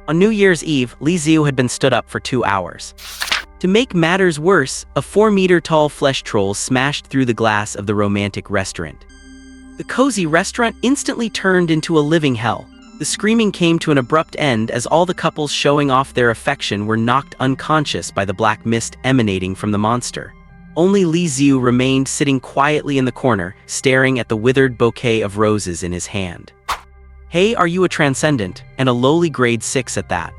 On New Year's Eve, Li Xiu had been stood up for 2 hours. To make matters worse, a 4-meter-tall flesh troll smashed through the glass of the romantic restaurant. The cozy restaurant instantly turned into a living hell. The screaming came to an abrupt end as all the couples showing off their affection were knocked unconscious by the black mist emanating from the monster. Only Li Xiu remained sitting quietly in the corner, staring at the withered bouquet of roses in his hand. Hey, are you a transcendent, and a lowly grade 6 at that?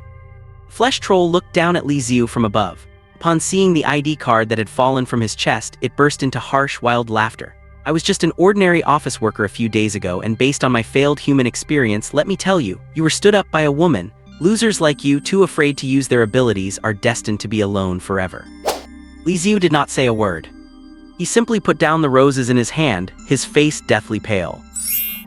Flesh Troll looked down at Li Xiu from above. Upon seeing the ID card that had fallen from his chest, it burst into harsh, wild laughter. I was just an ordinary office worker a few days ago, and based on my failed human experience, let me tell you, you were stood up by a woman. Losers like you, too afraid to use their abilities, are destined to be alone forever. Li Xiu did not say a word. He simply put down the roses in his hand, his face deathly pale.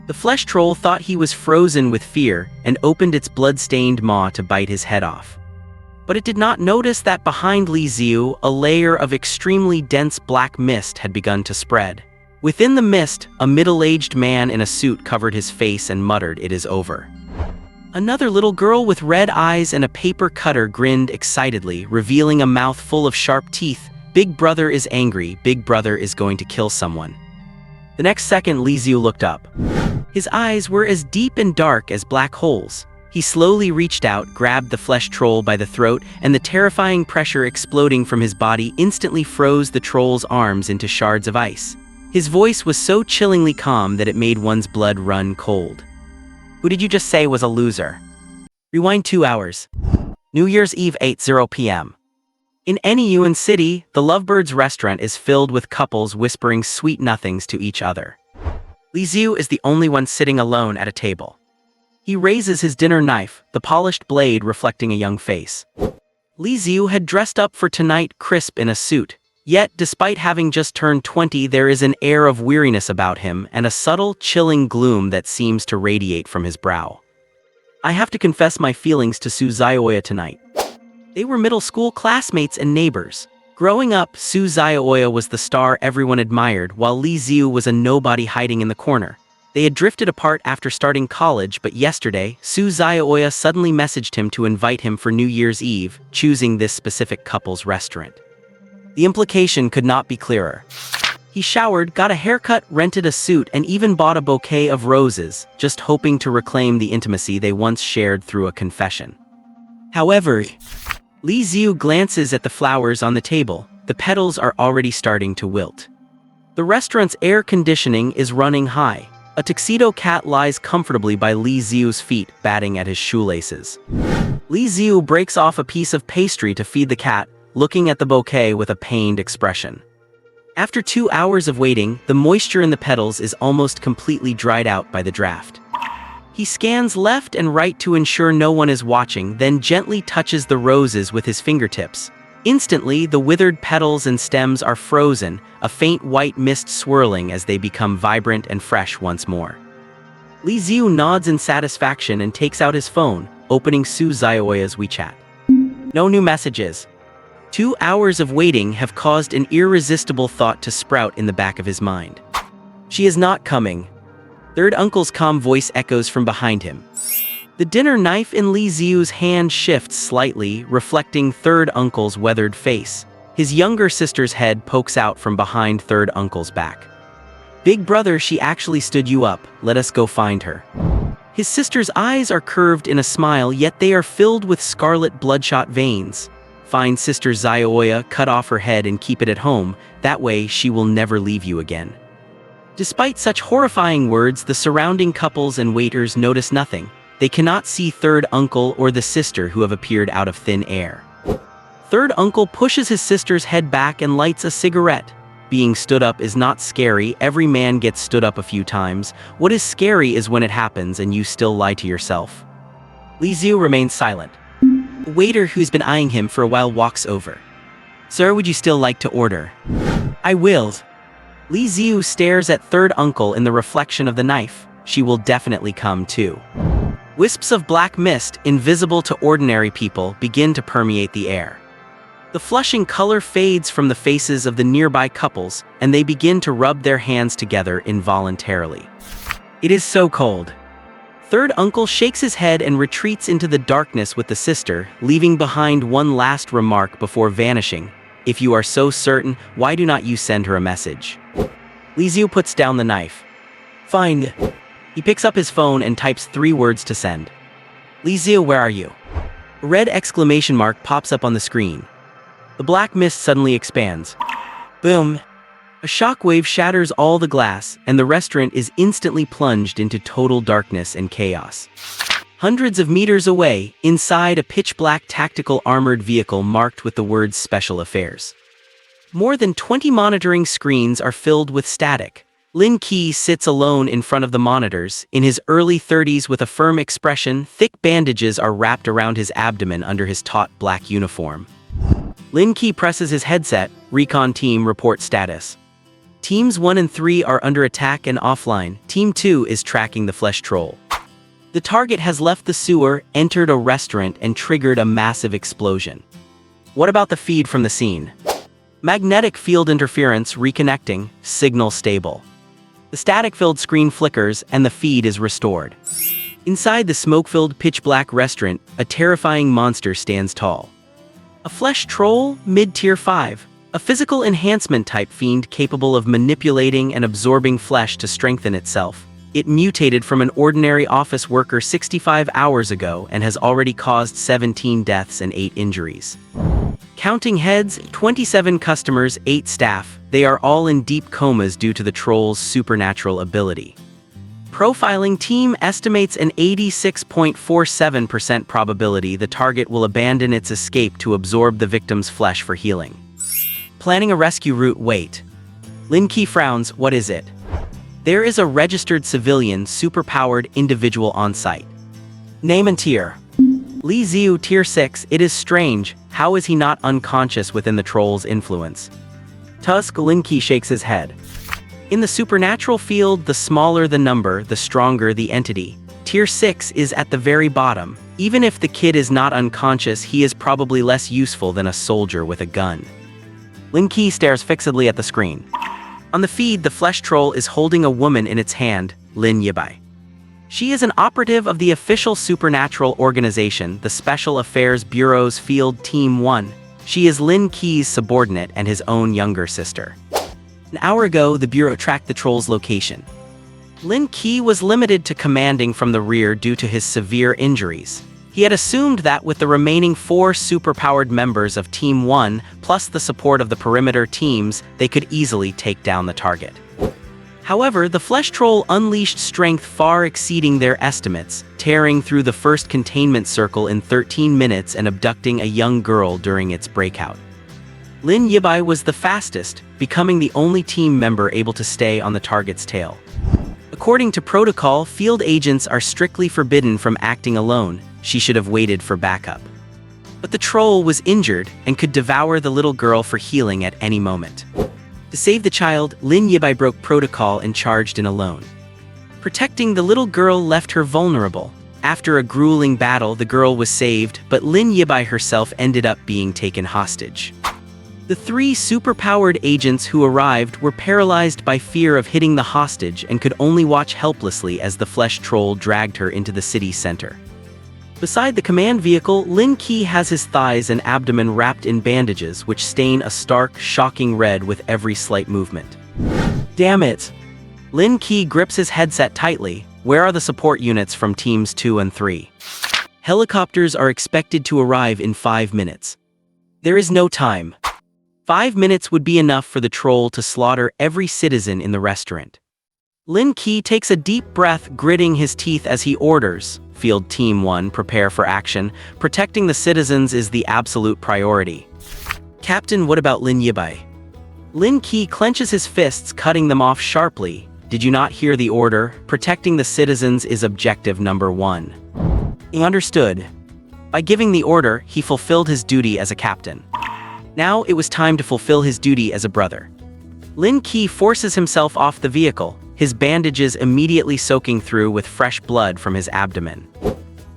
The flesh troll thought he was frozen with fear and opened its blood-stained maw to bite his head off. But it did not notice that behind Li Xiu, a layer of extremely dense black mist had begun to spread. Within the mist, a middle-aged man in a suit covered his face and muttered, "It is over." Another little girl with red eyes and a paper cutter grinned excitedly, revealing a mouth full of sharp teeth. "Big brother is angry. Big brother is going to kill someone." The next second, Li Xiu looked up. His eyes were as deep and dark as black holes. He slowly reached out, grabbed the flesh troll by the throat, and the terrifying pressure exploding from his body instantly froze the troll's arms into shards of ice. His voice was so chillingly calm that it made one's blood run cold. "Who did you just say was a loser?" Rewind 2 hours. New Year's Eve, 8:00 p.m. In any UN city, the Lovebirds restaurant is filled with couples whispering sweet nothings to each other. Li Xiu is the only one sitting alone at a table. He raises his dinner knife, the polished blade reflecting a young face. Li Xiu had dressed up for tonight, crisp in a suit. Yet, despite having just turned 20, there is an air of weariness about him and a subtle, chilling gloom that seems to radiate from his brow. I have to confess my feelings to Su Xiaoya tonight. They were middle school classmates and neighbors. Growing up, Su Xiaoya was the star everyone admired, while Li Xiu was a nobody hiding in the corner. They had drifted apart after starting college, but yesterday, Su Xiaoya suddenly messaged him to invite him for New Year's Eve, choosing this specific couple's restaurant. The implication could not be clearer. He showered, got a haircut, rented a suit, and even bought a bouquet of roses, just hoping to reclaim the intimacy they once shared through a confession. However, Li Xiu glances at the flowers on the table. The petals are already starting to wilt. The restaurant's air conditioning is running high. A tuxedo cat lies comfortably by Li Xiu's feet, batting at his shoelaces. Li Xiu breaks off a piece of pastry to feed the cat, looking at the bouquet with a pained expression. After 2 hours of waiting, the moisture in the petals is almost completely dried out by the draft. He scans left and right to ensure no one is watching, then gently touches the roses with his fingertips. Instantly, the withered petals and stems are frozen, a faint white mist swirling as they become vibrant and fresh once more. Li Xiu nods in satisfaction and takes out his phone, opening Su Xiaoya's WeChat. No new messages. 2 hours of waiting have caused an irresistible thought to sprout in the back of his mind. She is not coming. Third uncle's calm voice echoes from behind him. The dinner knife in Li Xiu's hand shifts slightly, reflecting third uncle's weathered face. His younger sister's head pokes out from behind third uncle's back. "Big brother, she actually stood you up. Let us go find her." His sister's eyes are curved in a smile, yet they are filled with scarlet bloodshot veins. "Find Sister Xiaoya, cut off her head and keep it at home. That way she will never leave you again." Despite such horrifying words, the surrounding couples and waiters notice nothing. They cannot see third uncle or the sister who have appeared out of thin air. Third uncle pushes his sister's head back and lights a cigarette. Being stood up is not scary. Every man gets stood up a few times. What is scary is when it happens and you still lie to yourself. Li Xiu remains silent. A waiter who's been eyeing him for a while walks over. "Sir, would you still like to order?" "I will." Li Xiu stares at third uncle in the reflection of the knife. She will definitely come too. Wisps of black mist, invisible to ordinary people, begin to permeate the air. The flushing color fades from the faces of the nearby couples, and they begin to rub their hands together involuntarily. It is so cold. Third uncle shakes his head and retreats into the darkness with the sister, leaving behind one last remark before vanishing. If you are so certain, why do not you send her a message? Li Xiu puts down the knife. Fine. He picks up his phone and types 3 words to send. Li Xiu, where are you? A red exclamation mark pops up on the screen. The black mist suddenly expands. Boom. A shockwave shatters all the glass, and the restaurant is instantly plunged into total darkness and chaos. Hundreds of meters away, inside a pitch-black tactical armored vehicle marked with the words Special Affairs. More than 20 monitoring screens are filled with static. Lin Qi sits alone in front of the monitors, in his early 30s with a firm expression. Thick bandages are wrapped around his abdomen under his taut black uniform. Lin Qi presses his headset. Recon team report status. Teams 1 and 3 are under attack and offline. Team 2 is tracking the flesh troll. The target has left the sewer, entered a restaurant, and triggered a massive explosion. What about the feed from the scene? Magnetic field interference reconnecting, signal stable. The static-filled screen flickers and the feed is restored. Inside the smoke-filled pitch-black restaurant, a terrifying monster stands tall. A flesh troll, mid-tier 5. A physical enhancement type fiend capable of manipulating and absorbing flesh to strengthen itself. It mutated from an ordinary office worker 65 hours ago and has already caused 17 deaths and 8 injuries. Counting heads, 27 customers, 8 staff. They are all in deep comas due to the troll's supernatural ability. Profiling team estimates an 86.47% probability the target will abandon its escape to absorb the victim's flesh for healing. Planning a rescue route. Wait. Lin Qi frowns. What is it? There is a registered civilian superpowered individual on site. Name and tier. Li Xiu, tier 6. It is strange. How is he not unconscious within the troll's influence? Tusk. Lin Qi shakes his head. In the supernatural field, the smaller the number, the stronger the entity. Tier 6 is at the very bottom. Even if the kid is not unconscious, he is probably less useful than a soldier with a gun. Lin Qi stares fixedly at the screen. On the feed, the flesh troll is holding a woman in its hand, Lin Yibai. She is an operative of the official supernatural organization, the Special Affairs Bureau's Field Team 1. She is Lin Qi's subordinate and his own younger sister. An hour ago, the Bureau tracked the troll's location. Lin Qi was limited to commanding from the rear due to his severe injuries. He had assumed that with the remaining 4 superpowered members of Team 1, plus the support of the perimeter teams, they could easily take down the target. However, the flesh troll unleashed strength far exceeding their estimates, tearing through the first containment circle in 13 minutes and abducting a young girl during its breakout. Lin Yibai was the fastest, becoming the only team member able to stay on the target's tail. According to protocol, field agents are strictly forbidden from acting alone. She should have waited for backup. But the troll was injured and could devour the little girl for healing at any moment. To save the child, Lin Yibai broke protocol and charged in alone. Protecting the little girl left her vulnerable. After a grueling battle, the girl was saved, but Lin Yibai herself ended up being taken hostage. The 3 superpowered agents who arrived were paralyzed by fear of hitting the hostage and could only watch helplessly as the flesh troll dragged her into the city center. Beside the command vehicle, Lin Qi has his thighs and abdomen wrapped in bandages which stain a stark, shocking red with every slight movement. Damn it! Lin Qi grips his headset tightly. Where are the support units from teams 2 and 3? Helicopters are expected to arrive in 5 minutes. There is no time. 5 minutes would be enough for the troll to slaughter every citizen in the restaurant. Lin Qi takes a deep breath, gritting his teeth as he orders. Field Team 1, prepare for action. Protecting the citizens is the absolute priority. Captain, what about Lin Yibai? Lin Qi clenches his fists, cutting them off sharply. Did you not hear the order? Protecting the citizens is objective number 1. He understood. By giving the order, he fulfilled his duty as a captain. Now it was time to fulfill his duty as a brother. Lin Qi forces himself off the vehicle, his bandages immediately soaking through with fresh blood from his abdomen.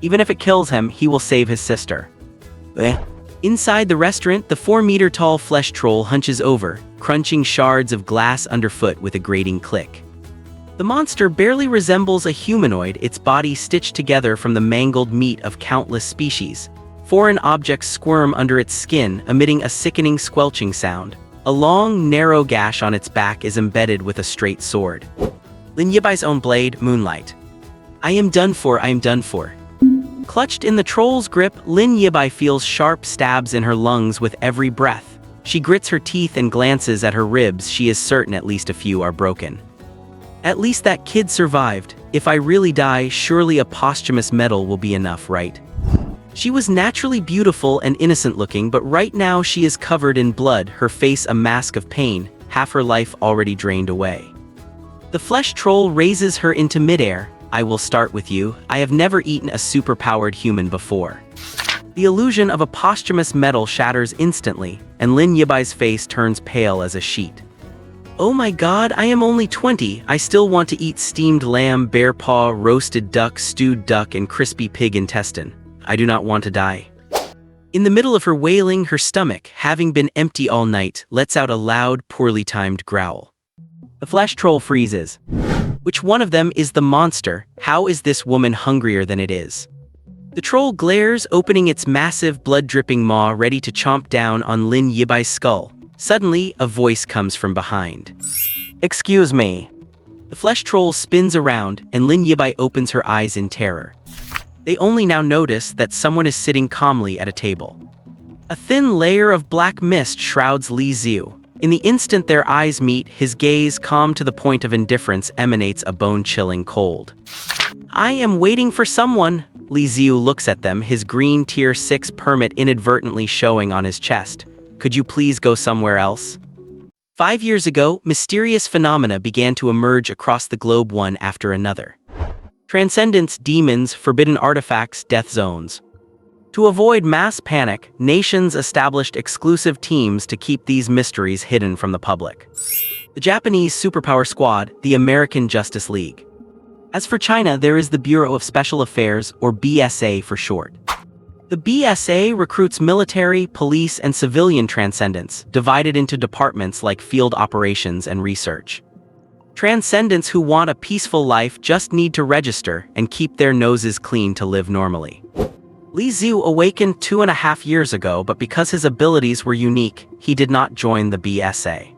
Even if it kills him, he will save his sister. Inside the restaurant, the 4-meter-tall flesh troll hunches over, crunching shards of glass underfoot with a grating click. The The monster barely resembles a humanoid, its body stitched together from the mangled meat of countless species. Foreign objects squirm under its skin, emitting a sickening squelching sound. A long, narrow gash on its back is embedded with a straight sword. Lin Yibai's own blade, Moonlight. I am done for, I am done for. Clutched in the troll's grip, Lin Yibai feels sharp stabs in her lungs with every breath. She grits her teeth and glances at her ribs. She is certain at least a few are broken. At least that kid survived. If I really die, surely a posthumous medal will be enough, right? She was naturally beautiful and innocent looking, but right now she is covered in blood, her face a mask of pain, half her life already drained away. The flesh troll raises her into midair. I will start with you. I have never eaten a superpowered human before. The illusion of a posthumous medal shatters instantly, and Lin Yibai's face turns pale as a sheet. Oh my god, I am only 20. I still want to eat steamed lamb, bear paw, roasted duck, stewed duck, and crispy pig intestine. I do not want to die. In the middle of her wailing, her stomach, having been empty all night, lets out a loud, poorly timed growl. The flesh troll freezes. Which one of them is the monster? How is this woman hungrier than it is? The troll glares, opening its massive, blood-dripping maw ready to chomp down on Lin Yibai's skull. Suddenly, a voice comes from behind. Excuse me. The flesh troll spins around, and Lin Yibai opens her eyes in terror. They only now notice that someone is sitting calmly at a table. A thin layer of black mist shrouds Li Xiu. In the instant their eyes meet, his gaze, calm to the point of indifference, emanates a bone-chilling cold. I am waiting for someone. Li Xiu looks at them, his green Tier 6 permit inadvertently showing on his chest. Could you please go somewhere else? 5 years ago, mysterious phenomena began to emerge across the globe one after another. Transcendence, demons, forbidden artifacts, death zones. To avoid mass panic, nations established exclusive teams to keep these mysteries hidden from the public. The Japanese Superpower Squad, the American Justice League. As for China, there is the Bureau of Special Affairs, or BSA for short. The BSA recruits military, police, and civilian transcendents, divided into departments like field operations and research. Transcendents who want a peaceful life just need to register and keep their noses clean to live normally. Li Xiu awakened 2.5 years ago, but because his abilities were unique, he did not join the BSA.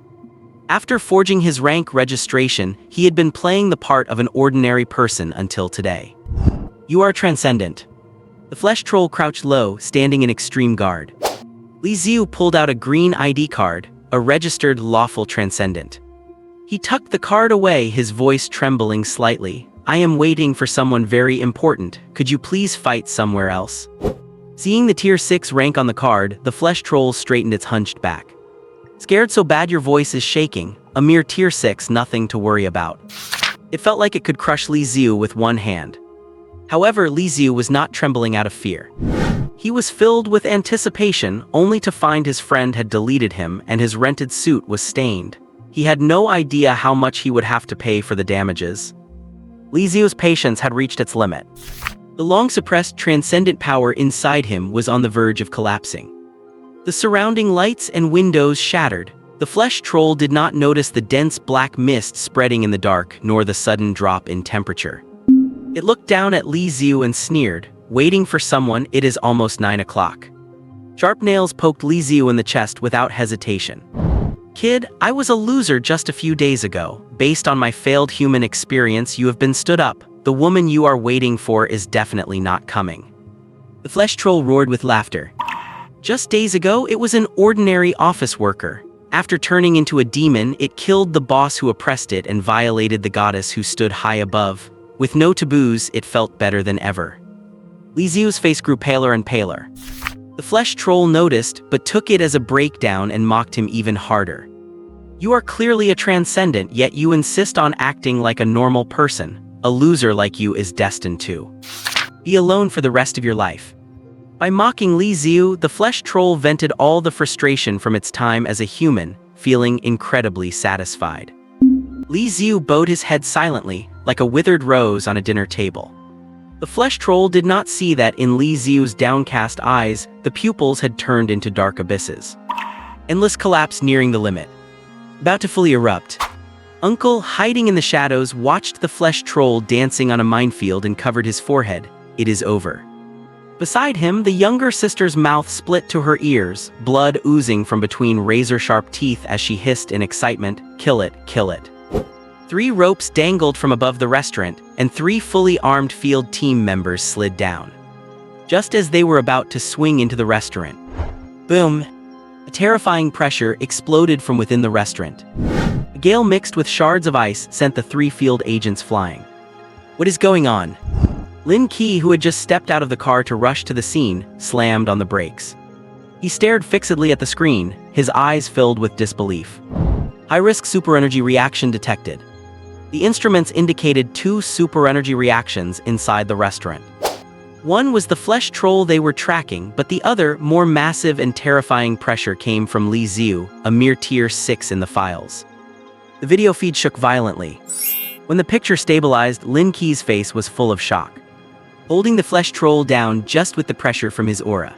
After forging his rank registration, he had been playing the part of an ordinary person until today. You are transcendent. The flesh troll crouched low, standing in extreme guard. Li Xiu pulled out a green ID card, a registered lawful transcendent. He tucked the card away, his voice trembling slightly. I am waiting for someone very important. Could you please fight somewhere else? Seeing the Tier 6 rank on the card, the flesh troll straightened its hunched back. Scared so bad your voice is shaking. A mere Tier 6, nothing to worry about. It felt like it could crush Li Xiu with one hand. However, Li Xiu was not trembling out of fear. He was filled with anticipation, only to find his friend had deleted him and his rented suit was stained. He had no idea how much he would have to pay for the damages. Li Xiu's patience had reached its limit. The long-suppressed transcendent power inside him was on the verge of collapsing. The surrounding lights and windows shattered. The flesh troll did not notice the dense black mist spreading in the dark, nor the sudden drop in temperature. It looked down at Li Xiu and sneered, waiting for someone. It is almost 9 o'clock. Sharp nails poked Li Xiu in the chest without hesitation. Kid, I was a loser just a few days ago. Based on my failed human experience, you have been stood up. The woman you are waiting for is definitely not coming. The flesh troll roared with laughter. Just days ago, it was an ordinary office worker. After turning into a demon, it killed the boss who oppressed it and violated the goddess who stood high above. With no taboos, it felt better than ever. Li Xiu's face grew paler and paler. The flesh troll noticed, but took it as a breakdown and mocked him even harder. You are clearly a transcendent, yet you insist on acting like a normal person. A loser like you is destined to be alone for the rest of your life. By mocking Li Xiu, the flesh troll vented all the frustration from its time as a human, feeling incredibly satisfied. Li Xiu bowed his head silently, like a withered rose on a dinner table. The flesh troll did not see that in Li Xiu's downcast eyes, the pupils had turned into dark abysses. Endless collapse nearing the limit. About to fully erupt. Uncle, hiding in the shadows, watched the flesh troll dancing on a minefield and covered his forehead. It is over. Beside him, the younger sister's mouth split to her ears, blood oozing from between razor-sharp teeth as she hissed in excitement, "Kill it, kill it." 3 ropes dangled from above the restaurant, and 3 fully armed field team members slid down. Just as they were about to swing into the restaurant. Boom! A terrifying pressure exploded from within the restaurant. A gale mixed with shards of ice sent the 3 field agents flying. What is going on? Lin Qiu, who had just stepped out of the car to rush to the scene, slammed on the brakes. He stared fixedly at the screen, his eyes filled with disbelief. High-risk super-energy reaction detected. The instruments indicated 2 super-energy reactions inside the restaurant. One was the flesh troll they were tracking, but the other, more massive and terrifying pressure came from Li Xiu, a mere tier 6 in the files. The video feed shook violently. When the picture stabilized, Lin Qi's face was full of shock. Holding the flesh troll down just with the pressure from his aura.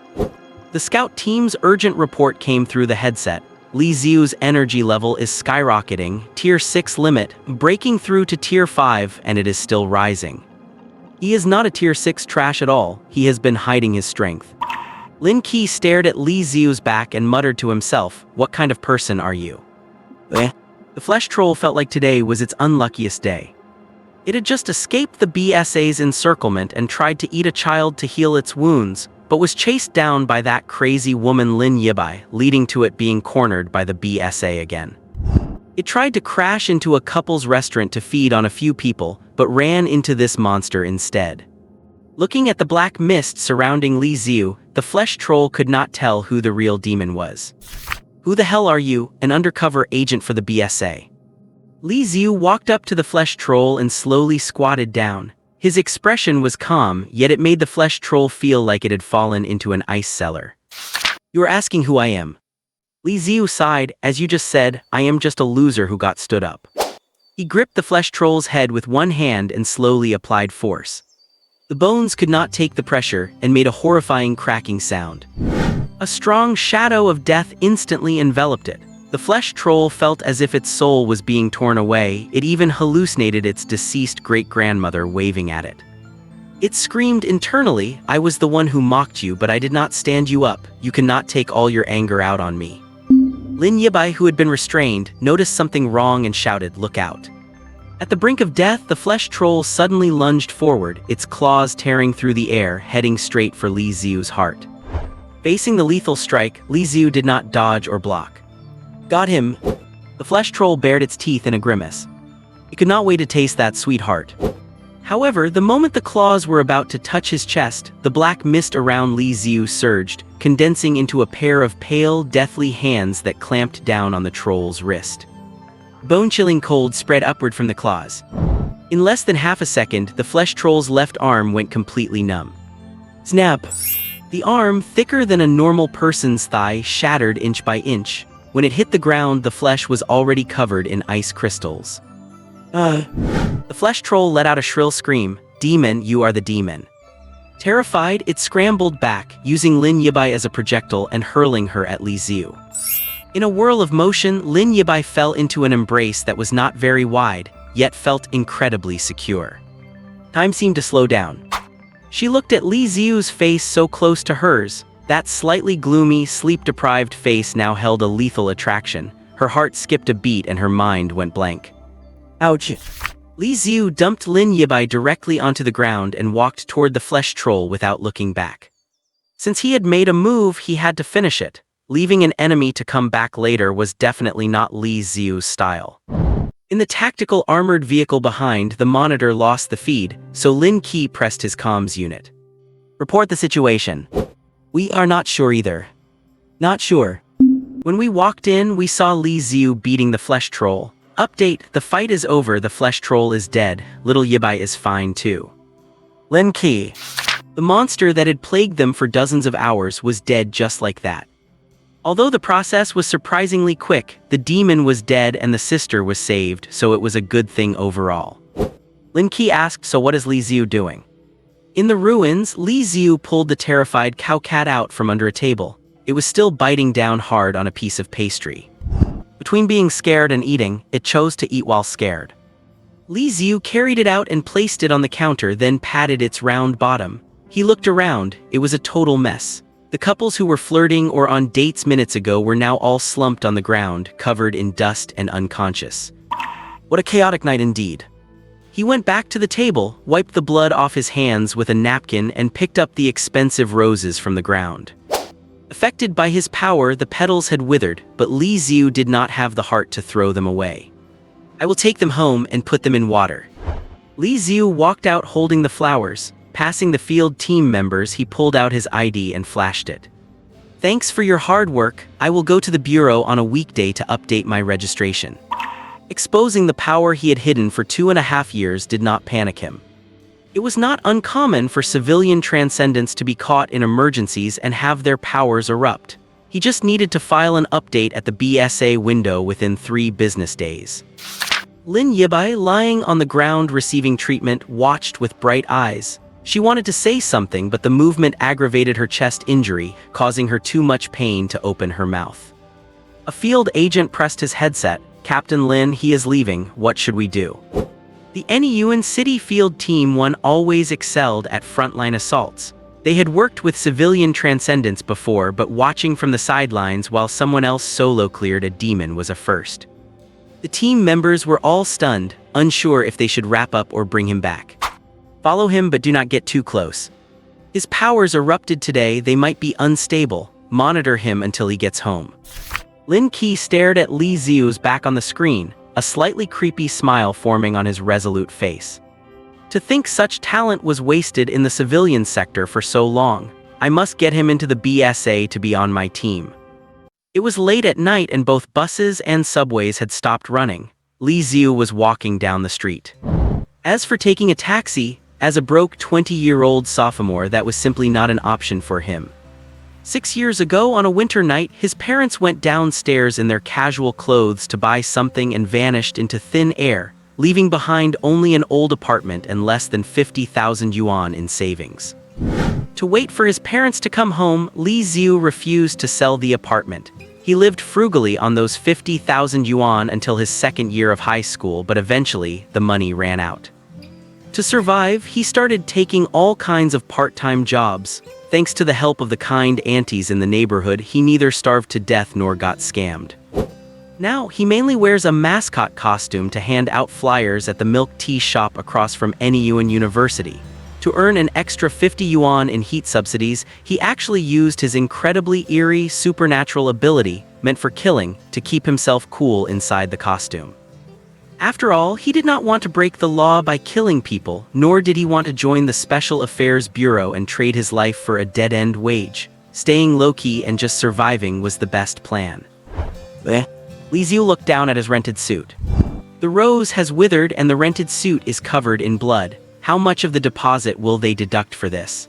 The scout team's urgent report came through the headset. Li Xiu's energy level is skyrocketing, tier 6 limit, breaking through to tier 5, and it is still rising. He is not a tier 6 trash at all, he has been hiding his strength. Lin Qiu stared at Li Xiu's back and muttered to himself, "What kind of person are you?" The flesh troll felt like today was its unluckiest day. It had just escaped the BSA's encirclement and tried to eat a child to heal its wounds, but was chased down by that crazy woman Lin Yibai, leading to it being cornered by the BSA again. It tried to crash into a couple's restaurant to feed on a few people, but ran into this monster instead. Looking at the black mist surrounding Li Xiu, the flesh troll could not tell who the real demon was. "Who the hell are you, an undercover agent for the BSA?" Li Xiu walked up to the flesh troll and slowly squatted down. His expression was calm, yet it made the flesh troll feel like it had fallen into an ice cellar. "You are asking who I am?" Li Xiu sighed. "As you just said, I am just a loser who got stood up." He gripped the flesh troll's head with one hand and slowly applied force. The bones could not take the pressure and made a horrifying cracking sound. A strong shadow of death instantly enveloped it. The flesh troll felt as if its soul was being torn away. It even hallucinated its deceased great-grandmother waving at it. It screamed internally, "I was the one who mocked you, but I did not stand you up. You cannot take all your anger out on me." Lin Yibai, who had been restrained, noticed something wrong and shouted, "Look out." At the brink of death, the flesh troll suddenly lunged forward, its claws tearing through the air, heading straight for Li Xiu's heart. Facing the lethal strike, Li Xiu did not dodge or block. "Got him." The flesh troll bared its teeth in a grimace. It could not wait to taste that sweet heart. However, the moment the claws were about to touch his chest, the black mist around Li Xiu surged, condensing into a pair of pale, deathly hands that clamped down on the troll's wrist. Bone-chilling cold spread upward from the claws. In less than half a second, the flesh troll's left arm went completely numb. Snap! The arm, thicker than a normal person's thigh, shattered inch by inch. When it hit the ground, the flesh was already covered in ice crystals. The flesh troll let out a shrill scream. "Demon, you are the demon." Terrified, it scrambled back, using Lin Yibai as a projectile and hurling her at Li Xiu. In a whirl of motion, Lin Yibai fell into an embrace that was not very wide, yet felt incredibly secure. Time seemed to slow down. She looked at Li Xiu's face so close to hers. That slightly gloomy, sleep-deprived face now held a lethal attraction. Her heart skipped a beat and her mind went blank. Ouch. Li Xiu dumped Lin Yibai directly onto the ground and walked toward the flesh troll without looking back. Since he had made a move, he had to finish it. Leaving an enemy to come back later was definitely not Li Xiu's style. In the tactical armored vehicle behind, the monitor lost the feed, so Lin Qiu pressed his comms unit. "Report the situation." "We are not sure either." "Not sure." When we walked in, we saw Li Xiu beating the flesh troll. Update, the fight is over, the flesh troll is dead, little Yibai is fine too. Lin Qiu. The monster that had plagued them for dozens of hours was dead just like that. Although the process was surprisingly quick, the demon was dead and the sister was saved, so it was a good thing overall. Lin Qiu asked, "So what is Li Xiu doing?" In the ruins, Li Xiu pulled the terrified cow cat out from under a table. It was still biting down hard on a piece of pastry. Between being scared and eating, it chose to eat while scared. Li Xiu carried it out and placed it on the counter, then patted its round bottom. He looked around. It was a total mess. The couples who were flirting or on dates minutes ago were now all slumped on the ground, covered in dust and unconscious. What a chaotic night indeed. He went back to the table, wiped the blood off his hands with a napkin, and picked up the expensive roses from the ground. Affected by his power, the petals had withered, but Li Xiu did not have the heart to throw them away. I will take them home and put them in water. Li Xiu walked out holding the flowers. Passing the field team members, he pulled out his ID and flashed it. Thanks for your hard work. I will go to the bureau on a weekday to update my registration. Exposing the power he had hidden for 2.5 years did not panic him. It was not uncommon for civilian transcendents to be caught in emergencies and have their powers erupt. He just needed to file an update at the BSA window within 3 business days. Lin Yibai, lying on the ground receiving treatment, watched with bright eyes. She wanted to say something, but the movement aggravated her chest injury, causing her too much pain to open her mouth. A field agent pressed his headset. Captain Lin, he is leaving. What should we do? The Nyun City Field Team 1 always excelled at frontline assaults. They had worked with civilian transcendents before, but watching from the sidelines while someone else solo cleared a demon was a first. The team members were all stunned, unsure if they should wrap up or bring him back. Follow him, but do not get too close. His powers erupted today. They might be unstable. Monitor him until he gets home. Lin Qi stared at Li Xiu's back on the screen, a slightly creepy smile forming on his resolute face. To think such talent was wasted in the civilian sector for so long. I must get him into the BSA to be on my team. It was late at night and both buses and subways had stopped running. Li Xiu was walking down the street. As for taking a taxi, as a broke 20-year-old sophomore, that was simply not an option for him. 6 years ago on a winter night, his parents went downstairs in their casual clothes to buy something and vanished into thin air, leaving behind only an old apartment and less than 50,000 yuan in savings. To wait for his parents to come home, Li Xiu refused to sell the apartment. He lived frugally on those 50,000 yuan until his 2nd year of high school, but eventually the money ran out. To survive, he started taking all kinds of part-time jobs. Thanks to the help of the kind aunties in the neighborhood, he neither starved to death nor got scammed. Now, he mainly wears a mascot costume to hand out flyers at the milk tea shop across from Nyun University. To earn an extra 50 yuan in heat subsidies, he actually used his incredibly eerie supernatural ability, meant for killing, to keep himself cool inside the costume. After all, he did not want to break the law by killing people, nor did he want to join the Special Affairs Bureau and trade his life for a dead-end wage. Staying low-key and just surviving was the best plan. Li Xiu looked down at his rented suit. The rose has withered and the rented suit is covered in blood. How much of the deposit will they deduct for this?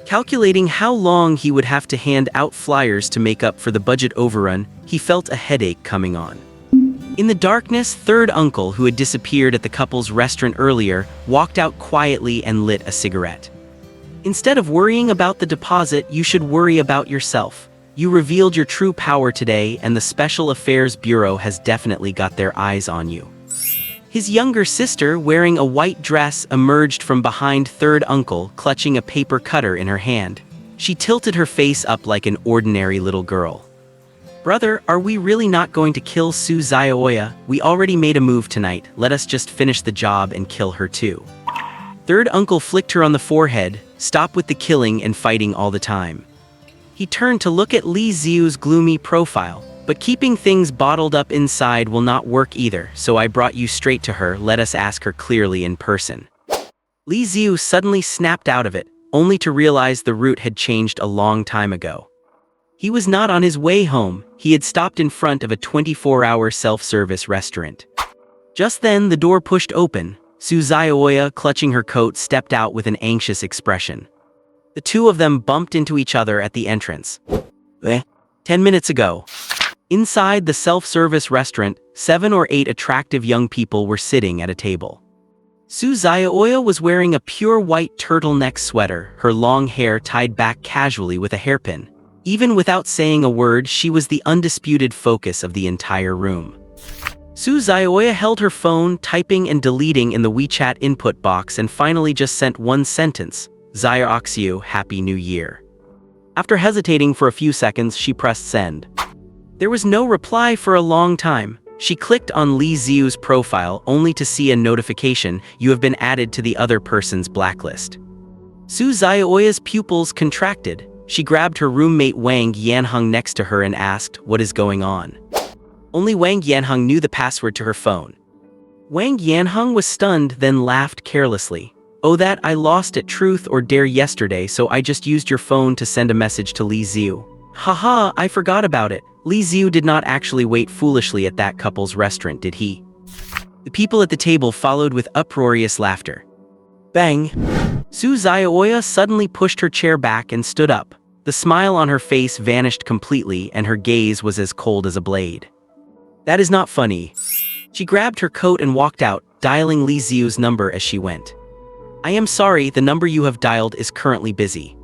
Calculating how long he would have to hand out flyers to make up for the budget overrun, he felt a headache coming on. In the darkness, third uncle, who had disappeared at the couple's restaurant earlier, walked out quietly and lit a cigarette. Instead of worrying about the deposit, you should worry about yourself. You revealed your true power today, and the Special Affairs Bureau has definitely got their eyes on you. His younger sister, wearing a white dress, emerged from behind third uncle, clutching a paper cutter in her hand. She tilted her face up like an ordinary little girl. Brother, are we really not going to kill Su Xiaoya? We already made a move tonight. Let us just finish the job and kill her too. Third uncle flicked her on the forehead. Stop with the killing and fighting all the time. He turned to look at Li Xiu's gloomy profile. But keeping things bottled up inside will not work either, so I brought you straight to her. Let us ask her clearly in person. Li Xiu suddenly snapped out of it, only to realize the route had changed a long time ago. He was not on his way home. He had stopped in front of a 24-hour self-service restaurant. Just then, the door pushed open. Su Xiaoya, clutching her coat, stepped out with an anxious expression. The two of them bumped into each other at the entrance. 10 minutes ago. Inside the self-service restaurant, 7 or 8 attractive young people were sitting at a table. Su Xiaoya was wearing a pure white turtleneck sweater, her long hair tied back casually with a hairpin. Even without saying a word, she was the undisputed focus of the entire room. Su Zioya held her phone, typing and deleting in the WeChat input box, and finally just sent one sentence: Zia Xiu, Happy New Year. After hesitating for a few seconds, she pressed send. There was no reply for a long time. She clicked on Li Xiu's profile only to see a notification: you have been added to the other person's blacklist. Su Zioya's pupils contracted. She grabbed her roommate Wang Yanheng next to her and asked, what is going on? Only Wang Yanheng knew the password to her phone. Wang Yanheng was stunned, then laughed carelessly. Oh, that I lost at Truth or Dare yesterday, so I just used your phone to send a message to Li Xiu. Haha, I forgot about it. Li Xiu did not actually wait foolishly at that couple's restaurant, did he? The people at the table followed with uproarious laughter. Bang! Su Zioya suddenly pushed her chair back and stood up. The smile on her face vanished completely, and her gaze was as cold as a blade. That is not funny. She grabbed her coat and walked out, dialing Li Xiu's number as she went. I am sorry, the number you have dialed is currently busy.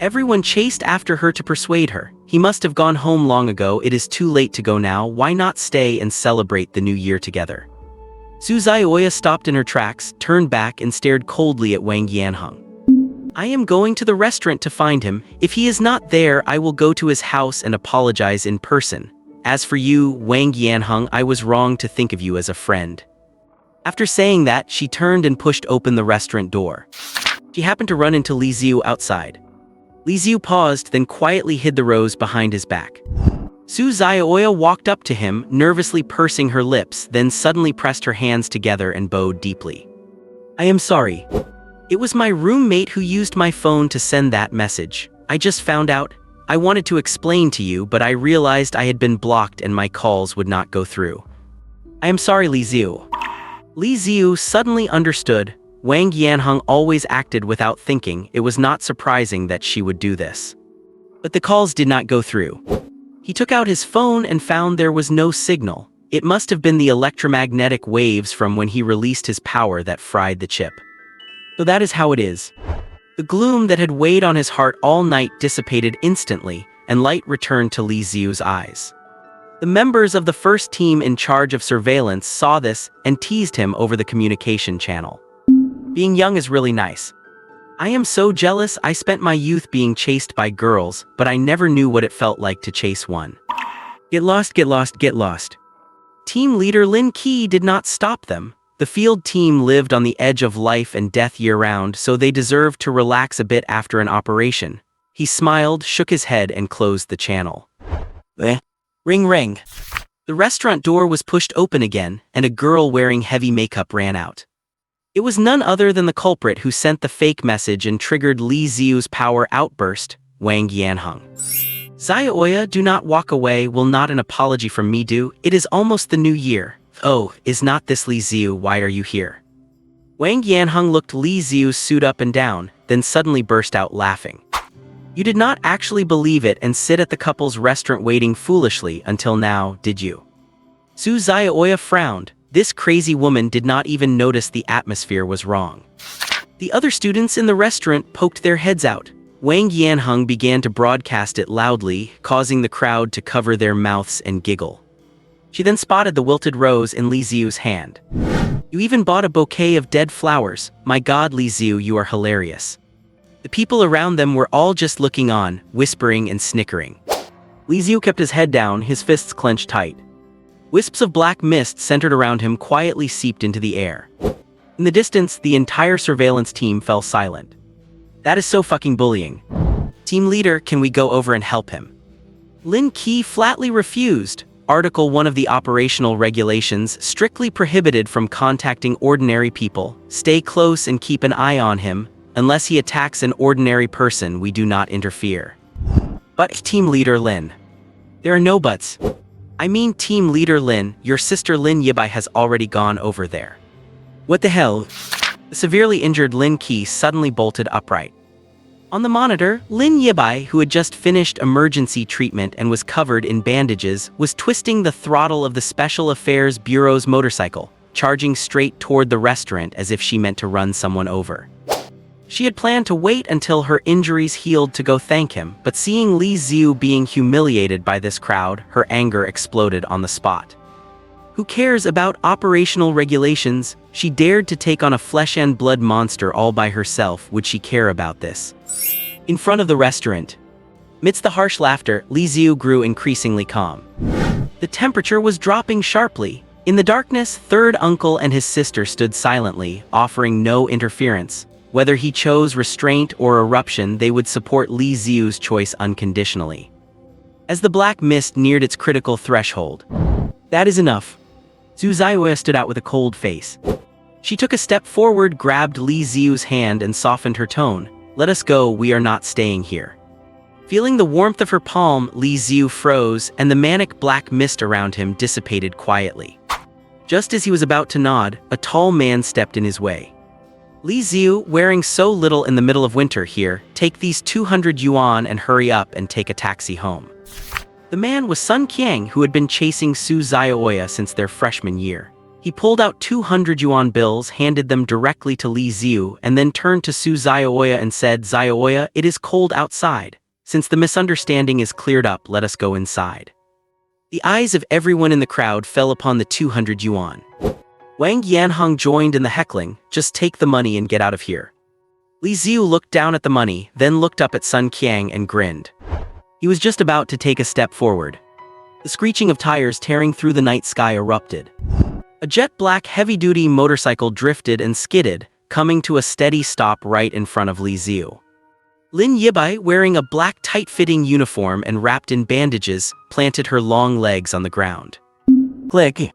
Everyone chased after her to persuade her. He must have gone home long ago. It is too late to go now. Why not stay and celebrate the new year together? Su Zioya stopped in her tracks, turned back, and stared coldly at Wang Yanheng. I am going to the restaurant to find him. If he is not there, I will go to his house and apologize in person. As for you, Wang Yanheng, I was wrong to think of you as a friend. After saying that, she turned and pushed open the restaurant door. She happened to run into Li Xiu outside. Li Xiu paused, then quietly hid the rose behind his back. Su Zioya walked up to him, nervously pursing her lips, then suddenly pressed her hands together and bowed deeply. I am sorry. It was my roommate who used my phone to send that message. I just found out. I wanted to explain to you, but I realized I had been blocked and my calls would not go through. I am sorry, Li Xiu. Li Xiu suddenly understood. Wang Yanheng always acted without thinking. It was not surprising that she would do this. But the calls did not go through. He took out his phone and found there was no signal. It must have been the electromagnetic waves from when he released his power that fried the chip. So that is how it is. The gloom that had weighed on his heart all night dissipated instantly, and light returned to Li Xiu's eyes. The members of the first team in charge of surveillance saw this and teased him over the communication channel. Being young is really nice. I am so jealous. I spent my youth being chased by girls, but I never knew what it felt like to chase one. Get lost, get lost, get lost. Team leader Lin Qi did not stop them. The field team lived on the edge of life and death year-round, so they deserved to relax a bit after an operation. He smiled, shook his head, and closed the channel. Ring ring. The restaurant door was pushed open again, and a girl wearing heavy makeup ran out. It was none other than the culprit who sent the fake message and triggered Li Xiu's power outburst, Wang Yanheng. Zioya, do not walk away. Will not an apology from me do? It is almost the new year. Oh, is not this Li Xiu? Why are you here? Wang Yanheng looked Li Xiu's suit up and down, then suddenly burst out laughing. You did not actually believe it and sit at the couple's restaurant waiting foolishly until now, did you? Su Zioya frowned. This crazy woman did not even notice the atmosphere was wrong. The other students in the restaurant poked their heads out. Wang Yanheng began to broadcast it loudly, causing the crowd to cover their mouths and giggle. She then spotted the wilted rose in Li Xiu's hand. You even bought a bouquet of dead flowers. My God, Li Xiu, you are hilarious. The people around them were all just looking on, whispering and snickering. Li Xiu kept his head down, his fists clenched tight. Wisps of black mist centered around him quietly seeped into the air. In the distance, the entire surveillance team fell silent. That is so fucking bullying. Team leader, can we go over and help him? Lin Qi flatly refused. Article 1 of the operational regulations strictly prohibited from contacting ordinary people. Stay close and keep an eye on him. Unless he attacks an ordinary person, we do not interfere. But team leader Lin. There are no buts. I mean team leader Lin, your sister Lin Yibai has already gone over there. What the hell? The severely injured Lin Qi suddenly bolted upright. On the monitor, Lin Yibai, who had just finished emergency treatment and was covered in bandages, was twisting the throttle of the Special Affairs Bureau's motorcycle, charging straight toward the restaurant as if she meant to run someone over. She had planned to wait until her injuries healed to go thank him, but seeing Li Xiu being humiliated by this crowd, her anger exploded on the spot. Who cares about operational regulations? She dared to take on a flesh and blood monster all by herself. Would she care about this? In front of the restaurant, amidst the harsh laughter, Li Xiu grew increasingly calm. The temperature was dropping sharply. In the darkness, third uncle and his sister stood silently, offering no interference. Whether he chose restraint or eruption, they would support Li Xiu's choice unconditionally. As the black mist neared its critical threshold, "That is enough." Su Xiaoya stood out with a cold face. She took a step forward, grabbed Li Xiu's hand and softened her tone. "Let us go, we are not staying here." Feeling the warmth of her palm, Li Xiu froze, and the manic black mist around him dissipated quietly. Just as he was about to nod, a tall man stepped in his way. "Li Xiu, wearing so little in the middle of winter here, take these 200 yuan and hurry up and take a taxi home." The man was Sun Qiang, who had been chasing Su Xiaoya since their freshman year. He pulled out 200 yuan bills, handed them directly to Li Xiu, and then turned to Su Xiaoya and said, "Xiaoya, it is cold outside. Since the misunderstanding is cleared up, let us go inside." The eyes of everyone in the crowd fell upon the 200 yuan. Wang Yanhong joined in the heckling, "Just take the money and get out of here." Li Xiu looked down at the money, then looked up at Sun Qiang and grinned. He was just about to take a step forward. The screeching of tires tearing through the night sky erupted. A jet-black heavy-duty motorcycle drifted and skidded, coming to a steady stop right in front of Li Xiu. Lin Yibai, wearing a black tight-fitting uniform and wrapped in bandages, planted her long legs on the ground. Click.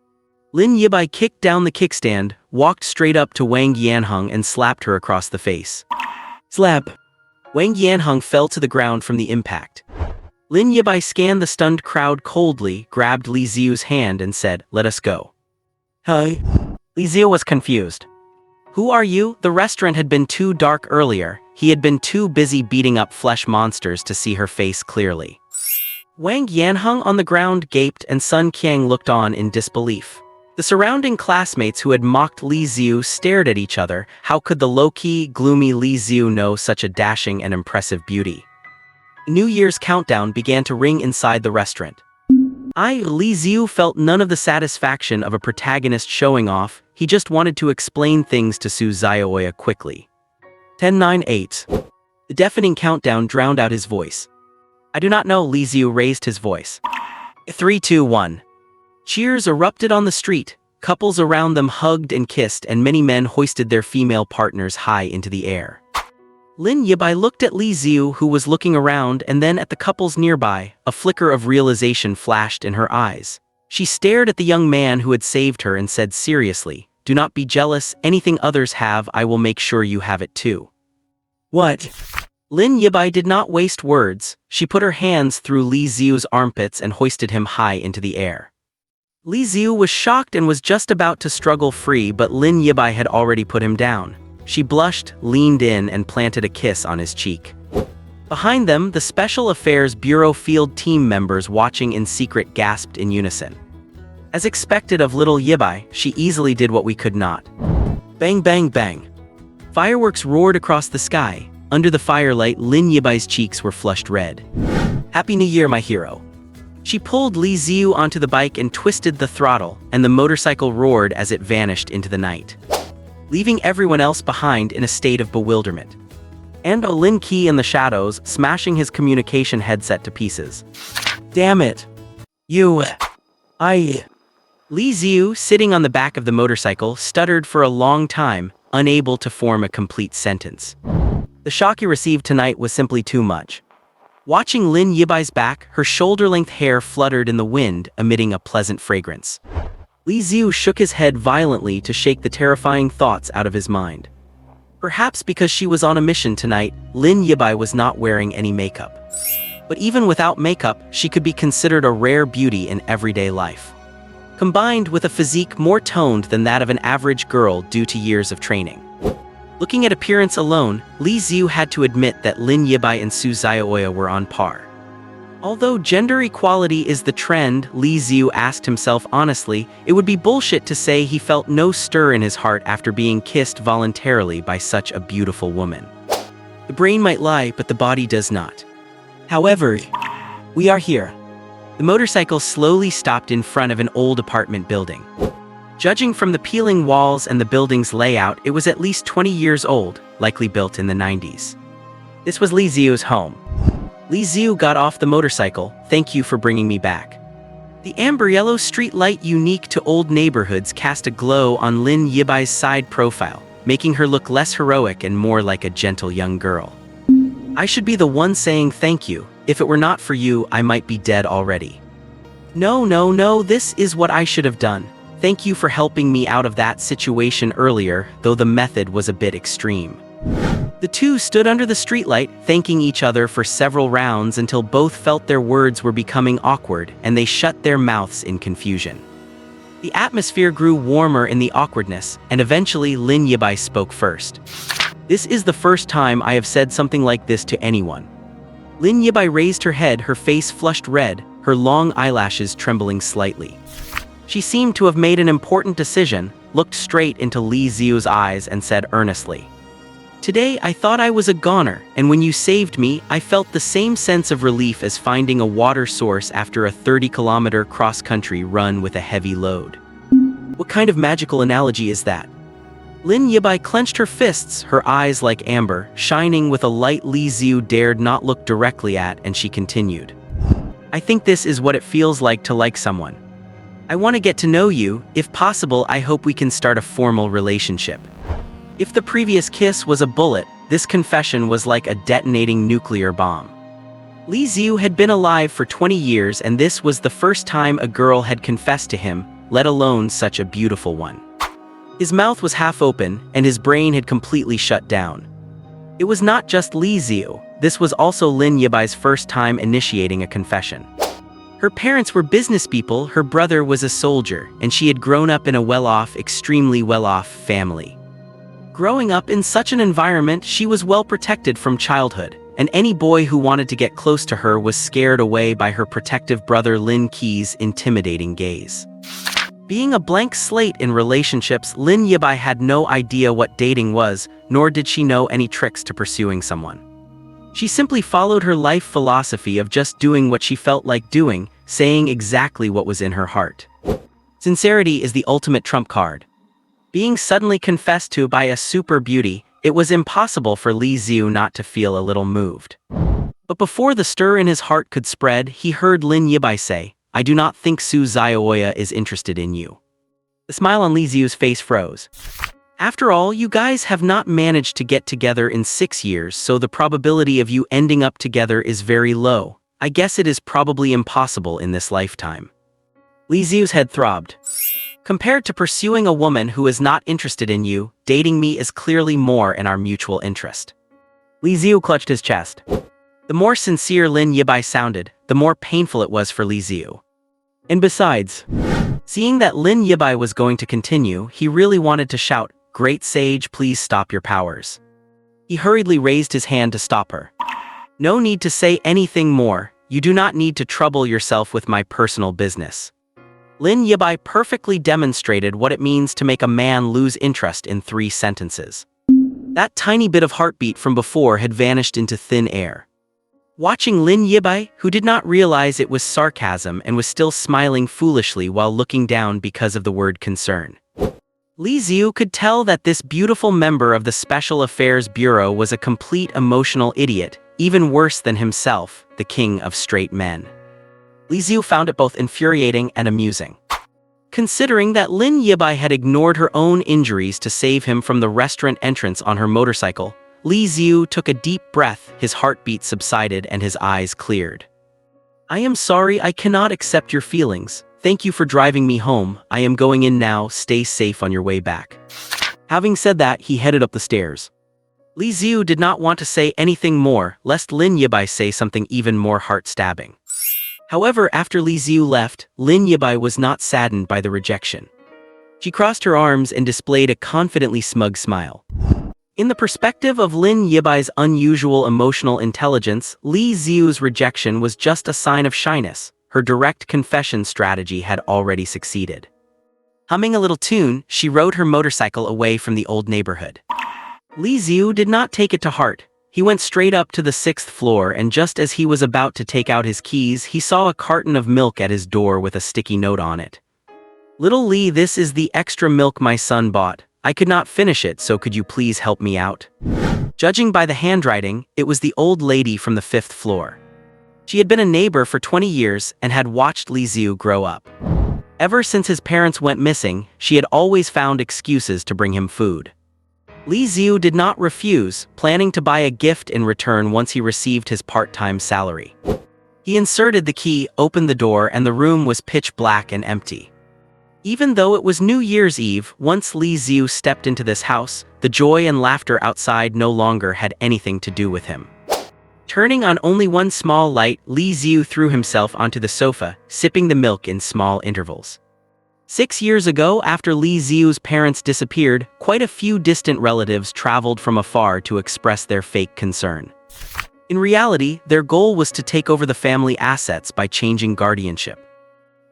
Lin Yibai kicked down the kickstand, walked straight up to Wang Yanhong and slapped her across the face. Slap. Wang Yanhong fell to the ground from the impact. Lin Yibai scanned the stunned crowd coldly, grabbed Li Xiu's hand and said, "Let us go." Hi. Li Xiu was confused. "Who are you?" The restaurant had been too dark earlier. He had been too busy beating up flesh monsters to see her face clearly. Wang Yanhong on the ground gaped and Sun Qiang looked on in disbelief. The surrounding classmates who had mocked Li Xiu stared at each other. How could the low-key, gloomy Li Xiu know such a dashing and impressive beauty? The New Year's countdown began to ring inside the restaurant. Li Xiu felt none of the satisfaction of a protagonist showing off. He just wanted to explain things to Su Xiaoya quickly. 10, 9, 8. The deafening countdown drowned out his voice. "I do not know." Li Xiu raised his voice. 3, 2, 1. Cheers erupted on the street. Couples around them hugged and kissed, and many men hoisted their female partners high into the air. Lin Yibai looked at Li Xiu, who was looking around, and then at the couples nearby. A flicker of realization flashed in her eyes. She stared at the young man who had saved her and said seriously, "Do not be jealous. Anything others have, I will make sure you have it too." What? Lin Yibai did not waste words. She put her hands through Li Xiu's armpits and hoisted him high into the air. Li Xiu was shocked and was just about to struggle free, but Lin Yibai had already put him down. She blushed, leaned in, and planted a kiss on his cheek. Behind them, the Special Affairs Bureau field team members watching in secret gasped in unison. As expected of little Yibai, she easily did what we could not. Bang, bang, bang. Fireworks roared across the sky. Under the firelight, Lin Yibai's cheeks were flushed red. "Happy New Year, my hero." She pulled Li Xiu onto the bike and twisted the throttle, and the motorcycle roared as it vanished into the night, leaving everyone else behind in a state of bewilderment. And Lin Qi in the shadows, smashing his communication headset to pieces. "Damn it. Li Xiu, sitting on the back of the motorcycle, stuttered for a long time, unable to form a complete sentence. The shock he received tonight was simply too much. Watching Lin Yibai's back, her shoulder-length hair fluttered in the wind, emitting a pleasant fragrance. Li Xiu shook his head violently to shake the terrifying thoughts out of his mind. Perhaps because she was on a mission tonight, Lin Yibai was not wearing any makeup. But even without makeup, she could be considered a rare beauty in everyday life. Combined with a physique more toned than that of an average girl due to years of training. Looking at appearance alone, Li Xiu had to admit that Lin Yibai and Su Xiaoya were on par. Although gender equality is the trend, Li Xiu asked himself honestly, it would be bullshit to say he felt no stir in his heart after being kissed voluntarily by such a beautiful woman. The brain might lie, but the body does not. However, we are here. The motorcycle slowly stopped in front of an old apartment building. Judging from the peeling walls and the building's layout, it was at least 20 years old, likely built in the 90s. This was Li Xiu's home. Li Xiu got off the motorcycle. Thank you for bringing me back. The amber yellow street light unique to old neighborhoods cast a glow on Lin Yibai's side profile, making her look less heroic and more like a gentle young girl. I should be the one saying thank you. If it were not for you, I might be dead already. No, this is what I should have done. Thank you for helping me out of that situation earlier, though the method was a bit extreme. The two stood under the streetlight, thanking each other for several rounds until both felt their words were becoming awkward and they shut their mouths in confusion. The atmosphere grew warmer in the awkwardness, and eventually Lin Yibai spoke first. This is the first time I have said something like this to anyone. Lin Yibai raised her head, her face flushed red, her long eyelashes trembling slightly. She seemed to have made an important decision, looked straight into Li Xiu's eyes and said earnestly, "Today I thought I was a goner, and when you saved me, I felt the same sense of relief as finding a water source after a 30-kilometer cross-country run with a heavy load." What kind of magical analogy is that? Lin Yibai clenched her fists, her eyes like amber, shining with a light Li Xiu dared not look directly at, and she continued. "I think this is what it feels like to like someone. I want to get to know you. If possible, I hope we can start a formal relationship." If the previous kiss was a bullet, this confession was like a detonating nuclear bomb. Li Xiu had been alive for 20 years, and this was the first time a girl had confessed to him, let alone such a beautiful one. His mouth was half open, and his brain had completely shut down. It was not just Li Xiu, this was also Lin Yibai's first time initiating a confession. Her parents were business people, her brother was a soldier, and she had grown up in a well-off, extremely well-off family. Growing up in such an environment, she was well protected from childhood, and any boy who wanted to get close to her was scared away by her protective brother Lin Qi's intimidating gaze. Being a blank slate in relationships, Lin Yibai had no idea what dating was, nor did she know any tricks to pursuing someone. She simply followed her life philosophy of just doing what she felt like doing, saying exactly what was in her heart. Sincerity is the ultimate trump card. Being suddenly confessed to by a super beauty, it was impossible for Li Xiu not to feel a little moved. But before the stir in his heart could spread, he heard Lin Yibai say, "I do not think Su Xiaoya is interested in you." The smile on Li Xiu's face froze. "After all, you guys have not managed to get together in 6 years, so the probability of you ending up together is very low. I guess it is probably impossible in this lifetime." Li Xiu's head throbbed. "Compared to pursuing a woman who is not interested in you, dating me is clearly more in our mutual interest." Li Xiu clutched his chest. The more sincere Lin Yibai sounded, the more painful it was for Li Xiu. And besides, seeing that Lin Yibai was going to continue, he really wanted to shout, "Great sage, please stop your powers." He hurriedly raised his hand to stop her. "No need to say anything more. You do not need to trouble yourself with my personal business." Lin Yibai perfectly demonstrated what it means to make a man lose interest in 3 sentences. That tiny bit of heartbeat from before had vanished into thin air. Watching Lin Yibai, who did not realize it was sarcasm and was still smiling foolishly while looking down because of the word concern. Li Xiu could tell that this beautiful member of the Special Affairs Bureau was a complete emotional idiot, even worse than himself, the king of straight men. Li Xiu found it both infuriating and amusing. Considering that Lin Yibai had ignored her own injuries to save him from the restaurant entrance on her motorcycle, Li Xiu took a deep breath, his heartbeat subsided and his eyes cleared. "I am sorry, I cannot accept your feelings. Thank you for driving me home. I am going in now, stay safe on your way back." Having said that, he headed up the stairs. Li Xiu did not want to say anything more, lest Lin Yibai say something even more heart-stabbing. However, after Li Xiu left, Lin Yibai was not saddened by the rejection. She crossed her arms and displayed a confidently smug smile. In the perspective of Lin Yibai's unusual emotional intelligence, Li Xiu's rejection was just a sign of shyness. Her direct confession strategy had already succeeded. Humming a little tune, she rode her motorcycle away from the old neighborhood. Li Xiu did not take it to heart. He went straight up to the 6th floor, and just as he was about to take out his keys, he saw a carton of milk at his door with a sticky note on it. "Little Li, this is the extra milk my son bought. I could not finish it, so could you please help me out?" Judging by the handwriting, it was the old lady from the 5th floor. She had been a neighbor for 20 years and had watched Li Xiu grow up. Ever since his parents went missing, she had always found excuses to bring him food. Li Xiu did not refuse, planning to buy a gift in return once he received his part-time salary. He inserted the key, opened the door, and the room was pitch black and empty. Even though it was New Year's Eve, once Li Xiu stepped into this house, the joy and laughter outside no longer had anything to do with him. Turning on only one small light, Li Xiu threw himself onto the sofa, sipping the milk in small intervals. 6 years ago, after Li Xiu's parents disappeared, quite a few distant relatives traveled from afar to express their fake concern. In reality, their goal was to take over the family assets by changing guardianship.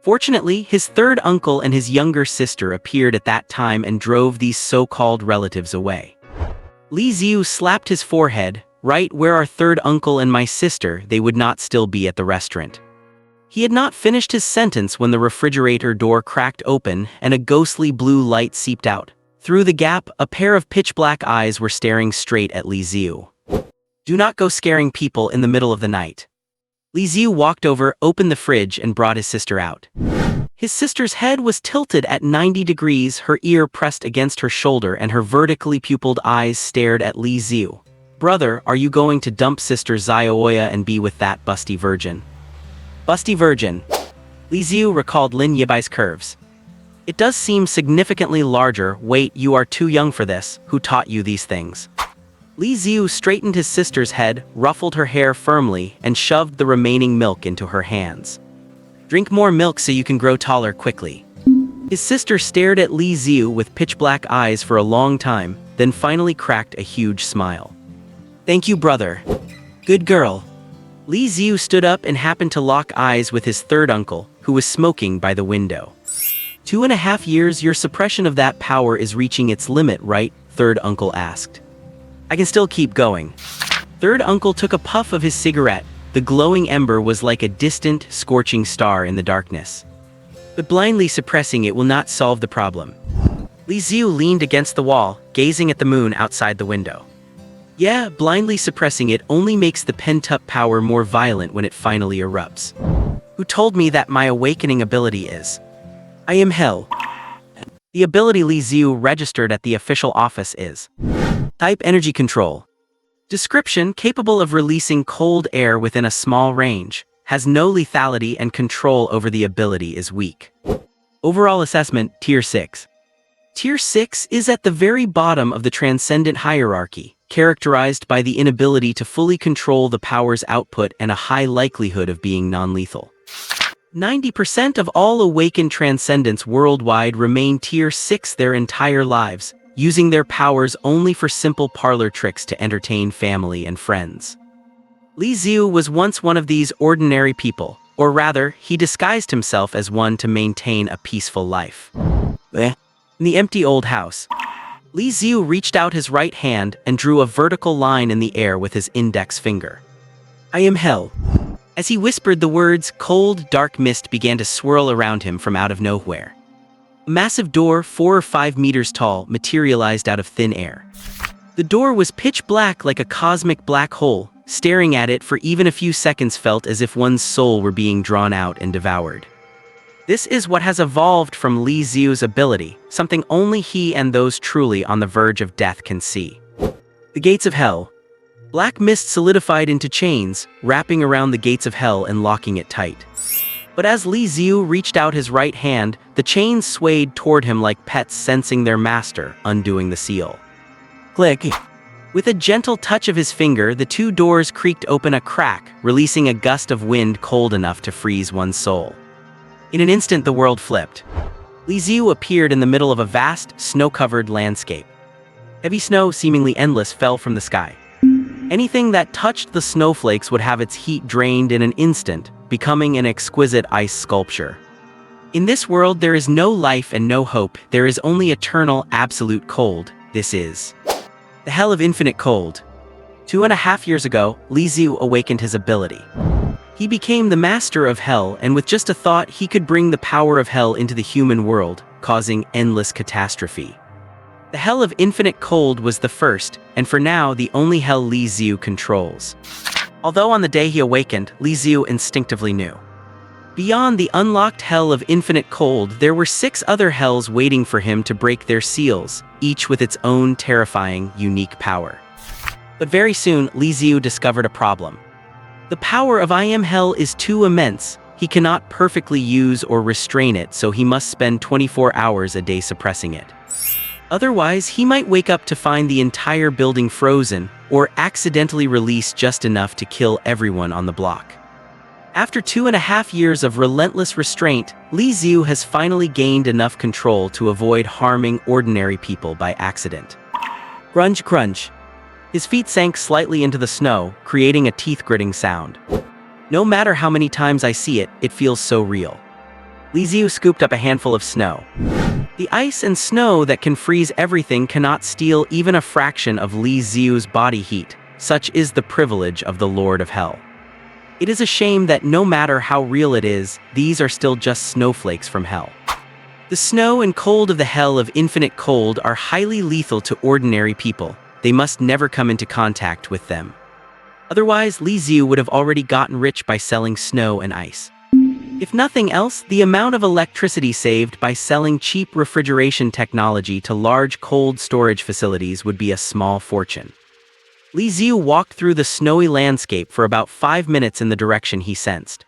Fortunately, his third uncle and his younger sister appeared at that time and drove these so-called relatives away. Li Xiu slapped his forehead. "Right, where are third uncle and my sister? They would not still be at the restaurant." He had not finished his sentence when the refrigerator door cracked open and a ghostly blue light seeped out. Through the gap, a pair of pitch-black eyes were staring straight at Li Xiu. "Do not go scaring people in the middle of the night." Li Xiu walked over, opened the fridge, and brought his sister out. His sister's head was tilted at 90 degrees, her ear pressed against her shoulder, and her vertically pupilled eyes stared at Li Xiu. "Brother, are you going to dump Sister Xiaoya and be with that busty virgin?" "Busty virgin." Li Xiu recalled Lin Yibai's curves. "It does seem significantly larger. Wait, you are too young for this. Who taught you these things?" Li Xiu straightened his sister's head, ruffled her hair firmly, and shoved the remaining milk into her hands. "Drink more milk so you can grow taller quickly." His sister stared at Li Xiu with pitch-black eyes for a long time, then finally cracked a huge smile. "Thank you, brother. Good girl." Li Xiu stood up and happened to lock eyes with his third uncle, who was smoking by the window. 2.5 years, your suppression of that power is reaching its limit, right? Third uncle asked. "I can still keep going." Third uncle took a puff of his cigarette. The glowing ember was like a distant, scorching star in the darkness. "But blindly suppressing it will not solve the problem." Li Xiu leaned against the wall, gazing at the moon outside the window. "Yeah, blindly suppressing it only makes the pent-up power more violent when it finally erupts. Who told me that my awakening ability is? I am hell." The ability Li Xiu registered at the official office is Type Energy Control. Description: capable of releasing cold air within a small range. Has no lethality and control over the ability is weak. Overall assessment, Tier 6. Tier 6 is at the very bottom of the transcendent hierarchy, characterized by the inability to fully control the power's output and a high likelihood of being non-lethal. 90% of all awakened transcendents worldwide remain Tier 6 their entire lives, using their powers only for simple parlor tricks to entertain family and friends. Li Xiu was once one of these ordinary people, or rather, he disguised himself as one to maintain a peaceful life. In the empty old house, Li Xiu reached out his right hand and drew a vertical line in the air with his index finger. "I am hell." As he whispered the words, cold, dark mist began to swirl around him from out of nowhere. A massive door, 4 or 5 meters tall, materialized out of thin air. The door was pitch black like a cosmic black hole. Staring at it for even a few seconds felt as if one's soul were being drawn out and devoured. This is what has evolved from Li Xiu's ability, something only he and those truly on the verge of death can see. The gates of hell. Black mist solidified into chains, wrapping around the gates of hell and locking it tight. But as Li Xiu reached out his right hand, the chains swayed toward him like pets sensing their master, undoing the seal. Click. With a gentle touch of his finger, the 2 doors creaked open a crack, releasing a gust of wind cold enough to freeze one's soul. In an instant, the world flipped. Li Xiu appeared in the middle of a vast, snow-covered landscape. Heavy snow, seemingly endless, fell from the sky. Anything that touched the snowflakes would have its heat drained in an instant, becoming an exquisite ice sculpture. In this world, there is no life and no hope. There is only eternal, absolute cold. This is the hell of infinite cold. 2.5 years ago, Li Xiu awakened his ability. He became the master of hell, and with just a thought, he could bring the power of hell into the human world, causing endless catastrophe. The hell of infinite cold was the first, and for now, the only hell Li Xiu controls. Although on the day he awakened, Li Xiu instinctively knew. Beyond the unlocked hell of infinite cold, there were 6 other hells waiting for him to break their seals, each with its own terrifying, unique power. But very soon, Li Xiu discovered a problem. The power of I Am Hell is too immense. He cannot perfectly use or restrain it, so he must spend 24 hours a day suppressing it. Otherwise, he might wake up to find the entire building frozen, or accidentally release just enough to kill everyone on the block. After 2.5 years of relentless restraint, Li Xiu has finally gained enough control to avoid harming ordinary people by accident. Grunge crunch. His feet sank slightly into the snow, creating a teeth-gritting sound. No matter how many times I see it, it feels so real. Li Xiu scooped up a handful of snow. The ice and snow that can freeze everything cannot steal even a fraction of Li Xiu's body heat. Such is the privilege of the Lord of Hell. It is a shame that no matter how real it is, these are still just snowflakes from hell. The snow and cold of the hell of infinite cold are highly lethal to ordinary people. They must never come into contact with them. Otherwise, Li Xiu would have already gotten rich by selling snow and ice. If nothing else, the amount of electricity saved by selling cheap refrigeration technology to large cold storage facilities would be a small fortune. Li Xiu walked through the snowy landscape for about 5 minutes in the direction he sensed.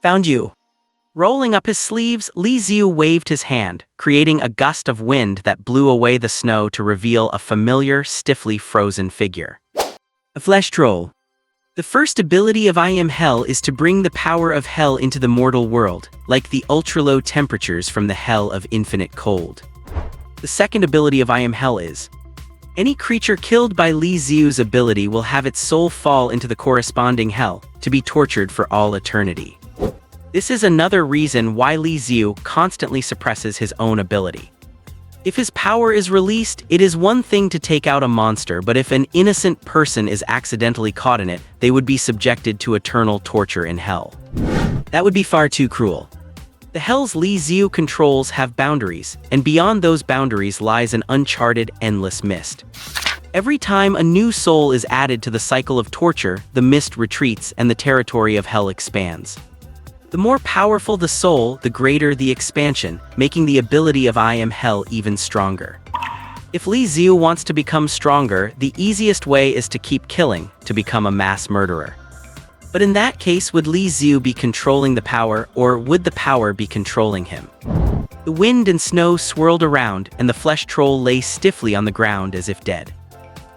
Found you. Rolling up his sleeves, Li Xiu waved his hand, creating a gust of wind that blew away the snow to reveal a familiar, stiffly frozen figure. A flesh troll. The first ability of I Am Hell is to bring the power of hell into the mortal world, like the ultra-low temperatures from the hell of infinite cold. The second ability of I Am Hell is: any creature killed by Li Xiu's ability will have its soul fall into the corresponding hell, to be tortured for all eternity. This is another reason why Li Xiu constantly suppresses his own ability. If his power is released, it is one thing to take out a monster, but if an innocent person is accidentally caught in it, they would be subjected to eternal torture in hell. That would be far too cruel. The hells Li Xiu controls have boundaries, and beyond those boundaries lies an uncharted, endless mist. Every time a new soul is added to the cycle of torture, the mist retreats and the territory of hell expands. The more powerful the soul, the greater the expansion, making the ability of I Am Hell even stronger. If Li Xiu wants to become stronger, the easiest way is to keep killing, to become a mass murderer. But in that case, would Li Xiu be controlling the power, or would the power be controlling him? The wind and snow swirled around, and the flesh troll lay stiffly on the ground as if dead.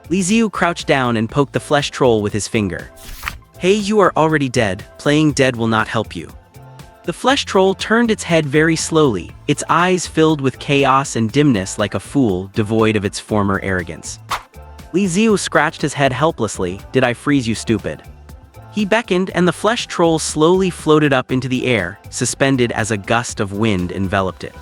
Li Xiu crouched down and poked the flesh troll with his finger. Hey, you are already dead. Playing dead will not help you. The flesh troll turned its head very slowly, its eyes filled with chaos and dimness like a fool devoid of its former arrogance. Li Xiu scratched his head helplessly. Did I freeze you, stupid? He beckoned, and the flesh troll slowly floated up into the air, suspended as a gust of wind enveloped it.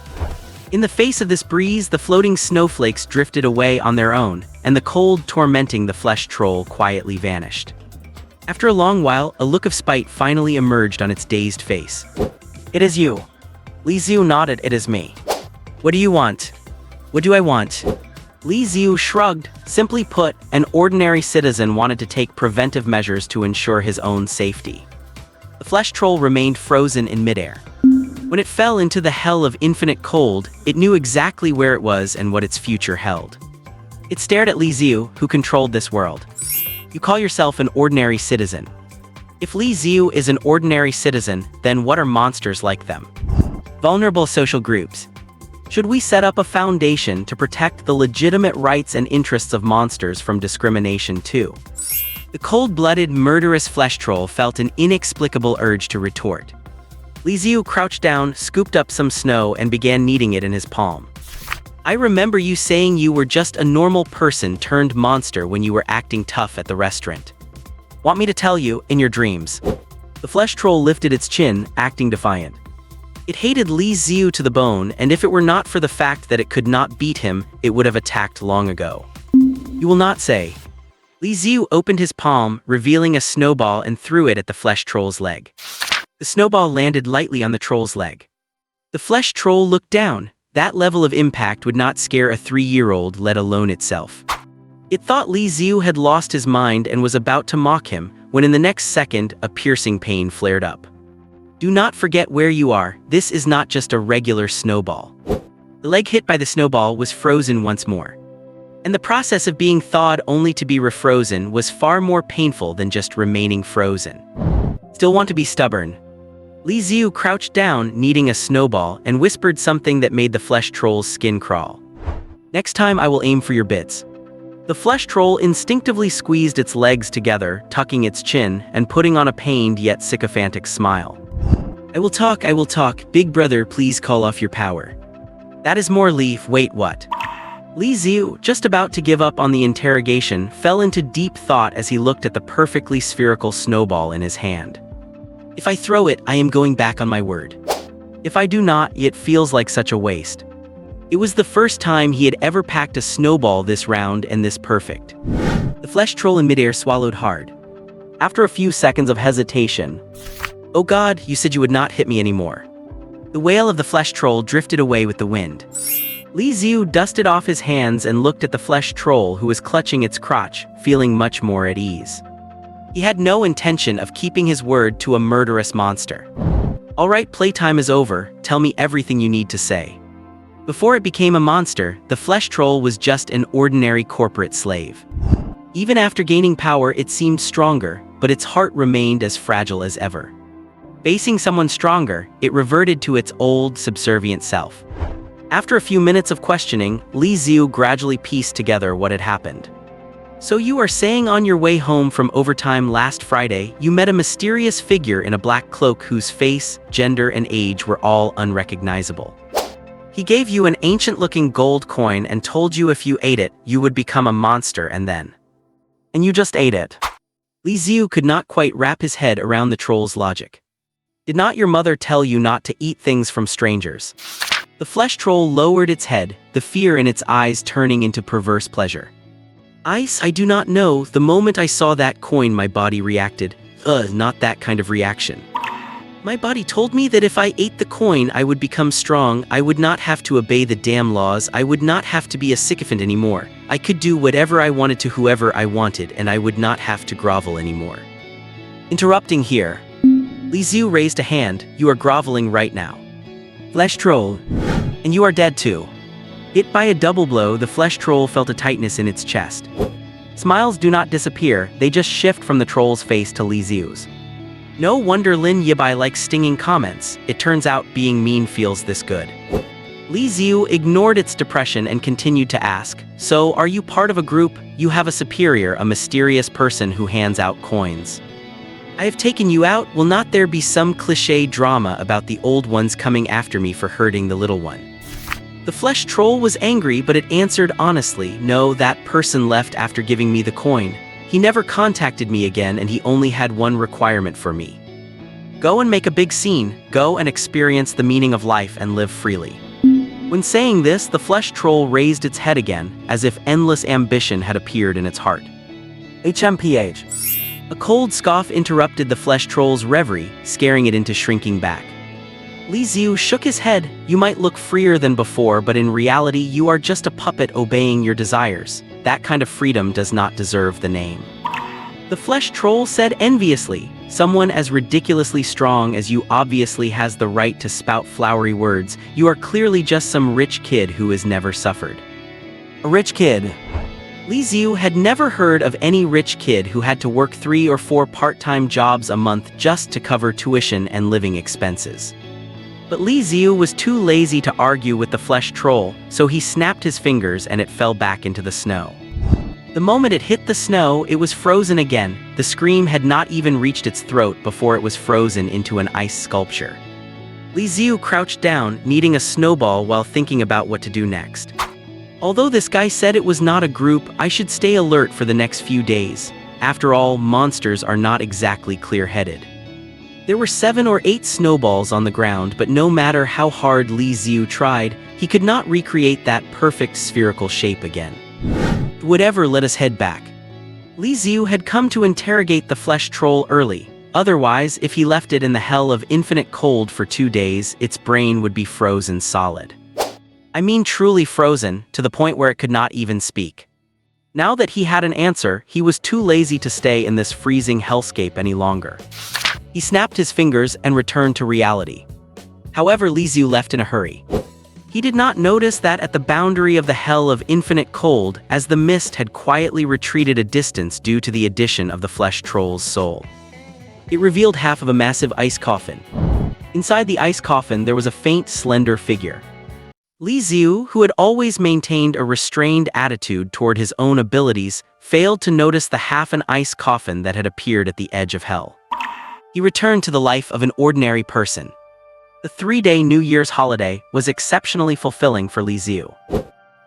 In the face of this breeze, the floating snowflakes drifted away on their own, and the cold tormenting the flesh troll quietly vanished. After a long while, a look of spite finally emerged on its dazed face. It is you. Li Xiu nodded. It is me. What do you want? What do I want? Li Xiu shrugged. Simply put, an ordinary citizen wanted to take preventive measures to ensure his own safety. The flesh troll remained frozen in midair. When it fell into the hell of infinite cold, it knew exactly where it was and what its future held. It stared at Li Xiu, who controlled this world. You call yourself an ordinary citizen. If Li Xiu is an ordinary citizen, then what are monsters like them? Vulnerable social groups. Should we set up a foundation to protect the legitimate rights and interests of monsters from discrimination too? The cold-blooded, murderous flesh troll felt an inexplicable urge to retort. Li Xiu crouched down, scooped up some snow, and began kneading it in his palm. I remember you saying you were just a normal person turned monster when you were acting tough at the restaurant. Want me to tell you, in your dreams? The flesh troll lifted its chin, acting defiant. It hated Li Xiu to the bone, and if it were not for the fact that it could not beat him, it would have attacked long ago. You will not say. Li Xiu opened his palm, revealing a snowball, and threw it at the flesh troll's leg. The snowball landed lightly on the troll's leg. The flesh troll looked down. That level of impact would not scare a 3-year-old, let alone itself. It thought Li Xiu had lost his mind and was about to mock him, when in the next second, a piercing pain flared up. Do not forget where you are. This is not just a regular snowball. The leg hit by the snowball was frozen once more. And the process of being thawed only to be refrozen was far more painful than just remaining frozen. Still want to be stubborn? Li Xiu crouched down, kneading a snowball, and whispered something that made the flesh troll's skin crawl. Next time I will aim for your bits. The flesh troll instinctively squeezed its legs together, tucking its chin, and putting on a pained yet sycophantic smile. I will talk, big brother, please call off your power. That is more Leaf, wait, what? Li Xiu, just about to give up on the interrogation, fell into deep thought as he looked at the perfectly spherical snowball in his hand. If I throw it, I am going back on my word. If I do not, it feels like such a waste. It was the first time he had ever packed a snowball this round and this perfect. The flesh troll in midair swallowed hard. After a few seconds of hesitation, "Oh God, you said you would not hit me anymore." The wail of the flesh troll drifted away with the wind. Li Xiu dusted off his hands and looked at the flesh troll, who was clutching its crotch, feeling much more at ease. He had no intention of keeping his word to a murderous monster. All right, playtime is over, tell me everything you need to say. Before it became a monster, the flesh troll was just an ordinary corporate slave. Even after gaining power, it seemed stronger, but its heart remained as fragile as ever. Facing someone stronger, it reverted to its old, subservient self. After a few minutes of questioning, Li Xiu gradually pieced together what had happened. So you are saying on your way home from overtime last Friday, you met a mysterious figure in a black cloak whose face, gender, and age were all unrecognizable. He gave you an ancient-looking gold coin and told you if you ate it, you would become a monster, and you just ate it. Li Xiu could not quite wrap his head around the troll's logic. Did not your mother tell you not to eat things from strangers? The flesh troll lowered its head, the fear in its eyes turning into perverse pleasure. I do not know. The moment I saw that coin, my body reacted. Not that kind of reaction. My body told me that if I ate the coin, I would become strong. I would not have to obey the damn laws. I would not have to be a sycophant anymore. I could do whatever I wanted to whoever I wanted, and I would not have to grovel anymore. Interrupting here. Li Xiu raised a hand. You are groveling right now. Flesh troll. And you are dead too. Hit by a double blow, the flesh troll felt a tightness in its chest. Smiles do not disappear, they just shift from the troll's face to Li Xiu's. No wonder Lin Yibai likes stinging comments. It turns out being mean feels this good. Li Xiu ignored its depression and continued to ask, so are you part of a group? You have a superior, a mysterious person who hands out coins. I have taken you out. Will not there be some cliché drama about the old ones coming after me for hurting the little one? The flesh troll was angry, but it answered honestly, no, that person left after giving me the coin. He never contacted me again, and he only had one requirement for me. Go and make a big scene, go and experience the meaning of life and live freely. When saying this, the flesh troll raised its head again, as if endless ambition had appeared in its heart. HMPH. A cold scoff interrupted the flesh troll's reverie, scaring it into shrinking back. Li Xiu shook his head. You might look freer than before, but in reality you are just a puppet obeying your desires. That kind of freedom does not deserve the name. The flesh troll said enviously, someone as ridiculously strong as you obviously has the right to spout flowery words. You are clearly just some rich kid who has never suffered. A rich kid. Li Xiu had never heard of any rich kid who had to work 3 or 4 part-time jobs a month just to cover tuition and living expenses. But Li Xiu was too lazy to argue with the flesh troll, so he snapped his fingers and it fell back into the snow. The moment it hit the snow, it was frozen again. The scream had not even reached its throat before it was frozen into an ice sculpture. Li Xiu crouched down, kneading a snowball while thinking about what to do next. Although this guy said it was not a group, I should stay alert for the next few days. After all, monsters are not exactly clear-headed. There were 7 or 8 snowballs on the ground, but no matter how hard Li Xiu tried, he could not recreate that perfect spherical shape again. Whatever, let us head back. Li Xiu had come to interrogate the flesh troll early. Otherwise, if he left it in the hell of infinite cold for 2 days, its brain would be frozen solid. I mean truly frozen, to the point where it could not even speak. Now that he had an answer, he was too lazy to stay in this freezing hellscape any longer. He snapped his fingers and returned to reality. However, Li Xiu left in a hurry. He did not notice that at the boundary of the hell of infinite cold, as the mist had quietly retreated a distance due to the addition of the flesh troll's soul. It revealed half of a massive ice coffin. Inside the ice coffin there was a faint, slender figure. Li Xiu, who had always maintained a restrained attitude toward his own abilities, failed to notice the half-an-ice coffin that had appeared at the edge of hell. He returned to the life of an ordinary person. The 3-day New Year's holiday was exceptionally fulfilling for Li Xiu.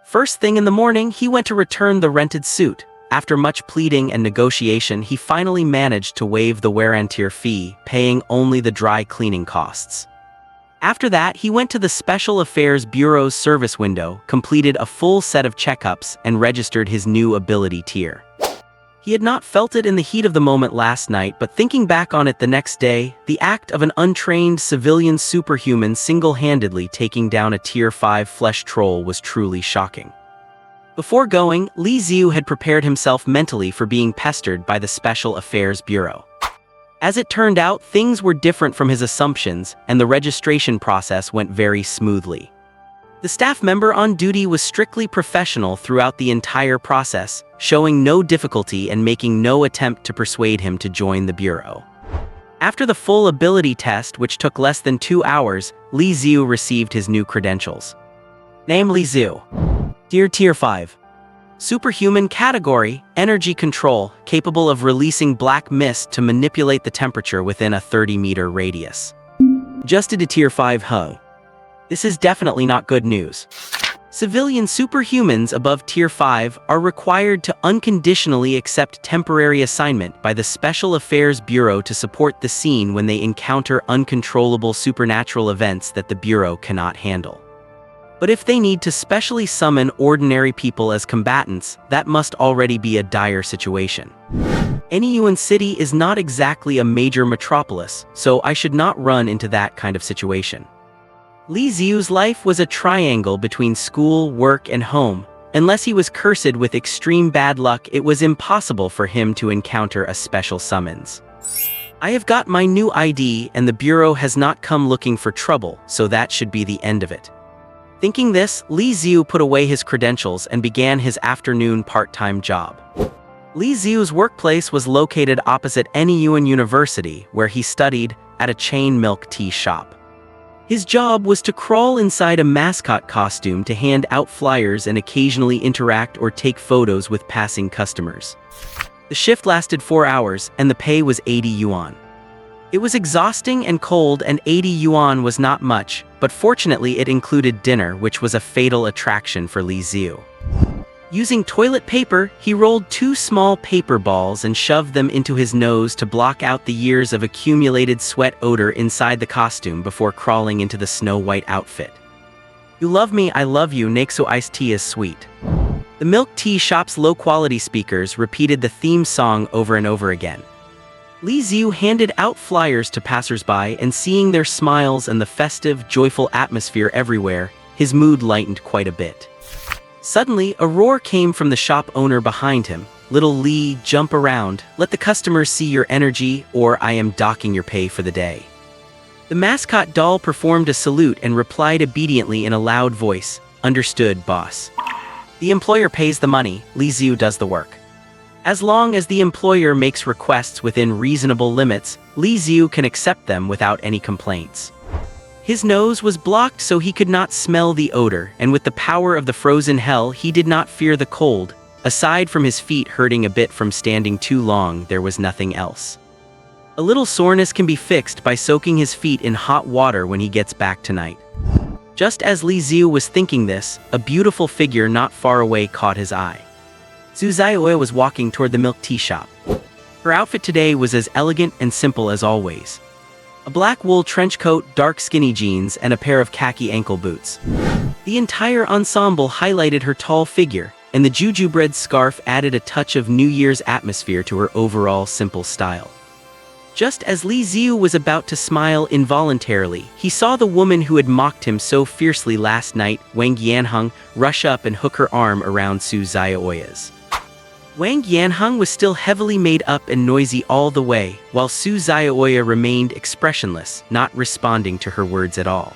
First thing in the morning, he went to return the rented suit. After much pleading and negotiation, he finally managed to waive the wear-and-tear fee, paying only the dry cleaning costs. After that, he went to the Special Affairs Bureau's service window, completed a full set of checkups, and registered his new ability tier. He had not felt it in the heat of the moment last night, but thinking back on it the next day, the act of an untrained civilian superhuman single-handedly taking down a Tier 5 flesh troll was truly shocking. Before going, Li Xiu had prepared himself mentally for being pestered by the Special Affairs Bureau. As it turned out, things were different from his assumptions, and the registration process went very smoothly. The staff member on duty was strictly professional throughout the entire process, showing no difficulty and making no attempt to persuade him to join the bureau. After the full ability test, which took less than 2 hours, Li Xiu received his new credentials. Name: Li Xiu. Tier 5. Superhuman category: energy control, capable of releasing black mist to manipulate the temperature within a 30-meter radius. Adjusted to Tier 5 Huh. This is definitely not good news. Civilian superhumans above Tier 5 are required to unconditionally accept temporary assignment by the Special Affairs Bureau to support the scene when they encounter uncontrollable supernatural events that the Bureau cannot handle. But if they need to specially summon ordinary people as combatants, that must already be a dire situation. Any UN city is not exactly a major metropolis, so I should not run into that kind of situation. Li Xiu's life was a triangle between school, work, and home. Unless he was cursed with extreme bad luck, it was impossible for him to encounter a special summons. I have got my new ID, and the Bureau has not come looking for trouble, so that should be the end of it. Thinking this, Li Xiu put away his credentials and began his afternoon part-time job. Li Xiu's workplace was located opposite NEUN University, where he studied, at a chain milk tea shop. His job was to crawl inside a mascot costume to hand out flyers and occasionally interact or take photos with passing customers. The shift lasted 4 hours, and the pay was 80 yuan. It was exhausting and cold, and 80 yuan was not much, but fortunately it included dinner, which was a fatal attraction for Li Xiu. Using toilet paper, he rolled 2 small paper balls and shoved them into his nose to block out the years of accumulated sweat odor inside the costume before crawling into the snow-white outfit. You love me, I love you, Nexo iced tea is sweet. The milk tea shop's low-quality speakers repeated the theme song over and over again. Li Xiu handed out flyers to passersby, and seeing their smiles and the festive, joyful atmosphere everywhere, his mood lightened quite a bit. Suddenly, a roar came from the shop owner behind him. Little Li, jump around, let the customers see your energy, or I am docking your pay for the day. The mascot doll performed a salute and replied obediently in a loud voice, understood, boss. The employer pays the money, Li Xiu does the work. As long as the employer makes requests within reasonable limits, Li Xiu can accept them without any complaints. His nose was blocked so he could not smell the odor, and with the power of the frozen hell he did not fear the cold. Aside from his feet hurting a bit from standing too long, there was nothing else. A little soreness can be fixed by soaking his feet in hot water when he gets back tonight. Just as Li Xiu was thinking this, a beautiful figure not far away caught his eye. Su Zhaoya was walking toward the milk tea shop. Her outfit today was as elegant and simple as always. A black wool trench coat, dark skinny jeans, and a pair of khaki ankle boots. The entire ensemble highlighted her tall figure, and the jujubread scarf added a touch of New Year's atmosphere to her overall simple style. Just as Li Xiu was about to smile involuntarily, he saw the woman who had mocked him so fiercely last night, Wang Yanheng, rush up and hook her arm around Su Zhaoya's. Wang Yanheng was still heavily made up and noisy all the way, while Su Zhaoya remained expressionless, not responding to her words at all.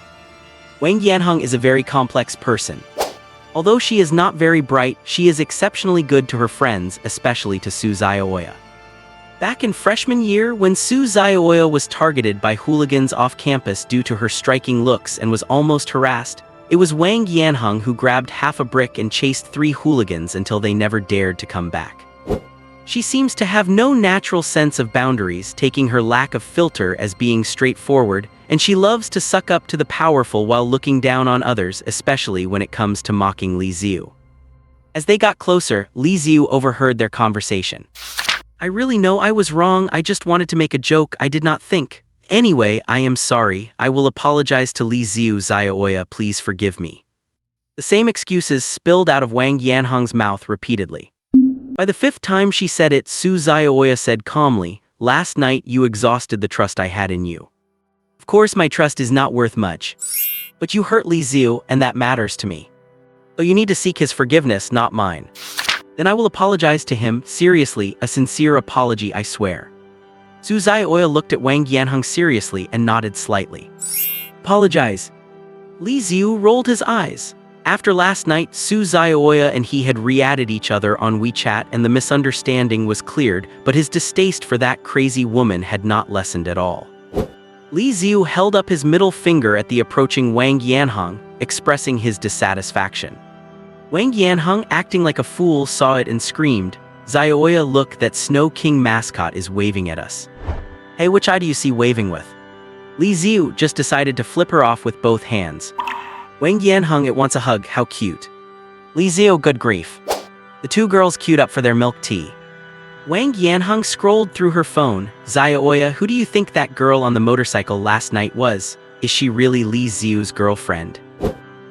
Wang Yanheng is a very complex person. Although she is not very bright, she is exceptionally good to her friends, especially to Su Zhaoya. Back in freshman year, when Su Zhaoya was targeted by hooligans off campus due to her striking looks and was almost harassed, it was Wang Yanheng who grabbed half a brick and chased 3 hooligans until they never dared to come back. She seems to have no natural sense of boundaries, taking her lack of filter as being straightforward, and she loves to suck up to the powerful while looking down on others, especially when it comes to mocking Li Xiu. As they got closer, Li Xiu overheard their conversation. "I really know I was wrong, I just wanted to make a joke, I did not think. Anyway, I am sorry, I will apologize to Li Xiu Zhaoya, please forgive me." The same excuses spilled out of Wang Yanheng's mouth repeatedly. By the 5th time she said it, Su Zhaoya said calmly, "Last night you exhausted the trust I had in you. Of course my trust is not worth much. But you hurt Li Xiu, and that matters to me. Though you need to seek his forgiveness, not mine. Then I will apologize to him, seriously, a sincere apology, I swear." Su Zhaoya looked at Wang Yanheng seriously and nodded slightly. "Apologize." Li Xiu rolled his eyes. After last night, Su Zhaoya and he had re-added each other on WeChat and the misunderstanding was cleared, but his distaste for that crazy woman had not lessened at all. Li Xiu held up his middle finger at the approaching Wang Yanheng, expressing his dissatisfaction. Wang Yanheng, acting like a fool, saw it and screamed, "Zhaoya, look, that Snow King mascot is waving at us." "Hey, which eye do you see waving with?" Li Xiu just decided to flip her off with both hands. Wang Yanheng, it wants a hug, how cute. Li Xiu, good grief. The 2 girls queued up for their milk tea. Wang Yanheng scrolled through her phone. "Zhaoya, who do you think that girl on the motorcycle last night was? Is she really Li Xiu's girlfriend?"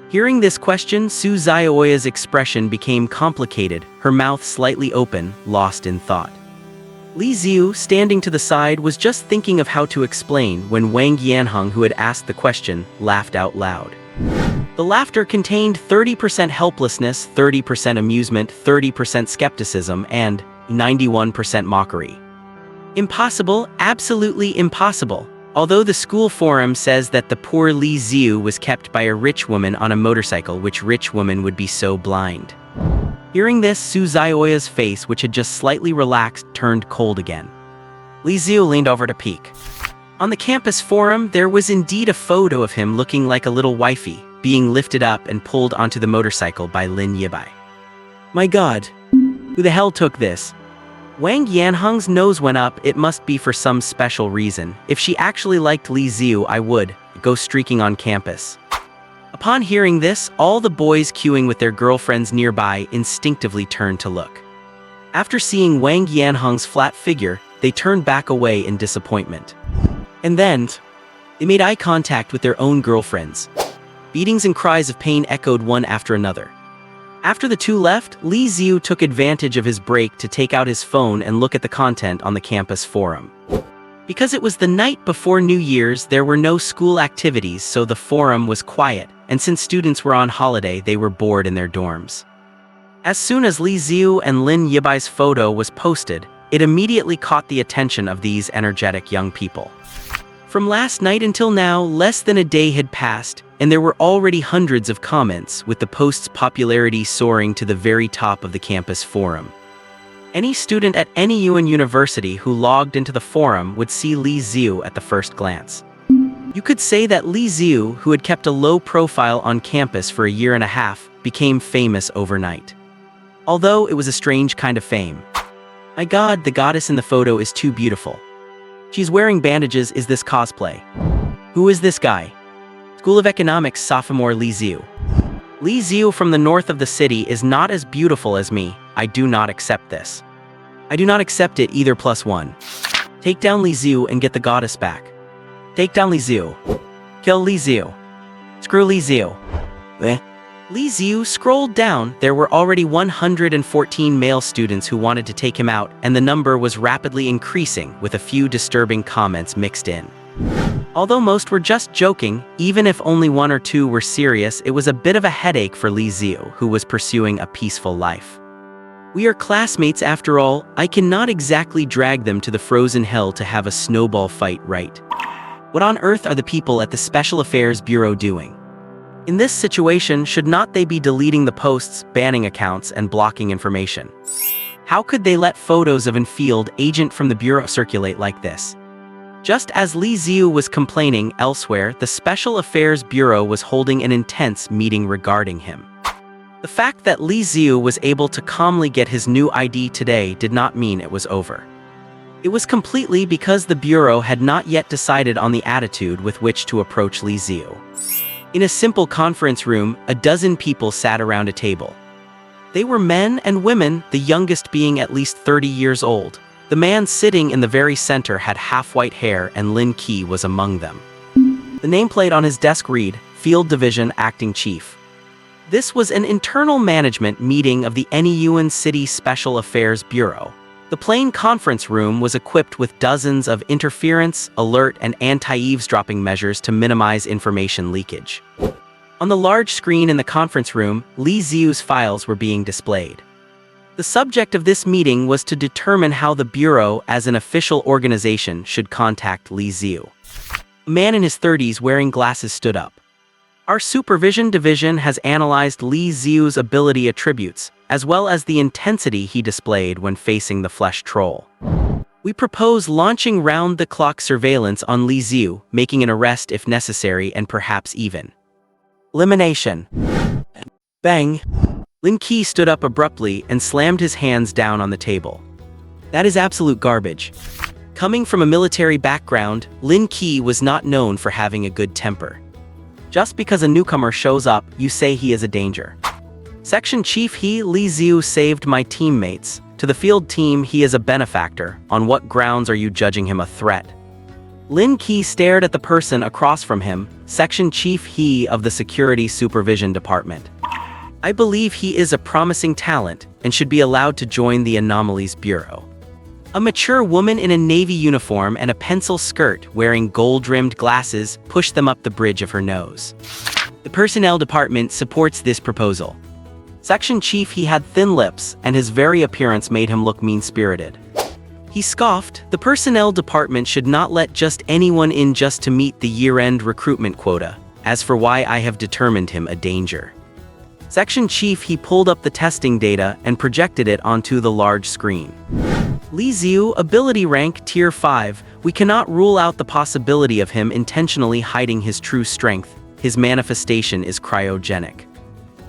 Hearing this question, Su Zhaoya's expression became complicated, her mouth slightly open, lost in thought. Li Xiu, standing to the side, was just thinking of how to explain when Wang Yanheng, who had asked the question, laughed out loud. The laughter contained 30% helplessness, 30% amusement, 30% skepticism, and 91% mockery. Impossible, absolutely impossible. Although the school forum says that the poor Li Xiu was kept by a rich woman on a motorcycle, which rich woman would be so blind? Hearing this, Su Zhaoya's face, which had just slightly relaxed, turned cold again. Li Xiu leaned over to peek. On the campus forum, there was indeed a photo of him looking like a little wifey, being lifted up and pulled onto the motorcycle by Lin Yibai. My god, who the hell took this? Wang Yanheng's nose went up. It must be for some special reason. If she actually liked Li Xiu, I would go streaking on campus. Upon hearing this, all the boys queuing with their girlfriends nearby instinctively turned to look. After seeing Wang Yanheng's flat figure, they turned back away in disappointment. And then, they made eye contact with their own girlfriends. Beatings and cries of pain echoed one after another. After the 2 left, Li Xiu took advantage of his break to take out his phone and look at the content on the campus forum. Because it was the night before New Year's, there were no school activities, so the forum was quiet, and since students were on holiday, they were bored in their dorms. As soon as Li Xiu and Lin Yibai's photo was posted, it immediately caught the attention of these energetic young people. From last night until now, less than a day had passed, and there were already hundreds of comments, with the post's popularity soaring to the very top of the campus forum. Any student at any UN university who logged into the forum would see Li Xiu at the first glance. You could say that Li Xiu, who had kept a low profile on campus for a year and a half, became famous overnight. Although it was a strange kind of fame. My god, the goddess in the photo is too beautiful. She's wearing bandages. Is this cosplay? Who is this guy? School of Economics sophomore Li Xiu. Li Xiu from the north of the city is not as beautiful as me. I do not accept this. I do not accept it either. +1. Take down Li Xiu and get the goddess back. Take down Li Xiu. Kill Li Xiu. Screw Li Xiu. Li Xiu scrolled down. There were already 114 male students who wanted to take him out, and the number was rapidly increasing, with a few disturbing comments mixed in. Although most were just joking, even if only one or two were serious, it was a bit of a headache for Li Xiu, who was pursuing a peaceful life. We are classmates after all. I cannot exactly drag them to the frozen hell to have a snowball fight, right? What on earth are the people at the Special Affairs Bureau doing? In this situation, should not they be deleting the posts, banning accounts, and blocking information? How could they let photos of an field agent from the Bureau circulate like this? Just as Li Xiu was complaining elsewhere, the Special Affairs Bureau was holding an intense meeting regarding him. The fact that Li Xiu was able to calmly get his new ID today did not mean it was over. It was completely because the Bureau had not yet decided on the attitude with which to approach Li Xiu. In a simple conference room, a dozen people sat around a table. They were men and women, the youngest being at least 30 years old. The man sitting in the very center had half-white hair, and Lin Qi was among them. The nameplate on his desk read, Field Division Acting Chief. This was an internal management meeting of the Nyuan City Special Affairs Bureau. The plain conference room was equipped with dozens of interference, alert, and anti-eavesdropping measures to minimize information leakage. On the large screen in the conference room, Li Xiu's files were being displayed. The subject of this meeting was to determine how the Bureau, as an official organization, should contact Li Xiu. A man in his 30s wearing glasses stood up. Our supervision division has analyzed Li Xiu's ability attributes, as well as the intensity he displayed when facing the flesh troll. We propose launching round-the-clock surveillance on Li Xiu, making an arrest if necessary and perhaps even elimination. Bang! Lin Qi stood up abruptly and slammed his hands down on the table. That is absolute garbage. Coming from a military background, Lin Qi was not known for having a good temper. Just because a newcomer shows up, you say he is a danger. Section Chief Li Xiu saved my teammates. To the field team, he is a benefactor. On what grounds are you judging him a threat? Lin Qi stared at the person across from him, Section Chief He of the Security Supervision Department. I believe he is a promising talent and should be allowed to join the Anomalies Bureau. A mature woman in a navy uniform and a pencil skirt wearing gold-rimmed glasses pushed them up the bridge of her nose. The Personnel Department supports this proposal. Section Chief He had thin lips, and his very appearance made him look mean-spirited. He scoffed, the Personnel Department should not let just anyone in just to meet the year-end recruitment quota. As for why I have determined him a danger. Section Chief He pulled up the testing data and projected it onto the large screen. Li Xiu, ability rank Tier 5, we cannot rule out the possibility of him intentionally hiding his true strength. His manifestation is cryogenic.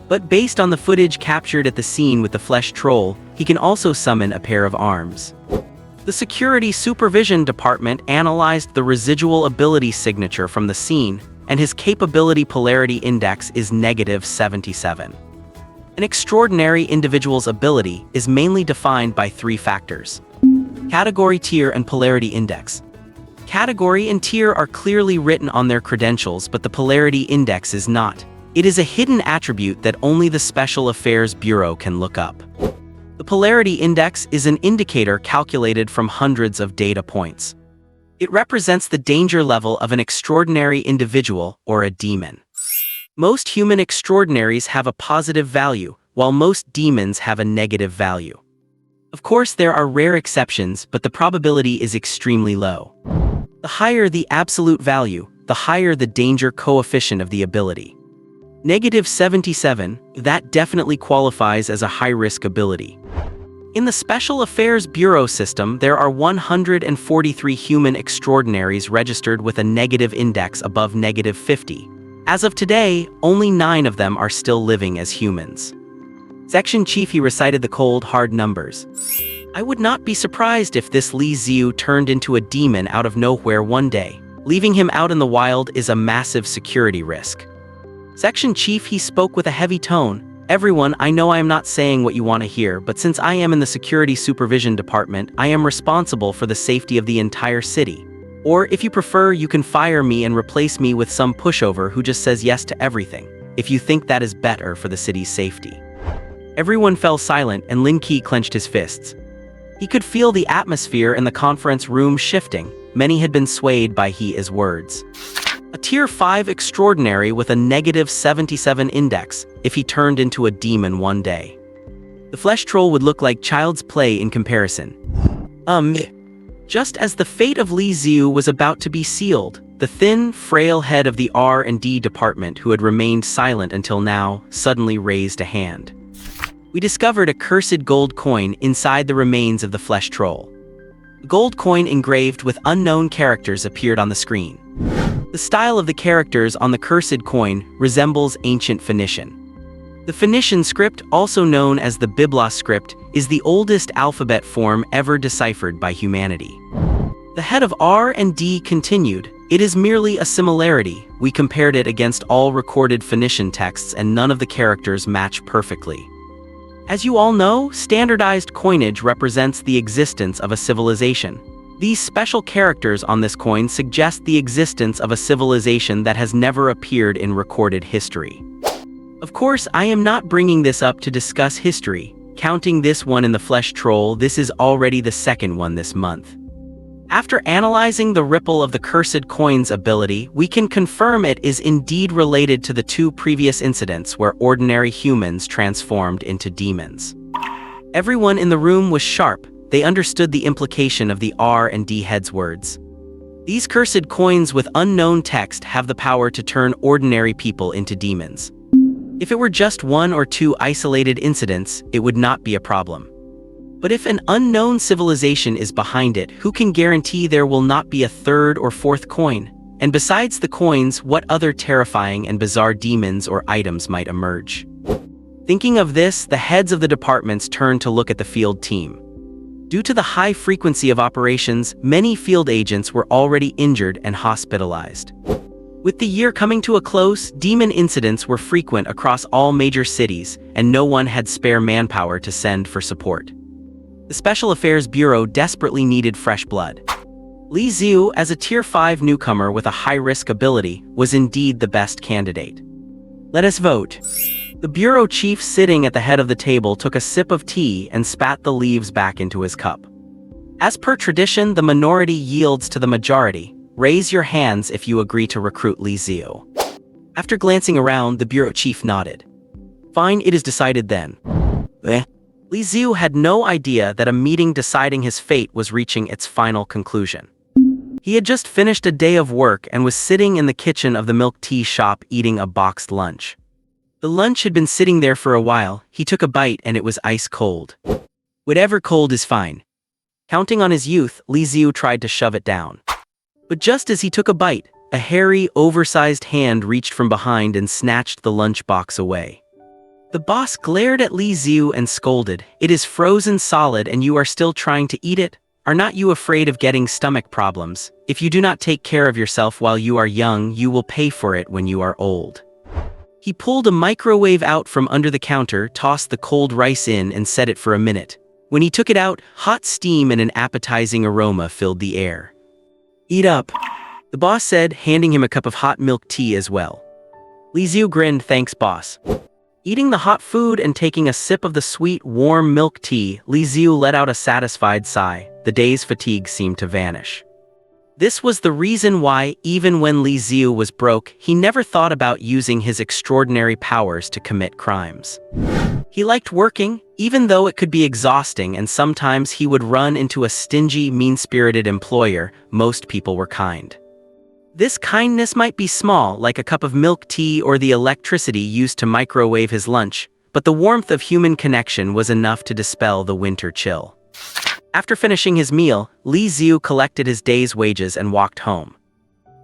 But based on the footage captured at the scene with the flesh troll, he can also summon a pair of arms. The Security Supervision Department analyzed the residual ability signature from the scene, and his capability polarity index is -77. An extraordinary individual's ability is mainly defined by 3 factors: category, tier, and polarity index. Category and tier are clearly written on their credentials, but the polarity index is not. It is a hidden attribute that only the Special Affairs Bureau can look up. The polarity index is an indicator calculated from hundreds of data points. It represents the danger level of an extraordinary individual or a demon. Most human extraordinaries have a positive value, while most demons have a negative value. Of course, there are rare exceptions, but the probability is extremely low. The higher the absolute value, the higher the danger coefficient of the ability. -77, that definitely qualifies as a high-risk ability. In the Special Affairs Bureau system, there are 143 human extraordinaries registered with a negative index above -50. As of today, only 9 of them are still living as humans. Section Chief He recited the cold, hard numbers. I would not be surprised if this Li Xiu turned into a demon out of nowhere one day. Leaving him out in the wild is a massive security risk. Section Chief, he spoke with a heavy tone. Everyone, I know I am not saying what you want to hear, but since I am in the Security Supervision Department, I am responsible for the safety of the entire city. Or, if you prefer, you can fire me and replace me with some pushover who just says yes to everything, if you think that is better for the city's safety. Everyone fell silent and Lin Qi clenched his fists. He could feel the atmosphere in the conference room shifting. Many had been swayed by his words. A tier 5 extraordinary with a -77 index if he turned into a demon one day. The flesh troll would look like child's play in comparison. Just as the fate of Li Xiu was about to be sealed, the thin, frail head of the R&D department, who had remained silent until now, suddenly raised a hand. We discovered a cursed gold coin inside the remains of the flesh troll. A gold coin engraved with unknown characters appeared on the screen. The style of the characters on the cursed coin resembles ancient Phoenician. The Phoenician script, also known as the Byblos script, is the oldest alphabet form ever deciphered by humanity. The head of R&D continued, "It is merely a similarity. We compared it against all recorded Phoenician texts and none of the characters match perfectly. As you all know, standardized coinage represents the existence of a civilization. These special characters on this coin suggest the existence of a civilization that has never appeared in recorded history. Of course, I am not bringing this up to discuss history. Counting this one in the flesh troll, this is already the second one this month. After analyzing the ripple of the cursed coin's ability, we can confirm it is indeed related to the 2 previous incidents where ordinary humans transformed into demons." Everyone in the room was sharp. They understood the implication of the R&D head's words. These cursed coins with unknown text have the power to turn ordinary people into demons. If it were just 1 or 2 isolated incidents, it would not be a problem. But if an unknown civilization is behind it, who can guarantee there will not be a 3rd or 4th coin? And besides the coins, what other terrifying and bizarre demons or items might emerge? Thinking of this, the heads of the departments turned to look at the field team. Due to the high frequency of operations, many field agents were already injured and hospitalized. With the year coming to a close, demon incidents were frequent across all major cities, and no one had spare manpower to send for support. The Special Affairs Bureau desperately needed fresh blood. Li Xiu, as a Tier 5 newcomer with a high-risk ability, was indeed the best candidate. Let us vote. The bureau chief sitting at the head of the table took a sip of tea and spat the leaves back into his cup. As per tradition, the minority yields to the majority. Raise your hands if you agree to recruit Li Xiu. After glancing around, the bureau chief nodded. Fine, it is decided then. Li Xiu had no idea that a meeting deciding his fate was reaching its final conclusion. He had just finished a day of work and was sitting in the kitchen of the milk tea shop eating a boxed lunch. The lunch had been sitting there for a while. He took a bite and it was ice cold. Whatever cold is fine. Counting on his youth, Li Xiu tried to shove it down. But just as he took a bite, a hairy, oversized hand reached from behind and snatched the lunchbox away. The boss glared at Li Xiu and scolded, "It is frozen solid and you are still trying to eat it? Are not you afraid of getting stomach problems? If you do not take care of yourself while you are young, you will pay for it when you are old." He pulled a microwave out from under the counter, tossed the cold rice in and set it for a minute. When he took it out, hot steam and an appetizing aroma filled the air. "Eat up," the boss said, handing him a cup of hot milk tea as well. Li Xiu grinned, "Thanks, boss." Eating the hot food and taking a sip of the sweet, warm milk tea, Li Xiu let out a satisfied sigh. The day's fatigue seemed to vanish. This was the reason why, even when Li Xiu was broke, he never thought about using his extraordinary powers to commit crimes. He liked working, even though it could be exhausting, and sometimes he would run into a stingy, mean-spirited employer. Most people were kind. This kindness might be small, like a cup of milk tea or the electricity used to microwave his lunch, but the warmth of human connection was enough to dispel the winter chill. After finishing his meal, Li Xiu collected his day's wages and walked home.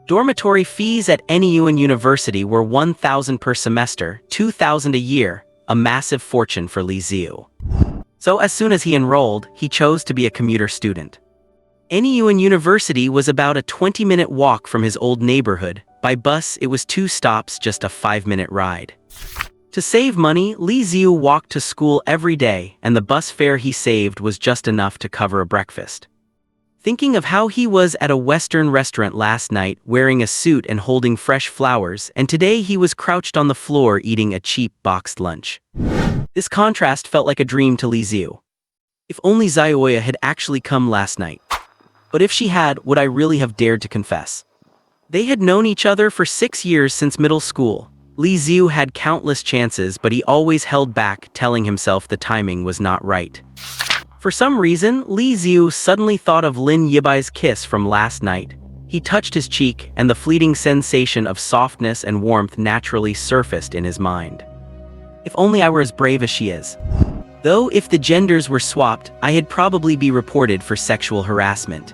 Dormitory fees at NEU University were 1,000 per semester, 2,000 a year, a massive fortune for Li Xiu. So as soon as he enrolled, he chose to be a commuter student. NEUN University was about a 20-minute walk from his old neighborhood. By bus, it was 2 stops, just a 5-minute ride. To save money, Li Xiu walked to school every day, and the bus fare he saved was just enough to cover a breakfast. Thinking of how he was at a Western restaurant last night, wearing a suit and holding fresh flowers, and today he was crouched on the floor eating a cheap boxed lunch. This contrast felt like a dream to Li Xiu. If only Xiaoya had actually come last night. But if she had, would I really have dared to confess? They had known each other for 6 years since middle school. Li Xiu had countless chances, but he always held back, telling himself the timing was not right. For some reason, Li Xiu suddenly thought of Lin Yibai's kiss from last night. He touched his cheek, and the fleeting sensation of softness and warmth naturally surfaced in his mind. If only I were as brave as she is. Though if the genders were swapped, I'd probably be reported for sexual harassment.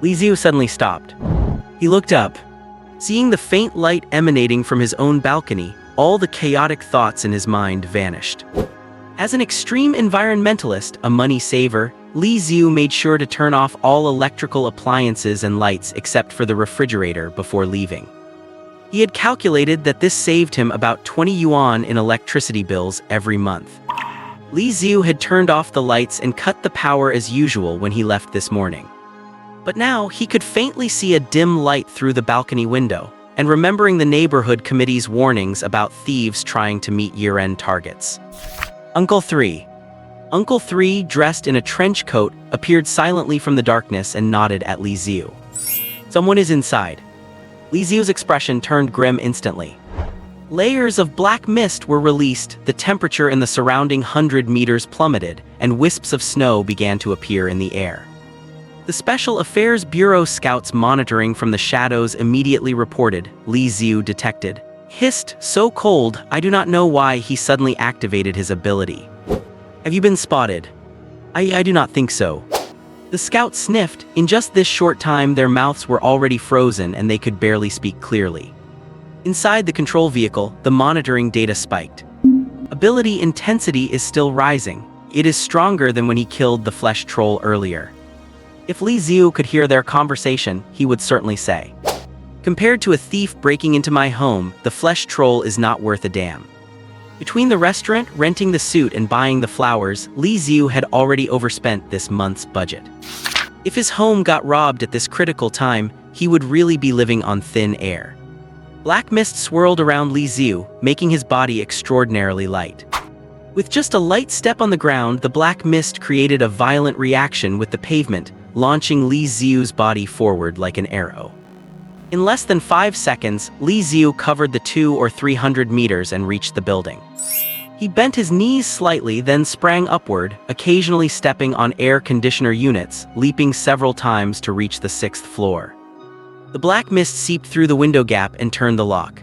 Li Xiu suddenly stopped. He looked up. Seeing the faint light emanating from his own balcony, all the chaotic thoughts in his mind vanished. As an extreme environmentalist, a money saver, Li Xiu made sure to turn off all electrical appliances and lights except for the refrigerator before leaving. He had calculated that this saved him about 20 yuan in electricity bills every month. Li Xiu had turned off the lights and cut the power as usual when he left this morning. But now he could faintly see a dim light through the balcony window, and remembering the neighborhood committee's warnings about thieves trying to meet year-end targets. Uncle 3. Uncle 3, dressed in a trench coat, appeared silently from the darkness and nodded at Li Xiu. Someone is inside. Li Xiu's expression turned grim instantly. Layers of black mist were released, the temperature in the surrounding 100 meters plummeted, and wisps of snow began to appear in the air. The Special Affairs Bureau scouts monitoring from the shadows immediately reported, Li Xiu detected. Hissed, so cold, I do not know why he suddenly activated his ability. Have you been spotted? I do not think so. The scouts sniffed. In just this short time their mouths were already frozen and they could barely speak clearly. Inside the control vehicle, the monitoring data spiked. Ability intensity is still rising. It is stronger than when he killed the flesh troll earlier. If Li Xiu could hear their conversation, he would certainly say, compared to a thief breaking into my home, the flesh troll is not worth a damn. Between the restaurant, renting the suit, and buying the flowers, Li Xiu had already overspent this month's budget. If his home got robbed at this critical time, he would really be living on thin air. Black mist swirled around Li Xiu, making his body extraordinarily light. With just a light step on the ground, the black mist created a violent reaction with the pavement, launching Li Xiu's body forward like an arrow. In less than 5 seconds, Li Xiu covered the 200 or 300 meters and reached the building. He bent his knees slightly, then sprang upward, occasionally stepping on air conditioner units, leaping several times to reach the 6th floor. The black mist seeped through the window gap and turned the lock.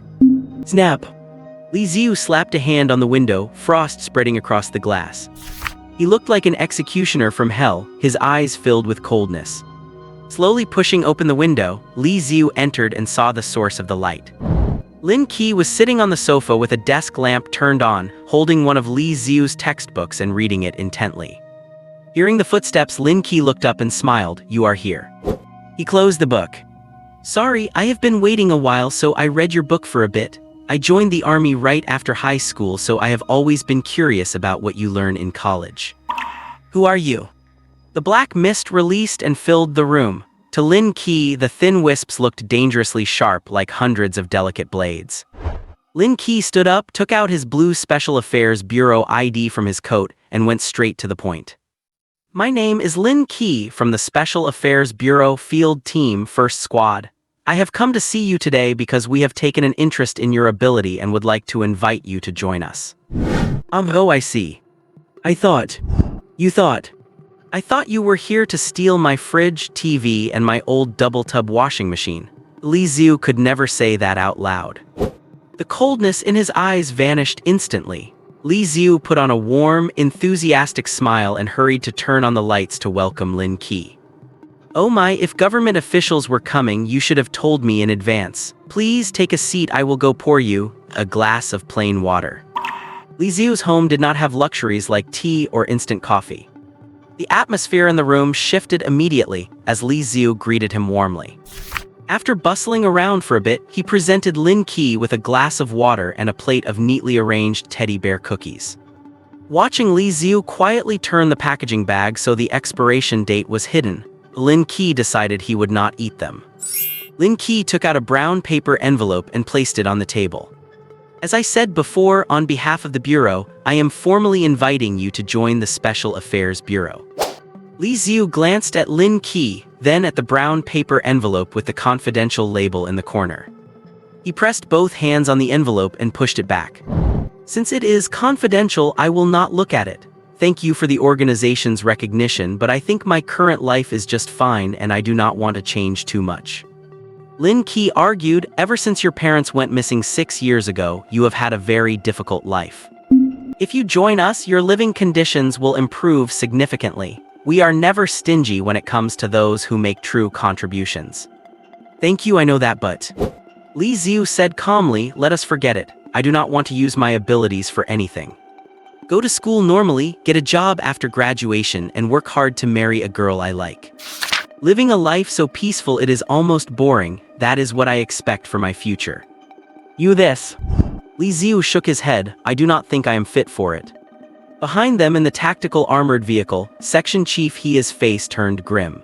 Snap! Li Xiu slapped a hand on the window, frost spreading across the glass. He looked like an executioner from hell, his eyes filled with coldness. Slowly pushing open the window, Li Xiu entered and saw the source of the light. Lin Qi was sitting on the sofa with a desk lamp turned on, holding one of Li Xiu's textbooks and reading it intently. Hearing the footsteps, Lin Qi looked up and smiled. You are here. He closed the book. Sorry, I have been waiting a while, so I read your book for a bit. I joined the army right after high school, so I have always been curious about what you learn in college. Who are you? The black mist released and filled the room. To Lin Qi, the thin wisps looked dangerously sharp, like hundreds of delicate blades. Lin Qi stood up, took out his blue Special Affairs Bureau ID from his coat, and went straight to the point. My name is Lin Qi from the Special Affairs Bureau Field Team 1st Squad. I have come to see you today because we have taken an interest in your ability and would like to invite you to join us. Oh, I see. I thought you were here to steal my fridge, TV, and my old double-tub washing machine. Li Xiu could never say that out loud. The coldness in his eyes vanished instantly. Li Xiu put on a warm, enthusiastic smile and hurried to turn on the lights to welcome Lin Qi. Oh my, if government officials were coming, you should have told me in advance. Please take a seat, I will go pour you a glass of plain water. Li Xiu's home did not have luxuries like tea or instant coffee. The atmosphere in the room shifted immediately as Li Xiu greeted him warmly. After bustling around for a bit, he presented Lin Qi with a glass of water and a plate of neatly arranged teddy bear cookies. Watching Li Xiu quietly turn the packaging bag so the expiration date was hidden, Lin Qi decided he would not eat them. Lin Qi took out a brown paper envelope and placed it on the table. As I said before, on behalf of the Bureau, I am formally inviting you to join the Special Affairs Bureau. Li Xiu glanced at Lin Qi, then at the brown paper envelope with the confidential label in the corner. He pressed both hands on the envelope and pushed it back. Since it is confidential, I will not look at it. Thank you for the organization's recognition, but I think my current life is just fine and I do not want to change too much. Lin Qi argued, ever since your parents went missing 6 years ago, you have had a very difficult life. If you join us, your living conditions will improve significantly. We are never stingy when it comes to those who make true contributions. Thank you, I know that, but... Li Xiu said calmly, let us forget it. I do not want to use my abilities for anything. Go to school normally, get a job after graduation, and work hard to marry a girl I like. Living a life so peaceful it is almost boring, that is what I expect for my future. You this. Li Xiu shook his head, I do not think I am fit for it. Behind them in the tactical armored vehicle, Section Chief He's face turned grim.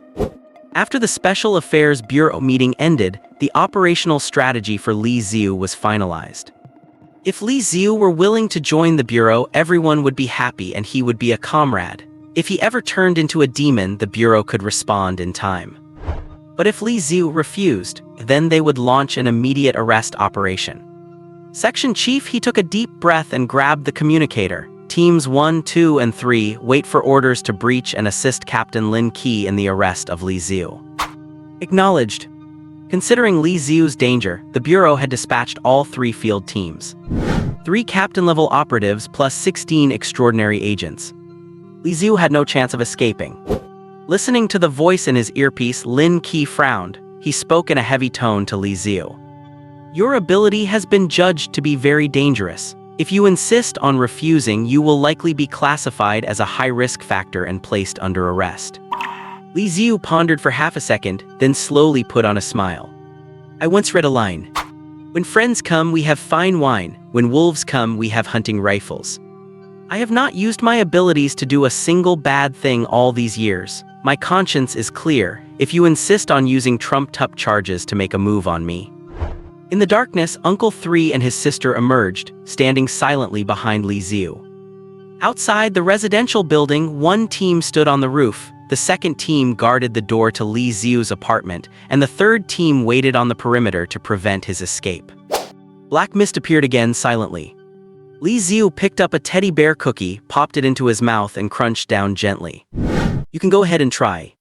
After the Special Affairs Bureau meeting ended, the operational strategy for Li Xiu was finalized. If Li Xiu were willing to join the Bureau, everyone would be happy and he would be a comrade. If he ever turned into a demon, the Bureau could respond in time. But if Li Xiu refused, then they would launch an immediate arrest operation. Section Chief He took a deep breath and grabbed the communicator. Teams 1, 2, and 3 wait for orders to breach and assist Captain Lin Qi in the arrest of Li Xiu. Acknowledged. Considering Li Xiu's danger, the Bureau had dispatched all 3 field teams. 3 captain-level operatives plus 16 extraordinary agents. Li Xiu had no chance of escaping. Listening to the voice in his earpiece, Lin Qi frowned. He spoke in a heavy tone to Li Xiu. Your ability has been judged to be very dangerous. If you insist on refusing, you will likely be classified as a high-risk factor and placed under arrest. Li Xiu pondered for half a second, then slowly put on a smile. I once read a line. When friends come, we have fine wine. When wolves come, we have hunting rifles. I have not used my abilities to do a single bad thing all these years. My conscience is clear. If you insist on using trumped-up charges to make a move on me. In the darkness, Uncle 3 and his sister emerged, standing silently behind Li Xiu. Outside the residential building, one team stood on the roof, the second team guarded the door to Li Xiu's apartment, and the third team waited on the perimeter to prevent his escape. Black mist appeared again silently. Li Xiu picked up a teddy bear cookie, popped it into his mouth, and crunched down gently. You can go ahead and try.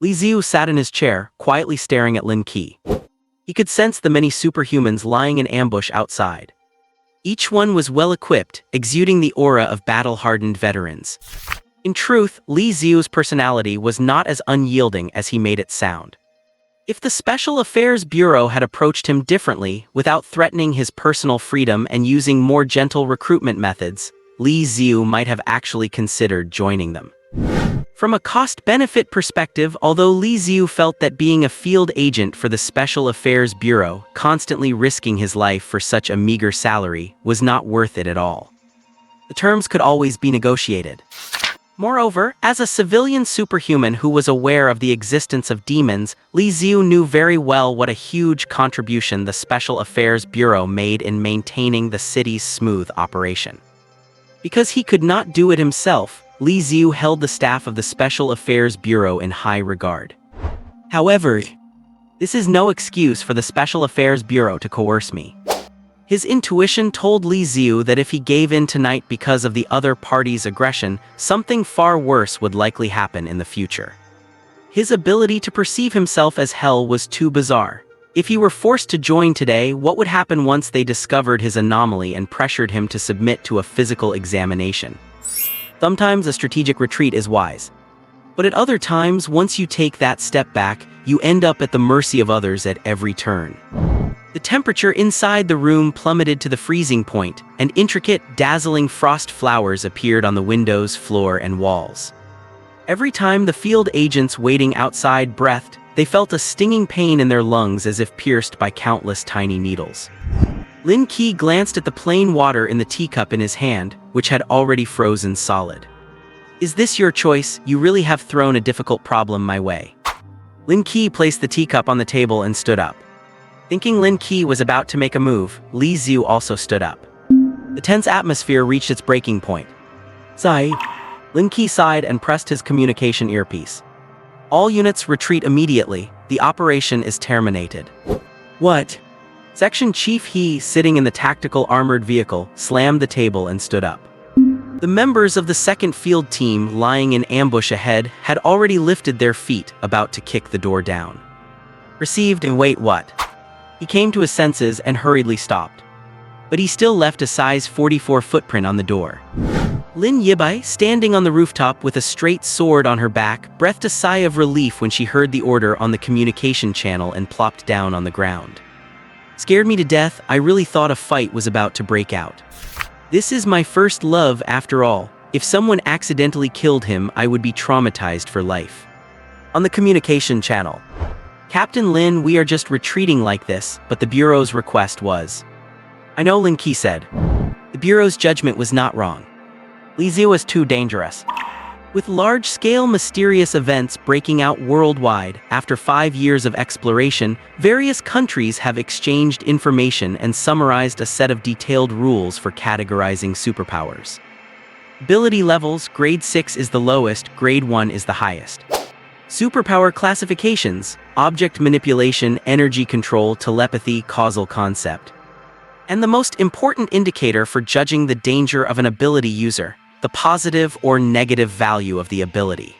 Li Xiu sat in his chair, quietly staring at Lin Qi. He could sense the many superhumans lying in ambush outside. Each one was well-equipped, exuding the aura of battle-hardened veterans. In truth, Li Xiu's personality was not as unyielding as he made it sound. If the Special Affairs Bureau had approached him differently, without threatening his personal freedom and using more gentle recruitment methods, Li Xiu might have actually considered joining them. From a cost-benefit perspective, although Li Xiu felt that being a field agent for the Special Affairs Bureau, constantly risking his life for such a meager salary, was not worth it at all. The terms could always be negotiated. Moreover, as a civilian superhuman who was aware of the existence of demons, Li Xiu knew very well what a huge contribution the Special Affairs Bureau made in maintaining the city's smooth operation. Because he could not do it himself, Li Xiu held the staff of the Special Affairs Bureau in high regard. However, this is no excuse for the Special Affairs Bureau to coerce me. His intuition told Li Xiu that if he gave in tonight because of the other party's aggression, something far worse would likely happen in the future. His ability to perceive himself as hell was too bizarre. If he were forced to join today, what would happen once they discovered his anomaly and pressured him to submit to a physical examination? Sometimes a strategic retreat is wise. But at other times, once you take that step back, you end up at the mercy of others at every turn. The temperature inside the room plummeted to the freezing point, and intricate, dazzling frost flowers appeared on the windows, floor, and walls. Every time the field agents waiting outside breathed, they felt a stinging pain in their lungs as if pierced by countless tiny needles. Lin Qi glanced at the plain water in the teacup in his hand, which had already frozen solid. "Is this your choice? You really have thrown a difficult problem my way." Lin Qi placed the teacup on the table and stood up. Thinking Lin Qi was about to make a move, Li Xiu also stood up. The tense atmosphere reached its breaking point. "Sigh." Lin Qi sighed and pressed his communication earpiece. "All units retreat immediately. The operation is terminated." "What?" Section Chief He, sitting in the tactical armored vehicle, slammed the table and stood up. The members of the second field team lying in ambush ahead had already lifted their feet, about to kick the door down. Received and wait what? He came to his senses and hurriedly stopped. But he still left a size 44 footprint on the door. Lin Yibai, standing on the rooftop with a straight sword on her back, breathed a sigh of relief when she heard the order on the communication channel and plopped down on the ground. "Scared me to death. I really thought a fight was about to break out. This is my first love after all. If someone accidentally killed him, I would be traumatized for life." On the communication channel. "Captain Lin, we are just retreating like this, but the Bureau's request was." "I know," Lin Qi said. "The Bureau's judgment was not wrong. Li Xiu is too dangerous." With large-scale mysterious events breaking out worldwide, after 5 years of exploration, various countries have exchanged information and summarized a set of detailed rules for categorizing superpowers. Ability levels: Grade 6 is the lowest, Grade 1 is the highest. Superpower classifications: object manipulation, energy control, telepathy, causal concept. And the most important indicator for judging the danger of an ability user: the positive or negative value of the ability.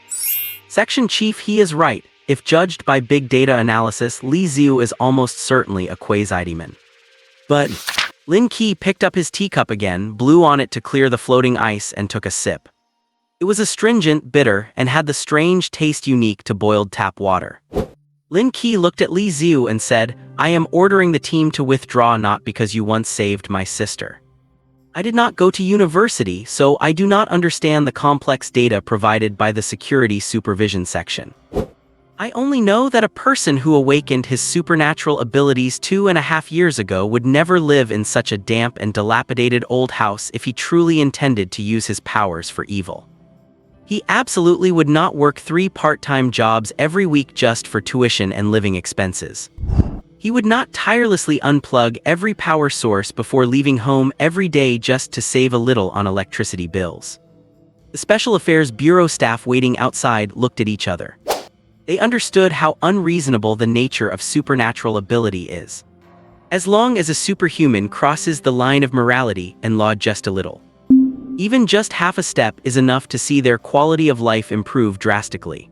Section Chief He is right. If judged by big data analysis, Li Xiu is almost certainly a quasi-demon. But Lin Qi picked up his teacup again, blew on it to clear the floating ice, and took a sip. It was astringent, bitter, and had the strange taste unique to boiled tap water. Lin Qi looked at Li Xiu and said, "I am ordering the team to withdraw not because you once saved my sister. I did not go to university, so I do not understand the complex data provided by the Security Supervision section. I only know that a person who awakened his supernatural abilities 2.5 years ago would never live in such a damp and dilapidated old house if he truly intended to use his powers for evil. He absolutely would not work 3 part-time jobs every week just for tuition and living expenses. He would not tirelessly unplug every power source before leaving home every day just to save a little on electricity bills." The Special Affairs Bureau staff waiting outside looked at each other. They understood how unreasonable the nature of supernatural ability is. As long as a superhuman crosses the line of morality and law just a little, even just half a step is enough to see their quality of life improve drastically.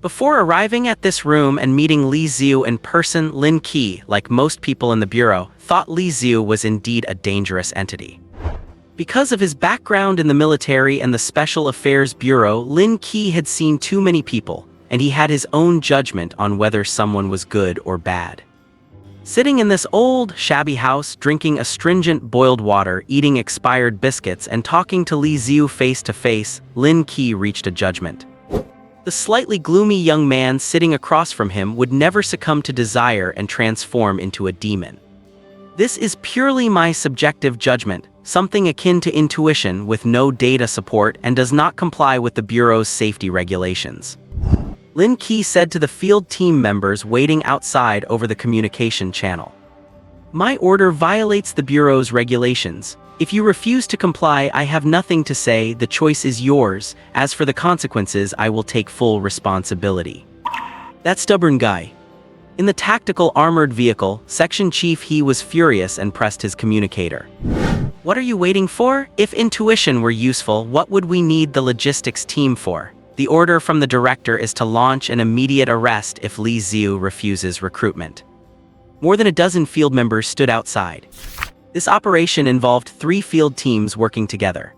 Before arriving at this room and meeting Li Xiu in person, Lin Qi, like most people in the Bureau, thought Li Xiu was indeed a dangerous entity. Because of his background in the military and the Special Affairs Bureau, Lin Qi had seen too many people, and he had his own judgment on whether someone was good or bad. Sitting in this old, shabby house, drinking astringent boiled water, eating expired biscuits, and talking to Li Xiu face to face, Lin Qi reached a judgment. The slightly gloomy young man sitting across from him would never succumb to desire and transform into a demon. This is purely my subjective judgment, something akin to intuition with no data support and does not comply with the Bureau's safety regulations. Lin Qi said to the field team members waiting outside over the communication channel. "My order violates the Bureau's regulations. If you refuse to comply, I have nothing to say. The choice is yours. As for the consequences, I will take full responsibility." That stubborn guy. In the tactical armored vehicle, Section Chief He was furious and pressed his communicator. "What are you waiting for? If intuition were useful, what would we need the logistics team for? The order from the director is to launch an immediate arrest if Li Xiu refuses recruitment." More than a dozen field members stood outside. This operation involved 3 field teams working together.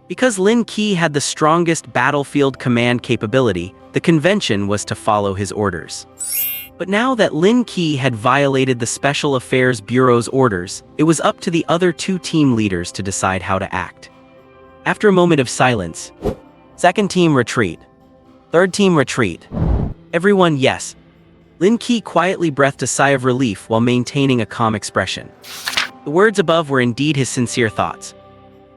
Because Lin Qi had the strongest battlefield command capability, the convention was to follow his orders. But now that Lin Qi had violated the Special Affairs Bureau's orders, it was up to the other 2 team leaders to decide how to act. After a moment of silence, "Second team retreat." Third team retreat. Everyone, yes. Lin Qi quietly breathed a sigh of relief while maintaining a calm expression. The words above were indeed his sincere thoughts.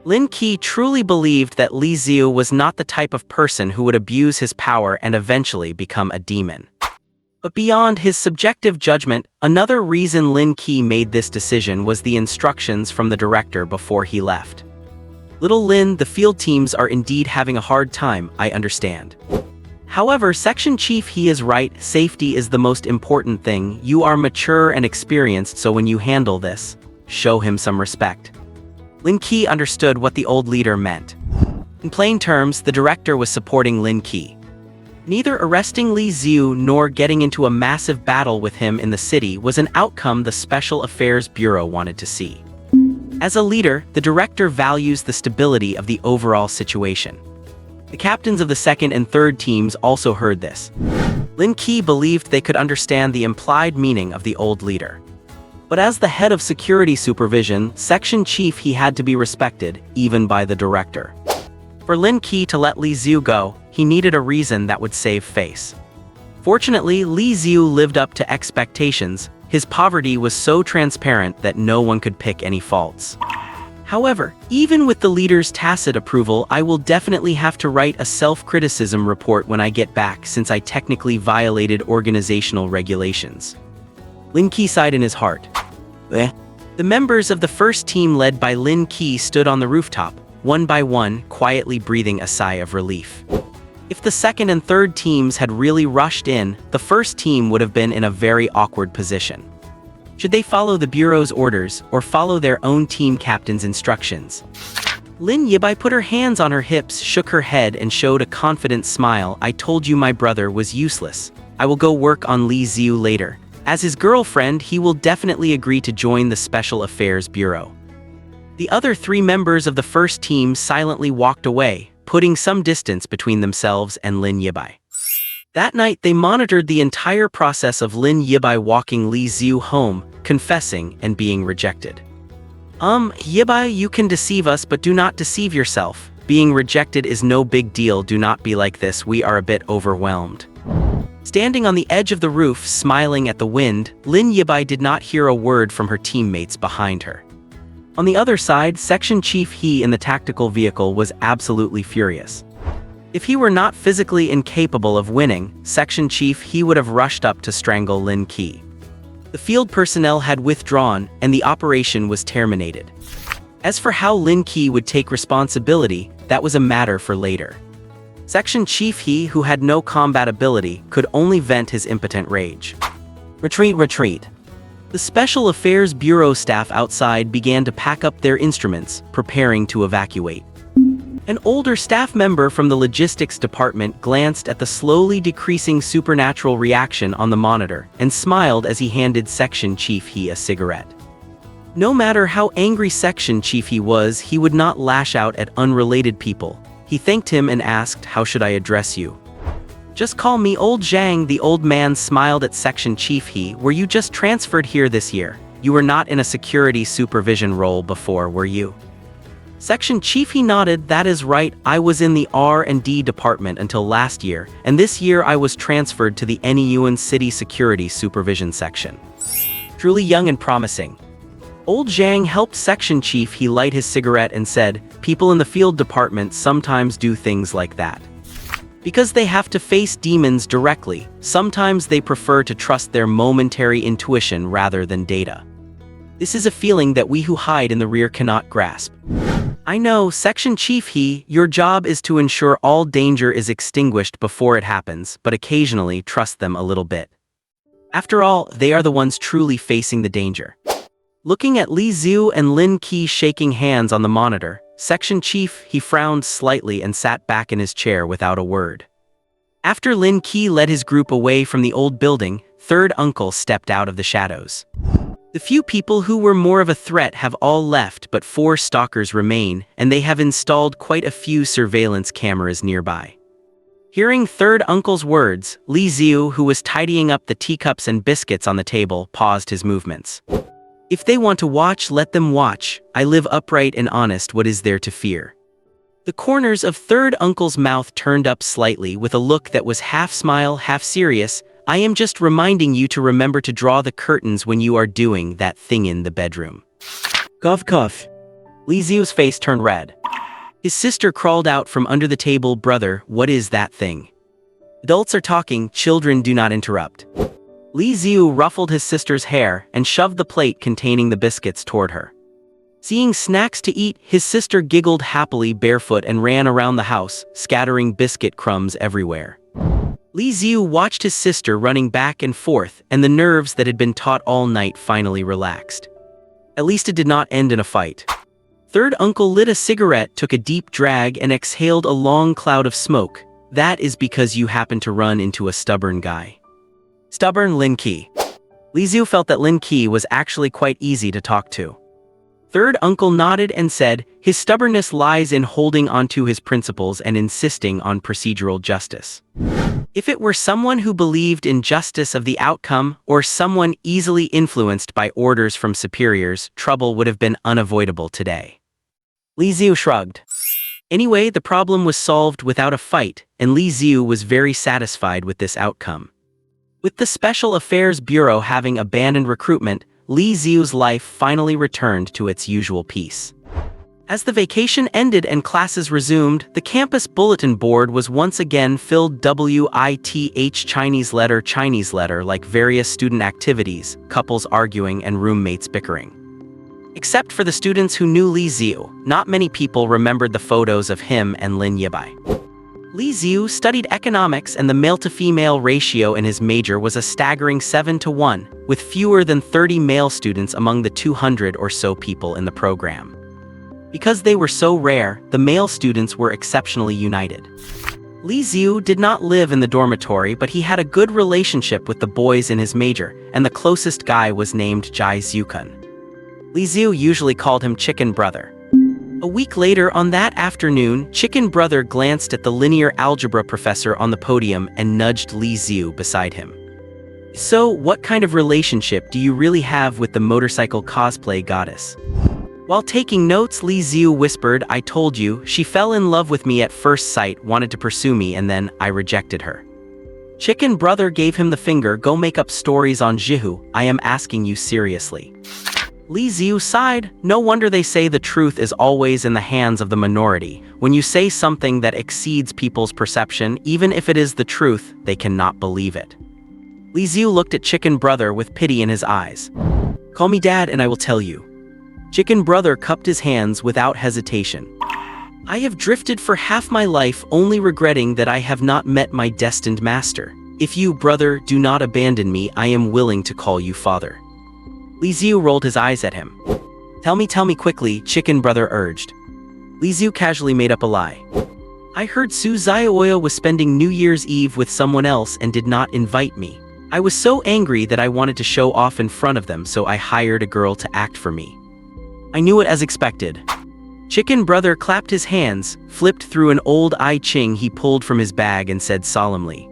Lin Qi truly believed that Li Xiu was not the type of person who would abuse his power and eventually become a demon. But beyond his subjective judgment, another reason Lin Qi made this decision was the instructions from the director before he left. Little Lin, the field teams are indeed having a hard time, I understand. However, Section Chief he is right, safety is the most important thing. You are mature and experienced, so when you handle this, show him some respect. Lin Qi understood what the old leader meant. In plain terms, the director was supporting Lin Qi. Neither arresting Li Xiu nor getting into a massive battle with him in the city was an outcome the Special Affairs Bureau wanted to see. As a leader, the director values the stability of the overall situation. The captains of the second and third teams also heard this. Lin Qi believed they could understand the implied meaning of the old leader. But as the head of security supervision, Section Chief he had to be respected, even by the director. For Lin Qi to let Li Xiu go, he needed a reason that would save face. Fortunately, Li Xiu lived up to expectations. His poverty was so transparent that no one could pick any faults. However, even with the leader's tacit approval, I will definitely have to write a self-criticism report when I get back since I technically violated organizational regulations. Lin Qi sighed in his heart. The members of the first team led by Lin Qi stood on the rooftop, one by one, quietly breathing a sigh of relief. If the second and third teams had really rushed in, the first team would have been in a very awkward position. Should they follow the Bureau's orders or follow their own team captain's instructions? Lin Yibai put her hands on her hips, shook her head, and showed a confident smile. I told you my brother was useless. I will go work on Li Xiu later. As his girlfriend, he will definitely agree to join the Special Affairs Bureau. The other three members of the first team silently walked away, putting some distance between themselves and Lin Yibai. That night, they monitored the entire process of Lin Yibai walking Li Xiu home, confessing, and being rejected. Yibai, you can deceive us, but do not deceive yourself. Being rejected is no big deal. Do not be like this. We are a bit overwhelmed. Standing on the edge of the roof, smiling at the wind, Lin Yibai did not hear a word from her teammates behind her. On the other side, Section Chief He in the tactical vehicle was absolutely furious. If he were not physically incapable of winning, Section Chief He would have rushed up to strangle Lin Qi. The field personnel had withdrawn, and the operation was terminated. As for how Lin Qi would take responsibility, that was a matter for later. Section Chief He, who had no combat ability, could only vent his impotent rage. Retreat, retreat. The Special Affairs Bureau staff outside began to pack up their instruments, preparing to evacuate. An older staff member from the logistics department glanced at the slowly decreasing supernatural reaction on the monitor and smiled as he handed Section Chief He a cigarette. No matter how angry Section Chief He was, he would not lash out at unrelated people. He thanked him and asked, "How should I address you?" "Just call me Old Zhang." The old man smiled at Section Chief He. "Were you just transferred here this year? You were not in a security supervision role before, were you?" Section Chief He nodded. "That is right, I was in the R&D department until last year, and this year I was transferred to the Neun City Security Supervision Section." Truly young and promising. Old Zhang helped Section Chief He light his cigarette and said, "People in the field department sometimes do things like that. Because they have to face demons directly, sometimes they prefer to trust their momentary intuition rather than data. This is a feeling that we who hide in the rear cannot grasp." "I know, Section Chief He, your job is to ensure all danger is extinguished before it happens, but occasionally trust them a little bit. After all, they are the ones truly facing the danger." Looking at Li Xiu and Lin Qi shaking hands on the monitor, Section Chief He frowned slightly and sat back in his chair without a word. After Lin Qi led his group away from the old building, Third Uncle stepped out of the shadows. The few people who were more of a threat have all left, but 4 stalkers remain, and they have installed quite a few surveillance cameras nearby. Hearing Third Uncle's words, Li Xiu, who was tidying up the teacups and biscuits on the table, paused his movements. "If they want to watch, let them watch. I live upright and honest. What is there to fear?" The corners of third uncle's mouth turned up slightly with a look that was half smile, half serious. I am just reminding you to remember to draw the curtains when you are doing that thing in the bedroom. Cough cough. Li Xiu's face turned red. His sister crawled out from under the table. Brother, what is that thing? Adults are talking, children do not interrupt. Li Xiu ruffled his sister's hair and shoved the plate containing the biscuits toward her. Seeing snacks to eat, his sister giggled happily barefoot and ran around the house, scattering biscuit crumbs everywhere. Li Xiu watched his sister running back and forth, and the nerves that had been taut all night finally relaxed. At least it did not end in a fight. Third uncle lit a cigarette, took a deep drag, and exhaled a long cloud of smoke. That is because you happen to run into a stubborn guy. Stubborn Lin Qi. Li Xiu felt that Lin Qi was actually quite easy to talk to. Third uncle nodded and said, his stubbornness lies in holding onto his principles and insisting on procedural justice. If it were someone who believed in justice of the outcome, or someone easily influenced by orders from superiors, trouble would have been unavoidable today. Li Xiu shrugged. Anyway, the problem was solved without a fight, and Li Xiu was very satisfied with this outcome. With the Special Affairs Bureau having abandoned recruitment, Li Xiu's life finally returned to its usual peace. As the vacation ended and classes resumed, the campus bulletin board was once again filled with Chinese letter like various student activities, couples arguing and roommates bickering. Except for the students who knew Li Xiu, not many people remembered the photos of him and Lin Yibai. Li Xiu studied economics, and the male-to-female ratio in his major was a staggering 7-to-1, with fewer than 30 male students among the 200 or so people in the program. Because they were so rare, the male students were exceptionally united. Li Xiu did not live in the dormitory, but he had a good relationship with the boys in his major, and the closest guy was named Jai Zhukun. Li Xiu usually called him Chicken Brother. A week later on that afternoon, Chicken Brother glanced at the linear algebra professor on the podium and nudged Li Xiu beside him. So, what kind of relationship do you really have with the motorcycle cosplay goddess? While taking notes, Li Xiu whispered, I told you, she fell in love with me at first sight, wanted to pursue me, and then I rejected her. Chicken Brother gave him the finger. Go make up stories on Jihu, I am asking you seriously. Li Xiu sighed. No wonder they say the truth is always in the hands of the minority. When you say something that exceeds people's perception, even if it is the truth, they cannot believe it. Li Xiu looked at Chicken Brother with pity in his eyes. Call me Dad and I will tell you. Chicken Brother cupped his hands without hesitation. I have drifted for half my life, only regretting that I have not met my destined master. If you, brother, do not abandon me, I am willing to call you father. Li Xiu rolled his eyes at him. Tell me quickly, Chicken Brother urged. Li Xiu casually made up a lie. I heard Su Xiaoya was spending New Year's Eve with someone else and did not invite me. I was so angry that I wanted to show off in front of them, so I hired a girl to act for me. I knew it as expected. Chicken Brother clapped his hands, flipped through an old I Ching he pulled from his bag and said solemnly.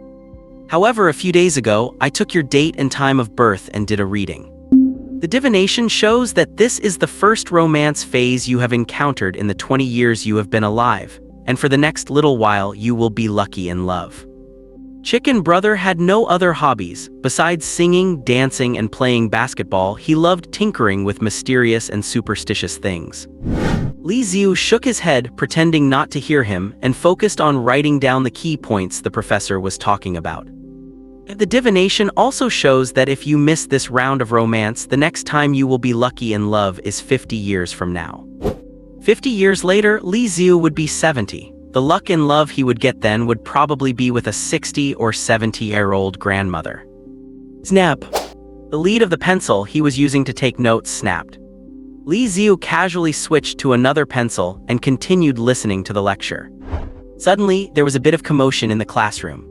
However, a few days ago, I took your date and time of birth and did a reading. The divination shows that this is the first romance phase you have encountered in the 20 years you have been alive, and for the next little while you will be lucky in love. Chicken Brother had no other hobbies. Besides singing, dancing, and playing basketball, he loved tinkering with mysterious and superstitious things. Li Xiu shook his head, pretending not to hear him, and focused on writing down the key points the professor was talking about. The divination also shows that if you miss this round of romance, the next time you will be lucky in love is 50 years from now. 50 years later, Li Xiu would be 70. The luck in love he would get then would probably be with a 60 or 70-year-old grandmother. Snap! The lead of the pencil he was using to take notes snapped. Li Xiu casually switched to another pencil and continued listening to the lecture. Suddenly, there was a bit of commotion in the classroom.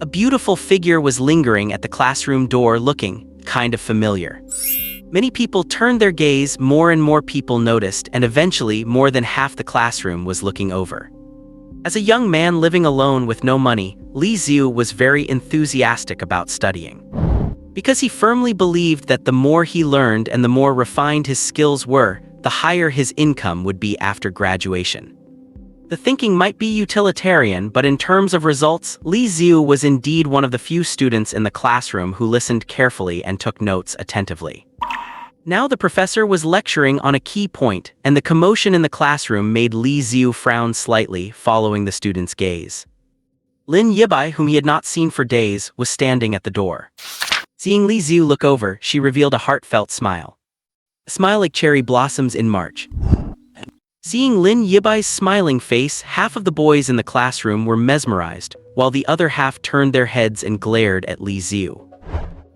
A beautiful figure was lingering at the classroom door, looking kind of familiar. Many people turned their gaze, more and more people noticed, and eventually more than half the classroom was looking over. As a young man living alone with no money, Li Xiu was very enthusiastic about studying. Because he firmly believed that the more he learned and the more refined his skills were, the higher his income would be after graduation. The thinking might be utilitarian, but in terms of results, Li Xiu was indeed one of the few students in the classroom who listened carefully and took notes attentively. Now the professor was lecturing on a key point, and the commotion in the classroom made Li Xiu frown slightly, following the student's gaze. Lin Yibai, whom he had not seen for days, was standing at the door. Seeing Li Xiu look over, she revealed a heartfelt smile. A smile like cherry blossoms in March. Seeing Lin Yibai's smiling face, half of the boys in the classroom were mesmerized, while the other half turned their heads and glared at Li Xiu.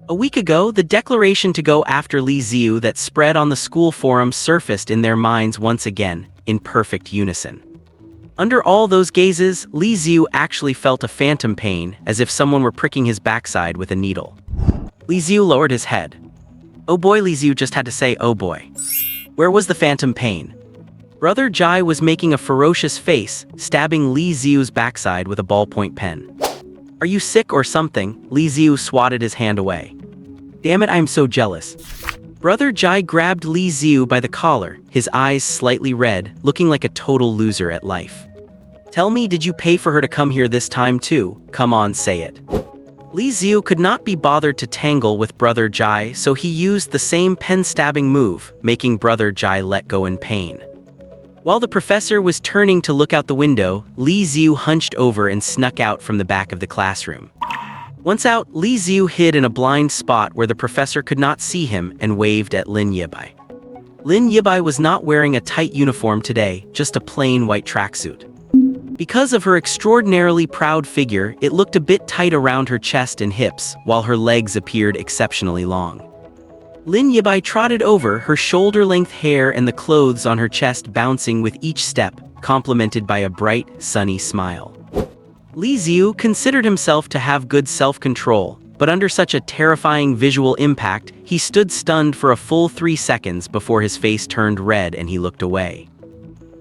A week ago, the declaration to go after Li Xiu that spread on the school forum surfaced in their minds once again, in perfect unison. Under all those gazes, Li Xiu actually felt a phantom pain, as if someone were pricking his backside with a needle. Li Xiu lowered his head. Oh boy, Li Xiu just had to say oh boy. Where was the phantom pain? Brother Jai was making a ferocious face, stabbing Li Xiu's backside with a ballpoint pen. Are you sick or something? Li Xiu swatted his hand away. Damn it, I'm so jealous. Brother Jai grabbed Li Xiu by the collar, his eyes slightly red, looking like a total loser at life. Tell me, did you pay for her to come here this time too? Come on, say it. Li Xiu could not be bothered to tangle with Brother Jai, so he used the same pen-stabbing move, making Brother Jai let go in pain. While the professor was turning to look out the window, Li Xiu hunched over and snuck out from the back of the classroom. Once out, Li Xiu hid in a blind spot where the professor could not see him and waved at Lin Yibai. Lin Yibai was not wearing a tight uniform today, just a plain white tracksuit. Because of her extraordinarily proud figure, it looked a bit tight around her chest and hips, while her legs appeared exceptionally long. Lin Yibai trotted over, her shoulder-length hair and the clothes on her chest bouncing with each step, complemented by a bright, sunny smile. Li Xiu considered himself to have good self-control, but under such a terrifying visual impact, he stood stunned for a full 3 seconds before his face turned red and he looked away.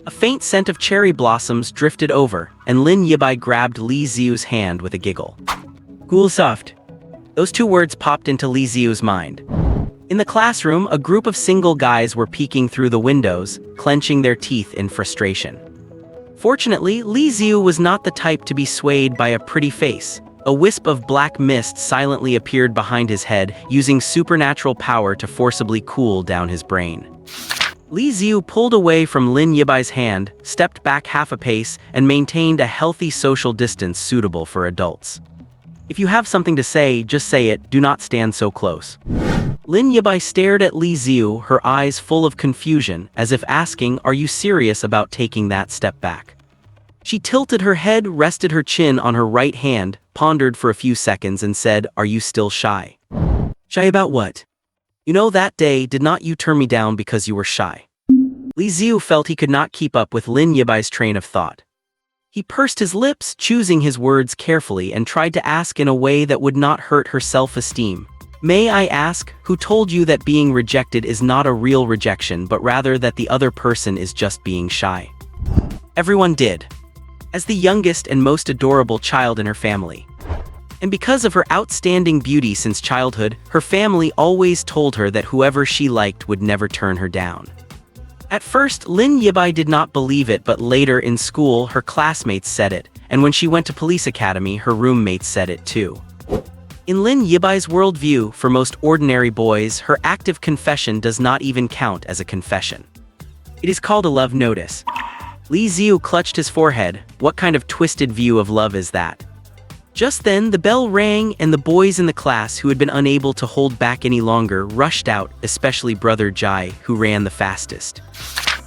A faint scent of cherry blossoms drifted over, and Lin Yibai grabbed Li Xiu's hand with a giggle. Cool soft. Those 2 words popped into Li Xiu's mind. In the classroom, a group of single guys were peeking through the windows, clenching their teeth in frustration. Fortunately, Li Xiu was not the type to be swayed by a pretty face. A wisp of black mist silently appeared behind his head, using supernatural power to forcibly cool down his brain. Li Xiu pulled away from Lin Yibai's hand, stepped back half a pace, and maintained a healthy social distance suitable for adults. If you have something to say, just say it, do not stand so close. Lin Yibai stared at Li Xiu, her eyes full of confusion, as if asking, are you serious about taking that step back? She tilted her head, rested her chin on her right hand, pondered for a few seconds and said, are you still shy? Shy about what? You know, that day, did not you turn me down because you were shy? Li Xiu felt he could not keep up with Lin Yibai's train of thought. He pursed his lips, choosing his words carefully, and tried to ask in a way that would not hurt her self-esteem. May I ask, who told you that being rejected is not a real rejection but rather that the other person is just being shy? Everyone did. As the youngest and most adorable child in her family. And because of her outstanding beauty since childhood, her family always told her that whoever she liked would never turn her down. At first, Lin Yibai did not believe it, but later in school, her classmates said it, and when she went to police academy, her roommates said it too. In Lin Yibai's worldview, for most ordinary boys, her active confession does not even count as a confession. It is called a love notice. Li Xiu clutched his forehead. What kind of twisted view of love is that? Just then, the bell rang, and the boys in the class who had been unable to hold back any longer rushed out, especially Brother Jai, who ran the fastest.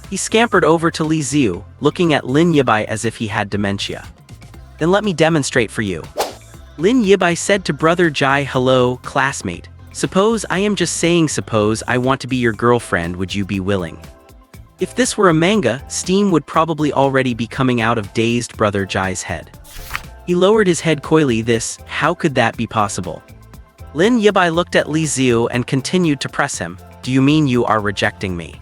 He scampered over to Li Xiu, looking at Lin Yibai as if he had dementia. Then let me demonstrate for you. Lin Yibai said to Brother Jai, hello, classmate. Suppose I am just saying suppose I want to be your girlfriend, would you be willing? If this were a manga, steam would probably already be coming out of dazed Brother Jai's head. He lowered his head coyly. How could that be possible? Lin Yibai looked at Li Xiu and continued to press him. Do you mean you are rejecting me?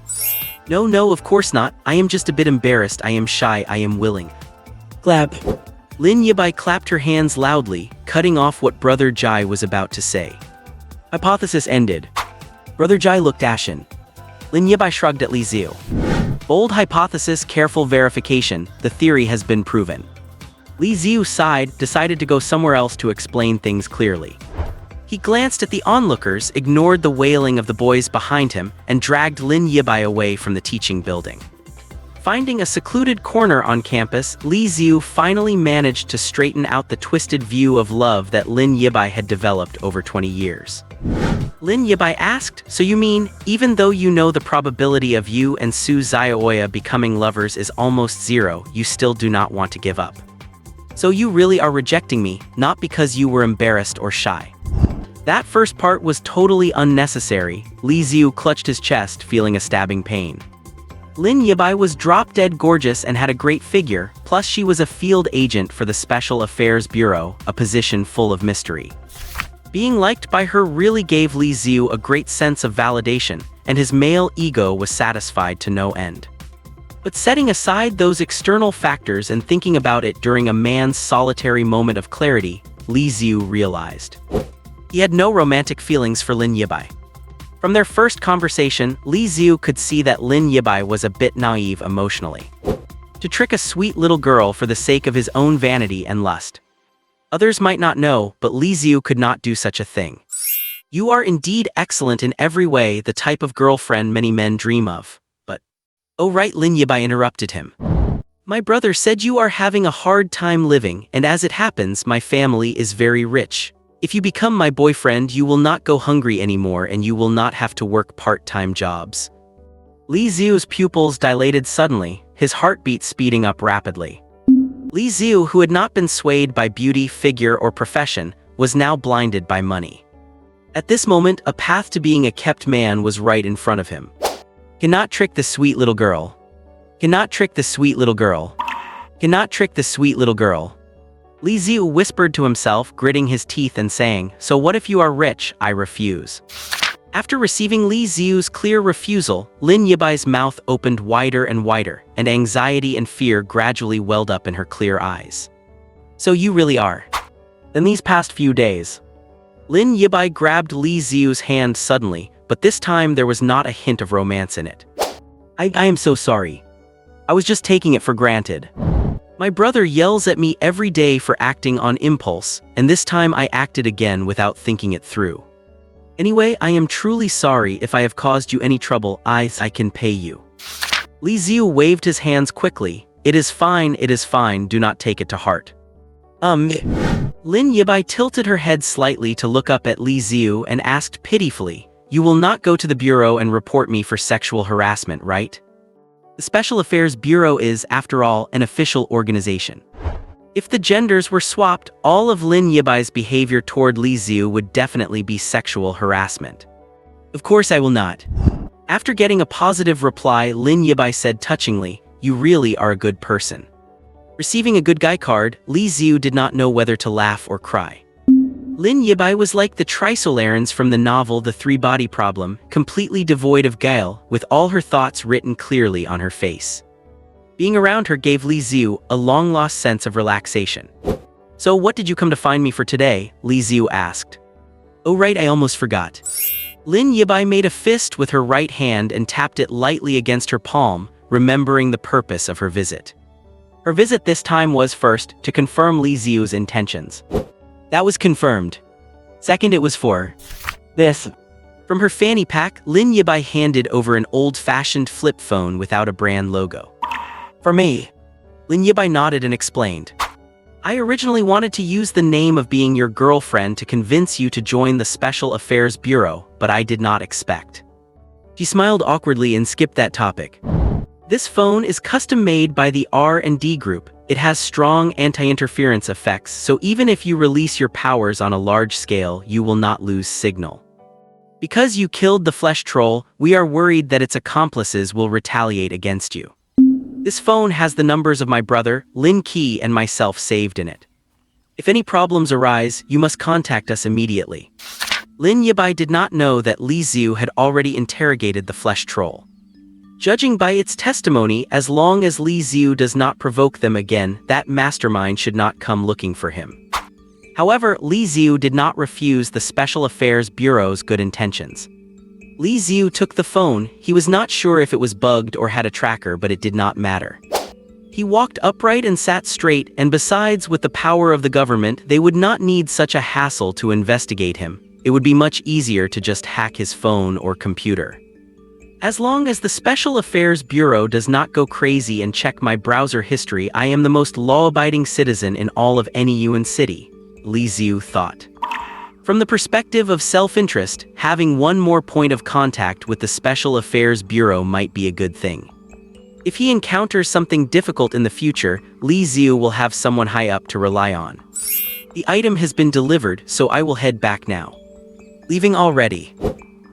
No, of course not. I am just a bit embarrassed. I am shy. I am willing. Clap. Lin Yibai clapped her hands loudly, cutting off what Brother Jai was about to say. Hypothesis ended. Brother Jai looked ashen. Lin Yibai shrugged at Li Xiu. Bold hypothesis, careful verification, the theory has been proven. Li Xiu sighed, decided to go somewhere else to explain things clearly. He glanced at the onlookers, ignored the wailing of the boys behind him, and dragged Lin Yibai away from the teaching building. Finding a secluded corner on campus, Li Xiu finally managed to straighten out the twisted view of love that Lin Yibai had developed over 20 years. Lin Yibai asked, "So you mean, even though you know the probability of you and Su Xiaoya becoming lovers is almost zero, you still do not want to give up? So you really are rejecting me, not because you were embarrassed or shy?" That first part was totally unnecessary. Li Xiu clutched his chest, feeling a stabbing pain. Lin Yibai was drop-dead gorgeous and had a great figure, plus she was a field agent for the Special Affairs Bureau, a position full of mystery. Being liked by her really gave Li Xiu a great sense of validation, and his male ego was satisfied to no end. But setting aside those external factors and thinking about it during a man's solitary moment of clarity, Li Xiu realized he had no romantic feelings for Lin Yibai. From their first conversation, Li Xiu could see that Lin Yibai was a bit naive emotionally. To trick a sweet little girl for the sake of his own vanity and lust. Others might not know, but Li Xiu could not do such a thing. "You are indeed excellent in every way, the type of girlfriend many men dream of. But..." "Oh right," Lin Yibai interrupted him. "My brother said you are having a hard time living, and as it happens, my family is very rich. If you become my boyfriend, you will not go hungry anymore and you will not have to work part-time jobs." Li Xiu's pupils dilated suddenly, his heartbeat speeding up rapidly. Li Xiu, who had not been swayed by beauty, figure, or profession, was now blinded by money. At this moment, a path to being a kept man was right in front of him. "Cannot trick the sweet little girl. Cannot trick the sweet little girl. Cannot trick the sweet little girl." Li Xiu whispered to himself, gritting his teeth and saying, "So what if you are rich? I refuse." After receiving Li Xiu's clear refusal, Lin Yibai's mouth opened wider and wider, and anxiety and fear gradually welled up in her clear eyes. "So you really are?" "In these past few days." Lin Yibai grabbed Li Xiu's hand suddenly, but this time there was not a hint of romance in it. I am so sorry. I was just taking it for granted. My brother yells at me every day for acting on impulse, and this time I acted again without thinking it through. Anyway, I am truly sorry if I have caused you any trouble. I can pay you." Li Xiu waved his hands quickly. It is fine, do not take it to heart." Lin Yibai tilted her head slightly to look up at Li Xiu and asked pitifully, "You will not go to the bureau and report me for sexual harassment, right? The Special Affairs Bureau is, after all, an official organization." If the genders were swapped, all of Lin Yibai's behavior toward Li Xiu would definitely be sexual harassment. "Of course I will not." After getting a positive reply, Lin Yibai said touchingly, "You really are a good person." Receiving a good guy card, Li Xiu did not know whether to laugh or cry. Lin Yibai was like the Trisolarans from the novel The Three-Body Problem, completely devoid of guile, with all her thoughts written clearly on her face. Being around her gave Li Xiu a long-lost sense of relaxation. "So what did you come to find me for today?" Li Xiu asked. "Oh right, I almost forgot." Lin Yibai made a fist with her right hand and tapped it lightly against her palm, remembering the purpose of her visit. Her visit this time was, first, to confirm Li Xiu's intentions. That was confirmed. Second, it was for this. From her fanny pack, Lin Yibai handed over an old-fashioned flip phone without a brand logo. "For me." Lin Yibai nodded and explained. "I originally wanted to use the name of being your girlfriend to convince you to join the Special Affairs Bureau, but I did not expect." She smiled awkwardly and skipped that topic. "This phone is custom-made by the R&D group. It has strong anti-interference effects, so even if you release your powers on a large scale, you will not lose signal. Because you killed the flesh troll, we are worried that its accomplices will retaliate against you. This phone has the numbers of my brother, Lin Qi, and myself saved in it. If any problems arise, you must contact us immediately." Lin Yibai did not know that Li Xiu had already interrogated the flesh troll. Judging by its testimony, as long as Li Xiu does not provoke them again, that mastermind should not come looking for him. However, Li Xiu did not refuse the Special Affairs Bureau's good intentions. Li Xiu took the phone. He was not sure if it was bugged or had a tracker, but it did not matter. He walked upright and sat straight, and besides, with the power of the government, they would not need such a hassle to investigate him. It would be much easier to just hack his phone or computer. As long as the Special Affairs Bureau does not go crazy and check my browser history, I am the most law-abiding citizen in all of any UN city, Li Xiu thought. From the perspective of self-interest, having one more point of contact with the Special Affairs Bureau might be a good thing. If he encounters something difficult in the future, Li Xiu will have someone high up to rely on. The item has been delivered, so I will head back now. Leaving already.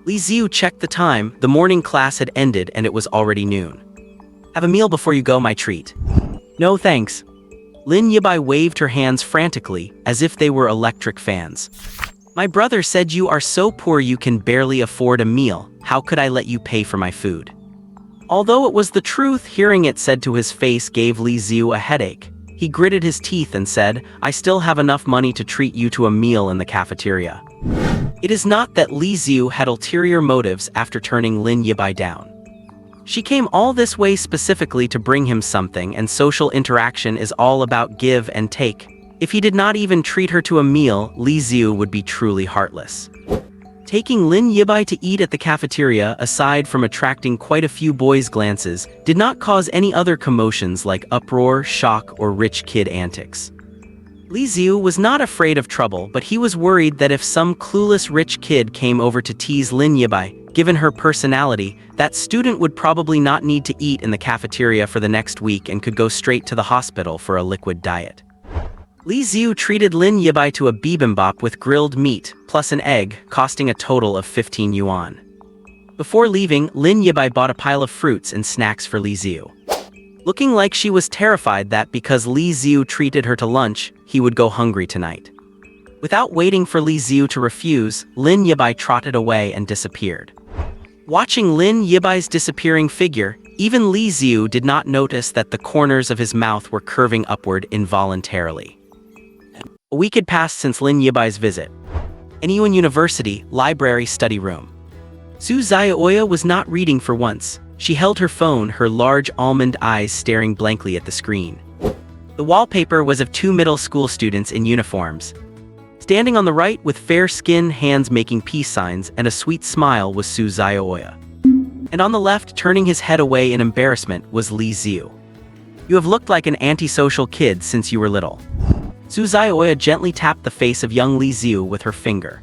Li Xiu checked the time. The morning class had ended and it was already noon. Have a meal before you go, my treat. No thanks. Lin Yibai waved her hands frantically, as if they were electric fans. My brother said you are so poor you can barely afford a meal. How could I let you pay for my food? Although it was the truth, hearing it said to his face gave Li Xiu a headache. He gritted his teeth and said, I still have enough money to treat you to a meal in the cafeteria. It is not that Li Xiu had ulterior motives after turning Lin Yibai down. She came all this way specifically to bring him something, and social interaction is all about give and take. If he did not even treat her to a meal, Li Xiu would be truly heartless. Taking Lin Yibai to eat at the cafeteria, aside from attracting quite a few boys' glances, did not cause any other commotions like uproar, shock, or rich kid antics. Li Xiu was not afraid of trouble, but he was worried that if some clueless rich kid came over to tease Lin Yibai, given her personality, that student would probably not need to eat in the cafeteria for the next week and could go straight to the hospital for a liquid diet. Li Xiu treated Lin Yibai to a bibimbap with grilled meat, plus an egg, costing a total of 15 yuan. Before leaving, Lin Yibai bought a pile of fruits and snacks for Li Xiu. Looking like she was terrified that because Li Xiu treated her to lunch, he would go hungry tonight. Without waiting for Li Xiu to refuse, Lin Yibai trotted away and disappeared. Watching Lin Yibai's disappearing figure, even Li Xiu did not notice that the corners of his mouth were curving upward involuntarily. A week had passed since Lin Yibai's visit. Anyuan University, library study room. Su Xiaoya was not reading for once. She held her phone, her large almond eyes staring blankly at the screen. The wallpaper was of two middle school students in uniforms. Standing on the right with fair skin, hands making peace signs, and a sweet smile was Su Xiaoya. And on the left, turning his head away in embarrassment, was Li Xiu. You have looked like an antisocial kid since you were little. Su Xiaoya gently tapped the face of young Li Xiu with her finger.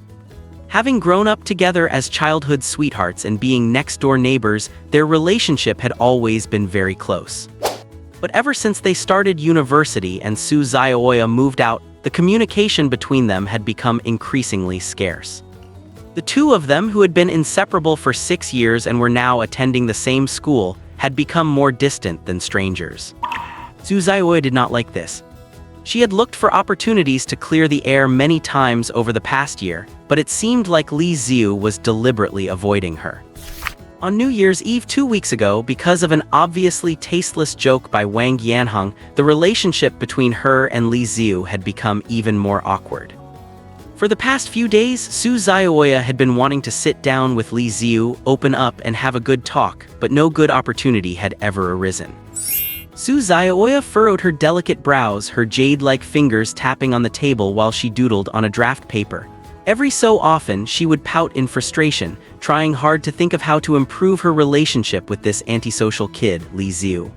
Having grown up together as childhood sweethearts and being next-door neighbors, their relationship had always been very close. But ever since they started university and Su Xiaoya moved out, the communication between them had become increasingly scarce. The two of them, who had been inseparable for 6 years and were now attending the same school, had become more distant than strangers. Su Xiaoya did not like this. She had looked for opportunities to clear the air many times over the past year, but it seemed like Li Xiu was deliberately avoiding her. On New Year's Eve 2 weeks ago, because of an obviously tasteless joke by Wang Yanheng, the relationship between her and Li Xiu had become even more awkward. For the past few days, Su Xiaoya had been wanting to sit down with Li Xiu, open up and have a good talk, but no good opportunity had ever arisen. Su Xiaoya furrowed her delicate brows, her jade-like fingers tapping on the table while she doodled on a draft paper. Every so often, she would pout in frustration, trying hard to think of how to improve her relationship with this antisocial kid, Li Xiu.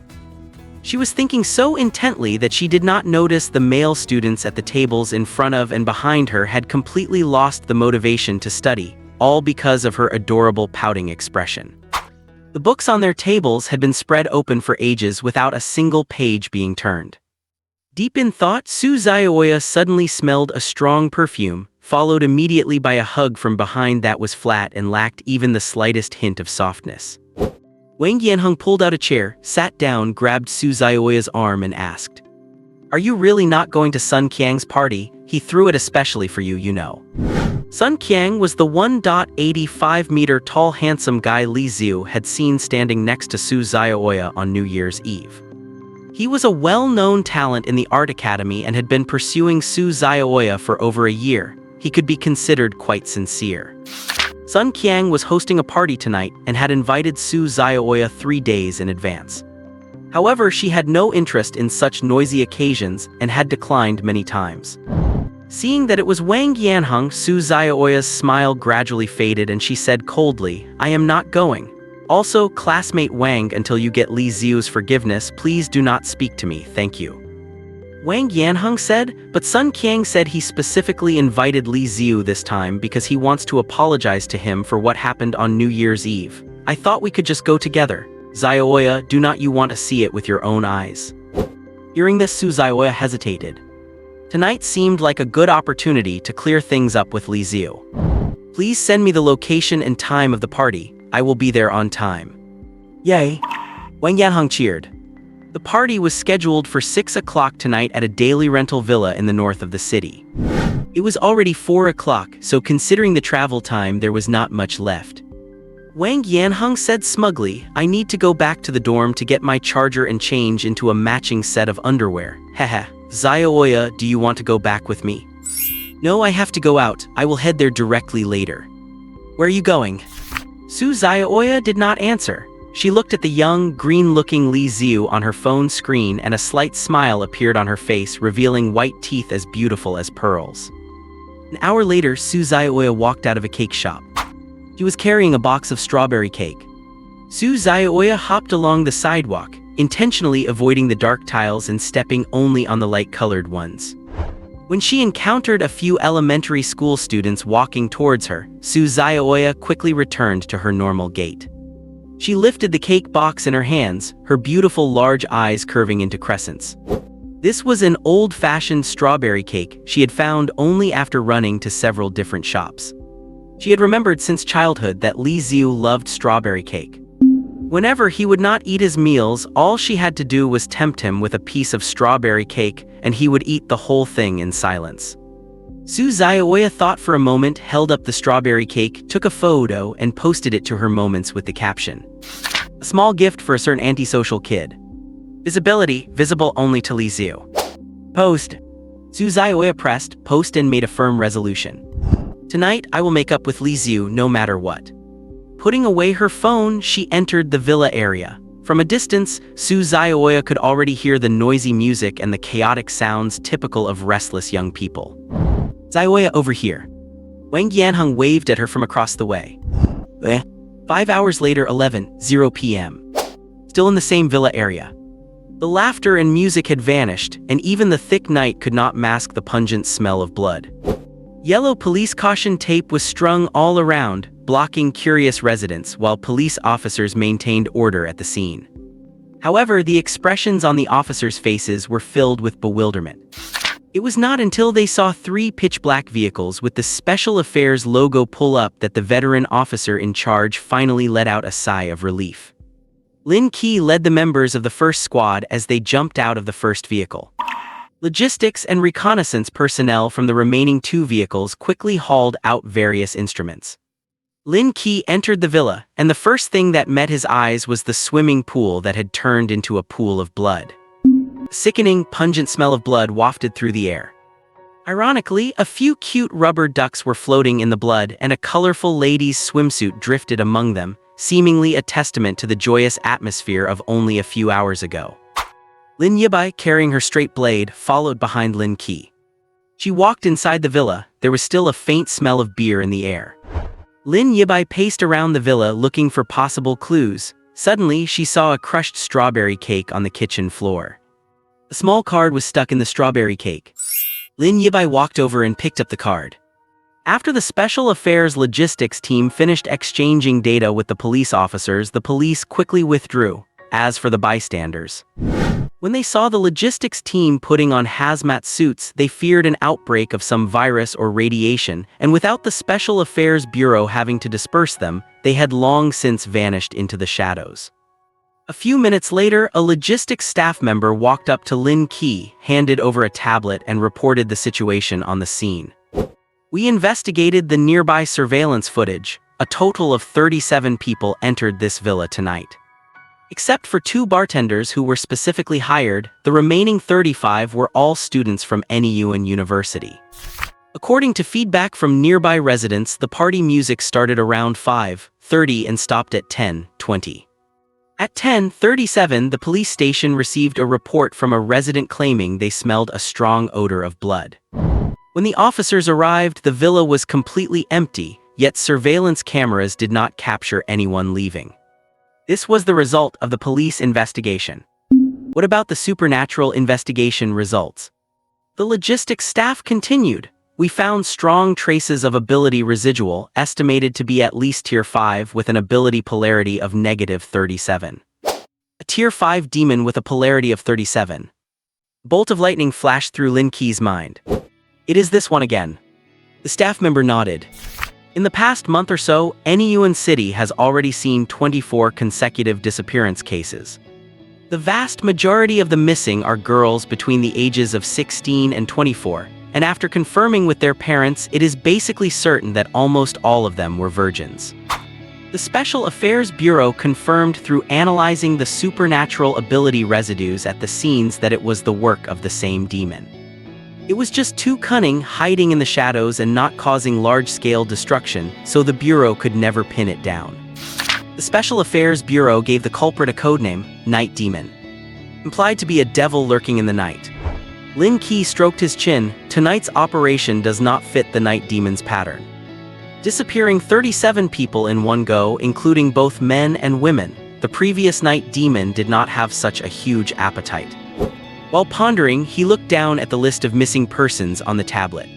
She was thinking so intently that she did not notice the male students at the tables in front of and behind her had completely lost the motivation to study, all because of her adorable pouting expression. The books on their tables had been spread open for ages without a single page being turned. Deep in thought, Su Xiaoya suddenly smelled a strong perfume, followed immediately by a hug from behind that was flat and lacked even the slightest hint of softness. Wang Yanheng pulled out a chair, sat down, grabbed Su Xiaoya's arm and asked, "Are you really not going to Sun Qiang's party? He threw it especially for you, you know." Sun Qiang was the 1.85-meter tall handsome guy Li Xiu had seen standing next to Su Xiaoya on New Year's Eve. He was a well-known talent in the art academy and had been pursuing Su Xiaoya for over a year. He could be considered quite sincere. Sun Qiang was hosting a party tonight and had invited Su Xiaoya 3 days in advance. However, she had no interest in such noisy occasions and had declined many times. Seeing that it was Wang Yanheng, Su Xiaoya's smile gradually faded and she said coldly, "I am not going. Also, classmate Wang, until you get Li Xiu's forgiveness, please do not speak to me, thank you." Wang Yanheng said, but Sun Qiang said he specifically invited Li Xiu this time because he wants to apologize to him for what happened on New Year's Eve. "I thought we could just go together. Xiaoya, do not you want to see it with your own eyes?" Hearing this, Su Xiaoya hesitated. Tonight seemed like a good opportunity to clear things up with Li Xiu. "Please send me the location and time of the party. I will be there on time." Yay! Wang Yanheng cheered. The party was scheduled for 6 o'clock tonight at a daily rental villa in the north of the city. It was already 4 o'clock, so considering the travel time, there was not much left. Wang Yanheng said smugly, "I need to go back to the dorm to get my charger and change into a matching set of underwear. Haha. Xiaoya, do you want to go back with me?" "No, I have to go out. I will head there directly later." "Where are you going?" Su Xiaoya did not answer. She looked at the young, green-looking Li Xiu on her phone screen and a slight smile appeared on her face, revealing white teeth as beautiful as pearls. An hour later, Su Xiaoya walked out of a cake shop. She was carrying a box of strawberry cake. Su Xiaoya hopped along the sidewalk, intentionally avoiding the dark tiles and stepping only on the light-colored ones. When she encountered a few elementary school students walking towards her, Su Xiaoya quickly returned to her normal gait. She lifted the cake box in her hands, her beautiful large eyes curving into crescents. This was an old-fashioned strawberry cake she had found only after running to several different shops. She had remembered since childhood that Li Xiu loved strawberry cake. Whenever he would not eat his meals, all she had to do was tempt him with a piece of strawberry cake, and he would eat the whole thing in silence. Su Xiaoya thought for a moment, held up the strawberry cake, took a photo, and posted it to her moments with the caption, "A small gift for a certain antisocial kid. Visibility, visible only to Li Xiu." Post. Su Xiaoya pressed post and made a firm resolution. "Tonight, I will make up with Li Xiu no matter what." Putting away her phone, she entered the villa area. From a distance, Su Xiaoya could already hear the noisy music and the chaotic sounds typical of restless young people. "Xiaoya, over here." Wang Yanheng waved at her from across the way. 5 hours later, 11:00 p.m. Still in the same villa area. The laughter and music had vanished, and even the thick night could not mask the pungent smell of blood. Yellow police caution tape was strung all around, blocking curious residents while police officers maintained order at the scene. However, the expressions on the officers' faces were filled with bewilderment. It was not until they saw 3 pitch-black vehicles with the Special Affairs logo pull up that the veteran officer in charge finally let out a sigh of relief. Lin Qi led the members of the first squad as they jumped out of the first vehicle. Logistics and reconnaissance personnel from the remaining 2 vehicles quickly hauled out various instruments. Lin Qi entered the villa, and the first thing that met his eyes was the swimming pool that had turned into a pool of blood. A sickening, pungent smell of blood wafted through the air. Ironically, a few cute rubber ducks were floating in the blood, and a colorful lady's swimsuit drifted among them, seemingly a testament to the joyous atmosphere of only a few hours ago. Lin Yibai, carrying her straight blade, followed behind Lin Qi. She walked inside the villa. There was still a faint smell of beer in the air. Lin Yibai paced around the villa looking for possible clues. Suddenly, she saw a crushed strawberry cake on the kitchen floor. A small card was stuck in the strawberry cake. Lin Yibai walked over and picked up the card. After the Special Affairs logistics team finished exchanging data with the police officers, the police quickly withdrew. As for the bystanders, when they saw the logistics team putting on hazmat suits, they feared an outbreak of some virus or radiation, and without the Special Affairs Bureau having to disperse them, they had long since vanished into the shadows. A few minutes later, a logistics staff member walked up to Lin Qi, handed over a tablet, and reported the situation on the scene. "We investigated the nearby surveillance footage. A total of 37 people entered this villa tonight. Except for 2 bartenders who were specifically hired, the remaining 35 were all students from NEU University. According to feedback from nearby residents, the party music started around 5:30 and stopped at 10:20. At 10:37, the police station received a report from a resident claiming they smelled a strong odor of blood. When the officers arrived, the villa was completely empty, yet surveillance cameras did not capture anyone leaving. This was the result of the police investigation. What about the supernatural investigation results? The logistics staff continued. We found strong traces of ability residual, estimated to be at least Tier 5 with an ability polarity of -37. A Tier 5 demon with a polarity of 37. Bolt of lightning flashed through Lin Qi's mind. It is this one again. The staff member nodded. In the past month or so, Nyuan City has already seen 24 consecutive disappearance cases. The vast majority of the missing are girls between the ages of 16 and 24, and after confirming with their parents, it is basically certain that almost all of them were virgins. The Special Affairs Bureau confirmed through analyzing the supernatural ability residues at the scenes that it was the work of the same demon. It was just too cunning, hiding in the shadows and not causing large-scale destruction, so the Bureau could never pin it down. The Special Affairs Bureau gave the culprit a codename, Night Demon, implied to be a devil lurking in the night. Lin Qi stroked his chin. Tonight's operation does not fit the Night Demon's pattern. Disappearing 37 people in one go, including both men and women, the previous Night Demon did not have such a huge appetite. While pondering, he looked down at the list of missing persons on the tablet.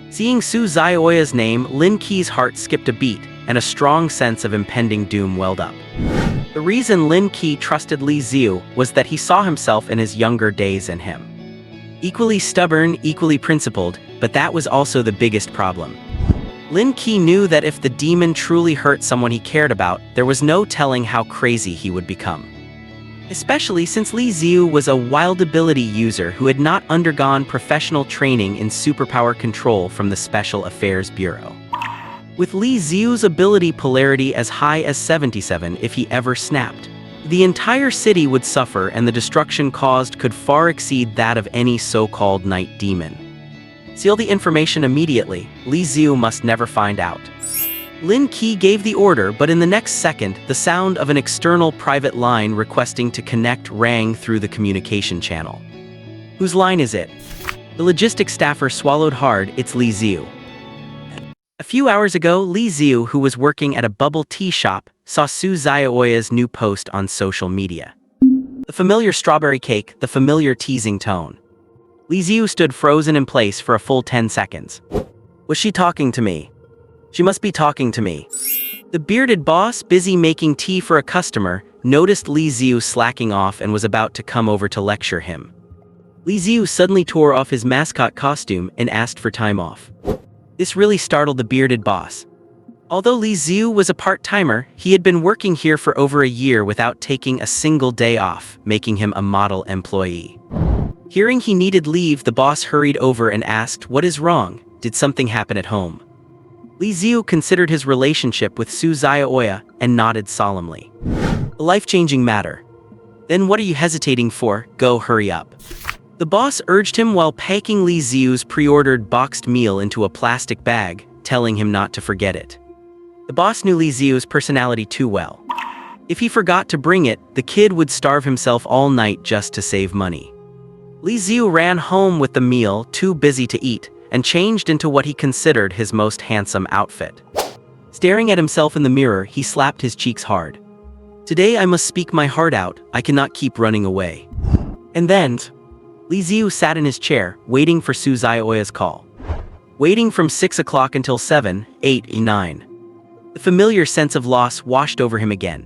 Seeing Su Zhaoya's name, Lin Qi's heart skipped a beat, and a strong sense of impending doom welled up. The reason Lin Qi trusted Li Xiu was that he saw himself in his younger days in him. Equally stubborn, equally principled, but that was also the biggest problem. Lin Qi knew that if the demon truly hurt someone he cared about, there was no telling how crazy he would become. Especially since Li Xiu was a wild ability user who had not undergone professional training in superpower control from the Special Affairs Bureau. With Li Xiu's ability polarity as high as 77 if he ever snapped, the entire city would suffer and the destruction caused could far exceed that of any so-called night demon. Seal the information immediately. Li Xiu must never find out. Lin Qi gave the order, but in the next second, the sound of an external private line requesting to connect rang through the communication channel. Whose line is it? The logistics staffer swallowed hard. It's Li Xiu. A few hours ago, Li Xiu, who was working at a bubble tea shop, saw Su Zhaoya's new post on social media. The familiar strawberry cake, the familiar teasing tone. Li Xiu stood frozen in place for a full 10 seconds. Was she talking to me? She must be talking to me. The bearded boss, busy making tea for a customer, noticed Li Xiu slacking off and was about to come over to lecture him. Li Xiu suddenly tore off his mascot costume and asked for time off. This really startled the bearded boss. Although Li Xiu was a part-timer, he had been working here for over a year without taking a single day off, making him a model employee. Hearing he needed leave, the boss hurried over and asked, "What is wrong? Did something happen at home?" Li Xiu considered his relationship with Su Zhaoya and nodded solemnly. A life-changing matter. Then what are you hesitating for? Go, hurry up. The boss urged him while packing Li Xiu's pre-ordered boxed meal into a plastic bag, telling him not to forget it. The boss knew Li Xiu's personality too well. If he forgot to bring it, the kid would starve himself all night just to save money. Li Xiu ran home with the meal, too busy to eat, and changed into what he considered his most handsome outfit. Staring at himself in the mirror, he slapped his cheeks hard. Today I must speak my heart out, I cannot keep running away. And then, Li Xiu sat in his chair, waiting for Su Zhaoya's call. Waiting from 6 o'clock until 7, 8, 9. The familiar sense of loss washed over him again.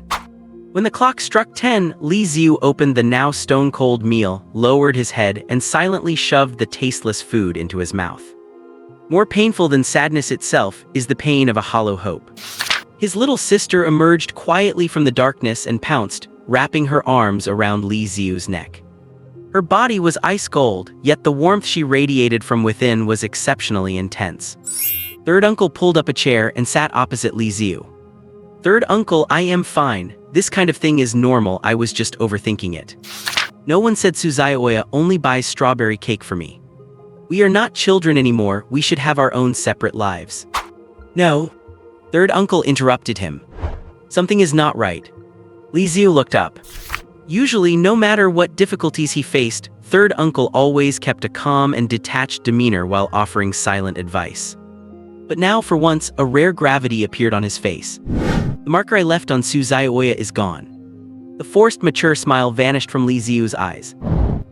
When the clock struck 10, Li Xiu opened the now stone-cold meal, lowered his head, and silently shoved the tasteless food into his mouth. More painful than sadness itself is the pain of a hollow hope. His little sister emerged quietly from the darkness and pounced, wrapping her arms around Li Xiu's neck. Her body was ice cold, yet the warmth she radiated from within was exceptionally intense. Third uncle pulled up a chair and sat opposite Li Xiu. Third uncle, I am fine. This kind of thing is normal, I was just overthinking it. No one said Su Zhaoya only buys strawberry cake for me. We are not children anymore, we should have our own separate lives. No. Third uncle interrupted him. Something is not right. Li Xiu looked up. Usually, no matter what difficulties he faced, third uncle always kept a calm and detached demeanor while offering silent advice. But now, for once, a rare gravity appeared on his face. The marker I left on Su Zhaoya is gone. The forced mature smile vanished from Li Xiu's eyes.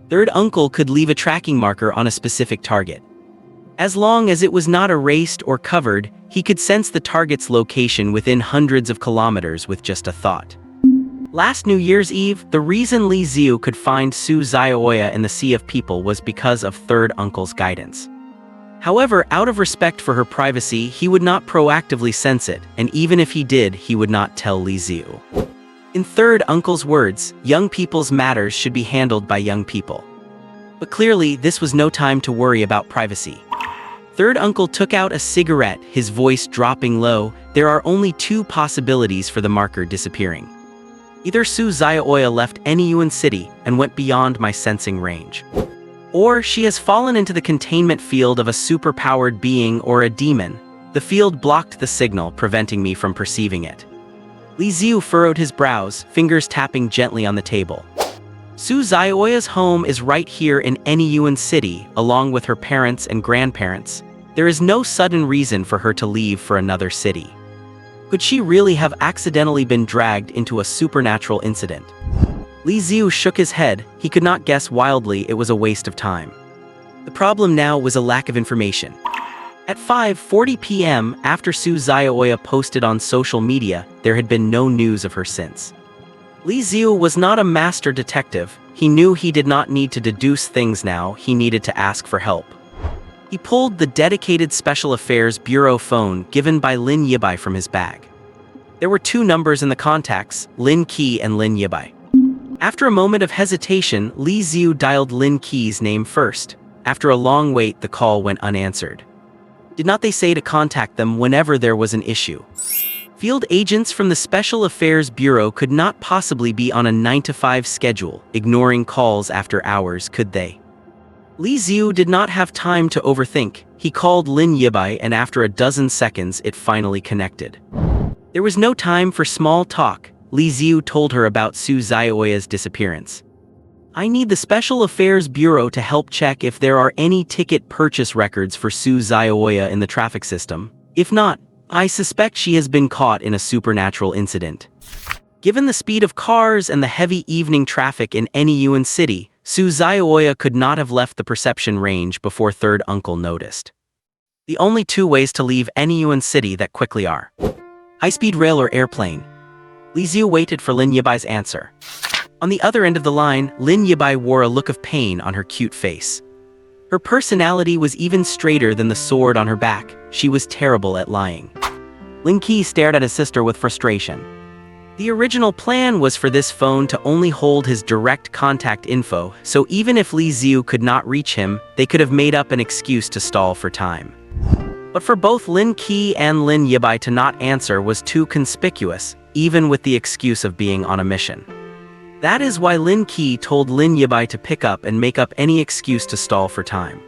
Third uncle could leave a tracking marker on a specific target. As long as it was not erased or covered, he could sense the target's location within hundreds of kilometers with just a thought. Last New Year's Eve, the reason Li Xiu could find Su Zhaoya in the Sea of People was because of third uncle's guidance. However, out of respect for her privacy, he would not proactively sense it, and even if he did, he would not tell Li Xiu. In third uncle's words, young people's matters should be handled by young people. But clearly, this was no time to worry about privacy. Third uncle took out a cigarette, his voice dropping low. There are only two possibilities for the marker disappearing. Either Su Zhaoya left Anyuan City and went beyond my sensing range, or she has fallen into the containment field of a superpowered being or a demon. The field blocked the signal, preventing me from perceiving it. Li Xiu furrowed his brows, fingers tapping gently on the table. Su Zhaoya's home is right here in Anyuan City, along with her parents and grandparents. There is no sudden reason for her to leave for another city. Could she really have accidentally been dragged into a supernatural incident? Li Xiu shook his head. He could not guess wildly. It was a waste of time. The problem now was a lack of information. At 5:40 p.m., after Su Zhaoya posted on social media, there had been no news of her since. Li Xiu was not a master detective. He knew he did not need to deduce things now, he needed to ask for help. He pulled the dedicated Special Affairs Bureau phone given by Lin Yibai from his bag. There were two numbers in the contacts, Lin Qi and Lin Yibai. After a moment of hesitation, Li Xiu dialed Lin Qi's name first. After a long wait, the call went unanswered. Did not they say to contact them whenever there was an issue? Field agents from the Special Affairs Bureau could not possibly be on a 9-to-5 schedule, ignoring calls after hours, could they? Li Xiu did not have time to overthink. He called Lin Yibai, and after a dozen seconds, it finally connected. There was no time for small talk. Li Xiu told her about Su Zhaoya's disappearance. I need the Special Affairs Bureau to help check if there are any ticket purchase records for Su Zhaoya in the traffic system. If not, I suspect she has been caught in a supernatural incident. Given the speed of cars and the heavy evening traffic in Anyuan City, Su Zhaoya could not have left the perception range before third uncle noticed. The only two ways to leave Anyuan City that quickly are high-speed rail or airplane. Li Xiu waited for Lin Yibai's answer. On the other end of the line, Lin Yibai wore a look of pain on her cute face. Her personality was even straighter than the sword on her back. She was terrible at lying. Lin Qi stared at his sister with frustration. The original plan was for this phone to only hold his direct contact info, so even if Li Xiu could not reach him, they could have made up an excuse to stall for time. But for both Lin Qi and Lin Yibai to not answer was too conspicuous, even with the excuse of being on a mission. That is why Lin Qi told Lin Yibai to pick up and make up any excuse to stall for time.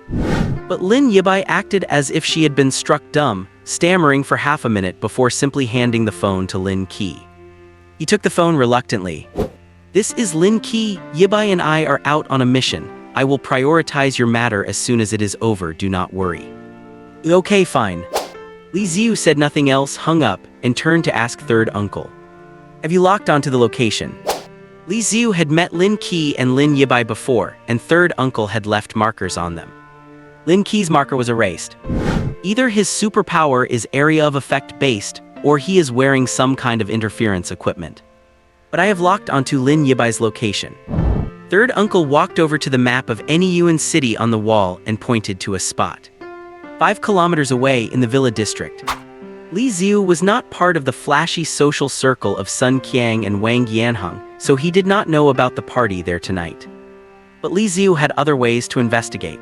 But Lin Yibai acted as if she had been struck dumb, stammering for half a minute before simply handing the phone to Lin Qi. He took the phone reluctantly. This is Lin Qi. Yibai and I are out on a mission. I will prioritize your matter as soon as it is over, do not worry. Okay, fine. Li Xiu said nothing else, hung up, and turned to ask third uncle. Have you locked onto the location? Li Xiu had met Lin Qi and Lin Yibai before, and third uncle had left markers on them. Lin Qi's marker was erased. Either his superpower is area of effect based, or he is wearing some kind of interference equipment. But I have locked onto Lin Yibai's location. Third uncle walked over to the map of Anyuan City on the wall and pointed to a spot. 5 kilometers away in the Villa district. Li Xiu was not part of the flashy social circle of Sun Qiang and Wang Yanheng, so he did not know about the party there tonight. But Li Xiu had other ways to investigate.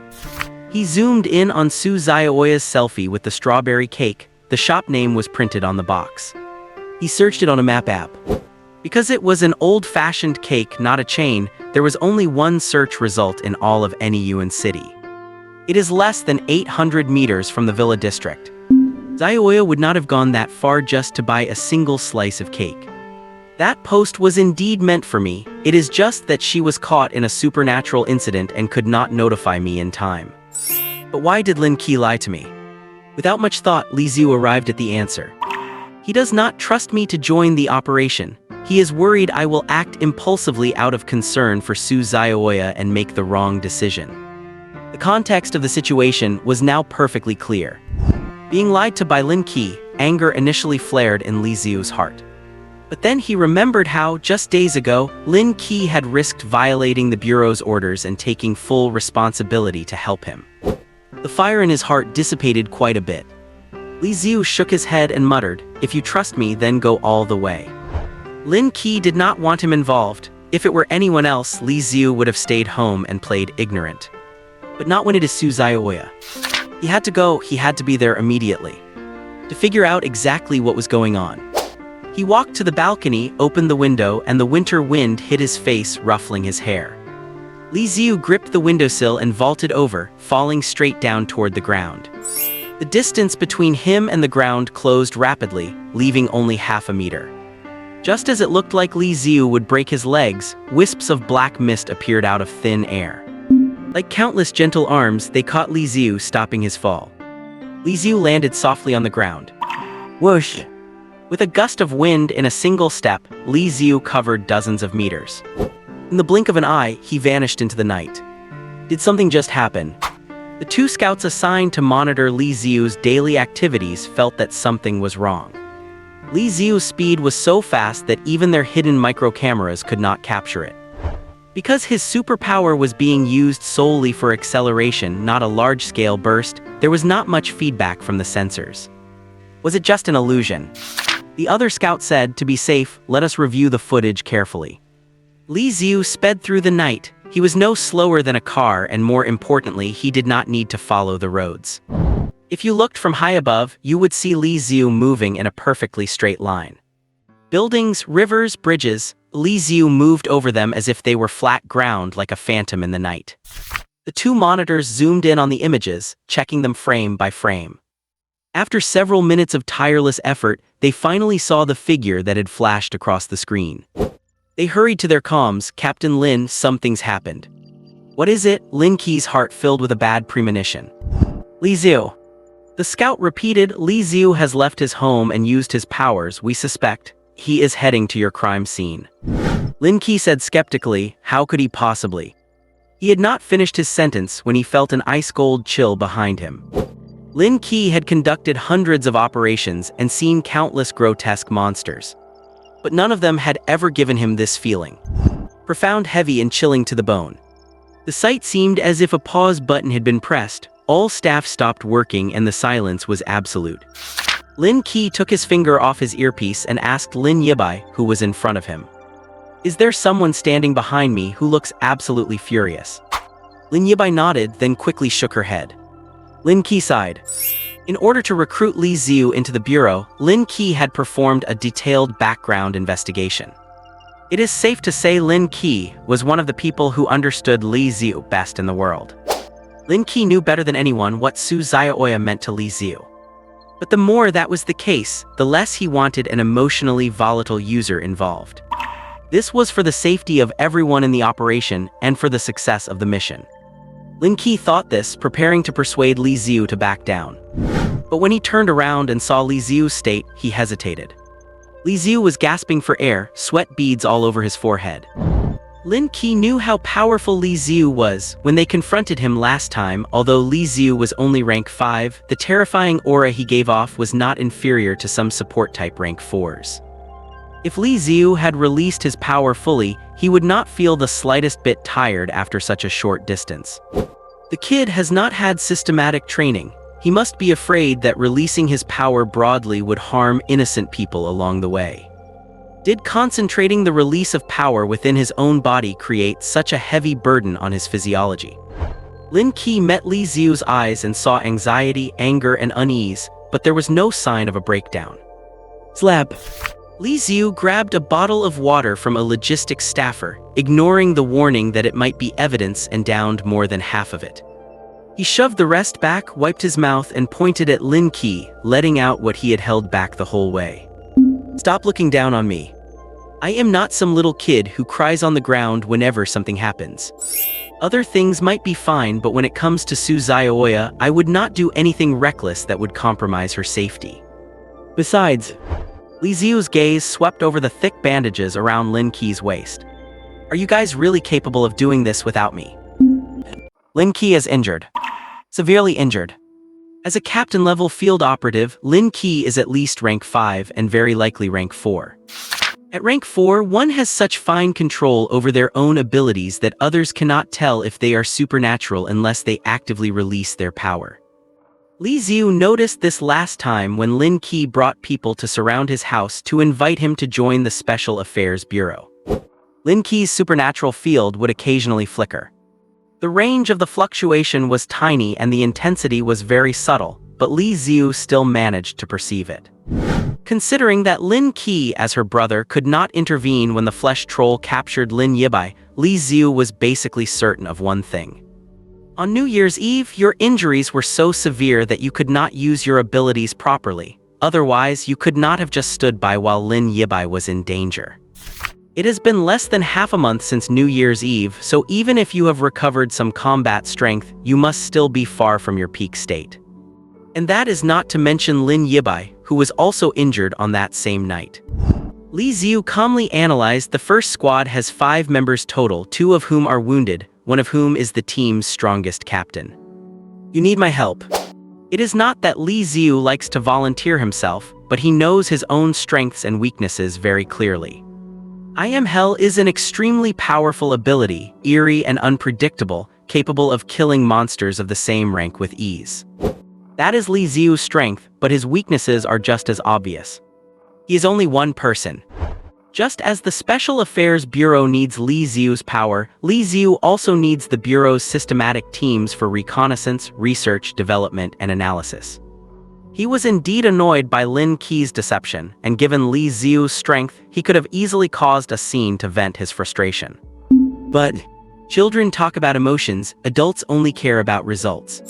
He zoomed in on Su Zhaoya's selfie with the strawberry cake. The shop name was printed on the box. He searched it on a map app. Because it was an old-fashioned cake, not a chain, there was only one search result in all of Anyuan City. It is less than 800 meters from the villa district. Xiaoya would not have gone that far just to buy a single slice of cake. That post was indeed meant for me. It is just that she was caught in a supernatural incident and could not notify me in time. But why did Lin Qi lie to me? Without much thought, Li Xiu arrived at the answer. He does not trust me to join the operation. He is worried I will act impulsively out of concern for Su Xiaoya and make the wrong decision. The context of the situation was now perfectly clear. Being lied to by Lin Qi, anger initially flared in Li Xiu's heart. But then he remembered how, just days ago, Lin Qi had risked violating the Bureau's orders and taking full responsibility to help him. The fire in his heart dissipated quite a bit. Li Xiu shook his head and muttered, "If you trust me, then go all the way." Lin Qi did not want him involved. If it were anyone else, Li Xiu would have stayed home and played ignorant. But not when it is Su Xiaoya. He had to go, he had to be there immediately. To figure out exactly what was going on. He walked to the balcony, opened the window, and the winter wind hit his face, ruffling his hair. Li Xiu gripped the windowsill and vaulted over, falling straight down toward the ground. The distance between him and the ground closed rapidly, leaving only half a meter. Just as it looked like Li Xiu would break his legs, wisps of black mist appeared out of thin air. Like countless gentle arms, they caught Li Xiu, stopping his fall. Li Xiu landed softly on the ground. Whoosh! With a gust of wind in a single step, Li Xiu covered dozens of meters. In the blink of an eye, he vanished into the night. Did something just happen? The two scouts assigned to monitor Li Xiu's daily activities felt that something was wrong. Li Xiu's speed was so fast that even their hidden micro-cameras could not capture it. Because his superpower was being used solely for acceleration, not a large-scale burst, there was not much feedback from the sensors. Was it just an illusion? The other scout said, "To be safe, let us review the footage carefully." Li Xiu sped through the night. He was no slower than a car, and more importantly, he did not need to follow the roads. If you looked from high above, you would see Li Xiu moving in a perfectly straight line. Buildings, rivers, bridges, Li Xiu moved over them as if they were flat ground, like a phantom in the night. The two monitors zoomed in on the images, checking them frame by frame. After several minutes of tireless effort, they finally saw the figure that had flashed across the screen. They hurried to their comms. "Captain Lin, something's happened." "What is it?" Lin Qi's heart filled with a bad premonition. "Li Xiu." The scout repeated, "Li Xiu has left his home and used his powers. We suspect he is heading to your crime scene." Lin Qi said skeptically, "How could he possibly?" He had not finished his sentence when he felt an ice-cold chill behind him. Lin Qi had conducted hundreds of operations and seen countless grotesque monsters. But none of them had ever given him this feeling. Profound, heavy, and chilling to the bone. The sight seemed as if a pause button had been pressed. All staff stopped working and the silence was absolute. Lin Qi took his finger off his earpiece and asked Lin Yibai, who was in front of him. "Is there someone standing behind me who looks absolutely furious?" Lin Yibai nodded, then quickly shook her head. Lin Qi sighed. In order to recruit Li Xiu into the Bureau, Lin Qi had performed a detailed background investigation. It is safe to say Lin Qi was one of the people who understood Li Xiu best in the world. Lin Qi knew better than anyone what Su Xiaoya meant to Li Xiu. But the more that was the case, the less he wanted an emotionally volatile user involved. This was for the safety of everyone in the operation and for the success of the mission. Lin Qi thought this, preparing to persuade Li Xiu to back down. But when he turned around and saw Li Xiu's state, he hesitated. Li Xiu was gasping for air, sweat beads all over his forehead. Lin Qi knew how powerful Li Xiu was. When they confronted him last time, although Li Xiu was only rank 5, the terrifying aura he gave off was not inferior to some support-type rank 4s. If Li Xiu had released his power fully, he would not feel the slightest bit tired after such a short distance. The kid has not had systematic training. He must be afraid that releasing his power broadly would harm innocent people along the way. Did concentrating the release of power within his own body create such a heavy burden on his physiology? Lin Qi met Li Xiu's eyes and saw anxiety, anger, and unease, but there was no sign of a breakdown. Slap. Li Xiu grabbed a bottle of water from a logistics staffer, ignoring the warning that it might be evidence, and downed more than half of it. He shoved the rest back, wiped his mouth, and pointed at Lin Qi, letting out what he had held back the whole way. "Stop looking down on me. I am not some little kid who cries on the ground whenever something happens. Other things might be fine, but when it comes to Su Zhaoya, I would not do anything reckless that would compromise her safety." Besides, Li Xiu's gaze swept over the thick bandages around Lin Qi's waist. "Are you guys really capable of doing this without me?" Lin Qi is injured. Severely injured. As a captain-level field operative, Lin Qi is at least rank 5 and very likely rank 4. At rank 4, one has such fine control over their own abilities that others cannot tell if they are supernatural unless they actively release their power. Li Xiu noticed this last time when Lin Qi brought people to surround his house to invite him to join the Special Affairs Bureau. Lin Qi's supernatural field would occasionally flicker. The range of the fluctuation was tiny and the intensity was very subtle, but Li Xiu still managed to perceive it. Considering that Lin Qi, as her brother, could not intervene when the flesh troll captured Lin Yibai, Li Xiu was basically certain of one thing. On New Year's Eve, your injuries were so severe that you could not use your abilities properly. Otherwise, you could not have just stood by while Lin Yibai was in danger. It has been less than half a month since New Year's Eve, so even if you have recovered some combat strength, you must still be far from your peak state. And that is not to mention Lin Yibai, who was also injured on that same night. Li Xiu calmly analyzed the first squad has 5 members total, 2 of whom are wounded, one of whom is the team's strongest captain. "You need my help." It is not that Li Xiu likes to volunteer himself, but he knows his own strengths and weaknesses very clearly. I Am Hell is an extremely powerful ability, eerie and unpredictable, capable of killing monsters of the same rank with ease. That is Li Xiu's strength, but his weaknesses are just as obvious. He is only one person. Just as the Special Affairs Bureau needs Li Xiu's power, Li Xiu also needs the Bureau's systematic teams for reconnaissance, research, development, and analysis. He was indeed annoyed by Lin Qi's deception, and given Li Xiu's strength, he could have easily caused a scene to vent his frustration. But children talk about emotions, adults only care about results.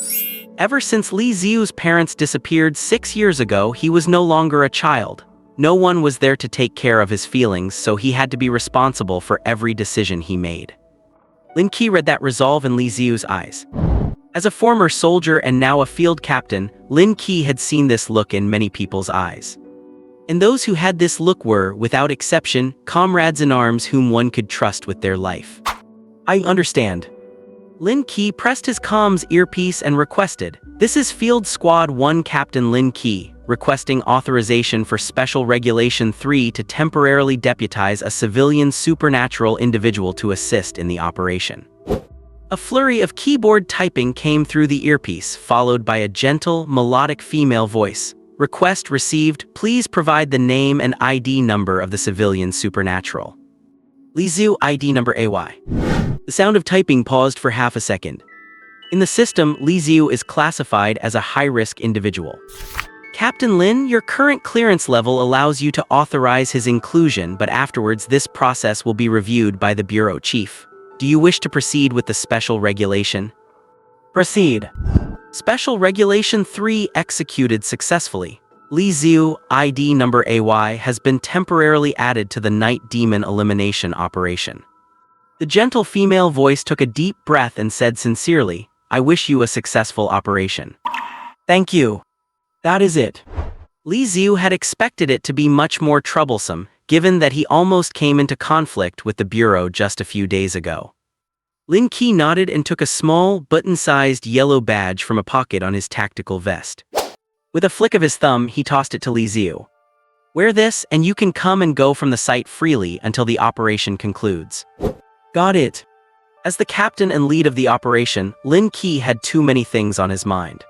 Ever since Li Xiu's parents disappeared 6 years ago, he was no longer a child. No one was there to take care of his feelings, so he had to be responsible for every decision he made. Lin Qi read that resolve in Li Xiu's eyes. As a former soldier and now a field captain, Lin Qi had seen this look in many people's eyes. And those who had this look were, without exception, comrades in arms whom one could trust with their life. "I understand." Lin Qi pressed his comms earpiece and requested, "This is Field Squad 1 Captain Lin Qi, requesting authorization for Special Regulation 3 to temporarily deputize a civilian supernatural individual to assist in the operation." A flurry of keyboard typing came through the earpiece, followed by a gentle, melodic female voice. "Request received. Please provide the name and ID number of the civilian supernatural." Li Xiu ID number AY. The sound of typing paused for half a second. In the system, Li Xiu is classified as a high-risk individual. "Captain Lin, your current clearance level allows you to authorize his inclusion, but afterwards this process will be reviewed by the Bureau Chief. Do you wish to proceed with the Special Regulation?" "Proceed." Special Regulation 3 executed successfully. Li Xiu, ID number AY, has been temporarily added to the Night Demon Elimination Operation. The gentle female voice took a deep breath and said sincerely, "I wish you a successful operation." "Thank you. That is it." Li Xiu had expected it to be much more troublesome, given that he almost came into conflict with the Bureau just a few days ago. Lin Qi nodded and took a small, button-sized yellow badge from a pocket on his tactical vest. With a flick of his thumb, he tossed it to Li Xiu. "Wear this, and you can come and go from the site freely until the operation concludes." "Got it." As the captain and lead of the operation, Lin Qi had too many things on his mind.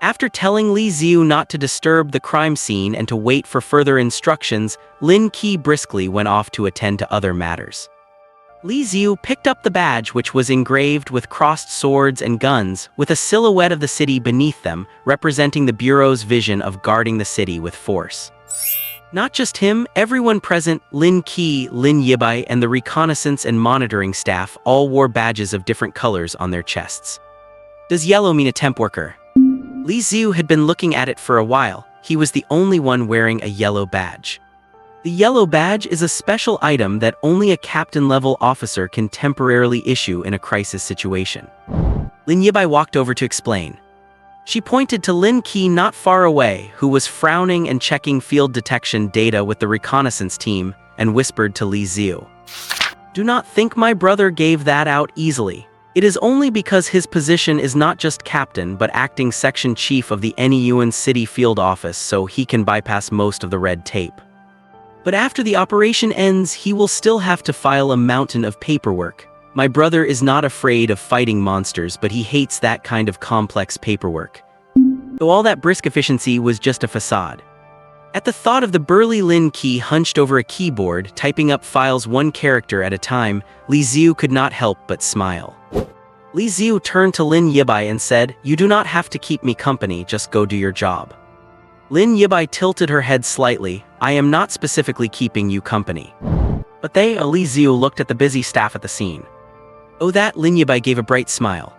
After telling Li Xiu not to disturb the crime scene and to wait for further instructions, Lin Qi briskly went off to attend to other matters. Li Xiu picked up the badge, which was engraved with crossed swords and guns, with a silhouette of the city beneath them, representing the Bureau's vision of guarding the city with force. Not just him, everyone present, Lin Qi, Lin Yibai, and the reconnaissance and monitoring staff all wore badges of different colors on their chests. Does yellow mean a temp worker? Li Xiu had been looking at it for a while. He was the only one wearing a yellow badge. The yellow badge is a special item that only a captain-level officer can temporarily issue in a crisis situation. Lin Yibai walked over to explain. She pointed to Lin Qi not far away, who was frowning and checking field detection data with the reconnaissance team, and whispered to Li Xiu. Do not think my brother gave that out easily. It is only because his position is not just captain but acting section chief of the Nyuan City Field Office, so he can bypass most of the red tape. But after the operation ends, he will still have to file a mountain of paperwork. My brother is not afraid of fighting monsters, but he hates that kind of complex paperwork. Though all that brisk efficiency was just a facade. At the thought of the burly Lin Qi hunched over a keyboard, typing up files one character at a time, Li Xiu could not help but smile. Li Xiu turned to Lin Yibai and said, "You do not have to keep me company, just go do your job." Lin Yibai tilted her head slightly. "I am not specifically keeping you company." But they, Li Xiu looked at the busy staff at the scene. "Oh, that," Lin Yibai gave a bright smile.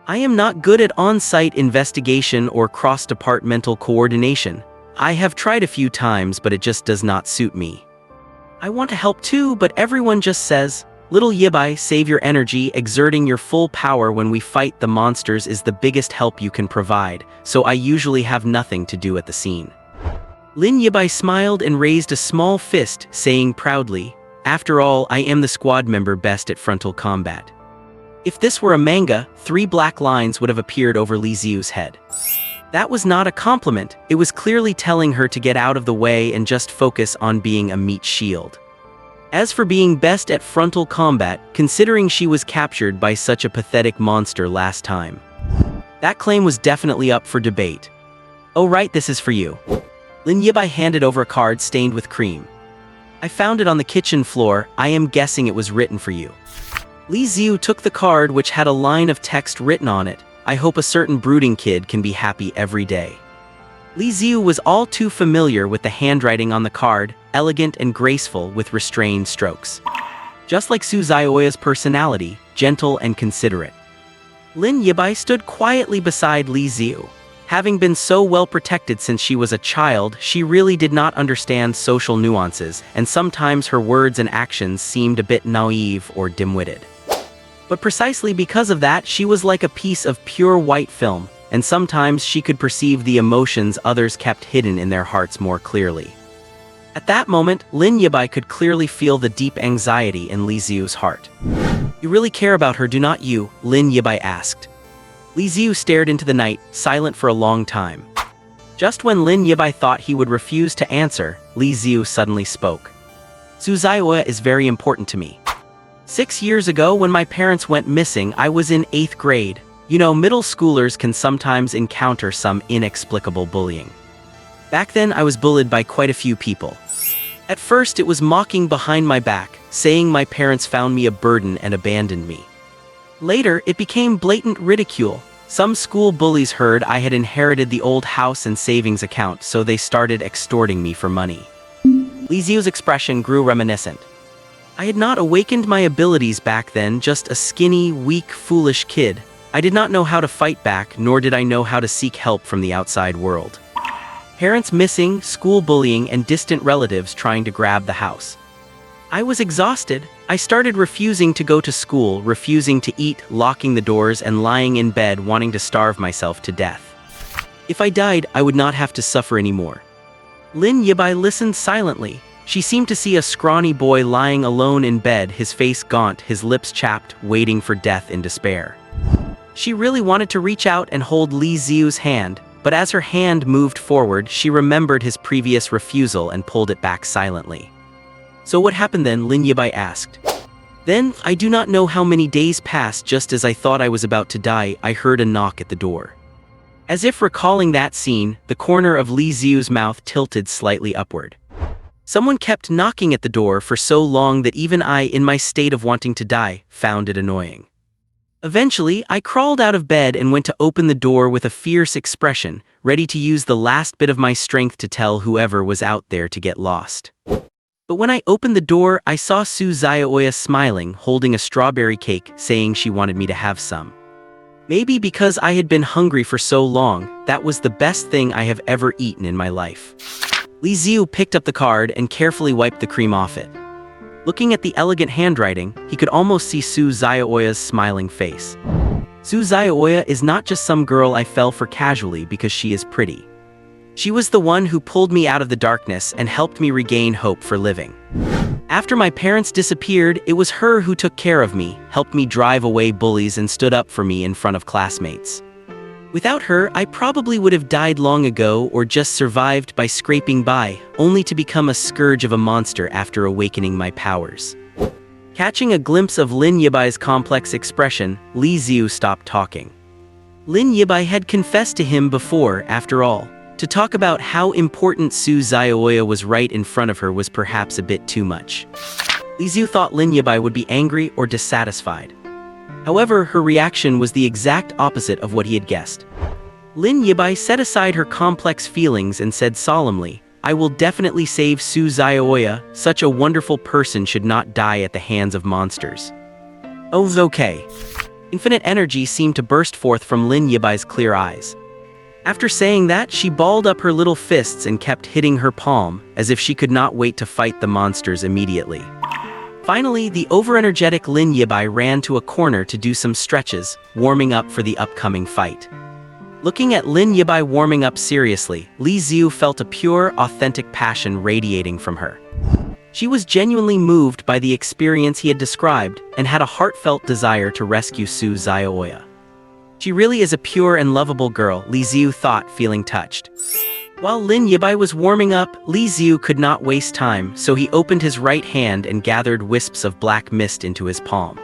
"I am not good at on-site investigation or cross-departmental coordination. I have tried a few times, but it just does not suit me. I want to help too, but everyone just says, 'Little Yibai, save your energy, exerting your full power when we fight the monsters is the biggest help you can provide,' so I usually have nothing to do at the scene." Lin Yibai smiled and raised a small fist, saying proudly, "After all, I am the squad member best at frontal combat." If this were a manga, 3 black lines would have appeared over Li Xiu's head. That was not a compliment, it was clearly telling her to get out of the way and just focus on being a meat shield. As for being best at frontal combat, considering she was captured by such a pathetic monster last time, that claim was definitely up for debate. "Oh right, this is for you." Lin Yibai handed over a card stained with cream. "I found it on the kitchen floor, I am guessing it was written for you." Li Xiu took the card, which had a line of text written on it. "I hope a certain brooding kid can be happy every day." Li Xiu was all too familiar with the handwriting on the card, elegant and graceful with restrained strokes. Just like Su Zioya's personality, gentle and considerate. Lin Yibai stood quietly beside Li Xiu. Having been so well protected since she was a child, she really did not understand social nuances, and sometimes her words and actions seemed a bit naive or dim-witted. But precisely because of that, she was like a piece of pure white film, and sometimes she could perceive the emotions others kept hidden in their hearts more clearly. At that moment, Lin Yibai could clearly feel the deep anxiety in Li Xiu's heart. "You really care about her, do not you?" Lin Yibai asked. Li Xiu stared into the night, silent for a long time. Just when Lin Yibai thought he would refuse to answer, Li Xiu suddenly spoke. "Su Zioya is very important to me. 6 years ago, when my parents went missing, I was in 8th grade. You know, middle schoolers can sometimes encounter some inexplicable bullying. Back then, I was bullied by quite a few people. At first, it was mocking behind my back, saying my parents found me a burden and abandoned me. Later, it became blatant ridicule. Some school bullies heard I had inherited the old house and savings account, so they started extorting me for money." Li Xiu's expression grew reminiscent. "I had not awakened my abilities back then, just a skinny, weak, foolish kid. I did not know how to fight back, nor did I know how to seek help from the outside world. Parents missing, school bullying, and distant relatives trying to grab the house. I was exhausted. I started refusing to go to school, refusing to eat, locking the doors, and lying in bed wanting to starve myself to death. If I died, I would not have to suffer anymore." Lin Yibai listened silently. She seemed to see a scrawny boy lying alone in bed, his face gaunt, his lips chapped, waiting for death in despair. She really wanted to reach out and hold Li Xiu's hand, but as her hand moved forward, she remembered his previous refusal and pulled it back silently. "So what happened then?" Lin Yibai asked. "Then, I do not know how many days passed. Just as I thought I was about to die, I heard a knock at the door." As if recalling that scene, the corner of Li Xiu's mouth tilted slightly upward. "Someone kept knocking at the door for so long that even I, in my state of wanting to die, found it annoying. Eventually, I crawled out of bed and went to open the door with a fierce expression, ready to use the last bit of my strength to tell whoever was out there to get lost. But when I opened the door, I saw Su Zioya smiling, holding a strawberry cake, saying she wanted me to have some. Maybe because I had been hungry for so long, that was the best thing I have ever eaten in my life. Li Xiu picked up the card and carefully wiped the cream off it. Looking at the elegant handwriting, he could almost see Su Xiaoya's smiling face. Su Xiaoya is not just some girl I fell for casually because she is pretty. She was the one who pulled me out of the darkness and helped me regain hope for living. After my parents disappeared, it was her who took care of me, helped me drive away bullies and stood up for me in front of classmates. Without her, I probably would have died long ago or just survived by scraping by, only to become a scourge of a monster after awakening my powers. Catching a glimpse of Lin Yibai's complex expression, Li Xiu stopped talking. Lin Yibai had confessed to him before, after all. To talk about how important Su Xiaoya was right in front of her was perhaps a bit too much. Li Xiu thought Lin Yibai would be angry or dissatisfied. However, her reaction was the exact opposite of what he had guessed. Lin Yibai set aside her complex feelings and said solemnly, "I will definitely save Su Xiaoya. Such a wonderful person should not die at the hands of monsters." "Oh, okay." Infinite energy seemed to burst forth from Lin Yibai's clear eyes. After saying that, she balled up her little fists and kept hitting her palm, as if she could not wait to fight the monsters immediately. Finally, the overenergetic Lin Yibai ran to a corner to do some stretches, warming up for the upcoming fight. Looking at Lin Yibai warming up seriously, Li Xiu felt a pure, authentic passion radiating from her. She was genuinely moved by the experience he had described, and had a heartfelt desire to rescue Su Xiaoya. She really is a pure and lovable girl, Li Xiu thought, feeling touched. While Lin Yibai was warming up, Li Xiu could not waste time, so he opened his right hand and gathered wisps of black mist into his palm.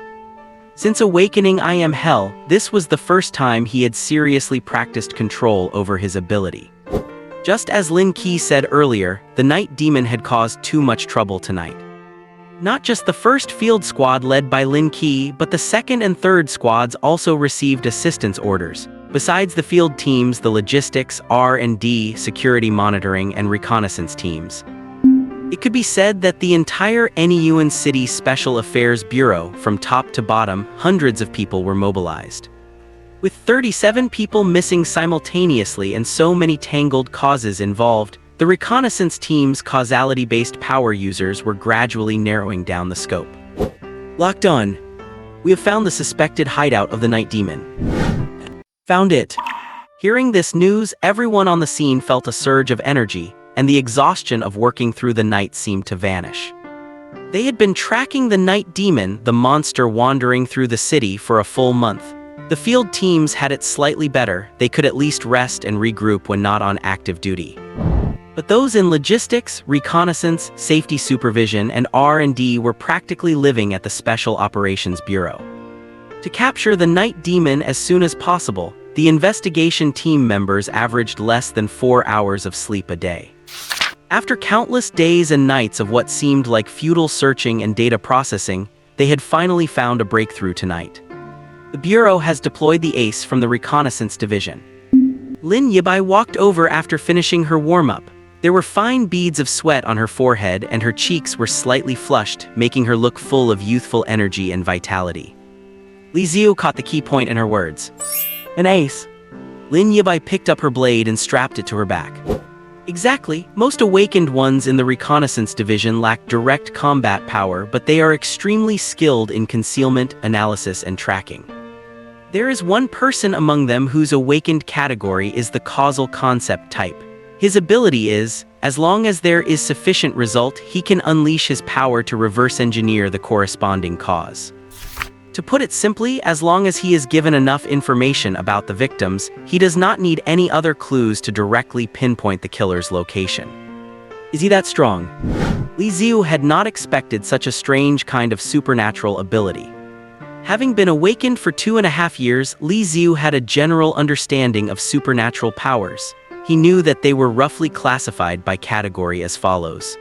Since awakening I Am Hell, this was the first time he had seriously practiced control over his ability. Just as Lin Qi said earlier, the night demon had caused too much trouble tonight. Not just the first field squad led by Lin Qi, but the second and third squads also received assistance orders. Besides the field teams, the logistics, R&D, security monitoring, and reconnaissance teams. It could be said that the entire Neun City Special Affairs Bureau, from top to bottom, hundreds of people were mobilized. With 37 people missing simultaneously and so many tangled causes involved, the reconnaissance team's causality-based power users were gradually narrowing down the scope. Locked on. We have found the suspected hideout of the night demon. Found it. Hearing this news, everyone on the scene felt a surge of energy, and the exhaustion of working through the night seemed to vanish. They had been tracking the night demon, the monster wandering through the city, for a full month. The field teams had it slightly better. They could at least rest and regroup when not on active duty. But those in logistics, reconnaissance, safety supervision, and R&D were practically living at the Special Operations Bureau. To capture the night demon as soon as possible, the investigation team members averaged less than 4 hours of sleep a day. After countless days and nights of what seemed like futile searching and data processing, they had finally found a breakthrough tonight. The Bureau has deployed the ace from the Reconnaissance Division. Lin Yibai walked over after finishing her warm-up. There were fine beads of sweat on her forehead and her cheeks were slightly flushed, making her look full of youthful energy and vitality. Li Xiu caught the key point in her words. An ace. Lin Yibai picked up her blade and strapped it to her back. Exactly. Most awakened ones in the Reconnaissance Division lack direct combat power, but they are extremely skilled in concealment, analysis, and tracking. There is one person among them whose awakened category is the causal concept type. His ability is, as long as there is sufficient result, he can unleash his power to reverse engineer the corresponding cause. To put it simply, as long as he is given enough information about the victims, he does not need any other clues to directly pinpoint the killer's location. Is he that strong? Li Xiu had not expected such a strange kind of supernatural ability. Having been awakened for 2.5 years, Li Xiu had a general understanding of supernatural powers. He knew that they were roughly classified by category as follows.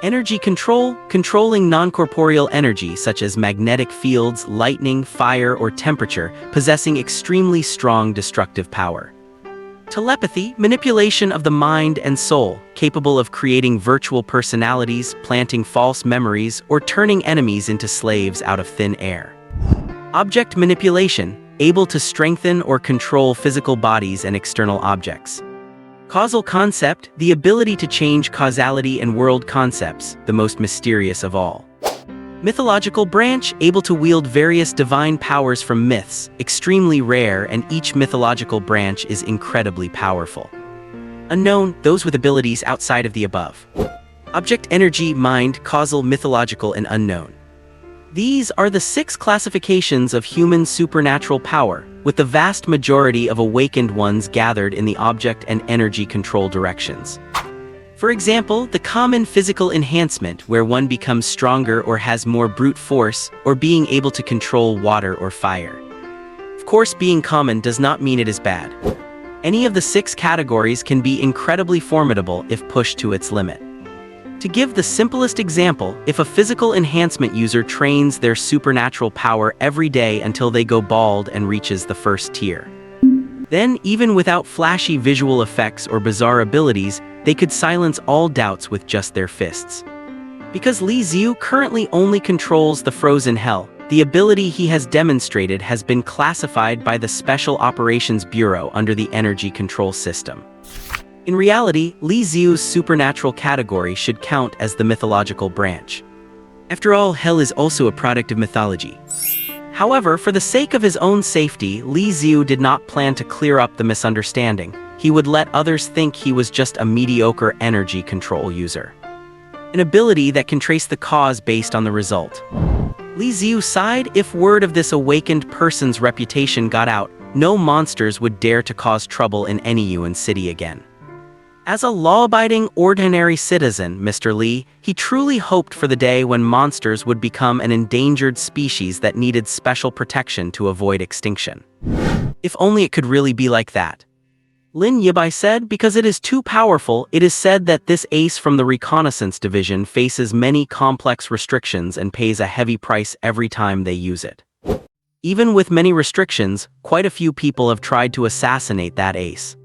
Energy control, controlling non-corporeal energy such as magnetic fields, lightning, fire, or temperature, possessing extremely strong destructive power. Telepathy, manipulation of the mind and soul, capable of creating virtual personalities, planting false memories, or turning enemies into slaves out of thin air. Object manipulation, able to strengthen or control physical bodies and external objects. Causal concept, the ability to change causality and world concepts, the most mysterious of all. Mythological branch, able to wield various divine powers from myths, extremely rare, and each mythological branch is incredibly powerful. Unknown, those with abilities outside of the above. Object, energy, mind, causal, mythological, and unknown. These are the 6 classifications of human supernatural power, with the vast majority of awakened ones gathered in the object and energy control directions. For example, the common physical enhancement, where one becomes stronger or has more brute force, or being able to control water or fire. Of course, being common does not mean it is bad. Any of the 6 categories can be incredibly formidable if pushed to its limit. To give the simplest example, if a physical enhancement user trains their supernatural power every day until they go bald and reaches the first tier, then, even without flashy visual effects or bizarre abilities, they could silence all doubts with just their fists. Because Li Xiu currently only controls the frozen hell, the ability he has demonstrated has been classified by the Special Operations Bureau under the Energy Control System. In reality, Li Xiu's supernatural category should count as the mythological branch. After all, hell is also a product of mythology. However, for the sake of his own safety, Li Xiu did not plan to clear up the misunderstanding. He would let others think he was just a mediocre energy control user. An ability that can trace the cause based on the result. Li Xiu sighed. If word of this awakened person's reputation got out, no monsters would dare to cause trouble in any Yuan city again. As a law-abiding, ordinary citizen, Mr. Li, he truly hoped for the day when monsters would become an endangered species that needed special protection to avoid extinction. If only it could really be like that. Lin Yibai said, because it is too powerful. It is said that this ace from the reconnaissance division faces many complex restrictions and pays a heavy price every time they use it. Even with many restrictions, quite a few people have tried to assassinate that ace.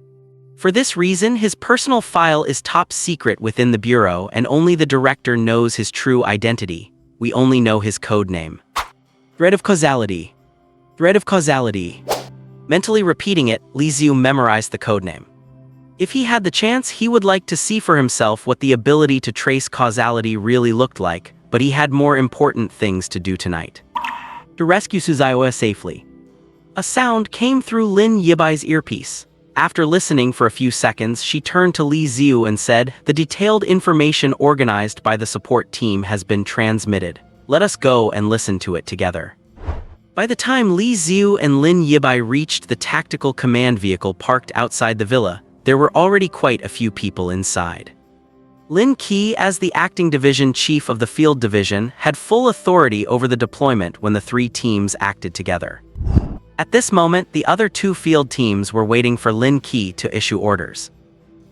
For this reason, his personal file is top secret within the Bureau, and only the director knows his true identity. We only know his code name. Thread of causality. Thread of causality. Mentally repeating it, Li Xiu memorized the codename. If he had the chance, he would like to see for himself what the ability to trace causality really looked like, but he had more important things to do tonight. To rescue Suzuiwa safely. A sound came through Lin Yibai's earpiece. After listening for a few seconds, she turned to Li Xiu and said, "The detailed information organized by the support team has been transmitted. Let us go and listen to it together." By the time Li Xiu and Lin Yibai reached the tactical command vehicle parked outside the villa, there were already quite a few people inside. Lin Qi, as the acting division chief of the field division, had full authority over the deployment when the 3 teams acted together. At this moment, the other 2 field teams were waiting for Lin Qi to issue orders.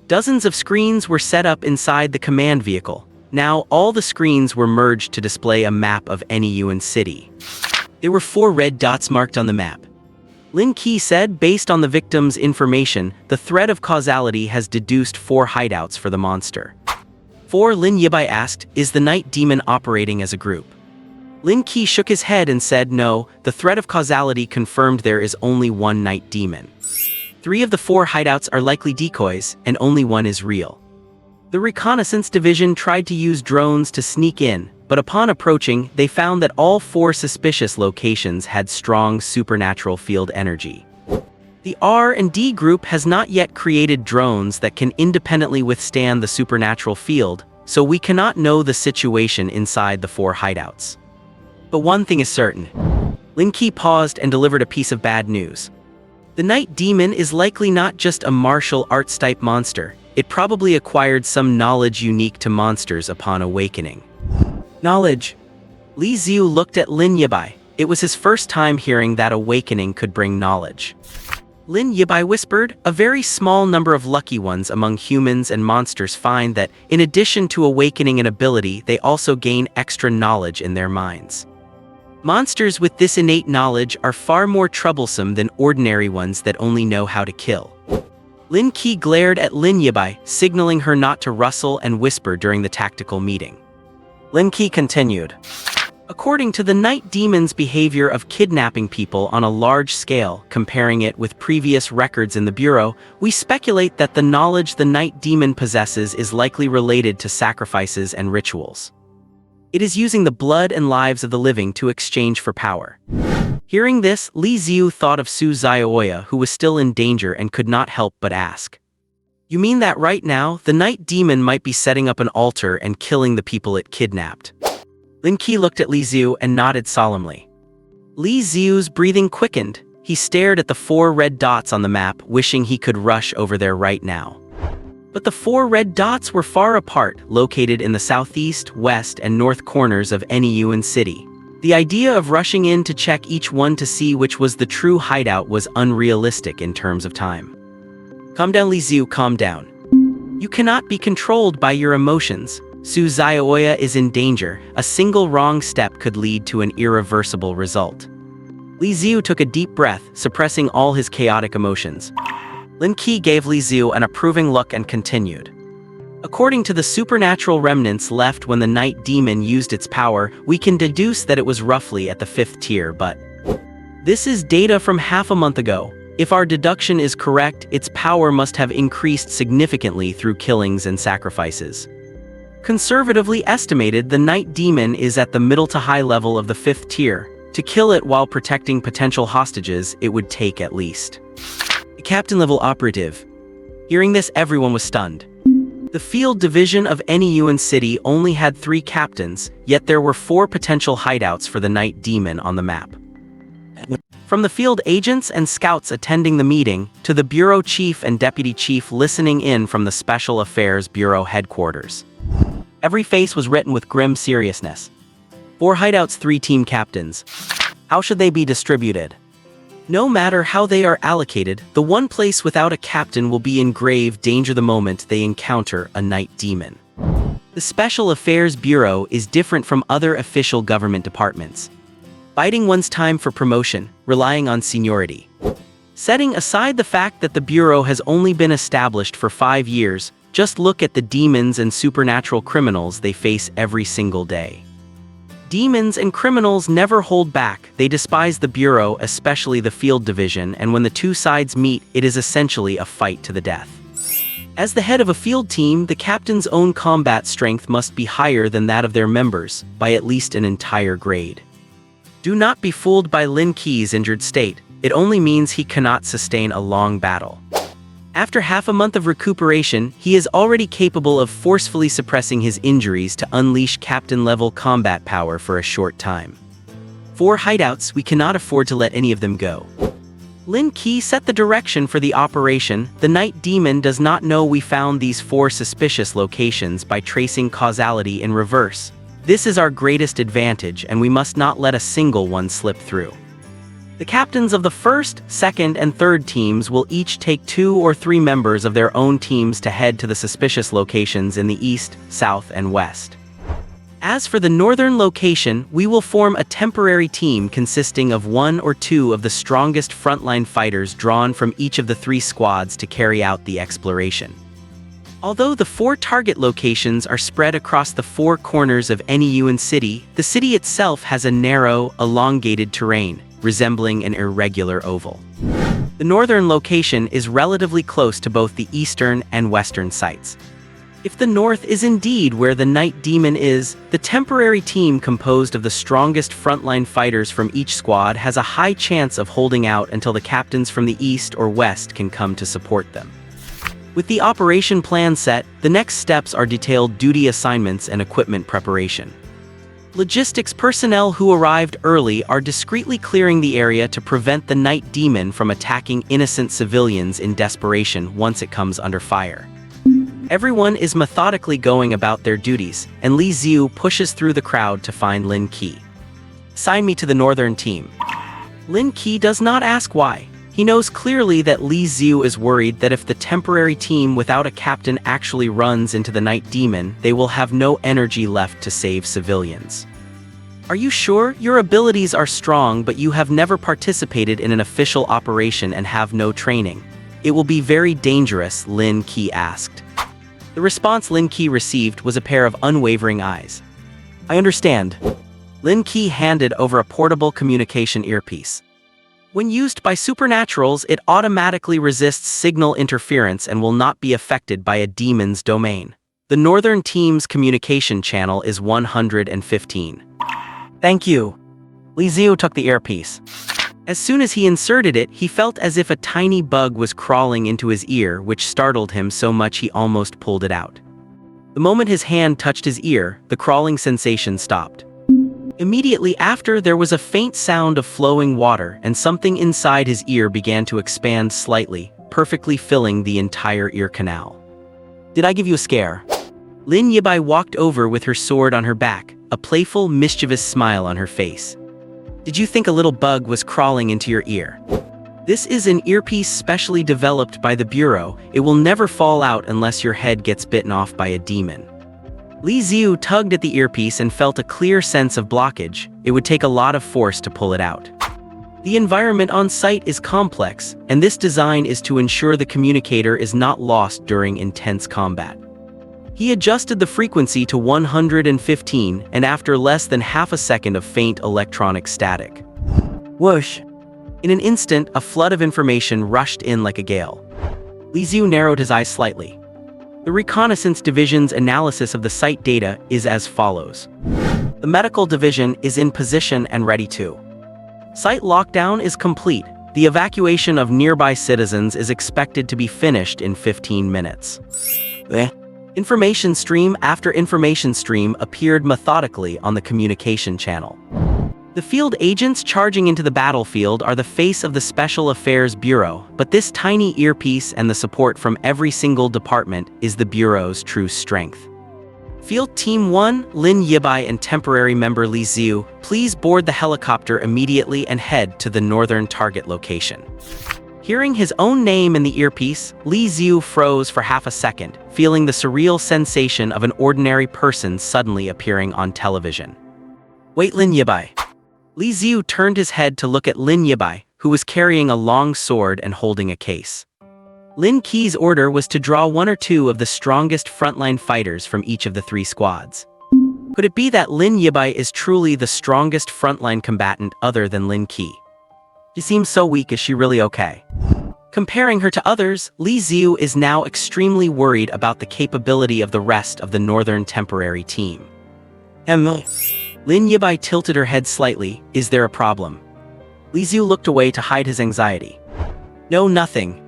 Dozens of screens were set up inside the command vehicle. Now, all the screens were merged to display a map of any Yuan city. There were 4 red dots marked on the map. Lin Qi said, based on the victim's information, the thread of causality has deduced 4 hideouts for the monster. 4. Lin Yibai asked, is the night demon operating as a group? Lin Qi shook his head and said no, the thread of causality confirmed there is only 1 night demon. 3 of the 4 hideouts are likely decoys, and only 1 is real. The reconnaissance division tried to use drones to sneak in, but upon approaching, they found that all 4 suspicious locations had strong supernatural field energy. The R&D group has not yet created drones that can independently withstand the supernatural field, so we cannot know the situation inside the 4 hideouts. But one thing is certain. Lin Qi paused and delivered a piece of bad news. The night demon is likely not just a martial arts type monster. It probably acquired some knowledge unique to monsters upon awakening. Knowledge. Li Xiu looked at Lin Yibai. It was his first time hearing that awakening could bring knowledge. Lin Yibai whispered, a very small number of lucky ones among humans and monsters find that, in addition to awakening an ability, they also gain extra knowledge in their minds. Monsters with this innate knowledge are far more troublesome than ordinary ones that only know how to kill. Lin Qi glared at Lin Yibai, signaling her not to rustle and whisper during the tactical meeting. Lin Qi continued. According to the night demon's behavior of kidnapping people on a large scale, comparing it with previous records in the Bureau, we speculate that the knowledge the night demon possesses is likely related to sacrifices and rituals. It is using the blood and lives of the living to exchange for power. Hearing this, Li Xiu thought of Su Xiaoya, who was still in danger and could not help but ask. You mean that right now, the night demon might be setting up an altar and killing the people it kidnapped? Lin Qi looked at Li Xiu and nodded solemnly. Li Xiu's breathing quickened. He stared at the 4 red dots on the map, wishing he could rush over there right now. But the 4 red dots were far apart, located in the southeast, west, and north corners of any Yuan city. The idea of rushing in to check each one to see which was the true hideout was unrealistic in terms of time. Calm down, Li Xiu, calm down. You cannot be controlled by your emotions. Su Xiaoya is in danger. A single wrong step could lead to an irreversible result. Li Xiu took a deep breath, suppressing all his chaotic emotions. Lin Qi gave Li Xiu an approving look and continued. According to the supernatural remnants left when the night demon used its power, we can deduce that it was roughly at the 5th tier, but this is data from half a month ago. If our deduction is correct, its power must have increased significantly through killings and sacrifices. Conservatively estimated, the night demon is at the middle to high level of the 5th tier. To kill it while protecting potential hostages, it would take at least a captain-level operative. Hearing this, everyone was stunned. The field division of any Yuan city only had 3 captains, yet there were 4 potential hideouts for the night demon on the map. From the field agents and scouts attending the meeting, to the bureau chief and deputy chief listening in from the Special Affairs Bureau headquarters. Every face was written with grim seriousness. 4 hideouts, 3 team captains. How should they be distributed? No matter how they are allocated, the one place without a captain will be in grave danger the moment they encounter a night demon. The Special Affairs Bureau is different from other official government departments. Biding one's time for promotion, relying on seniority. Setting aside the fact that the Bureau has only been established for 5 years, just look at the demons and supernatural criminals they face every single day. Demons and criminals never hold back. They despise the Bureau, especially the field division, and when the 2 sides meet, it is essentially a fight to the death. As the head of a field team, the captain's own combat strength must be higher than that of their members, by at least an entire grade. Do not be fooled by Lin Qi's injured state. It only means he cannot sustain a long battle. After half a month of recuperation, he is already capable of forcefully suppressing his injuries to unleash captain-level combat power for a short time. 4 hideouts, we cannot afford to let any of them go. Lin Qi set the direction for the operation. The night demon does not know we found these 4 suspicious locations by tracing causality in reverse. This is our greatest advantage, and we must not let a single one slip through. The captains of the 1st, 2nd, and 3rd teams will each take 2 or 3 members of their own teams to head to the suspicious locations in the east, south, and west. As for the northern location, we will form a temporary team consisting of 1 or 2 of the strongest frontline fighters drawn from each of the 3 squads to carry out the exploration. Although the 4 target locations are spread across the 4 corners of any Yuan city, the city itself has a narrow, elongated terrain, resembling an irregular oval. The northern location is relatively close to both the eastern and western sites. If the north is indeed where the night demon is, the temporary team composed of the strongest frontline fighters from each squad has a high chance of holding out until the captains from the east or west can come to support them. With the operation plan set, the next steps are detailed duty assignments and equipment preparation. Logistics personnel who arrived early are discreetly clearing the area to prevent the night demon from attacking innocent civilians in desperation once it comes under fire. Everyone is methodically going about their duties, and Li Xiu pushes through the crowd to find Lin Qi. Assign me to the northern team. Lin Qi does not ask why. He knows clearly that Li Xiu is worried that if the temporary team without a captain actually runs into the night demon, they will have no energy left to save civilians. Are you sure? Your abilities are strong, but you have never participated in an official operation and have no training. It will be very dangerous, Lin Qi asked. The response Lin Qi received was a pair of unwavering eyes. I understand. Lin Qi handed over a portable communication earpiece. When used by supernaturals, it automatically resists signal interference and will not be affected by a demon's domain. The Northern Team's communication channel is 115. Thank you. Li Xiu took the earpiece. As soon as he inserted it, he felt as if a tiny bug was crawling into his ear, which startled him so much he almost pulled it out. The moment his hand touched his ear, the crawling sensation stopped. Immediately after, there was a faint sound of flowing water, and something inside his ear began to expand slightly, perfectly filling the entire ear canal. Did I give you a scare? Lin Yibai walked over with her sword on her back, a playful, mischievous smile on her face. Did you think a little bug was crawling into your ear? This is an earpiece specially developed by the Bureau. It will never fall out unless your head gets bitten off by a demon. Li Xiu tugged at the earpiece and felt a clear sense of blockage. It would take a lot of force to pull it out. The environment on site is complex, and this design is to ensure the communicator is not lost during intense combat. He adjusted the frequency to 115, and after less than half a second of faint electronic static. Whoosh! In an instant, a flood of information rushed in like a gale. Li Xiu narrowed his eyes slightly. The Reconnaissance Division's analysis of the site data is as follows. The Medical Division is in position and ready to. Site lockdown is complete. The evacuation of nearby citizens is expected to be finished in 15 minutes. Information stream after information stream appeared methodically on the communication channel. The field agents charging into the battlefield are the face of the Special Affairs Bureau, but this tiny earpiece and the support from every single department is the Bureau's true strength. Field Team 1, Lin Yibai and temporary member Li Xiu, please board the helicopter immediately and head to the northern target location. Hearing his own name in the earpiece, Li Xiu froze for half a second, feeling the surreal sensation of an ordinary person suddenly appearing on television. Wait, Lin Yibai. Li Xiu turned his head to look at Lin Yibai, who was carrying a long sword and holding a case. Lin Qi's order was to draw one or two of the strongest frontline fighters from each of the 3 squads. Could it be that Lin Yibai is truly the strongest frontline combatant other than Lin Qi? She seems so weak. Is she really okay? Comparing her to others, Li Xiu is now extremely worried about the capability of the rest of the Northern Temporary Team. Lin Yibai tilted her head slightly. Is there a problem? Li Xiu looked away to hide his anxiety. No, nothing.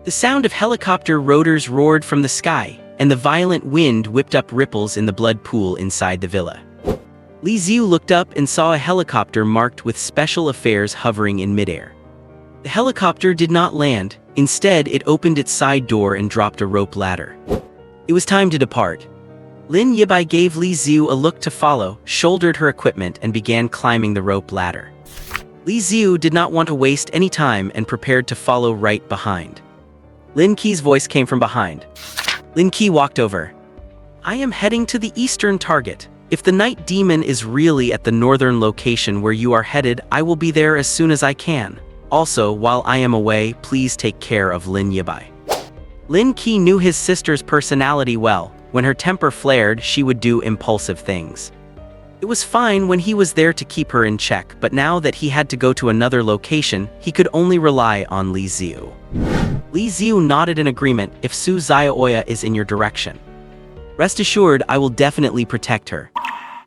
The sound of helicopter rotors roared from the sky, and the violent wind whipped up ripples in the blood pool inside the villa. Li Xiu looked up and saw a helicopter marked with Special Affairs hovering in midair. The helicopter did not land. Instead, it opened its side door and dropped a rope ladder. It was time to depart. Lin Yibai gave Li Xiu a look to follow, shouldered her equipment, and began climbing the rope ladder. Li Xiu did not want to waste any time and prepared to follow right behind. Lin Qi's voice came from behind. Lin Qi walked over. I am heading to the eastern target. If the night demon is really at the northern location where you are headed, I will be there as soon as I can. Also, while I am away, please take care of Lin Yibai. Lin Qi knew his sister's personality well. When her temper flared, she would do impulsive things. It was fine when he was there to keep her in check, but now that he had to go to another location, he could only rely on Li Xiu. Li Xiu nodded in agreement. If Su Xiaoya is in your direction, rest assured I will definitely protect her.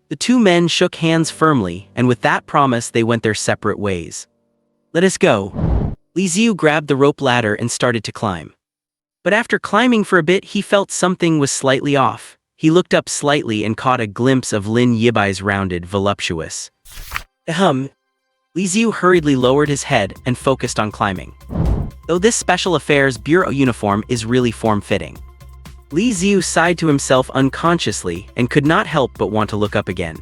The 2 men shook hands firmly, and with that promise they went their separate ways. Let us go. Li Xiu grabbed the rope ladder and started to climb. But after climbing for a bit, he felt something was slightly off. He looked up slightly and caught a glimpse of Lin Yibai's rounded, voluptuous. Li Xiu hurriedly lowered his head and focused on climbing. Though this Special Affairs Bureau uniform is really form-fitting. Li Xiu sighed to himself unconsciously and could not help but want to look up again.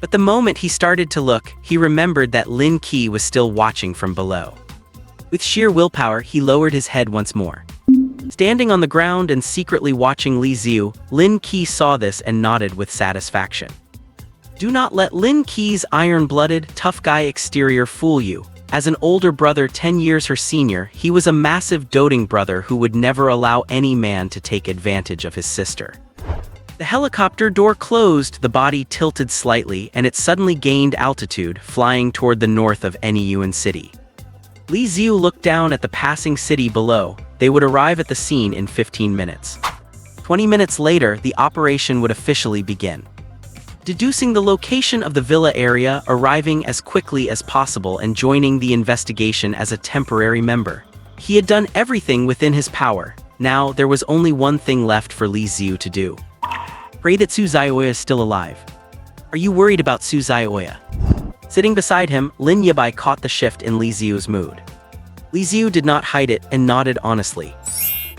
But the moment he started to look, he remembered that Lin Qi was still watching from below. With sheer willpower, he lowered his head once more. Standing on the ground and secretly watching Li Xiu, Lin Qi saw this and nodded with satisfaction. Do not let Lin Qi's iron-blooded, tough guy exterior fool you. As an older brother 10 years her senior, he was a massive doting brother who would never allow any man to take advantage of his sister. The helicopter door closed, the body tilted slightly, and it suddenly gained altitude, flying toward the north of Nyun City. Li Xiu looked down at the passing city below. They would arrive at the scene in 15 minutes. 20 minutes later, the operation would officially begin. Deducing the location of the villa area, arriving as quickly as possible, and joining the investigation as a temporary member. He had done everything within his power. Now, there was only one thing left for Li Xiu to do. Pray that Su Zioya is still alive. Are you worried about Su Zioya? Sitting beside him, Lin Yibai caught the shift in Li Xiu's mood. Li Xiu did not hide it and nodded honestly.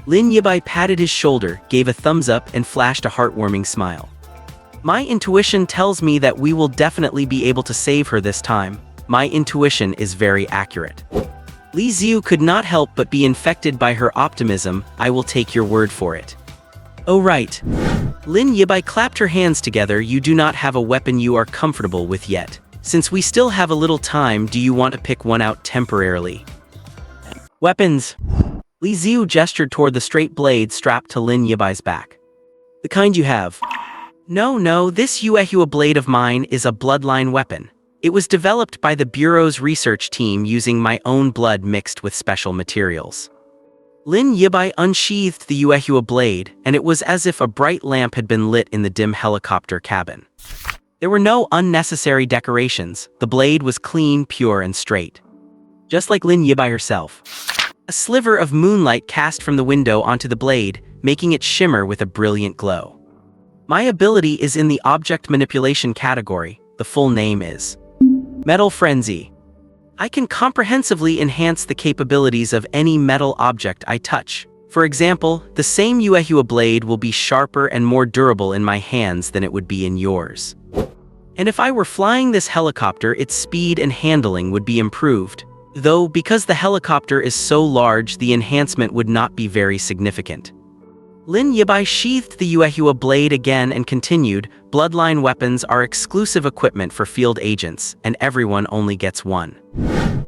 Lin Yibai patted his shoulder, gave a thumbs up, and flashed a heartwarming smile. My intuition tells me that we will definitely be able to save her this time. My intuition is very accurate. Li Xiu could not help but be infected by her optimism. I will take your word for it. Oh right. Lin Yibai clapped her hands together. You do not have a weapon you are comfortable with yet. Since we still have a little time, do you want to pick one out temporarily? Weapons. Li Xiu gestured toward the straight blade strapped to Lin Yibai's back. The kind you have. No, this Yuehua blade of mine is a bloodline weapon. It was developed by the Bureau's research team using my own blood mixed with special materials. Lin Yibai unsheathed the Yuehua blade, and it was as if a bright lamp had been lit in the dim helicopter cabin. There were no unnecessary decorations. The blade was clean, pure, and straight. Just like Lin Yibai herself. A sliver of moonlight cast from the window onto the blade, making it shimmer with a brilliant glow. My ability is in the object manipulation category. The full name is Metal Frenzy. I can comprehensively enhance the capabilities of any metal object I touch. For example, the same Yuehua blade will be sharper and more durable in my hands than it would be in yours. And if I were flying this helicopter, its speed and handling would be improved. Though, because the helicopter is so large, the enhancement would not be very significant. Lin Yibai sheathed the Yuehua blade again and continued, bloodline weapons are exclusive equipment for field agents, and everyone only gets one.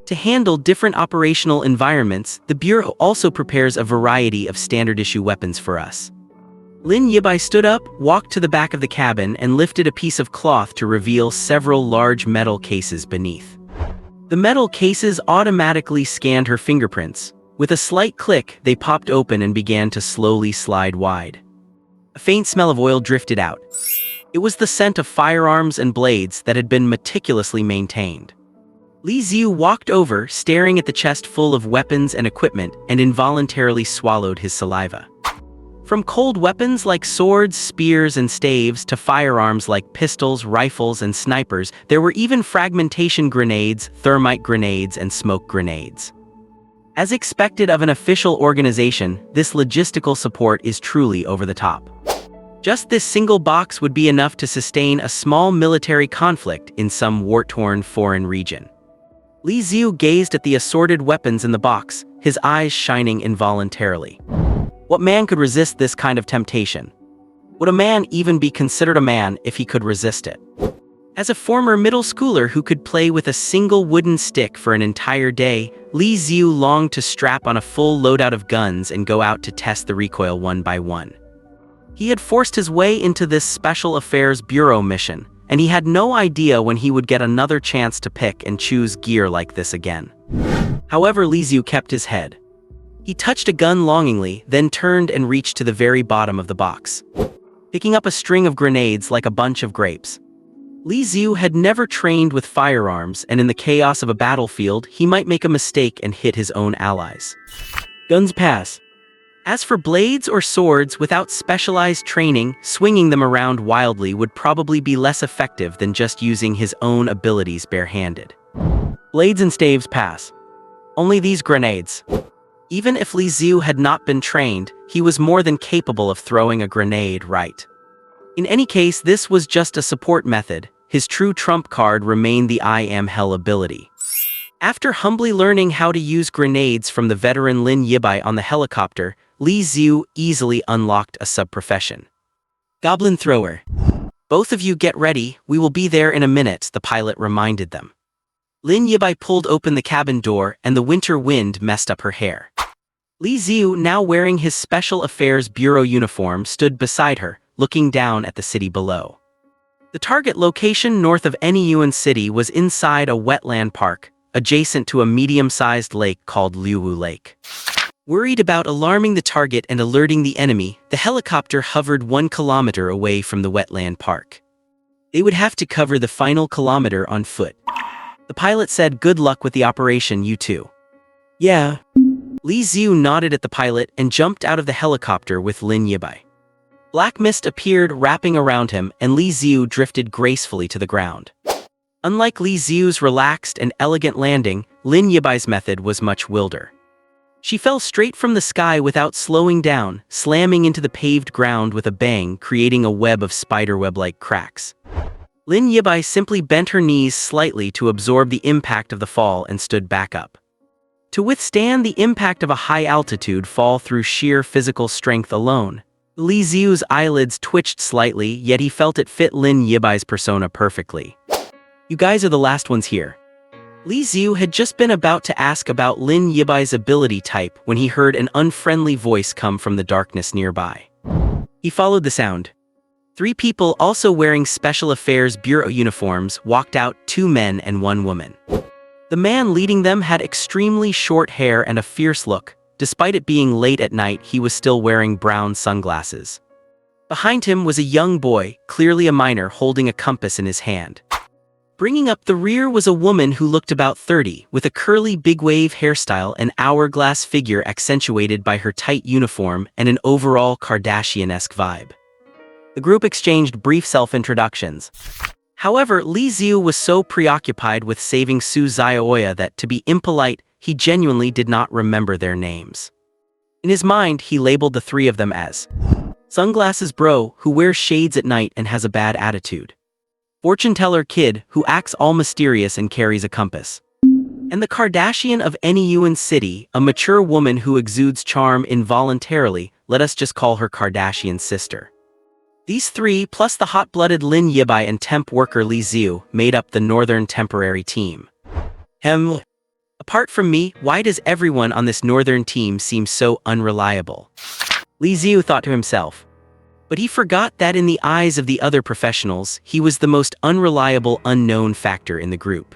To handle different operational environments, the Bureau also prepares a variety of standard-issue weapons for us. Lin Yibai stood up, walked to the back of the cabin, and lifted a piece of cloth to reveal several large metal cases beneath. The metal cases automatically scanned her fingerprints. With a slight click, they popped open and began to slowly slide wide. A faint smell of oil drifted out. It was the scent of firearms and blades that had been meticulously maintained. Li Xiu walked over, staring at the chest full of weapons and equipment, and involuntarily swallowed his saliva. From cold weapons like swords, spears, and staves to firearms like pistols, rifles, and snipers, there were even fragmentation grenades, thermite grenades, and smoke grenades. As expected of an official organization, this logistical support is truly over the top. Just this single box would be enough to sustain a small military conflict in some war-torn foreign region. Li Xiu gazed at the assorted weapons in the box, his eyes shining involuntarily. What man could resist this kind of temptation? Would a man even be considered a man if he could resist it? As a former middle schooler who could play with a single wooden stick for an entire day, Li Xiu longed to strap on a full loadout of guns and go out to test the recoil one by one. He had forced his way into this Special Affairs Bureau mission, and he had no idea when he would get another chance to pick and choose gear like this again. However, Li Xiu kept his head. He touched a gun longingly, then turned and reached to the very bottom of the box, picking up a string of grenades like a bunch of grapes. Li Xiu had never trained with firearms, and in the chaos of a battlefield, he might make a mistake and hit his own allies. Guns pass. As for blades or swords, without specialized training, swinging them around wildly would probably be less effective than just using his own abilities barehanded. Blades and staves pass. Only these grenades. Even if Li Xiu had not been trained, he was more than capable of throwing a grenade right. In any case, this was just a support method. His true trump card remained the I am hell ability. After humbly learning how to use grenades from the veteran Lin Yibai on the helicopter, Li Xiu easily unlocked a sub-profession. Goblin thrower. Both of you get ready, we will be there in a minute, the pilot reminded them. Lin Yibai pulled open the cabin door, and the winter wind messed up her hair. Li Xiu, now wearing his Special Affairs Bureau uniform, stood beside her, looking down at the city below. The target location north of Anyuan City was inside a wetland park, adjacent to a medium-sized lake called Liuwu Lake. Worried about alarming the target and alerting the enemy, the helicopter hovered 1 kilometer away from the wetland park. They would have to cover the final kilometer on foot. The pilot said, "Good luck with the operation, you two." "Yeah." Li Xiu nodded at the pilot and jumped out of the helicopter with Lin Yibai. Black mist appeared wrapping around him, and Li Xiu drifted gracefully to the ground. Unlike Li Xiu's relaxed and elegant landing, Lin Yibai's method was much wilder. She fell straight from the sky without slowing down, slamming into the paved ground with a bang, creating a web of spiderweb-like cracks. Lin Yibai simply bent her knees slightly to absorb the impact of the fall and stood back up. To withstand the impact of a high-altitude fall through sheer physical strength alone, Li Xiu's eyelids twitched slightly, yet he felt it fit Lin Yibai's persona perfectly. "You guys are the last ones here." Li Xiu had just been about to ask about Lin Yibai's ability type when he heard an unfriendly voice come from the darkness nearby. He followed the sound. 3 people also wearing Special Affairs Bureau uniforms walked out, 2 men and 1 woman. The man leading them had extremely short hair and a fierce look. Despite it being late at night, he was still wearing brown sunglasses. Behind him was a young boy, clearly a minor, holding a compass in his hand. Bringing up the rear was a woman who looked about 30, with a curly big-wave hairstyle and hourglass figure accentuated by her tight uniform and an overall Kardashian-esque vibe. The group exchanged brief self-introductions. However, Li Xiu was so preoccupied with saving Su Xiaoya that, to be impolite, he genuinely did not remember their names. In his mind, he labeled the 3 of them as Sunglasses Bro, who wears shades at night and has a bad attitude; Fortune Teller Kid, who acts all mysterious and carries a compass; and the Kardashian of Anyuan City, a mature woman who exudes charm involuntarily. Let us just call her Kardashian sister. These 3, plus the hot-blooded Lin Yibai and temp worker Li Xiu, made up the Northern Temporary Team. Apart from me, why does everyone on this Northern team seem so unreliable? Li Xiu thought to himself. But he forgot that in the eyes of the other professionals, he was the most unreliable unknown factor in the group.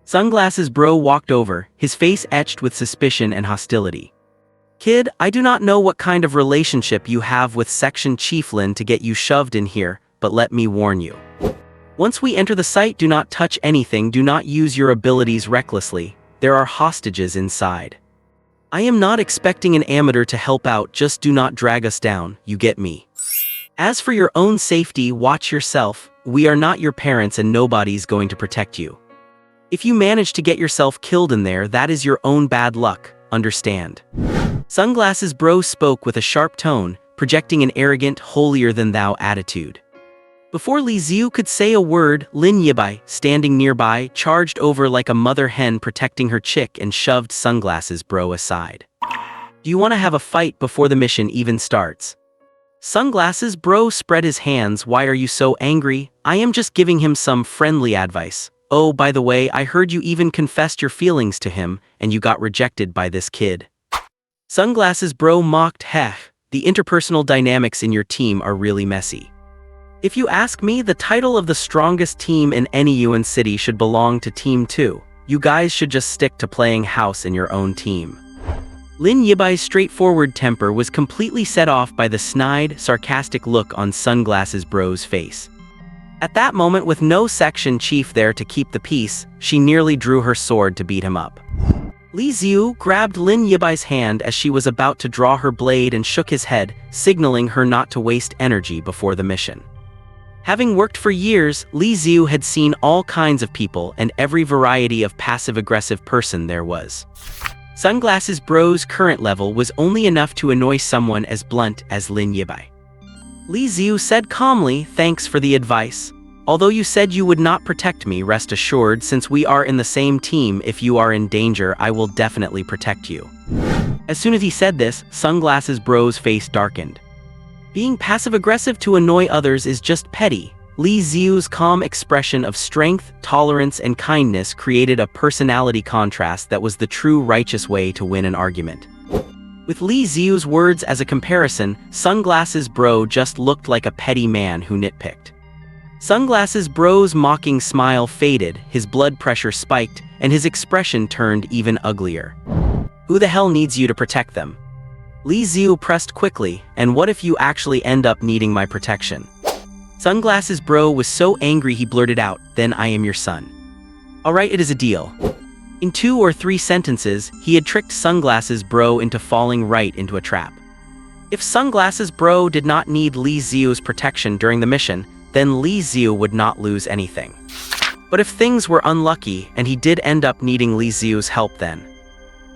Sunglasses Bro walked over, his face etched with suspicion and hostility. "Kid, I do not know what kind of relationship you have with Section Chief Lin to get you shoved in here, but let me warn you. Once we enter the site, do not touch anything, do not use your abilities recklessly. There are hostages inside. I am not expecting an amateur to help out, just do not drag us down, you get me. As for your own safety, watch yourself. We are not your parents and nobody's going to protect you. If you manage to get yourself killed in there, that is your own bad luck, understand?" Sunglasses Bro spoke with a sharp tone, projecting an arrogant, holier-than-thou attitude. Before Li Xiu could say a word, Lin Yibai, standing nearby, charged over like a mother hen protecting her chick and shoved Sunglasses Bro aside. "Do you want to have a fight before the mission even starts?" Sunglasses Bro spread his hands. "Why are you so angry? I am just giving him some friendly advice. Oh, by the way, I heard you even confessed your feelings to him, and you got rejected by this kid." Sunglasses Bro mocked. The interpersonal dynamics in your team are really messy. If you ask me, the title of the strongest team in Anyuan City should belong to Team 2. You guys should just stick to playing house in your own team." Lin Yibai's straightforward temper was completely set off by the snide, sarcastic look on Sunglasses Bro's face. At that moment, with no section chief there to keep the peace, she nearly drew her sword to beat him up. Li Xiu grabbed Lin Yibai's hand as she was about to draw her blade and shook his head, signaling her not to waste energy before the mission. Having worked for years, Li Xiu had seen all kinds of people and every variety of passive-aggressive person there was. Sunglasses Bro's current level was only enough to annoy someone as blunt as Lin Yibai. Li Xiu said calmly, "Thanks for the advice. Although you said you would not protect me, rest assured, since we are in the same team, if you are in danger, I will definitely protect you." As soon as he said this, Sunglasses Bro's face darkened. Being passive-aggressive to annoy others is just petty. Li Xiu's calm expression of strength, tolerance, and kindness created a personality contrast that was the true righteous way to win an argument. With Li Xiu's words as a comparison, Sunglasses Bro just looked like a petty man who nitpicked. Sunglasses Bro's mocking smile faded, his blood pressure spiked, and his expression turned even uglier. Who the hell needs you to protect them? Li Xiu pressed quickly, and what if you actually end up needing my protection? Sunglasses Bro was so angry he blurted out, then I am your son. Alright, it is a deal. In 2 or 3 sentences, he had tricked Sunglasses Bro into falling right into a trap. If Sunglasses Bro did not need Li Xiu's protection during the mission, then Li Xiu would not lose anything. But if things were unlucky and he did end up needing Li Xiu's help then,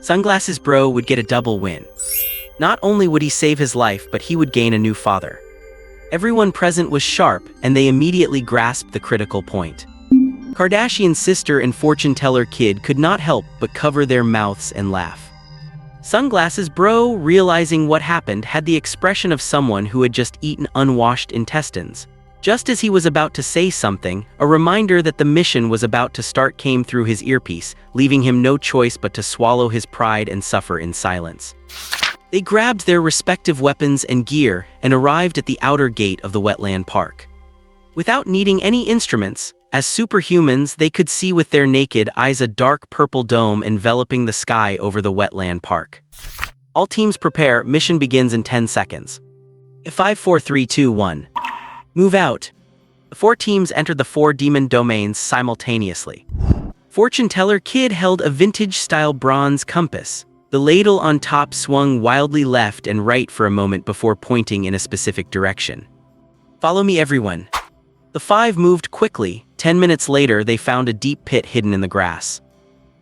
Sunglasses Bro would get a double win. Not only would he save his life, but he would gain a new father. Everyone present was sharp, and they immediately grasped the critical point. Kardashian's sister and fortune teller kid could not help but cover their mouths and laugh. Sunglasses Bro, realizing what happened, had the expression of someone who had just eaten unwashed intestines. Just as he was about to say something, a reminder that the mission was about to start came through his earpiece, leaving him no choice but to swallow his pride and suffer in silence. They grabbed their respective weapons and gear and arrived at the outer gate of the wetland park. Without needing any instruments, as superhumans, they could see with their naked eyes a dark purple dome enveloping the sky over the wetland park. All teams prepare, mission begins in 10 seconds. 5, 4, 3, 2, 1. Move out. The 4 teams entered the 4 demon domains simultaneously. Fortune teller kid held a vintage-style bronze compass. The ladle on top swung wildly left and right for a moment before pointing in a specific direction. Follow me, everyone. The 5 moved quickly. 10 minutes later, they found a deep pit hidden in the grass.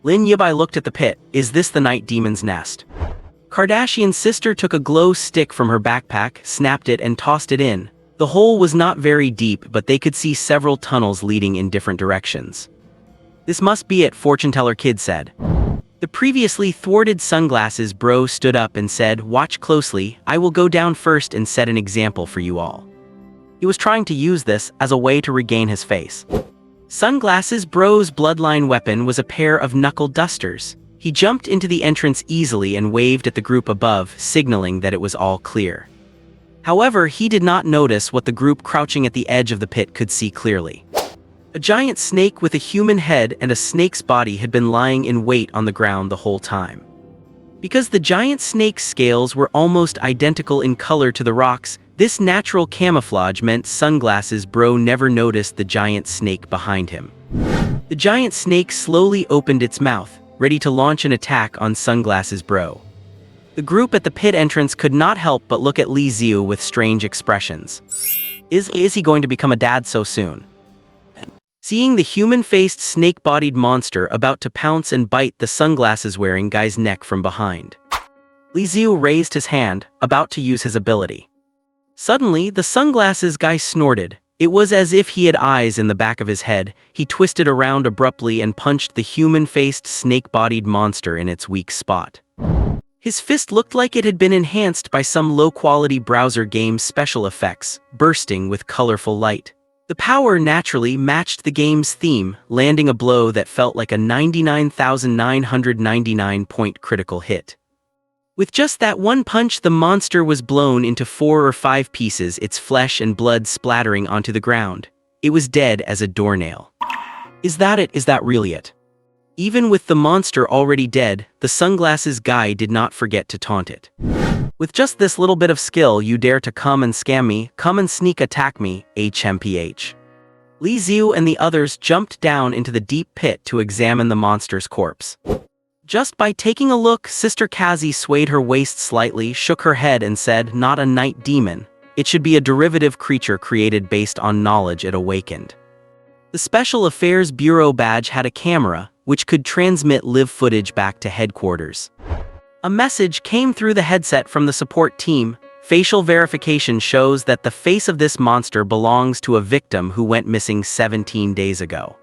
Lin Yibai looked at the pit. Is this the night demon's nest? Kardashian's sister took a glow stick from her backpack, snapped it, and tossed it in. The hole was not very deep, but they could see several tunnels leading in different directions. This must be it, fortune teller kid said. The previously thwarted Sunglasses Bro stood up and said, watch closely, I will go down first and set an example for you all. He was trying to use this as a way to regain his face. Sunglasses Bro's bloodline weapon was a pair of knuckle dusters. He jumped into the entrance easily and waved at the group above, signaling that it was all clear. However, he did not notice what the group crouching at the edge of the pit could see clearly. A giant snake with a human head and a snake's body had been lying in wait on the ground the whole time. Because the giant snake's scales were almost identical in color to the rocks, this natural camouflage meant Sunglasses Bro never noticed the giant snake behind him. The giant snake slowly opened its mouth, ready to launch an attack on Sunglasses Bro. The group at the pit entrance could not help but look at Li Xiu with strange expressions. Is he going to become a dad so soon? Seeing the human-faced snake-bodied monster about to pounce and bite the sunglasses-wearing guy's neck from behind, Li Xiu raised his hand, about to use his ability. Suddenly, the sunglasses guy snorted. It was as if he had eyes in the back of his head. He twisted around abruptly and punched the human-faced snake-bodied monster in its weak spot. His fist looked like it had been enhanced by some low-quality browser game's special effects, bursting with colorful light. The power naturally matched the game's theme, landing a blow that felt like a 99,999-point critical hit. With just that one punch, the monster was blown into 4 or 5 pieces, its flesh and blood splattering onto the ground. It was dead as a doornail. Is that it? Is that really it? Even with the monster already dead, the sunglasses guy did not forget to taunt it. With just this little bit of skill, you dare to come and scam me, come and sneak attack me, HMPH. Li Xiu and the others jumped down into the deep pit to examine the monster's corpse. Just by taking a look, Sister Kazi swayed her waist slightly, shook her head and said, not a night demon. It should be a derivative creature created based on knowledge it awakened. The Special Affairs Bureau badge had a camera, which could transmit live footage back to headquarters. A message came through the headset from the support team. Facial verification shows that the face of this monster belongs to a victim who went missing 17 days ago.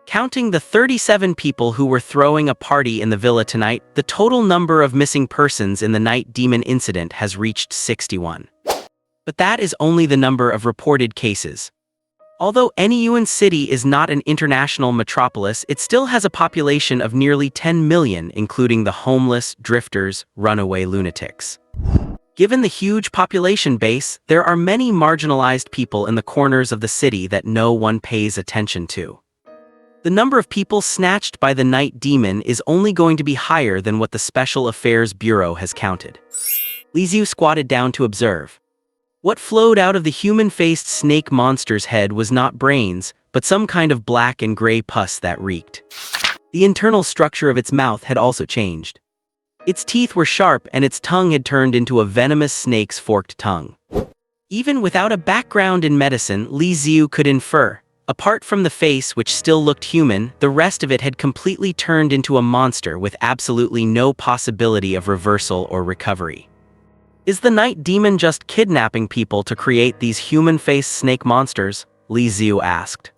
Counting the 37 people who were throwing a party in the villa tonight, the total number of missing persons in the night demon incident has reached 61. But that is only the number of reported cases. Although Anyuan City is not an international metropolis, it still has a population of nearly 10 million, including the homeless, drifters, runaway lunatics. Given the huge population base, there are many marginalized people in the corners of the city that no one pays attention to. The number of people snatched by the night demon is only going to be higher than what the Special Affairs Bureau has counted. Li Xiu squatted down to observe. What flowed out of the human-faced snake monster's head was not brains, but some kind of black and gray pus that reeked. The internal structure of its mouth had also changed. Its teeth were sharp and its tongue had turned into a venomous snake's forked tongue. Even without a background in medicine, Li Xiu could infer, apart from the face which still looked human, the rest of it had completely turned into a monster with absolutely no possibility of reversal or recovery. Is the night demon just kidnapping people to create these human-faced snake monsters? Li Xiu asked.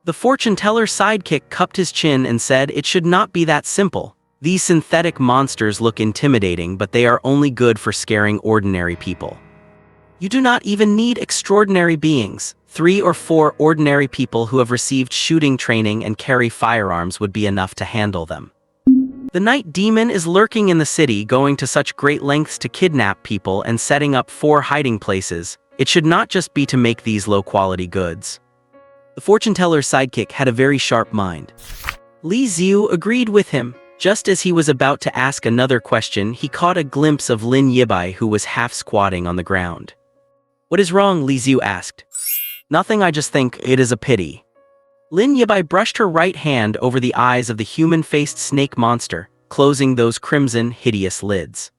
The fortune-teller sidekick cupped his chin and said it should not be that simple. These synthetic monsters look intimidating, but they are only good for scaring ordinary people. You do not even need extraordinary beings. 3 or 4 ordinary people who have received shooting training and carry firearms would be enough to handle them. The night demon is lurking in the city, going to such great lengths to kidnap people and setting up 4 hiding places. It should not just be to make these low-quality goods. The fortune-teller's sidekick had a very sharp mind. Li Xiu agreed with him. Just as he was about to ask another question, he caught a glimpse of Lin Yibai, who was half squatting on the ground. "What is wrong?" Li Xiu asked. "Nothing, I just think it is a pity." Lin Yibai brushed her right hand over the eyes of the human-faced snake monster, closing those crimson, hideous lids.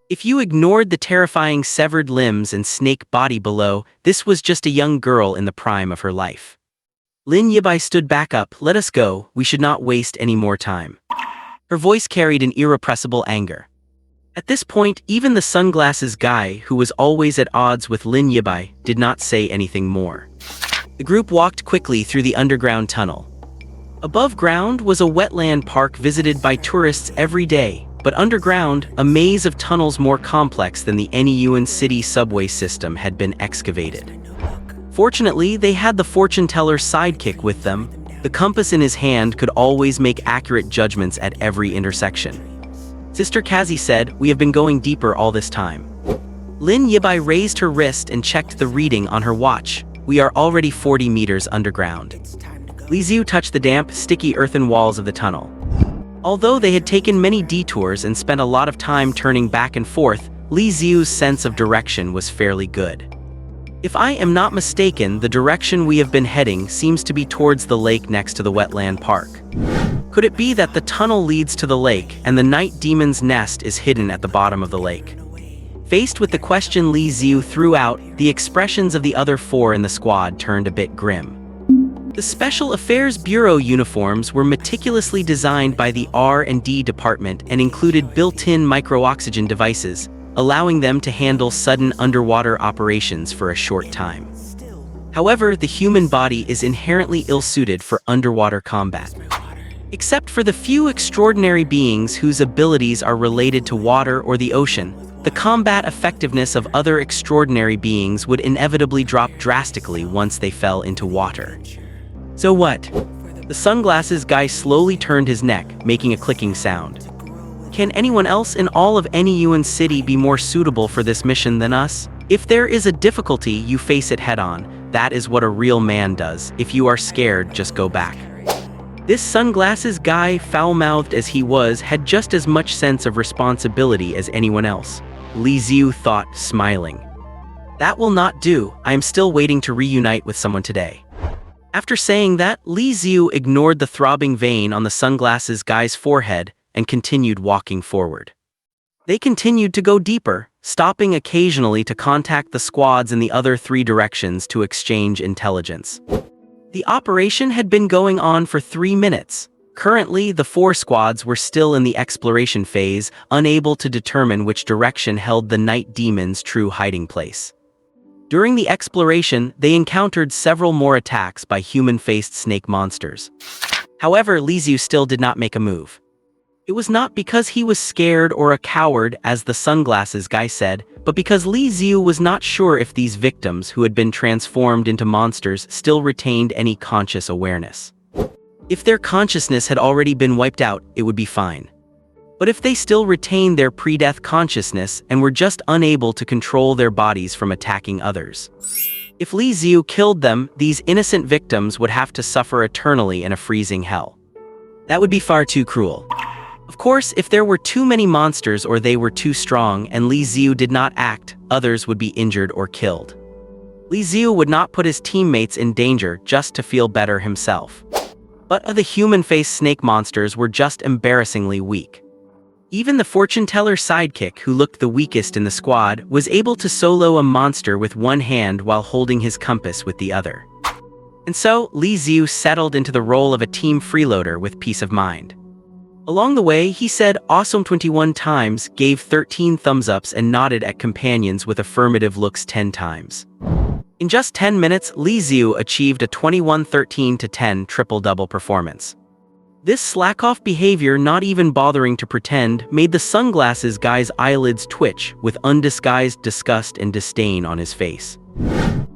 If you ignored the terrifying severed limbs and snake body below, this was just a young girl in the prime of her life. Lin Yibai stood back up. "Let us go, we should not waste any more time." Her voice carried an irrepressible anger. At this point, even the sunglasses guy, who was always at odds with Lin Yibai, did not say anything more. The group walked quickly through the underground tunnel. Above ground was a wetland park visited by tourists every day, but underground, a maze of tunnels more complex than the Anyuan City subway system had been excavated. Fortunately, they had the fortune-teller's sidekick with them. The compass in his hand could always make accurate judgments at every intersection. Sister Kazi said, "We have been going deeper all this time." Lin Yibai raised her wrist and checked the reading on her watch. "We are already 40 meters underground." Li Xiu touched the damp, sticky earthen walls of the tunnel. Although they had taken many detours and spent a lot of time turning back and forth, Li Xiu's sense of direction was fairly good. If I am not mistaken, the direction we have been heading seems to be towards the lake next to the wetland park. Could it be that the tunnel leads to the lake and the night demon's nest is hidden at the bottom of the lake? Faced with the question Li Xiu threw out, the expressions of the other 4 in the squad turned a bit grim. The Special Affairs Bureau uniforms were meticulously designed by the R&D department and included built-in micro-oxygen devices, allowing them to handle sudden underwater operations for a short time. However, the human body is inherently ill-suited for underwater combat. Except for the few extraordinary beings whose abilities are related to water or the ocean, the combat effectiveness of other extraordinary beings would inevitably drop drastically once they fell into water. So what? The sunglasses guy slowly turned his neck, making a clicking sound. Can anyone else in all of Anyuan City be more suitable for this mission than us? If there is a difficulty, you face it head-on. That is what a real man does. If you are scared, just go back. This sunglasses guy, foul-mouthed as he was, had just as much sense of responsibility as anyone else. Li Xiu thought, smiling. That will not do. I am still waiting to reunite with someone today. After saying that, Li Xiu ignored the throbbing vein on the sunglasses guy's forehead and continued walking forward. They continued to go deeper, stopping occasionally to contact the squads in the other 3 directions to exchange intelligence. The operation had been going on for 3 minutes. Currently, the 4 squads were still in the exploration phase, unable to determine which direction held the night demon's true hiding place. During the exploration, they encountered several more attacks by human-faced snake monsters. However, Li Xiu still did not make a move. It was not because he was scared or a coward, as the sunglasses guy said, but because Li Xiu was not sure if these victims who had been transformed into monsters still retained any conscious awareness. If their consciousness had already been wiped out, it would be fine. But if they still retained their pre-death consciousness and were just unable to control their bodies from attacking others. If Li Xiu killed them, these innocent victims would have to suffer eternally in a freezing hell. That would be far too cruel. Of course, if there were too many monsters or they were too strong and Li Xiu did not act, others would be injured or killed. Li Xiu would not put his teammates in danger just to feel better himself. But the human-faced snake monsters were just embarrassingly weak. Even the fortune-teller sidekick, who looked the weakest in the squad, was able to solo a monster with one hand while holding his compass with the other. And so, Li Xiu settled into the role of a team freeloader with peace of mind. Along the way, he said "awesome" 21 times, gave 13 thumbs-ups and nodded at companions with affirmative looks 10 times. In just 10 minutes, Li Xiu achieved a 21-13-10 triple-double performance. This slack-off behavior, not even bothering to pretend, made the sunglasses guy's eyelids twitch with undisguised disgust and disdain on his face.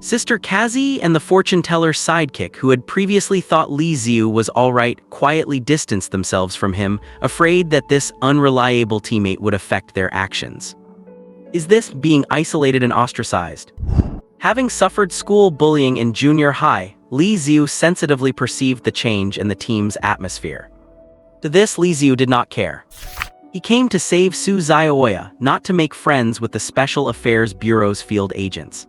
Sister Kazi and the fortune-teller sidekick, who had previously thought Li Xiu was alright, quietly distanced themselves from him, afraid that this unreliable teammate would affect their actions. Is this being isolated and ostracized? Having suffered school bullying in junior high, Li Xiu sensitively perceived the change in the team's atmosphere. To this, Li Xiu did not care. He came to save Su Xiaoya, not to make friends with the Special Affairs Bureau's field agents.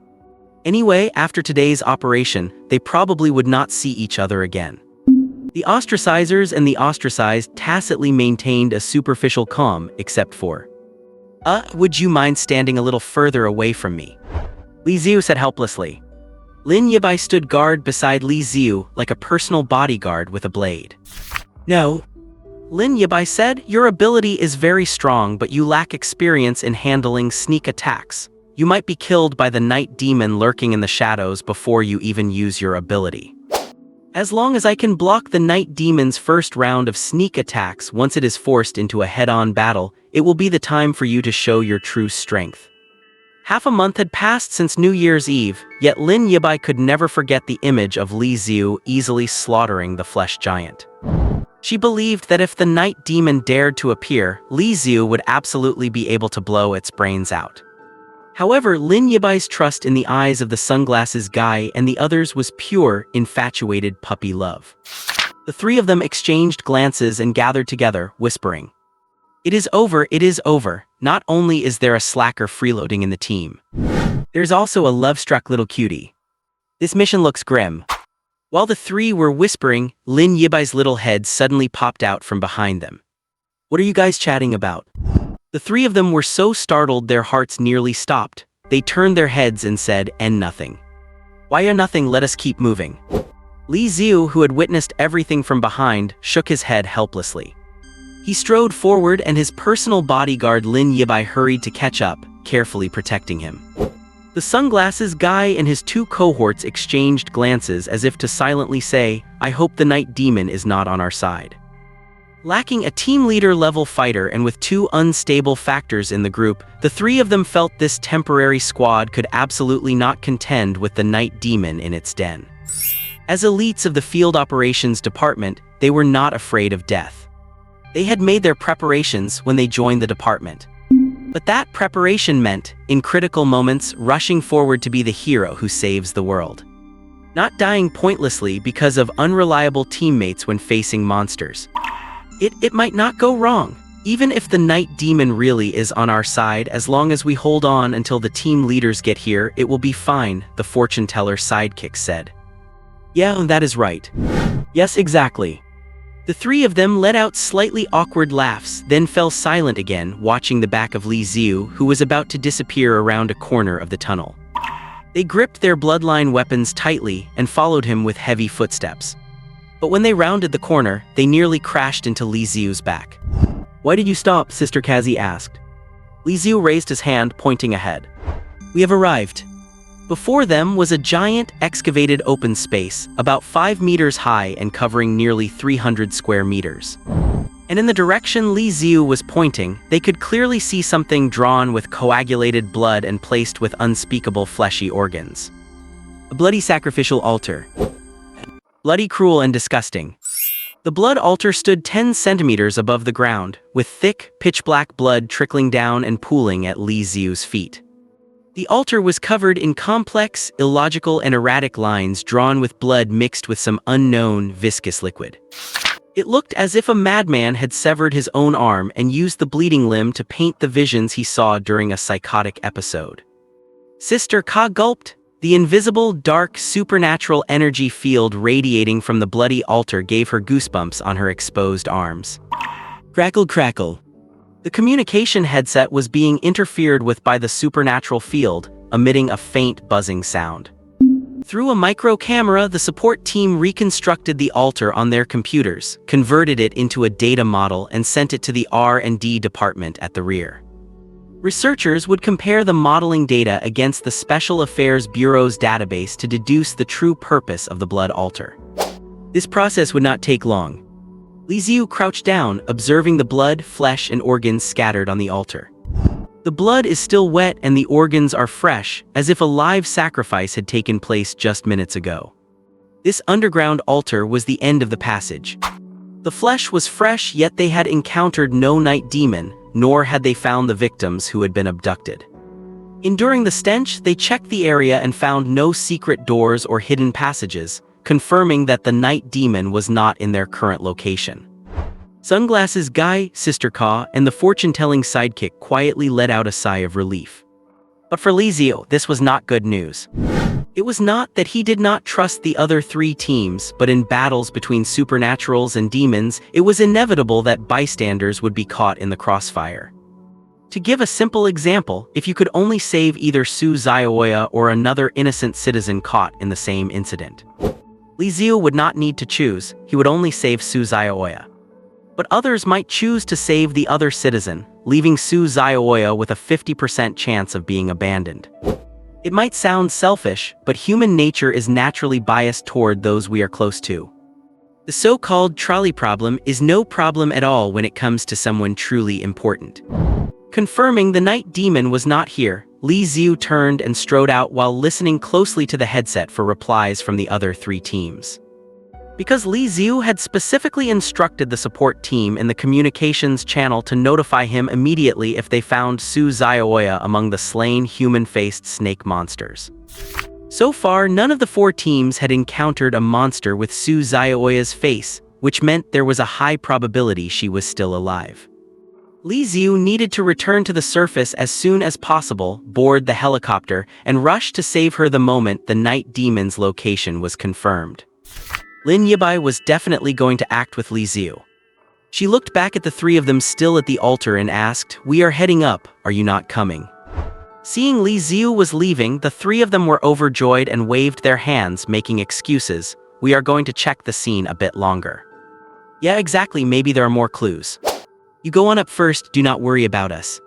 Anyway, after today's operation, they probably would not see each other again. The ostracizers and the ostracized tacitly maintained a superficial calm, except for, would you mind standing a little further away from me?" Li Xiu said helplessly. Lin Yibai stood guard beside Li Xiu like a personal bodyguard with a blade. "No," Lin Yibai said, "your ability is very strong, but you lack experience in handling sneak attacks. You might be killed by the night demon lurking in the shadows before you even use your ability. As long as I can block the night demon's first round of sneak attacks once it is forced into a head-on battle, it will be the time for you to show your true strength." Half a month had passed since New Year's Eve, yet Lin Yibai could never forget the image of Li Xiu easily slaughtering the flesh giant. She believed that if the night demon dared to appear, Li Xiu would absolutely be able to blow its brains out. However, Lin Yibai's trust in the eyes of the sunglasses guy and the others was pure, infatuated puppy love. The three of them exchanged glances and gathered together, whispering, "It is over, it is over. Not only is there a slacker freeloading in the team, there's also a love-struck little cutie. This mission looks grim." While the three were whispering, Lin Yibai's little head suddenly popped out from behind them. "What are you guys chatting about?" The three of them were so startled their hearts nearly stopped. They turned their heads and said, "And nothing." "Why nothing? Let us keep moving." Li Xiu, who had witnessed everything from behind, shook his head helplessly. He strode forward and his personal bodyguard Lin Yibai hurried to catch up, carefully protecting him. The sunglasses guy and his two cohorts exchanged glances as if to silently say, "I hope the night demon is not on our side." Lacking a team leader-level fighter and with two unstable factors in the group, the three of them felt this temporary squad could absolutely not contend with the night demon in its den. As elites of the field operations department, they were not afraid of death. They had made their preparations when they joined the department. But that preparation meant, in critical moments, rushing forward to be the hero who saves the world. Not dying pointlessly because of unreliable teammates when facing monsters. It might not go wrong. Even if the night demon really is on our side, as long as we hold on until the team leaders get here, it will be fine, the fortune-teller sidekick said. "Yeah, that is right. Yes, exactly." The three of them let out slightly awkward laughs, then fell silent again, watching the back of Li Xiu, who was about to disappear around a corner of the tunnel. They gripped their bloodline weapons tightly and followed him with heavy footsteps. But when they rounded the corner, they nearly crashed into Li Xiu's back. "Why did you stop?" Sister Kazi asked. Li Xiu raised his hand, pointing ahead. "We have arrived." Before them was a giant, excavated open space, about 5 meters high and covering nearly 300 square meters. and in the direction Li Xiu was pointing, they could clearly see something drawn with coagulated blood and placed with unspeakable fleshy organs. A bloody sacrificial altar. Bloody, cruel, and disgusting. The blood altar stood 10 centimeters above the ground, with thick, pitch-black blood trickling down and pooling at Li Xiu's feet. The altar was covered in complex, illogical, and erratic lines drawn with blood mixed with some unknown, viscous liquid. It looked as if a madman had severed his own arm and used the bleeding limb to paint the visions he saw during a psychotic episode. Sister Ka gulped. The invisible, dark, supernatural energy field radiating from the bloody altar gave her goosebumps on her exposed arms. Crackle, crackle. The communication headset was being interfered with by the supernatural field, emitting a faint buzzing sound. Through a micro camera, the support team reconstructed the altar on their computers, converted it into a data model, and sent it to the R&D department at the rear. Researchers would compare the modeling data against the Special Affairs Bureau's database to deduce the true purpose of the blood altar. This process would not take long. Li Xiu crouched down, observing the blood, flesh, and organs scattered on the altar. The blood is still wet and the organs are fresh, as if a live sacrifice had taken place just minutes ago. This underground altar was the end of the passage. The flesh was fresh, yet they had encountered no night demon, nor had they found the victims who had been abducted. Enduring the stench, they checked the area and found no secret doors or hidden passages, confirming that the night demon was not in their current location. Sunglasses Guy, Sister Ka, and the fortune-telling sidekick quietly let out a sigh of relief. But for Li Xiu, this was not good news. It was not that he did not trust the other three teams, but in battles between supernaturals and demons, it was inevitable that bystanders would be caught in the crossfire. To give a simple example, if you could only save either Su Zhaoya or another innocent citizen caught in the same incident. Li Xiu would not need to choose, he would only save Su Zhaoya. But others might choose to save the other citizen, leaving Su Zhaoya with a 50% chance of being abandoned. It might sound selfish, but human nature is naturally biased toward those we are close to. The so-called trolley problem is no problem at all when it comes to someone truly important. Confirming the night demon was not here, Li Xiu turned and strode out while listening closely to the headset for replies from the other three teams. Because Li Xiu had specifically instructed the support team in the communications channel to notify him immediately if they found Su Zhaoya among the slain human-faced snake monsters. So far, none of the four teams had encountered a monster with Su Zhaoya's face, which meant there was a high probability she was still alive. Li Xiu needed to return to the surface as soon as possible, board the helicopter, and rush to save her the moment the night demon's location was confirmed. Lin Yibai was definitely going to act with Li Xiu. She looked back at the three of them still at the altar and asked, "We are heading up, are you not coming?" Seeing Li Xiu was leaving, the three of them were overjoyed and waved their hands, making excuses. "We are going to check the scene a bit longer." "Yeah, exactly, maybe there are more clues." "You go on up first, do not worry about us."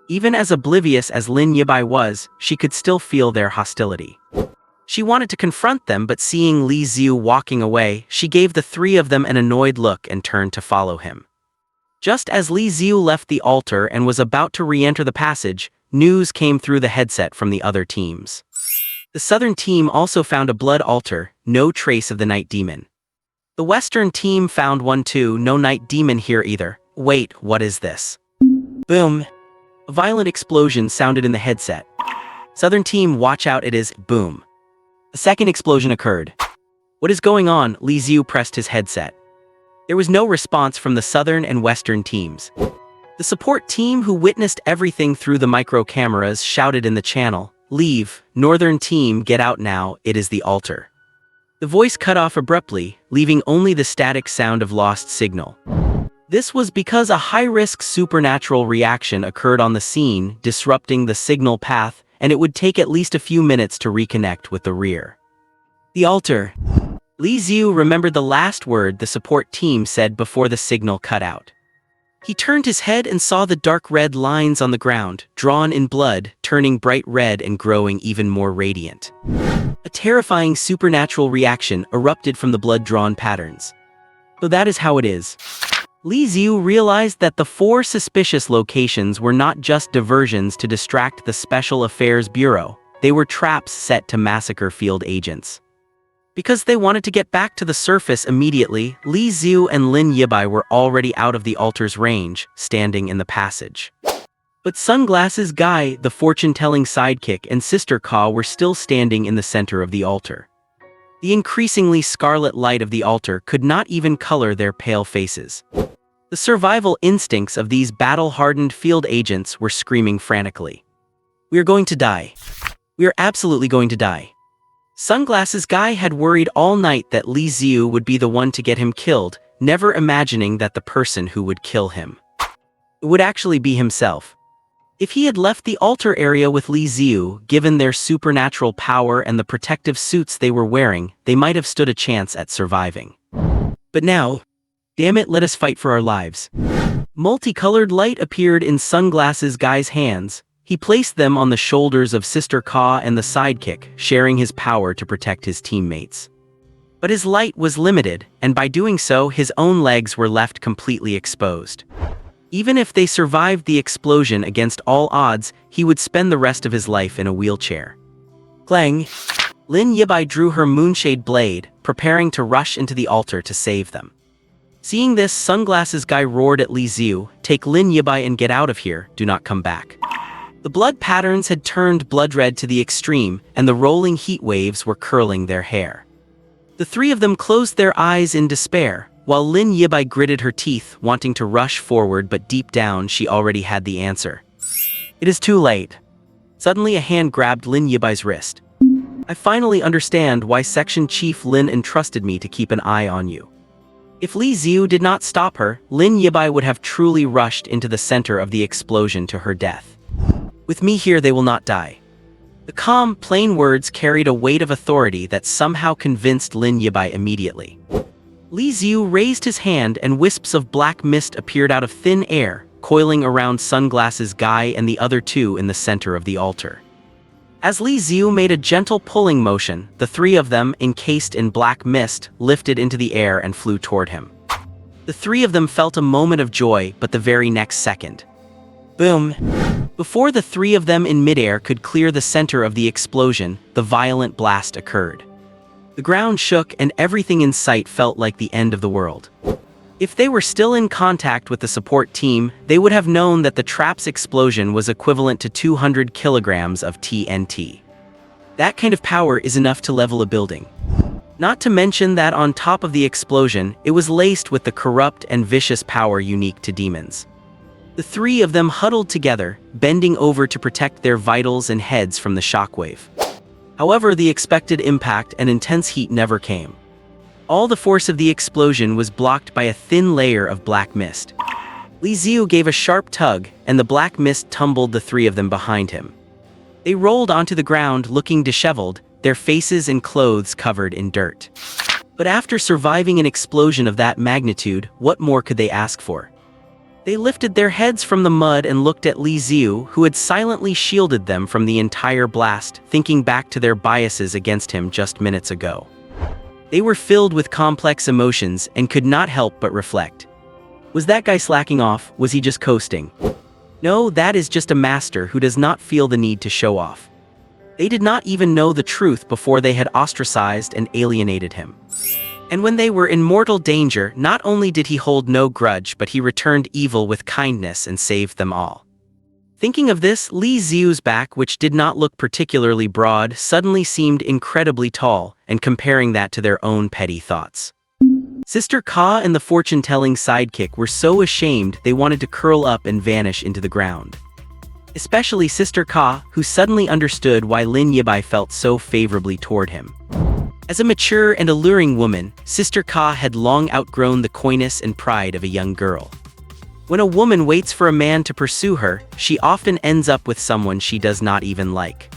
Even as oblivious as Lin Yibai was, she could still feel their hostility. She wanted to confront them, but seeing Li Xiu walking away, she gave the three of them an annoyed look and turned to follow him. Just as Li Xiu left the altar and was about to re-enter the passage, news came through the headset from the other teams. The southern team also found a blood altar, no trace of the night demon. The western team found one too, no night demon here either. Wait, what is this? Boom! A violent explosion sounded in the headset. Southern team, watch out, it is boom. A second explosion occurred. What is going on? Li Xiu pressed his headset. There was no response from the southern and western teams. The support team who witnessed everything through the micro cameras shouted in the channel, "Leave, northern team, get out now, it is the altar." The voice cut off abruptly, leaving only the static sound of lost signal. This was because a high-risk supernatural reaction occurred on the scene, disrupting the signal path, and it would take at least a few minutes to reconnect with the rear. The altar. Li Xiu remembered the last word the support team said before the signal cut out. He turned his head and saw the dark red lines on the ground, drawn in blood, turning bright red and growing even more radiant. A terrifying supernatural reaction erupted from the blood-drawn patterns. So that is how it is. Li Xiu realized that the 4 suspicious locations were not just diversions to distract the Special Affairs Bureau, they were traps set to massacre field agents. Because they wanted to get back to the surface immediately, Li Xiu and Lin Yibai were already out of the altar's range, standing in the passage. But Sunglasses Guy, the fortune-telling sidekick, and Sister Ka were still standing in the center of the altar. The increasingly scarlet light of the altar could not even color their pale faces. The survival instincts of these battle-hardened field agents were screaming frantically. "We are going to die. We are absolutely going to die." Sunglasses Guy had worried all night that Li Xiu would be the one to get him killed, never imagining that the person who would kill him would actually be himself. If he had left the altar area with Li Xiu, given their supernatural power and the protective suits they were wearing, they might have stood a chance at surviving. But now, damn it, let us fight for our lives. Multicolored light appeared in Sunglasses Guy's hands. He placed them on the shoulders of Sister Ka and the sidekick, sharing his power to protect his teammates. But his light was limited, and by doing so, his own legs were left completely exposed. Even if they survived the explosion against all odds, he would spend the rest of his life in a wheelchair. Clang! Lin Yibai drew her moonshade blade, preparing to rush into the altar to save them. Seeing this, Sunglasses Guy roared at Li Xiu, "Take Lin Yibai and get out of here, do not come back." The blood patterns had turned blood red to the extreme, and the rolling heat waves were curling their hair. The 3 of them closed their eyes in despair, while Lin Yibai gritted her teeth, wanting to rush forward, but deep down she already had the answer. It is too late. Suddenly a hand grabbed Lin Yibai's wrist. "I finally understand why Section Chief Lin entrusted me to keep an eye on you." If Li Xiu did not stop her, Lin Yibai would have truly rushed into the center of the explosion to her death. "With me here they will not die." The calm, plain words carried a weight of authority that somehow convinced Lin Yibai immediately. Li Xiu raised his hand and wisps of black mist appeared out of thin air, coiling around Sunglasses Guy and the other 2 in the center of the altar. As Li Xiu made a gentle pulling motion, the 3 of them, encased in black mist, lifted into the air and flew toward him. The 3 of them felt a moment of joy, but the very next second, boom! Before the 3 of them in midair could clear the center of the explosion, the violent blast occurred. The ground shook and everything in sight felt like the end of the world. If they were still in contact with the support team, they would have known that the trap's explosion was equivalent to 200 kilograms of TNT. That kind of power is enough to level a building. Not to mention that on top of the explosion, it was laced with the corrupt and vicious power unique to demons. The 3 of them huddled together, bending over to protect their vitals and heads from the shockwave. However, the expected impact and intense heat never came. All the force of the explosion was blocked by a thin layer of black mist. Li Xiu gave a sharp tug, and the black mist tumbled the 3 of them behind him. They rolled onto the ground looking disheveled, their faces and clothes covered in dirt. But after surviving an explosion of that magnitude, what more could they ask for? They lifted their heads from the mud and looked at Li Xiu, who had silently shielded them from the entire blast, thinking back to their biases against him just minutes ago. They were filled with complex emotions and could not help but reflect. Was that guy slacking off? Was he just coasting? No, that is just a master who does not feel the need to show off. They did not even know the truth before they had ostracized and alienated him. And when they were in mortal danger, not only did he hold no grudge, but he returned evil with kindness and saved them all. Thinking of this, Li Xiu's back, which did not look particularly broad, suddenly seemed incredibly tall, and comparing that to their own petty thoughts. Sister Ka and the fortune-telling sidekick were so ashamed they wanted to curl up and vanish into the ground. Especially Sister Ka, who suddenly understood why Lin Yibai felt so favorably toward him. As a mature and alluring woman, Sister Ka had long outgrown the coyness and pride of a young girl. When a woman waits for a man to pursue her, she often ends up with someone she does not even like.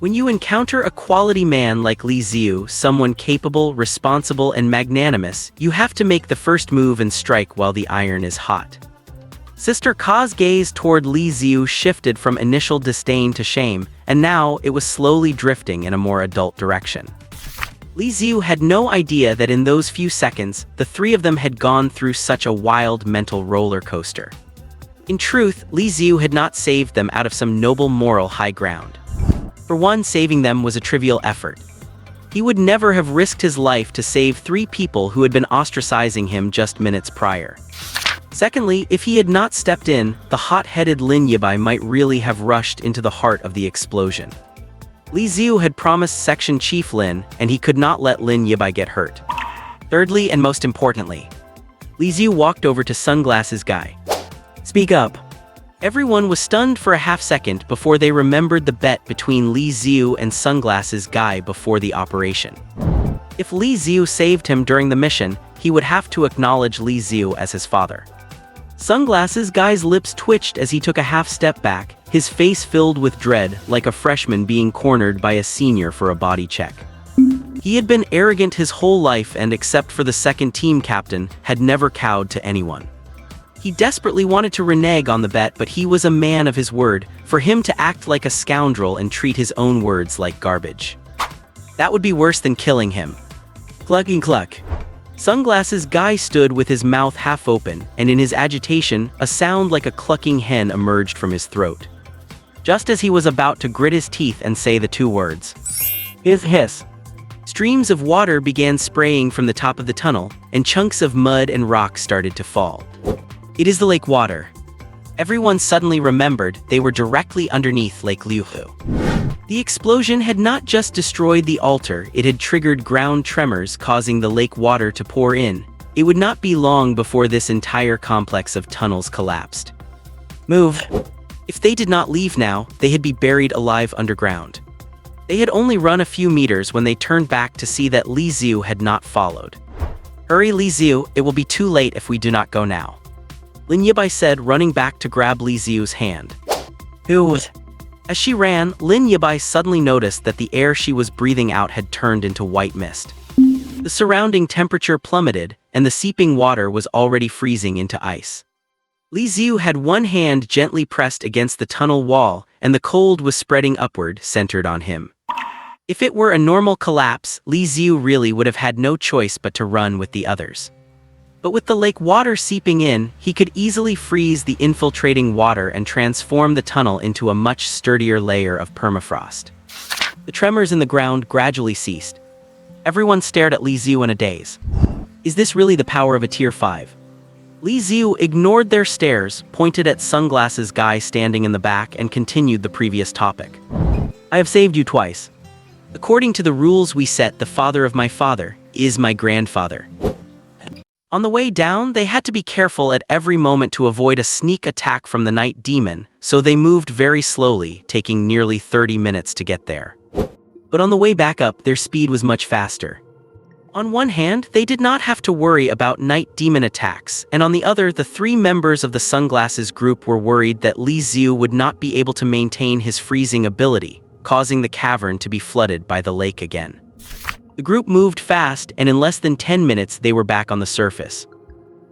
When you encounter a quality man like Li Xiu, someone capable, responsible, and magnanimous, you have to make the first move and strike while the iron is hot. Sister Ka's gaze toward Li Xiu shifted from initial disdain to shame, and now it was slowly drifting in a more adult direction. Li Xiu had no idea that in those few seconds, the three of them had gone through such a wild mental roller coaster. In truth, Li Xiu had not saved them out of some noble moral high ground. For one, saving them was a trivial effort. He would never have risked his life to save three people who had been ostracizing him just minutes prior. Secondly, if he had not stepped in, the hot-headed Lin Yibai might really have rushed into the heart of the explosion. Li Xiu had promised Section Chief Lin, and he could not let Lin Yibai get hurt. Thirdly, and most importantly, Li Xiu walked over to Sunglasses Guy. "Speak up." Everyone was stunned for a half-second before they remembered the bet between Li Xiu and Sunglasses Guy before the operation. If Li Xiu saved him during the mission, he would have to acknowledge Li Xiu as his father. Sunglasses Guy's lips twitched as he took a half-step back, his face filled with dread, like a freshman being cornered by a senior for a body check. He had been arrogant his whole life and, except for the second team captain, had never cowed to anyone. He desperately wanted to renege on the bet, but he was a man of his word. For him to act like a scoundrel and treat his own words like garbage, that would be worse than killing him. Clucking cluck. Sunglasses Guy stood with his mouth half open, and in his agitation, a sound like a clucking hen emerged from his throat. Just as he was about to grit his teeth and say the two words, "Hiss hiss," streams of water began spraying from the top of the tunnel, and chunks of mud and rock started to fall. "It is the lake water." Everyone suddenly remembered they were directly underneath Lake Liu. The explosion had not just destroyed the altar, it had triggered ground tremors, causing the lake water to pour in. It would not be long before this entire complex of tunnels collapsed. Move. If they did not leave now, they had be buried alive underground. They had only run a few meters when they turned back to see that Li Xiu had not followed. "Hurry, Li Xiu, it will be too late if we do not go now," Lin Yibai said, running back to grab Li Xiu's hand. "Who?" As she ran, Lin Yibai suddenly noticed that the air she was breathing out had turned into white mist. The surrounding temperature plummeted, and the seeping water was already freezing into ice. Li Xiu had one hand gently pressed against the tunnel wall, and the cold was spreading upward, centered on him. If it were a normal collapse, Li Xiu really would have had no choice but to run with the others. But with the lake water seeping in, he could easily freeze the infiltrating water and transform the tunnel into a much sturdier layer of permafrost. The tremors in the ground gradually ceased. Everyone stared at Li Xiu in a daze. Is this really the power of a Tier 5? Li Xiu ignored their stares, pointed at Sunglasses Guy standing in the back, and continued the previous topic. "I have saved you twice. According to the rules we set, the father of my father is my grandfather. On the way down, they had to be careful at every moment to avoid a sneak attack from the night demon, so they moved very slowly, taking nearly 30 minutes to get there. But on the way back up, their speed was much faster. On one hand, they did not have to worry about night demon attacks, and on the other, the three members of the Sunglasses group were worried that Li Xiu would not be able to maintain his freezing ability, causing the cavern to be flooded by the lake again. The group moved fast, and in less than 10 minutes they were back on the surface.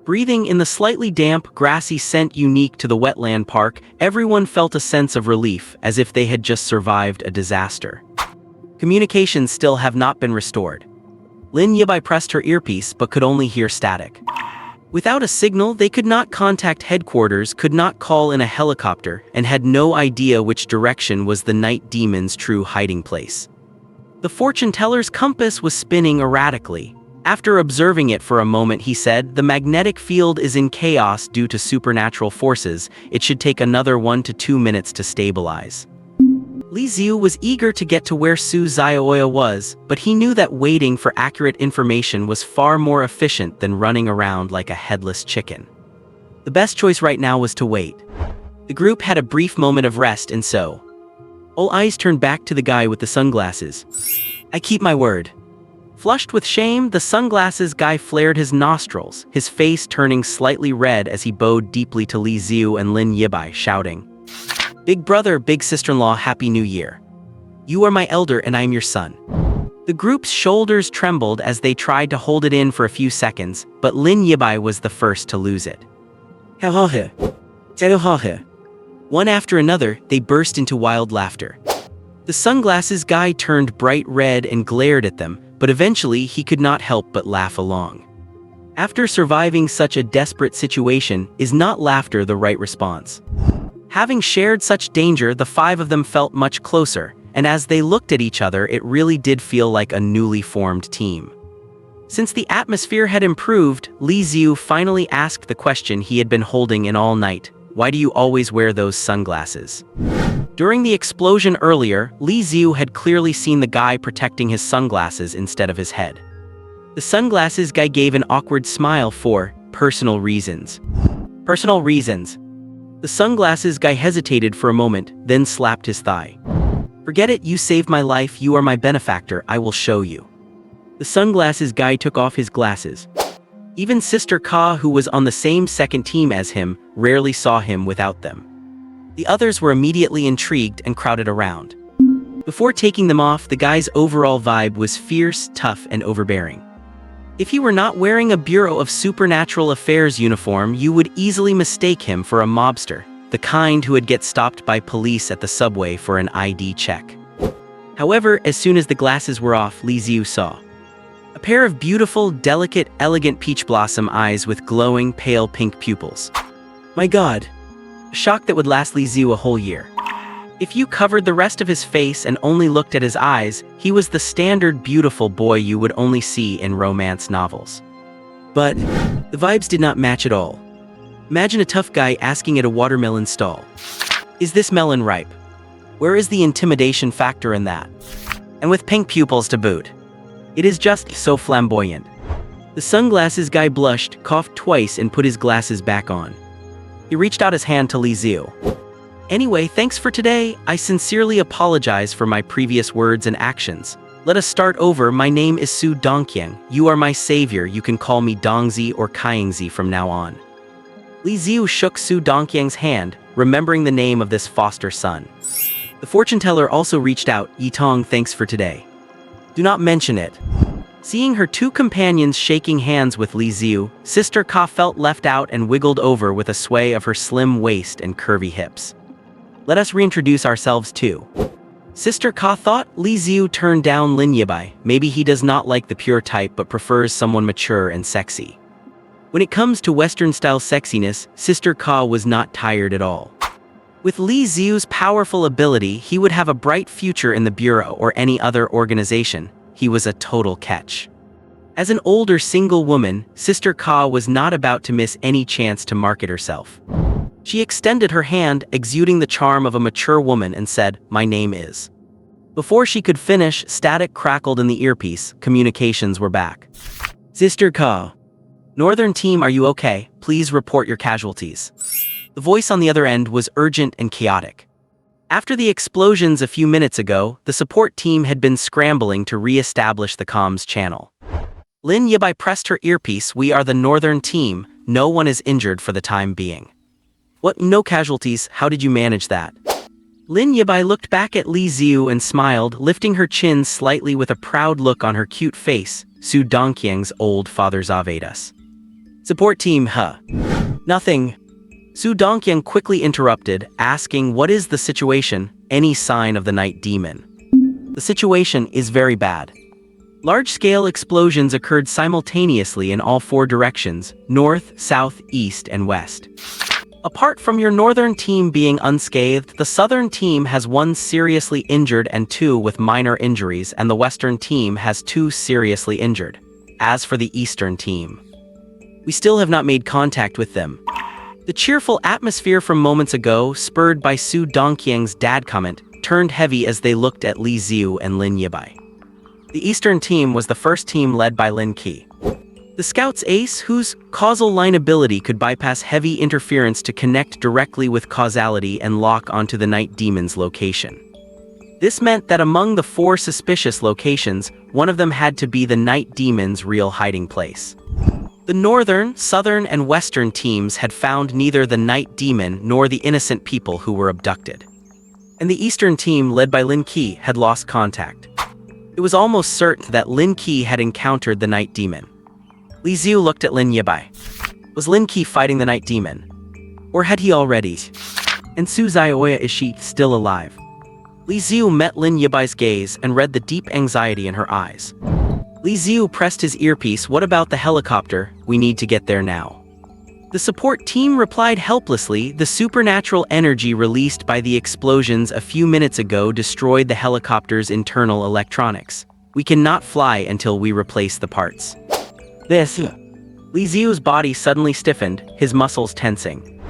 Breathing in the slightly damp, grassy scent unique to the wetland park, everyone felt a sense of relief, as if they had just survived a disaster. Communications still have not been restored. Lin Yibai pressed her earpiece but could only hear static. Without a signal, they could not contact headquarters, could not call in a helicopter, and had no idea which direction was the night demon's true hiding place. The fortune teller's compass was spinning erratically. After observing it for a moment, he said, "The magnetic field is in chaos due to supernatural forces. It should take another 1 to 2 minutes to stabilize." Li Xiu was eager to get to where Su Xiaoya was, but he knew that waiting for accurate information was far more efficient than running around like a headless chicken. The best choice right now was to wait. The group had a brief moment of rest, and so all eyes turned back to the guy with the sunglasses. "I keep my word." Flushed with shame, the Sunglasses Guy flared his nostrils, his face turning slightly red as he bowed deeply to Li Xiu and Lin Yibai, shouting, "Big brother, big sister-in-law, Happy New Year. You are my elder and I am your son." The group's shoulders trembled as they tried to hold it in for a few seconds, but Lin Yibai was the first to lose it. One after another, they burst into wild laughter. The Sunglasses Guy turned bright red and glared at them, but eventually he could not help but laugh along. After surviving such a desperate situation, is not laughter the right response? Having shared such danger, the five of them felt much closer, and as they looked at each other, it really did feel like a newly formed team. Since the atmosphere had improved, Li Xiu finally asked the question he had been holding in all night: why do you always wear those sunglasses? During the explosion earlier, Li Xiu had clearly seen the guy protecting his sunglasses instead of his head. The sunglasses guy gave an awkward smile for personal reasons. Personal reasons. The sunglasses guy hesitated for a moment, then slapped his thigh. Forget it, you saved my life, you are my benefactor, I will show you. The sunglasses guy took off his glasses. Even Sister Ka, who was on the same second team as him, rarely saw him without them. The others were immediately intrigued and crowded around. Before taking them off, the guy's overall vibe was fierce, tough, and overbearing. If he were not wearing a Bureau of Supernatural Affairs uniform, you would easily mistake him for a mobster, the kind who would get stopped by police at the subway for an ID check. However, as soon as the glasses were off, Li Xiu saw a pair of beautiful, delicate, elegant peach blossom eyes with glowing, pale pink pupils. My God! A shock that would last Li Xiu a whole year. If you covered the rest of his face and only looked at his eyes, he was the standard beautiful boy you would only see in romance novels. But the vibes did not match at all. Imagine a tough guy asking at a watermelon stall, "Is this melon ripe?" Where is the intimidation factor in that? And with pink pupils to boot. It is just so flamboyant. The sunglasses guy blushed, coughed twice, and put his glasses back on. He reached out his hand to Li Xiu. Anyway, thanks for today. I sincerely apologize for my previous words and actions. Let us start over. My name is Su Dongqiang. You are my savior. You can call me Dongzi or Kaingzi from now on. Li Xiu shook Su Dongqiang's hand, remembering the name of this foster son. The fortune teller also reached out. Yitong, thanks for today. Do not mention it. Seeing her two companions shaking hands with Li Xiu, Sister Ka felt left out and wiggled over with a sway of her slim waist and curvy hips. Let us reintroduce ourselves too. Sister Ka thought. Li Xiu turned down Lin Yibai. Maybe he does not like the pure type but prefers someone mature and sexy. When it comes to Western-style sexiness, Sister Ka was not tired at all. With Li Xiu's powerful ability, he would have a bright future in the Bureau or any other organization. He was a total catch. As an older single woman, Sister Ka was not about to miss any chance to market herself. She extended her hand, exuding the charm of a mature woman, and said, "My name is." Before she could finish, static crackled in the earpiece. Communications were back. Sister Ka. Northern team, are you okay? Please report your casualties. The voice on the other end was urgent and chaotic. After the explosions a few minutes ago, the support team had been scrambling to re-establish the comms channel. Lin Yibai pressed her earpiece. We are the Northern team. No one is injured for the time being. What? No casualties? How did you manage that? Lin Yibai looked back at Li Xiu and smiled, lifting her chin slightly with a proud look on her cute face. Su Dongqiang's old father zaved us. Support team, huh? Nothing. Su Dongqiang quickly interrupted, asking, what is the situation? Any sign of the night demon? The situation is very bad. Large-scale explosions occurred simultaneously in all four directions: north, south, east, and west. Apart from your northern team being unscathed, the southern team has one seriously injured and two with minor injuries, and the western team has two seriously injured. As for the eastern team, we still have not made contact with them. The cheerful atmosphere from moments ago, spurred by Su Dongqiang's dad comment, turned heavy as they looked at Li Xiu and Lin Yibai. The eastern team was the first team led by Lin Qi, the scout's ace, whose causal line ability could bypass heavy interference to connect directly with causality and lock onto the night demon's location. This meant that among the four suspicious locations, one of them had to be the night demon's real hiding place. The northern, southern, and western teams had found neither the night demon nor the innocent people who were abducted. And the eastern team, led by Lin Qi, had lost contact. It was almost certain that Lin Qi had encountered the night demon. Li Xiu looked at Lin Yibai. Was Lin Qi fighting the night demon? Or had he already? And Su Zioya, is she still alive? Li Xiu met Lin Yibai's gaze and read the deep anxiety in her eyes. Li Xiu pressed his earpiece. What about the helicopter? We need to get there now. The support team replied helplessly. The supernatural energy released by the explosions a few minutes ago destroyed the helicopter's internal electronics. We cannot fly until we replace the parts. Li Xiu's body suddenly stiffened, his muscles tensing.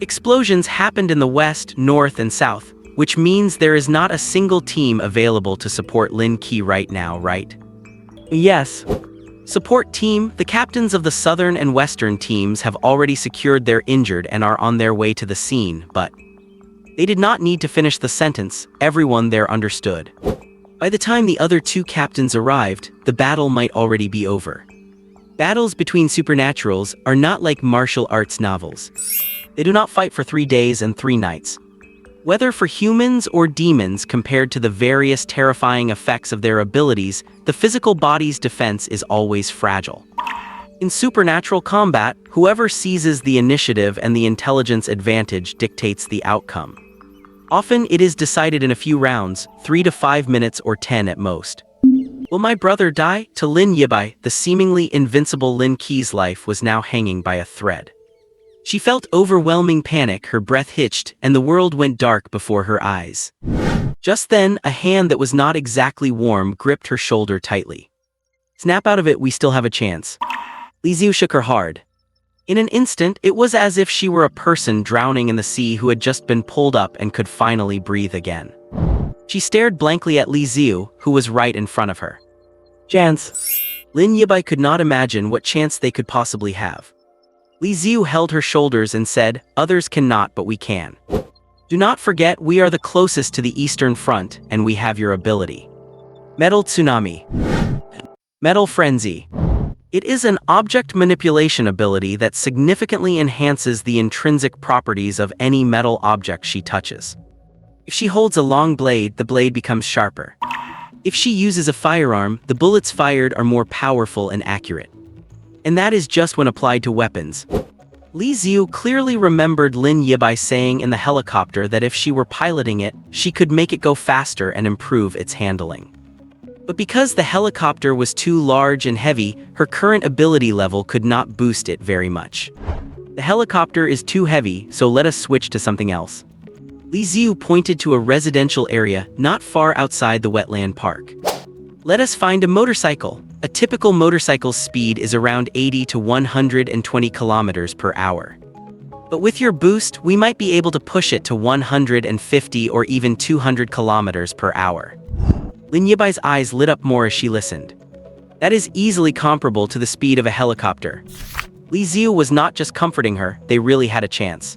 Explosions happened in the west, north, and south, which means there is not a single team available to support Lin Qi right now, right? Yes. Support team, the captains of the southern and western teams have already secured their injured and are on their way to the scene, but they did not need to finish the sentence. Everyone there understood. By the time the other two captains arrived, the battle might already be over. Battles between supernaturals are not like martial arts novels. They do not fight for 3 days and 3 nights. Whether for humans or demons, compared to the various terrifying effects of their abilities, the physical body's defense is always fragile. In supernatural combat, whoever seizes the initiative and the intelligence advantage dictates the outcome. Often it is decided in a few rounds, 3 to 5 minutes or 10 at most. Will my brother die? To Lin Yibai, the seemingly invincible Lin Qi's life was now hanging by a thread. She felt overwhelming panic, her breath hitched, and the world went dark before her eyes. Just then, a hand that was not exactly warm gripped her shoulder tightly. Snap out of it, we still have a chance. Li Xiu shook her hard. In an instant, it was as if she were a person drowning in the sea who had just been pulled up and could finally breathe again. She stared blankly at Li Xiu, who was right in front of her. Chance. Lin Yibai could not imagine what chance they could possibly have. Li Xiu held her shoulders and said, others cannot, but we can. Do not forget, we are the closest to the Eastern Front, and we have your ability. Metal Tsunami. Metal Frenzy. It is an object manipulation ability that significantly enhances the intrinsic properties of any metal object she touches. If she holds a long blade, the blade becomes sharper. If she uses a firearm, the bullets fired are more powerful and accurate. And that is just when applied to weapons. Li Xiu clearly remembered Lin Yibai saying in the helicopter that if she were piloting it, she could make it go faster and improve its handling. But because the helicopter was too large and heavy, her current ability level could not boost it very much. The helicopter is too heavy, so let us switch to something else. Li Xiu pointed to a residential area not far outside the wetland park. Let us find a motorcycle. A typical motorcycle's speed is around 80 to 120 kilometers per hour. But with your boost, we might be able to push it to 150 or even 200 kilometers per hour. Lin Yibai's eyes lit up more as she listened. That is easily comparable to the speed of a helicopter. Li Xiu was not just comforting her, they really had a chance.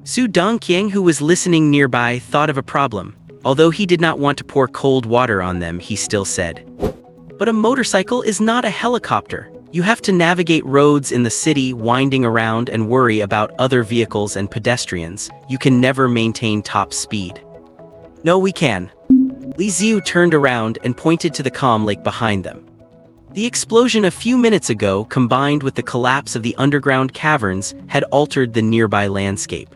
Su Dongqiang, who was listening nearby, thought of a problem. Although he did not want to pour cold water on them, he still said, but a motorcycle is not a helicopter. You have to navigate roads in the city, winding around and worry about other vehicles and pedestrians. You can never maintain top speed. No, we can. Li Xiu turned around and pointed to the calm lake behind them. The explosion a few minutes ago, combined with the collapse of the underground caverns, had altered the nearby landscape.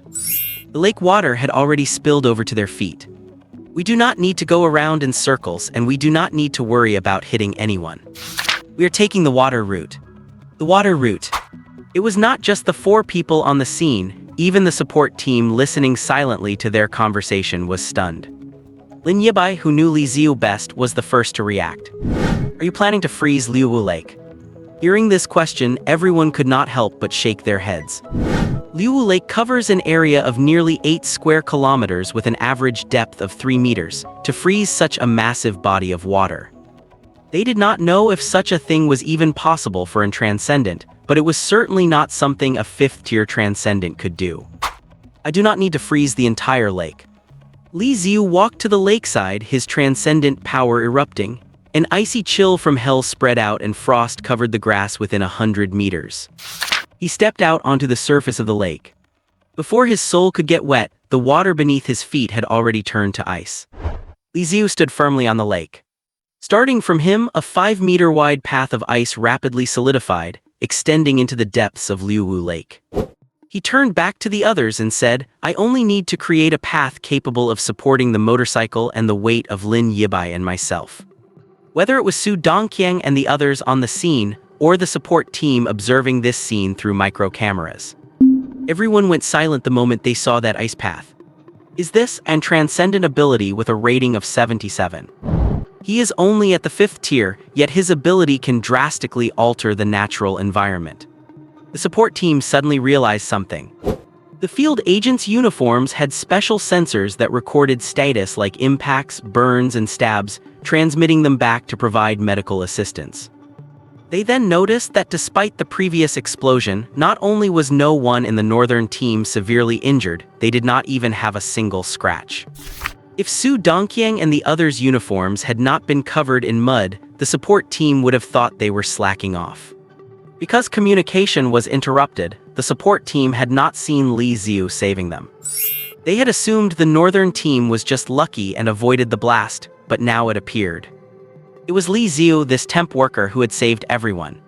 The lake water had already spilled over to their feet. We do not need to go around in circles, and we do not need to worry about hitting anyone. We are taking the water route. The water route. It was not just the 4 people on the scene, even the support team listening silently to their conversation was stunned. Lin Yibai, who knew Li Xiu best, was the first to react. Are you planning to freeze Liuwu Lake? Hearing this question, everyone could not help but shake their heads. Liuwu Lake covers an area of nearly 8 square kilometers with an average depth of 3 meters. To freeze such a massive body of water, they did not know if such a thing was even possible for a transcendent, but it was certainly not something a 5th-tier transcendent could do. I do not need to freeze the entire lake. Li Xiu walked to the lakeside, his transcendent power erupting. An icy chill from hell spread out and frost covered the grass within 100 meters. He stepped out onto the surface of the lake. Before his soul could get wet, the water beneath his feet had already turned to ice. Li Xiu stood firmly on the lake. Starting from him, a 5-meter-wide path of ice rapidly solidified, extending into the depths of Liuwu Lake. He turned back to the others and said, I only need to create a path capable of supporting the motorcycle and the weight of Lin Yibai and myself. Whether it was Su Dongqiang and the others on the scene, or the support team observing this scene through micro cameras. Everyone went silent the moment they saw that ice path. Is this an transcendent ability with a rating of 77? He is only at the 5th tier, yet his ability can drastically alter the natural environment. The support team suddenly realized something. The field agents' uniforms had special sensors that recorded status like impacts, burns, and stabs, transmitting them back to provide medical assistance. They then noticed that despite the previous explosion, not only was no one in the northern team severely injured, they did not even have a single scratch. If Su Dongqiang and the others' uniforms had not been covered in mud, the support team would have thought they were slacking off. Because communication was interrupted, the support team had not seen Li Xiu saving them. They had assumed the northern team was just lucky and avoided the blast, but now it appeared. It was Li Xiu, this temp worker, who had saved everyone.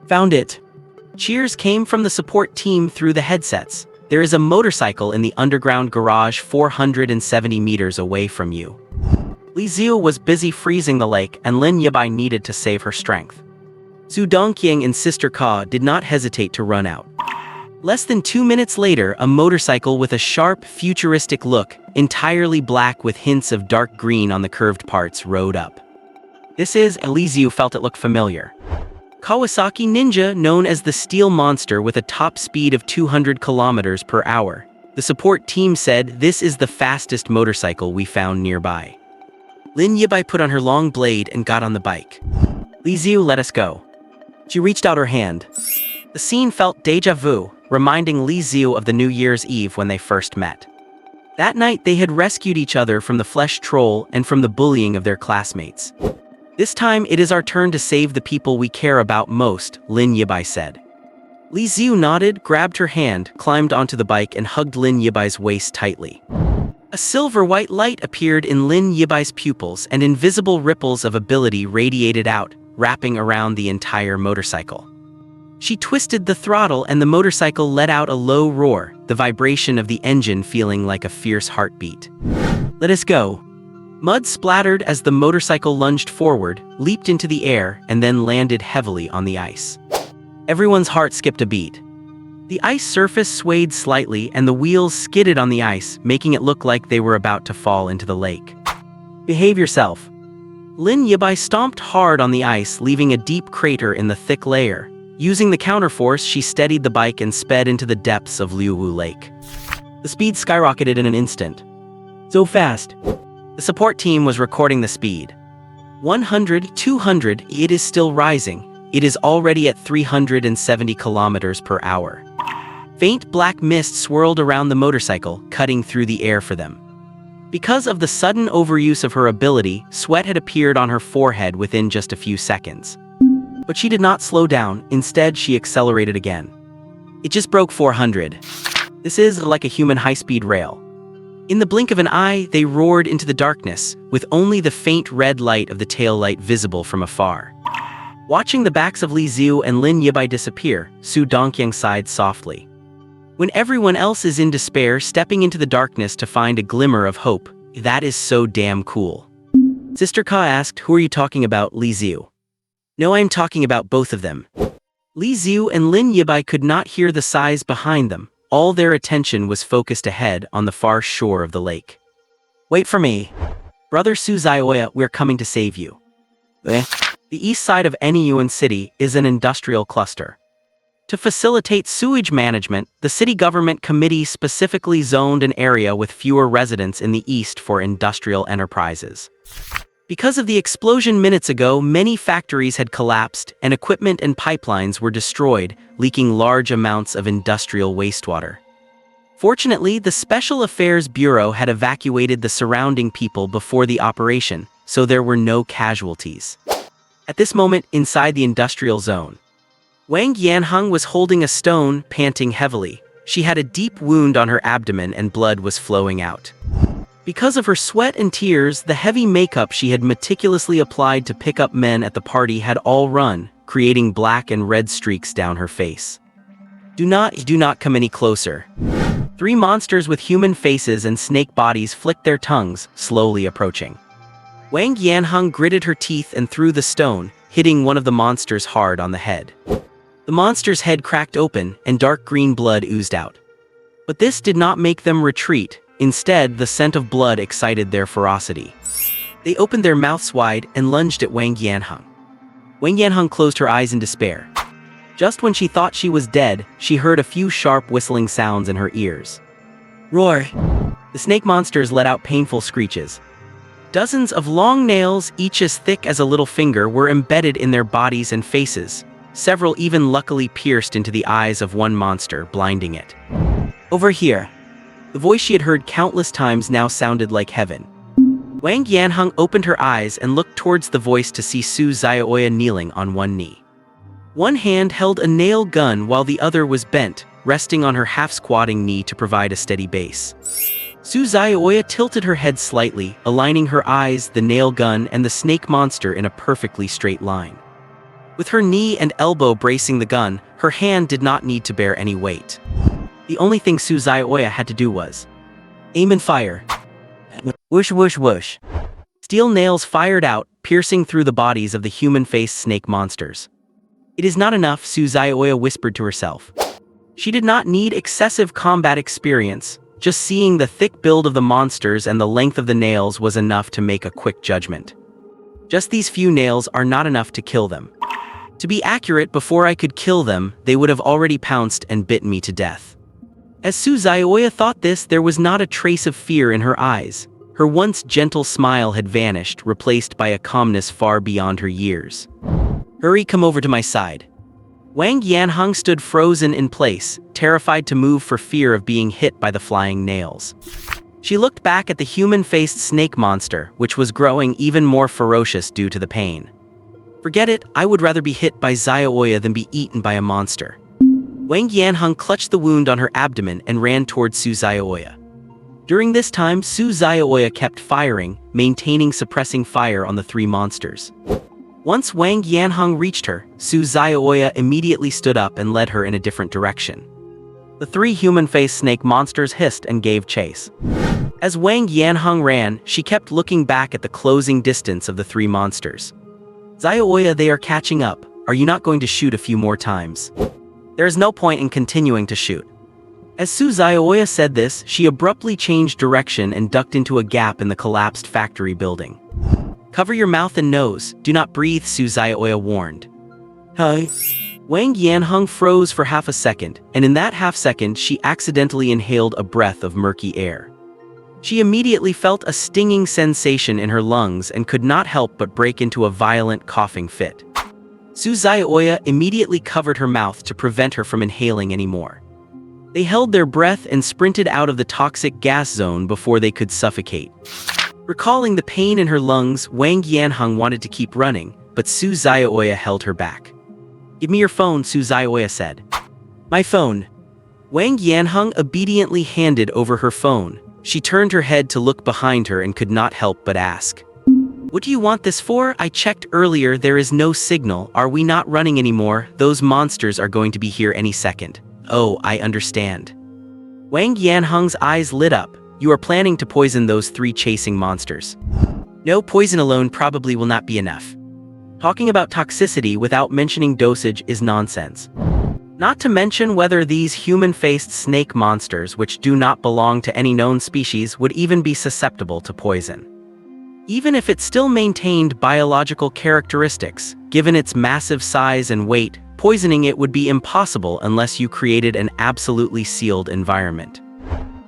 Found it. Cheers came from the support team through the headsets. There is a motorcycle in the underground garage 470 meters away from you. Li Xiu was busy freezing the lake, and Lin Yibai needed to save her strength. Su Dongqiang and Sister Ka did not hesitate to run out. Less than 2 minutes later, a motorcycle with a sharp, futuristic look, entirely black with hints of dark green on the curved parts, rode up. This is, Li Xiu felt it looked familiar. Kawasaki Ninja, known as the Steel Monster with a top speed of 200 kilometers per hour. The support team said, "This is the fastest motorcycle we found nearby." Lin Yibai put on her long blade and got on the bike. Li Xiu, let us go. She reached out her hand. The scene felt déjà vu, reminding Li Xiu of the New Year's Eve when they first met. That night they had rescued each other from the flesh troll and from the bullying of their classmates. This time it is our turn to save the people we care about most, Lin Yibai said. Li Xiu nodded, grabbed her hand, climbed onto the bike and hugged Lin Yibai's waist tightly. A silver-white light appeared in Lin Yibai's pupils and invisible ripples of ability radiated out, wrapping around the entire motorcycle. She twisted the throttle and the motorcycle let out a low roar, the vibration of the engine feeling like a fierce heartbeat. Let us go. Mud splattered as the motorcycle lunged forward, leaped into the air, and then landed heavily on the ice. Everyone's heart skipped a beat. The ice surface swayed slightly and the wheels skidded on the ice, making it look like they were about to fall into the lake. Behave yourself. Lin Yibai stomped hard on the ice, leaving a deep crater in the thick layer. Using the counterforce, she steadied the bike and sped into the depths of Liuwu Lake. The speed skyrocketed in an instant. So fast. The support team was recording the speed. 100, 200, it is still rising. It is already at 370 kilometers per hour. Faint black mist swirled around the motorcycle, cutting through the air for them. Because of the sudden overuse of her ability, sweat had appeared on her forehead within just a few seconds. But she did not slow down, instead she accelerated again. It just broke 400. This is like a human high-speed rail. In the blink of an eye, they roared into the darkness, with only the faint red light of the taillight visible from afar. Watching the backs of Li Xiu and Lin Yibai disappear, Su Dongqiang sighed softly. When everyone else is in despair, stepping into the darkness to find a glimmer of hope, that is so damn cool. Sister Ka asked, "Who are you talking about, Li Xiu?" "No, I am talking about both of them." Li Xiu and Lin Yibai could not hear the sighs behind them. All their attention was focused ahead on the far shore of the lake. "Wait for me. Brother Su Zioya, we're coming to save you." The east side of Anyuan City is an industrial cluster. To facilitate sewage management, the city government committee specifically zoned an area with fewer residents in the east for industrial enterprises. Because of the explosion minutes ago, many factories had collapsed and equipment and pipelines were destroyed, leaking large amounts of industrial wastewater. Fortunately, the Special Affairs Bureau had evacuated the surrounding people before the operation, so there were no casualties. At this moment, inside the industrial zone, Wang Yanheng was holding a stone, panting heavily. She had a deep wound on her abdomen and blood was flowing out. Because of her sweat and tears, the heavy makeup she had meticulously applied to pick up men at the party had all run, creating black and red streaks down her face. Do not come any closer." 3 monsters with human faces and snake bodies flicked their tongues, slowly approaching. Wang Yanheng gritted her teeth and threw the stone, hitting one of the monsters hard on the head. The monster's head cracked open, and dark green blood oozed out. But this did not make them retreat. Instead, the scent of blood excited their ferocity. They opened their mouths wide and lunged at Wang Yanheng. Wang Yanheng closed her eyes in despair. Just when she thought she was dead, she heard a few sharp whistling sounds in her ears. Roar! The snake monsters let out painful screeches. Dozens of long nails, each as thick as a little finger, were embedded in their bodies and faces. Several even luckily pierced into the eyes of one monster, blinding it. Over here. The voice she had heard countless times now sounded like heaven. Wang Yanheng opened her eyes and looked towards the voice to see Su Xiaoya kneeling on one knee. One hand held a nail gun while the other was bent, resting on her half-squatting knee to provide a steady base. Su Xiaoya tilted her head slightly, aligning her eyes, the nail gun, and the snake monster in a perfectly straight line. With her knee and elbow bracing the gun, her hand did not need to bear any weight. The only thing Su Xiaoya had to do was aim and fire. Whoosh whoosh whoosh. Steel nails fired out, piercing through the bodies of the human-faced snake monsters. It is not enough, Su Xiaoya whispered to herself. She did not need excessive combat experience. Just seeing the thick build of the monsters and the length of the nails was enough to make a quick judgment. Just these few nails are not enough to kill them. To be accurate, before I could kill them, they would have already pounced and bitten me to death. As Su Xiaoya thought this, there was not a trace of fear in her eyes. Her once gentle smile had vanished, replaced by a calmness far beyond her years. Hurry, come over to my side. Wang Yanheng stood frozen in place, terrified to move for fear of being hit by the flying nails. She looked back at the human-faced snake monster, which was growing even more ferocious due to the pain. Forget it, I would rather be hit by Xiaoya than be eaten by a monster. Wang Yanheng clutched the wound on her abdomen and ran towards Su Xiaoya. During this time, Su Xiaoya kept firing, maintaining suppressing fire on the three monsters. Once Wang Yanheng reached her, Su Xiaoya immediately stood up and led her in a different direction. The three human-faced snake monsters hissed and gave chase. As Wang Yanheng ran, she kept looking back at the closing distance of the three monsters. Xiaoya, they are catching up. Are you not going to shoot a few more times? There is no point in continuing to shoot. As Su Xiaoya said this, she abruptly changed direction and ducked into a gap in the collapsed factory building. Cover your mouth and nose, do not breathe, Su Xiaoya warned. Hi. Wang Yanheng froze for half a second, and in that half second she accidentally inhaled a breath of murky air. She immediately felt a stinging sensation in her lungs and could not help but break into a violent coughing fit. Su Xiaoya immediately covered her mouth to prevent her from inhaling anymore. They held their breath and sprinted out of the toxic gas zone before they could suffocate. Recalling the pain in her lungs, Wang Yanheng wanted to keep running, but Su Xiaoya held her back. Give me your phone, Su Xiaoya said. My phone. Wang Yanheng obediently handed over her phone. She turned her head to look behind her and could not help but ask. What do you want this for? I checked earlier, there is no signal. Are we not running anymore? Those monsters are going to be here any second. Oh, I understand. Wang Yanheng's eyes lit up. You are planning to poison those three chasing monsters. No, poison alone probably will not be enough. Talking about toxicity without mentioning dosage is nonsense. Not to mention whether these human-faced snake monsters, which do not belong to any known species, would even be susceptible to poison. Even if it still maintained biological characteristics, given its massive size and weight, poisoning it would be impossible unless you created an absolutely sealed environment.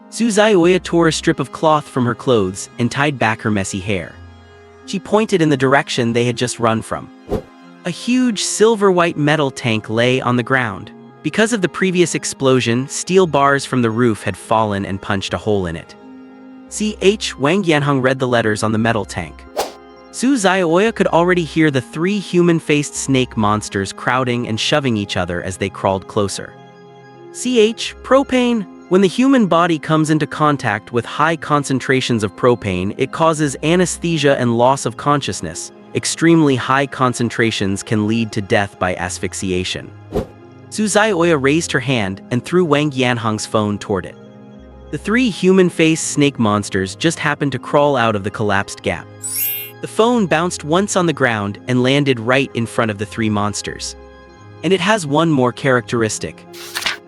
Su Xiaoya tore a strip of cloth from her clothes and tied back her messy hair. She pointed in the direction they had just run from. A huge silver-white metal tank lay on the ground. Because of the previous explosion, steel bars from the roof had fallen and punched a hole in it. CH. Wang Yanheng read the letters on the metal tank. Su Xiaoya could already hear the three human-faced snake monsters crowding and shoving each other as they crawled closer. CH. Propane. When the human body comes into contact with high concentrations of propane, it causes anesthesia and loss of consciousness. Extremely high concentrations can lead to death by asphyxiation. Su Xiaoya raised her hand and threw Wang Yanheng's phone toward it. The three human-faced snake monsters just happened to crawl out of the collapsed gap. The phone bounced once on the ground and landed right in front of the three monsters. And it has one more characteristic.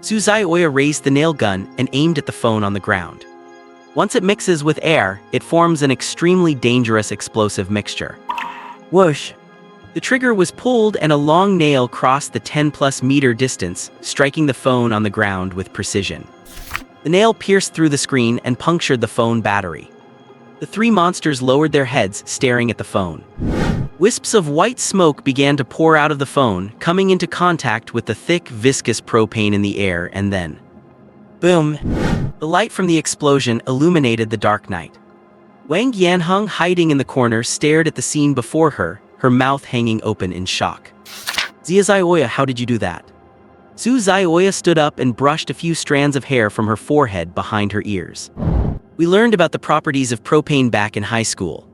Suzuoya raised the nail gun and aimed at the phone on the ground. Once it mixes with air, it forms an extremely dangerous explosive mixture. Whoosh! The trigger was pulled and a long nail crossed the 10+ meter distance, striking the phone on the ground with precision. The nail pierced through the screen and punctured the phone battery. The three monsters lowered their heads, staring at the phone. Wisps of white smoke began to pour out of the phone, coming into contact with the thick, viscous propane in the air, and then... boom! The light from the explosion illuminated the dark night. Wang Yanheng, hiding in the corner, stared at the scene before her, her mouth hanging open in shock. Suzuoya, how did you do that? Suzuoya stood up and brushed a few strands of hair from her forehead behind her ears. We learned about the properties of propane back in high school.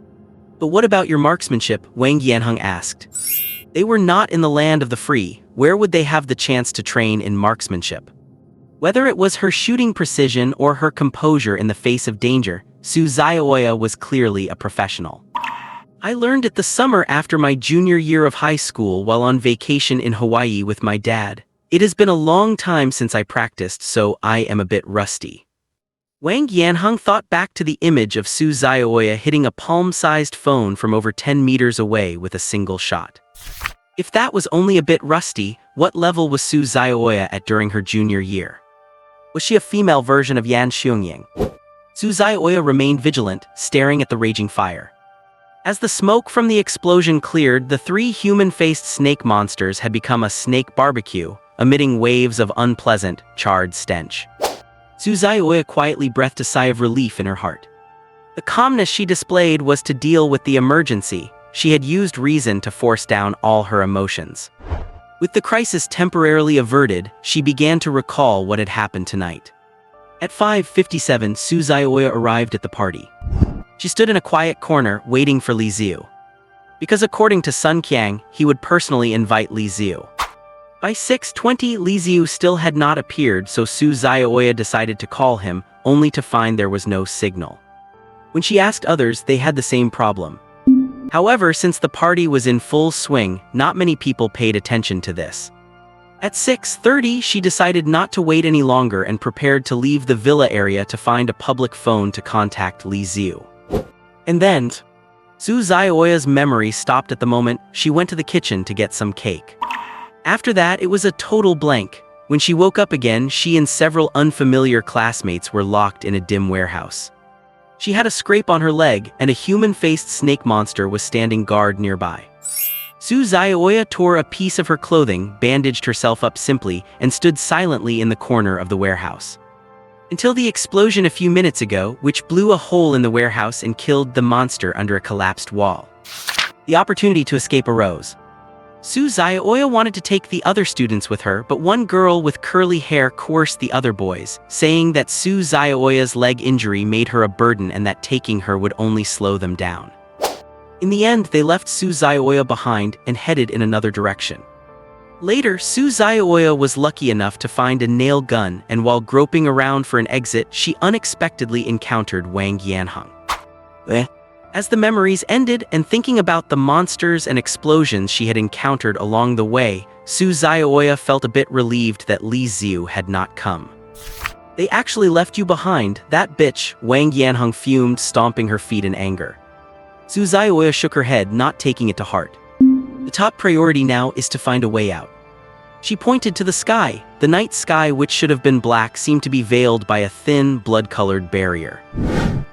But what about your marksmanship? Wang Yanheng asked. They were not in the land of the free. Where would they have the chance to train in marksmanship? Whether it was her shooting precision or her composure in the face of danger, Suzuoya was clearly a professional. I learned it the summer after my junior year of high school while on vacation in Hawaii with my dad. It has been a long time since I practiced, so I am a bit rusty. Wang Yanheng thought back to the image of Suzuoya hitting a palm-sized phone from over 10 meters away with a single shot. If that was only a bit rusty, what level was Suzuoya at during her junior year? Was she a female version of Yan Xiungying? Suzuoya remained vigilant, staring at the raging fire. As the smoke from the explosion cleared, the three human-faced snake monsters had become a snake barbecue, emitting waves of unpleasant, charred stench. Suzuoya quietly breathed a sigh of relief in her heart. The calmness she displayed was to deal with the emergency. She had used reason to force down all her emotions. With the crisis temporarily averted, she began to recall what had happened tonight. At 5:57, Suzuoya arrived at the party. She stood in a quiet corner, waiting for Li Xiu. Because according to Sun Qiang, he would personally invite Li Xiu. By 6:20, Li Xiu still had not appeared, so Suzuoya decided to call him, only to find there was no signal. When she asked others, they had the same problem. However, since the party was in full swing, not many people paid attention to this. At 6:30, she decided not to wait any longer and prepared to leave the villa area to find a public phone to contact Li Xiu. And then, Suzuoya's memory stopped at the moment she went to the kitchen to get some cake. After that, it was a total blank. When she woke up again, she and several unfamiliar classmates were locked in a dim warehouse. She had a scrape on her leg, and a human-faced snake monster was standing guard nearby. Suzuoya tore a piece of her clothing, bandaged herself up simply, and stood silently in the corner of the warehouse. Until the explosion a few minutes ago, which blew a hole in the warehouse and killed the monster under a collapsed wall. The opportunity to escape arose. Suzuoya wanted to take the other students with her, but one girl with curly hair coerced the other boys, saying that Suzuoya's leg injury made her a burden and that taking her would only slow them down. In the end, they left Suzuoya behind and headed in another direction. Later, Suzuoya was lucky enough to find a nail gun, and while groping around for an exit, she unexpectedly encountered Wang Yanheng. As the memories ended and thinking about the monsters and explosions she had encountered along the way, Suzuoya felt a bit relieved that Li Xiu had not come. They actually left you behind, that bitch, Wang Yanheng fumed, stomping her feet in anger. Suzuoya shook her head, not taking it to heart. The top priority now is to find a way out. She pointed to the sky. The night sky, which should have been black, seemed to be veiled by a thin, blood-colored barrier.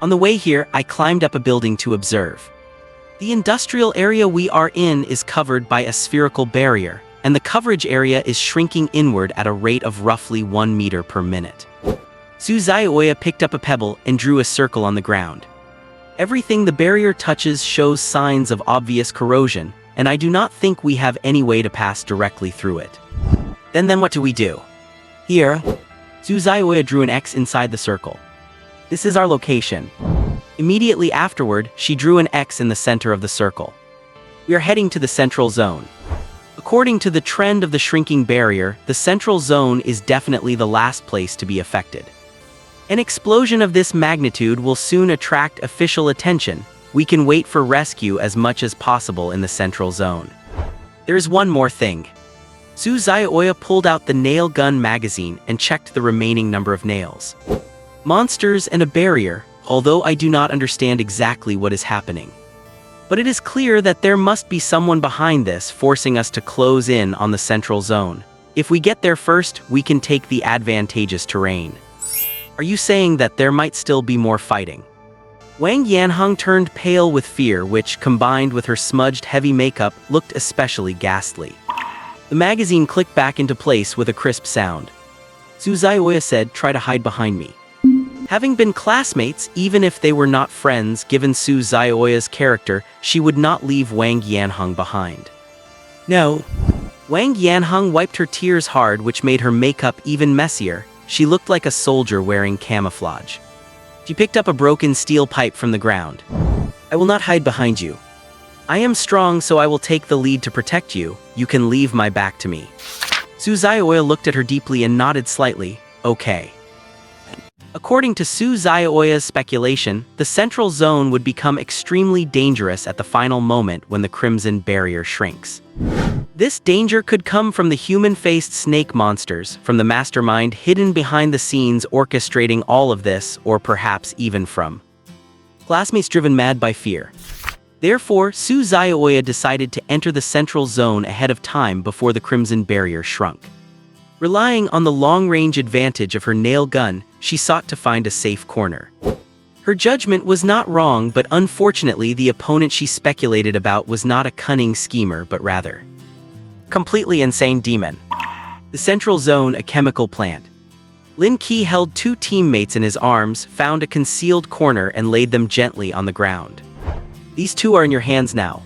On the way here, I climbed up a building to observe. The industrial area we are in is covered by a spherical barrier, and the coverage area is shrinking inward at a rate of roughly 1 meter per minute. Suzuoya picked up a pebble and drew a circle on the ground. Everything the barrier touches shows signs of obvious corrosion, and I do not think we have any way to pass directly through it. Then what do we do? Here. Suzuoya drew an X inside the circle. This is our location. Immediately afterward, she drew an X in the center of the circle. We are heading to the central zone. According to the trend of the shrinking barrier, the central zone is definitely the last place to be affected. An explosion of this magnitude will soon attract official attention, we can wait for rescue as much as possible in the central zone. There is one more thing. Su Zhaoya pulled out the nail gun magazine and checked the remaining number of nails. Monsters and a barrier, although I do not understand exactly what is happening. But it is clear that there must be someone behind this forcing us to close in on the central zone. If we get there first, we can take the advantageous terrain. Are you saying that there might still be more fighting? Wang Yanheng turned pale with fear, which, combined with her smudged heavy makeup, looked especially ghastly. The magazine clicked back into place with a crisp sound. Su Zhaoya said, "Try to hide behind me." Having been classmates, even if they were not friends, given Su Zhaoya's character, she would not leave Wang Yanheng behind. No. Wang Yanheng wiped her tears hard, which made her makeup even messier. She looked like a soldier wearing camouflage. She picked up a broken steel pipe from the ground. "I will not hide behind you. I am strong, so I will take the lead to protect you. You can leave my back to me." Su Zhaoya looked at her deeply and nodded slightly. "Okay." According to Su Zhaoya's speculation, the central zone would become extremely dangerous at the final moment when the Crimson Barrier shrinks. This danger could come from the human-faced snake monsters, from the mastermind hidden behind the scenes orchestrating all of this, or perhaps even from classmates driven mad by fear. Therefore, Su Zhaoya decided to enter the central zone ahead of time before the Crimson Barrier shrunk. Relying on the long-range advantage of her nail gun, she sought to find a safe corner. Her judgment was not wrong, but unfortunately the opponent she speculated about was not a cunning schemer but rather completely insane demon. The central zone, a chemical plant. Lin Qi held two teammates in his arms, found a concealed corner and laid them gently on the ground. "These two are in your hands now."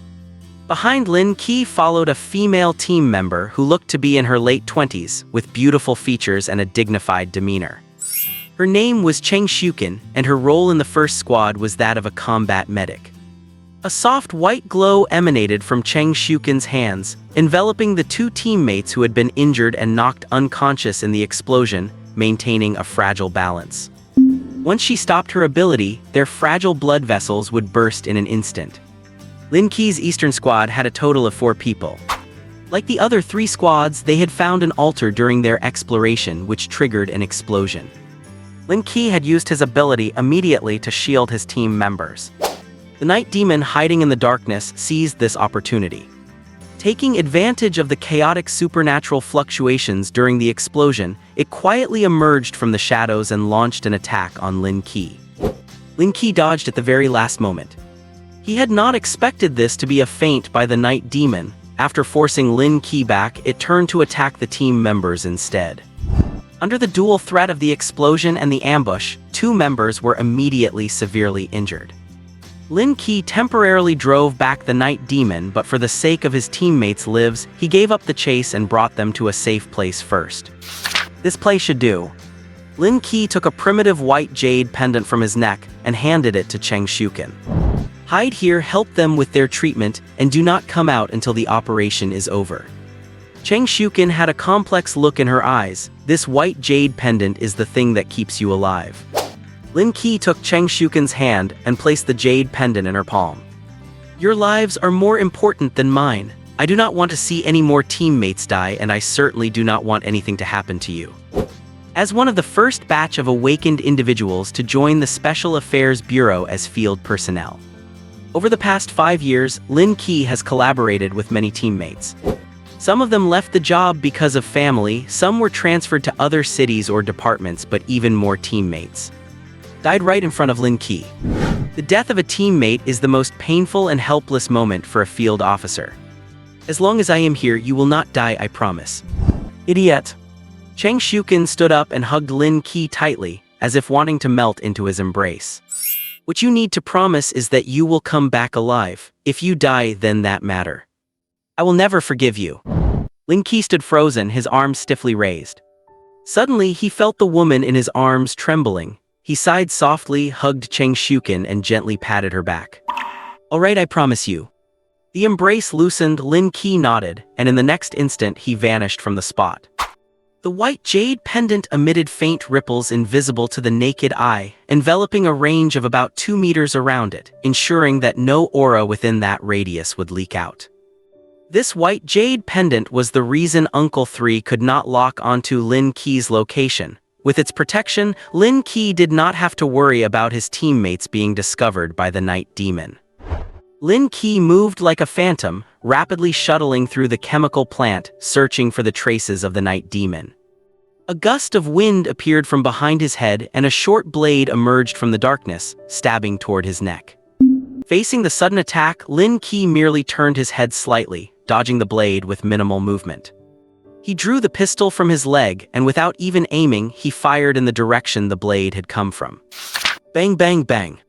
Behind Lin Qi followed a female team member who looked to be in her late 20s, with beautiful features and a dignified demeanor. Her name was Cheng Shukin, and her role in the first squad was that of a combat medic. A soft white glow emanated from Cheng Shukin's hands, enveloping the two teammates who had been injured and knocked unconscious in the explosion, maintaining a fragile balance. Once she stopped her ability, their fragile blood vessels would burst in an instant. Lin Qi's Eastern squad had a total of 4 people. Like the other 3 squads, they had found an altar during their exploration, which triggered an explosion. Lin Qi had used his ability immediately to shield his team members. The night demon hiding in the darkness seized this opportunity. Taking advantage of the chaotic supernatural fluctuations during the explosion, it quietly emerged from the shadows and launched an attack on Lin Qi. Lin Qi dodged at the very last moment. He had not expected this to be a feint by the night demon. After forcing Lin Qi back, it turned to attack the team members instead. Under the dual threat of the explosion and the ambush, 2 members were immediately severely injured. Lin Qi temporarily drove back the night demon, but for the sake of his teammates' lives, he gave up the chase and brought them to a safe place first. This place should do. Lin Qi took a primitive white jade pendant from his neck and handed it to Cheng Shukin. "Hide here, help them with their treatment, and do not come out until the operation is over." Cheng Shukin had a complex look in her eyes. "This white jade pendant is the thing that keeps you alive." Lin Qi took Cheng Shukin's hand and placed the jade pendant in her palm. "Your lives are more important than mine. I do not want to see any more teammates die, and I certainly do not want anything to happen to you." As one of the first batch of awakened individuals to join the Special Affairs Bureau as field personnel. Over the past 5 years, Lin Qi has collaborated with many teammates. Some of them left the job because of family, some were transferred to other cities or departments, but even more teammates died right in front of Lin Qi. The death of a teammate is the most painful and helpless moment for a field officer. "As long as I am here, you will not die, I promise." "Idiot." Cheng Shukin stood up and hugged Lin Qi tightly, as if wanting to melt into his embrace. "What you need to promise is that you will come back alive. If you die, then that matter. I will never forgive you." Lin Qi stood frozen, his arms stiffly raised. Suddenly, he felt the woman in his arms trembling. He sighed softly, hugged Cheng Shukin, and gently patted her back. "All right, I promise you." The embrace loosened, Lin Qi nodded, and in the next instant he vanished from the spot. The white jade pendant emitted faint ripples invisible to the naked eye, enveloping a range of about 2 meters around it, ensuring that no aura within that radius would leak out. This white jade pendant was the reason Uncle 3 could not lock onto Lin Qi's location. With its protection, Lin Qi did not have to worry about his teammates being discovered by the night demon. Lin Qi moved like a phantom, rapidly shuttling through the chemical plant, searching for the traces of the night demon. A gust of wind appeared from behind his head and a short blade emerged from the darkness, stabbing toward his neck. Facing the sudden attack, Lin Qi merely turned his head slightly, dodging the blade with minimal movement. He drew the pistol from his leg and without even aiming, he fired in the direction the blade had come from. Bang bang bang.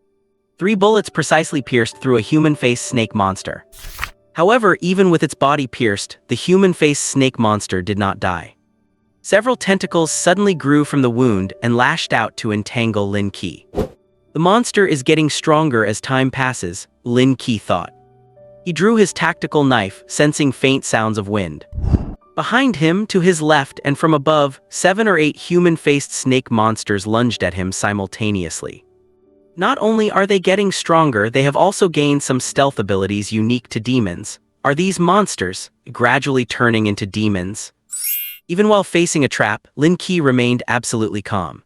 3 bullets precisely pierced through a human-faced snake monster. However, even with its body pierced, the human-faced snake monster did not die. Several tentacles suddenly grew from the wound and lashed out to entangle Lin Qi. The monster is getting stronger as time passes, Lin Qi thought. He drew his tactical knife, sensing faint sounds of wind. Behind him, to his left and from above, 7 or 8 human-faced snake monsters lunged at him simultaneously. Not only are they getting stronger, they have also gained some stealth abilities unique to demons. Are these monsters gradually turning into demons? Even while facing a trap, Lin Qi remained absolutely calm.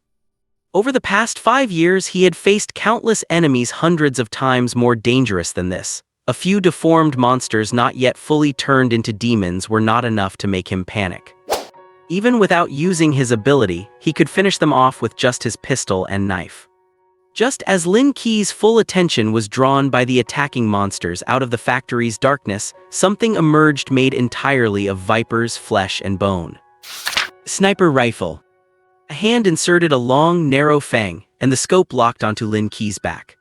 Over the past 5 years, he had faced countless enemies hundreds of times more dangerous than this. A few deformed monsters not yet fully turned into demons were not enough to make him panic. Even without using his ability, he could finish them off with just his pistol and knife. Just as Lin Qi's full attention was drawn by the attacking monsters out of the factory's darkness, something emerged made entirely of viper's flesh and bone. Sniper rifle. A hand inserted a long, narrow fang, and the scope locked onto Lin Qi's back.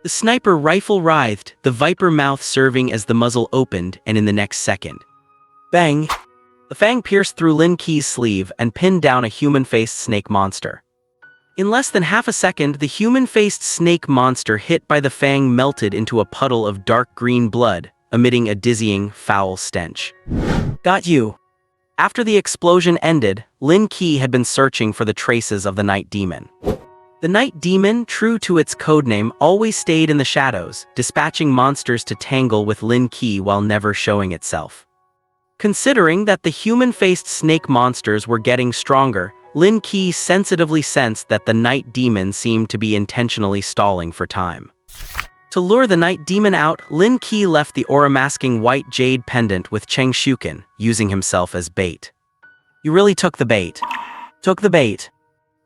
The sniper rifle writhed, the viper mouth serving as the muzzle opened, and in the next second. Bang! The fang pierced through Lin Qi's sleeve and pinned down a human-faced snake monster. In less than half a second, the human-faced snake monster hit by the fang melted into a puddle of dark green blood, emitting a dizzying, foul stench. Got you. After the explosion ended, Lin Qi had been searching for the traces of the night demon. The night demon, true to its codename, always stayed in the shadows, dispatching monsters to tangle with Lin Qi while never showing itself. Considering that the human-faced snake monsters were getting stronger, Lin Qi sensitively sensed that the night demon seemed to be intentionally stalling for time. To lure the night demon out, Lin Qi left the aura-masking white jade pendant with Cheng Shuken, using himself as bait. You really took the bait. Took the bait.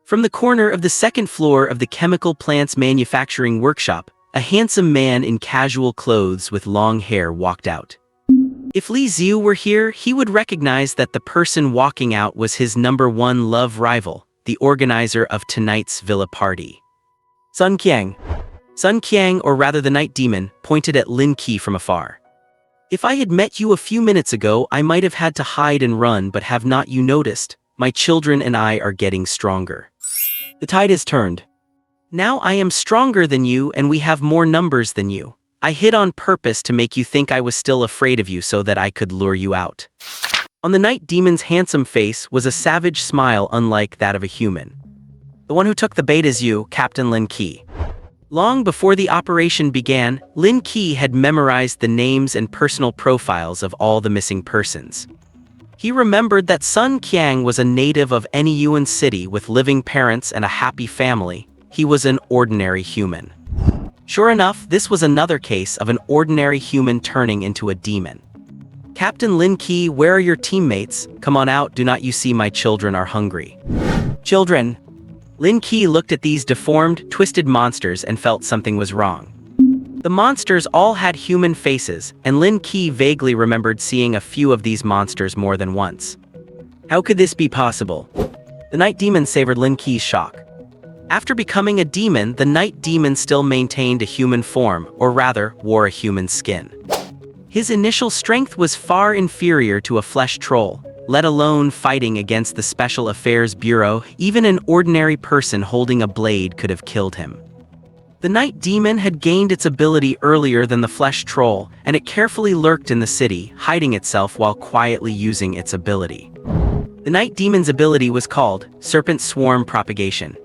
From the corner of the second floor of the chemical plants manufacturing workshop, a handsome man in casual clothes with long hair walked out. If Li Xiu were here, he would recognize that the person walking out was his #1 love rival, the organizer of tonight's villa party. Sun Qiang. Sun Qiang, or rather the night demon, pointed at Lin Qi from afar. If I had met you a few minutes ago, I might have had to hide and run, but have not you noticed? My children and I are getting stronger. The tide has turned. Now I am stronger than you and we have more numbers than you. I hid on purpose to make you think I was still afraid of you so that I could lure you out. On the night demon's handsome face was a savage smile unlike that of a human. The one who took the bait is you, Captain Lin Qi. Long before the operation began, Lin Qi had memorized the names and personal profiles of all the missing persons. He remembered that Sun Qiang was a native of Anyuan City with living parents and a happy family. He was an ordinary human. Sure enough, this was another case of an ordinary human turning into a demon. Captain Lin Qi, where are your teammates? Come on out, do not you see my children are hungry? Children. Lin Qi looked at these deformed, twisted monsters and felt something was wrong. The monsters all had human faces, and Lin Qi vaguely remembered seeing a few of these monsters more than once. How could this be possible? The night demon savored Lin Qi's shock. After becoming a demon, the night demon still maintained a human form, or rather, wore a human skin. His initial strength was far inferior to a flesh troll, let alone fighting against the Special Affairs Bureau. Even an ordinary person holding a blade could have killed him. The night demon had gained its ability earlier than the flesh troll, and it carefully lurked in the city, hiding itself while quietly using its ability. The night demon's ability was called serpent swarm propagation.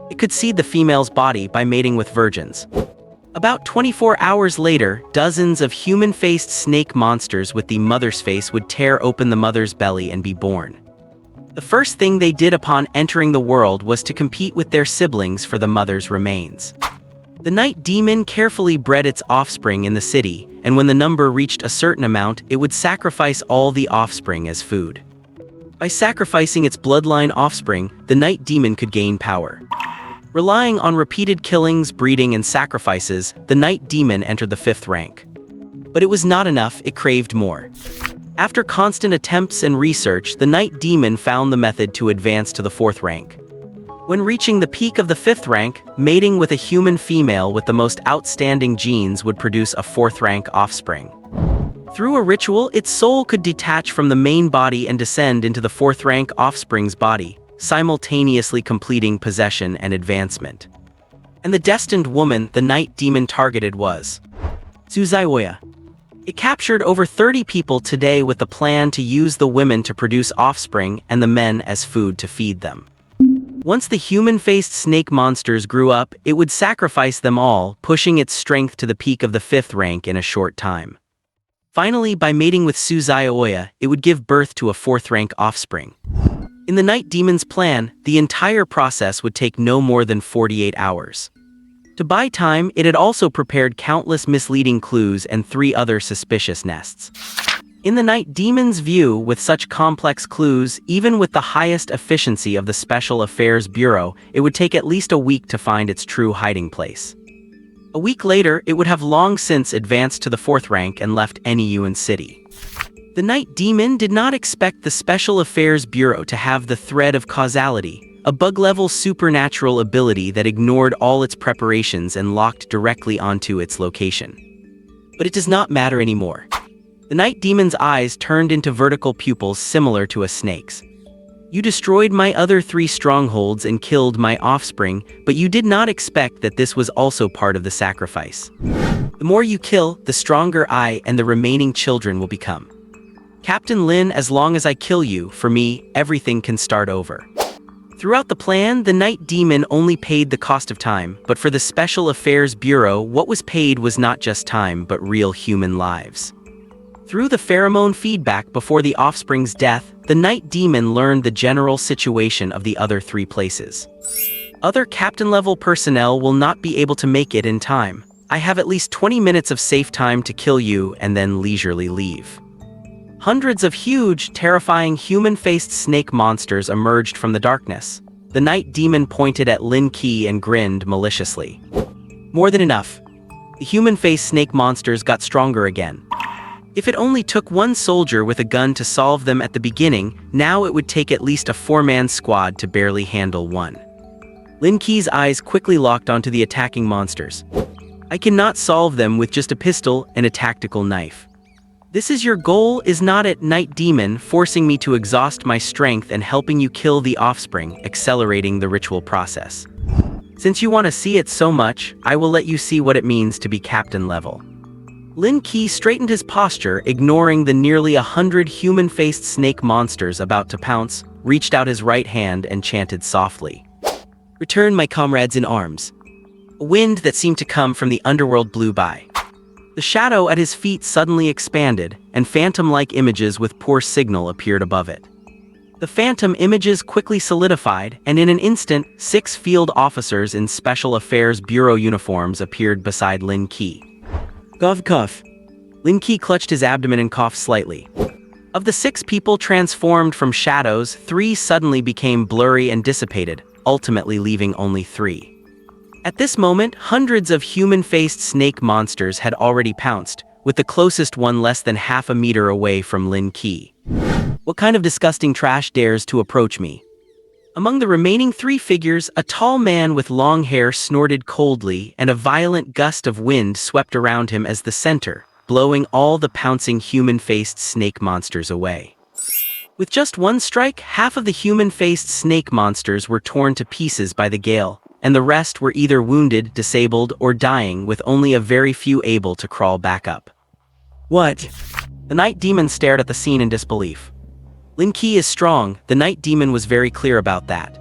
It could seed the female's body by mating with virgins. About 24 hours later, dozens of human-faced snake monsters with the mother's face would tear open the mother's belly and be born. The first thing they did upon entering the world was to compete with their siblings for the mother's remains. The night demon carefully bred its offspring in the city, and when the number reached a certain amount, it would sacrifice all the offspring as food. By sacrificing its bloodline offspring, the night demon could gain power. Relying on repeated killings, breeding, and sacrifices, the night demon entered the 5th rank. But it was not enough, it craved more. After constant attempts and research, the night demon found the method to advance to the 4th rank. When reaching the peak of the 5th rank, mating with a human female with the most outstanding genes would produce a 4th rank offspring. Through a ritual, its soul could detach from the main body and descend into the 4th rank offspring's body, simultaneously completing possession and advancement. And the destined woman the night demon targeted was Suzaiwoya. It captured over 30 people today with the plan to use the women to produce offspring and the men as food to feed them. Once the human-faced snake monsters grew up, it would sacrifice them all, pushing its strength to the peak of the 5th rank in a short time. Finally, by mating with Suzaiwoya, it would give birth to a 4th rank offspring. In the night demon's plan, the entire process would take no more than 48 hours. To buy time, it had also prepared countless misleading clues and 3 other suspicious nests. In the night demon's view, with such complex clues, even with the highest efficiency of the Special Affairs Bureau, it would take at least a week to find its true hiding place. A week later, it would have long since advanced to the 4th rank and left Anyuan City. The night demon did not expect the Special Affairs Bureau to have the thread of causality, a bug-level supernatural ability that ignored all its preparations and locked directly onto its location. But it does not matter anymore. The night demon's eyes turned into vertical pupils similar to a snake's. You destroyed my other 3 strongholds and killed my offspring, but you did not expect that this was also part of the sacrifice. The more you kill, the stronger I and the remaining children will become. Captain Lin, as long as I kill you, for me, everything can start over. Throughout the plan, the night demon only paid the cost of time, but for the Special Affairs Bureau, what was paid was not just time, but real human lives. Through the pheromone feedback before the offspring's death, the night demon learned the general situation of the other 3 places. Other captain-level personnel will not be able to make it in time. I have at least 20 minutes of safe time to kill you and then leisurely leave. Hundreds of huge, terrifying human-faced snake monsters emerged from the darkness. The night demon pointed at Lin Qi and grinned maliciously. More than enough. The human-faced snake monsters got stronger again. If it only took 1 soldier with a gun to solve them at the beginning, now it would take at least a 4-man squad to barely handle 1. Lin Qi's eyes quickly locked onto the attacking monsters. I cannot solve them with just a pistol and a tactical knife. This is your goal, is not it, night demon, forcing me to exhaust my strength and helping you kill the offspring, accelerating the ritual process. Since you want to see it so much, I will let you see what it means to be captain level. Lin Qi straightened his posture, ignoring the nearly 100 human-faced snake monsters about to pounce, reached out his right hand and chanted softly. Return, my comrades in arms. A wind that seemed to come from the underworld blew by. The shadow at his feet suddenly expanded, and phantom-like images with poor signal appeared above it. The phantom images quickly solidified, and in an instant, 6 field officers in Special Affairs Bureau uniforms appeared beside Lin Qi. Cough. Lin Qi clutched his abdomen and coughed slightly. Of the 6 people transformed from shadows, 3 suddenly became blurry and dissipated, ultimately leaving only 3. At this moment, hundreds of human-faced snake monsters had already pounced, with the closest one less than half a meter away from Lin Qi. What kind of disgusting trash dares to approach me? Among the remaining 3 figures, a tall man with long hair snorted coldly, and a violent gust of wind swept around him as the center, blowing all the pouncing human-faced snake monsters away. With just 1 strike, half of the human-faced snake monsters were torn to pieces by the gale, and the rest were either wounded, disabled, or dying, with only a very few able to crawl back up. What? The night demon stared at the scene in disbelief. Lin Qi is strong, the night demon was very clear about that.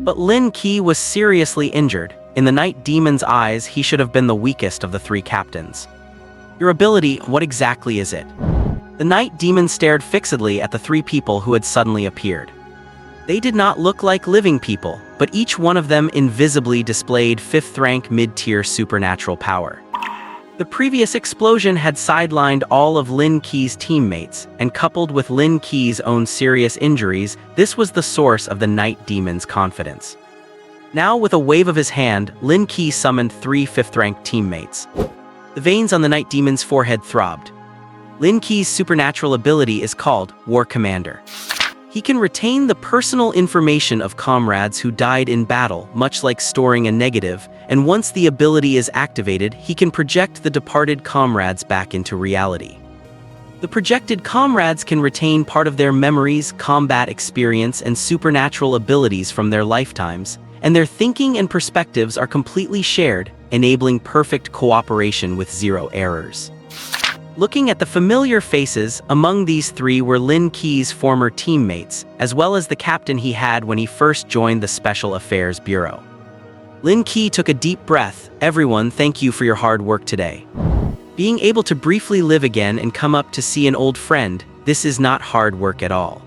But Lin Qi was seriously injured. In the night demon's eyes, he should have been the weakest of the three captains. Your ability, what exactly is it? The night demon stared fixedly at the three people who had suddenly appeared. They did not look like living people, but each one of them invisibly displayed 5th-rank mid-tier supernatural power. The previous explosion had sidelined all of Lin Qi's teammates, and coupled with Lin Qi's own serious injuries, this was the source of the night demon's confidence. Now, with a wave of his hand, Lin Qi summoned 3 5th-rank teammates. The veins on the night demon's forehead throbbed. Lin Qi's supernatural ability is called War Commander. He can retain the personal information of comrades who died in battle, much like storing a negative, and once the ability is activated, he can project the departed comrades back into reality. The projected comrades can retain part of their memories, combat experience, and supernatural abilities from their lifetimes, and their thinking and perspectives are completely shared, enabling perfect cooperation with 0 errors. Looking at the familiar faces, among these 3 were Lin Qi's former teammates, as well as the captain he had when he first joined the Special Affairs Bureau. Lin Qi took a deep breath. Everyone, thank you for your hard work today. Being able to briefly live again and come up to see an old friend, this is not hard work at all.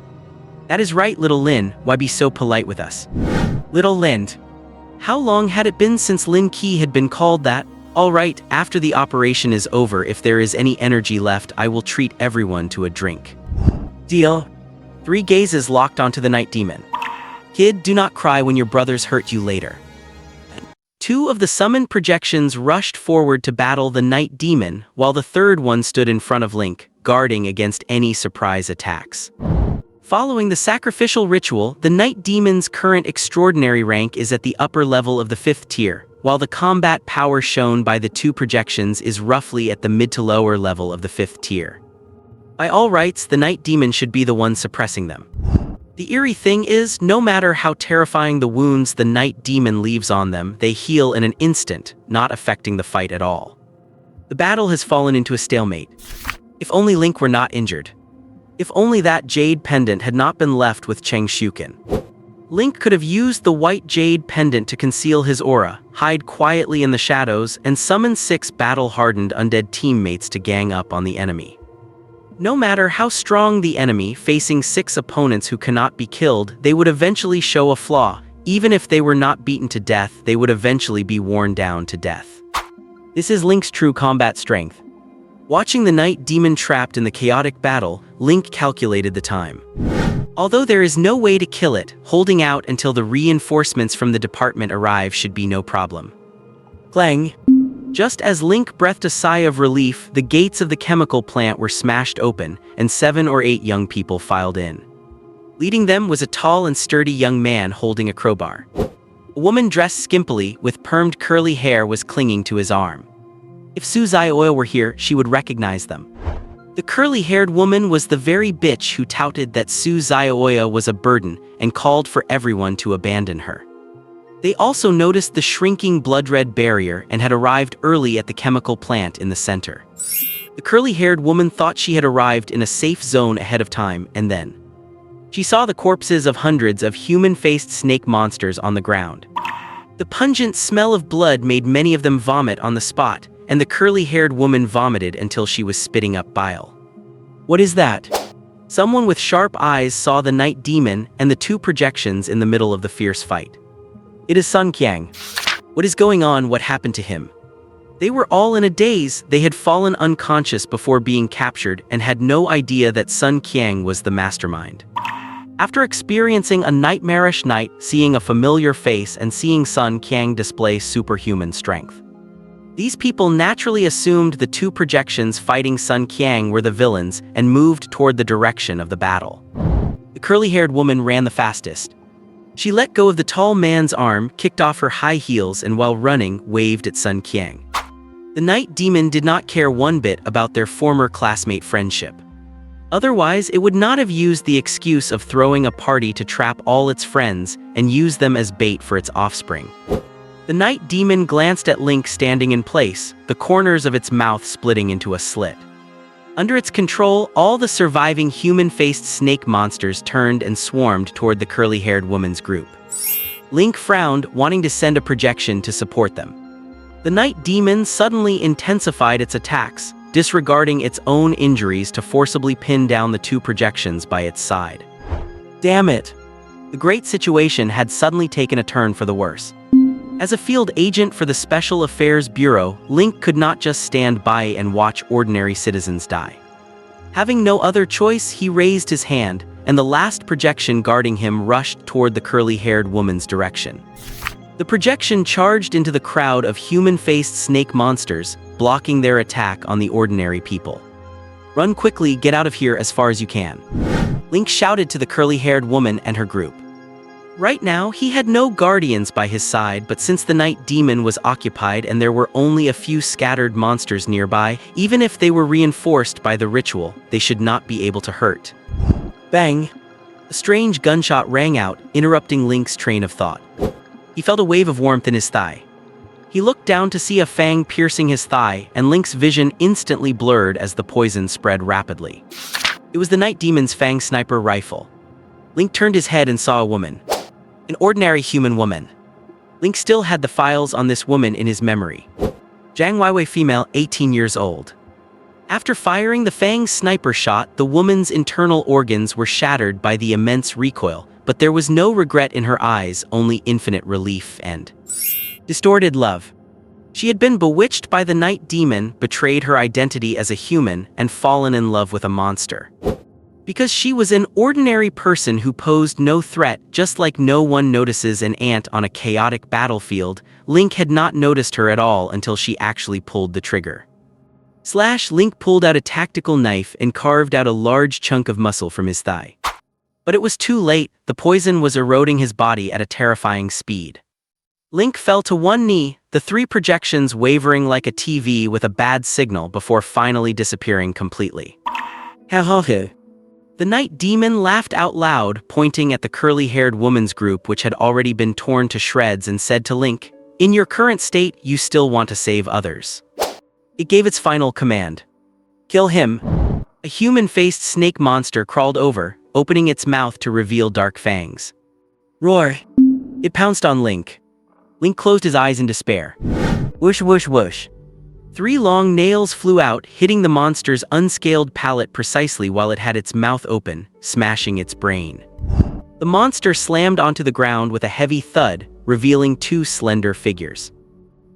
That is right, little Lin, why be so polite with us? Little Lin. How long had it been since Lin Qi had been called that? All right, after the operation is over, if there is any energy left, I will treat everyone to a drink. Deal. 3 gazes locked onto the night demon. Kid, do not cry when your brothers hurt you later. 2 of the summoned projections rushed forward to battle the night demon, while the 3rd one stood in front of Link, guarding against any surprise attacks. Following the sacrificial ritual, the night demon's current extraordinary rank is at the upper level of the 5th tier, while the combat power shown by the 2 projections is roughly at the mid to lower level of the 5th tier. By all rights, the night demon should be the one suppressing them. The eerie thing is, no matter how terrifying the wounds the night demon leaves on them, they heal in an instant, not affecting the fight at all. The battle has fallen into a stalemate. If only Link were not injured. If only that jade pendant had not been left with Cheng Shuken. Link could have used the white jade pendant to conceal his aura, hide quietly in the shadows, and summon 6 battle-hardened undead teammates to gang up on the enemy. No matter how strong the enemy, facing 6 opponents who cannot be killed, they would eventually show a flaw. Even if they were not beaten to death, they would eventually be worn down to death. This is Link's true combat strength. Watching the night demon trapped in the chaotic battle, Link calculated the time. Although there is no way to kill it, holding out until the reinforcements from the department arrive should be no problem. Clang! Just as Link breathed a sigh of relief, the gates of the chemical plant were smashed open, and 7 or 8 young people filed in. Leading them was a tall and sturdy young man holding a crowbar. A woman dressed skimpily, with permed curly hair, was clinging to his arm. If Su Zioya were here, she would recognize them. The curly-haired woman was the very bitch who touted that Su Zioya was a burden and called for everyone to abandon her. They also noticed the shrinking blood-red barrier and had arrived early at the chemical plant in the center. The curly-haired woman thought she had arrived in a safe zone ahead of time, and then she saw the corpses of hundreds of human-faced snake monsters on the ground. The pungent smell of blood made many of them vomit on the spot, and the curly-haired woman vomited until she was spitting up bile. What is that? Someone with sharp eyes saw the night demon and the 2 projections in the middle of the fierce fight. It is Sun Qiang. What is going on? What happened to him? They were all in a daze. They had fallen unconscious before being captured and had no idea that Sun Qiang was the mastermind. After experiencing a nightmarish night, seeing a familiar face and seeing Sun Qiang display superhuman strength, these people naturally assumed the 2 projections fighting Sun Qiang were the villains and moved toward the direction of the battle. The curly-haired woman ran the fastest. She let go of the tall man's arm, kicked off her high heels, and while running, waved at Sun Qiang. The night demon did not care one bit about their former classmate friendship. Otherwise, it would not have used the excuse of throwing a party to trap all its friends and use them as bait for its offspring. The night demon glanced at Link standing in place, the corners of its mouth splitting into a slit. Under its control, all the surviving human-faced snake monsters turned and swarmed toward the curly-haired woman's group. Link frowned, wanting to send a projection to support them. The night demon suddenly intensified its attacks, disregarding its own injuries to forcibly pin down the two projections by its side. Damn it! The great situation had suddenly taken a turn for the worse. As a field agent for the Special Affairs Bureau, Link could not just stand by and watch ordinary citizens die. Having no other choice, he raised his hand, and the last projection guarding him rushed toward the curly-haired woman's direction. The projection charged into the crowd of human-faced snake monsters, blocking their attack on the ordinary people. Run quickly, get out of here as far as you can. Link shouted to the curly-haired woman and her group. Right now, he had no guardians by his side, but since the night demon was occupied and there were only a few scattered monsters nearby, even if they were reinforced by the ritual, they should not be able to hurt. Bang! A strange gunshot rang out, interrupting Link's train of thought. He felt a wave of warmth in his thigh. He looked down to see a fang piercing his thigh, and Link's vision instantly blurred as the poison spread rapidly. It was the night demon's fang sniper rifle. Link turned his head and saw a woman. An ordinary human woman. Link still had the files on this woman in his memory. Zhang Weiwei, female, 18 years old. After firing the fang's sniper shot, the woman's internal organs were shattered by the immense recoil, but there was no regret in her eyes, only infinite relief and distorted love. She had been bewitched by the night demon, betrayed her identity as a human, and fallen in love with a monster. Because she was an ordinary person who posed no threat, just like no one notices an ant on a chaotic battlefield, Link had not noticed her at all until she actually pulled the trigger. Link pulled out a tactical knife and carved out a large chunk of muscle from his thigh. But it was too late, the poison was eroding his body at a terrifying speed. Link fell to one knee, the three projections wavering like a TV with a bad signal before finally disappearing completely. Ha ha ha. The night demon laughed out loud, pointing at the curly-haired woman's group which had already been torn to shreds, and said to Link, "In your current state, you still want to save others." It gave its final command. Kill him. A human-faced snake monster crawled over, opening its mouth to reveal dark fangs. Roar! It pounced on Link. Link closed his eyes in despair. Whoosh whoosh whoosh. 3 long nails flew out, hitting the monster's unscaled palate precisely while it had its mouth open, smashing its brain. The monster slammed onto the ground with a heavy thud, revealing 2 slender figures.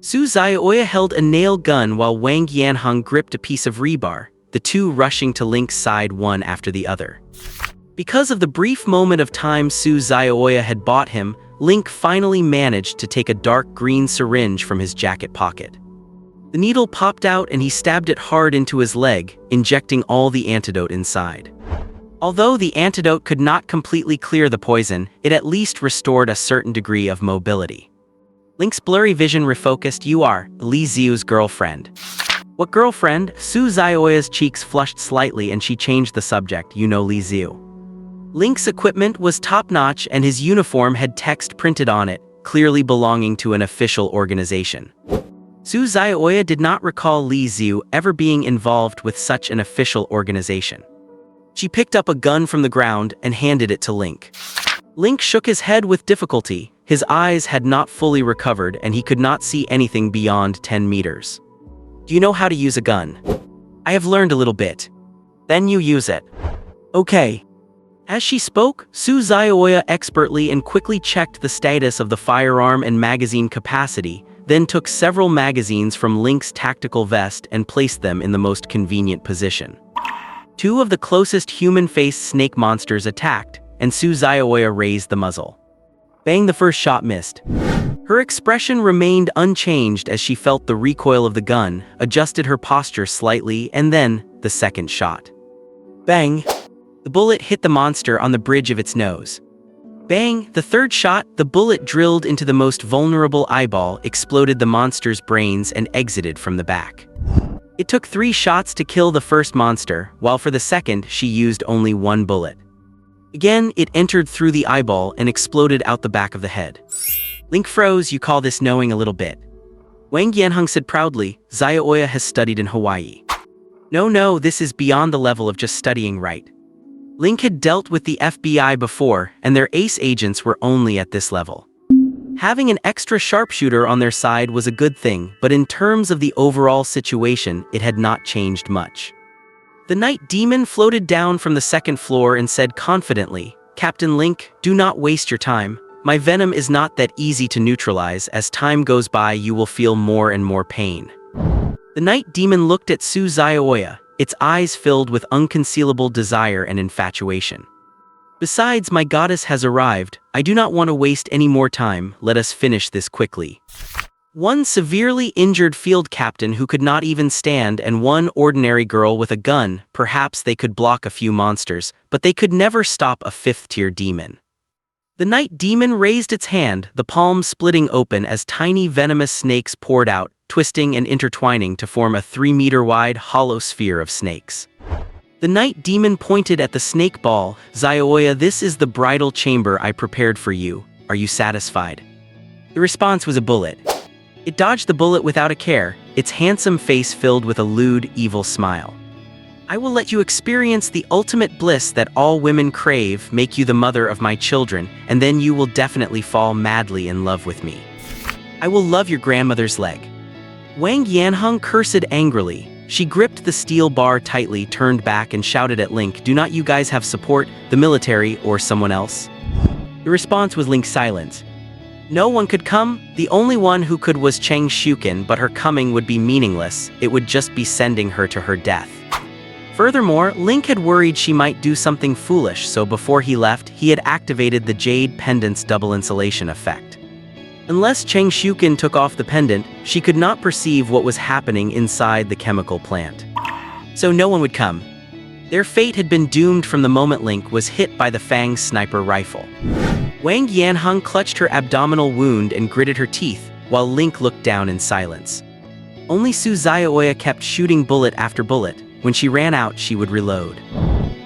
Su Zhaoya held a nail gun while Wang Yanheng gripped a piece of rebar, the two rushing to Link's side one after the other. Because of the brief moment of time Su Zhaoya had bought him, Link finally managed to take a dark green syringe from his jacket pocket. The needle popped out and he stabbed it hard into his leg, injecting all the antidote inside. Although the antidote could not completely clear the poison, it at least restored a certain degree of mobility. Link's blurry vision refocused. "You are Li Xiu's girlfriend." "What girlfriend?" Su Zhaoya's cheeks flushed slightly and she changed the subject. "You know Li Xiu." Link's equipment was top-notch and his uniform had text printed on it, clearly belonging to an official organization. Su Zhaoya did not recall Li Xiu ever being involved with such an official organization. She picked up a gun from the ground and handed it to Link. Link shook his head with difficulty. His eyes had not fully recovered and he could not see anything beyond 10 meters. "Do you know how to use a gun?" "I have learned a little bit." "Then you use it." "Okay." As she spoke, Su Zhaoya expertly and quickly checked the status of the firearm and magazine capacity, then took several magazines from Link's tactical vest and placed them in the most convenient position. 2 of the closest human-faced snake monsters attacked, and Su Zhaoya raised the muzzle. Bang! The first shot missed. Her expression remained unchanged as she felt the recoil of the gun, adjusted her posture slightly, and then, the second shot. Bang! The bullet hit the monster on the bridge of its nose. Bang! The third shot, the bullet drilled into the most vulnerable eyeball, exploded the monster's brains and exited from the back. It took 3 shots to kill the first monster, while for the second, she used only 1 bullet. Again, it entered through the eyeball and exploded out the back of the head. Link froze. "You call this knowing a little bit?" Wang Yanheng said proudly, "Zhaoya has studied in Hawaii." No, this is beyond the level of just studying right. Link had dealt with the FBI before, and their ace agents were only at this level. Having an extra sharpshooter on their side was a good thing, but in terms of the overall situation, it had not changed much. The night demon floated down from the second floor and said confidently, "Captain Link, do not waste your time. My venom is not that easy to neutralize. As time goes by, you will feel more and more pain." The night demon looked at Suzaoya, its eyes filled with unconcealable desire and infatuation. "Besides, my goddess has arrived. I do not want to waste any more time. Let us finish this quickly." One severely injured field captain who could not even stand, and one ordinary girl with a gun. Perhaps they could block a few monsters, but they could never stop a fifth-tier demon. The night demon raised its hand, the palm splitting open as tiny venomous snakes poured out, twisting and intertwining to form a 3-meter-wide hollow sphere of snakes. The night demon pointed at the snake ball. "Zaoya, this is the bridal chamber I prepared for you. Are you satisfied?" The response was a bullet. It dodged the bullet without a care, its handsome face filled with a lewd, evil smile. "I will let you experience the ultimate bliss that all women crave, make you the mother of my children, and then you will definitely fall madly in love with me. I will love your grandmother's leg." Wang Yanheng cursed angrily. She gripped the steel bar tightly, turned back and shouted at Link, "Do not you guys have support, the military or someone else?" The response was Link's silence. No one could come. The only one who could was Cheng Shuken, but her coming would be meaningless. It would just be sending her to her death. Furthermore, Link had worried she might do something foolish, so before he left, he had activated the jade pendant's double insulation effect. Unless Cheng Shuken took off the pendant, she could not perceive what was happening inside the chemical plant. So no one would come. Their fate had been doomed from the moment Link was hit by the Fang's sniper rifle. Wang Yanheng clutched her abdominal wound and gritted her teeth, while Link looked down in silence. Only Suzaoya kept shooting bullet after bullet. When she ran out, she would reload.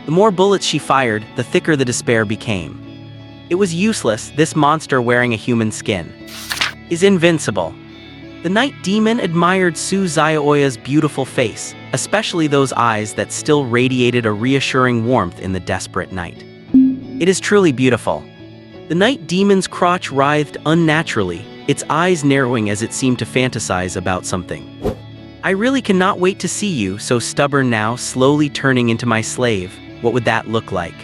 The more bullets she fired, the thicker the despair became. It was useless. This monster wearing a human skin is invincible. The night demon admired Suzaoya's beautiful face, especially those eyes that still radiated a reassuring warmth in the desperate night. "It is truly beautiful." The night demon's crotch writhed unnaturally, its eyes narrowing as it seemed to fantasize about something. "I really cannot wait to see you, so stubborn now, slowly turning into my slave. What would that look like?"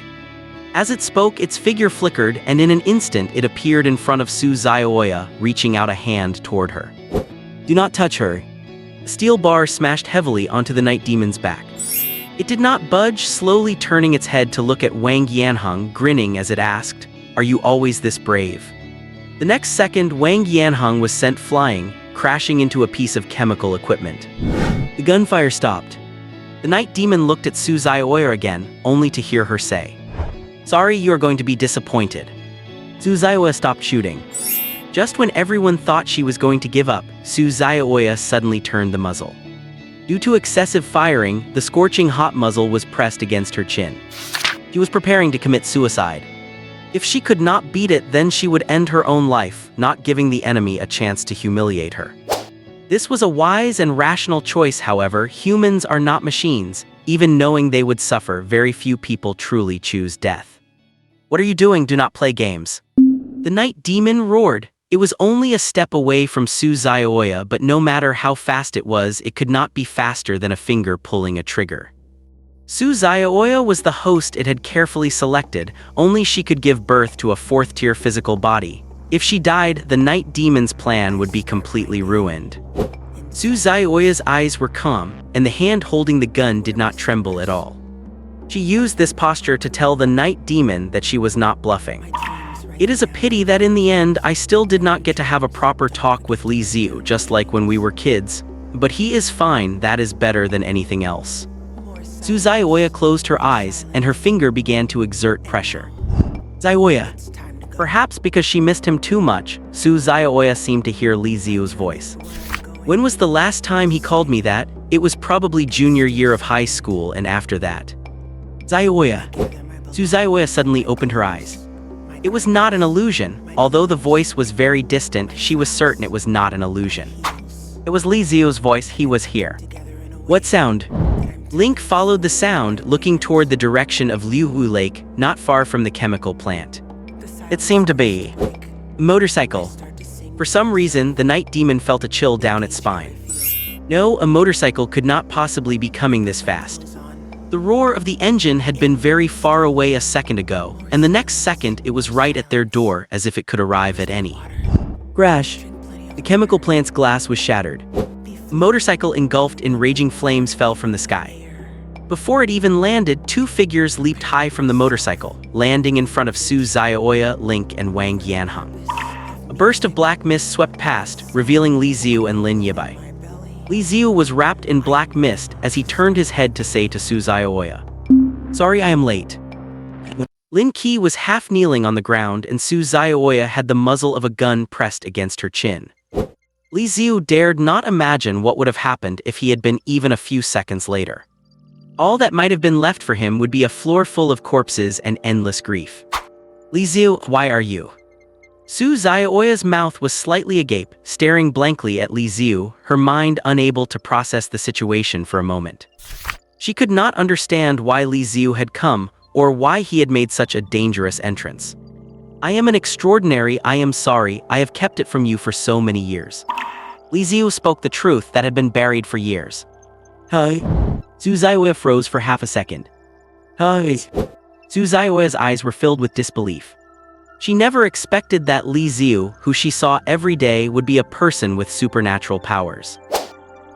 As it spoke, its figure flickered, and in an instant it appeared in front of Suzaoya, reaching out a hand toward her. "Do not touch her." The steel bar smashed heavily onto the night demon's back. It did not budge, slowly turning its head to look at Wang Yanheng, grinning as it asked, "Are you always this brave?" The next second, Wang Yanheng was sent flying, crashing into a piece of chemical equipment. The gunfire stopped. The night demon looked at Suzaoya again, only to hear her say, "Sorry, you are going to be disappointed." Suzaoya stopped shooting. Just when everyone thought she was going to give up, Suzaoya suddenly turned the muzzle. Due to excessive firing, the scorching hot muzzle was pressed against her chin. She was preparing to commit suicide. If she could not beat it, then she would end her own life, not giving the enemy a chance to humiliate her. This was a wise and rational choice, however. Humans are not machines. Even knowing they would suffer, very few people truly choose death. "What are you doing? Do not play games." The night demon roared. It was only a step away from Suzaoya, but no matter how fast it was, it could not be faster than a finger pulling a trigger. Suzaoya was the host it had carefully selected. Only she could give birth to a fourth-tier physical body. If she died, the night demon's plan would be completely ruined. Suzaoya's eyes were calm, and the hand holding the gun did not tremble at all. She used this posture to tell the night demon that she was not bluffing. "It is a pity that in the end, I still did not get to have a proper talk with Li Xiu, just like when we were kids. But he is fine. That is better than anything else." Suzaoya closed her eyes, and her finger began to exert pressure. "Zaoya." Perhaps because she missed him too much, Suzaoya seemed to hear Li Xiu's voice. "When was the last time he called me that? It was probably junior year of high school, and after that." "Zaoya." Suzaoya suddenly opened her eyes. It was not an illusion. Although the voice was very distant, she was certain it was not an illusion. It was Li Xiu's voice. He was here. "What sound?" Link followed the sound, looking toward the direction of Liu Lake, not far from the chemical plant. It seemed to be a motorcycle. For some reason, the night demon felt a chill down its spine. No, a motorcycle could not possibly be coming this fast. The roar of the engine had been very far away a second ago, and the next second it was right at their door, as if it could arrive at any. Crash. The chemical plant's glass was shattered. A motorcycle engulfed in raging flames fell from the sky. Before it even landed, two figures leaped high from the motorcycle, landing in front of Su Xiaoya, Link, and Wang Yanheng. A burst of black mist swept past, revealing Li Xiu and Lin Yibai. Li Xiu was wrapped in black mist as he turned his head to say to Su Xiaoya, "Sorry I am late." Lin Qi was half kneeling on the ground and Su Xiaoya had the muzzle of a gun pressed against her chin. Li Xiu dared not imagine what would have happened if he had been even a few seconds later. All that might have been left for him would be a floor full of corpses and endless grief. Li Xiu, why are you? Su Xiaoya's mouth was slightly agape, staring blankly at Li Xiu, her mind unable to process the situation for a moment. She could not understand why Li Xiu had come, or why he had made such a dangerous entrance. I am an extraordinary, I am sorry, I have kept it from you for so many years. Li Xiu spoke the truth that had been buried for years. Hi. Su Xiaoya froze for half a second. Hi. Su Xiaoya's eyes were filled with disbelief. She never expected that Li Xiu, who she saw every day, would be a person with supernatural powers.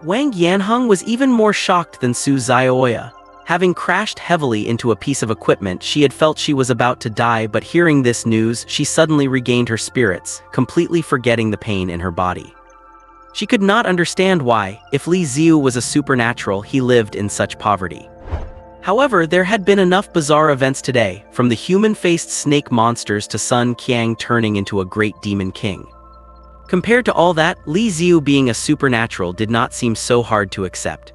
Wang Yanheng was even more shocked than Su Xiaoya. Having crashed heavily into a piece of equipment, she had felt she was about to die, but hearing this news, she suddenly regained her spirits, completely forgetting the pain in her body. She could not understand why, if Li Xiu was a supernatural, he lived in such poverty. However, there had been enough bizarre events today, from the human-faced snake monsters to Sun Qiang turning into a great demon king. Compared to all that, Li Xiu being a supernatural did not seem so hard to accept.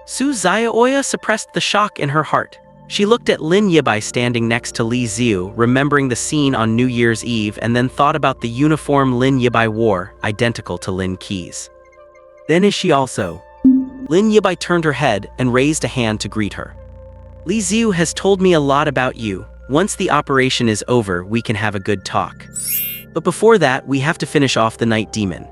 Su Xiaoya suppressed the shock in her heart. She looked at Lin Yibai standing next to Li Xiu, remembering the scene on New Year's Eve, and then thought about the uniform Lin Yibai wore, identical to Lin Qi's. Then is she also? Lin Yibai turned her head and raised a hand to greet her. Li Xiu has told me a lot about you. Once the operation is over, we can have a good talk. But before that, we have to finish off the night demon.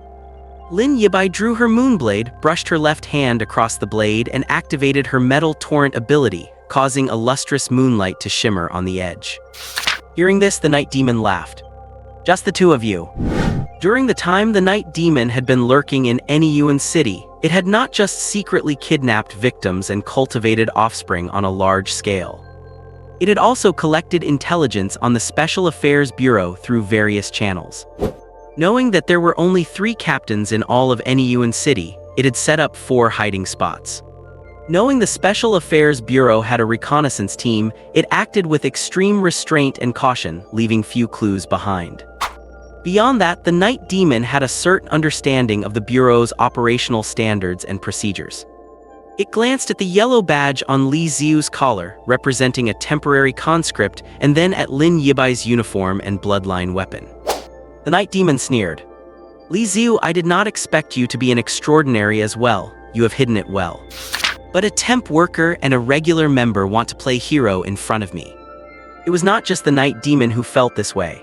Lin Yibai drew her moonblade, brushed her left hand across the blade, and activated her metal torrent ability, causing a lustrous moonlight to shimmer on the edge. Hearing this, the night demon laughed. Just the two of you. During the time the night demon had been lurking in any Yuan city, it had not just secretly kidnapped victims and cultivated offspring on a large scale. It had also collected intelligence on the Special Affairs Bureau through various channels. Knowing that there were only 3 captains in all of any Yuan city, it had set up 4 hiding spots. Knowing the Special Affairs Bureau had a reconnaissance team, it acted with extreme restraint and caution, leaving few clues behind. Beyond that, the night demon had a certain understanding of the Bureau's operational standards and procedures. It glanced at the yellow badge on Li Xiu's collar, representing a temporary conscript, and then at Lin Yibai's uniform and bloodline weapon. The night demon sneered. Li Xiu, I did not expect you to be an extraordinary as well. You have hidden it well. But a temp worker and a regular member want to play hero in front of me. It was not just the night demon who felt this way.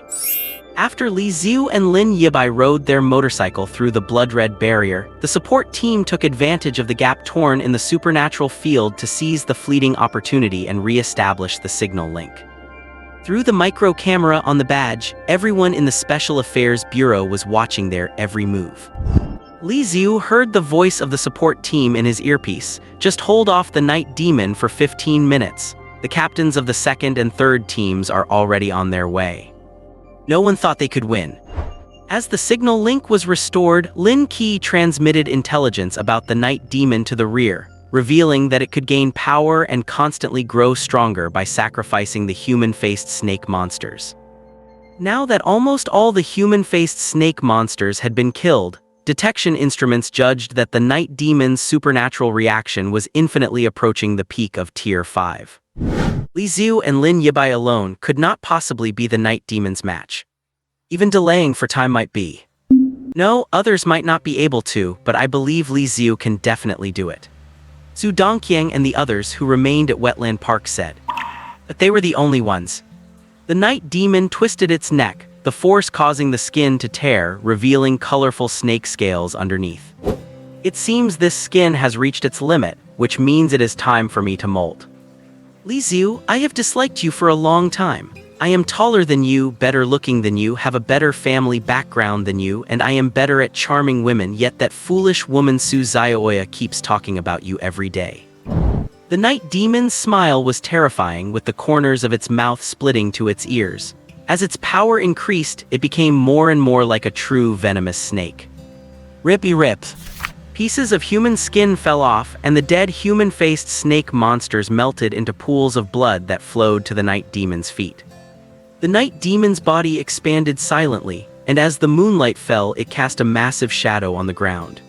After Li Xiu and Lin Yibai rode their motorcycle through the blood-red barrier, the support team took advantage of the gap torn in the supernatural field to seize the fleeting opportunity and re-establish the signal link. Through the micro camera on the badge, everyone in the Special Affairs Bureau was watching their every move. Li Xiu heard the voice of the support team in his earpiece. Just hold off the night demon for 15 minutes. The captains of the 2nd and 3rd teams are already on their way. No one thought they could win. As the signal link was restored, Lin Qi transmitted intelligence about the night demon to the rear, revealing that it could gain power and constantly grow stronger by sacrificing the human-faced snake monsters. Now that almost all the human-faced snake monsters had been killed, detection instruments judged that the night demon's supernatural reaction was infinitely approaching the peak of Tier 5. Li Xiu and Lin Yibai alone could not possibly be the night demon's match. Even delaying for time might be. No, others might not be able to, but I believe Li Xiu can definitely do it. Zhu Dongqiang and the others who remained at Wetland Park said. But they were the only ones. The night demon twisted its neck, the force causing the skin to tear, revealing colorful snake scales underneath. It seems this skin has reached its limit, which means it is time for me to molt. Li Xiu, I have disliked you for a long time. I am taller than you, better looking than you, have a better family background than you, and I am better at charming women, yet that foolish woman Su Xiaoya keeps talking about you every day. The night demon's smile was terrifying, with the corners of its mouth splitting to its ears. As its power increased, it became more and more like a true venomous snake. Rippy rip. Pieces of human skin fell off, and the dead human-faced snake monsters melted into pools of blood that flowed to the night demon's feet. The night demon's body expanded silently, and as the moonlight fell, it cast a massive shadow on the ground.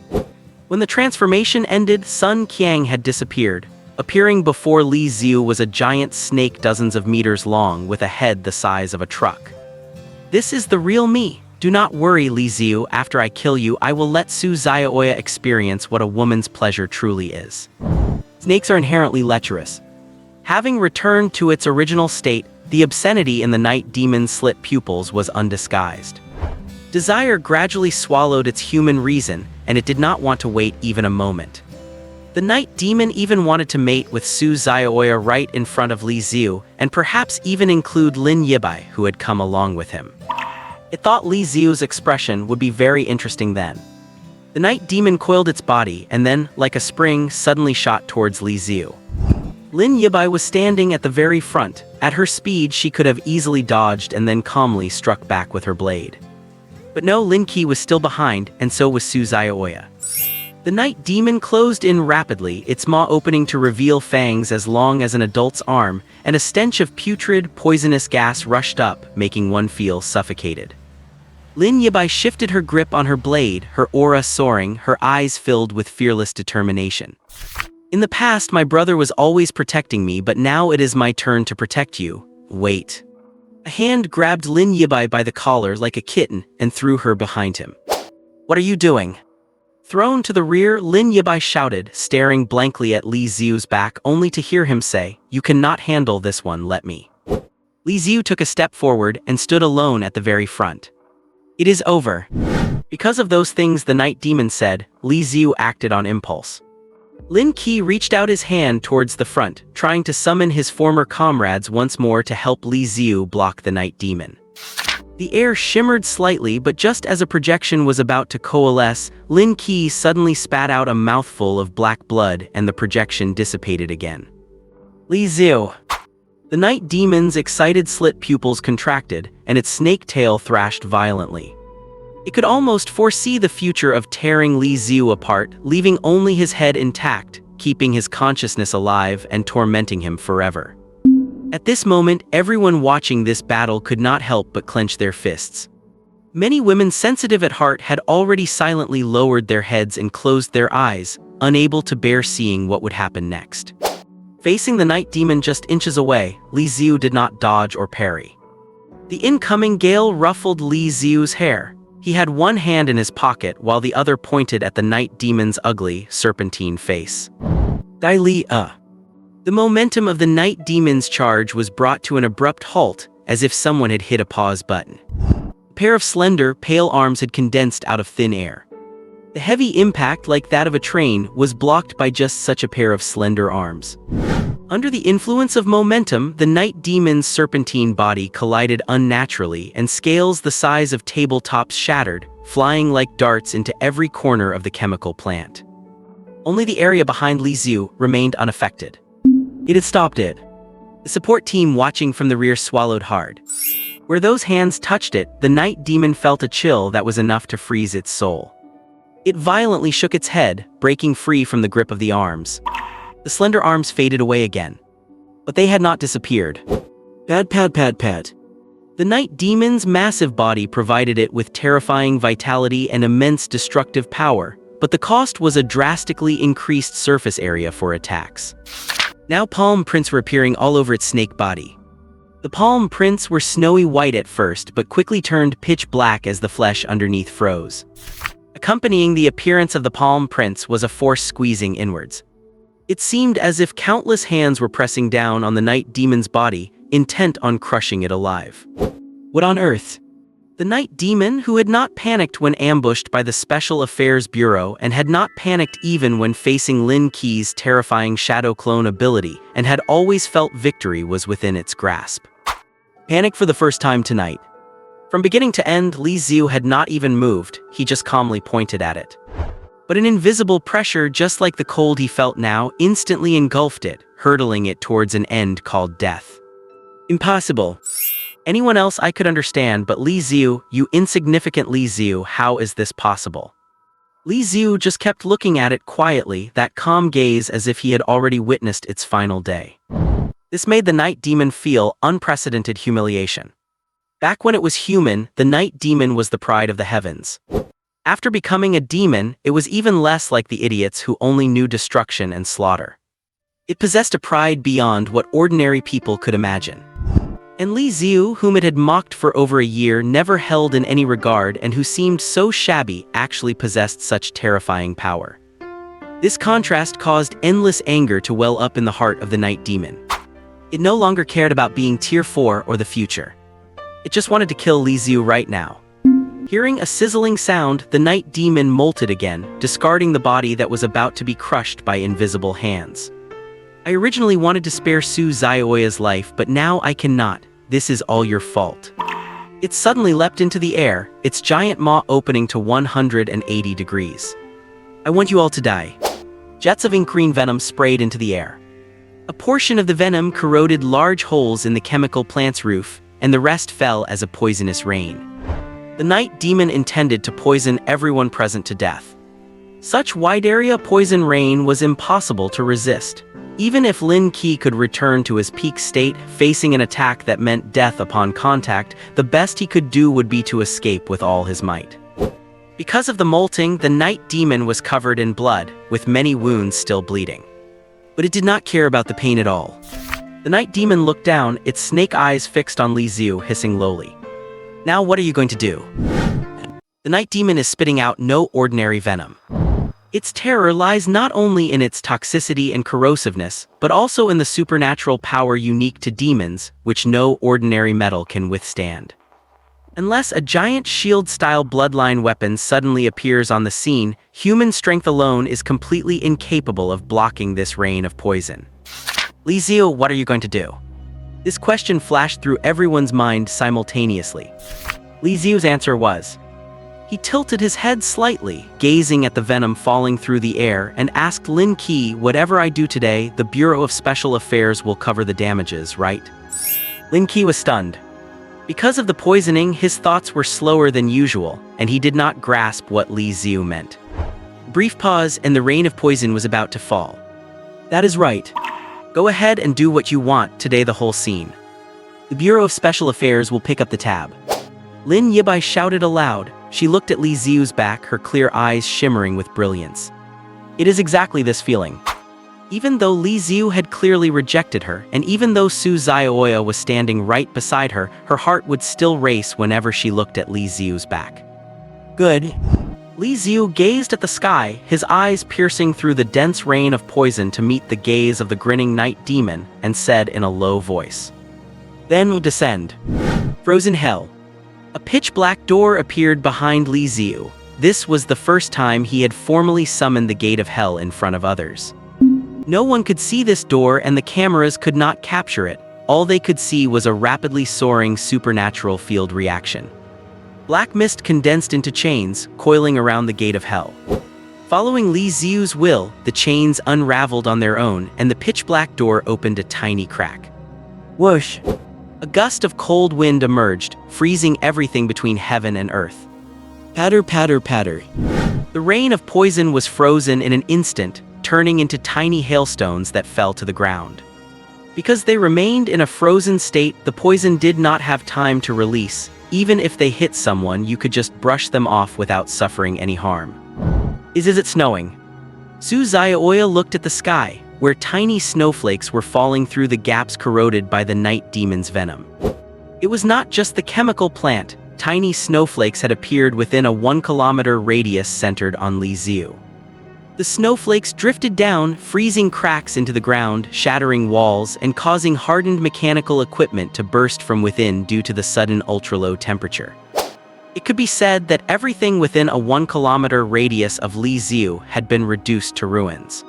When the transformation ended, Sun Qiang had disappeared. Appearing before Li Xiu was a giant snake dozens of meters long with a head the size of a truck. This is the real me. Do not worry, Li Xiu, after I kill you, I will let Su Xiaoya experience what a woman's pleasure truly is. Snakes are inherently lecherous. Having returned to its original state, the obscenity in the night demon's slit pupils was undisguised. Desire gradually swallowed its human reason, and it did not want to wait even a moment. The night demon even wanted to mate with Su Xiaoya right in front of Li Xiu, and perhaps even include Lin Yibai, who had come along with him. It thought Li Xiu's expression would be very interesting then. The night demon coiled its body, and then, like a spring, suddenly shot towards Li Xiu. Lin Yibai was standing at the very front. At her speed, she could have easily dodged and then calmly struck back with her blade. But no, Lin Qi was still behind, and so was Su Xiaoya. The night demon closed in rapidly, its maw opening to reveal fangs as long as an adult's arm, and a stench of putrid, poisonous gas rushed up, making one feel suffocated. Lin Yibai shifted her grip on her blade, her aura soaring, her eyes filled with fearless determination. In the past, my brother was always protecting me, but now it is my turn to protect you. Wait. A hand grabbed Lin Yibai by the collar like a kitten and threw her behind him. What are you doing? Thrown to the rear, Lin Yibai shouted, staring blankly at Li Xiu's back, only to hear him say, "You cannot handle this one, let me." Li Xiu took a step forward and stood alone at the very front. It is over. Because of those things the night demon said, Li Xiu acted on impulse. Lin Qi reached out his hand towards the front, trying to summon his former comrades once more to help Li Xiu block the night demon. The air shimmered slightly, but just as a projection was about to coalesce, Lin Qi suddenly spat out a mouthful of black blood and the projection dissipated again. Li Xiu. The night demon's excited slit pupils contracted, and its snake tail thrashed violently. It could almost foresee the future of tearing Li Xiu apart, leaving only his head intact, keeping his consciousness alive and tormenting him forever. At this moment, everyone watching this battle could not help but clench their fists. Many women sensitive at heart had already silently lowered their heads and closed their eyes, unable to bear seeing what would happen next. Facing the night demon just inches away, Li Xiu did not dodge or parry. The incoming gale ruffled Li Xiu's hair. He had one hand in his pocket while the other pointed at the night demon's ugly, serpentine face. Dai Li. The momentum of the night demon's charge was brought to an abrupt halt, as if someone had hit a pause button. A pair of slender, pale arms had condensed out of thin air. The heavy impact, like that of a train, was blocked by just such a pair of slender arms. Under the influence of momentum, the night demon's serpentine body collided unnaturally, and scales the size of tabletops shattered, flying like darts into every corner of the chemical plant. Only the area behind Li Xiu remained unaffected. It had stopped it. The support team watching from the rear swallowed hard. Where those hands touched it, the night demon felt a chill that was enough to freeze its soul. It violently shook its head, breaking free from the grip of the arms. The slender arms faded away again. But they had not disappeared. Pad. The night demon's massive body provided it with terrifying vitality and immense destructive power, but the cost was a drastically increased surface area for attacks. Now palm prints were appearing all over its snake body. The palm prints were snowy white at first, but quickly turned pitch black as the flesh underneath froze. Accompanying the appearance of the palm prints was a force squeezing inwards. It seemed as if countless hands were pressing down on the night demon's body, intent on crushing it alive. What on earth? The night demon, who had not panicked when ambushed by the Special Affairs Bureau and had not panicked even when facing Lin Qi's terrifying shadow clone ability and had always felt victory was within its grasp. Panic for the first time tonight. From beginning to end, Li Xiu had not even moved, he just calmly pointed at it. But an invisible pressure, just like the cold he felt now, instantly engulfed it, hurtling it towards an end called death. Impossible. Anyone else I could understand, but Li Xiu, you insignificant Li Xiu, how is this possible? Li Xiu just kept looking at it quietly, that calm gaze as if he had already witnessed its final day. This made the night demon feel unprecedented humiliation. Back when it was human, the night demon was the pride of the heavens. After becoming a demon, it was even less like the idiots who only knew destruction and slaughter. It possessed a pride beyond what ordinary people could imagine. And Li Xiu, whom it had mocked for over a year, never held in any regard, and who seemed so shabby, actually possessed such terrifying power. This contrast caused endless anger to well up in the heart of the night demon. It no longer cared about being Tier 4 or the future. It just wanted to kill Li Xiu right now. Hearing a sizzling sound, the night demon molted again, discarding the body that was about to be crushed by invisible hands. I originally wanted to spare Su Zhaoya's life, but now I cannot. This is all your fault. It suddenly leapt into the air, its giant maw opening to 180 degrees. I want you all to die. Jets of ink-green venom sprayed into the air. A portion of the venom corroded large holes in the chemical plant's roof, and the rest fell as a poisonous rain. The night demon intended to poison everyone present to death. Such wide-area poison rain was impossible to resist. Even if Lin Qi could return to his peak state, facing an attack that meant death upon contact, the best he could do would be to escape with all his might. Because of the molting, the night demon was covered in blood, with many wounds still bleeding. But it did not care about the pain at all. The night demon looked down, its snake eyes fixed on Li Xiu, hissing lowly. Now what are you going to do? The night demon is spitting out no ordinary venom. Its terror lies not only in its toxicity and corrosiveness, but also in the supernatural power unique to demons, which no ordinary metal can withstand. Unless a giant shield-style bloodline weapon suddenly appears on the scene, human strength alone is completely incapable of blocking this rain of poison. Li Xiu, what are you going to do? This question flashed through everyone's mind simultaneously. Li Xiu's answer was, he tilted his head slightly, gazing at the venom falling through the air, and asked Lin Qi, whatever I do today, the Bureau of Special Affairs will cover the damages, right? Lin Qi was stunned. Because of the poisoning, his thoughts were slower than usual, and he did not grasp what Li Xiu meant. A brief pause, and the rain of poison was about to fall. That is right. Go ahead and do what you want today, the whole scene. The Bureau of Special Affairs will pick up the tab. Lin Yibai shouted aloud. She looked at Li Xiu's back, her clear eyes shimmering with brilliance. It is exactly this feeling. Even though Li Xiu had clearly rejected her, and even though Su Zhaoya was standing right beside her, her heart would still race whenever she looked at Li Xiu's back. Good. Li Xiu gazed at the sky, his eyes piercing through the dense rain of poison to meet the gaze of the grinning night demon, and said in a low voice, "Then we'll descend." Frozen hell. A pitch-black door appeared behind Li Xiu. This was the first time he had formally summoned the gate of hell in front of others. No one could see this door, and the cameras could not capture it. All they could see was a rapidly soaring supernatural field reaction. Black mist condensed into chains, coiling around the gate of hell. Following Li Xiu's will, the chains unraveled on their own, and the pitch-black door opened a tiny crack. Whoosh! A gust of cold wind emerged, freezing everything between heaven and earth. Patter, patter, patter. The rain of poison was frozen in an instant, turning into tiny hailstones that fell to the ground. Because they remained in a frozen state, the poison did not have time to release. Even if they hit someone, you could just brush them off without suffering any harm. Is it snowing? Su Zhaoya looked at the sky, where tiny snowflakes were falling through the gaps corroded by the night demon's venom. It was not just the chemical plant. Tiny snowflakes had appeared within a 1-kilometer radius centered on Li Xiu. The snowflakes drifted down, freezing cracks into the ground, shattering walls, and causing hardened mechanical equipment to burst from within due to the sudden ultra-low temperature. It could be said that everything within a 1-kilometer radius of Li Xiu had been reduced to ruins.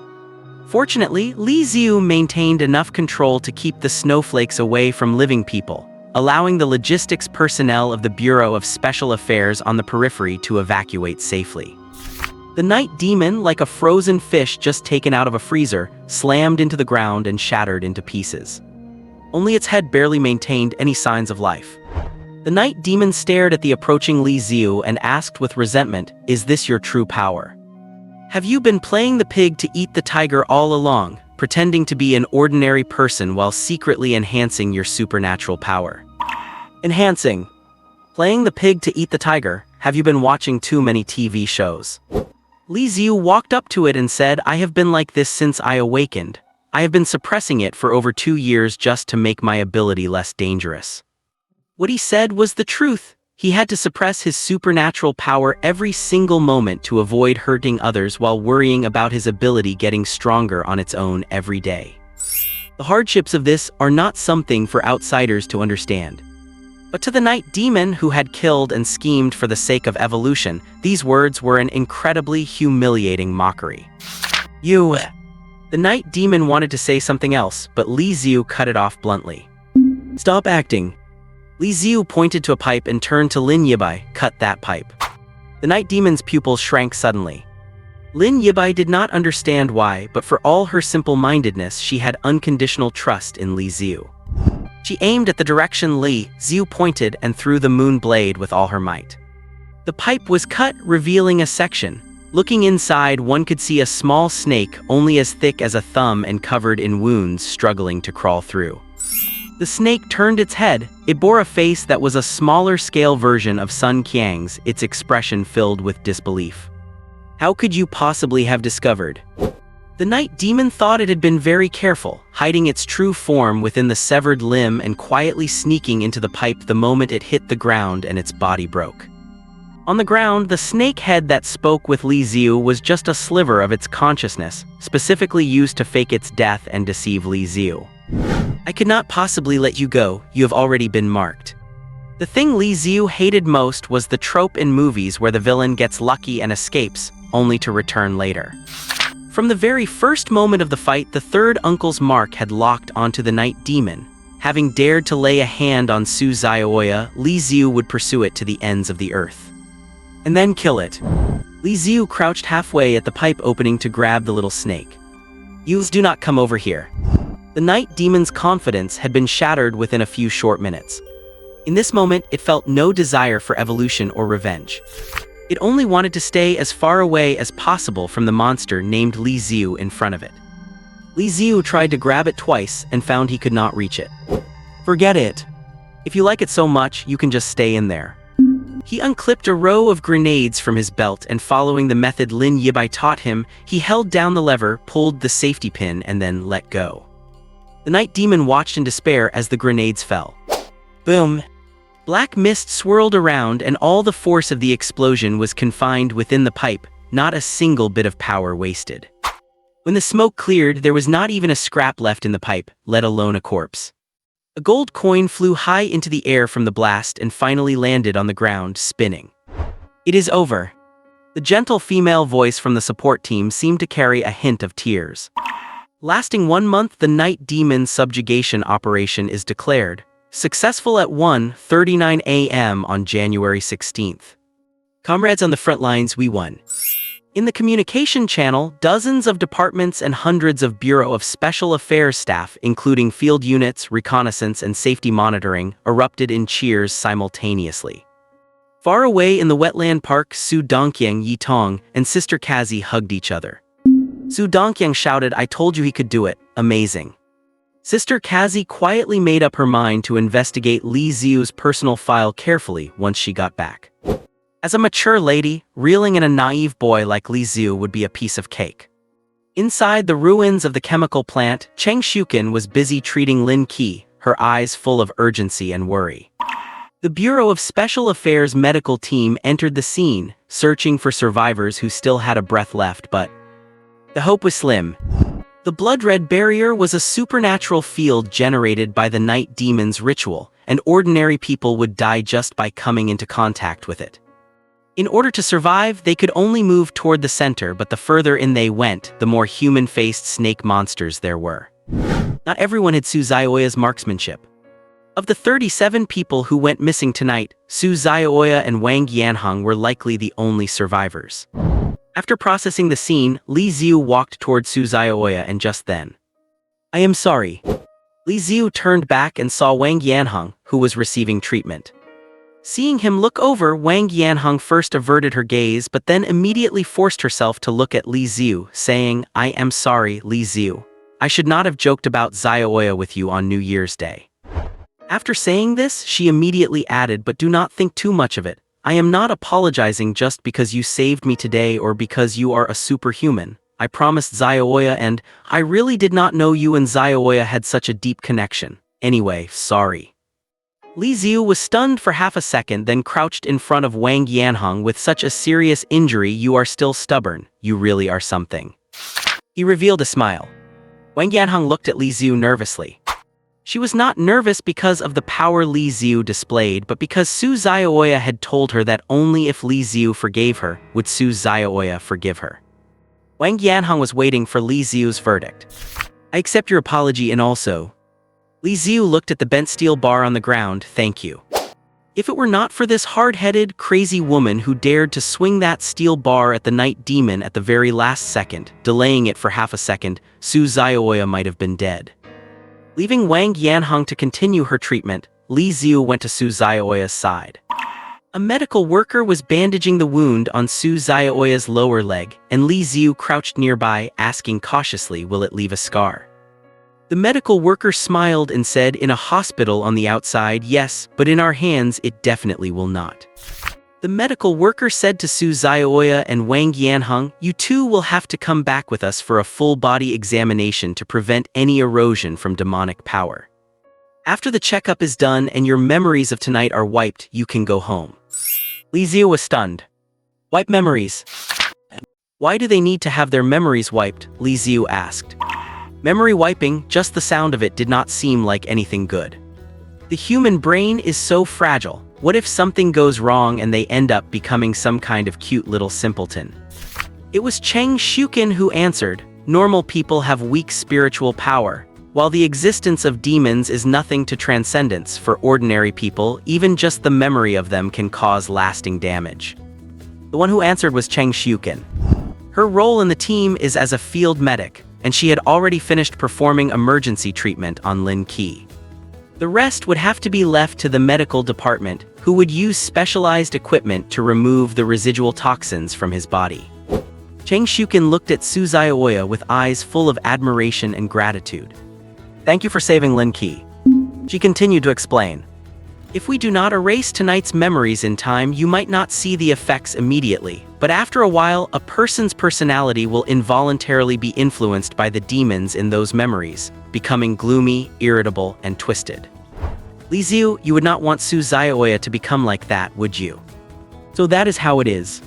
Fortunately, Li Xiu maintained enough control to keep the snowflakes away from living people, allowing the logistics personnel of the Bureau of Special Affairs on the periphery to evacuate safely. The night demon, like a frozen fish just taken out of a freezer, slammed into the ground and shattered into pieces. Only its head barely maintained any signs of life. The night demon stared at the approaching Li Xiu and asked with resentment, "Is this your true power? Have you been playing the pig to eat the tiger all along, pretending to be an ordinary person while secretly enhancing your supernatural power?" Enhancing. Playing the pig to eat the tiger? Have you been watching too many TV shows? Li Xiu walked up to it and said, "I have been like this since I awakened. I have been suppressing it for over 2 years just to make my ability less dangerous." What he said was the truth. He had to suppress his supernatural power every single moment to avoid hurting others while worrying about his ability getting stronger on its own every day. The hardships of this are not something for outsiders to understand. But to the night demon who had killed and schemed for the sake of evolution, these words were an incredibly humiliating mockery. "You..." The night demon wanted to say something else, but Li Xiu cut it off bluntly. "Stop acting." Li Xiu pointed to a pipe and turned to Lin Yibai, "Cut that pipe." The night demon's pupils shrank suddenly. Lin Yibai did not understand why, but for all her simple-mindedness, she had unconditional trust in Li Xiu. She aimed at the direction Li Xiu pointed and threw the moon blade with all her might. The pipe was cut, revealing a section. Looking inside, one could see a small snake only as thick as a thumb and covered in wounds struggling to crawl through. The snake turned its head. It bore a face that was a smaller-scale version of Sun Qiang's, its expression filled with disbelief. "How could you possibly have discovered?" The night demon thought it had been very careful, hiding its true form within the severed limb and quietly sneaking into the pipe the moment it hit the ground and its body broke. On the ground, the snake head that spoke with Li Xiu was just a sliver of its consciousness, specifically used to fake its death and deceive Li Xiu. "I could not possibly let you go, you have already been marked." The thing Li Xiu hated most was the trope in movies where the villain gets lucky and escapes, only to return later. From the very first moment of the fight, the third uncle's mark had locked onto the night demon. Having dared to lay a hand on Su Zhaoya, Li Xiu would pursue it to the ends of the earth. And then kill it. Li Xiu crouched halfway at the pipe opening to grab the little snake. "You do not come over here." The night demon's confidence had been shattered within a few short minutes. In this moment, it felt no desire for evolution or revenge. It only wanted to stay as far away as possible from the monster named Li Xiu in front of it. Li Xiu tried to grab it twice and found he could not reach it. "Forget it. If you like it so much, you can just stay in there." He unclipped a row of grenades from his belt and, following the method Lin Yibai taught him, he held down the lever, pulled the safety pin, and then let go. The night demon watched in despair as the grenades fell. Boom! Black mist swirled around and all the force of the explosion was confined within the pipe, not a single bit of power wasted. When the smoke cleared, there was not even a scrap left in the pipe, let alone a corpse. A gold coin flew high into the air from the blast and finally landed on the ground, spinning. "It is over." The gentle female voice from the support team seemed to carry a hint of tears. Lasting 1 month, the night demon subjugation operation is declared successful at 1:39 a.m. on January 16th. Comrades on the front lines, we won. In the communication channel, dozens of departments and hundreds of Bureau of Special Affairs staff, including field units, reconnaissance, and safety monitoring, erupted in cheers simultaneously. Far away in the wetland park, Su Dongqiang, Yi Tong, and Sister Kazi hugged each other. Su Dongqiang shouted, "I told you he could do it, amazing." Sister Kazi quietly made up her mind to investigate Li Xiu's personal file carefully once she got back. As a mature lady, reeling in a naive boy like Li Xiu would be a piece of cake. Inside the ruins of the chemical plant, Cheng Shuken was busy treating Lin Qi, her eyes full of urgency and worry. The Bureau of Special Affairs medical team entered the scene, searching for survivors who still had a breath left, but The hope was slim. The blood-red barrier was a supernatural field generated by the night demon's ritual, and ordinary people would die just by coming into contact with it. In order to survive, they could only move toward the center, but the further in they went, the more human-faced snake monsters there were. Not everyone had Su Zhaoya's marksmanship. Of the 37 people who went missing tonight, Su Zhaoya and Wang Yanhong were likely the only survivors. After processing the scene, Li Xiu walked toward Su Zhaoya, and just then, "I am sorry." Li Xiu turned back and saw Wang Yanhong, who was receiving treatment. Seeing him look over, Wang Yanhong first averted her gaze but then immediately forced herself to look at Li Xiu, saying, "I am sorry, Li Xiu. I should not have joked about Zhaoya with you on New Year's Day." After saying this, she immediately added, "But do not think too much of it. I am not apologizing just because you saved me today or because you are a superhuman. I promised Zhaoya, and I really did not know you and Zhaoya had such a deep connection. Anyway, sorry." Li Xiu was stunned for half a second, then crouched in front of Wang Yanhong. "With such a serious injury, you are still stubborn. You really are something." He revealed a smile. Wang Yanhong looked at Li Xiu nervously. She was not nervous because of the power Li Xiu displayed, but because Su Zhaoya had told her that only if Li Xiu forgave her, would Su Zhaoya forgive her. Wang Yanhong was waiting for Li Xiu's verdict. "I accept your apology, and also..." Li Xiu looked at the bent steel bar on the ground. "Thank you. If it were not for this hard-headed, crazy woman who dared to swing that steel bar at the night demon at the very last second, delaying it for half a second, Su Zhaoya might have been dead." Leaving Wang Yanhong to continue her treatment, Li Xiu went to Su Zhaoya's side. A medical worker was bandaging the wound on Su Zhaoya's lower leg, and Li Xiu crouched nearby, asking cautiously, "Will it leave a scar?" The medical worker smiled and said, "In a hospital on the outside, yes, but in our hands it definitely will not." The medical worker said to Su Zhaoya and Wang Yanhong, "You two will have to come back with us for a full-body examination to prevent any erosion from demonic power. After the checkup is done and your memories of tonight are wiped, you can go home." Li Xiu was stunned. "Wipe memories? Why do they need to have their memories wiped?" Li Xiu asked. Memory wiping, just the sound of it did not seem like anything good. The human brain is so fragile. What if something goes wrong and they end up becoming some kind of cute little simpleton? It was Cheng Shukin who answered, "Normal people have weak spiritual power. While the existence of demons is nothing to transcendence, for ordinary people, even just the memory of them can cause lasting damage." The one who answered was Cheng Shukin. Her role in the team is as a field medic, and she had already finished performing emergency treatment on Lin Qi. The rest would have to be left to the medical department, who would use specialized equipment to remove the residual toxins from his body. Cheng Shukin looked at Su Zhaoya with eyes full of admiration and gratitude. "Thank you for saving Lin Qi." She continued to explain. "If we do not erase tonight's memories in time, you might not see the effects immediately, but after a while, a person's personality will involuntarily be influenced by the demons in those memories, becoming gloomy, irritable, and twisted." Li Xiu, you would not want Su Zhaoya to become like that, would you? So that is how it is.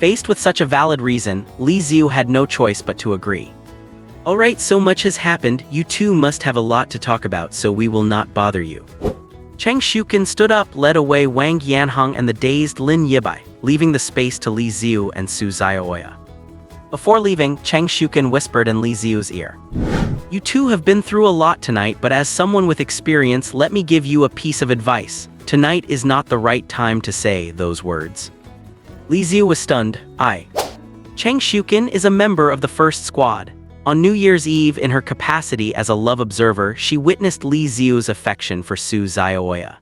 Faced with such a valid reason, Li Xiu had no choice but to agree. "Alright, so much has happened, you two must have a lot to talk about, so we will not bother you." Cheng Shukin stood up, led away Wang Yanhong and the dazed Lin Yibai, leaving the space to Li Xiu and Su Zhaoya. Before leaving, Cheng Shukin whispered in Li Xiu's ear, "You two have been through a lot tonight, but as someone with experience, let me give you a piece of advice. Tonight is not the right time to say those words." Li Xiu was stunned. Cheng Shukin is a member of the first squad. On New Year's Eve, in her capacity as a love observer, she witnessed Li Xiu's affection for Su Zhaoya.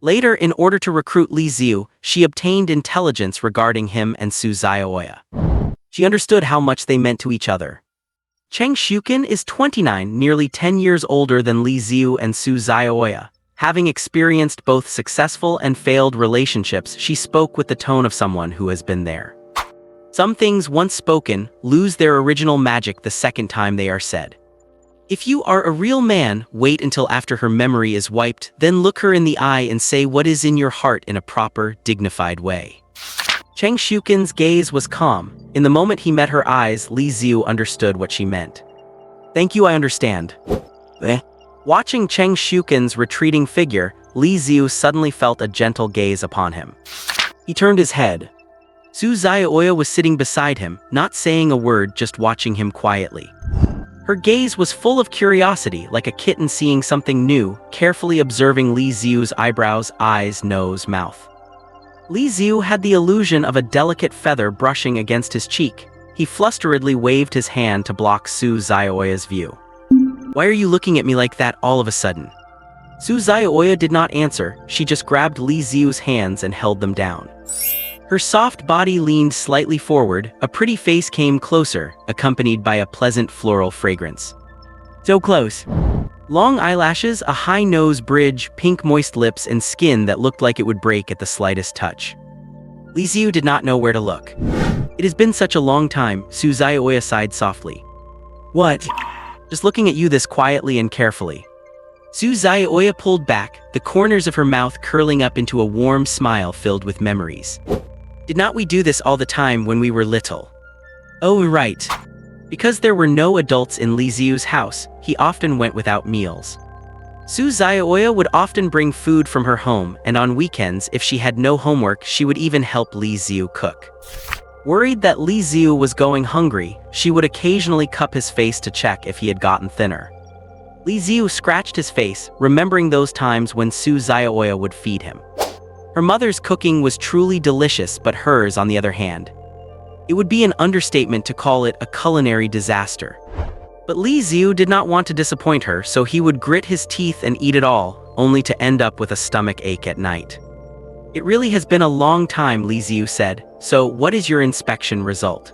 Later, in order to recruit Li Xiu, she obtained intelligence regarding him and Su Zhaoya. She understood how much they meant to each other. Cheng Shukin is 29, nearly 10 years older than Li Xiu and Su Zhaoya. Having experienced both successful and failed relationships, she spoke with the tone of someone who has been there. Some things once spoken lose their original magic the second time they are said. If you are a real man, wait until after her memory is wiped, then look her in the eye and say what is in your heart in a proper, dignified way. Cheng Shukin's gaze was calm, In the moment he met her eyes, Li Xiu understood what she meant. Thank you, I understand. Watching Cheng Shuken's retreating figure, Li Xiu suddenly felt a gentle gaze upon him. He turned his head. Su Zhaoya was sitting beside him, not saying a word, just watching him quietly. Her gaze was full of curiosity, like a kitten seeing something new, carefully observing Li Xiu's eyebrows, eyes, nose, mouth. Li Xiu had the illusion of a delicate feather brushing against his cheek. He flusteredly waved his hand to block Su Zhaoya's view. Why are you looking at me like that all of a sudden? Su Zhaoya did not answer, she just grabbed Li Xiu's hands and held them down. Her soft body leaned slightly forward, a pretty face came closer, accompanied by a pleasant floral fragrance. So close. Long eyelashes, a high nose bridge, pink moist lips, and skin that looked like it would break at the slightest touch. Li Xiu did not know where to look. It has been such a long time, Su Zhaoya sighed softly. What? Just looking at you this quietly and carefully. Su Zhaoya pulled back, the corners of her mouth curling up into a warm smile filled with memories. Did not we do this all the time when we were little? Oh, right. Because there were no adults in Li Xiu's house, he often went without meals. Su Zhaoya would often bring food from her home, and on weekends, if she had no homework, she would even help Li Xiu cook. Worried that Li Xiu was going hungry, she would occasionally cup his face to check if he had gotten thinner. Li Xiu scratched his face, remembering those times when Su Zhaoya would feed him. Her mother's cooking was truly delicious, but hers, on the other hand. It would be an understatement to call it a culinary disaster. But Li Xiu did not want to disappoint her, so he would grit his teeth and eat it all, only to end up with a stomach ache at night. It really has been a long time, Li Xiu said, so what is your inspection result?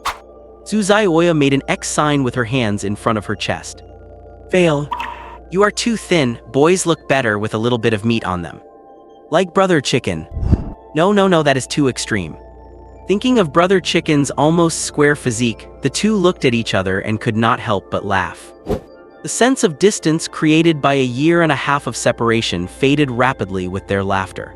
Su Zhaoya made an X sign with her hands in front of her chest. Fail. You are too thin, boys look better with a little bit of meat on them. Like Brother Chicken. No, that is too extreme. Thinking of Brother Chicken's almost square physique, the two looked at each other and could not help but laugh. The sense of distance created by a year and a half of separation faded rapidly with their laughter.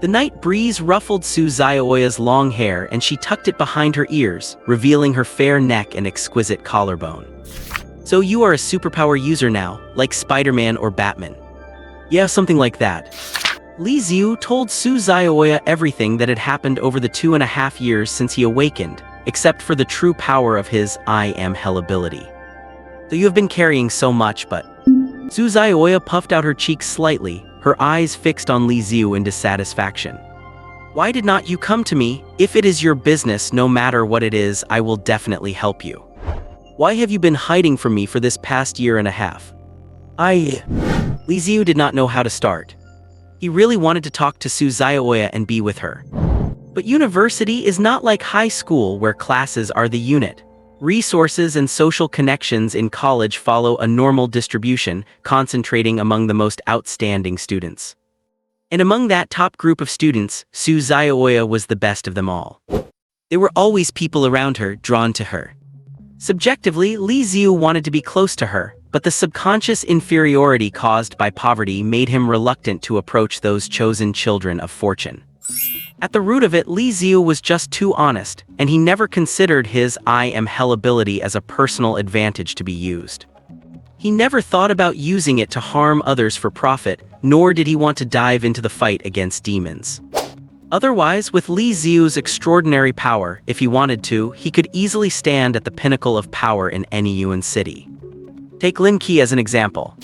The night breeze ruffled Su Zhaoya's long hair and she tucked it behind her ears, revealing her fair neck and exquisite collarbone. So you are a superpower user now, like Spider-Man or Batman? Yeah, something like that. Li Xiu told Su Zhaoya everything that had happened over the 2.5 years since he awakened, except for the true power of his I am hell ability. So you have been carrying so much, but... Su Zhaoya puffed out her cheeks slightly, her eyes fixed on Li Xiu in dissatisfaction. Why did not you come to me? If it is your business, no matter what it is, I will definitely help you. Why have you been hiding from me for this past 1.5 years? Li Xiu did not know how to start. He really wanted to talk to Su Zhaoya and be with her. But university is not like high school where classes are the unit. Resources and social connections in college follow a normal distribution, concentrating among the most outstanding students. And among that top group of students, Su Zhaoya was the best of them all. There were always people around her, drawn to her. Subjectively, Li Xiu wanted to be close to her, but the subconscious inferiority caused by poverty made him reluctant to approach those chosen children of fortune. At the root of it, Li Xiu was just too honest, and he never considered his I am hell ability as a personal advantage to be used. He never thought about using it to harm others for profit, nor did he want to dive into the fight against demons. Otherwise, with Li Xiu's extraordinary power, if he wanted to, he could easily stand at the pinnacle of power in any Yuan city. Take Lin Qi as an example.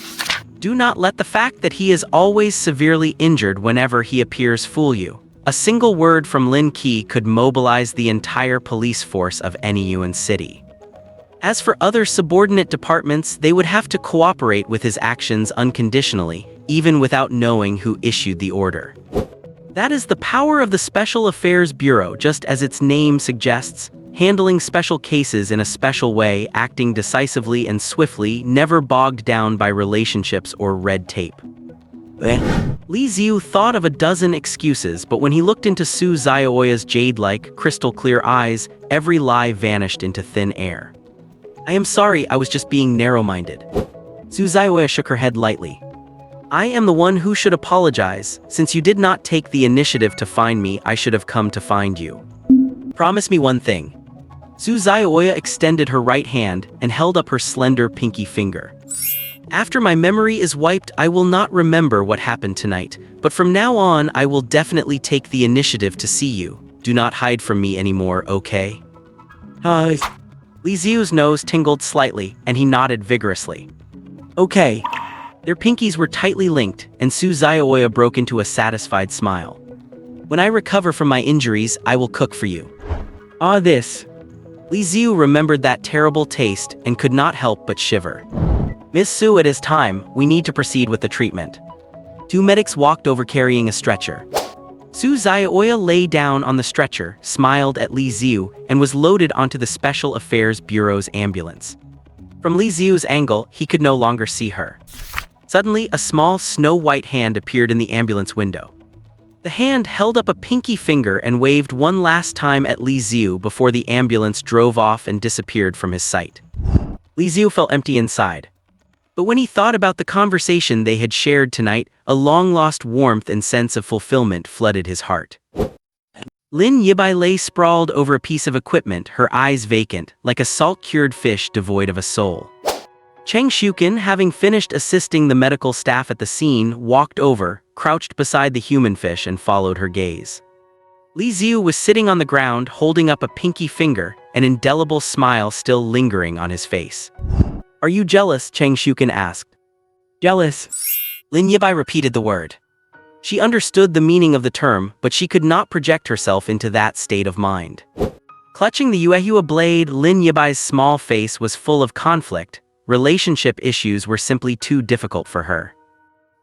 Do not let the fact that he is always severely injured whenever he appears fool you. A single word from Lin Qi could mobilize the entire police force of any Yuan city. As for other subordinate departments, they would have to cooperate with his actions unconditionally, even without knowing who issued the order. That is the power of the Special Affairs Bureau, just as its name suggests, handling special cases in a special way, acting decisively and swiftly, never bogged down by relationships or red tape. Li Xiu thought of a dozen excuses, but when he looked into Su Zhaoya's jade-like, crystal-clear eyes, every lie vanished into thin air. I am sorry, I was just being narrow-minded. Su Zhaoya shook her head lightly. I am the one who should apologize. Since you did not take the initiative to find me, I should have come to find you. Promise me one thing. Su Zhaoya extended her right hand and held up her slender pinky finger. After my memory is wiped, I will not remember what happened tonight, but from now on I will definitely take the initiative to see you. Do not hide from me anymore, okay? Li Xiu's nose tingled slightly, and he nodded vigorously. Okay. Their pinkies were tightly linked, and Su Zhaoya broke into a satisfied smile. When I recover from my injuries, I will cook for you. This. Li Xiu remembered that terrible taste and could not help but shiver. Miss Su, it is time. We need to proceed with the treatment. Two medics walked over carrying a stretcher. Su Zhaoya lay down on the stretcher, smiled at Li Xiu, and was loaded onto the Special Affairs Bureau's ambulance. From Li Xiu's angle, he could no longer see her. Suddenly, a small snow-white hand appeared in the ambulance window. The hand held up a pinky finger and waved one last time at Li Xiu before the ambulance drove off and disappeared from his sight. Li Xiu felt empty inside. But when he thought about the conversation they had shared tonight, a long-lost warmth and sense of fulfillment flooded his heart. Lin Yibai lay sprawled over a piece of equipment, her eyes vacant, like a salt-cured fish devoid of a soul. Cheng Shukin, having finished assisting the medical staff at the scene, walked over, crouched beside the human fish and followed her gaze. Li Xiu was sitting on the ground, holding up a pinky finger, an indelible smile still lingering on his face. Are you jealous? Cheng Shukin asked. Jealous? Lin Yibai repeated the word. She understood the meaning of the term, but she could not project herself into that state of mind. Clutching the Yuehua blade, Lin Yibai's small face was full of conflict. Relationship issues were simply too difficult for her.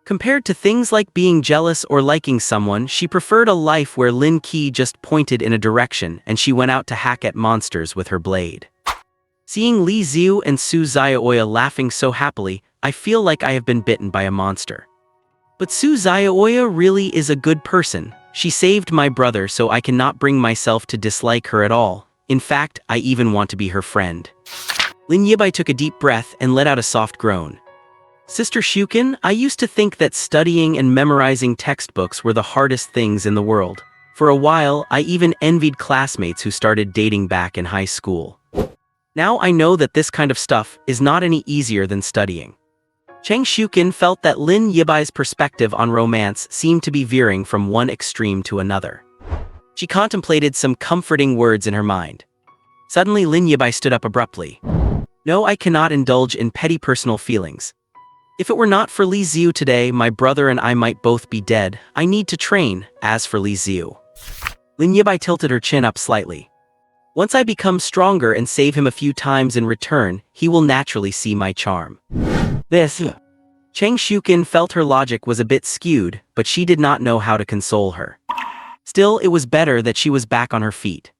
Compared to things like being jealous or liking someone, she preferred a life where Lin Qi just pointed in a direction and she went out to hack at monsters with her blade. Seeing Li Xiu and Su Zhaoya laughing so happily, I feel like I have been bitten by a monster. But Su Zhaoya really is a good person. She saved my brother, so I cannot bring myself to dislike her at all. In fact, I even want to be her friend. Lin Yibai took a deep breath and let out a soft groan. Sister Shukin, I used to think that studying and memorizing textbooks were the hardest things in the world. For a while, I even envied classmates who started dating back in high school. Now I know that this kind of stuff is not any easier than studying. Cheng Shukin felt that Lin Yibai's perspective on romance seemed to be veering from one extreme to another. She contemplated some comforting words in her mind. Suddenly Lin Yibai stood up abruptly. No, I cannot indulge in petty personal feelings. If it were not for Li Xiu today, my brother and I might both be dead. I need to train. As for Li Xiu. Lin Yibai tilted her chin up slightly. Once I become stronger and save him a few times in return, he will naturally see my charm. Cheng Shukin felt her logic was a bit skewed, but she did not know how to console her. Still, it was better that she was back on her feet.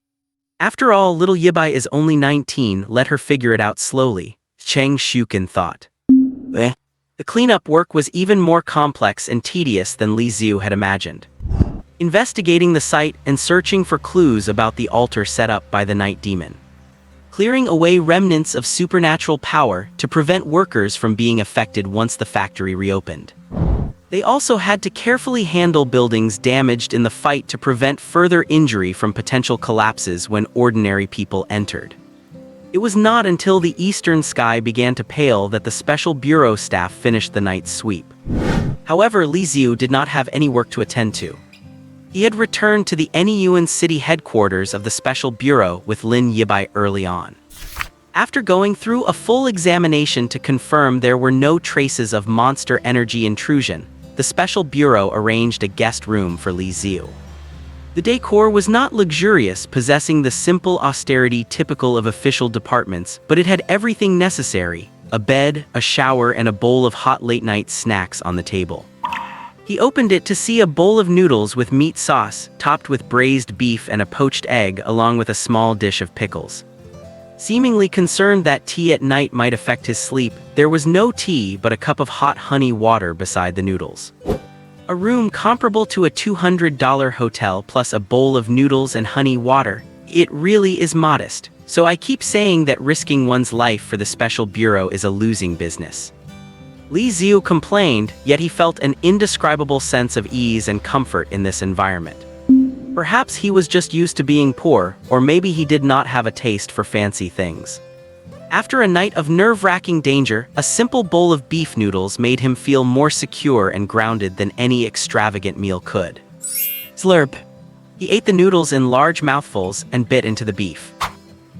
After all, little Yibai is only 19, let her figure it out slowly, Cheng Shukin thought. The cleanup work was even more complex and tedious than Li Xiu had imagined. Investigating the site and searching for clues about the altar set up by the night demon. Clearing away remnants of supernatural power to prevent workers from being affected once the factory reopened. They also had to carefully handle buildings damaged in the fight to prevent further injury from potential collapses when ordinary people entered. It was not until the eastern sky began to pale that the Special Bureau staff finished the night's sweep. However, Li Xiu did not have any work to attend to. He had returned to the Nyuan city headquarters of the Special Bureau with Lin Yibai early on. After going through a full examination to confirm there were no traces of monster energy intrusion, the Special Bureau arranged a guest room for Li Xiu. The decor was not luxurious, possessing the simple austerity typical of official departments, but it had everything necessary: a bed, a shower, and a bowl of hot late-night snacks on the table. He opened it to see a bowl of noodles with meat sauce, topped with braised beef and a poached egg, along with a small dish of pickles. Seemingly concerned that tea at night might affect his sleep, there was no tea but a cup of hot honey water beside the noodles. A room comparable to a $200 hotel plus a bowl of noodles and honey water. It really is modest, so I keep saying that risking one's life for the Special Bureau is a losing business. Li Xiu complained, yet he felt an indescribable sense of ease and comfort in this environment. Perhaps he was just used to being poor, or maybe he did not have a taste for fancy things. After a night of nerve-wracking danger, a simple bowl of beef noodles made him feel more secure and grounded than any extravagant meal could. Slurp. He ate the noodles in large mouthfuls and bit into the beef.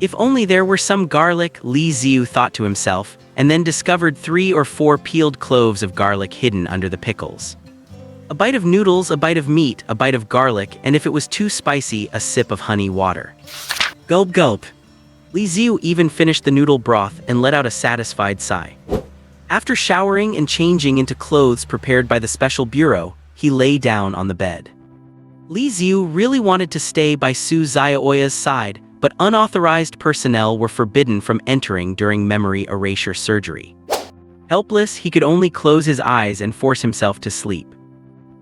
If only there were some garlic, Li Xiu thought to himself, and then discovered 3 or 4 peeled cloves of garlic hidden under the pickles. A bite of noodles, a bite of meat, a bite of garlic, and if it was too spicy, a sip of honey water. Gulp gulp. Li Xiu even finished the noodle broth and let out a satisfied sigh. After showering and changing into clothes prepared by the special bureau, he lay down on the bed. Li Xiu really wanted to stay by Su Xiaoya's side, but unauthorized personnel were forbidden from entering during memory erasure surgery. Helpless, he could only close his eyes and force himself to sleep.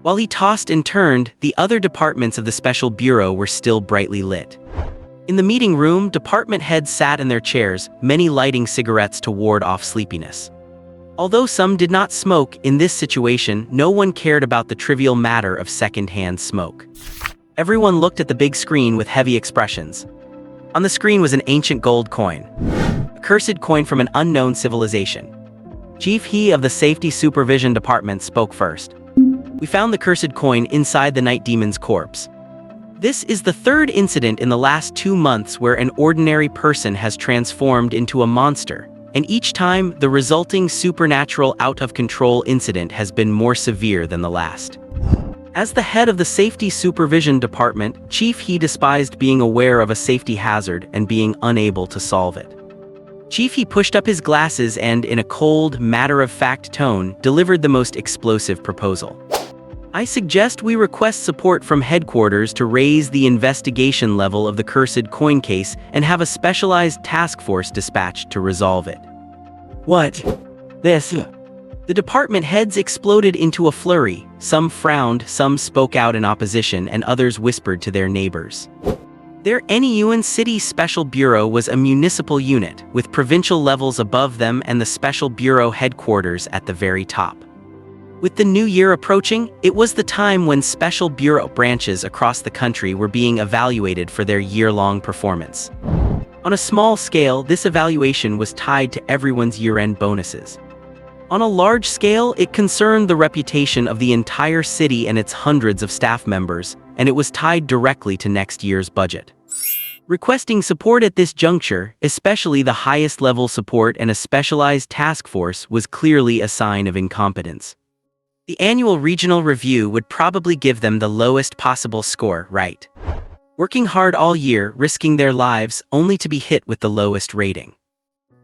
While he tossed and turned, the other departments of the special bureau were still brightly lit. In the meeting room, department heads sat in their chairs, many lighting cigarettes to ward off sleepiness. Although some did not smoke, in this situation, no one cared about the trivial matter of second-hand smoke. Everyone looked at the big screen with heavy expressions. On the screen was an ancient gold coin. A cursed coin from an unknown civilization. Chief He of the Safety Supervision Department spoke first. We found the cursed coin inside the Night Demon's corpse. This is the 3rd incident in the last 2 months where an ordinary person has transformed into a monster, and each time the resulting supernatural out-of-control incident has been more severe than the last. As the head of the Safety Supervision Department, Chief He despised being aware of a safety hazard and being unable to solve it. Chief He pushed up his glasses and, in a cold, matter-of-fact tone, delivered the most explosive proposal. I suggest we request support from headquarters to raise the investigation level of the cursed coin case and have a specialized task force dispatched to resolve it. What? This? The department heads exploded into a flurry. Some frowned, some spoke out in opposition, and others whispered to their neighbors. Their Nyuan City Special Bureau was a municipal unit, with provincial levels above them and the Special Bureau headquarters at the very top. With the new year approaching, it was the time when Special Bureau branches across the country were being evaluated for their year-long performance. On a small scale, this evaluation was tied to everyone's year-end bonuses. On a large scale, it concerned the reputation of the entire city and its hundreds of staff members, and it was tied directly to next year's budget. Requesting support at this juncture, especially the highest-level support and a specialized task force, was clearly a sign of incompetence. The annual regional review would probably give them the lowest possible score, right? Working hard all year, risking their lives, only to be hit with the lowest rating.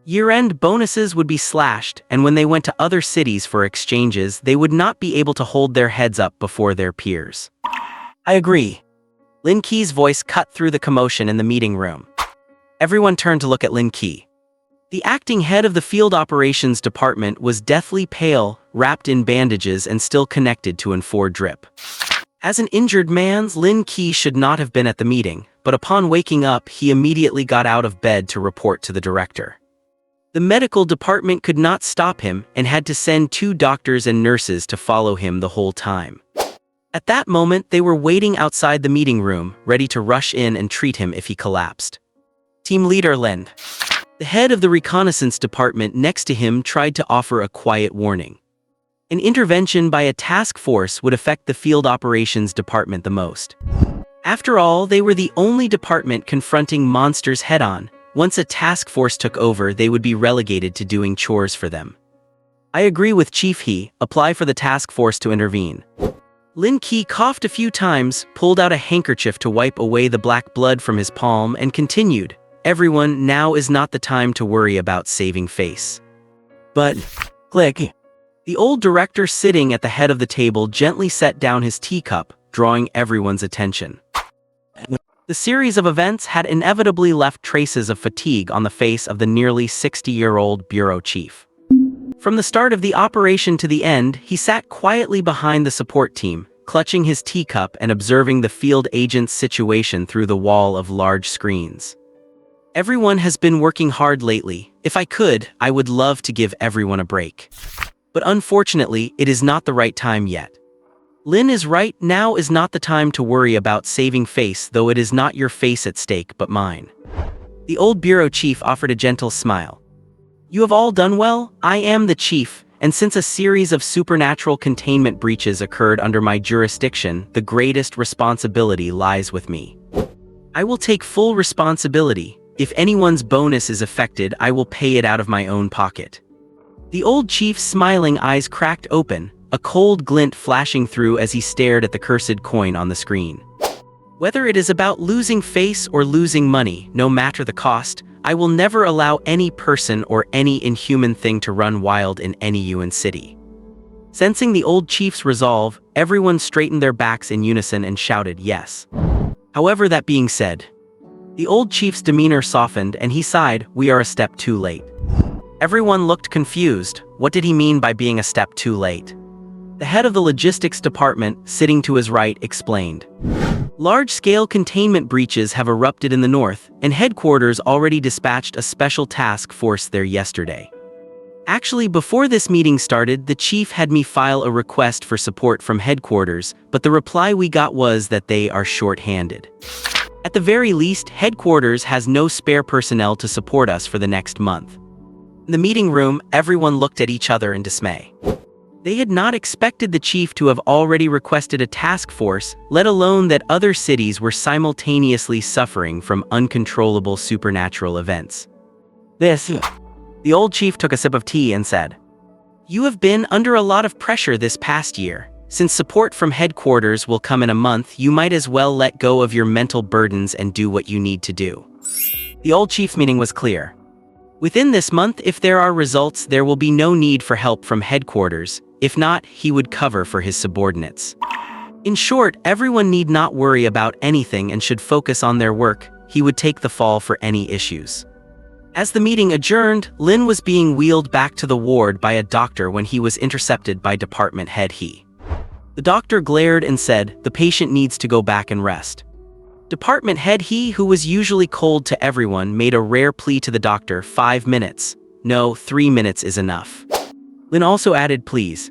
Year-end bonuses would be slashed, and when they went to other cities for exchanges, they would not be able to hold their heads up before their peers. I agree. Lin Qi's voice cut through the commotion in the meeting room. Everyone turned to look at Lin Qi. The acting head of the Field Operations Department was deathly pale, wrapped in bandages and still connected to an 4 drip. As an injured man, Lin Qi should not have been at the meeting, but upon waking up, he immediately got out of bed to report to the director. The medical department could not stop him and had to send 2 doctors and nurses to follow him the whole time. At that moment, they were waiting outside the meeting room, ready to rush in and treat him if he collapsed. Team leader Lin. The head of the reconnaissance department next to him tried to offer a quiet warning. An intervention by a task force would affect the field operations department the most. After all, they were the only department confronting monsters head-on. Once a task force took over, they would be relegated to doing chores for them. I agree with Chief He, apply for the task force to intervene. Lin Qi coughed a few times, pulled out a handkerchief to wipe away the black blood from his palm, and continued. Everyone, now is not the time to worry about saving face. But, click. The old director sitting at the head of the table gently set down his teacup, drawing everyone's attention. The series of events had inevitably left traces of fatigue on the face of the nearly 60-year-old bureau chief. From the start of the operation to the end, he sat quietly behind the support team, clutching his teacup and observing the field agent's situation through the wall of large screens. Everyone has been working hard lately. If I could, I would love to give everyone a break. But unfortunately, it is not the right time yet. Lin is right, now is not the time to worry about saving face, though it is not your face at stake but mine. The old bureau chief offered a gentle smile. You have all done well, I am the chief, and since a series of supernatural containment breaches occurred under my jurisdiction, the greatest responsibility lies with me. I will take full responsibility. If anyone's bonus is affected, I will pay it out of my own pocket. The old chief's smiling eyes cracked open, a cold glint flashing through as he stared at the cursed coin on the screen. Whether it is about losing face or losing money, no matter the cost, I will never allow any person or any inhuman thing to run wild in any UN city. Sensing the old chief's resolve, everyone straightened their backs in unison and shouted yes. However, that being said, the old chief's demeanor softened and he sighed, we are a step too late. Everyone looked confused. What did he mean by being a step too late? The head of the logistics department, sitting to his right, explained. Large-scale containment breaches have erupted in the north, and headquarters already dispatched a special task force there yesterday. Actually, before this meeting started, the chief had me file a request for support from headquarters, but the reply we got was that they are short-handed. At the very least, headquarters has no spare personnel to support us for the next month. In the meeting room, everyone looked at each other in dismay. They had not expected the chief to have already requested a task force, let alone that other cities were simultaneously suffering from uncontrollable supernatural events. The old chief took a sip of tea and said, You have been under a lot of pressure this past year. Since support from headquarters will come in a month, you might as well let go of your mental burdens and do what you need to do. The old chief's meaning was clear. Within this month, if there are results, there will be no need for help from headquarters. If not, he would cover for his subordinates. In short, everyone need not worry about anything and should focus on their work. He would take the fall for any issues. As the meeting adjourned, Lin was being wheeled back to the ward by a doctor when he was intercepted by department head He. The doctor glared and said, the patient needs to go back and rest. Department head He, who was usually cold to everyone, made a rare plea to the doctor, 5 minutes. No, 3 minutes is enough. Lin also added, please.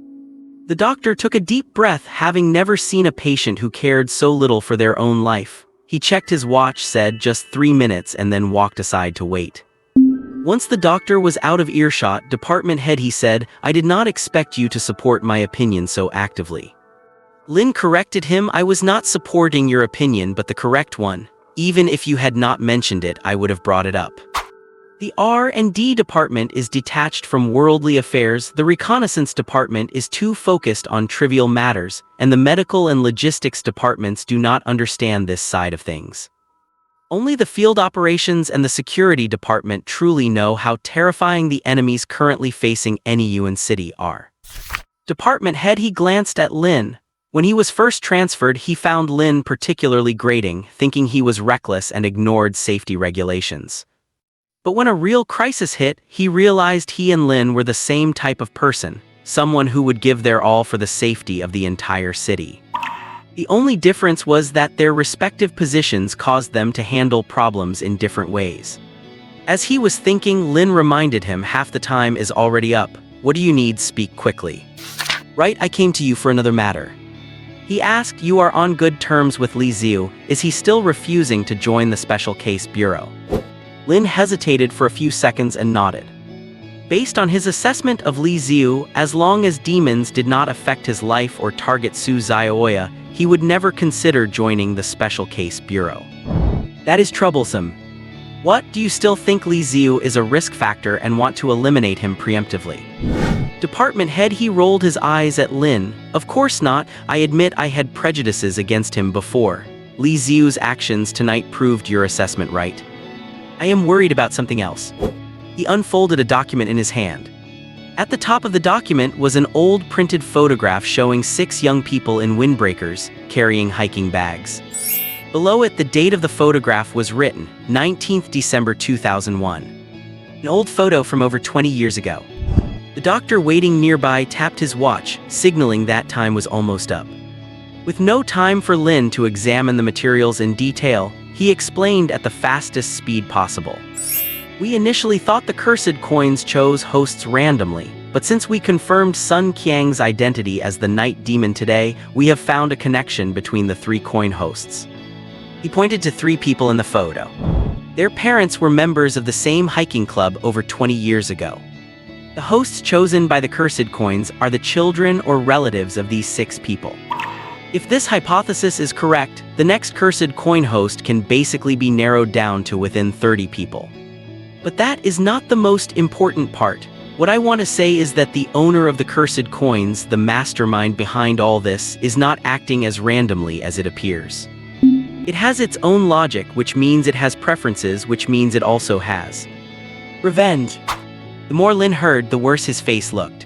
The doctor took a deep breath, having never seen a patient who cared so little for their own life. He checked his watch, said just 3 minutes, and then walked aside to wait. Once the doctor was out of earshot, department head He said, I did not expect you to support my opinion so actively. Lin corrected him, I was not supporting your opinion but the correct one. Even if you had not mentioned it, I would have brought it up. The R&D department is detached from worldly affairs, the reconnaissance department is too focused on trivial matters, and the medical and logistics departments do not understand this side of things. Only the field operations and the security department truly know how terrifying the enemies currently facing any UN city are. Department head He glanced at Lin. When he was first transferred, he found Lin particularly grating, thinking he was reckless and ignored safety regulations. But when a real crisis hit, he realized he and Lin were the same type of person, someone who would give their all for the safety of the entire city. The only difference was that their respective positions caused them to handle problems in different ways. As he was thinking, Lin reminded him, half the time is already up. What do you need? Speak quickly. Right, I came to you for another matter. He asked, you are on good terms with Li Xiu, is he still refusing to join the Special Case Bureau? Lin hesitated for a few seconds and nodded. Based on his assessment of Li Xiu, as long as demons did not affect his life or target Su Xiaoya, he would never consider joining the Special Case Bureau. That is troublesome. What, do you still think Li Xiu is a risk factor and want to eliminate him preemptively? Department head He rolled his eyes at Lin. Of course not, I admit I had prejudices against him before. Li Xiu's actions tonight proved your assessment right. I am worried about something else. He unfolded a document in his hand. At the top of the document was an old printed photograph showing 6 young people in windbreakers, carrying hiking bags. Below it, the date of the photograph was written, 19th December 2001. An old photo from over 20 years ago. The doctor waiting nearby tapped his watch, signaling that time was almost up. With no time for Lin to examine the materials in detail, he explained at the fastest speed possible. We initially thought the cursed coins chose hosts randomly, But since we confirmed Sun Qiang's identity as the night demon today, we have found a connection between the 3 coin hosts. He pointed to 3 people in the photo. Their parents were members of the same hiking club over 20 years ago. The hosts chosen by the cursed coins are the children or relatives of these 6 people. If this hypothesis is correct, the next cursed coin host can basically be narrowed down to within 30 people. But that is not the most important part. What I want to say is that the owner of the cursed coins, the mastermind behind all this, is not acting as randomly as it appears. It has its own logic, which means it has preferences, which means it also has revenge. The more Lin heard, the worse his face looked.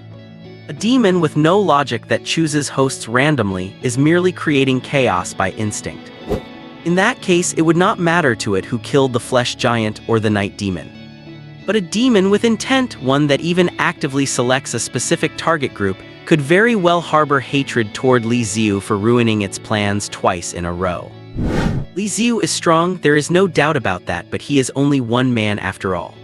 A demon with no logic that chooses hosts randomly is merely creating chaos by instinct. In that case, it would not matter to it who killed the flesh giant or the night demon. But a demon with intent, one that even actively selects a specific target group, could very well harbor hatred toward Li Xiu for ruining its plans twice in a row. Li Xiu is strong, there is no doubt about that, but he is only one man after all.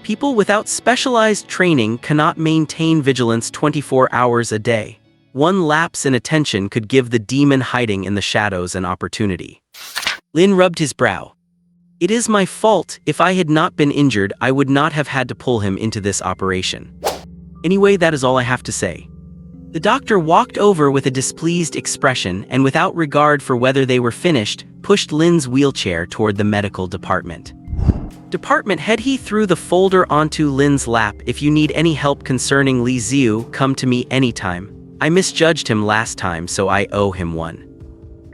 People without specialized training cannot maintain vigilance 24 hours a day. One lapse in attention could give the demon hiding in the shadows an opportunity. Lin rubbed his brow. It is my fault. If I had not been injured, I would not have had to pull him into this operation. Anyway, that is all I have to say. The doctor walked over with a displeased expression and, without regard for whether they were finished, pushed Lin's wheelchair toward the medical department. Department head, he threw the folder onto Lin's lap. If you need any help concerning Li Xiu, come to me anytime. I misjudged him last time, so I owe him one.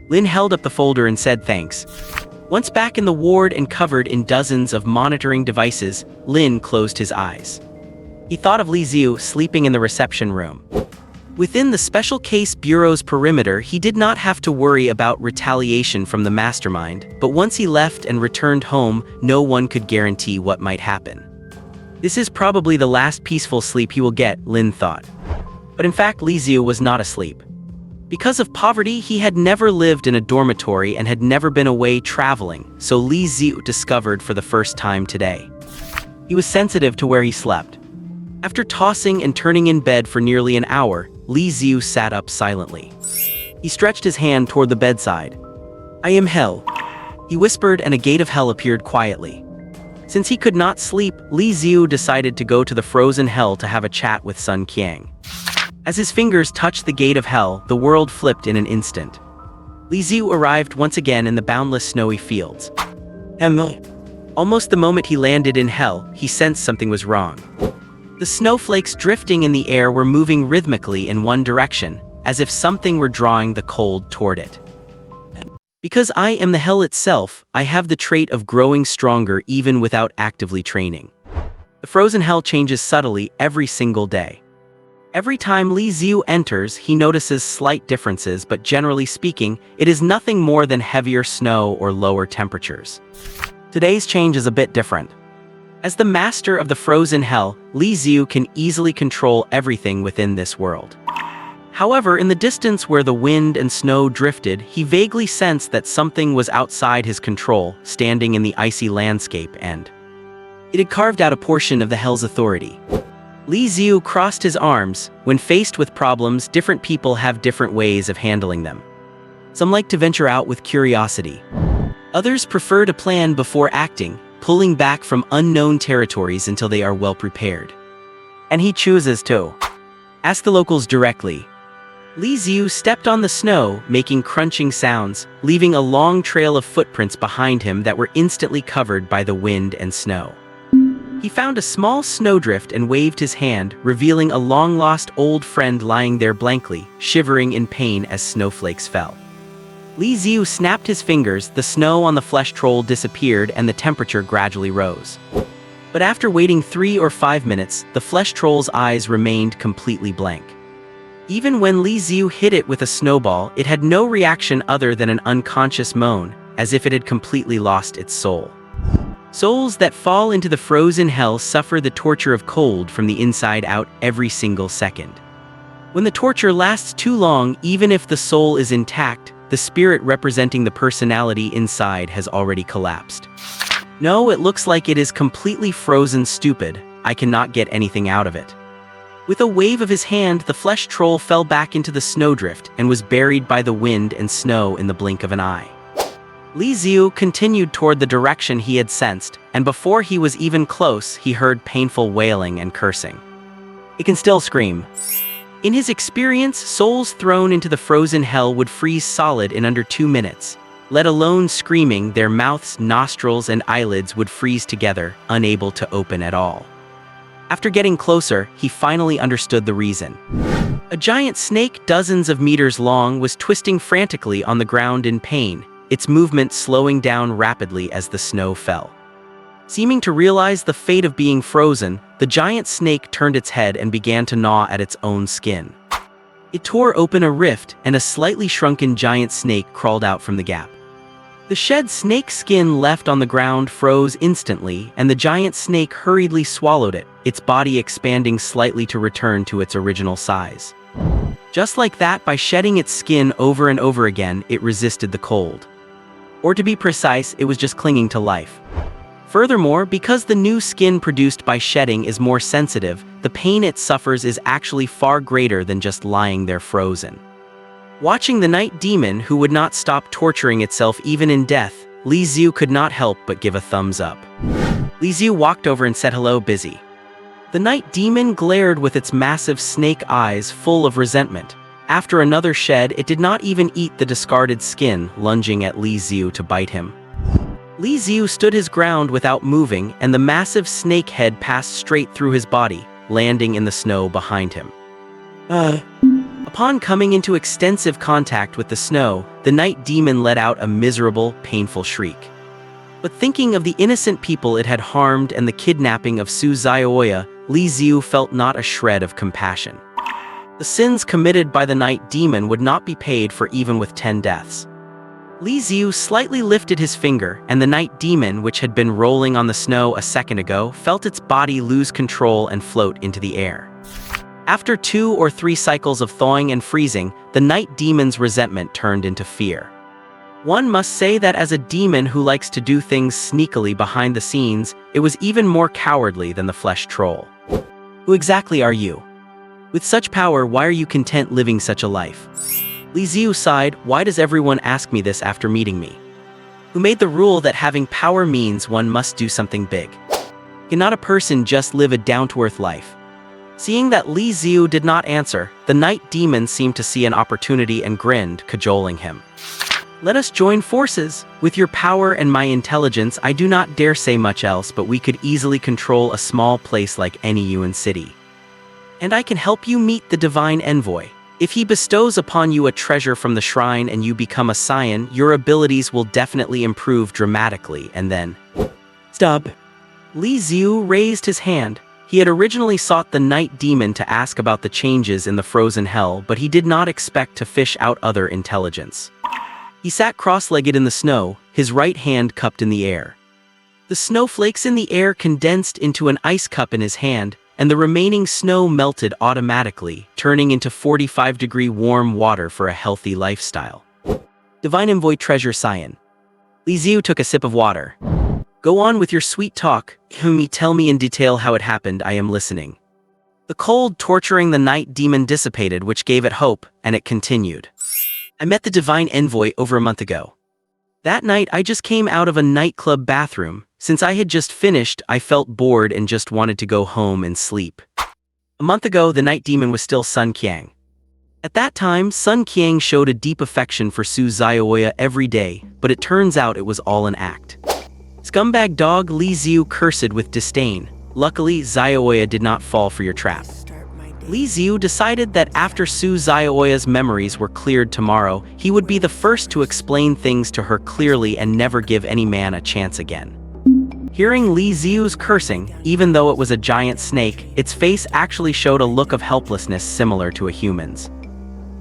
Lin held up the folder and said thanks. Once back in the ward and covered in dozens of monitoring devices, Lin closed his eyes. He thought of Li Xiu sleeping in the reception room. Within the Special Case Bureau's perimeter, he did not have to worry about retaliation from the mastermind, but once he left and returned home, no one could guarantee what might happen. This is probably the last peaceful sleep he will get, Lin thought. But in fact, Li Xiu was not asleep. Because of poverty, he had never lived in a dormitory and had never been away traveling, so Li Xiu discovered for the first time today. He was sensitive to where he slept. After tossing and turning in bed for nearly an hour, Li Xiu sat up silently. He stretched his hand toward the bedside. I am hell, he whispered, and a gate of hell appeared quietly. Since he could not sleep, Li Xiu decided to go to the frozen hell to have a chat with Sun Qiang. As his fingers touched the gate of hell, the world flipped in an instant. Li Xiu arrived once again in the boundless snowy fields. Almost the moment he landed in hell, he sensed something was wrong. The snowflakes drifting in the air were moving rhythmically in one direction, as if something were drawing the cold toward it. Because I am the hell itself, I have the trait of growing stronger even without actively training. The frozen hell changes subtly every single day. Every time Li Xiu enters, he notices slight differences, but generally speaking, it is nothing more than heavier snow or lower temperatures. Today's change is a bit different. As the master of the frozen hell, Li Xiu can easily control everything within this world. However, in the distance where the wind and snow drifted, he vaguely sensed that something was outside his control, standing in the icy landscape, and it had carved out a portion of the hell's authority. Li Xiu crossed his arms. When faced with problems, different people have different ways of handling them. Some like to venture out with curiosity. Others prefer to plan before acting, pulling back from unknown territories until they are well prepared. And he chooses to ask the locals directly. Li Xiu stepped on the snow, making crunching sounds, leaving a long trail of footprints behind him that were instantly covered by the wind and snow. He found a small snowdrift and waved his hand, revealing a long-lost old friend lying there blankly, shivering in pain as snowflakes fell. Li Xiu snapped his fingers, the snow on the flesh troll disappeared and the temperature gradually rose. But after waiting 3 or 5 minutes, the flesh troll's eyes remained completely blank. Even when Li Xiu hit it with a snowball, it had no reaction other than an unconscious moan, as if it had completely lost its soul. Souls that fall into the frozen hell suffer the torture of cold from the inside out every single second. When the torture lasts too long, even if the soul is intact, the spirit representing the personality inside has already collapsed. No, it looks like it is completely frozen stupid. I cannot get anything out of it. With a wave of his hand, the flesh troll fell back into the snowdrift and was buried by the wind and snow in the blink of an eye. Li Xiu continued toward the direction he had sensed, and before he was even close, he heard painful wailing and cursing. It can still scream. In his experience, souls thrown into the frozen hell would freeze solid in under 2 minutes. Let alone screaming, their mouths, nostrils, and eyelids would freeze together, unable to open at all. After getting closer, he finally understood the reason. A giant snake dozens of meters long was twisting frantically on the ground in pain, its movement slowing down rapidly as the snow fell. Seeming to realize the fate of being frozen, the giant snake turned its head and began to gnaw at its own skin. It tore open a rift, and a slightly shrunken giant snake crawled out from the gap. The shed snake skin left on the ground froze instantly, and the giant snake hurriedly swallowed it, its body expanding slightly to return to its original size. Just like that, by shedding its skin over and over again, it resisted the cold. Or to be precise, it was just clinging to life. Furthermore, because the new skin produced by shedding is more sensitive, the pain it suffers is actually far greater than just lying there frozen. Watching the night demon, who would not stop torturing itself even in death, Li Xiu could not help but give a thumbs up. Li Xiu walked over and said hello, busy. The night demon glared with its massive snake eyes full of resentment. After another shed, it did not even eat the discarded skin, lunging at Li Xiu to bite him. Li Xiu stood his ground without moving, and the massive snake head passed straight through his body, landing in the snow behind him. Upon coming into extensive contact with the snow, the night demon let out a miserable, painful shriek. But thinking of the innocent people it had harmed and the kidnapping of Su Zhaoya, Li Xiu felt not a shred of compassion. The sins committed by the night demon would not be paid for even with 10 deaths. Li Xiu slightly lifted his finger, and the night demon, which had been rolling on the snow a second ago, felt its body lose control and float into the air. After 2 or 3 cycles of thawing and freezing, the night demon's resentment turned into fear. One must say that as a demon who likes to do things sneakily behind the scenes, it was even more cowardly than the flesh troll. Who exactly are you? With such power, why are you content living such a life? Li Xiu sighed. Why does everyone ask me this after meeting me? Who made the rule that having power means one must do something big? Cannot a person just live a down-to-earth life? Seeing that Li Xiu did not answer, the night demon seemed to see an opportunity and grinned, cajoling him. Let us join forces. With your power and my intelligence, I do not dare say much else, but we could easily control a small place like any Yuan city. And I can help you meet the divine envoy. If he bestows upon you a treasure from the shrine and you become a scion, your abilities will definitely improve dramatically, and then... Stop. Li Xiu raised his hand. He had originally sought the night demon to ask about the changes in the frozen hell, but he did not expect to fish out other intelligence. He sat cross-legged in the snow, his right hand cupped in the air. The snowflakes in the air condensed into an ice cup in his hand, and the remaining snow melted automatically, turning into 45-degree warm water for a healthy lifestyle. Divine Envoy Treasure Scion. Li Xiu took a sip of water. Go on with your sweet talk. Tell me in detail how it happened. I am listening. The cold torturing the night demon dissipated, which gave it hope, and it continued. I met the Divine Envoy over a month ago. That night I just came out of a nightclub bathroom. Since I had just finished, I felt bored and just wanted to go home and sleep. A month ago, the night demon was still Sun Qiang. At that time, Sun Qiang showed a deep affection for Su Zhaoya every day, but it turns out it was all an act. Scumbag dog, Li Xiu cursed with disdain. Luckily, Zhaoya did not fall for your trap. Li Xiu decided that after Su Zhaoya's memories were cleared tomorrow, he would be the first to explain things to her clearly and never give any man a chance again. Hearing Li Xiu's cursing, even though it was a giant snake, its face actually showed a look of helplessness similar to a human's.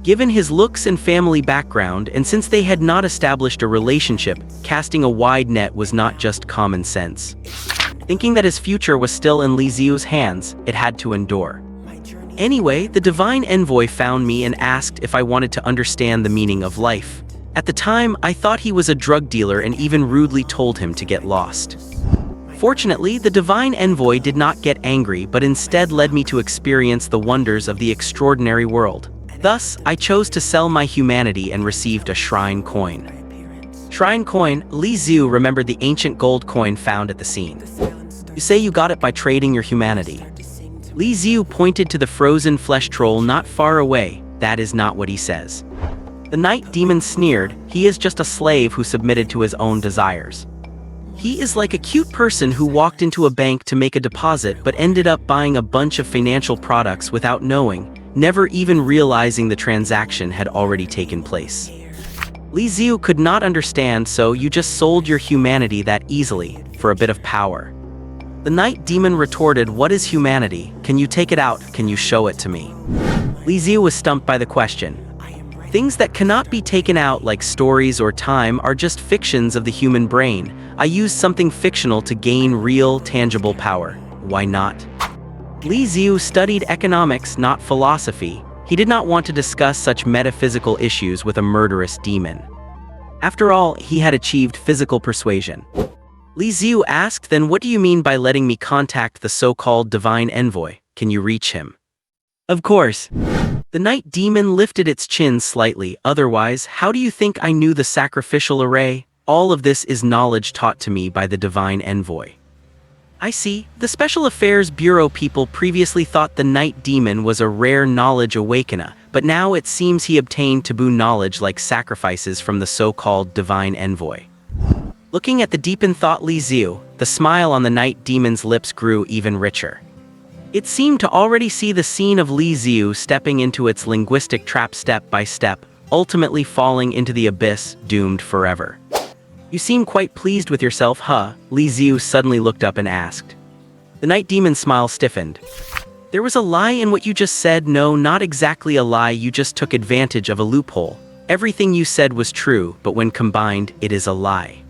Given his looks and family background, and since they had not established a relationship, casting a wide net was not just common sense. Thinking that his future was still in Li Xiu's hands, it had to endure. Anyway, the Divine Envoy found me and asked if I wanted to understand the meaning of life. At the time, I thought he was a drug dealer and even rudely told him to get lost. Fortunately, the divine envoy did not get angry but instead led me to experience the wonders of the extraordinary world. Thus, I chose to sell my humanity and received a shrine coin. Shrine coin, Li Xiu remembered the ancient gold coin found at the scene. You say you got it by trading your humanity. Li Xiu pointed to the frozen flesh troll not far away. That is not what he says. The night demon sneered, he is just a slave who submitted to his own desires. He is like a cute person who walked into a bank to make a deposit but ended up buying a bunch of financial products without knowing, never even realizing the transaction had already taken place. Li Xiu could not understand, so you just sold your humanity that easily, for a bit of power. The night demon retorted, what is humanity? Can you take it out? Can you show it to me? Li Xiu was stumped by the question. Things that cannot be taken out, like stories or time, are just fictions of the human brain. I used something fictional to gain real, tangible power. Why not? Li Xiu studied economics, not philosophy. He did not want to discuss such metaphysical issues with a murderous demon. After all, he had achieved physical persuasion. Li Xiu asked, then what do you mean by letting me contact the so-called divine envoy? Can you reach him? Of course. The night demon lifted its chin slightly. Otherwise, how do you think I knew the sacrificial array? All of this is knowledge taught to me by the divine envoy. I see. The Special Affairs Bureau people previously thought the night demon was a rare knowledge awakener, but now it seems he obtained taboo knowledge like sacrifices from the so-called divine envoy. Looking at the deep in thought Li Xiu, the smile on the night demon's lips grew even richer. It seemed to already see the scene of Li Xiu stepping into its linguistic trap step by step, ultimately falling into the abyss, doomed forever. You seem quite pleased with yourself, huh? Li Xiu suddenly looked up and asked. The night demon's smile stiffened. There was a lie in what you just said. No, not exactly a lie, you just took advantage of a loophole. Everything you said was true, but when combined, it is a lie.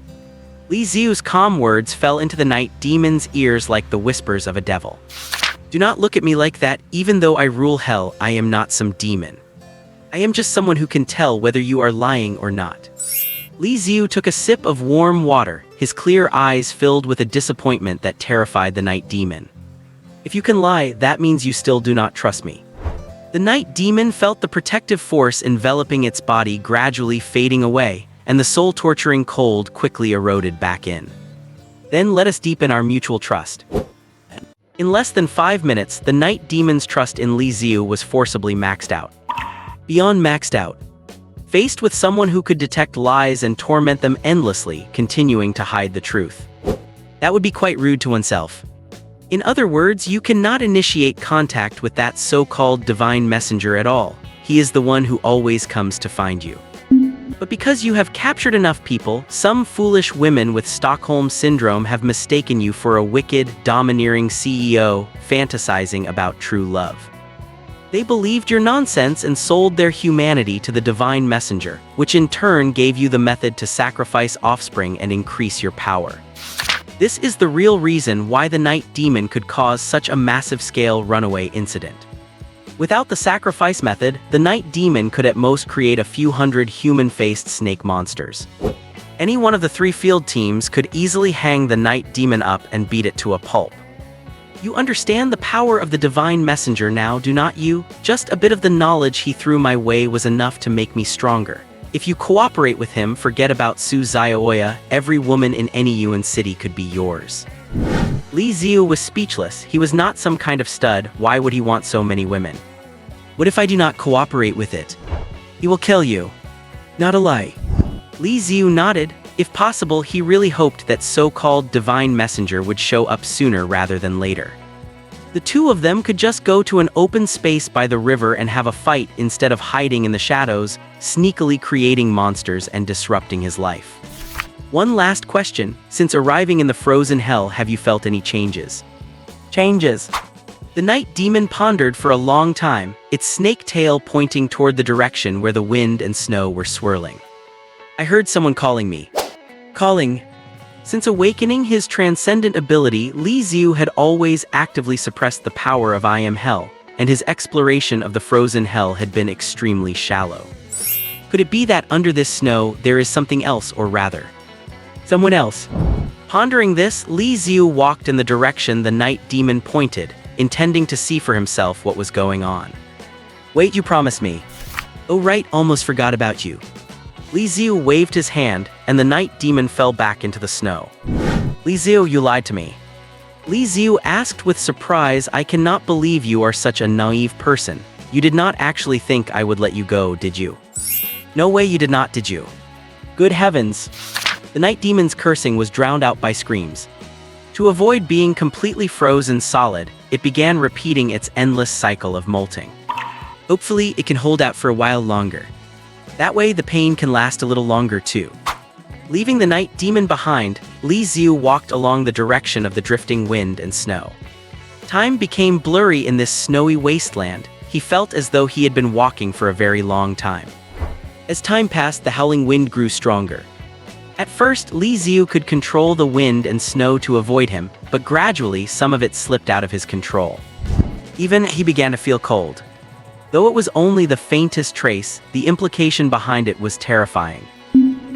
Li Xiu's calm words fell into the night demon's ears like the whispers of a devil. Do not look at me like that. Even though I rule hell, I am not some demon. I am just someone who can tell whether you are lying or not. Li Xiu took a sip of warm water, his clear eyes filled with a disappointment that terrified the night demon. If you can lie, that means you still do not trust me. The night demon felt the protective force enveloping its body gradually fading away, and the soul-torturing cold quickly eroded back in. Then let us deepen our mutual trust. In less than 5 minutes, the night demon's trust in Li Xiu was forcibly maxed out. Beyond maxed out. Faced with someone who could detect lies and torment them endlessly, continuing to hide the truth. That would be quite rude to oneself. In other words, you cannot initiate contact with that so-called divine messenger at all. He is the one who always comes to find you. But because you have captured enough people, some foolish women with Stockholm Syndrome have mistaken you for a wicked, domineering CEO, fantasizing about true love. They believed your nonsense and sold their humanity to the divine messenger, which in turn gave you the method to sacrifice offspring and increase your power. This is the real reason why the night demon could cause such a massive-scale runaway incident. Without the sacrifice method, the night demon could at most create a few hundred human-faced snake monsters. Any one of the 3 field teams could easily hang the night demon up and beat it to a pulp. You understand the power of the divine messenger now, do not you? Just a bit of the knowledge he threw my way was enough to make me stronger. If you cooperate with him, forget about Su Xiaoya, every woman in any Yuan city could be yours. Li Xiu was speechless. He was not some kind of stud. Why would he want so many women? What if I do not cooperate with it? He will kill you. Not a lie. Li Xiu nodded. If possible, he really hoped that so-called divine messenger would show up sooner rather than later. The two of them could just go to an open space by the river and have a fight instead of hiding in the shadows, sneakily creating monsters and disrupting his life. One last question. Since arriving in the frozen hell, have you felt any changes? Changes. The night demon pondered for a long time, its snake tail pointing toward the direction where the wind and snow were swirling. I heard someone calling me. Calling. Since awakening his transcendent ability, Li Xiu had always actively suppressed the power of I Am Hell, and his exploration of the frozen hell had been extremely shallow. Could it be that under this snow there is something else, or rather, someone else? Pondering this, Li Xiu walked in the direction the night demon pointed, intending to see for himself what was going on. "Wait, you promised me." "Oh right, almost forgot about you." Li Xiu waved his hand, and the night demon fell back into the snow. "Li Xiu, you lied to me." Li Xiu asked with surprise, "I cannot believe you are such a naive person. You did not actually think I would let you go, did you?" "No way you did not, did you?" "Good heavens." The night demon's cursing was drowned out by screams. To avoid being completely frozen solid, it began repeating its endless cycle of molting. Hopefully, it can hold out for a while longer. That way, the pain can last a little longer too. Leaving the night demon behind, Li Xiu walked along the direction of the drifting wind and snow. Time became blurry in this snowy wasteland. He felt as though he had been walking for a very long time. As time passed, the howling wind grew stronger. At first, Li Xiu could control the wind and snow to avoid him, but gradually some of it slipped out of his control. Even he began to feel cold. Though it was only the faintest trace, the implication behind it was terrifying.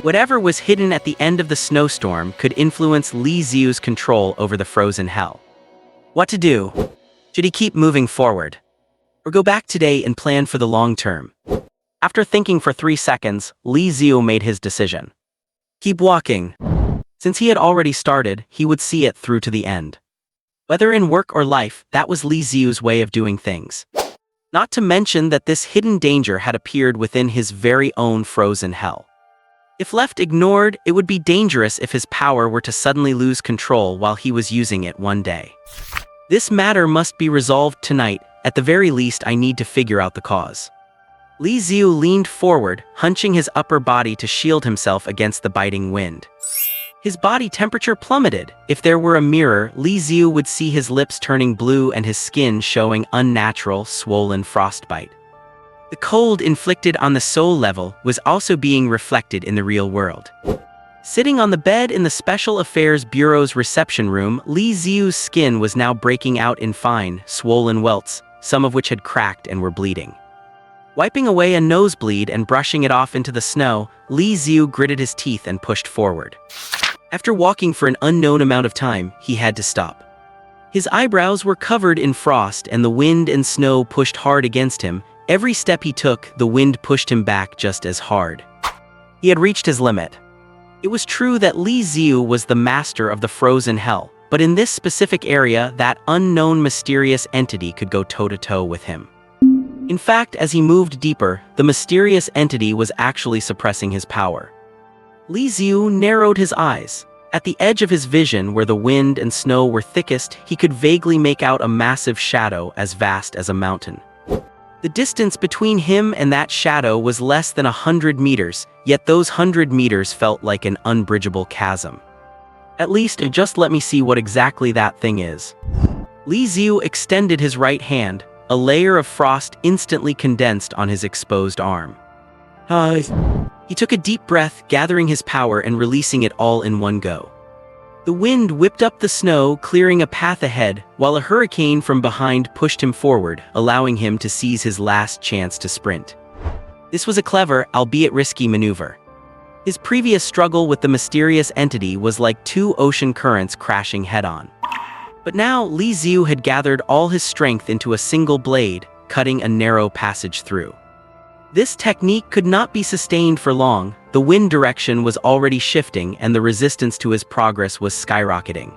Whatever was hidden at the end of the snowstorm could influence Li Xiu's control over the frozen hell. What to do? Should he keep moving forward? Or go back today and plan for the long term? After thinking for 3 seconds, Li Xiu made his decision. Keep walking. Since he had already started, he would see it through to the end. Whether in work or life, that was Li Xiu's way of doing things. Not to mention that this hidden danger had appeared within his very own frozen hell. If left ignored, it would be dangerous if his power were to suddenly lose control while he was using it one day. This matter must be resolved tonight. At the very least, I need to figure out the cause. Li Xiu leaned forward, hunching his upper body to shield himself against the biting wind. His body temperature plummeted. If there were a mirror, Li Xiu would see his lips turning blue and his skin showing unnatural, swollen frostbite. The cold inflicted on the soul level was also being reflected in the real world. Sitting on the bed in the Special Affairs Bureau's reception room, Li Xiu's skin was now breaking out in fine, swollen welts, some of which had cracked and were bleeding. Wiping away a nosebleed and brushing it off into the snow, Li Xiu gritted his teeth and pushed forward. After walking for an unknown amount of time, he had to stop. His eyebrows were covered in frost and the wind and snow pushed hard against him. Every step he took, the wind pushed him back just as hard. He had reached his limit. It was true that Li Xiu was the master of the frozen hell, but in this specific area, that unknown mysterious entity could go toe-to-toe with him. In fact, as he moved deeper, the mysterious entity was actually suppressing his power. Li Xiu narrowed his eyes. At the edge of his vision, where the wind and snow were thickest, he could vaguely make out a massive shadow as vast as a mountain. The distance between him and that shadow was less than 100 meters, yet those 100 meters felt like an unbridgeable chasm. At least, just let me see what exactly that thing is. Li Xiu extended his right hand. A layer of frost instantly condensed on his exposed arm. He took a deep breath, gathering his power and releasing it all in one go. The wind whipped up the snow, clearing a path ahead, while a hurricane from behind pushed him forward, allowing him to seize his last chance to sprint. This was a clever, albeit risky maneuver. His previous struggle with the mysterious entity was like 2 ocean currents crashing head-on. But now, Li Xiu had gathered all his strength into a single blade, cutting a narrow passage through. This technique could not be sustained for long. The wind direction was already shifting and the resistance to his progress was skyrocketing.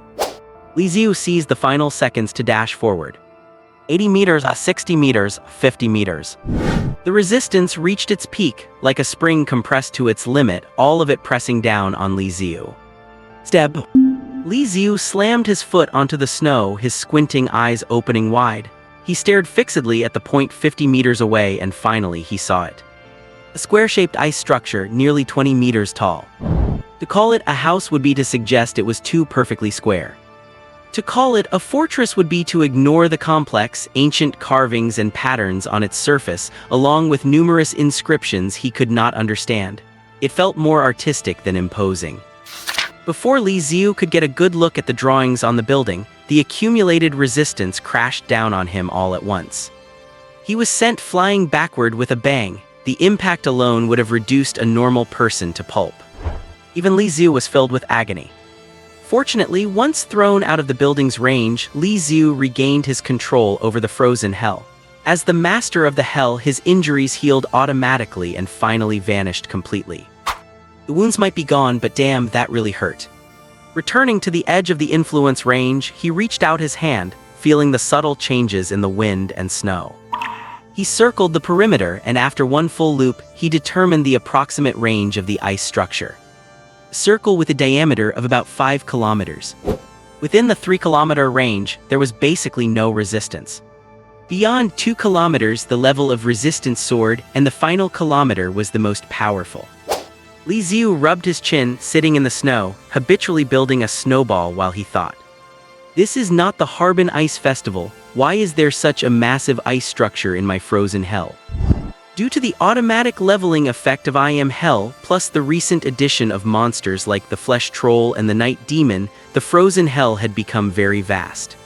Li Xiu seized the final seconds to dash forward. 80 meters, 60 meters, 50 meters. The resistance reached its peak, like a spring compressed to its limit, all of it pressing down on Li Xiu. Step. Li Xiu slammed his foot onto the snow, his squinting eyes opening wide. He stared fixedly at the point 50 meters away and finally he saw it. A square-shaped ice structure nearly 20 meters tall. To call it a house would be to suggest it was too perfectly square. To call it a fortress would be to ignore the complex, ancient carvings and patterns on its surface, along with numerous inscriptions he could not understand. It felt more artistic than imposing. Before Li Xiu could get a good look at the drawings on the building, the accumulated resistance crashed down on him all at once. He was sent flying backward with a bang. The impact alone would have reduced a normal person to pulp. Even Li Xiu was filled with agony. Fortunately, once thrown out of the building's range, Li Xiu regained his control over the frozen hell. As the master of the hell, his injuries healed automatically and finally vanished completely. The wounds might be gone, but damn, that really hurt. Returning to the edge of the influence range, he reached out his hand, feeling the subtle changes in the wind and snow. He circled the perimeter, and after one full loop, he determined the approximate range of the ice structure. A circle with a diameter of about 5 kilometers. Within the 3-kilometer range, there was basically no resistance. Beyond 2 kilometers, the level of resistance soared, and the final kilometer was the most powerful. Li Xiu rubbed his chin, sitting in the snow, habitually building a snowball while he thought. This is not the Harbin Ice Festival. Why is there such a massive ice structure in my frozen hell? Due to the automatic leveling effect of I Am Hell, plus the recent addition of monsters like the Flesh Troll and the Night Demon, the frozen hell had become very vast.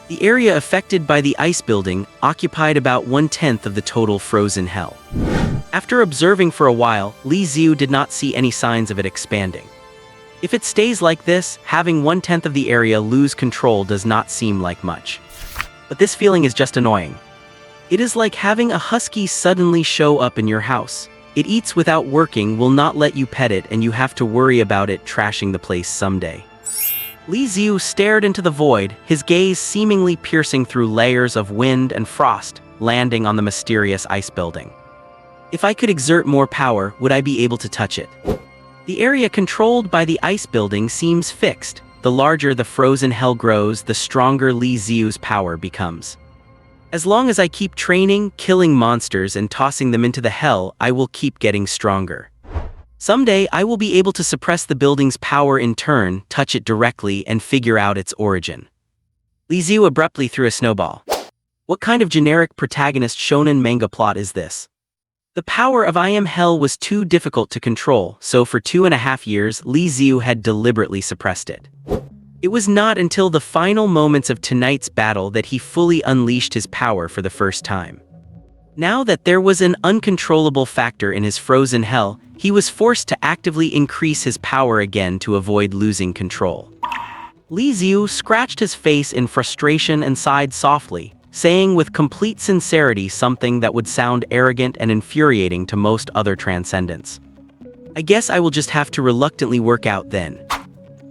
The area affected by the ice building occupied about 1/10 of the total frozen hell. After observing for a while, Li Xiu did not see any signs of it expanding. If it stays like this, having 1/10 of the area lose control does not seem like much. But this feeling is just annoying. It is like having a husky suddenly show up in your house. It eats without working, will not let you pet it, and you have to worry about it trashing the place someday. Li Xiu stared into the void, his gaze seemingly piercing through layers of wind and frost, landing on the mysterious ice building. If I could exert more power, would I be able to touch it? The area controlled by the ice building seems fixed. The larger the frozen hell grows, the stronger Li Xiu's power becomes. As long as I keep training, killing monsters, and tossing them into the hell, I will keep getting stronger. Someday, I will be able to suppress the building's power in turn, touch it directly, and figure out its origin. Li Xiu abruptly threw a snowball. What kind of generic protagonist shonen manga plot is this? The power of I Am Hell was too difficult to control, so for 2.5 years, Li Xiu had deliberately suppressed it. It was not until the final moments of tonight's battle that he fully unleashed his power for the first time. Now that there was an uncontrollable factor in his frozen hell, he was forced to actively increase his power again to avoid losing control. Li Xiu scratched his face in frustration and sighed softly, saying with complete sincerity something that would sound arrogant and infuriating to most other transcendents. I guess I will just have to reluctantly work out then.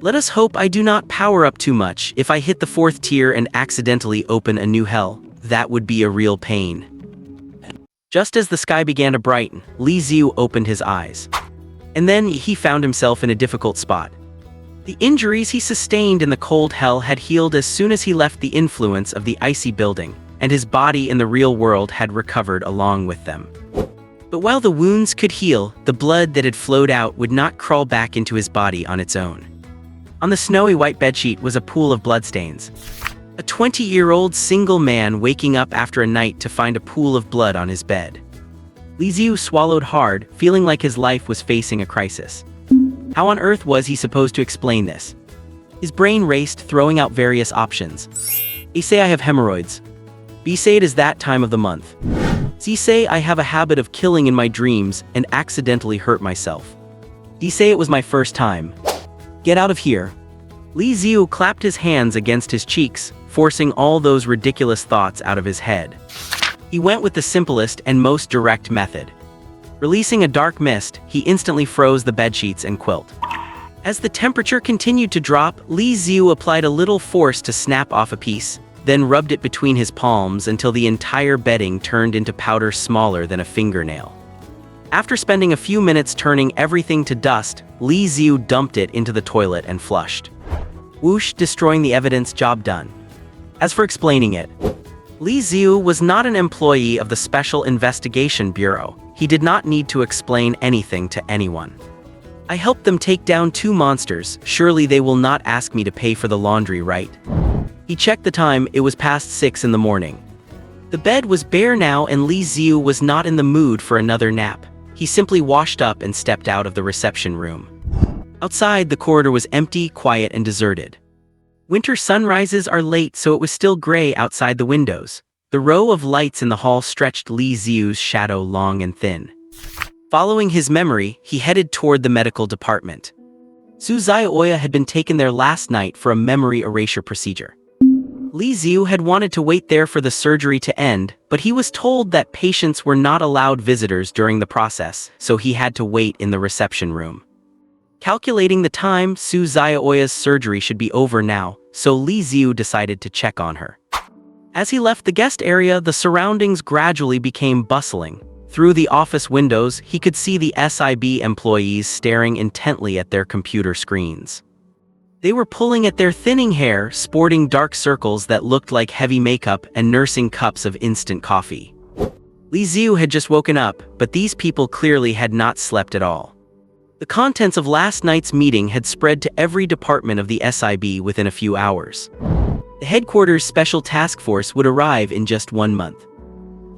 Let us hope I do not power up too much. If I hit the 4th tier and accidentally open a new hell, that would be a real pain. Just as the sky began to brighten, Li Xiu opened his eyes. And then he found himself in a difficult spot. The injuries he sustained in the cold hell had healed as soon as he left the influence of the icy building, and his body in the real world had recovered along with them. But while the wounds could heal, the blood that had flowed out would not crawl back into his body on its own. On the snowy white bedsheet was a pool of bloodstains. A 20-year-old single man waking up after a night to find a pool of blood on his bed. Li Xiu swallowed hard, feeling like his life was facing a crisis. How on earth was he supposed to explain this? His brain raced, throwing out various options. A say I have hemorrhoids. B say it is that time of the month. C say I have a habit of killing in my dreams and accidentally hurt myself. D say it was my first time. Get out of here. Li Xiu clapped his hands against his cheeks, forcing all those ridiculous thoughts out of his head. He went with the simplest and most direct method. Releasing a dark mist, he instantly froze the bedsheets and quilt. As the temperature continued to drop, Li Xiu applied a little force to snap off a piece, then rubbed it between his palms until the entire bedding turned into powder smaller than a fingernail. After spending a few minutes turning everything to dust, Li Xiu dumped it into the toilet and flushed. Whoosh, destroying the evidence, job done. As for explaining it, Li Xiu was not an employee of the Special Investigation Bureau. He did not need to explain anything to anyone. I helped them take down 2 monsters, surely they will not ask me to pay for the laundry, right? He checked the time, it was past 6 in the morning. The bed was bare now and Li Xiu was not in the mood for another nap. He simply washed up and stepped out of the reception room. Outside, the corridor was empty, quiet, and deserted. Winter sunrises are late, so it was still gray outside the windows. The row of lights in the hall stretched Li Xiu's shadow long and thin. Following his memory, he headed toward the medical department. Su Zhaoya had been taken there last night for a memory erasure procedure. Li Xiu had wanted to wait there for the surgery to end, but he was told that patients were not allowed visitors during the process, so he had to wait in the reception room. Calculating the time, Su Zhaoya's surgery should be over now, so Li Xiu decided to check on her. As he left the guest area, the surroundings gradually became bustling. Through the office windows, he could see the SIB employees staring intently at their computer screens. They were pulling at their thinning hair, sporting dark circles that looked like heavy makeup, and nursing cups of instant coffee. Li Xiu had just woken up, but these people clearly had not slept at all. The contents of last night's meeting had spread to every department of the SIB within a few hours. The headquarters special task force would arrive in just 1 month.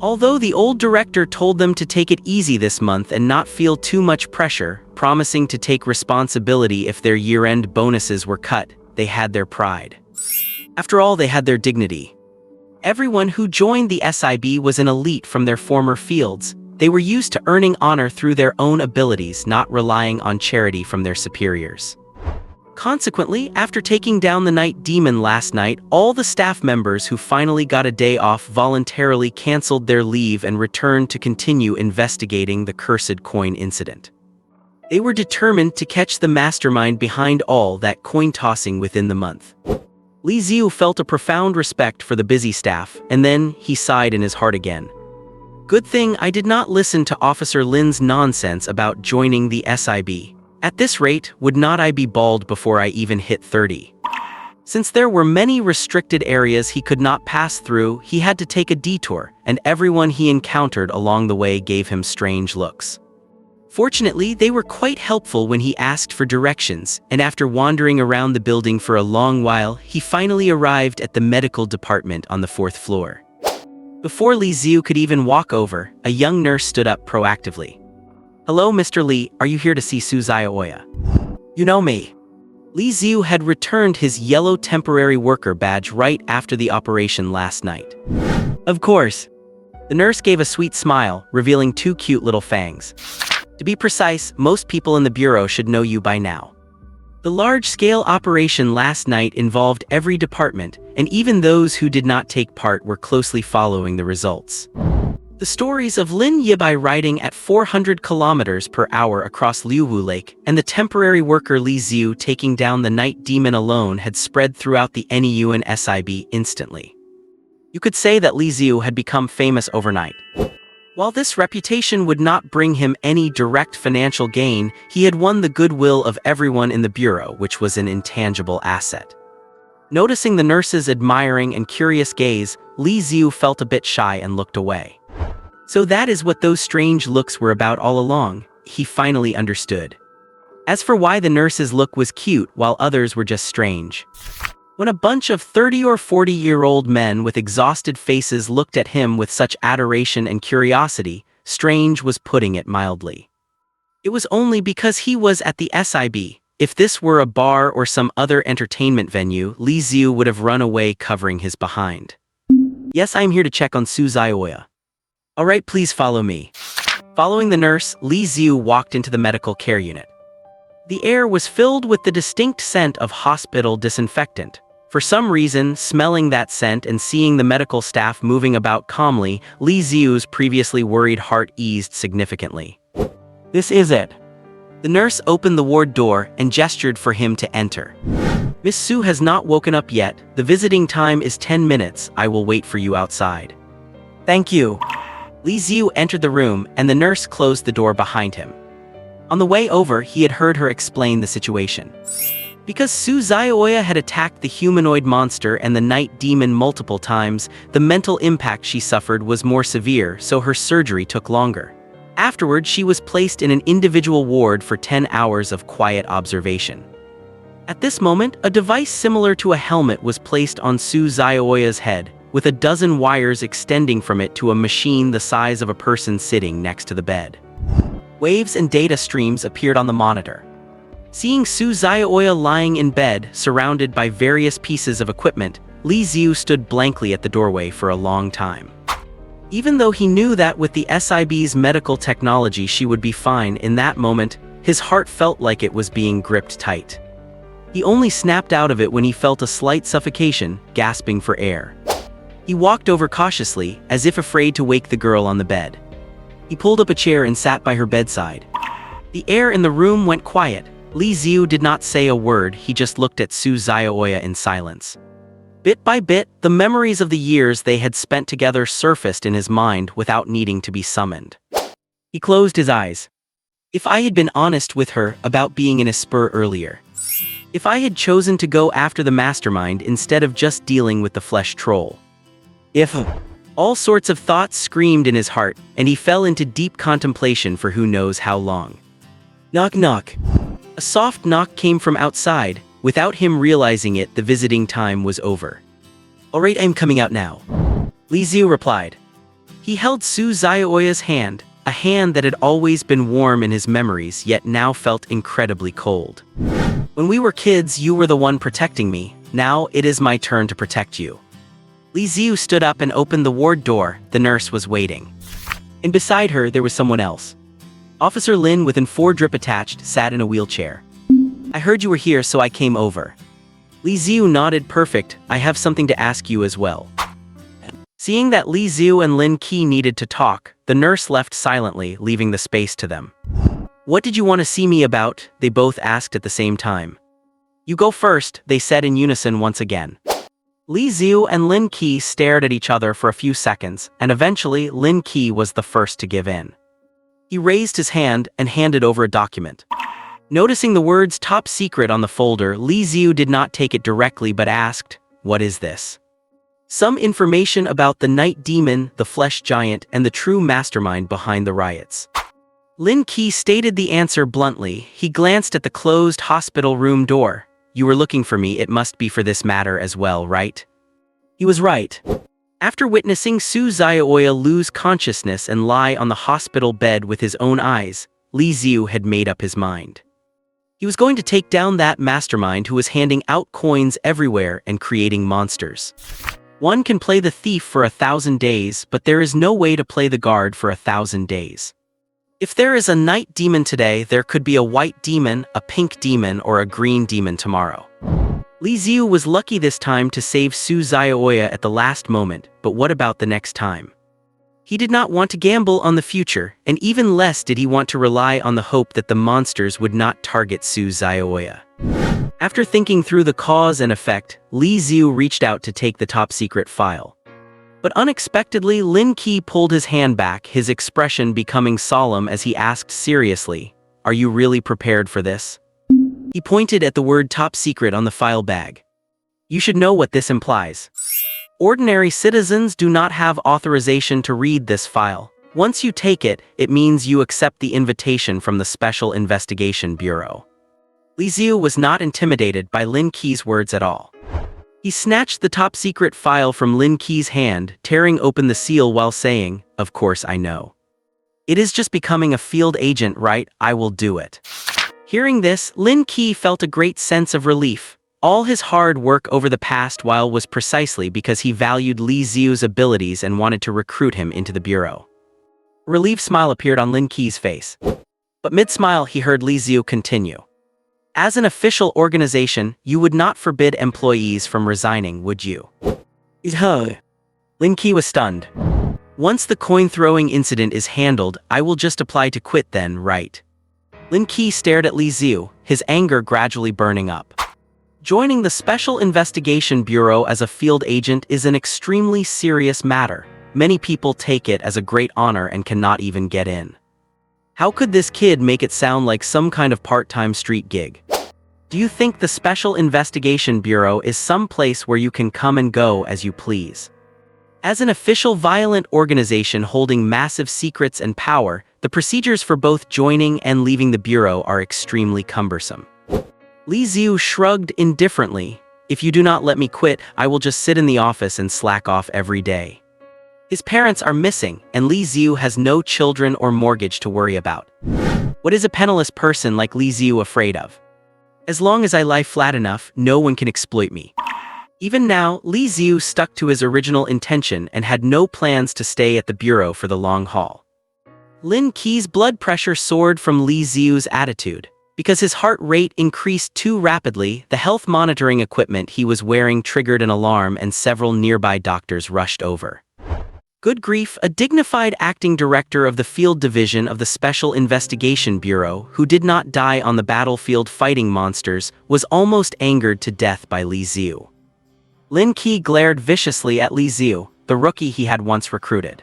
Although the old director told them to take it easy this month and not feel too much pressure, promising to take responsibility if their year-end bonuses were cut, they had their pride. After all, they had their dignity. Everyone who joined the SIB was an elite from their former fields. They were used to earning honor through their own abilities, not relying on charity from their superiors. Consequently, after taking down the night demon last night, all the staff members who finally got a day off voluntarily canceled their leave and returned to continue investigating the cursed coin incident. They were determined to catch the mastermind behind all that coin tossing within the month. Li Xiu felt a profound respect for the busy staff, and then he sighed in his heart again. Good thing I did not listen to Officer Lin's nonsense about joining the SIB. At this rate, would not I be bald before I even hit 30? Since there were many restricted areas he could not pass through, he had to take a detour, and everyone he encountered along the way gave him strange looks. Fortunately, they were quite helpful when he asked for directions, and after wandering around the building for a long while, he finally arrived at the medical department on the 4th floor. Before Li Xiu could even walk over, a young nurse stood up proactively. "Hello, Mr. Li, are you here to see Su Zhaoya?" "You know me." Li Xiu had returned his yellow temporary worker badge right after the operation last night. "Of course." The nurse gave a sweet smile, revealing 2 cute little fangs. "To be precise, most people in the bureau should know you by now. The large-scale operation last night involved every department, and even those who did not take part were closely following the results. The stories of Lin Yibai riding at 400 kilometers per hour across Liuwu Lake and the temporary worker Li Xiu taking down the night demon alone had spread throughout the NEU and SIB instantly. You could say that Li Xiu had become famous overnight. While this reputation would not bring him any direct financial gain, he had won the goodwill of everyone in the bureau, which was an intangible asset. Noticing the nurse's admiring and curious gaze, Li Xiu felt a bit shy and looked away. So that is what those strange looks were about all along, he finally understood. As for why the nurse's look was cute while others were just strange. When a bunch of 30 or 40-year-old men with exhausted faces looked at him with such adoration and curiosity, strange was putting it mildly. It was only because he was at the SIB. If this were a bar or some other entertainment venue, Li Xiu would have run away covering his behind. "Yes, I am here to check on Su Zhaoya." "All right, please follow me." Following the nurse, Li Xiu walked into the medical care unit. The air was filled with the distinct scent of hospital disinfectant. For some reason, smelling that scent and seeing the medical staff moving about calmly, Li Xiu's previously worried heart eased significantly. "This is it." The nurse opened the ward door and gestured for him to enter. "Miss Su has not woken up yet. The visiting time is 10 minutes. I will wait for you outside." "Thank you." Li Xiu entered the room, and the nurse closed the door behind him. On the way over, he had heard her explain the situation. Because Su Zhaoya had attacked the humanoid monster and the night demon multiple times, the mental impact she suffered was more severe, so her surgery took longer. Afterward, she was placed in an individual ward for 10 hours of quiet observation. At this moment, a device similar to a helmet was placed on Su Zhaoya's head, with a dozen wires extending from it to a machine the size of a person sitting next to the bed. Waves and data streams appeared on the monitor. Seeing Su Zhaoya lying in bed, surrounded by various pieces of equipment, Li Xiu stood blankly at the doorway for a long time. Even though he knew that with the SIB's medical technology she would be fine in that moment, his heart felt like it was being gripped tight. He only snapped out of it when he felt a slight suffocation, gasping for air. He walked over cautiously, as if afraid to wake the girl on the bed. He pulled up a chair and sat by her bedside. The air in the room went quiet. Li Xiu did not say a word, he just looked at Su Xiaoya in silence. Bit by bit, the memories of the years they had spent together surfaced in his mind without needing to be summoned. He closed his eyes. If I had been honest with her about being in a spur earlier. If I had chosen to go after the mastermind instead of just dealing with the flesh troll. If... All sorts of thoughts screamed in his heart, and he fell into deep contemplation for who knows how long. Knock knock. A soft knock came from outside. Without him realizing it, the visiting time was over. Alright, I'm coming out now. Li Xiu replied. He held Su Xiaoya's hand, a hand that had always been warm in his memories yet now felt incredibly cold. When we were kids, you were the one protecting me. Now it is my turn to protect you. Li Xiu stood up and opened the ward door. The nurse was waiting. And beside her, there was someone else. Officer Lin, with an 4 drip attached, sat in a wheelchair. I heard you were here, so I came over. Li Xiu nodded. Perfect, I have something to ask you as well. Seeing that Li Xiu and Lin Qi needed to talk, the nurse left silently, leaving the space to them. What did you want to see me about? They both asked at the same time. You go first, they said in unison once again. Li Xiu and Lin Qi stared at each other for a few seconds, and eventually Lin Qi was the first to give in. He raised his hand and handed over a document. Noticing the words top secret on the folder, Li Xiu did not take it directly but asked, what is this? Some information about the night demon, the flesh giant, and the true mastermind behind the riots. Lin Qi stated the answer bluntly. He glanced at the closed hospital room door. You were looking for me, it must be for this matter as well, right? He was right. After witnessing Su Xiaoya lose consciousness and lie on the hospital bed with his own eyes, Li Xiu had made up his mind. He was going to take down that mastermind who was handing out coins everywhere and creating monsters. One can play the thief for 1,000 days, but there is no way to play the guard for 1,000 days. If there is a night demon today, there could be a white demon, a pink demon, or a green demon tomorrow. Li Xiu was lucky this time to save Su Xiaoya at the last moment, but what about the next time? He did not want to gamble on the future, and even less did he want to rely on the hope that the monsters would not target Su Xiaoya. After thinking through the cause and effect, Li Xiu reached out to take the top-secret file. But unexpectedly, Lin Qi pulled his hand back, his expression becoming solemn as he asked seriously, "Are you really prepared for this?" He pointed at the word top secret on the file bag. You should know what this implies. Ordinary citizens do not have authorization to read this file. Once you take it, it means you accept the invitation from the Special Investigation Bureau. Li Xiu was not intimidated by Lin Qi's words at all. He snatched the top-secret file from Lin Qi's hand, tearing open the seal while saying, "Of course I know. It is just becoming a field agent, right? I will do it." Hearing this, Lin Qi felt a great sense of relief. All his hard work over the past while was precisely because he valued Li Xiu's abilities and wanted to recruit him into the bureau. A relieved smile appeared on Lin Qi's face. But mid-smile, he heard Li Xiu continue. As an official organization, you would not forbid employees from resigning, would you? Lin Qi was stunned. Once the coin-throwing incident is handled, I will just apply to quit then, right? Lin Qi stared at Li Xiu, his anger gradually burning up. Joining the Special Investigation Bureau as a field agent is an extremely serious matter. Many people take it as a great honor and cannot even get in. How could this kid make it sound like some kind of part-time street gig? Do you think the Special Investigation Bureau is some place where you can come and go as you please? As an official violent organization holding massive secrets and power, the procedures for both joining and leaving the bureau are extremely cumbersome. Li Xiu shrugged indifferently. If you do not let me quit, I will just sit in the office and slack off every day. His parents are missing, and Li Xiu has no children or mortgage to worry about. What is a penniless person like Li Xiu afraid of? As long as I lie flat enough, no one can exploit me. Even now, Li Xiu stuck to his original intention and had no plans to stay at the bureau for the long haul. Lin Qi's blood pressure soared from Li Xiu's attitude. Because his heart rate increased too rapidly, the health monitoring equipment he was wearing triggered an alarm and several nearby doctors rushed over. Good grief, a dignified acting director of the field division of the Special Investigation Bureau, who did not die on the battlefield fighting monsters, was almost angered to death by Li Xiu. Lin Qi glared viciously at Li Xiu, the rookie he had once recruited.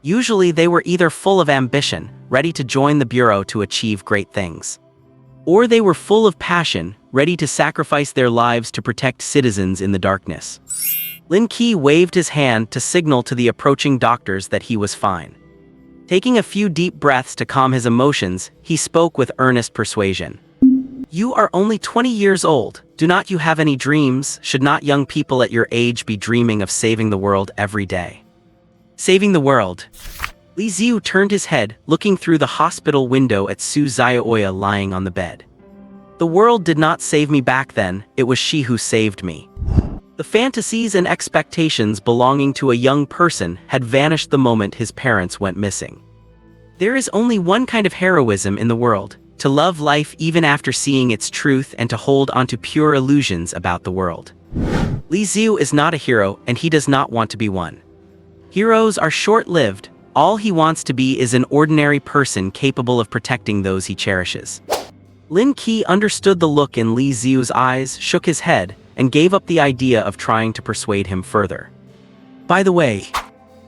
Usually they were either full of ambition, ready to join the Bureau to achieve great things. Or they were full of passion, ready to sacrifice their lives to protect citizens in the darkness. Lin Qi waved his hand to signal to the approaching doctors that he was fine. Taking a few deep breaths to calm his emotions, he spoke with earnest persuasion. You are only 20 years old. Do not you have any dreams? Should not young people at your age be dreaming of saving the world every day? Saving the world. Li Xiu turned his head, looking through the hospital window at Su Xiaoya lying on the bed. The world did not save me back then, it was she who saved me. The fantasies and expectations belonging to a young person had vanished the moment his parents went missing. There is only one kind of heroism in the world, to love life even after seeing its truth and to hold onto pure illusions about the world. Li Xiu is not a hero and he does not want to be one. Heroes are short-lived. All he wants to be is an ordinary person capable of protecting those he cherishes. Lin Qi understood the look in Li Xiu's eyes, shook his head, and gave up the idea of trying to persuade him further. By the way,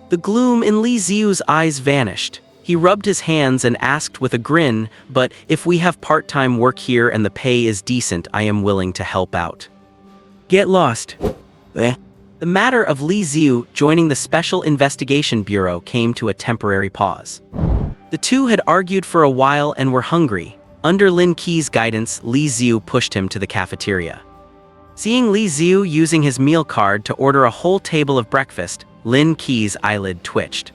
the gloom in Li Xiu's eyes vanished. He rubbed his hands and asked with a grin, but if we have part-time work here and the pay is decent, I am willing to help out. Get lost. The matter of Li Xiu joining the Special Investigation Bureau came to a temporary pause. The two had argued for a while and were hungry. Under Lin Qi's guidance, Li Xiu pushed him to the cafeteria. Seeing Li Xiu using his meal card to order a whole table of breakfast, Lin Qi's eyelid twitched.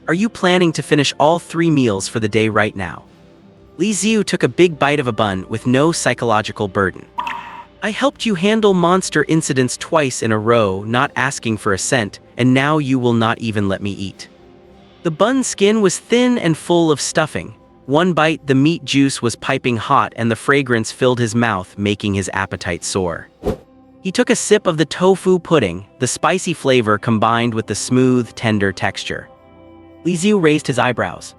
Are you planning to finish all 3 meals for the day right now? Li Xiu took a big bite of a bun with no psychological burden. I helped you handle monster incidents twice in a row, not asking for a cent, and now you will not even let me eat. The bun skin was thin and full of stuffing. One bite, the meat juice was piping hot and the fragrance filled his mouth, making his appetite soar. He took a sip of the tofu pudding, the spicy flavor combined with the smooth, tender texture. Li Xiu raised his eyebrows.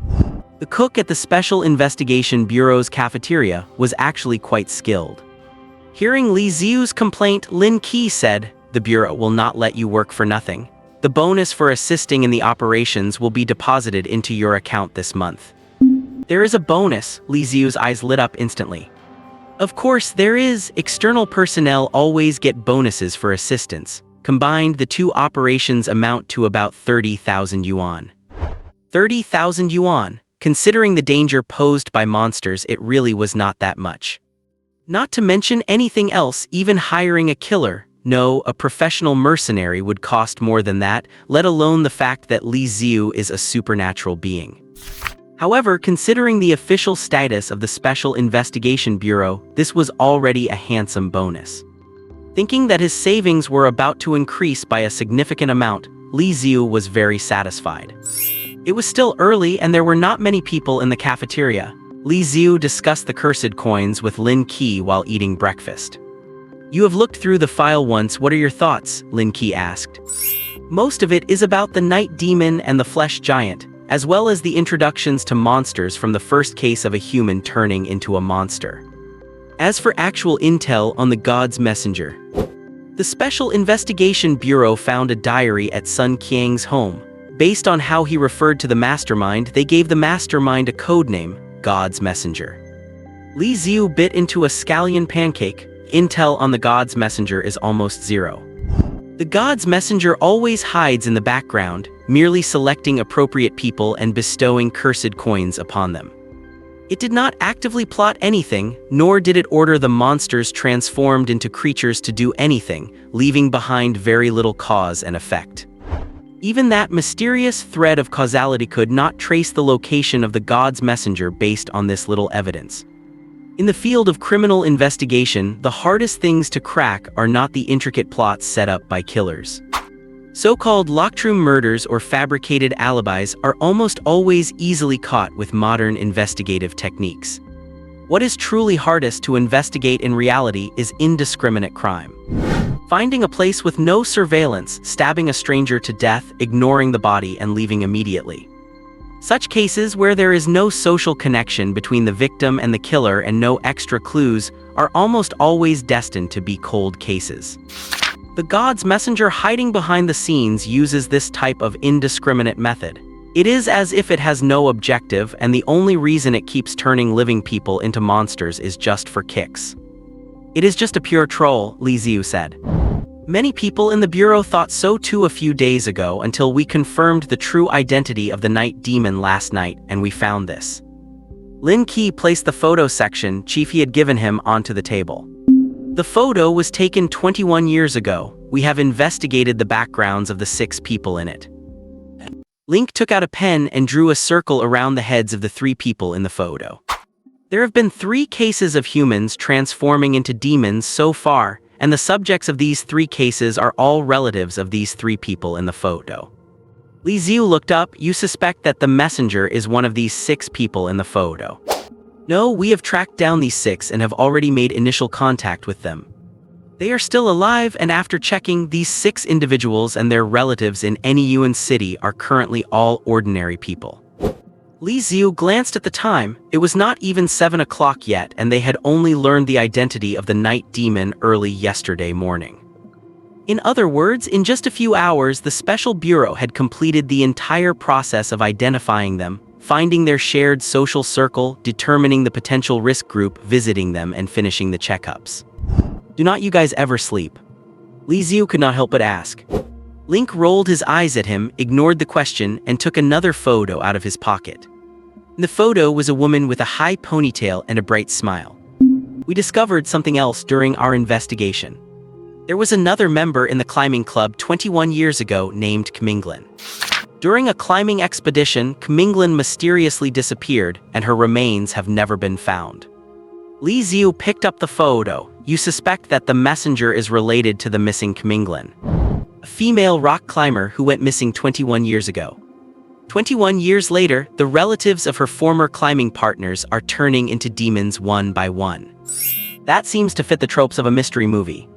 The cook at the Special Investigation Bureau's cafeteria was actually quite skilled. Hearing Li Xiu's complaint, Lin Qi said, "The Bureau will not let you work for nothing. The bonus for assisting in the operations will be deposited into your account this month." There is a bonus, Li Xiu's eyes lit up instantly. Of course there is, external personnel always get bonuses for assistance. Combined, the 2 operations amount to about 30,000 yuan. 30,000 yuan, considering the danger posed by monsters, it really was not that much. Not to mention anything else, even hiring a killer, no, a professional mercenary would cost more than that, let alone the fact that Li Xiu is a supernatural being. However, considering the official status of the Special Investigation Bureau, this was already a handsome bonus. Thinking that his savings were about to increase by a significant amount, Li Xiu was very satisfied. It was still early and there were not many people in the cafeteria. Li Xiu discussed the cursed coins with Lin Qi while eating breakfast. You have looked through the file once, what are your thoughts? Lin Qi asked. Most of it is about the night demon and the flesh giant, as well as the introductions to monsters from the first case of a human turning into a monster. As for actual intel on the God's messenger, the Special Investigation Bureau found a diary at Sun Qiang's home. Based on how he referred to the mastermind, they gave the mastermind a codename, God's Messenger. Li Xiu bit into a scallion pancake. Intel on the God's Messenger is almost zero. The God's Messenger always hides in the background, merely selecting appropriate people and bestowing cursed coins upon them. It did not actively plot anything, nor did it order the monsters transformed into creatures to do anything, leaving behind very little cause and effect. Even that mysterious thread of causality could not trace the location of the God's Messenger based on this little evidence. In the field of criminal investigation, the hardest things to crack are not the intricate plots set up by killers. So-called locked-room murders or fabricated alibis are almost always easily caught with modern investigative techniques. What is truly hardest to investigate in reality is indiscriminate crime. Finding a place with no surveillance, stabbing a stranger to death, ignoring the body, and leaving immediately. Such cases where there is no social connection between the victim and the killer and no extra clues are almost always destined to be cold cases. The God's messenger hiding behind the scenes uses this type of indiscriminate method. It is as if it has no objective, and the only reason it keeps turning living people into monsters is just for kicks. It is just a pure troll, Li Xiu said. Many people in the bureau thought so too a few days ago until we confirmed the true identity of the night demon last night, and we found this. Lin Qi placed the photo section chief he had given him onto the table. The photo was taken 21 years ago. We have investigated the backgrounds of the 6 people in it. Link took out a pen and drew a circle around the heads of the 3 people in the photo. There have been 3 cases of humans transforming into demons so far, and the subjects of these 3 cases are all relatives of these 3 people in the photo. Li Xiu looked up. You suspect that the messenger is one of these 6 people in the photo? No, we have tracked down these 6 and have already made initial contact with them. They are still alive, and after checking, these 6 individuals and their relatives in any Yuan city are currently all ordinary people. Li Xiu glanced at the time. It was not even 7 o'clock yet, and they had only learned the identity of the night demon early yesterday morning. In other words, in just a few hours, the Special Bureau had completed the entire process of identifying them, finding their shared social circle, determining the potential risk group, visiting them, and finishing the checkups. Do not you guys ever sleep? Li Xiu could not help but ask. Link rolled his eyes at him, ignored the question, and took another photo out of his pocket. In the photo was a woman with a high ponytail and a bright smile. We discovered something else during our investigation. There was another member in the climbing club 21 years ago named Kminglin. During a climbing expedition, Kminglin mysteriously disappeared, and her remains have never been found. Li Xiu picked up the photo. You suspect that the messenger is related to the missing Kminglin, a female rock climber who went missing 21 years ago. 21 years later, the relatives of her former climbing partners are turning into demons one by one. That seems to fit the tropes of a mystery movie.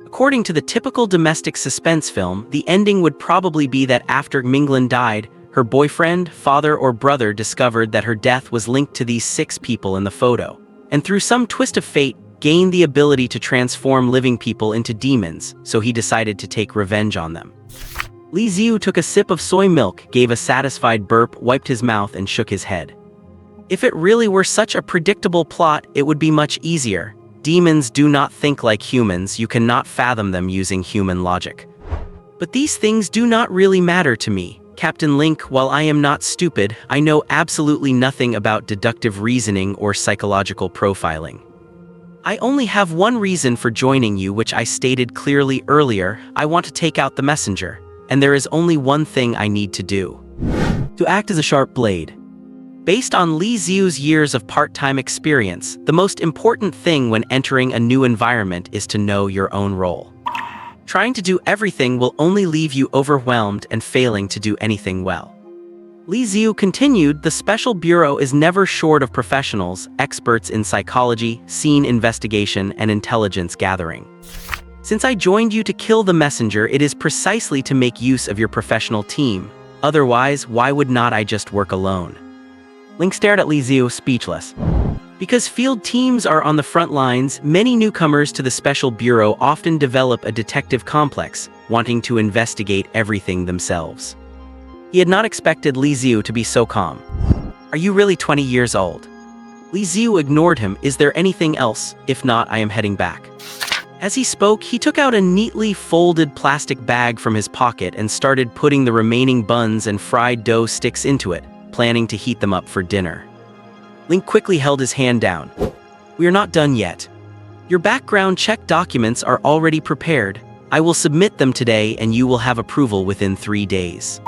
According to the typical domestic suspense film, the ending would probably be that after Kminglin died, her boyfriend, father, or brother discovered that her death was linked to these 6 people in the photo, and through some twist of fate, gained the ability to transform living people into demons, so he decided to take revenge on them. Li Xiu took a sip of soy milk, gave a satisfied burp, wiped his mouth, and shook his head. If it really were such a predictable plot, it would be much easier. Demons do not think like humans. You cannot fathom them using human logic. But these things do not really matter to me, Captain Link. While I am not stupid, I know absolutely nothing about deductive reasoning or psychological profiling. I only have one reason for joining you, which I stated clearly earlier. I want to take out the messenger, and there is only one thing I need to do. To act as a sharp blade. Based on Li Xiu's years of part-time experience, the most important thing when entering a new environment is to know your own role. Trying to do everything will only leave you overwhelmed and failing to do anything well. Li Xiu continued, the Special Bureau is never short of professionals, experts in psychology, scene investigation, and intelligence gathering. Since I joined you to kill the messenger, it is precisely to make use of your professional team. Otherwise, why would not I just work alone? Link stared at Li Xiu, speechless. Because field teams are on the front lines, many newcomers to the Special Bureau often develop a detective complex, wanting to investigate everything themselves. He had not expected Li Xiu to be so calm. Are you really 20 years old? Li Xiu ignored him. Is there anything else? If not, I am heading back. As he spoke, he took out a neatly folded plastic bag from his pocket and started putting the remaining buns and fried dough sticks into it, planning to heat them up for dinner. Link quickly held his hand down. We are not done yet. Your background check documents are already prepared. I will submit them today and you will have approval within 3 days.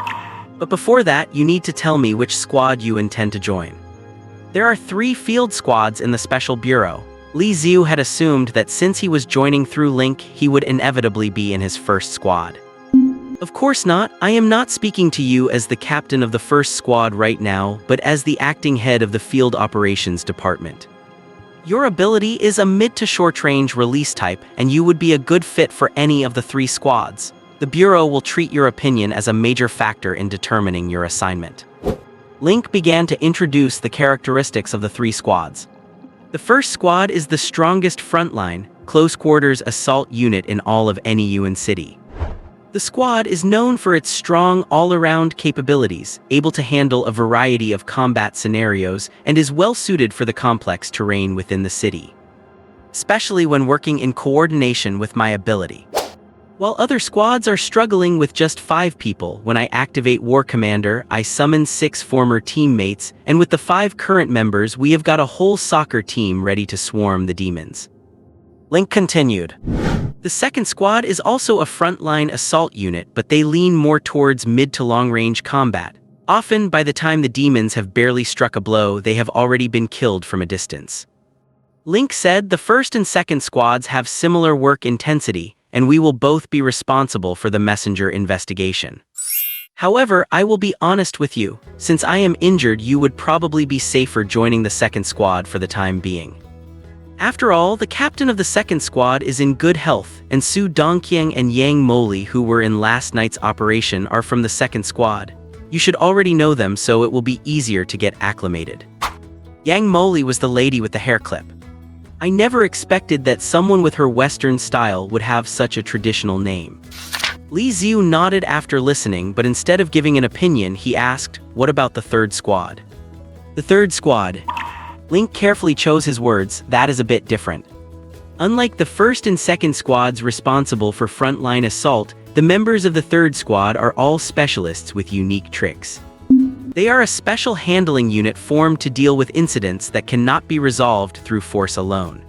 But before that, you need to tell me which squad you intend to join. There are 3 field squads in the Special Bureau. Li Xiu had assumed that since he was joining through Link, he would inevitably be in his first squad. Of course not, I am not speaking to you as the captain of the first squad right now, but as the acting head of the field operations department. Your ability is a mid to short range release type, and you would be a good fit for any of the 3 squads. The Bureau will treat your opinion as a major factor in determining your assignment. Link began to introduce the characteristics of the 3 squads. The first squad is the strongest frontline, close-quarters assault unit in all of any UN city. The squad is known for its strong all-around capabilities, able to handle a variety of combat scenarios, and is well-suited for the complex terrain within the city, especially when working in coordination with my ability. While other squads are struggling with just 5 people, when I activate War Commander, I summon 6 former teammates, and with the 5 current members, we have got a whole soccer team ready to swarm the demons. Link continued. The second squad is also a frontline assault unit, but they lean more towards mid to long-range combat. Often, by the time the demons have barely struck a blow, they have already been killed from a distance. Link said the first and second squads have similar work intensity, and we will both be responsible for the messenger investigation. However, I will be honest with you, since I am injured, you would probably be safer joining the second squad for the time being. After all, the captain of the second squad is in good health, and Su Dongqiang and Yang Moli, who were in last night's operation, are from the second squad. You should already know them, so it will be easier to get acclimated. Yang Moli was the lady with the hair clip. I never expected that someone with her Western style would have such a traditional name. Li Xiu nodded after listening, but instead of giving an opinion, he asked, "What about the third squad?" The third squad. Link carefully chose his words. That is a bit different. Unlike the first and second squads responsible for frontline assault, the members of the third squad are all specialists with unique tricks. They are a special handling unit formed to deal with incidents that cannot be resolved through force alone.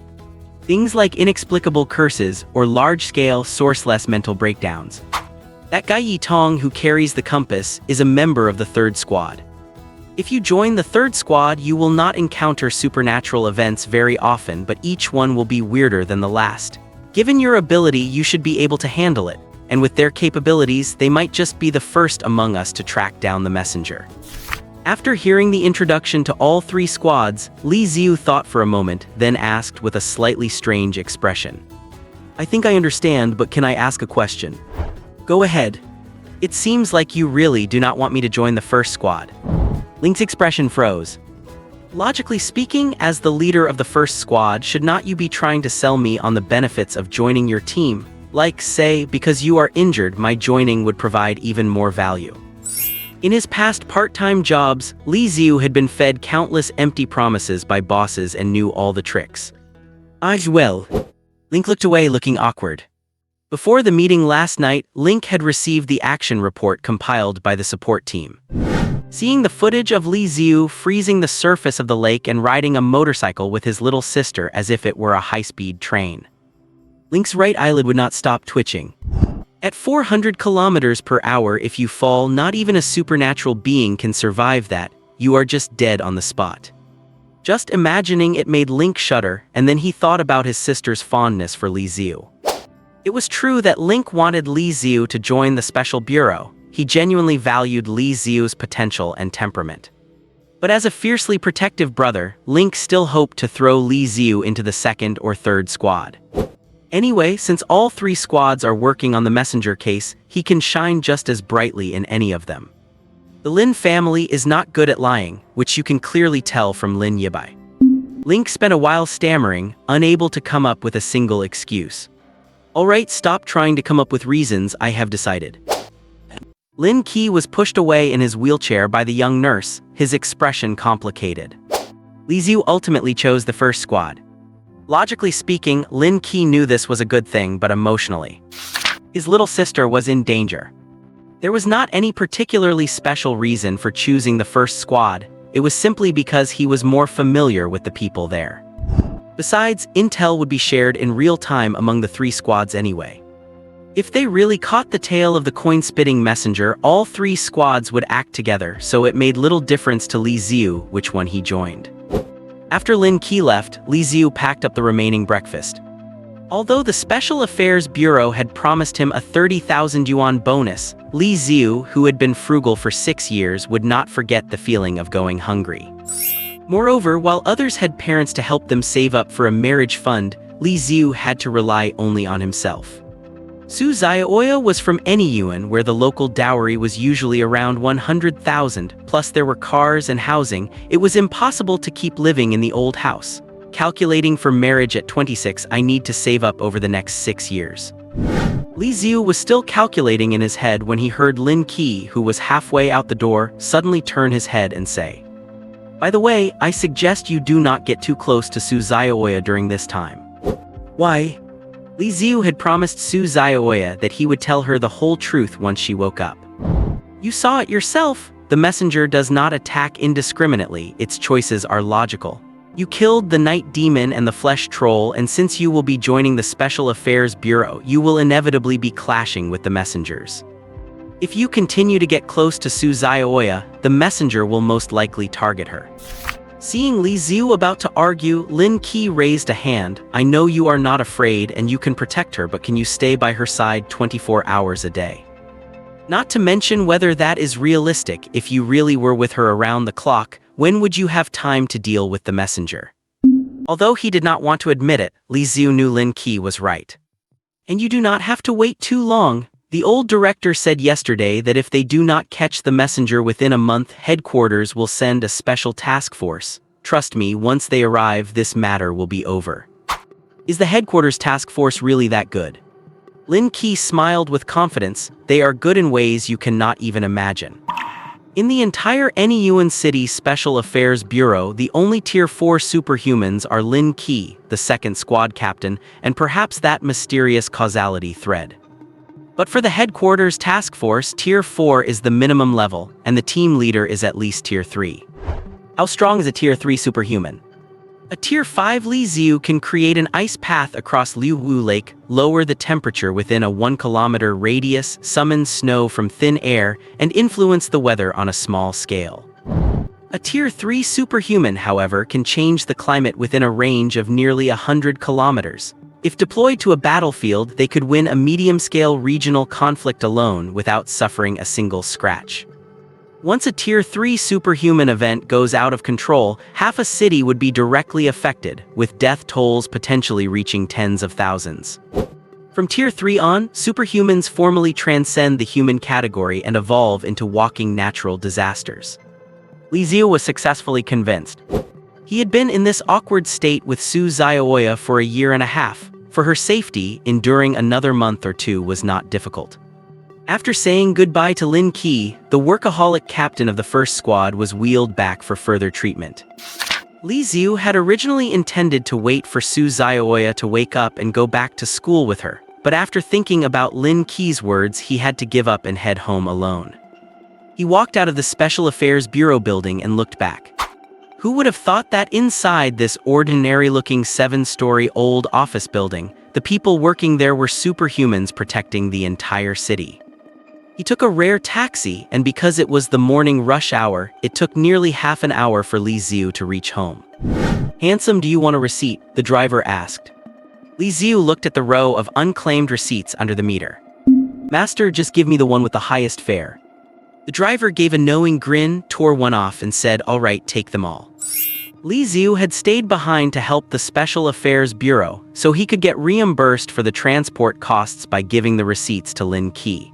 Things like inexplicable curses or large-scale, sourceless mental breakdowns. That guy Yi Tong who carries the compass is a member of the third squad. If you join the third squad, you will not encounter supernatural events very often, but each one will be weirder than the last. Given your ability, you should be able to handle it, and with their capabilities, they might just be the first among us to track down the messenger. After hearing the introduction to all 3 squads, Li Xiu thought for a moment, then asked with a slightly strange expression. "I think I understand, but can I ask a question?" "Go ahead. It seems like you really do not want me to join the first squad." Link's expression froze. Logically speaking, as the leader of the first squad, should not you be trying to sell me on the benefits of joining your team? Like, say, because you are injured, my joining would provide even more value. In his past part-time jobs, Li Xiu had been fed countless empty promises by bosses and knew all the tricks. "As well." Link looked away, looking awkward. Before the meeting last night, Link had received the action report compiled by the support team. Seeing the footage of Li Xiu freezing the surface of the lake and riding a motorcycle with his little sister as if it were a high-speed train, Link's right eyelid would not stop twitching. At 400 kilometers per hour, if you fall, not even a supernatural being can survive that. You are just dead on the spot. Just imagining it made Link shudder, and then he thought about his sister's fondness for Li Xiu. It was true that Link wanted Li Xiu to join the Special Bureau. He genuinely valued Li Xiu's potential and temperament. But as a fiercely protective brother, Link still hoped to throw Li Xiu into the second or third squad. Anyway, since all 3 squads are working on the messenger case, he can shine just as brightly in any of them. The Lin family is not good at lying, which you can clearly tell from Lin Yibai. Link spent a while stammering, unable to come up with a single excuse. "Alright, stop trying to come up with reasons, I have decided." Lin Qi was pushed away in his wheelchair by the young nurse, his expression complicated. Li Xiu ultimately chose the first squad. Logically speaking, Lin Qi knew this was a good thing, but emotionally, his little sister was in danger. There was not any particularly special reason for choosing the first squad. It was simply because he was more familiar with the people there. Besides, intel would be shared in real time among the 3 squads anyway. If they really caught the tail of the coin-spitting messenger, all 3 squads would act together, so it made little difference to Li Xiu which one he joined. After Lin Qi left, Li Xiu packed up the remaining breakfast. Although the Special Affairs Bureau had promised him a 30,000 yuan bonus, Li Xiu, who had been frugal for 6 years, would not forget the feeling of going hungry. Moreover, while others had parents to help them save up for a marriage fund, Li Xiu had to rely only on himself. Su Zhaoya was from Anyuan, where the local dowry was usually around 100,000, plus there were cars and housing. It was impossible to keep living in the old house. Calculating for marriage at 26, I need to save up over the next 6 years. Li Xiu was still calculating in his head when he heard Lin Qi, who was halfway out the door, suddenly turn his head and say, "By the way, I suggest you do not get too close to Su Zhaoya during this time." "Why?" Li Xiu had promised Su Zhaoya that he would tell her the whole truth once she woke up. "You saw it yourself. The messenger does not attack indiscriminately, its choices are logical. You killed the night demon and the flesh troll, and since you will be joining the Special Affairs Bureau, you will inevitably be clashing with the messengers. If you continue to get close to Su Zhaoya, the messenger will most likely target her." Seeing Li Xiu about to argue, Lin Qi raised a hand. "I know you are not afraid and you can protect her, but can you stay by her side 24 hours a day? Not to mention whether that is realistic. If you really were with her around the clock, when would you have time to deal with the messenger?" Although he did not want to admit it, Li Xiu knew Lin Qi was right. "And you do not have to wait too long. The old director said yesterday that if they do not catch the messenger within a month, headquarters will send a special task force. Trust me, once they arrive, this matter will be over." "Is the headquarters task force really that good?" Lin Qi smiled with confidence. "They are good in ways you cannot even imagine. In the entire Anyuan City Special Affairs Bureau, the only Tier 4 superhumans are Lin Qi, the second squad captain, and perhaps that mysterious causality thread. But for the headquarters task force, Tier 4 is the minimum level, and the team leader is at least Tier 3. How strong is a Tier 3 superhuman?" A Tier 5 Li Xiu can create an ice path across Liu Wu Lake, lower the temperature within a 1-kilometer radius, summon snow from thin air, and influence the weather on a small scale. A Tier 3 superhuman, however, can change the climate within a range of nearly 100 kilometers. If deployed to a battlefield, they could win a medium-scale regional conflict alone without suffering a single scratch. Once a Tier 3 superhuman event goes out of control, half a city would be directly affected, with death tolls potentially reaching tens of thousands. From Tier 3 on, superhumans formally transcend the human category and evolve into walking natural disasters. Li Xiu was successfully convinced. He had been in this awkward state with Su Zhaoya for a year and a half. For her safety, enduring another month or two was not difficult. After saying goodbye to Lin Qi, the workaholic captain of the first squad was wheeled back for further treatment. Li Xiu had originally intended to wait for Su Zhaoya to wake up and go back to school with her, but after thinking about Lin Qi's words, he had to give up and head home alone. He walked out of the Special Affairs Bureau building and looked back. Who would have thought that inside this ordinary-looking 7-story old office building, the people working there were superhumans protecting the entire city? He took a rare taxi, and because it was the morning rush hour, it took nearly half an hour for Li Xiu to reach home. "Handsome, do you want a receipt?" the driver asked. Li Xiu looked at the row of unclaimed receipts under the meter. "Master, just give me the one with the highest fare." The driver gave a knowing grin, tore one off, and said, "All right, take them all." Li Xiu had stayed behind to help the Special Affairs Bureau, so he could get reimbursed for the transport costs by giving the receipts to Lin Qi.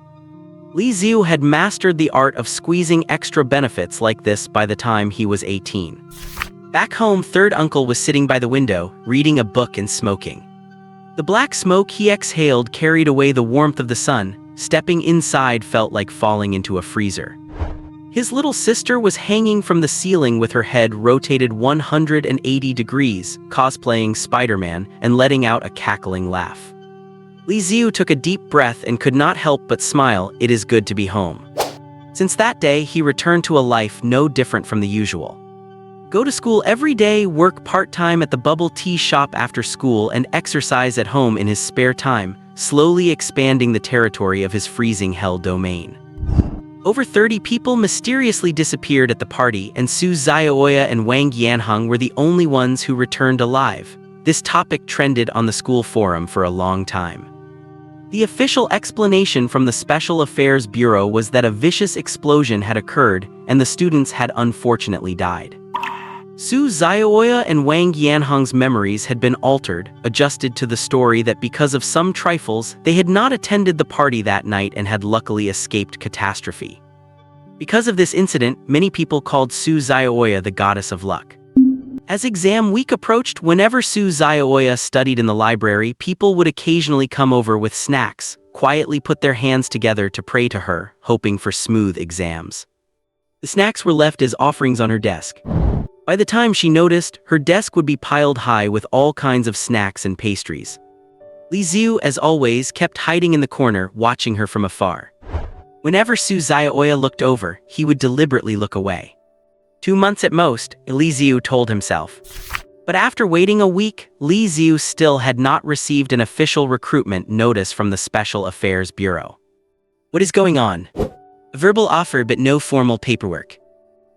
Li Xiu had mastered the art of squeezing extra benefits like this by the time he was 18. Back home, third uncle was sitting by the window, reading a book and smoking. The black smoke he exhaled carried away the warmth of the sun. Stepping inside felt like falling into a freezer. His little sister was hanging from the ceiling with her head rotated 180 degrees, cosplaying Spider-Man and letting out a cackling laugh. Li Xiu took a deep breath and could not help but smile. It is good to be home. Since that day, he returned to a life no different from the usual. Go to school every day, work part-time at the bubble tea shop after school, and exercise at home in his spare time, slowly expanding the territory of his freezing hell domain. Over 30 people mysteriously disappeared at the party, and Su Zhaoya and Wang Yanheng were the only ones who returned alive. This topic trended on the school forum for a long time. The official explanation from the Special Affairs Bureau was that a vicious explosion had occurred and the students had unfortunately died. Su Xiaoya and Wang Yanhong's memories had been altered, adjusted to the story that because of some trifles, they had not attended the party that night and had luckily escaped catastrophe. Because of this incident, many people called Su Xiaoya the goddess of luck. As exam week approached, whenever Su Xiaoya studied in the library, people would occasionally come over with snacks, quietly put their hands together to pray to her, hoping for smooth exams. The snacks were left as offerings on her desk. By the time she noticed, her desk would be piled high with all kinds of snacks and pastries. Li Xiu, as always, kept hiding in the corner, watching her from afar. Whenever Su Xiaoya looked over, he would deliberately look away. 2 months at most, Li Xiu told himself. But after waiting a week, Li Xiu still had not received an official recruitment notice from the Special Affairs Bureau. What is going on? A verbal offer but no formal paperwork.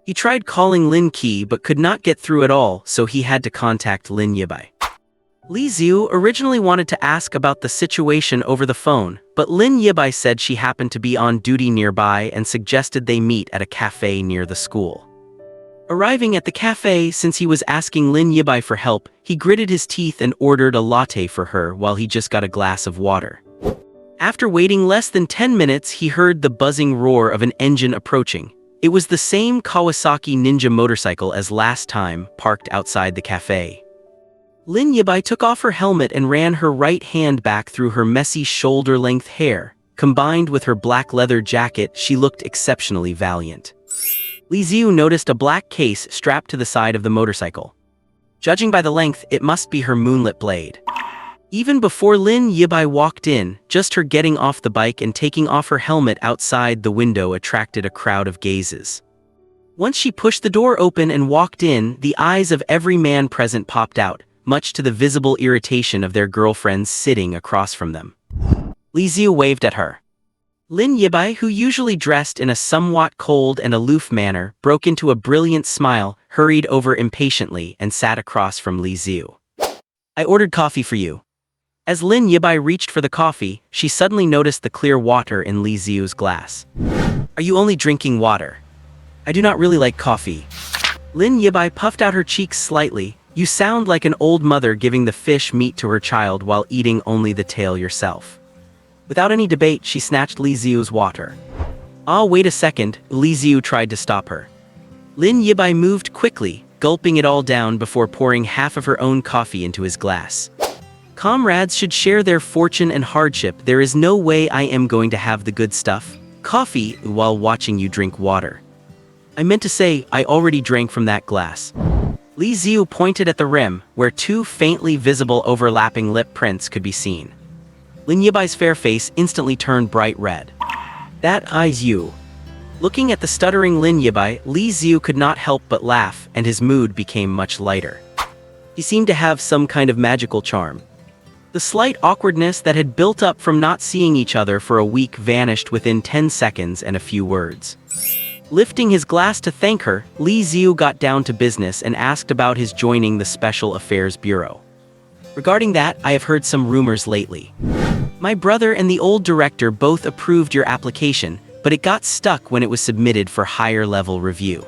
He tried calling Lin Qi but could not get through at all, so he had to contact Lin Yibai. Li Xiu originally wanted to ask about the situation over the phone, but Lin Yibai said she happened to be on duty nearby and suggested they meet at a cafe near the school. Arriving at the cafe, since he was asking Lin Yibai for help, he gritted his teeth and ordered a latte for her while he just got a glass of water. After waiting less than 10 minutes, he heard the buzzing roar of an engine approaching. It was the same Kawasaki Ninja motorcycle as last time, parked outside the cafe. Lin Yibai took off her helmet and ran her right hand back through her messy shoulder-length hair. Combined with her black leather jacket, she looked exceptionally valiant. Li Xiu noticed a black case strapped to the side of the motorcycle. Judging by the length, it must be her moonlit blade. Even before Lin Yibai walked in, just her getting off the bike and taking off her helmet outside the window attracted a crowd of gazes. Once she pushed the door open and walked in, the eyes of every man present popped out, much to the visible irritation of their girlfriends sitting across from them. Li Xiu waved at her. Lin Yibai, who usually dressed in a somewhat cold and aloof manner, broke into a brilliant smile, hurried over impatiently, and sat across from Li Xiu. I ordered coffee for you. As Lin Yibai reached for the coffee, she suddenly noticed the clear water in Li Xiu's glass. Are you only drinking water? I do not really like coffee. Lin Yibai puffed out her cheeks slightly. You sound like an old mother giving the fish meat to her child while eating only the tail yourself. Without any debate, she snatched Li Xiu's water. Ah, wait a second, Li Xiu tried to stop her. Lin Yibai moved quickly, gulping it all down before pouring half of her own coffee into his glass. Comrades should share their fortune and hardship. There is no way I am going to have the good stuff, coffee, while watching you drink water. I meant to say, I already drank from that glass. Li Xiu pointed at the rim, where 2 faintly visible overlapping lip prints could be seen. Lin Yibai's fair face instantly turned bright red. That eyes you. Looking at the stuttering Lin Yibai, Li Xiu could not help but laugh, and his mood became much lighter. He seemed to have some kind of magical charm. The slight awkwardness that had built up from not seeing each other for a week vanished within 10 seconds and a few words. Lifting his glass to thank her, Li Xiu got down to business and asked about his joining the Special Affairs Bureau. Regarding that, I have heard some rumors lately. My brother and the old director both approved your application, but it got stuck when it was submitted for higher-level review.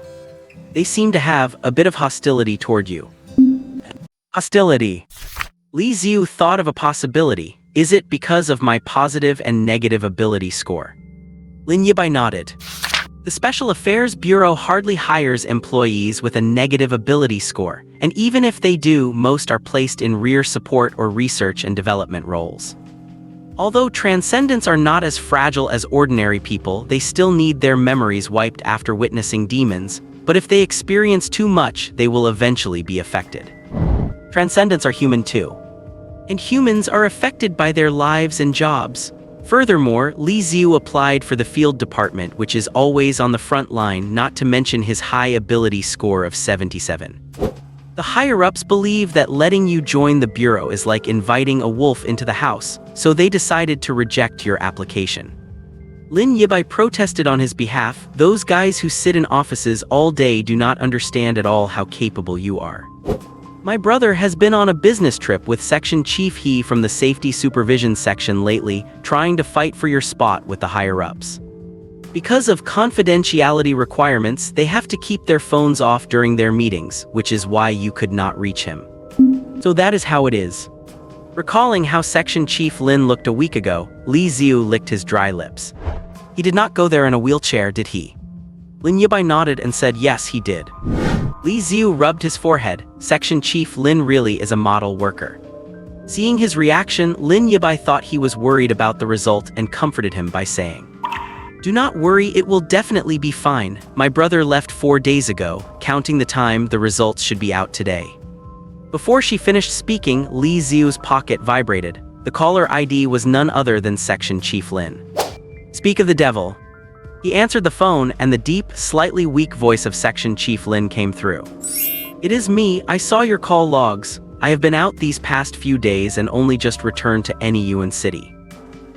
They seem to have a bit of hostility toward you. Hostility. Li Xiu thought of a possibility. Is it because of my positive and negative ability score? Lin Yibai nodded. The Special Affairs Bureau hardly hires employees with a negative ability score, and even if they do, most are placed in rear support or research and development roles. Although transcendents are not as fragile as ordinary people, they still need their memories wiped after witnessing demons, but if they experience too much, they will eventually be affected. Transcendents are human too. And humans are affected by their lives and jobs. Furthermore, Li Xiu applied for the field department, which is always on the front line, not to mention his high ability score of 77. The higher-ups believe that letting you join the bureau is like inviting a wolf into the house, so they decided to reject your application. Lin Yibai protested on his behalf. Those guys who sit in offices all day do not understand at all how capable you are. My brother has been on a business trip with Section Chief He from the Safety Supervision Section lately, trying to fight for your spot with the higher-ups. Because of confidentiality requirements, they have to keep their phones off during their meetings, which is why you could not reach him. So that is how it is. Recalling how Section Chief Lin looked a week ago, Li Xiu licked his dry lips. He did not go there in a wheelchair, did he? Lin Yibai nodded and said yes, he did. Li Xiu rubbed his forehead. Section Chief Lin really is a model worker. Seeing his reaction, Lin Yibai thought he was worried about the result and comforted him by saying, "Do not worry, it will definitely be fine. My brother left 4 days ago. Counting the time, the results should be out today." Before she finished speaking, Li Xiu's pocket vibrated. The caller ID was none other than Section Chief Lin. "Speak of the devil." He answered the phone, and the deep, slightly weak voice of Section Chief Lin came through. "It is me. I saw your call logs. I have been out these past few days and only just returned to Yuan City.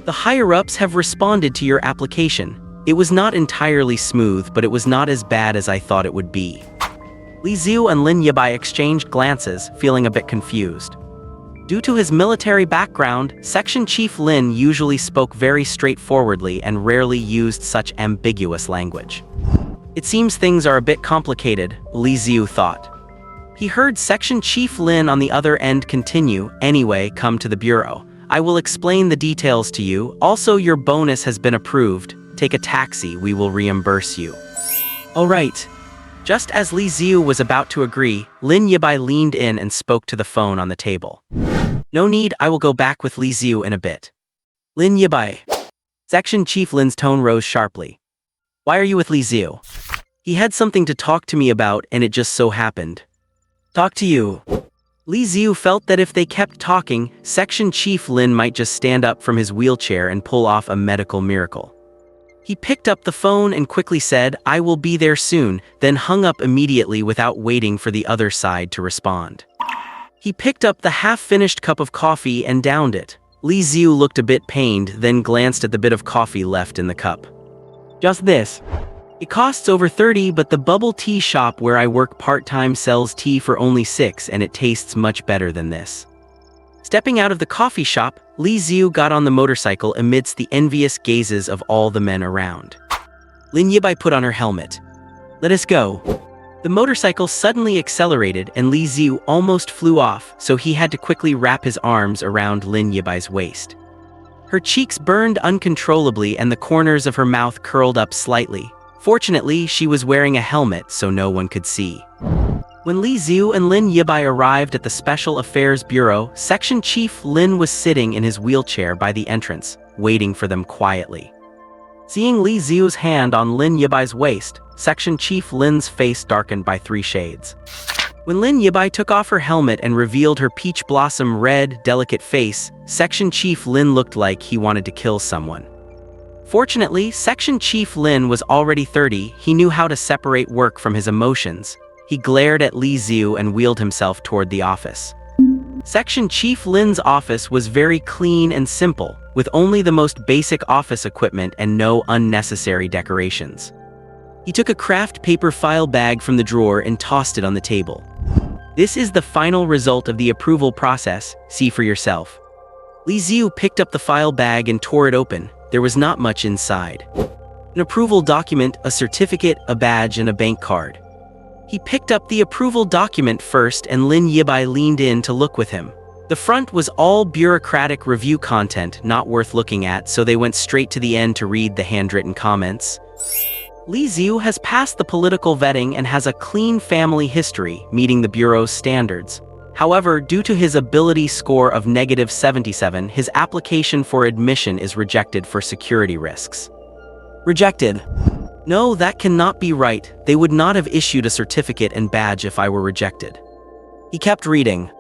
The higher-ups have responded to your application. It was not entirely smooth, but it was not as bad as I thought it would be." Li Xiu and Lin Yibai exchanged glances, feeling a bit confused. Due to his military background, Section Chief Lin usually spoke very straightforwardly and rarely used such ambiguous language. It seems things are a bit complicated, Li Xiu thought. He heard Section Chief Lin on the other end continue, "Anyway, come to the bureau. I will explain the details to you. Also, your bonus has been approved. Take a taxi, we will reimburse you." "All right." Just as Li Xiu was about to agree, Lin Yibai leaned in and spoke to the phone on the table. "No need, I will go back with Li Xiu in a bit." "Lin Yibai." Section Chief Lin's tone rose sharply. "Why are you with Li Xiu? He had something to talk to me about and it just so happened." "Talk to you." Li Xiu felt that if they kept talking, Section Chief Lin might just stand up from his wheelchair and pull off a medical miracle. He picked up the phone and quickly said, "I will be there soon," then hung up immediately without waiting for the other side to respond. He picked up the half-finished cup of coffee and downed it. Li Xiu looked a bit pained, then glanced at the bit of coffee left in the cup. "Just this. It costs over 30, but the bubble tea shop where I work part-time sells tea for only 6 and it tastes much better than this." Stepping out of the coffee shop, Li Xiu got on the motorcycle amidst the envious gazes of all the men around. Lin Yibai put on her helmet. "Let us go." The motorcycle suddenly accelerated and Li Xiu almost flew off, so he had to quickly wrap his arms around Lin Yibai's waist. Her cheeks burned uncontrollably and the corners of her mouth curled up slightly. Fortunately, she was wearing a helmet so no one could see. When Li Xiu and Lin Yibai arrived at the Special Affairs Bureau, Section Chief Lin was sitting in his wheelchair by the entrance, waiting for them quietly. Seeing Li Xiu's hand on Lin Yibai's waist, Section Chief Lin's face darkened by 3 shades. When Lin Yibai took off her helmet and revealed her peach blossom red, delicate face, Section Chief Lin looked like he wanted to kill someone. Fortunately, Section Chief Lin was already 30, he knew how to separate work from his emotions. He glared at Li Xiu and wheeled himself toward the office. Section Chief Lin's office was very clean and simple, with only the most basic office equipment and no unnecessary decorations. He took a craft paper file bag from the drawer and tossed it on the table. "This is the final result of the approval process, see for yourself." Li Xiu picked up the file bag and tore it open. There was not much inside. An approval document, a certificate, a badge, and a bank card. He picked up the approval document first and Lin Yibai leaned in to look with him. The front was all bureaucratic review content, not worth looking at, so they went straight to the end to read the handwritten comments. Li Xiu has passed the political vetting and has a clean family history, meeting the Bureau's standards. However, due to his ability score of -77, his application for admission is rejected for security risks. Rejected. No, that cannot be right. They would not have issued a certificate and badge if I were rejected. He kept reading.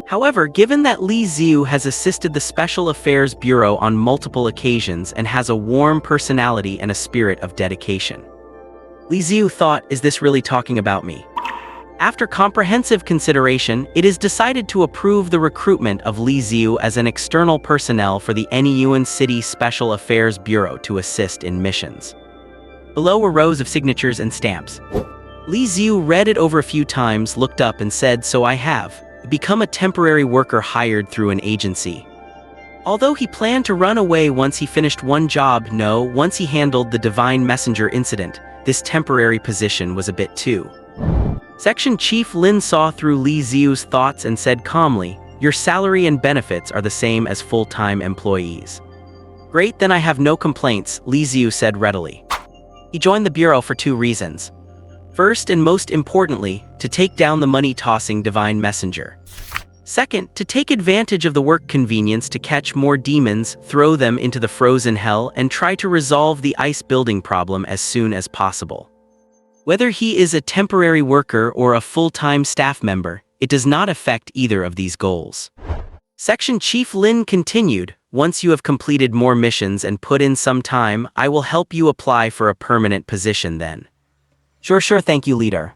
However, given that Li Xiu has assisted the Special Affairs Bureau on multiple occasions and has a warm personality and a spirit of dedication, Li Xiu thought, is this really talking about me? After comprehensive consideration, it is decided to approve the recruitment of Li Xiu as an external personnel for the Yuan City Special Affairs Bureau to assist in missions. Below were rows of signatures and stamps. Li Xiu read it over a few times, looked up and said, "So I have. become a temporary worker hired through an agency. Although he planned to run away once he finished one job, once he handled the Divine Messenger incident, this temporary position was a bit too. Section Chief Lin saw through Li Xiu's thoughts and said calmly, "Your salary and benefits are the same as full-time employees." "Great, then I have no complaints," Li Xiu said readily. He joined the bureau for two reasons. First and most importantly, to take down the money-tossing Divine Messenger. Second, to take advantage of the work convenience to catch more demons, throw them into the frozen hell, and try to resolve the ice building problem as soon as possible. Whether he is a temporary worker or a full-time staff member, it does not affect either of these goals. Section Chief Lin continued, "Once you have completed more missions and put in some time, I will help you apply for a permanent position then." Sure, thank you, leader."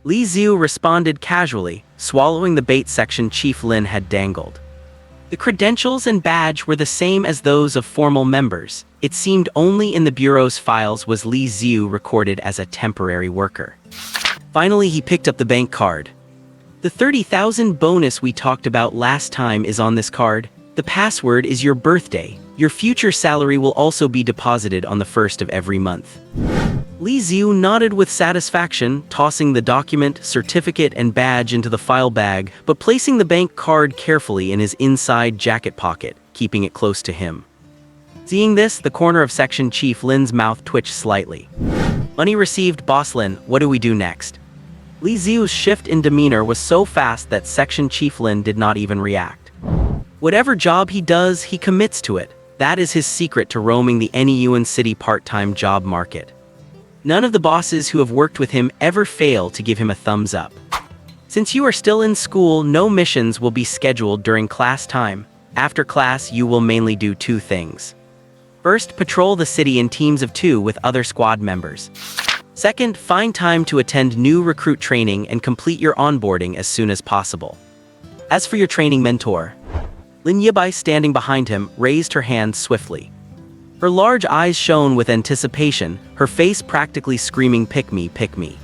Li Xiu responded casually, swallowing the bait Section Chief Lin had dangled. The credentials and badge were the same as those of formal members. It seemed only in the bureau's files was Li Xiu recorded as a temporary worker. Finally, he picked up the bank card. "The 30,000 bonus we talked about last time is on this card. The password is your birthday. Your future salary will also be deposited on the 1st of every month." Li Xiu nodded with satisfaction, tossing the document, certificate, and badge into the file bag, but placing the bank card carefully in his inside jacket pocket, keeping it close to him. Seeing this, the corner of Section Chief Lin's mouth twitched slightly. "Money received, Boss Lin. What do we do next?" Li Xiu's shift in demeanor was so fast that Section Chief Lin did not even react. Whatever job he does, he commits to it. That is his secret to roaming the Nyuan City part-time job market. None of the bosses who have worked with him ever fail to give him a thumbs up. Since you are still in school, no missions will be scheduled during class time. After class, you will mainly do two things. First, patrol the city in teams of 2 with other squad members. Second, find time to attend new recruit training and complete your onboarding as soon as possible. As for your training mentor, Lin Yibai, standing behind him, raised her hand swiftly. Her large eyes shone with anticipation, her face practically screaming, "Pick me, pick me."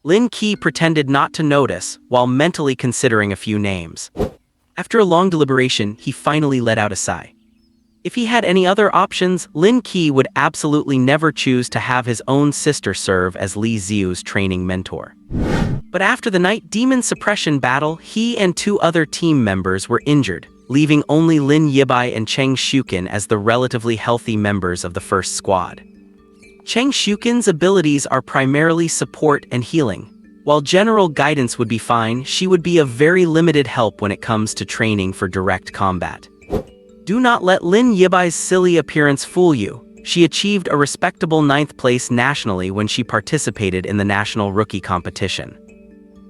Lin Qi pretended not to notice, while mentally considering a few names. After a long deliberation, he finally let out a sigh. If he had any other options, Lin Qi would absolutely never choose to have his own sister serve as Li Xiu's training mentor. But after the night demon suppression battle, he and 2 other team members were injured, leaving only Lin Yibai and Cheng Shukin as the relatively healthy members of the first squad. Cheng Shukin's abilities are primarily support and healing. While general guidance would be fine, she would be of very limited help when it comes to training for direct combat. Do not let Lin Yibai's silly appearance fool you. She achieved a respectable 9th place nationally when she participated in the national rookie competition.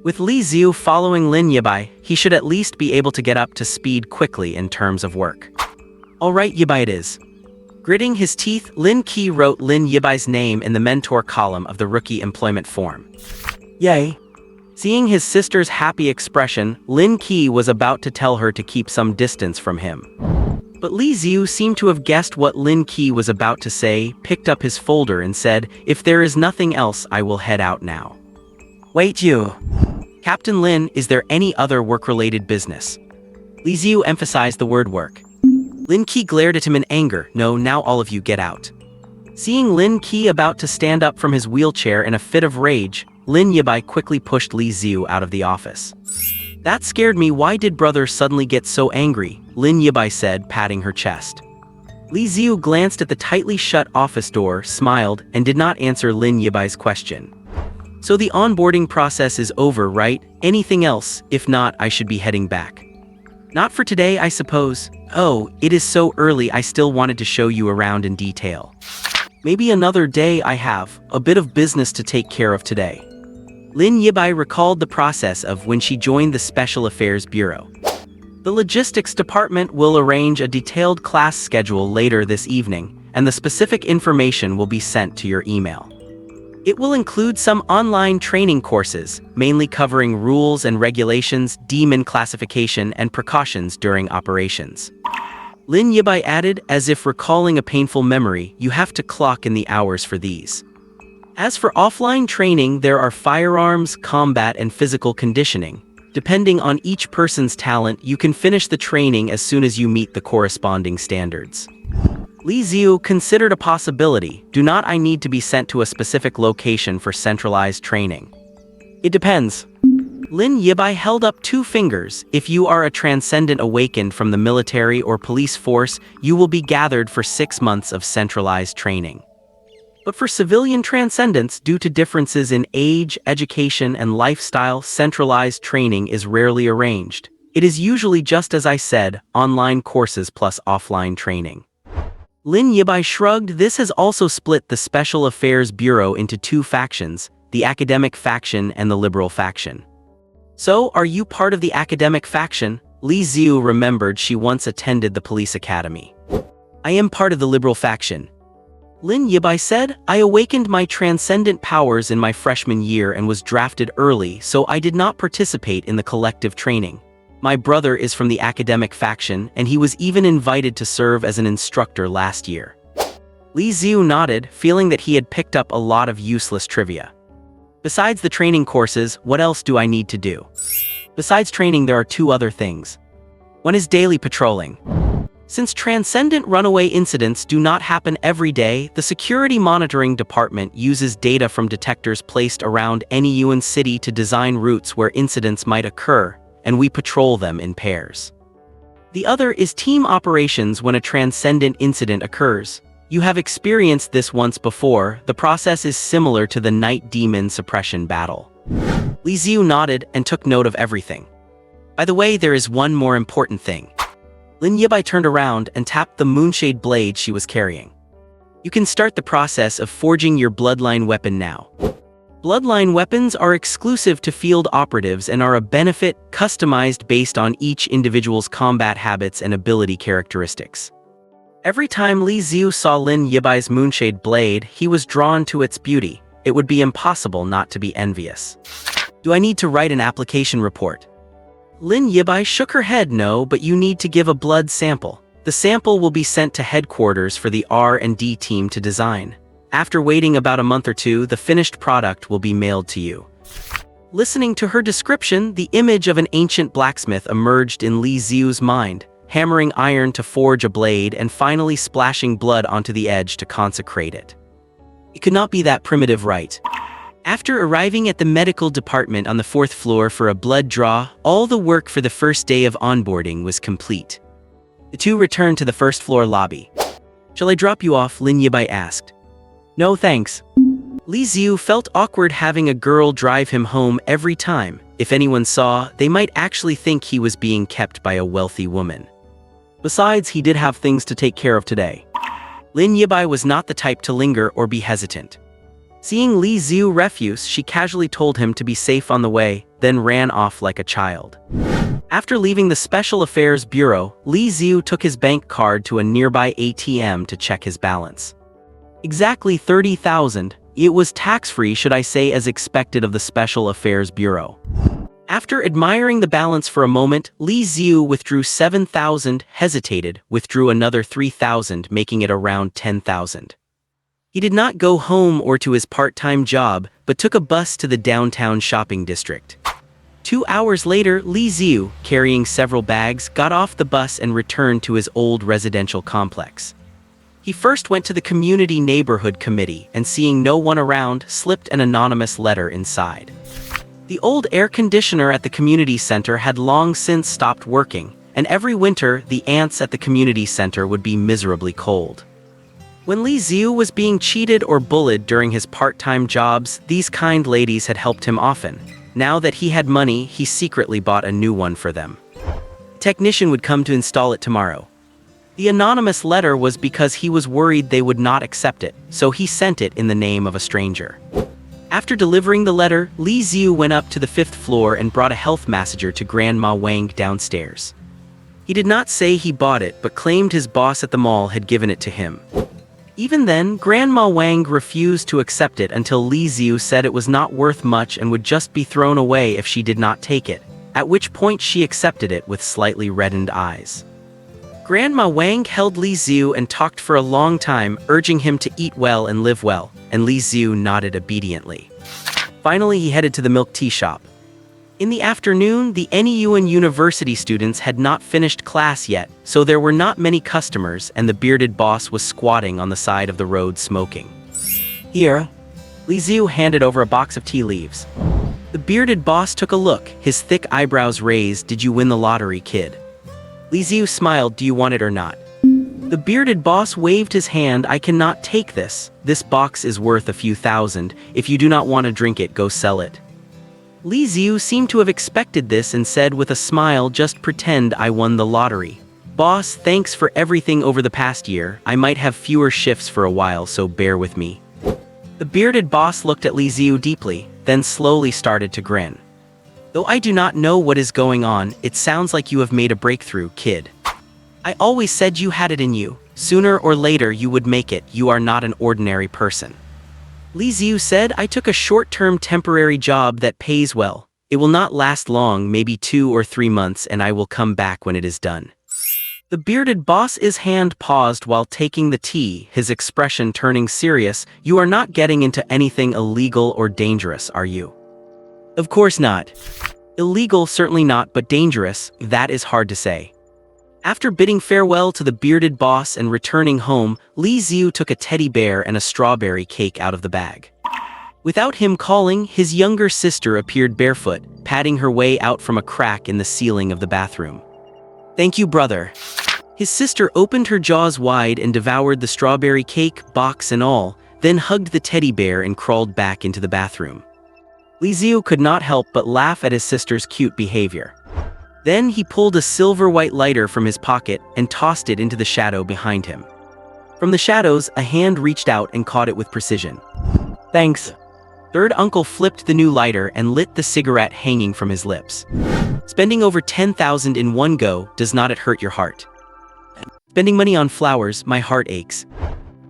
With Li Xiu following Lin Yibai, he should at least be able to get up to speed quickly in terms of work. "All right, Yibai it is." Gritting his teeth, Lin Qi wrote Lin Yibai's name in the mentor column of the rookie employment form. Yay! Seeing his sister's happy expression, Lin Qi was about to tell her to keep some distance from him. But Li Xiu seemed to have guessed what Lin Qi was about to say, picked up his folder and said, "If there is nothing else, I will head out now." "Wait you! Captain Lin, is there any other work-related business?" Li Xiu emphasized the word work. Lin Qi glared at him in anger. "No, now all of you get out." Seeing Lin Qi about to stand up from his wheelchair in a fit of rage, Lin Yibai quickly pushed Li Xiu out of the office. "That scared me. Why did brother suddenly get so angry?" Lin Yibai said, patting her chest. Li Xiu glanced at the tightly shut office door, smiled, and did not answer Lin Yibai's question. "So the onboarding process is over, right? Anything else? If not, I should be heading back." "Not for today, I suppose." "Oh, it is so early. I still wanted to show you around in detail." "Maybe another day. I have a bit of business to take care of today." Lin Yibai recalled the process of when she joined the Special Affairs Bureau. The logistics department will arrange a detailed class schedule later this evening, and the specific information will be sent to your email. It will include some online training courses, mainly covering rules and regulations, demon classification, and precautions during operations. Lin Yibai added, as if recalling a painful memory, "You have to clock in the hours for these. As for offline training, there are firearms, combat, and physical conditioning. Depending on each person's talent, you can finish the training as soon as you meet the corresponding standards. Li Xiu considered a possibility. Do not I need to be sent to a specific location for centralized training? It depends. Lin Yibai held up 2 fingers. If you are a transcendent awakened from the military or police force, you will be gathered for 6 months of centralized training. But for civilian transcendents, due to differences in age, education, and lifestyle, centralized training is rarely arranged. It is usually just as I said, online courses plus offline training. Lin Yibai shrugged. This has also split the Special Affairs Bureau into 2 factions, the academic faction and the liberal faction. So, are you part of the academic faction? Li Xiu remembered she once attended the police academy. I am part of the liberal faction. Lin Yibai said, I awakened my transcendent powers in my freshman year and was drafted early, so I did not participate in the collective training. My brother is from the academic faction, and he was even invited to serve as an instructor last year. Li Xiu nodded, feeling that he had picked up a lot of useless trivia. Besides the training courses, what else do I need to do? Besides training, there are 2 other things. One is daily patrolling. Since transcendent runaway incidents do not happen every day, the Security Monitoring Department uses data from detectors placed around any UN city to design routes where incidents might occur, and we patrol them in pairs. The other is team operations when a transcendent incident occurs. You have experienced this once before. The process is similar to the Night Demon suppression battle. Li Xiu nodded and took note of everything. By the way, there is one more important thing. Lin Yibai turned around and tapped the moonshade blade she was carrying. You can start the process of forging your bloodline weapon now. Bloodline weapons are exclusive to field operatives and are a benefit, customized based on each individual's combat habits and ability characteristics. Every time Li Xiu saw Lin Yibai's moonshade blade, he was drawn to its beauty. It would be impossible not to be envious. Do I need to write an application report? Lin Yibai shook her head. No, but you need to give a blood sample. The sample will be sent to headquarters for the R&D team to design. After waiting about a month or 2, the finished product will be mailed to you. Listening to her description, the image of an ancient blacksmith emerged in Li Xiu's mind, hammering iron to forge a blade and finally splashing blood onto the edge to consecrate it. It could not be that primitive, right? After arriving at the medical department on the 4th floor for a blood draw, all the work for the first day of onboarding was complete. The 2 returned to the 1st floor lobby. Shall I drop you off? Lin Yibai asked. No thanks. Li Xiu felt awkward having a girl drive him home every time. If anyone saw, they might actually think he was being kept by a wealthy woman. Besides, he did have things to take care of today. Lin Yibai was not the type to linger or be hesitant. Seeing Li Xiu refuse, she casually told him to be safe on the way, then ran off like a child. After leaving the Special Affairs Bureau, Li Xiu took his bank card to a nearby ATM to check his balance. Exactly 30,000. It was tax-free, should I say, as expected of the Special Affairs Bureau. After admiring the balance for a moment, Li Xiu withdrew 7,000, hesitated, withdrew another 3,000, making it around 10,000. He did not go home or to his part-time job, but took a bus to the downtown shopping district. 2 hours later, Li Xiu, carrying several bags, got off the bus and returned to his old residential complex. He first went to the community neighborhood committee and, seeing no one around, slipped an anonymous letter inside. The old air conditioner at the community center had long since stopped working, and every winter the ants at the community center would be miserably cold. When Li Xiu was being cheated or bullied during his part-time jobs, these kind ladies had helped him often. Now that he had money, he secretly bought a new one for them. A technician would come to install it tomorrow. The anonymous letter was because he was worried they would not accept it, so he sent it in the name of a stranger. After delivering the letter, Li Xiu went up to the 5th floor and brought a health massager to Grandma Wang downstairs. He did not say he bought it, but claimed his boss at the mall had given it to him. Even then, Grandma Wang refused to accept it until Li Xiu said it was not worth much and would just be thrown away if she did not take it, at which point she accepted it with slightly reddened eyes. Grandma Wang held Li Xiu and talked for a long time, urging him to eat well and live well, and Li Xiu nodded obediently. Finally, he headed to the milk tea shop. In the afternoon, the Nyuan University students had not finished class yet, so there were not many customers and the bearded boss was squatting on the side of the road smoking. Here, Li Xiu handed over a box of tea leaves. The bearded boss took a look, his thick eyebrows raised. "Did you win the lottery, kid?" Li Xiu smiled. "Do you want it or not?" The bearded boss waved his hand. "I cannot take this. This box is worth a few thousand. If you do not want to drink it, go sell it." Li Xiu seemed to have expected this and said with a smile, "Just pretend I won the lottery. Boss, thanks for everything over the past year. I might have fewer shifts for a while, so bear with me." The bearded boss looked at Li Xiu deeply, then slowly started to grin. "Though I do not know what is going on, it sounds like you have made a breakthrough, kid. I always said you had it in you. Sooner or later you would make it. You are not an ordinary person." Li Xiu said, "I took a short-term temporary job that pays well. It will not last long, maybe 2 or 3 months, and I will come back when it is done." The bearded boss's hand paused while taking the tea, his expression turning serious. "You are not getting into anything illegal or dangerous, are you?" "Of course not. Illegal certainly not, but dangerous, that is hard to say." After bidding farewell to the bearded boss and returning home, Li Xiu took a teddy bear and a strawberry cake out of the bag. Without him calling, his younger sister appeared barefoot, patting her way out from a crack in the ceiling of the bathroom. "Thank you, brother." His sister opened her jaws wide and devoured the strawberry cake, box and all, then hugged the teddy bear and crawled back into the bathroom. Li Xiu could not help but laugh at his sister's cute behavior. Then he pulled a silver-white lighter from his pocket and tossed it into the shadow behind him. From the shadows, a hand reached out and caught it with precision. "Thanks." Third uncle flipped the new lighter and lit the cigarette hanging from his lips. "Spending over 10,000 in one go, does not it hurt your heart? Spending money on flowers, my heart aches.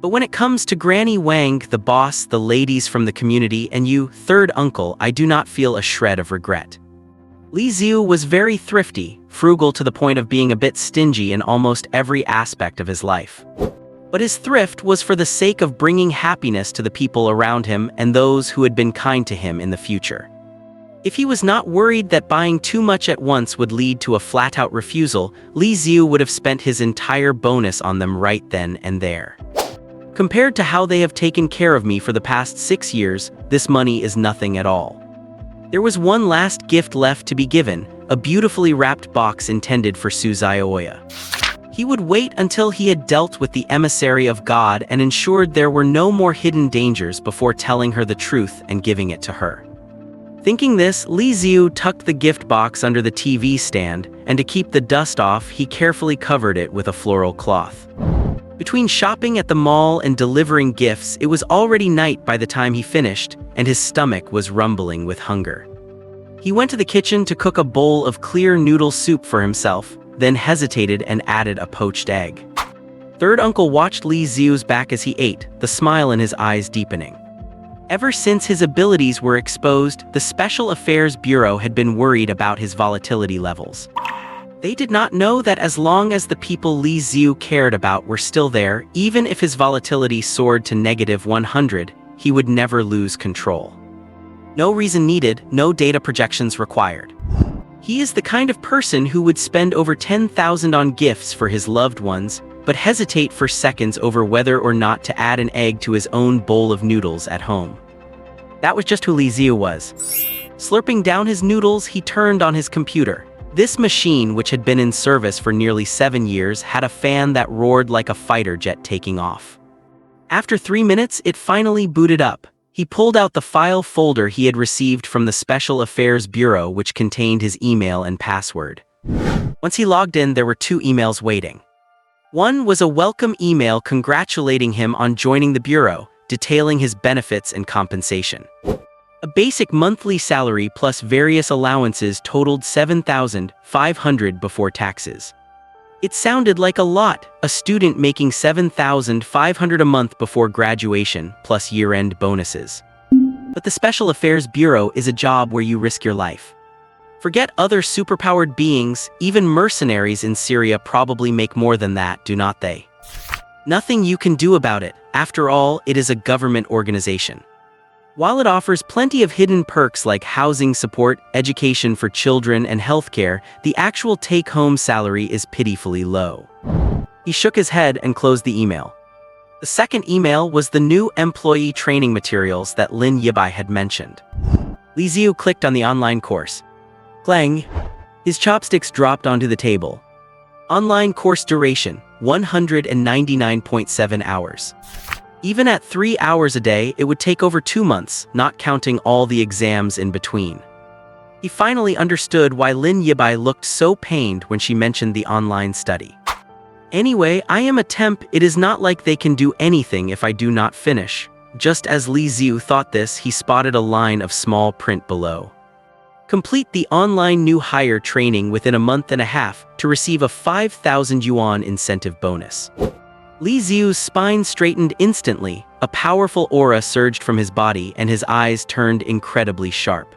But when it comes to Granny Wang, the boss, the ladies from the community, and you, third uncle, I do not feel a shred of regret." Li Xiu was very thrifty, frugal to the point of being a bit stingy in almost every aspect of his life. But his thrift was for the sake of bringing happiness to the people around him and those who had been kind to him in the future. If he was not worried that buying too much at once would lead to a flat-out refusal, Li Xiu would have spent his entire bonus on them right then and there. Compared to how they have taken care of me for the past 6 years, this money is nothing at all. There was one last gift left to be given, a beautifully wrapped box intended for Suzuoya. He would wait until he had dealt with the emissary of God and ensured there were no more hidden dangers before telling her the truth and giving it to her. Thinking this, Li Xiu tucked the gift box under the TV stand, and to keep the dust off, he carefully covered it with a floral cloth. Between shopping at the mall and delivering gifts, it was already night by the time he finished, and his stomach was rumbling with hunger. He went to the kitchen to cook a bowl of clear noodle soup for himself, then hesitated and added a poached egg. Third uncle watched Li Xiu's back as he ate, the smile in his eyes deepening. Ever since his abilities were exposed, the Special Affairs Bureau had been worried about his volatility levels. They did not know that as long as the people Li Xiu cared about were still there, even if his volatility soared to -100, he would never lose control. No reason needed, no data projections required. He is the kind of person who would spend over 10,000 on gifts for his loved ones, but hesitate for seconds over whether or not to add an egg to his own bowl of noodles at home. That was just who Li Xiu was. Slurping down his noodles, he turned on his computer. This machine, which had been in service for nearly 7 years, had a fan that roared like a fighter jet taking off. After 3 minutes, it finally booted up. He pulled out the file folder he had received from the Special Affairs Bureau, which contained his email and password. Once he logged in, there were 2 emails waiting. One was a welcome email congratulating him on joining the Bureau, detailing his benefits and compensation. A basic monthly salary plus various allowances totaled 7,500 before taxes. It sounded like a lot, a student making 7,500 a month before graduation, plus year-end bonuses. But the Special Affairs Bureau is a job where you risk your life. Forget other superpowered beings, even mercenaries in Syria probably make more than that, do not they? Nothing you can do about it. After all, it is a government organization. While it offers plenty of hidden perks like housing support, education for children, and healthcare, the actual take-home salary is pitifully low. He shook his head and closed the email. The second email was the new employee training materials that Lin Yibai had mentioned. Li Xiu clicked on the online course. Clang! His chopsticks dropped onto the table. Online course duration, 199.7 hours. Even at 3 hours a day, it would take over 2 months, not counting all the exams in between. He finally understood why Lin Yibai looked so pained when she mentioned the online study. Anyway, I am a temp, it is not like they can do anything if I do not finish. Just as Li Xiu thought this, he spotted a line of small print below. Complete the online new hire training within a month and a half to receive a 5,000 yuan incentive bonus. Li Xiu's spine straightened instantly, a powerful aura surged from his body and his eyes turned incredibly sharp.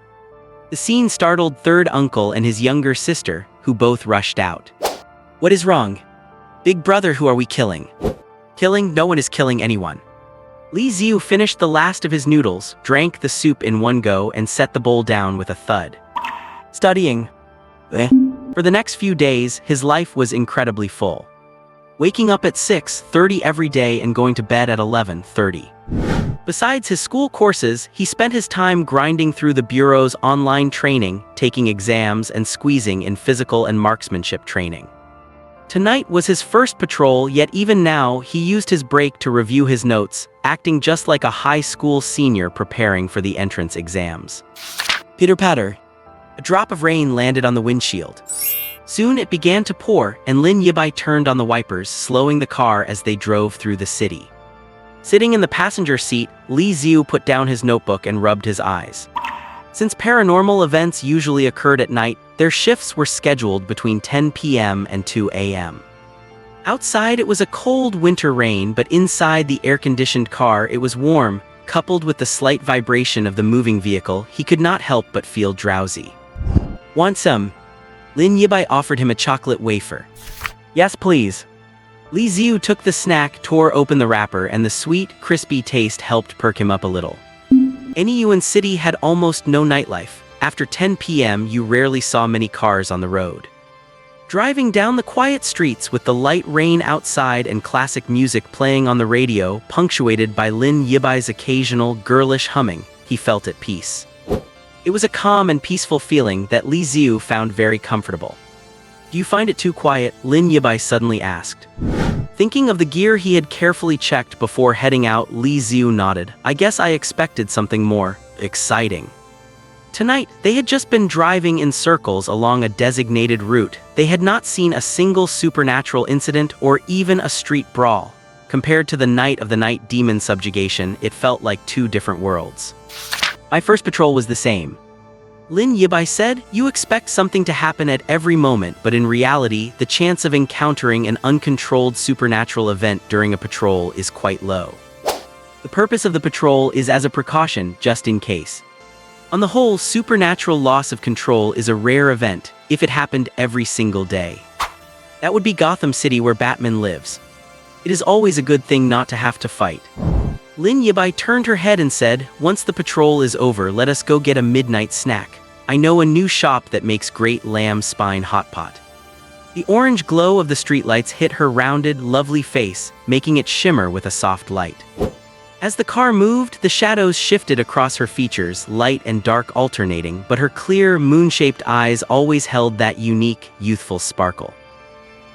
The scene startled third uncle and his younger sister, who both rushed out. What is wrong? Big brother, who are we killing? Killing? No one is killing anyone. Li Xiu finished the last of his noodles, drank the soup in one go and set the bowl down with a thud. Studying. For the next few days, his life was incredibly full. Waking up at 6:30 every day and going to bed at 11:30. Besides his school courses, he spent his time grinding through the Bureau's online training, taking exams, and squeezing in physical and marksmanship training. Tonight was his first patrol, yet even now, he used his break to review his notes, acting just like a high school senior preparing for the entrance exams. Pitter-patter. A drop of rain landed on the windshield. Soon it began to pour, and Lin Yibai turned on the wipers, slowing the car as they drove through the city. Sitting in the passenger seat, Li Xiu put down his notebook and rubbed his eyes. Since paranormal events usually occurred at night, their shifts were scheduled between 10 p.m. and 2 a.m. Outside it was a cold winter rain, but inside the air-conditioned car it was warm. Coupled with the slight vibration of the moving vehicle, he could not help but feel drowsy. Want some? Lin Yibai offered him a chocolate wafer. Yes, please. Li Xiu took the snack, tore open the wrapper, and the sweet, crispy taste helped perk him up a little. Anyuan City had almost no nightlife. After 10 p.m., you rarely saw many cars on the road. Driving down the quiet streets with the light rain outside and classic music playing on the radio, punctuated by Lin Yibai's occasional girlish humming, he felt at peace. It was a calm and peaceful feeling that Li Xiu found very comfortable. Do you find it too quiet? Lin Yibai suddenly asked. Thinking of the gear he had carefully checked before heading out, Li Xiu nodded. I guess I expected something more exciting. Tonight, they had just been driving in circles along a designated route. They had not seen a single supernatural incident or even a street brawl. Compared to the night of the night demon subjugation, it felt like two different worlds. My first patrol was the same. Lin Yibai said, you expect something to happen at every moment, but in reality, the chance of encountering an uncontrolled supernatural event during a patrol is quite low. The purpose of the patrol is as a precaution, just in case. On the whole, supernatural loss of control is a rare event, if it happened every single day. That would be Gotham City, where Batman lives. It is always a good thing not to have to fight. Lin Yibai turned her head and said, once the patrol is over, let us go get a midnight snack. I know a new shop that makes great lamb spine hot pot. The orange glow of the streetlights hit her rounded, lovely face, making it shimmer with a soft light. As the car moved, the shadows shifted across her features, light and dark alternating, but her clear, moon-shaped eyes always held that unique, youthful sparkle.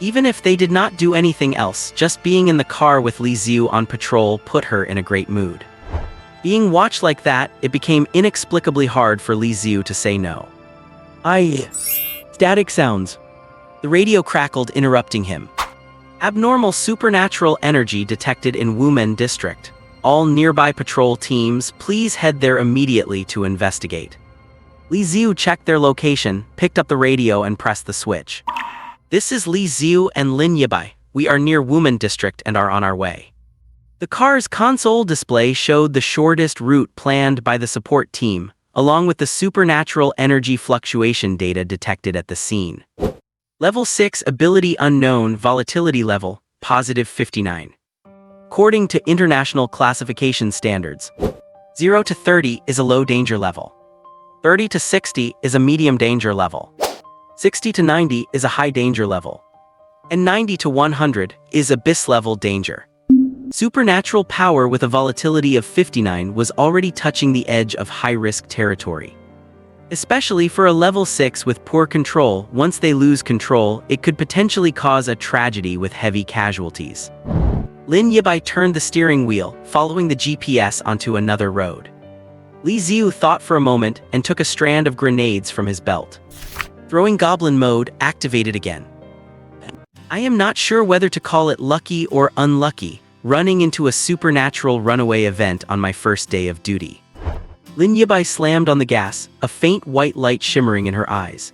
Even if they did not do anything else, just being in the car with Li Xiu on patrol put her in a great mood. Being watched like that, it became inexplicably hard for Li Xiu to say no. Static sounds. The radio crackled, interrupting him. Abnormal supernatural energy detected in Wumen district. All nearby patrol teams, please head there immediately to investigate. Li Xiu checked their location, picked up the radio and pressed the switch. This is Li Xiu and Lin Yibai. We are near Wumen district and are on our way. The car's console display showed the shortest route planned by the support team, along with the supernatural energy fluctuation data detected at the scene. Level 6 ability unknown, volatility level, +59. According to international classification standards. 0 to 30 is a low danger level. 30 to 60 is a medium danger level. 60 to 90 is a high danger level. And 90 to 100 is abyss level danger. Supernatural power with a volatility of 59 was already touching the edge of high-risk territory. Especially for a level 6 with poor control, once they lose control, it could potentially cause a tragedy with heavy casualties. Lin Yibai turned the steering wheel, following the GPS onto another road. Li Xiu thought for a moment and took a strand of grenades from his belt. Throwing goblin mode activated again. I am not sure whether to call it lucky or unlucky, running into a supernatural runaway event on my first day of duty. Lin Yibai slammed on the gas, a faint white light shimmering in her eyes.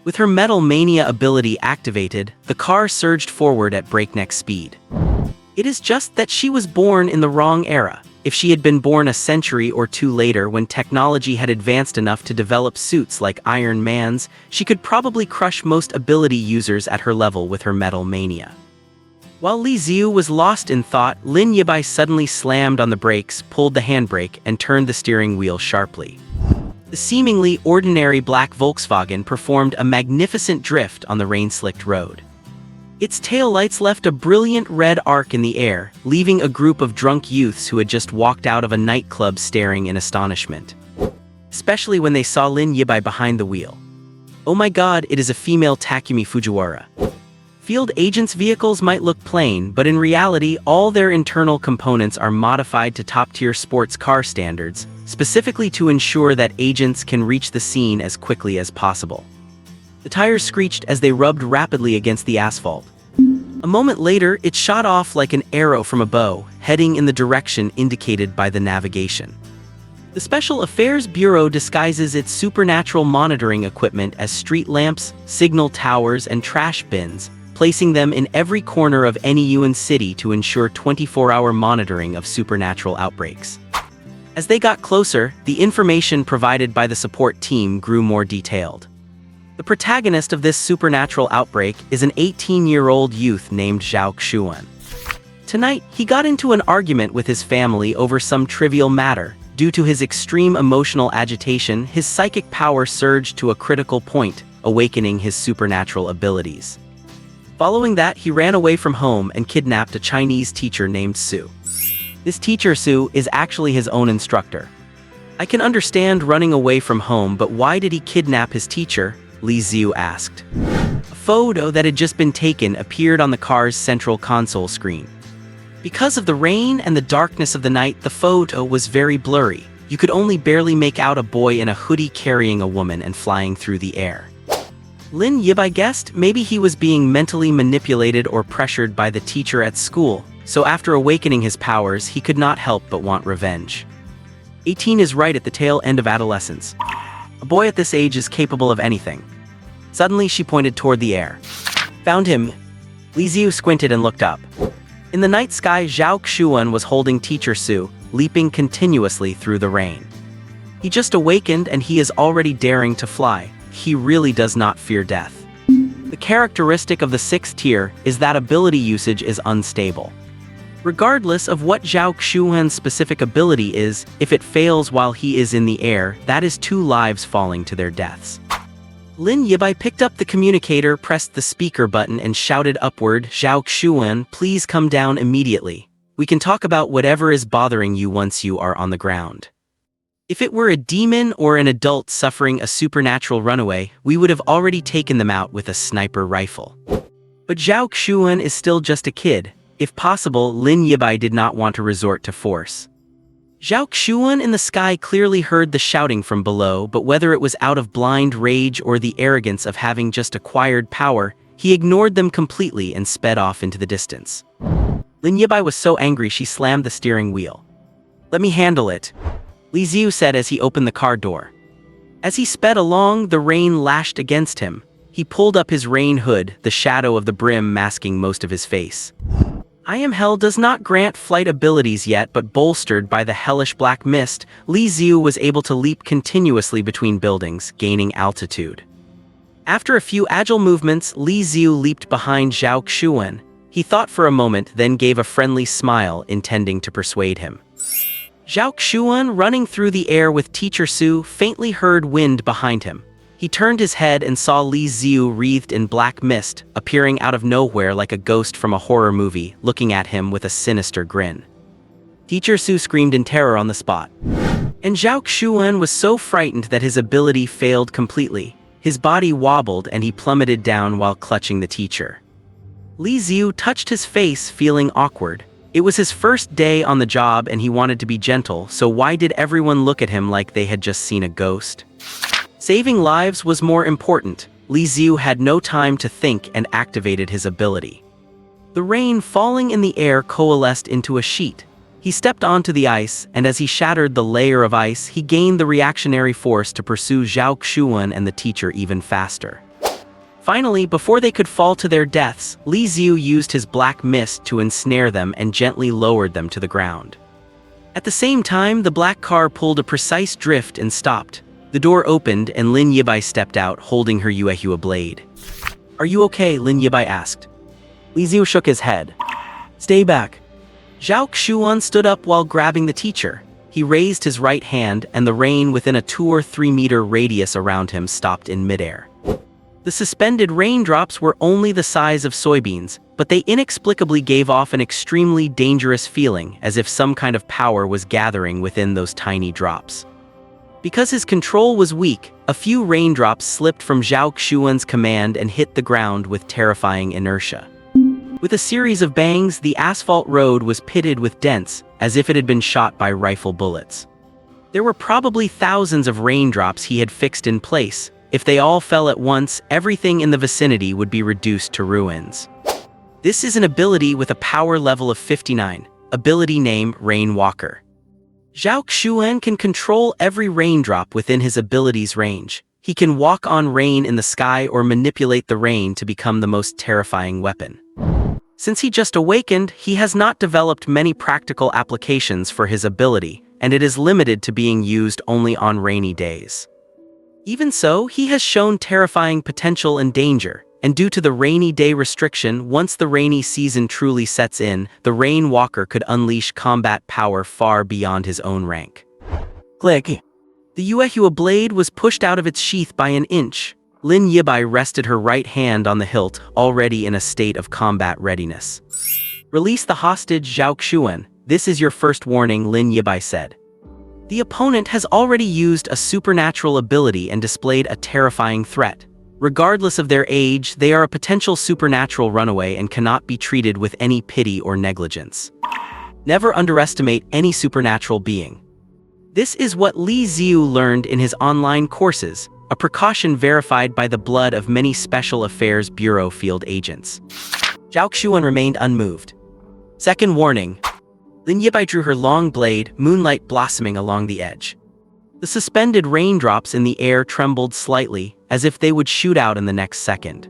With her Metal Mania ability activated, the car surged forward at breakneck speed. It is just that she was born in the wrong era. If she had been born a century or two later when technology had advanced enough to develop suits like Iron Man's, she could probably crush most ability users at her level with her Metal Mania. While Li Xiu was lost in thought, Lin Yibai suddenly slammed on the brakes, pulled the handbrake, and turned the steering wheel sharply. The seemingly ordinary black Volkswagen performed a magnificent drift on the rain-slicked road. Its taillights left a brilliant red arc in the air, leaving a group of drunk youths who had just walked out of a nightclub staring in astonishment. Especially when they saw Lin Yibai behind the wheel. Oh my god, it is a female Takumi Fujiwara. Field agents' vehicles might look plain, but in reality, all their internal components are modified to top-tier sports car standards, specifically to ensure that agents can reach the scene as quickly as possible. The tires screeched as they rubbed rapidly against the asphalt. A moment later, it shot off like an arrow from a bow, heading in the direction indicated by the navigation. The Special Affairs Bureau disguises its supernatural monitoring equipment as street lamps, signal towers, and trash bins, placing them in every corner of any UN city to ensure 24-hour monitoring of supernatural outbreaks. As they got closer, the information provided by the support team grew more detailed. The protagonist of this supernatural outbreak is an 18-year-old youth named Zhao Xuan. Tonight, he got into an argument with his family over some trivial matter. Due to his extreme emotional agitation, his psychic power surged to a critical point, awakening his supernatural abilities. Following that, he ran away from home and kidnapped a Chinese teacher named Su. This teacher, Su, is actually his own instructor. I can understand running away from home, but why did he kidnap his teacher? Li Xiu asked. A photo that had just been taken appeared on the car's central console screen. Because of the rain and the darkness of the night, the photo was very blurry. You could only barely make out a boy in a hoodie carrying a woman and flying through the air. Lin Yibai guessed maybe he was being mentally manipulated or pressured by the teacher at school, so after awakening his powers, he could not help but want revenge. 18 is right at the tail end of adolescence. A boy at this age is capable of anything. Suddenly, she pointed toward the air. Found him. Li Xiu squinted and looked up. In the night sky, Zhao Xuan was holding teacher Su, leaping continuously through the rain. He just awakened and he is already daring to fly. He really does not fear death. The characteristic of the 6th tier is that ability usage is unstable. Regardless of what Zhao Xuan's specific ability is, if it fails while he is in the air, that is 2 lives falling to their deaths. Lin Yibai picked up the communicator, pressed the speaker button, and shouted upward, Zhao Xuan, please come down immediately. We can talk about whatever is bothering you once you are on the ground. If it were a demon or an adult suffering a supernatural runaway, we would have already taken them out with a sniper rifle. But Zhao Xuan is still just a kid. If possible, Lin Yibai did not want to resort to force. Zhao Xuan in the sky clearly heard the shouting from below, but whether it was out of blind rage or the arrogance of having just acquired power, he ignored them completely and sped off into the distance. Lin Yibai was so angry she slammed the steering wheel. Let me handle it, Li Xiu said as he opened the car door. As he sped along, the rain lashed against him. He pulled up his rain hood, the shadow of the brim masking most of his face. I Am Hell does not grant flight abilities yet, but bolstered by the hellish black mist, Li Xiu was able to leap continuously between buildings, gaining altitude. After a few agile movements, Li Xiu leaped behind Zhao Xuan. He thought for a moment, then gave a friendly smile, intending to persuade him. Zhao Xuan, running through the air with Teacher Su, faintly heard wind behind him. He turned his head and saw Li Xiu wreathed in black mist, appearing out of nowhere like a ghost from a horror movie, looking at him with a sinister grin. Teacher Su screamed in terror on the spot. And Zhao Xuan was so frightened that his ability failed completely. His body wobbled and he plummeted down while clutching the teacher. Li Xiu touched his face, feeling awkward. It was his first day on the job and he wanted to be gentle, so why did everyone look at him like they had just seen a ghost? Saving lives was more important. Li Xiu had no time to think and activated his ability. The rain falling in the air coalesced into a sheet. He stepped onto the ice, and as he shattered the layer of ice, he gained the reactionary force to pursue Zhao Xuan and the teacher even faster. Finally, before they could fall to their deaths, Li Xiu used his black mist to ensnare them and gently lowered them to the ground. At the same time, the black car pulled a precise drift and stopped. The door opened and Lin Yibai stepped out, holding her Yuehua blade. "Are you okay?" Lin Yibai asked. Li Xiu shook his head. "Stay back." Zhao Xuan stood up while grabbing the teacher. He raised his right hand and the rain within a 2 or 3 meter radius around him stopped in midair. The suspended raindrops were only the size of soybeans, but they inexplicably gave off an extremely dangerous feeling, as if some kind of power was gathering within those tiny drops. Because his control was weak, a few raindrops slipped from Zhao Xuan's command and hit the ground with terrifying inertia. With a series of bangs, the asphalt road was pitted with dents, as if it had been shot by rifle bullets. There were probably thousands of raindrops he had fixed in place. If they all fell at once, everything in the vicinity would be reduced to ruins. This is an ability with a power level of 59, ability name Rainwalker. Zhao Xuan can control every raindrop within his ability's range. He can walk on rain in the sky or manipulate the rain to become the most terrifying weapon. Since he just awakened, he has not developed many practical applications for his ability, and it is limited to being used only on rainy days. Even so, he has shown terrifying potential and danger, and due to the rainy day restriction, once the rainy season truly sets in, the Rainwalker could unleash combat power far beyond his own rank. Click. The Yuehua blade was pushed out of its sheath by an inch. Lin Yibai rested her right hand on the hilt, already in a state of combat readiness. "Release the hostage, Zhao Xuan. This is your first warning," Lin Yibai said. The opponent has already used a supernatural ability and displayed a terrifying threat. Regardless of their age, they are a potential supernatural runaway and cannot be treated with any pity or negligence. Never underestimate any supernatural being. This is what Li Xiu learned in his online courses, a precaution verified by the blood of many Special Affairs Bureau field agents. Zhao Xuan remained unmoved. Second warning. Lin Yibai drew her long blade, moonlight blossoming along the edge. The suspended raindrops in the air trembled slightly, as if they would shoot out in the next second.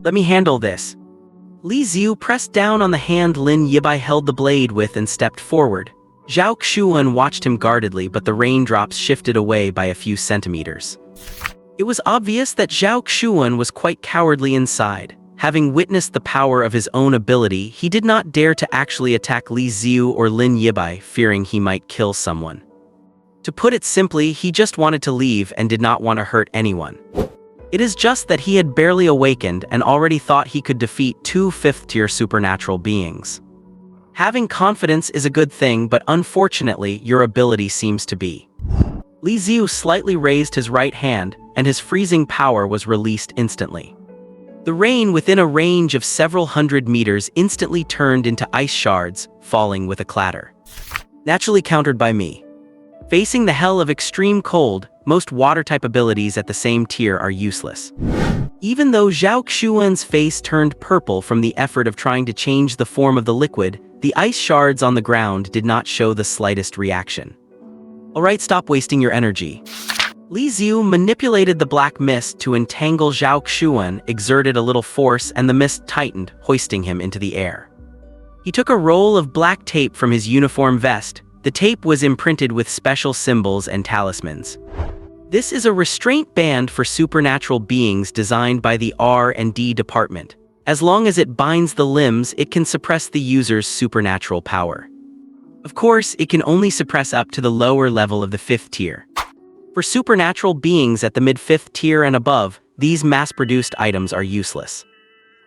"Let me handle this." Li Xiu pressed down on the hand Lin Yibai held the blade with and stepped forward. Zhao Xuan watched him guardedly, but the raindrops shifted away by a few centimeters. It was obvious that Zhao Xuan was quite cowardly inside. Having witnessed the power of his own ability, he did not dare to actually attack Li Xiu or Lin Yibai, fearing he might kill someone. To put it simply, he just wanted to leave and did not want to hurt anyone. It is just that he had barely awakened and already thought he could defeat 2 fifth-tier supernatural beings. Having confidence is a good thing, but unfortunately, your ability seems to be. Li Xiu slightly raised his right hand, and his freezing power was released instantly. The rain within a range of several hundred meters instantly turned into ice shards, falling with a clatter. Naturally countered by me. Facing the hell of extreme cold, most water-type abilities at the same tier are useless. Even though Zhao Xuan's face turned purple from the effort of trying to change the form of the liquid, the ice shards on the ground did not show the slightest reaction. "Alright, stop wasting your energy." Li Xiu manipulated the black mist to entangle Zhao Xuan, exerted a little force, and the mist tightened, hoisting him into the air. He took a roll of black tape from his uniform vest. The tape was imprinted with special symbols and talismans. This is a restraint band for supernatural beings designed by the R&D department. As long as it binds the limbs, it can suppress the user's supernatural power. Of course, it can only suppress up to the lower level of the 5th tier. For supernatural beings at the mid-5th tier and above, these mass-produced items are useless.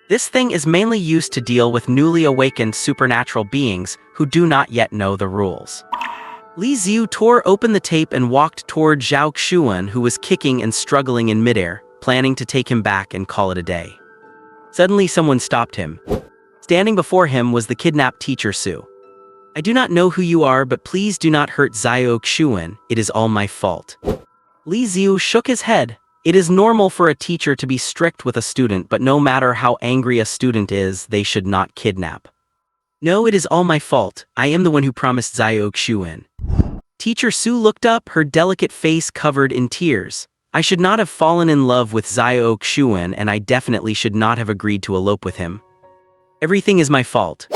This thing is mainly used to deal with newly awakened supernatural beings who do not yet know the rules. Li Xiu tore open the tape and walked toward Zhao Xuan, who was kicking and struggling in midair, planning to take him back and call it a day. Suddenly someone stopped him. Standing before him was the kidnapped teacher Su. "I do not know who you are, but please do not hurt Zhao Xuan, it is all my fault." Li Xiu shook his head. It is normal for a teacher to be strict with a student, but no matter how angry a student is, they should not kidnap. "No, it is all my fault. I am the one who promised Zhao Xuan." Teacher Su looked up, her delicate face covered in tears. "I should not have fallen in love with Zhao Xuan, and I definitely should not have agreed to elope with him. Everything is my fault."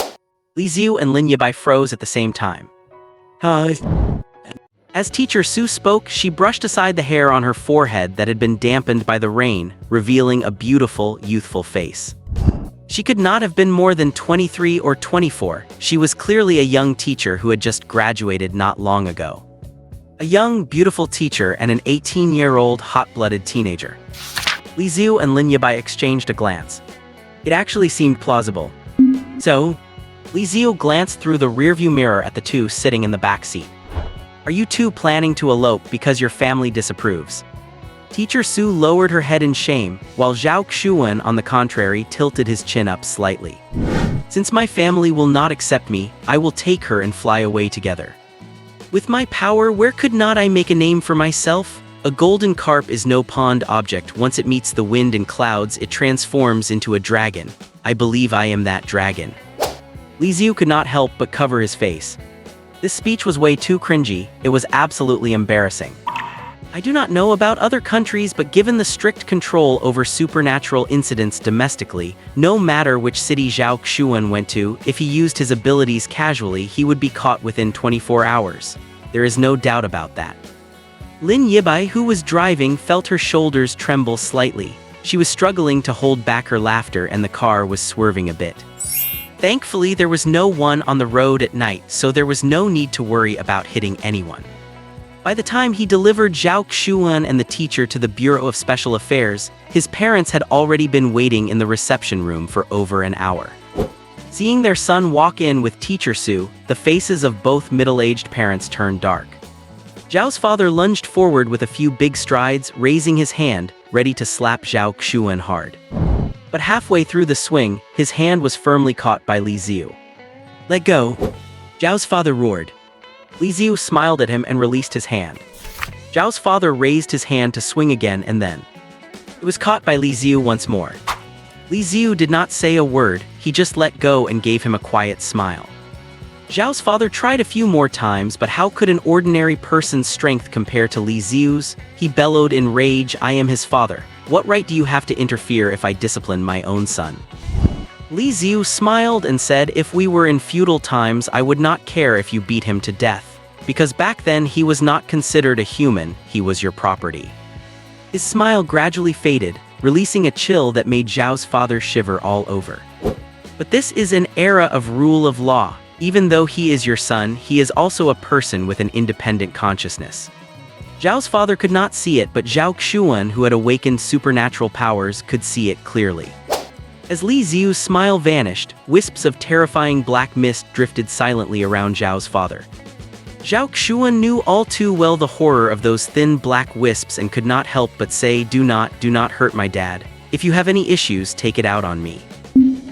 Li Xiu and Lin Yibai froze at the same time. As Teacher Su spoke, she brushed aside the hair on her forehead that had been dampened by the rain, revealing a beautiful, youthful face. She could not have been more than 23 or 24. She was clearly a young teacher who had just graduated not long ago. A young, beautiful teacher and an 18-year-old hot-blooded teenager. Li Xiu and Lin Yibai exchanged a glance. It actually seemed plausible. So, Li Xiu glanced through the rearview mirror at the two sitting in the back seat. "Are you two planning to elope because your family disapproves?" Teacher Su lowered her head in shame, while Zhao Xuan, on the contrary, tilted his chin up slightly. "Since my family will not accept me, I will take her and fly away together. With my power, where could not I make a name for myself? A golden carp is no pond object. Once it meets the wind and clouds, it transforms into a dragon. I believe I am that dragon." Li Xiu could not help but cover his face. This speech was way too cringy. It was absolutely embarrassing. "I do not know about other countries, but given the strict control over supernatural incidents domestically, no matter which city Zhao Xuan went to, if he used his abilities casually, he would be caught within 24 hours. There is no doubt about that." Lin Yibai, who was driving, felt her shoulders tremble slightly. She was struggling to hold back her laughter, and the car was swerving a bit. Thankfully, there was no one on the road at night, so there was no need to worry about hitting anyone. By the time he delivered Zhao Xuan and the teacher to the Bureau of Special Affairs, his parents had already been waiting in the reception room for over an hour. Seeing their son walk in with Teacher Su, the faces of both middle-aged parents turned dark. Zhao's father lunged forward with a few big strides, raising his hand, ready to slap Zhao Xuan hard. But halfway through the swing, his hand was firmly caught by Li Xiu. "Let go!" Zhao's father roared. Li Xiu smiled at him and released his hand. Zhao's father raised his hand to swing again, and then it was caught by Li Xiu once more. Li Xiu did not say a word, he just let go and gave him a quiet smile. Zhao's father tried a few more times, but how could an ordinary person's strength compare to Li Xiu's? He bellowed in rage, "I am his father. What right do you have to interfere if I discipline my own son?" Li Xiu smiled and said, "If we were in feudal times, I would not care if you beat him to death. Because back then he was not considered a human, he was your property." His smile gradually faded, releasing a chill that made Zhao's father shiver all over. "But this is an era of rule of law. Even though he is your son, he is also a person with an independent consciousness." Zhao's father could not see it, but Zhao Xuan, who had awakened supernatural powers, could see it clearly. As Li Xiu's smile vanished, wisps of terrifying black mist drifted silently around Zhao's father. Zhao Xuan knew all too well the horror of those thin black wisps and could not help but say, do not hurt my dad. If you have any issues, take it out on me."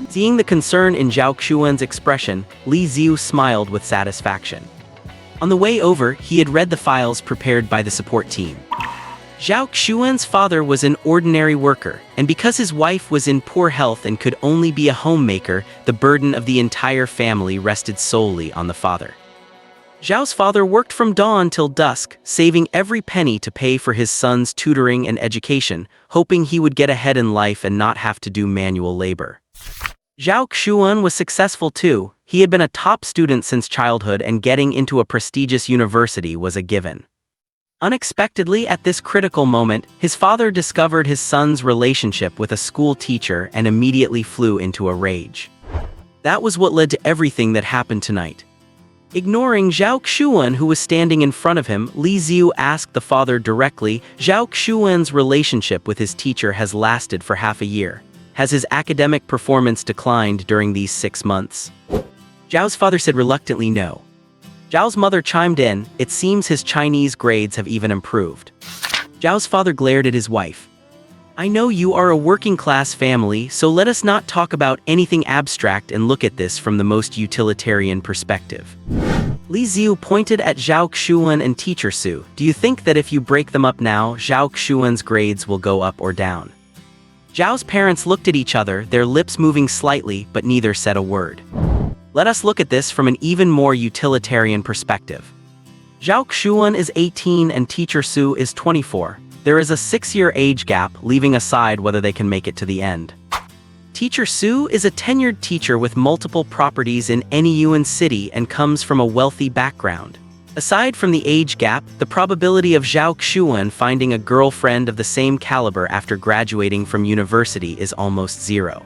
Seeing the concern in Zhao Xuan's expression, Li Xiu smiled with satisfaction. On the way over, he had read the files prepared by the support team. Zhao Xuan's father was an ordinary worker, and because his wife was in poor health and could only be a homemaker, the burden of the entire family rested solely on the father. Zhao's father worked from dawn till dusk, saving every penny to pay for his son's tutoring and education, hoping he would get ahead in life and not have to do manual labor. Zhao Xuan was successful too. He had been a top student since childhood, and getting into a prestigious university was a given. Unexpectedly, at this critical moment, his father discovered his son's relationship with a school teacher and immediately flew into a rage. That was what led to everything that happened tonight. Ignoring Zhao Xuan, who was standing in front of him, Li Xiu asked the father directly. Zhao Xuan's relationship with his teacher has lasted for half a year. Has his academic performance declined during these 6 months? Zhao's father said reluctantly no. Zhao's mother chimed in. It seems his Chinese grades have even improved. Zhao's father glared at his wife. I know you are a working-class family, so let us not talk about anything abstract and look at this from the most utilitarian perspective. Li Xiu pointed at Zhao Xuan and Teacher Su. Do you think that if you break them up now, Zhao Xuan's grades will go up or down? Zhao's parents looked at each other, their lips moving slightly, but neither said a word. Let us look at this from an even more utilitarian perspective. Zhao Xuan is 18 and Teacher Su is 24. There is a 6-year age gap, leaving aside whether they can make it to the end. Teacher Su is a tenured teacher with multiple properties in any Yuan city and comes from a wealthy background. Aside from the age gap, the probability of Zhao Xuan finding a girlfriend of the same caliber after graduating from university is almost zero.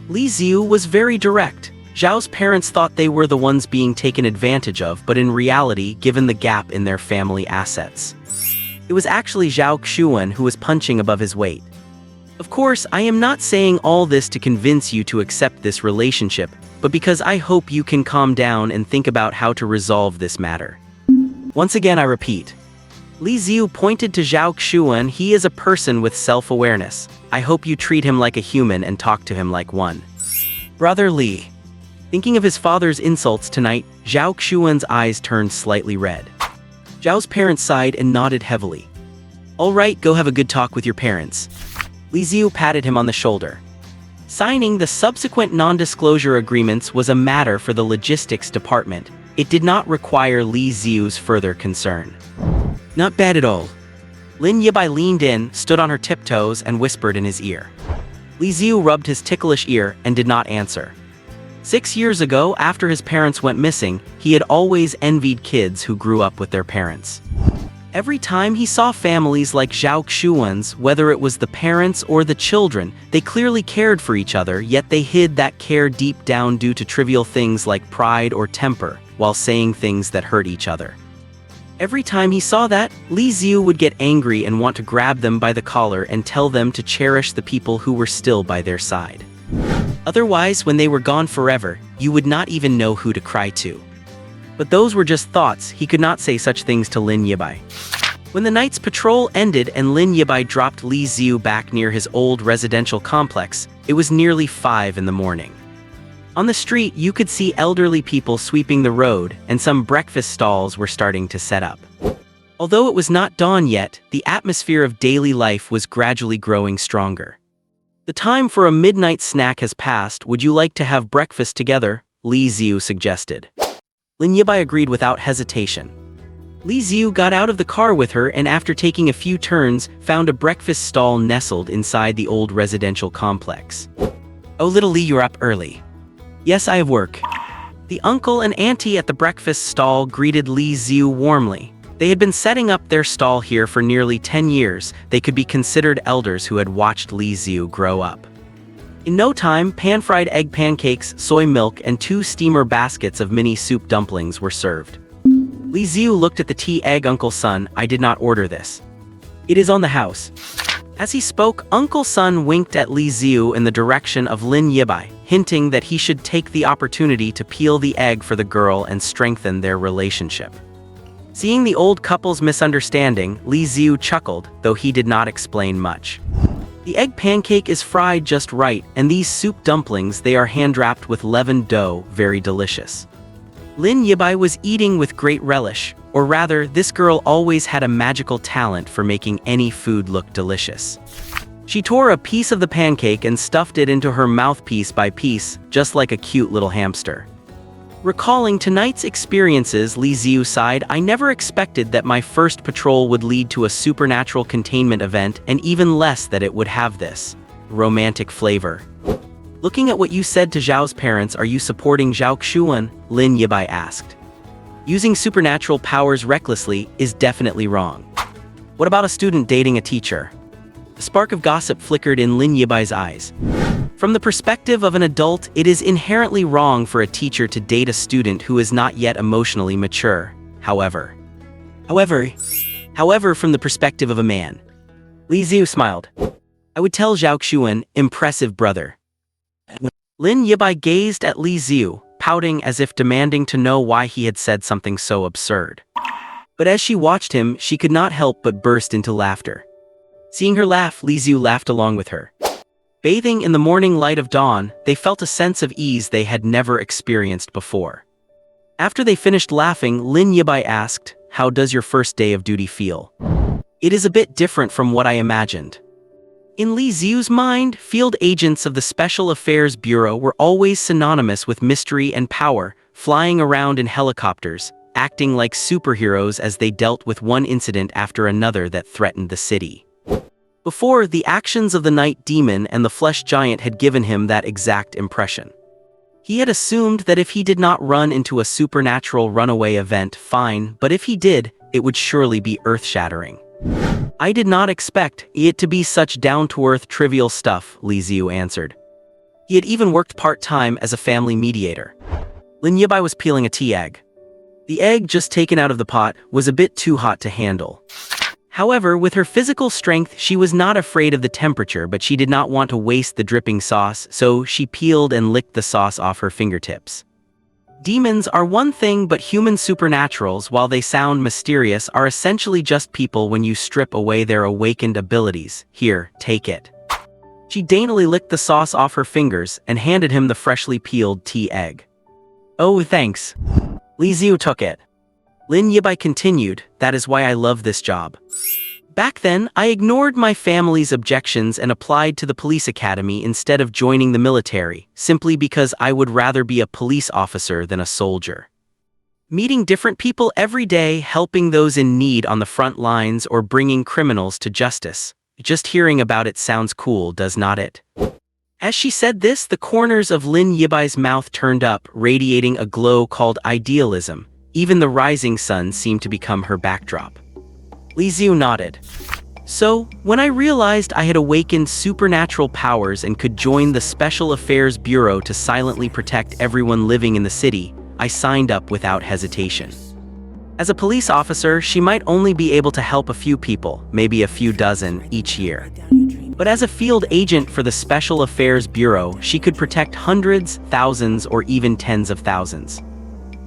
Li Xiu was very direct. Zhao's parents thought they were the ones being taken advantage of, but in reality, given the gap in their family assets, it was actually Zhao Xuan who was punching above his weight. Of course, I am not saying all this to convince you to accept this relationship, but because I hope you can calm down and think about how to resolve this matter. Once again, I repeat. Li Xiu pointed to Zhao Xuan. He is a person with self-awareness. I hope you treat him like a human and talk to him like one. Brother Li. Thinking of his father's insults tonight, Zhao Xuan's eyes turned slightly red. Zhao's parents sighed and nodded heavily. All right, go have a good talk with your parents. Li Xiu patted him on the shoulder. Signing the subsequent non-disclosure agreements was a matter for the logistics department. It did not require Li Xiu's further concern. Not bad at all. Lin Yibai leaned in, stood on her tiptoes, and whispered in his ear. Li Xiu rubbed his ticklish ear and did not answer. 6 years ago, after his parents went missing, he had always envied kids who grew up with their parents. Every time he saw families like Zhao Xuan's, whether it was the parents or the children, they clearly cared for each other, yet they hid that care deep down due to trivial things like pride or temper, while saying things that hurt each other. Every time he saw that, Li Xiu would get angry and want to grab them by the collar and tell them to cherish the people who were still by their side. Otherwise, when they were gone forever, you would not even know who to cry to. But those were just thoughts. He could not say such things to Lin Yibai. When the night's patrol ended and Lin Yibai dropped Li Xiu back near his old residential complex, it was nearly 5 in the morning. On the street, you could see elderly people sweeping the road, and some breakfast stalls were starting to set up. Although it was not dawn yet, the atmosphere of daily life was gradually growing stronger. The time for a midnight snack has passed. Would you like to have breakfast together? Li Xiu suggested. Lin Yibai agreed without hesitation. Li Xiu got out of the car with her and after taking a few turns, found a breakfast stall nestled inside the old residential complex. Oh, little Li, you're up early. Yes, I have work. The uncle and auntie at the breakfast stall greeted Li Xiu warmly. They had been setting up their stall here for nearly 10 years. They could be considered elders who had watched Li Xiu grow up. In no time, pan-fried egg pancakes, soy milk, and 2 steamer baskets of mini soup dumplings were served. Li Xiu looked at the tea egg. Uncle Sun, I did not order this. It is on the house. As he spoke, Uncle Sun winked at Li Xiu in the direction of Lin Yibai, hinting that he should take the opportunity to peel the egg for the girl and strengthen their relationship. Seeing the old couple's misunderstanding, Li Xiu chuckled, though he did not explain much. The egg pancake is fried just right, and these soup dumplings, they are hand-wrapped with leavened dough, very delicious. Lin Yibai was eating with great relish, or rather, this girl always had a magical talent for making any food look delicious. She tore a piece of the pancake and stuffed it into her mouth piece by piece, just like a cute little hamster. Recalling tonight's experiences, Li Xiu sighed. I never expected that my first patrol would lead to a supernatural containment event, and even less that it would have this romantic flavor. Looking at what you said to Zhao's parents, are you supporting Zhao Xuan? Lin Yibai asked. Using supernatural powers recklessly is definitely wrong. What about a student dating a teacher? A spark of gossip flickered in Lin Yibai's eyes. From the perspective of an adult, it is inherently wrong for a teacher to date a student who is not yet emotionally mature. However, from the perspective of a man, Li Xiu smiled. I would tell Zhao Xuan, impressive brother. Lin Yibai gazed at Li Xiu, pouting as if demanding to know why he had said something so absurd. But as she watched him, she could not help but burst into laughter. Seeing her laugh, Li Xiu laughed along with her. Bathing in the morning light of dawn, they felt a sense of ease they had never experienced before. After they finished laughing, Lin Yibai asked, "How does your first day of duty feel?" "It is a bit different from what I imagined." In Li Xiu's mind, field agents of the Special Affairs Bureau were always synonymous with mystery and power, flying around in helicopters, acting like superheroes as they dealt with one incident after another that threatened the city. Before, the actions of the Night Demon and the Flesh Giant had given him that exact impression. He had assumed that if he did not run into a supernatural runaway event, fine, but if he did, it would surely be earth-shattering. I did not expect it to be such down-to-earth trivial stuff, Li Xiu answered. He had even worked part-time as a family mediator. Lin Yibai was peeling a tea egg. The egg just taken out of the pot was a bit too hot to handle. However, with her physical strength, she was not afraid of the temperature, but she did not want to waste the dripping sauce, so she peeled and licked the sauce off her fingertips. Demons are one thing, but human supernaturals, while they sound mysterious, are essentially just people when you strip away their awakened abilities. Here, take it. She daintily licked the sauce off her fingers and handed him the freshly peeled tea egg. Oh, thanks. Li Xiu took it. Lin Yibai continued, that is why I love this job. Back then, I ignored my family's objections and applied to the police academy instead of joining the military, simply because I would rather be a police officer than a soldier. Meeting different people every day, helping those in need on the front lines, or bringing criminals to justice. Just hearing about it sounds cool, does not it? As she said this, the corners of Lin Yibai's mouth turned up, radiating a glow called idealism. Even the rising sun seemed to become her backdrop. Li Xiu nodded. So, when I realized I had awakened supernatural powers and could join the Special Affairs Bureau to silently protect everyone living in the city, I signed up without hesitation. As a police officer, she might only be able to help a few people, maybe a few dozen, each year. But as a field agent for the Special Affairs Bureau, she could protect hundreds, thousands, or even tens of thousands.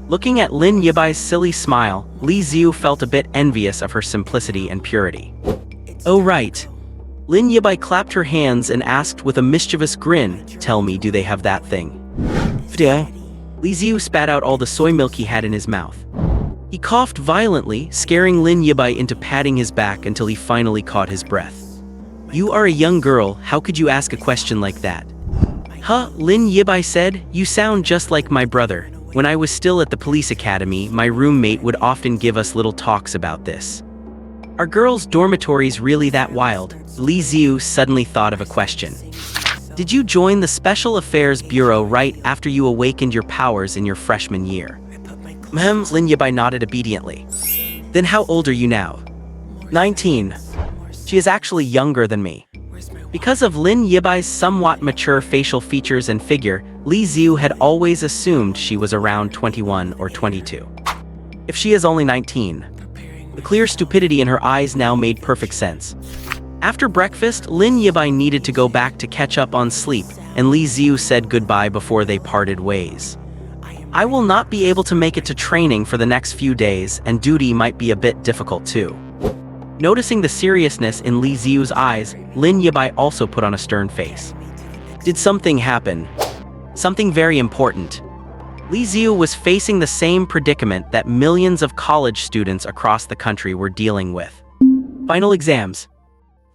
Looking at Lin Yibai's silly smile, Li Xiu felt a bit envious of her simplicity and purity. Oh right. Lin Yibai clapped her hands and asked with a mischievous grin, tell me, do they have that thing? Fda. Li Xiu spat out all the soy milk he had in his mouth. He coughed violently, scaring Lin Yibai into patting his back until he finally caught his breath. You are a young girl, how could you ask a question like that? Huh, Lin Yibai said, you sound just like my brother. When I was still at the police academy, my roommate would often give us little talks about this. Are girls' dormitories really that wild? Li Xiu suddenly thought of a question. Did you join the Special Affairs Bureau right after you awakened your powers in your freshman year? Lin Yibai nodded obediently. Then how old are you now? 19. She is actually younger than me. Because of Lin Yibai's somewhat mature facial features and figure, Li Xiu had always assumed she was around 21 or 22. If she is only 19, the clear stupidity in her eyes now made perfect sense. After breakfast, Lin Yibai needed to go back to catch up on sleep, and Li Xiu said goodbye before they parted ways. I will not be able to make it to training for the next few days, and duty might be a bit difficult too. Noticing the seriousness in Li Xiu's eyes, Lin Yibai also put on a stern face. Did something happen? Something very important. Li Xiu was facing the same predicament that millions of college students across the country were dealing with. Final exams.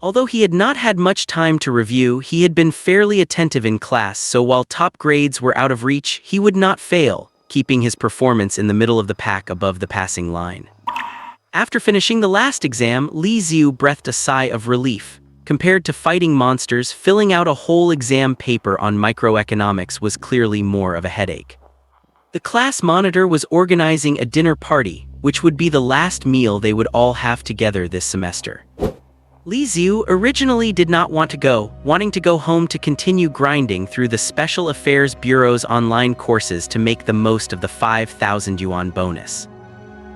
Although he had not had much time to review, he had been fairly attentive in class, so while top grades were out of reach, he would not fail, keeping his performance in the middle of the pack above the passing line. After finishing the last exam, Li Xiu breathed a sigh of relief. Compared to fighting monsters, filling out a whole exam paper on microeconomics was clearly more of a headache. The class monitor was organizing a dinner party, which would be the last meal they would all have together this semester. Li Xiu originally did not want to go, wanting to go home to continue grinding through the Special Affairs Bureau's online courses to make the most of the 5,000 yuan bonus.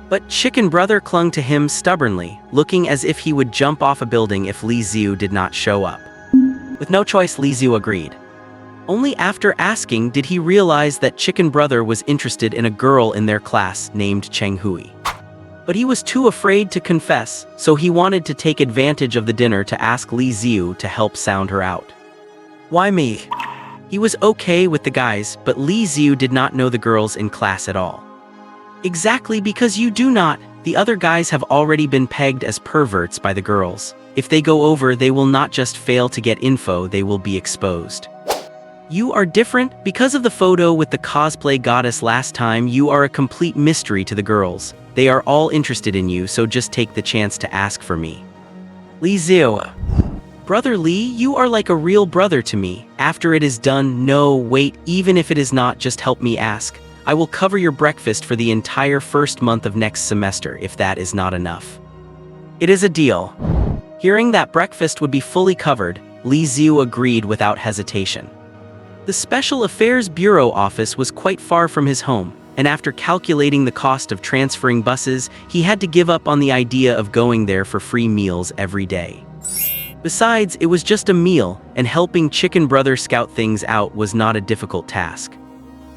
But Chicken Brother clung to him stubbornly, looking as if he would jump off a building if Li Xiu did not show up. With no choice, Li Xiu agreed. Only after asking did he realize that Chicken Brother was interested in a girl in their class named Cheng Hui. But he was too afraid to confess, so he wanted to take advantage of the dinner to ask Li Xiu to help sound her out. Why me? He was okay with the guys, but Li Xiu did not know the girls in class at all. Exactly because you do not. The other guys have already been pegged as perverts by the girls. If they go over, they will not just fail to get info, they will be exposed. You are different. Because of the photo with the cosplay goddess last time, you are a complete mystery to the girls. They are all interested in you, so just take the chance to ask for me. Li Xiu. Brother Li, you are like a real brother to me. After it is done, no, wait, even if it is not, just help me ask. I will cover your breakfast for the entire first month of next semester if that is not enough. It is a deal. Hearing that breakfast would be fully covered, Li Xiu agreed without hesitation. The Special Affairs Bureau office was quite far from his home, and after calculating the cost of transferring buses, he had to give up on the idea of going there for free meals every day. Besides, it was just a meal, and helping Chicken Brother scout things out was not a difficult task.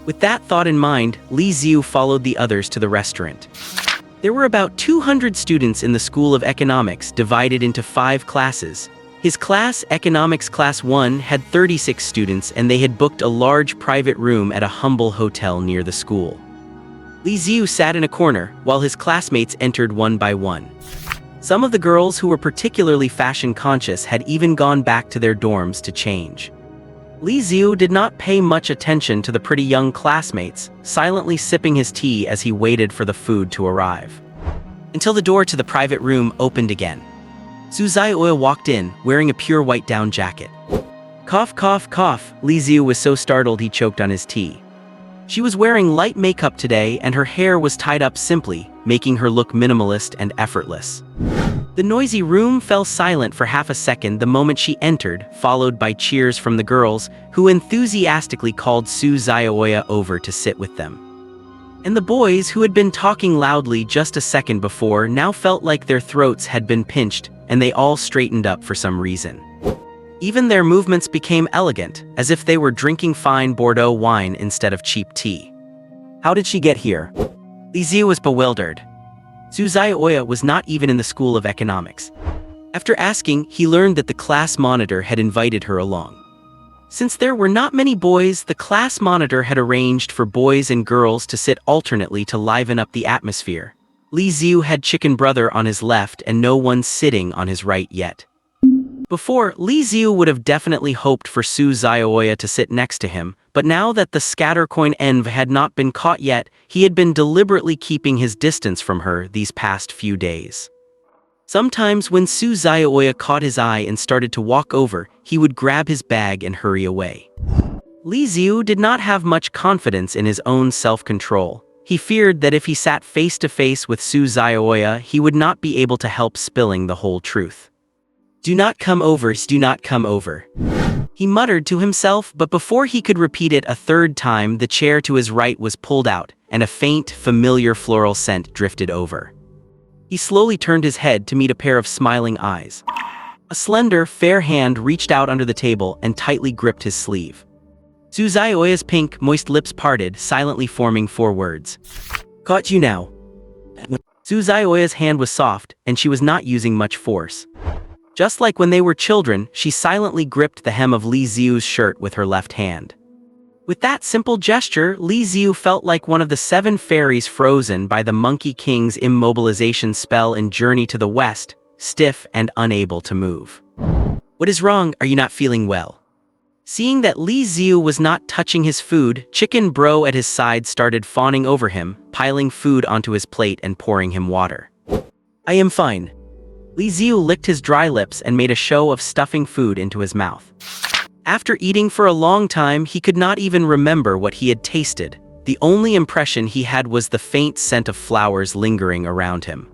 With that thought in mind, Li Xiu followed the others to the restaurant. There were about 200 students in the School of Economics, divided into 5 classes. His class, Economics Class 1, had 36 students, and they had booked a large private room at a humble hotel near the school. Li Xiu sat in a corner, while his classmates entered one by one. Some of the girls who were particularly fashion-conscious had even gone back to their dorms to change. Li Xiu did not pay much attention to the pretty young classmates, silently sipping his tea as he waited for the food to arrive. Until the door to the private room opened again. Su Zaioi walked in, wearing a pure white down jacket. Cough, cough, cough. Li Xiu was so startled he choked on his tea. She was wearing light makeup today, and her hair was tied up simply, making her look minimalist and effortless. The noisy room fell silent for half a second the moment she entered, followed by cheers from the girls, who enthusiastically called Su Zaioi over to sit with them. And the boys, who had been talking loudly just a second before, now felt like their throats had been pinched, and they all straightened up for some reason. Even their movements became elegant, as if they were drinking fine Bordeaux wine instead of cheap tea. How did she get here? Li Xiu was bewildered. Su Zaioi was not even in the School of Economics. After asking, he learned that the class monitor had invited her along. Since there were not many boys, the class monitor had arranged for boys and girls to sit alternately to liven up the atmosphere. Li Xiu had Chicken Brother on his left and no one sitting on his right yet. Before, Li Xiu would have definitely hoped for Su Zaioi to sit next to him, but now that the scattercoin env had not been caught yet, he had been deliberately keeping his distance from her these past few days. Sometimes when Su Zaioi caught his eye and started to walk over, he would grab his bag and hurry away. Li Xiu did not have much confidence in his own self-control. He feared that if he sat face-to-face with Su Zaioi, he would not be able to help spilling the whole truth. Do not come over, do not come over. He muttered to himself, but before he could repeat it a third time, the chair to his right was pulled out, and a faint, familiar floral scent drifted over. He slowly turned his head to meet a pair of smiling eyes. A slender, fair hand reached out under the table and tightly gripped his sleeve. Su Zaioi's pink, moist lips parted, silently forming 4 words. Caught you now. Su Zaioi's hand was soft, and she was not using much force. Just like when they were children, she silently gripped the hem of Li Xiu's shirt with her left hand. With that simple gesture, Li Xiu felt like one of the 7 fairies frozen by the Monkey King's immobilization spell in Journey to the West, stiff and unable to move. What is wrong? Are you not feeling well? Seeing that Li Xiu was not touching his food, Chicken Bro at his side started fawning over him, piling food onto his plate and pouring him water. I am fine. Li Xiu licked his dry lips and made a show of stuffing food into his mouth. After eating for a long time, he could not even remember what he had tasted. The only impression he had was the faint scent of flowers lingering around him.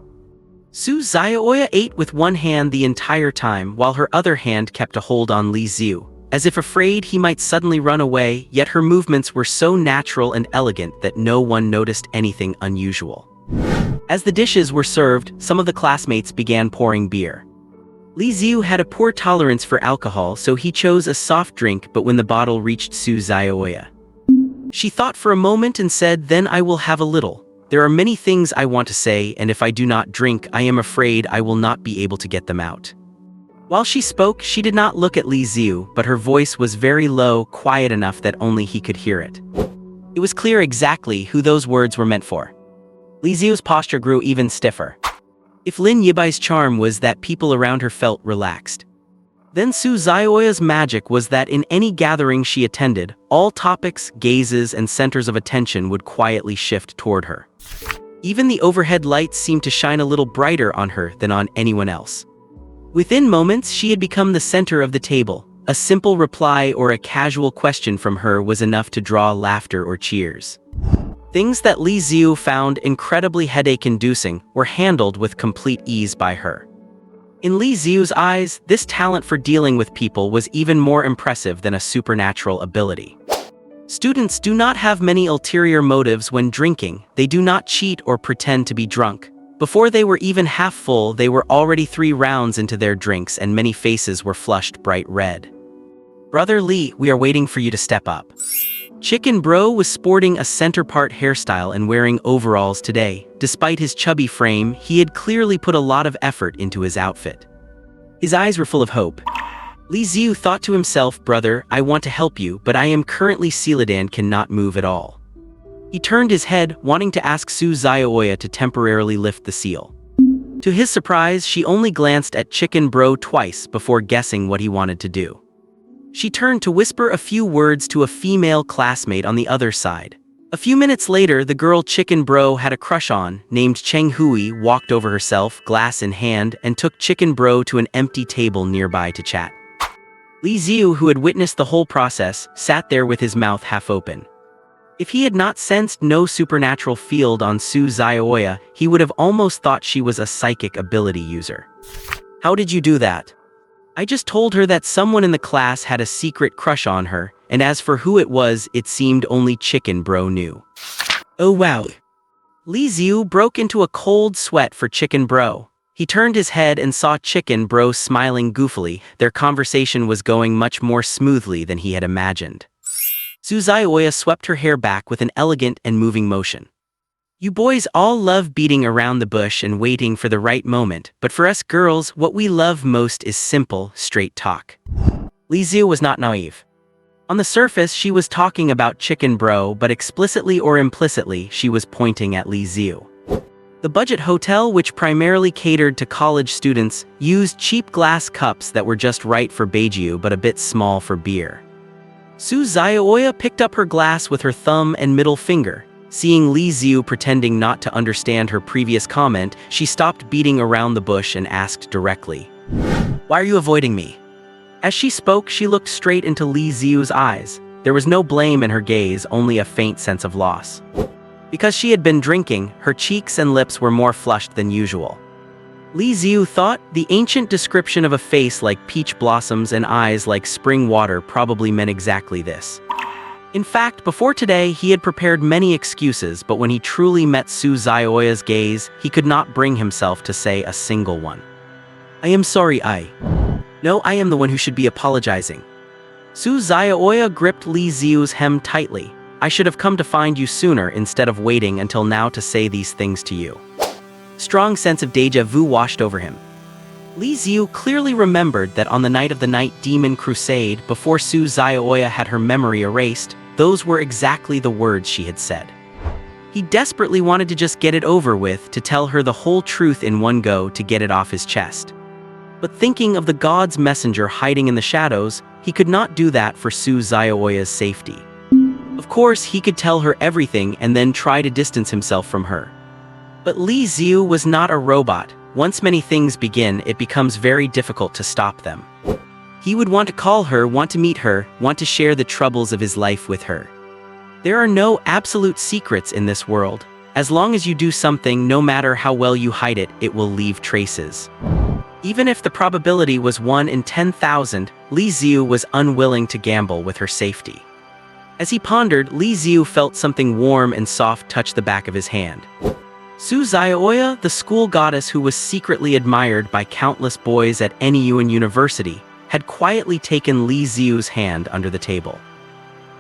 Su Xiaoya ate with one hand the entire time while her other hand kept a hold on Li Xiu, as if afraid he might suddenly run away, yet her movements were so natural and elegant that no one noticed anything unusual. As the dishes were served, some of the classmates began pouring beer. Li Xiu had a poor tolerance for alcohol, so he chose a soft drink, but when the bottle reached Su Xiaoya, she thought for a moment and said, "Then I will have a little. There are many things I want to say, and if I do not drink, I am afraid I will not be able to get them out." While she spoke, she did not look at Li Xiu, but her voice was very low, quiet enough that only he could hear it. It was clear exactly who those words were meant for. Li Xiu's posture grew even stiffer. If Lin Yibai's charm was that people around her felt relaxed, then Su Xiaoya's magic was that in any gathering she attended, all topics, gazes, and centers of attention would quietly shift toward her. Even the overhead lights seemed to shine a little brighter on her than on anyone else. Within moments, she had become the center of the table. A simple reply or a casual question from her was enough to draw laughter or cheers. Things that Li Xiu found incredibly headache-inducing were handled with complete ease by her. In Li Xiu's eyes, this talent for dealing with people was even more impressive than a supernatural ability. Students do not have many ulterior motives when drinking. They do not cheat or pretend to be drunk. Before they were even half full, they were already 3 rounds into their drinks and many faces were flushed bright red. "Brother Li, we are waiting for you to step up." Chicken Bro was sporting a center-part hairstyle and wearing overalls today. Despite his chubby frame, he had clearly put a lot of effort into his outfit. His eyes were full of hope. Li Xiu thought to himself, "Brother, I want to help you, but I am currently sealed and cannot move at all." He turned his head, wanting to ask Su Xiaoya to temporarily lift the seal. To his surprise, she only glanced at Chicken Bro twice before guessing what he wanted to do. She turned to whisper a few words to a female classmate on the other side. A few minutes later, the girl Chicken Bro had a crush on, named Cheng Hui, walked over herself, glass in hand, and took Chicken Bro to an empty table nearby to chat. Li Xiu, who had witnessed the whole process, sat there with his mouth half open. If he had not sensed no supernatural field on Su Xiaoya, he would have almost thought she was a psychic ability user. "How did you do that?" "I just told her that someone in the class had a secret crush on her, and as for who it was, it seemed only Chicken Bro knew." "Oh wow." Li Xiu broke into a cold sweat for Chicken Bro. He turned his head and saw Chicken Bro smiling goofily. Their conversation was going much more smoothly than he had imagined. Su Xiaoya swept her hair back with an elegant and moving motion. "You boys all love beating around the bush and waiting for the right moment, but for us girls, what we love most is simple, straight talk." Li Xiu was not naive. On the surface, she was talking about Chicken Bro, but explicitly or implicitly, she was pointing at Li Xiu. The budget hotel, which primarily catered to college students, used cheap glass cups that were just right for baijiu but a bit small for beer. Su Xiaoya picked up her glass with her thumb and middle finger. Seeing Li Xiu pretending not to understand her previous comment, she stopped beating around the bush and asked directly, "Why are you avoiding me?" As she spoke, she looked straight into Li Xiu's eyes. There was no blame in her gaze, only a faint sense of loss. Because she had been drinking, her cheeks and lips were more flushed than usual. Li Xiu thought the ancient description of a face like peach blossoms and eyes like spring water probably meant exactly this. In fact, before today, he had prepared many excuses, but when he truly met Su Xiaoya's gaze, he could not bring himself to say a single one. "I am sorry, No, I am the one who should be apologizing." Su Xiaoya gripped Li Xiu's hem tightly. "I should have come to find you sooner instead of waiting until now to say these things to you." Strong sense of deja vu washed over him. Li Xiu clearly remembered that on the night of the Night Demon Crusade, before Su Xiaoya had her memory erased, those were exactly the words she had said. He desperately wanted to just get it over with, to tell her the whole truth in one go, to get it off his chest. But thinking of the god's messenger hiding in the shadows, he could not do that for Su Xiaoya's safety. Of course, he could tell her everything and then try to distance himself from her. But Li Xiu was not a robot. Once many things begin, it becomes very difficult to stop them. He would want to call her, want to meet her, want to share the troubles of his life with her. There are no absolute secrets in this world. As long as you do something, no matter how well you hide it, it will leave traces. Even if the probability was 1 in 10,000, Li Xiu was unwilling to gamble with her safety. As he pondered, Li Xiu felt something warm and soft touch the back of his hand. Su Xiaoya, the school goddess who was secretly admired by countless boys at Nyuan University, had quietly taken Li Xiu's hand under the table.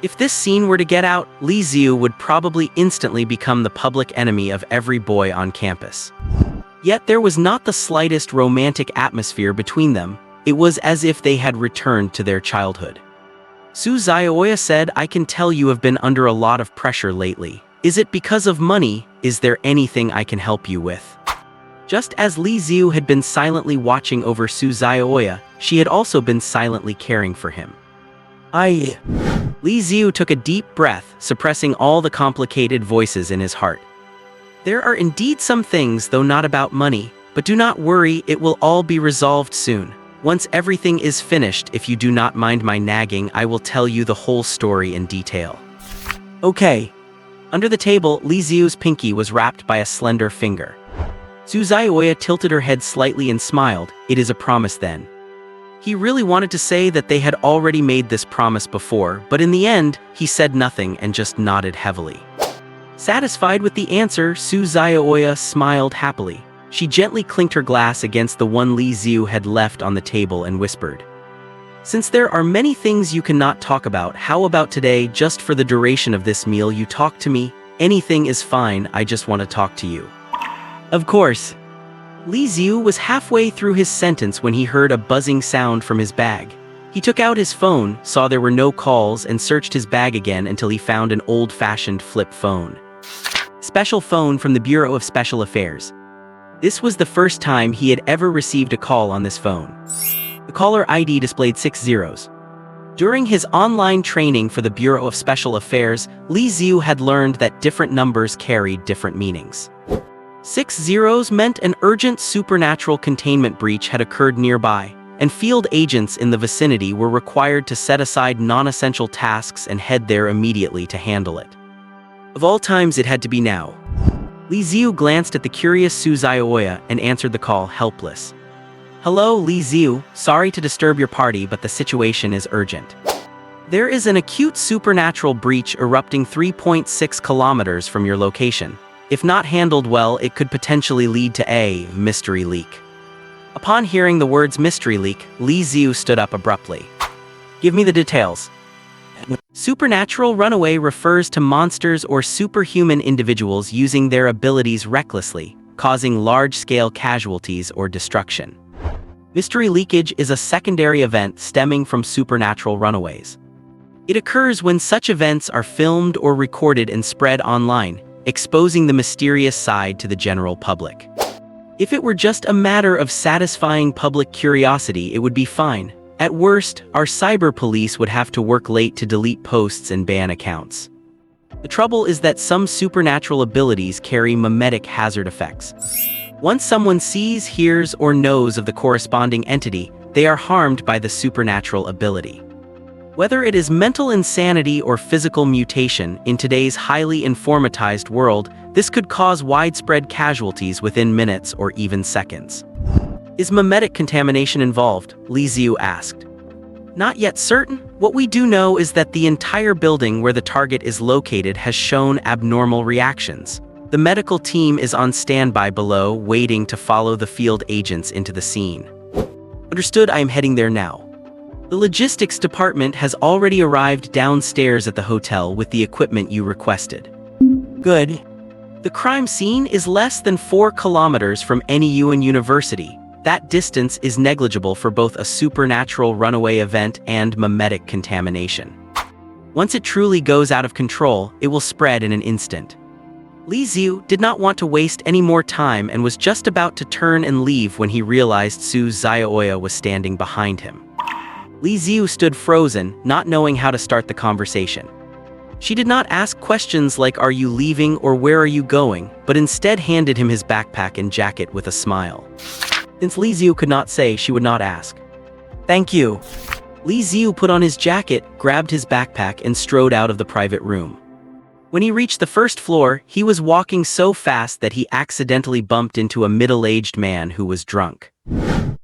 If this scene were to get out, Li Xiu would probably instantly become the public enemy of every boy on campus. Yet there was not the slightest romantic atmosphere between them. It was as if they had returned to their childhood. Su Xiaoya said, "I can tell you have been under a lot of pressure lately. Is it because of money? Is there anything I can help you with?" Just as Li Xiu had been silently watching over Su Xiaoya, she had also been silently caring for him. Li Xiu took a deep breath, suppressing all the complicated voices in his heart. "There are indeed some things, though not about money, but do not worry, it will all be resolved soon. Once everything is finished, if you do not mind my nagging, I will tell you the whole story in detail." "Okay." Under the table, Li Xiu's pinky was wrapped by a slender finger. Su Xiaoya tilted her head slightly and smiled. "It is a promise then." He really wanted to say that they had already made this promise before, but in the end, he said nothing and just nodded heavily. Satisfied with the answer, Su Xiaoya smiled happily. She gently clinked her glass against the one Li Xiu had left on the table and whispered, "Since there are many things you cannot talk about, how about today, just for the duration of this meal, you talk to me? Anything is fine, I just want to talk to you." "Of course." Li Xiu was halfway through his sentence when he heard a buzzing sound from his bag. He took out his phone, saw there were no calls, and searched his bag again until he found an old-fashioned flip phone. Special phone from the Bureau of Special Affairs. This was the first time he had ever received a call on this phone. The caller ID displayed 6 zeros. During his online training for the Bureau of Special Affairs, Li Xiu had learned that different numbers carried different meanings. 6 zeros meant an urgent supernatural containment breach had occurred nearby, and field agents in the vicinity were required to set aside non-essential tasks and head there immediately to handle it. Of all times, it had to be now. Li Xiu glanced at the curious Su Xiaoya and answered the call, helpless. "Hello, Li Xiu, sorry to disturb your party, but the situation is urgent. There is an acute supernatural breach erupting 3.6 kilometers from your location. If not handled well, it could potentially lead to a mystery leak." Upon hearing the words mystery leak, Li Xiu stood up abruptly. "Give me the details." Supernatural runaway refers to monsters or superhuman individuals using their abilities recklessly, causing large-scale casualties or destruction. Mystery leakage is a secondary event stemming from supernatural runaways. It occurs when such events are filmed or recorded and spread online, exposing the mysterious side to the general public. If it were just a matter of satisfying public curiosity, it would be fine. At worst, our cyber police would have to work late to delete posts and ban accounts. The trouble is that some supernatural abilities carry mimetic hazard effects. Once someone sees, hears, or knows of the corresponding entity, they are harmed by the supernatural ability. Whether it is mental insanity or physical mutation, in today's highly informatized world, this could cause widespread casualties within minutes or even seconds. "Is mimetic contamination involved?" Li Xiu asked. "Not yet certain. What we do know is that the entire building where the target is located has shown abnormal reactions. The medical team is on standby below, waiting to follow the field agents into the scene." "Understood, I am heading there now." The logistics department has already arrived downstairs at the hotel with the equipment you requested. "Good." The crime scene is less than 4 kilometers from Nyuan University. That distance is negligible for both a supernatural runaway event and mimetic contamination. Once it truly goes out of control, it will spread in an instant. Li Xiu did not want to waste any more time and was just about to turn and leave when he realized Su Xiaoya was standing behind him. Li Xiu stood frozen, not knowing how to start the conversation. She did not ask questions like "Are you leaving?" or "Where are you going?" but instead handed him his backpack and jacket with a smile. Since Li Xiu could not say, she would not ask. "Thank you." Li Xiu put on his jacket, grabbed his backpack, and strode out of the private room. When he reached the first floor, he was walking so fast that he accidentally bumped into a middle-aged man who was drunk.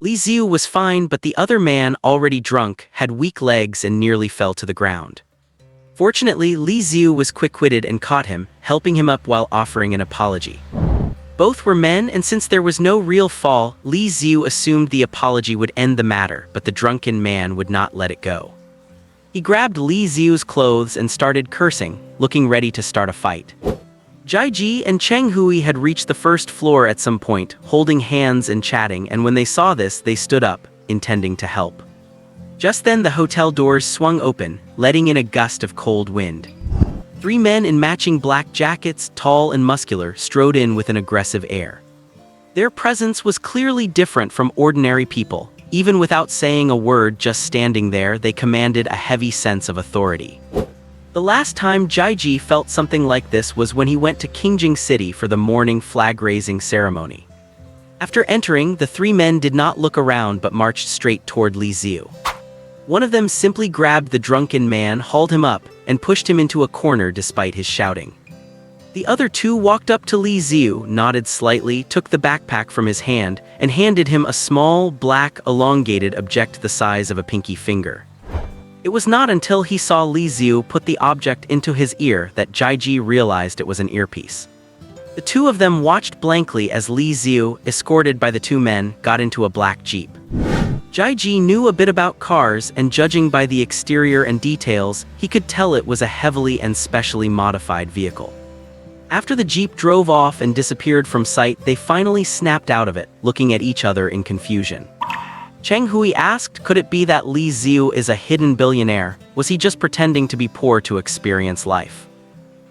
Li Xiu was fine, but the other man, already drunk, had weak legs and nearly fell to the ground. Fortunately, Li Xiu was quick-witted and caught him, helping him up while offering an apology. Both were men, and since there was no real fall, Li Xiu assumed the apology would end the matter, but the drunken man would not let it go. He grabbed Li Xiu's clothes and started cursing, looking ready to start a fight. Jiaji and Cheng Hui had reached the first floor at some point, holding hands and chatting, and when they saw this, they stood up, intending to help. Just then the hotel doors swung open, letting in a gust of cold wind. 3 men in matching black jackets, tall and muscular, strode in with an aggressive air. Their presence was clearly different from ordinary people. Even without saying a word, just standing there, they commanded a heavy sense of authority. The last time Jiaji felt something like this was when he went to Qingjing City for the morning flag-raising ceremony. After entering, the 3 men did not look around but marched straight toward Li Xiu. One of them simply grabbed the drunken man, hauled him up, and pushed him into a corner despite his shouting. The other 2 walked up to Li Xiu, nodded slightly, took the backpack from his hand, and handed him a small, black, elongated object the size of a pinky finger. It was not until he saw Li Xiu put the object into his ear that Jiaji realized it was an earpiece. The 2 of them watched blankly as Li Xiu, escorted by the 2 men, got into a black jeep. Jiaji knew a bit about cars, and judging by the exterior and details, he could tell it was a heavily and specially modified vehicle. After the jeep drove off and disappeared from sight, they finally snapped out of it, looking at each other in confusion. Cheng Hui asked, could it be that Li Xiu is a hidden billionaire? Was he just pretending to be poor to experience life?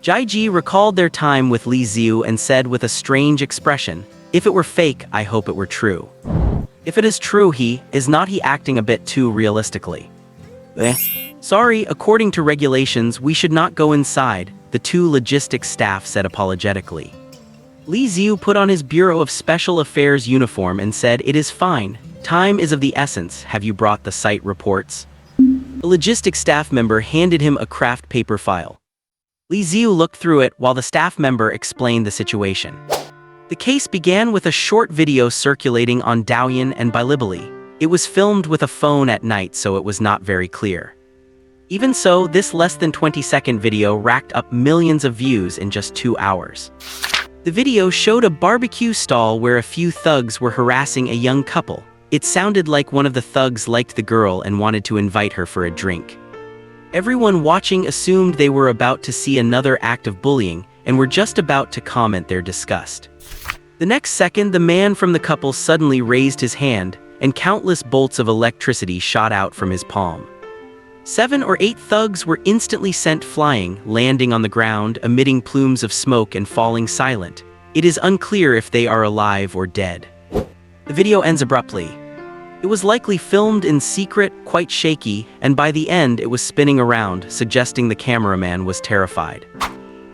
Jiaji recalled their time with Li Xiu and said with a strange expression, if it were fake, I hope it were true. If it is true, is not he acting a bit too realistically? Sorry, according to regulations, we should not go inside, the 2 logistics staff said apologetic.ly. Li Xiu put on his Bureau of Special Affairs uniform and said, it is fine, time is of the essence, have you brought the site reports? The logistics staff member handed him a craft paper file. Li Xiu looked through it while the staff member explained the situation. The case began with a short video circulating on Douyin and Bilibili. It was filmed with a phone at night, so it was not very clear. Even so, this less than 20-second video racked up millions of views in just 2 hours. The video showed a barbecue stall where a few thugs were harassing a young couple. It sounded like one of the thugs liked the girl and wanted to invite her for a drink. Everyone watching assumed they were about to see another act of bullying and were just about to comment their disgust. The next second, the man from the couple suddenly raised his hand, and countless bolts of electricity shot out from his palm. 7 or 8 thugs were instantly sent flying, landing on the ground, emitting plumes of smoke and falling silent. It is unclear if they are alive or dead. The video ends abruptly. It was likely filmed in secret, quite shaky, and by the end it was spinning around, suggesting the cameraman was terrified.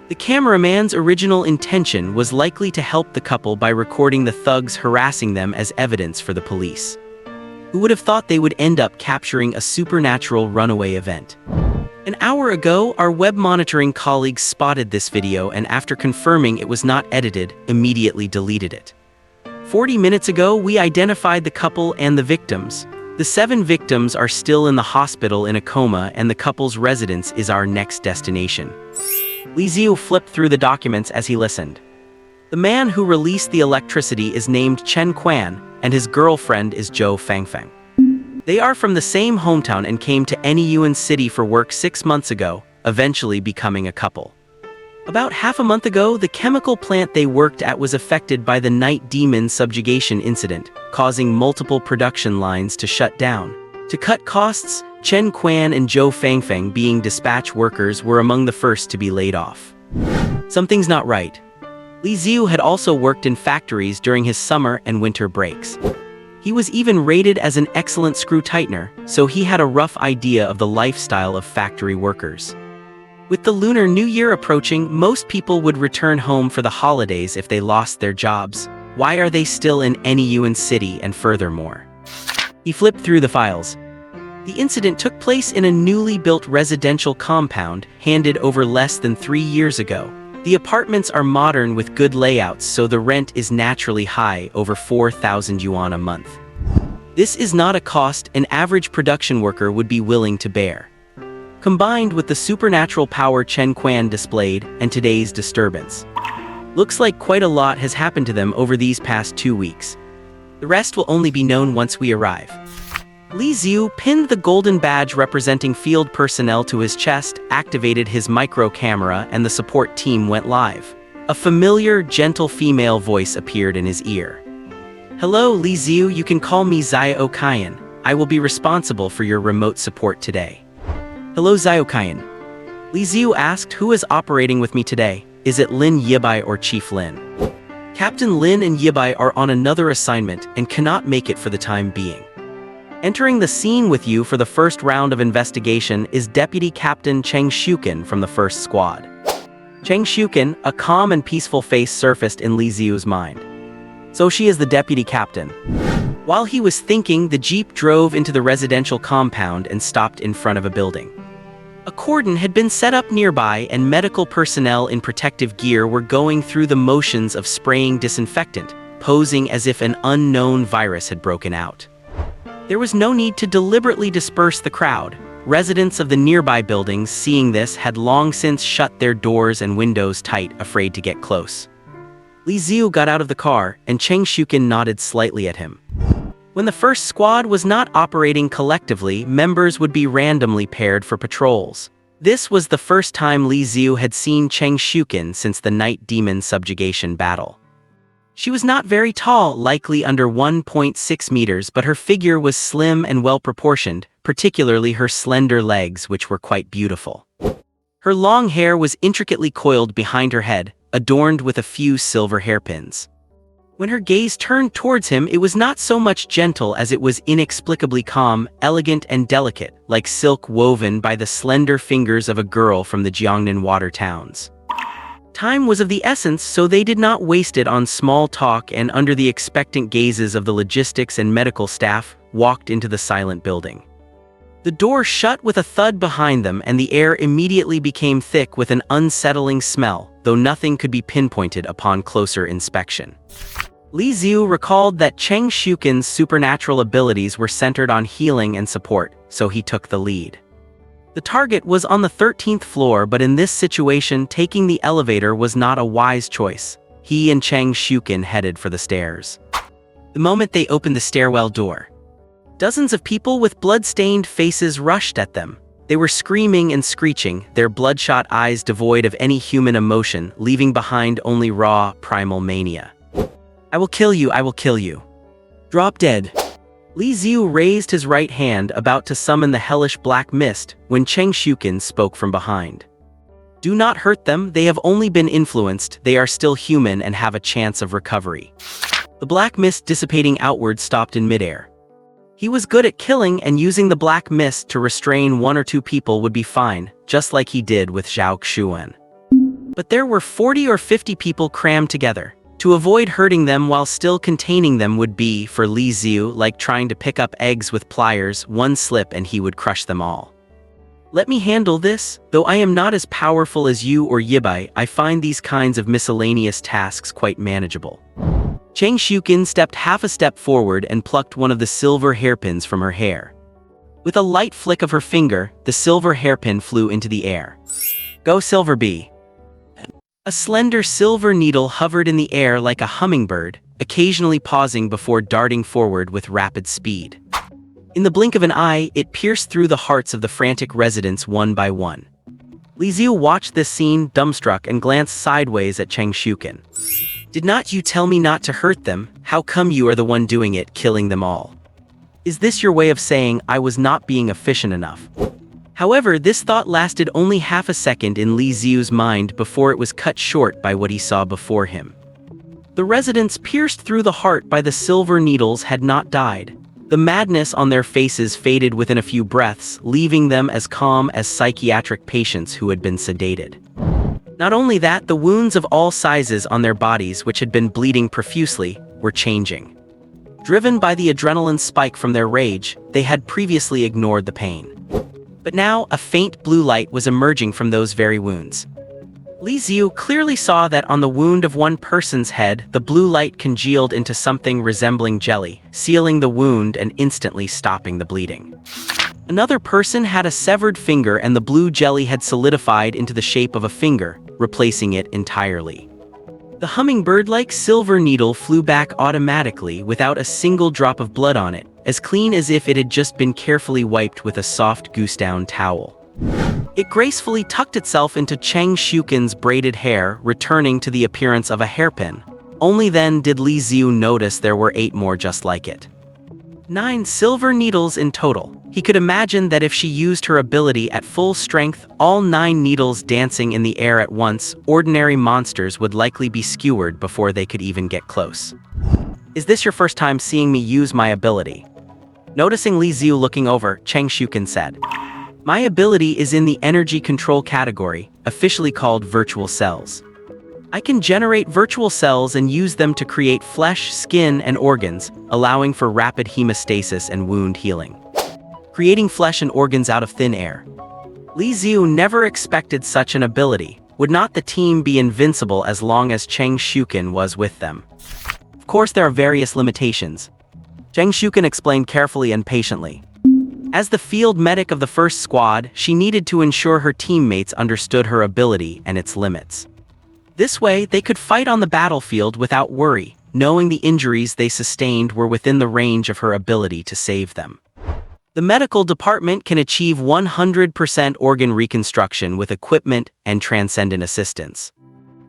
The cameraman's original intention was likely to help the couple by recording the thugs harassing them as evidence for the police. Who would have thought they would end up capturing a supernatural runaway event? An hour ago, our web monitoring colleagues spotted this video and after confirming it was not edited, immediately deleted it. 40 minutes ago, we identified the couple and the victims. The 7 victims are still in the hospital in a coma, and the couple's residence is our next destination. Li Xiu flipped through the documents as he listened. The man who released the electricity is named Chen Quan, and his girlfriend is Zhou Fangfeng. They are from the same hometown and came to Nyuan City for work 6 months ago, eventually becoming a couple. About half a month ago, the chemical plant they worked at was affected by the night demon subjugation incident, causing multiple production lines to shut down. To cut costs, Chen Quan and Zhou Fangfeng, being dispatch workers, were among the first to be laid off. Something's not right. Li Xiu had also worked in factories during his summer and winter breaks. He was even rated as an excellent screw-tightener, so he had a rough idea of the lifestyle of factory workers. With the Lunar New Year approaching, most people would return home for the holidays if they lost their jobs. Why are they still in Nyuan City, and furthermore? He flipped through the files. The incident took place in a newly built residential compound handed over less than 3 years ago. The apartments are modern with good layouts, so the rent is naturally high, over 4,000 yuan a month. This is not a cost an average production worker would be willing to bear. Combined with the supernatural power Chen Quan displayed and today's disturbance, looks like quite a lot has happened to them over these past 2 weeks. The rest will only be known once we arrive. Li Xiu pinned the golden badge representing field personnel to his chest, activated his micro camera, and the support team went live. A familiar, gentle female voice appeared in his ear. "Hello, Li Xiu, you can call me Xiao Kaiyan. I will be responsible for your remote support today." "Hello, Xiao Kaiyan." Li Xiu asked, "Who is operating with me today? Is it Lin Yibai or Chief Lin?" "Captain Lin and Yibai are on another assignment and cannot make it for the time being. Entering the scene with you for the first round of investigation is Deputy Captain Cheng Shuken from the first squad." Cheng Shuken, a calm and peaceful face surfaced in Li Xiu's mind. So she is the deputy captain. While he was thinking, the jeep drove into the residential compound and stopped in front of a building. A cordon had been set up nearby, and medical personnel in protective gear were going through the motions of spraying disinfectant, posing as if an unknown virus had broken out. There was no need to deliberately disperse the crowd. Residents of the nearby buildings, seeing this, had long since shut their doors and windows tight, afraid to get close. Li Xiu got out of the car, and Cheng Shuken nodded slightly at him. When the first squad was not operating collectively, members would be randomly paired for patrols. This was the first time Li Xiu had seen Cheng Shuken since the Night Demon subjugation battle. She was not very tall, likely under 1.6 meters, but her figure was slim and well-proportioned, particularly her slender legs, which were quite beautiful. Her long hair was intricately coiled behind her head, adorned with a few silver hairpins. When her gaze turned towards him, it was not so much gentle as it was inexplicably calm, elegant and delicate, like silk woven by the slender fingers of a girl from the Jiangnan water towns. Time was of the essence, so they did not waste it on small talk, and under the expectant gazes of the logistics and medical staff, walked into the silent building. The door shut with a thud behind them, and the air immediately became thick with an unsettling smell, though nothing could be pinpointed upon closer inspection. Li Xiu recalled that Cheng Shuken's supernatural abilities were centered on healing and support, so he took the lead. The target was on the 13th floor, but in this situation, taking the elevator was not a wise choice. He and Cheng Shuken headed for the stairs. The moment they opened the stairwell door, dozens of people with blood-stained faces rushed at them. They were screaming and screeching, their bloodshot eyes devoid of any human emotion, leaving behind only raw, primal mania. "I will kill you, I will kill you. Drop dead." Li Xiu raised his right hand, about to summon the hellish black mist, when Cheng Shuken spoke from behind. "Do not hurt them, they have only been influenced, they are still human and have a chance of recovery." The black mist dissipating outward stopped in midair. He was good at killing, and using the black mist to restrain 1 or 2 people would be fine, just like he did with Zhao Xuan. But there were 40 or 50 people crammed together. To avoid hurting them while still containing them would be, for Li Xiu, like trying to pick up eggs with pliers. One slip and he would crush them all. "Let me handle this. Though I am not as powerful as you or Yibai, I find these kinds of miscellaneous tasks quite manageable." Cheng Shuken stepped half a step forward and plucked one of the silver hairpins from her hair. With a light flick of her finger, the silver hairpin flew into the air. "Go, Silver Bee." A slender silver needle hovered in the air like a hummingbird, occasionally pausing before darting forward with rapid speed. In the blink of an eye, it pierced through the hearts of the frantic residents one by one. Li Xiu watched this scene, dumbstruck, and glanced sideways at Cheng Shuken. "Did not you tell me not to hurt them? How come you are the one doing it, killing them all? Is this your way of saying I was not being efficient enough?" However, this thought lasted only half a second in Li Xiu's mind before it was cut short by what he saw before him. The residents pierced through the heart by the silver needles had not died. The madness on their faces faded within a few breaths, leaving them as calm as psychiatric patients who had been sedated. Not only that, the wounds of all sizes on their bodies, which had been bleeding profusely, were changing. Driven by the adrenaline spike from their rage, they had previously ignored the pain. But now, a faint blue light was emerging from those very wounds. Li Xiu clearly saw that on the wound of one person's head, the blue light congealed into something resembling jelly, sealing the wound and instantly stopping the bleeding. Another person had a severed finger and the blue jelly had solidified into the shape of a finger, replacing it entirely. The hummingbird-like silver needle flew back automatically without a single drop of blood on it, as clean as if it had just been carefully wiped with a soft goose-down towel. It gracefully tucked itself into Cheng Shuken's braided hair, returning to the appearance of a hairpin. Only then did Li Xiu notice there were 8 more just like it. 9 silver needles in total. He could imagine that if she used her ability at full strength, all 9 needles dancing in the air at once, ordinary monsters would likely be skewered before they could even get close. Is this your first time seeing me use my ability? Noticing Li Xiu looking over, Cheng Shuken said, "My ability is in the energy control category, officially called virtual cells. I can generate virtual cells and use them to create flesh, skin, and organs, allowing for rapid hemostasis and wound healing. Creating flesh and organs out of thin air." Li Xiu never expected such an ability. Would not the team be invincible as long as Cheng Shuken was with them? Of course there are various limitations. Cheng Shuken explained carefully and patiently. As the field medic of the first squad, she needed to ensure her teammates understood her ability and its limits. This way, they could fight on the battlefield without worry, knowing the injuries they sustained were within the range of her ability to save them. The medical department can achieve 100% organ reconstruction with equipment and transcendent assistance.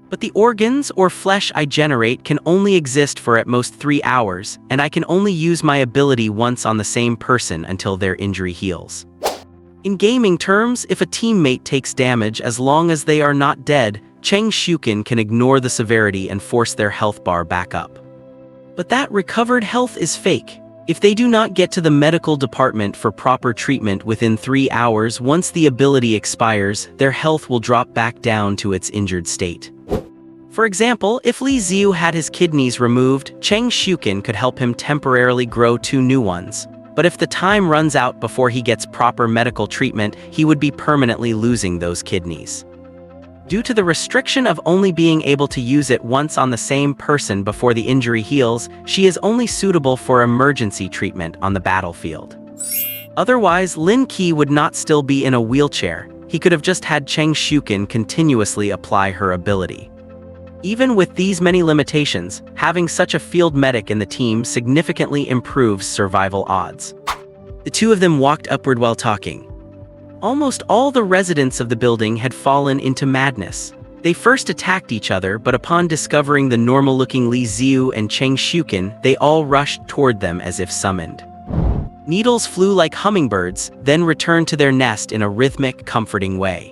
But the organs or flesh I generate can only exist for at most 3 hours, and I can only use my ability once on the same person until their injury heals. In gaming terms, if a teammate takes damage as long as they are not dead, Cheng Shuken can ignore the severity and force their health bar back up. But that recovered health is fake. If they do not get to the medical department for proper treatment within 3 hours once the ability expires, their health will drop back down to its injured state. For example, if Li Xiu had his kidneys removed, Cheng Shuken could help him temporarily grow 2 new ones. But if the time runs out before he gets proper medical treatment, he would be permanently losing those kidneys. Due to the restriction of only being able to use it once on the same person before the injury heals, she is only suitable for emergency treatment on the battlefield. Otherwise, Lin Qi would not still be in a wheelchair. He could have just had Cheng Shuken continuously apply her ability. Even with these many limitations, having such a field medic in the team significantly improves survival odds. The two of them walked upward while talking. Almost all the residents of the building had fallen into madness. They first attacked each other, but upon discovering the normal-looking Li Xiu and Cheng Shuken, they all rushed toward them as if summoned. Needles flew like hummingbirds, then returned to their nest in a rhythmic, comforting way.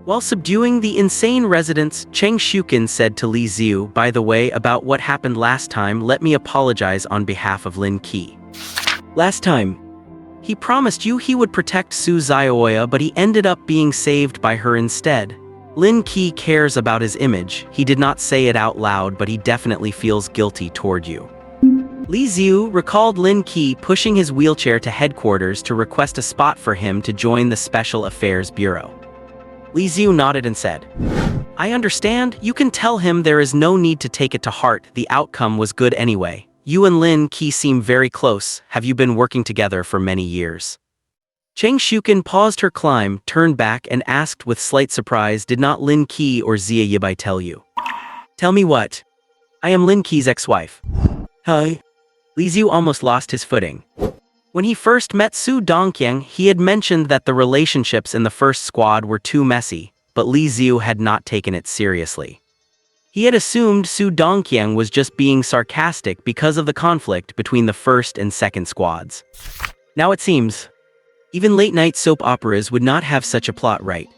While subduing the insane residents, Cheng Shuken said to Li Xiu, "By the way, about what happened last time, let me apologize on behalf of Lin Qi. Last time, he promised you he would protect Su Xiaoya, but he ended up being saved by her instead. Lin Qi cares about his image. He did not say it out loud, but he definitely feels guilty toward you." Li Xiu recalled Lin Qi pushing his wheelchair to headquarters to request a spot for him to join the Special Affairs Bureau. Li Xiu nodded and said, "I understand. You can tell him there is no need to take it to heart. The outcome was good anyway. You and Lin Qi seem very close. Have you been working together for many years?" Cheng Shuken paused her climb, turned back, and asked with slight surprise, "Did not Lin Qi or Xia Yibai tell you?" "Tell me what?" "I am Lin Qi's ex-wife." "Hi." Li Xiu almost lost his footing. When he first met Su Dongqiang, he had mentioned that the relationships in the first squad were too messy, but Li Xiu had not taken it seriously. He had assumed Su Dongqiang was just being sarcastic because of the conflict between the first and second squads. Now it seems, even late-night soap operas would not have such a plot, right?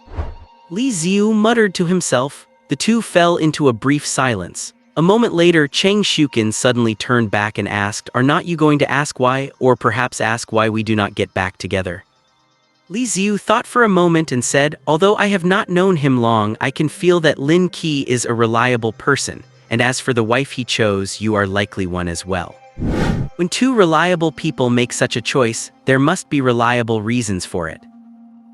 Li Xiu muttered to himself. The two fell into a brief silence. A moment later, Cheng Shuken suddenly turned back and asked, "Are not you going to ask why, or perhaps ask why we do not get back together?" Li Xiu thought for a moment and said, "Although I have not known him long, I can feel that Lin Qi is a reliable person, and as for the wife he chose, you are likely one as well." When two reliable people make such a choice, there must be reliable reasons for it.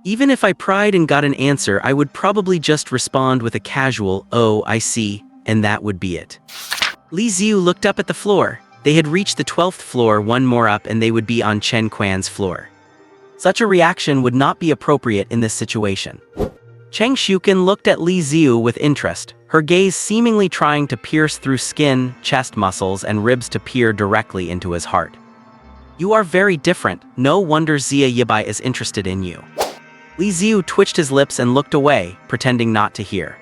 Even if I pried and got an answer, I would probably just respond with a casual, "Oh, I see," and that would be it. Li Xiu looked up at the floor. They had reached the 12th floor, one more up and they would be on Chen Quan's floor. Such a reaction would not be appropriate in this situation. Cheng Shuken looked at Li Xiu with interest, her gaze seemingly trying to pierce through skin, chest muscles, and ribs to peer directly into his heart. "You are very different. No wonder Xia Yibai is interested in you." Li Xiu twitched his lips and looked away, pretending not to hear.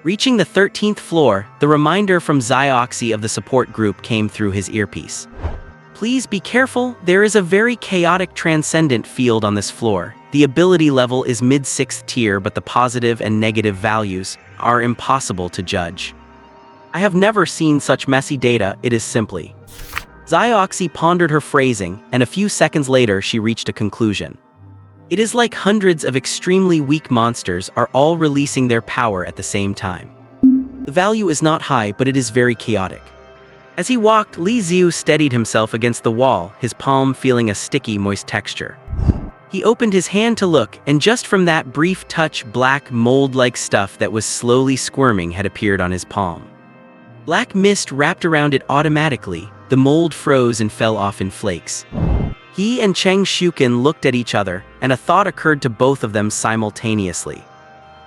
Reaching the 13th floor, the reminder from Xioxi of the support group came through his earpiece. "Please be careful, there is a very chaotic transcendent field on this floor. The ability level is mid-6th tier, but the positive and negative values are impossible to judge. I have never seen such messy data, it is simply..." Xioxi pondered her phrasing, and a few seconds later she reached a conclusion. "It is like hundreds of extremely weak monsters are all releasing their power at the same time. The value is not high, but it is very chaotic." As he walked, Li Xiu steadied himself against the wall, his palm feeling a sticky, moist texture. He opened his hand to look, and just from that brief touch, black, mold-like stuff that was slowly squirming had appeared on his palm. Black mist wrapped around it automatically, the mold froze and fell off in flakes. He and Cheng Shuken looked at each other, and a thought occurred to both of them simultaneously.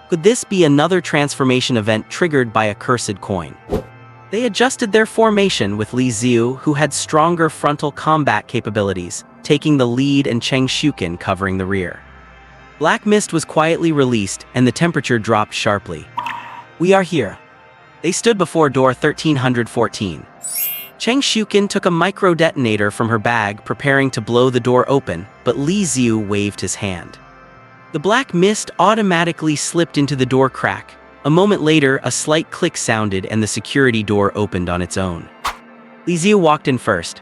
Could this be another transformation event triggered by a cursed coin? They adjusted their formation with Li Xiu, who had stronger frontal combat capabilities, taking the lead and Cheng Shuken covering the rear. Black mist was quietly released, and the temperature dropped sharply. "We are here." They stood before door 1314. Cheng Shuken took a micro-detonator from her bag, preparing to blow the door open, but Li Xiu waved his hand. The black mist automatically slipped into the door crack. A moment later, a slight click sounded and the security door opened on its own. Li Xiu walked in first.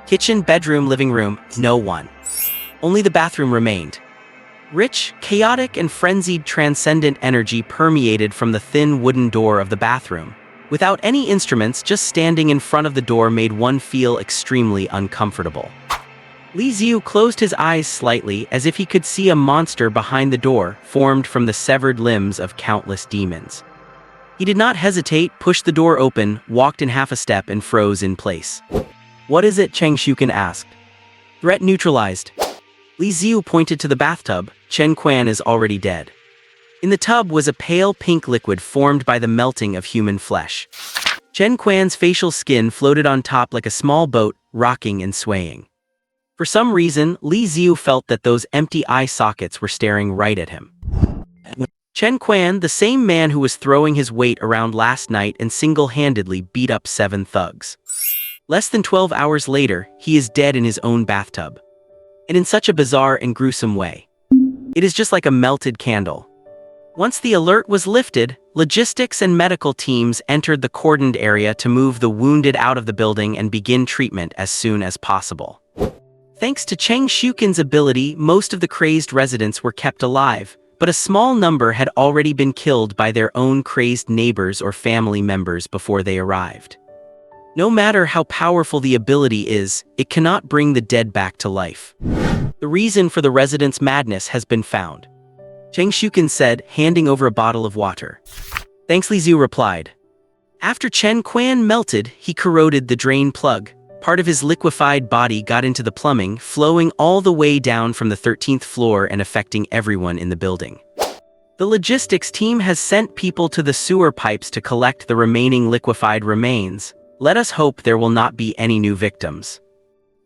Kitchen, bedroom, living room, no one. Only the bathroom remained. Rich, chaotic, and frenzied transcendent energy permeated from the thin wooden door of the bathroom. Without any instruments, just standing in front of the door made one feel extremely uncomfortable. Li Xiu closed his eyes slightly, as if he could see a monster behind the door, formed from the severed limbs of countless demons. He did not hesitate, pushed the door open, walked in half a step, and froze in place. "What is it?" Cheng Shuken asked. "Threat neutralized." Li Xiu pointed to the bathtub. Chen Quan is already dead. In the tub was a pale pink liquid formed by the melting of human flesh. Chen Quan's facial skin floated on top like a small boat, rocking and swaying. For some reason, Li Xiu felt that those empty eye sockets were staring right at him. Chen Quan, the same man who was throwing his weight around last night and single-handedly beat up 7 thugs. Less than 12 hours later, he is dead in his own bathtub. And in such a bizarre and gruesome way. It is just like a melted candle. Once the alert was lifted, logistics and medical teams entered the cordoned area to move the wounded out of the building and begin treatment as soon as possible. Thanks to Cheng Shuken's ability, most of the crazed residents were kept alive, but a small number had already been killed by their own crazed neighbors or family members before they arrived. No matter how powerful the ability is, it cannot bring the dead back to life. The reason for the residents' madness has been found, Cheng Shuken said, handing over a bottle of water. Thanks, Li Xiu replied. After Chen Quan melted, he corroded the drain plug. Part of his liquefied body got into the plumbing, flowing all the way down from the 13th floor and affecting everyone in the building. The logistics team has sent people to the sewer pipes to collect the remaining liquefied remains. Let us hope there will not be any new victims.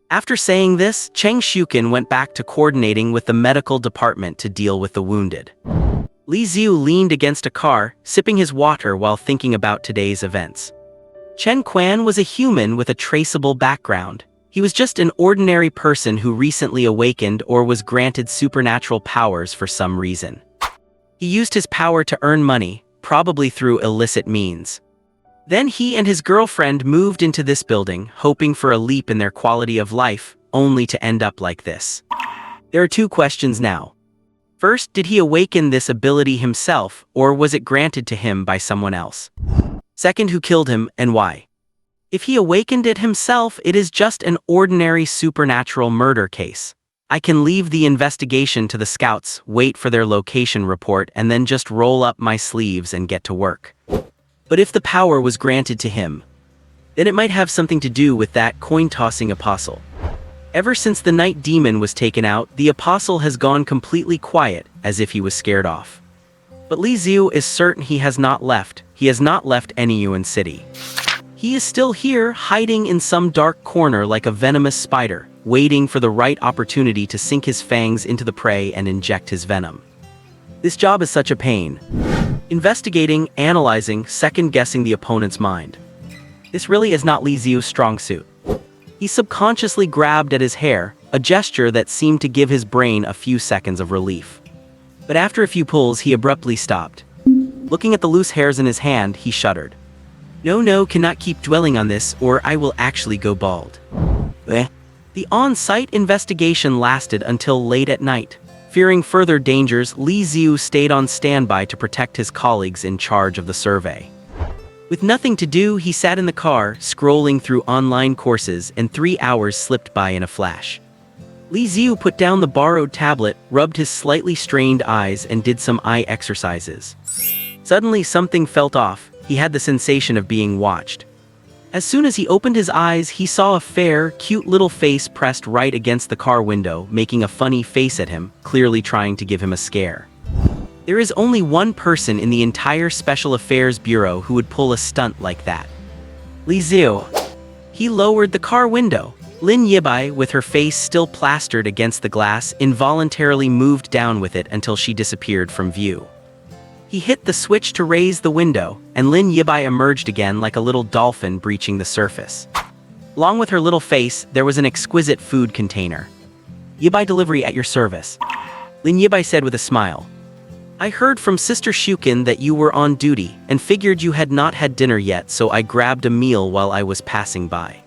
After saying this, Cheng Shuken went back to coordinating with the medical department to deal with the wounded. Li Xiu leaned against a car, sipping his water while thinking about today's events. Chen Quan was a human with a traceable background. He was just an ordinary person who recently awakened or was granted supernatural powers for some reason. He used his power to earn money, probably through illicit means. Then he and his girlfriend moved into this building, hoping for a leap in their quality of life, only to end up like this. There are 2 questions now. First, did he awaken this ability himself, or was it granted to him by someone else? Second, who killed him, and why? If he awakened it himself, it is just an ordinary supernatural murder case. I can leave the investigation to the scouts, wait for their location report, and then just roll up my sleeves and get to work. But if the power was granted to him, then it might have something to do with that coin-tossing apostle. Ever since the night demon was taken out, the apostle has gone completely quiet, as if he was scared off. But Li Xiu is certain he has not left. He has not left any Yuan city. He is still here, hiding in some dark corner like a venomous spider, waiting for the right opportunity to sink his fangs into the prey and inject his venom. This job is such a pain. Investigating, analyzing, second-guessing the opponent's mind. This really is not Li Xiu's strong suit. He subconsciously grabbed at his hair, a gesture that seemed to give his brain a few seconds of relief. But after a few pulls, he abruptly stopped. Looking at the loose hairs in his hand, he shuddered. No, cannot keep dwelling on this, or I will actually go bald. The on-site investigation lasted until late at night. Fearing further dangers, Li Xiu stayed on standby to protect his colleagues in charge of the survey. With nothing to do, he sat in the car, scrolling through online courses, and 3 hours slipped by in a flash. Li Xiu put down the borrowed tablet, rubbed his slightly strained eyes, and did some eye exercises. Suddenly, something felt off. He had the sensation of being watched. As soon as he opened his eyes, he saw a fair, cute little face pressed right against the car window, making a funny face at him, clearly trying to give him a scare. There is only one person in the entire Special Affairs Bureau who would pull a stunt like that. Li Xiu. He lowered the car window. Lin Yibai, with her face still plastered against the glass, involuntarily moved down with it until she disappeared from view. He hit the switch to raise the window, and Lin Yibai emerged again like a little dolphin breaching the surface. Along with her little face, there was an exquisite food container. Yibai delivery at your service. Lin Yibai said with a smile. I heard from Sister Shukin that you were on duty, and figured you had not had dinner yet, so I grabbed a meal while I was passing by.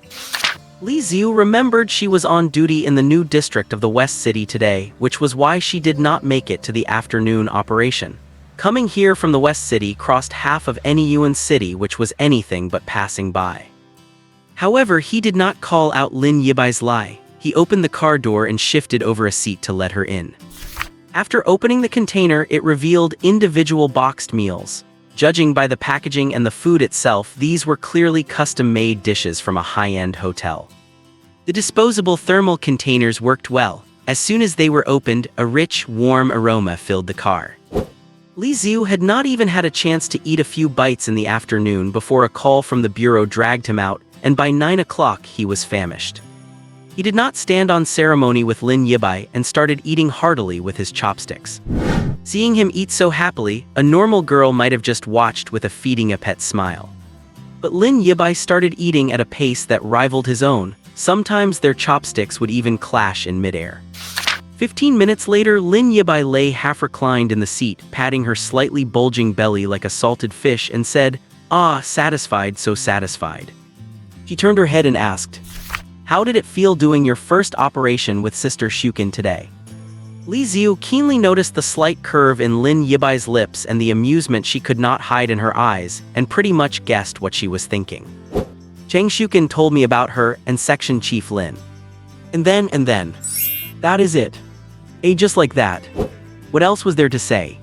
Li Xiu remembered she was on duty in the new district of the West City today, which was why she did not make it to the afternoon operation. Coming here from the West City crossed half of any Yuan city, which was anything but passing by. However, he did not call out Lin Yibai's lie. He opened the car door and shifted over a seat to let her in. After opening the container, it revealed individual boxed meals. Judging by the packaging and the food itself, these were clearly custom-made dishes from a high-end hotel. The disposable thermal containers worked well. As soon as they were opened, a rich, warm aroma filled the car. Li Xiu had not even had a chance to eat a few bites in the afternoon before a call from the bureau dragged him out, and by 9 o'clock he was famished. He did not stand on ceremony with Lin Yibai and started eating heartily with his chopsticks. Seeing him eat so happily, a normal girl might have just watched with a feeding a pet smile. But Lin Yibai started eating at a pace that rivaled his own. Sometimes their chopsticks would even clash in midair. 15 minutes later, Lin Yibai lay half-reclined in the seat, patting her slightly bulging belly like a salted fish, and said, "Ah, satisfied, so satisfied." She turned her head and asked, "How did it feel doing your first operation with Sister Shukin today?" Li Xiu keenly noticed the slight curve in Lin Yibai's lips and the amusement she could not hide in her eyes, and pretty much guessed what she was thinking. Chang Shukin told me about her and Section Chief Lin. And then. That is it. Just like that. What else was there to say?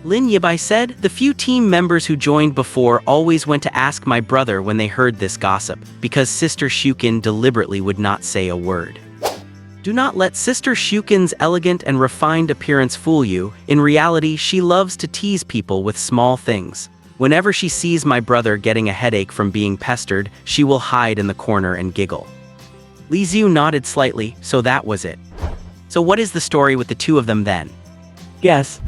Lin Yibai said, the few team members who joined before always went to ask my brother when they heard this gossip, because Sister Shukin deliberately would not say a word. Do not let Sister Shukin's elegant and refined appearance fool you. In reality, she loves to tease people with small things. Whenever she sees my brother getting a headache from being pestered, she will hide in the corner and giggle. Li Xiu nodded slightly, so that was it. So what is the story with the two of them then? Guess.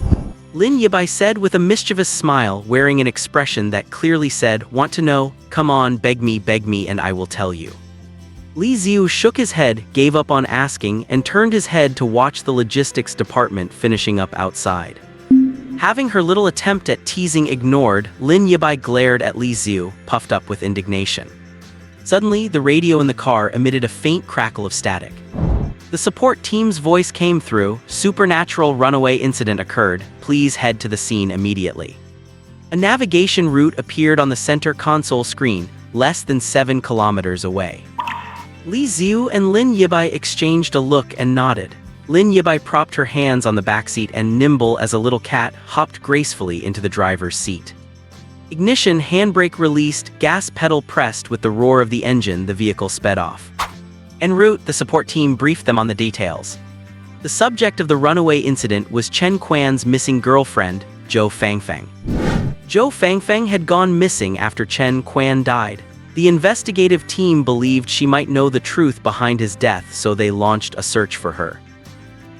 Lin Yibai said with a mischievous smile, wearing an expression that clearly said, want to know? Come on, beg me, and I will tell you. Li Xiu shook his head, gave up on asking, and turned his head to watch the logistics department finishing up outside. Having her little attempt at teasing ignored, Lin Yibai glared at Li Xiu, puffed up with indignation. Suddenly, the radio in the car emitted a faint crackle of static. The support team's voice came through, supernatural runaway incident occurred, please head to the scene immediately. A navigation route appeared on the center console screen. less than 7 kilometers away. Li Xiu and Lin Yibai exchanged a look and nodded. Lin Yibai propped her hands on the backseat and, nimble as a little cat, hopped gracefully into the driver's seat. Ignition handbrake released, gas pedal pressed. With the roar of the engine, the vehicle sped off. En route, the support team briefed them on the details. The subject of the runaway incident was Chen Quan's missing girlfriend, Zhou Fangfeng. Zhou Fangfeng had gone missing after Chen Quan died. The investigative team believed she might know the truth behind his death, so they launched a search for her.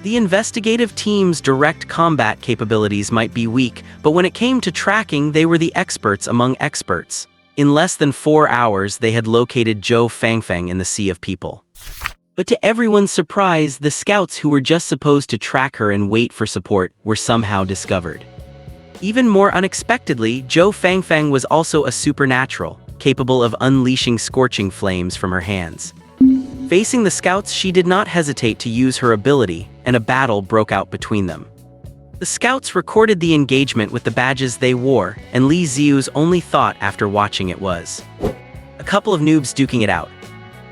The investigative team's direct combat capabilities might be weak, but when it came to tracking, they were the experts among experts. In less than 4 hours, they had located Zhou Fangfeng in the sea of people. But to everyone's surprise, the scouts who were just supposed to track her and wait for support were somehow discovered. Even more unexpectedly, Zhou Fangfeng was also a supernatural, capable of unleashing scorching flames from her hands. Facing the scouts, she did not hesitate to use her ability, and a battle broke out between them. The scouts recorded the engagement with the badges they wore, and Li Xiu's only thought after watching it was, "A couple of noobs duking it out.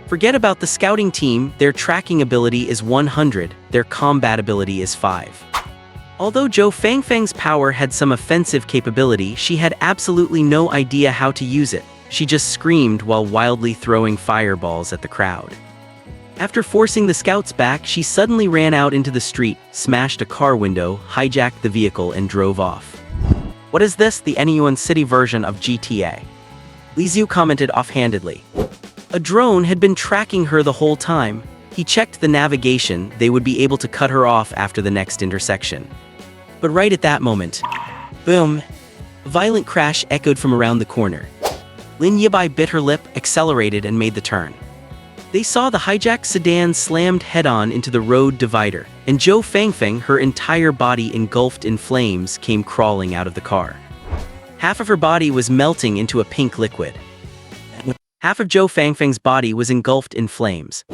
Forget about the scouting team, their tracking ability is 100, their combat ability is 5. Although Zhou Fangfeng's power had some offensive capability, she had absolutely no idea how to use it. She just screamed while wildly throwing fireballs at the crowd. After forcing the scouts back, she suddenly ran out into the street, smashed a car window, hijacked the vehicle, and drove off. "What is this, the Anyuan City version of GTA?" Li Xiu commented offhandedly. A drone had been tracking her the whole time. He checked the navigation, they would be able to cut her off after the next intersection. But right at that moment, boom! A violent crash echoed from around the corner. Lin Yibai bit her lip, accelerated, and made the turn. They saw the hijacked sedan slammed head-on into the road divider, and Zhou Fangfeng, her entire body engulfed in flames, came crawling out of the car. Half of her body was melting into a pink liquid. Half of Zhou Fangfeng's body was engulfed in flames.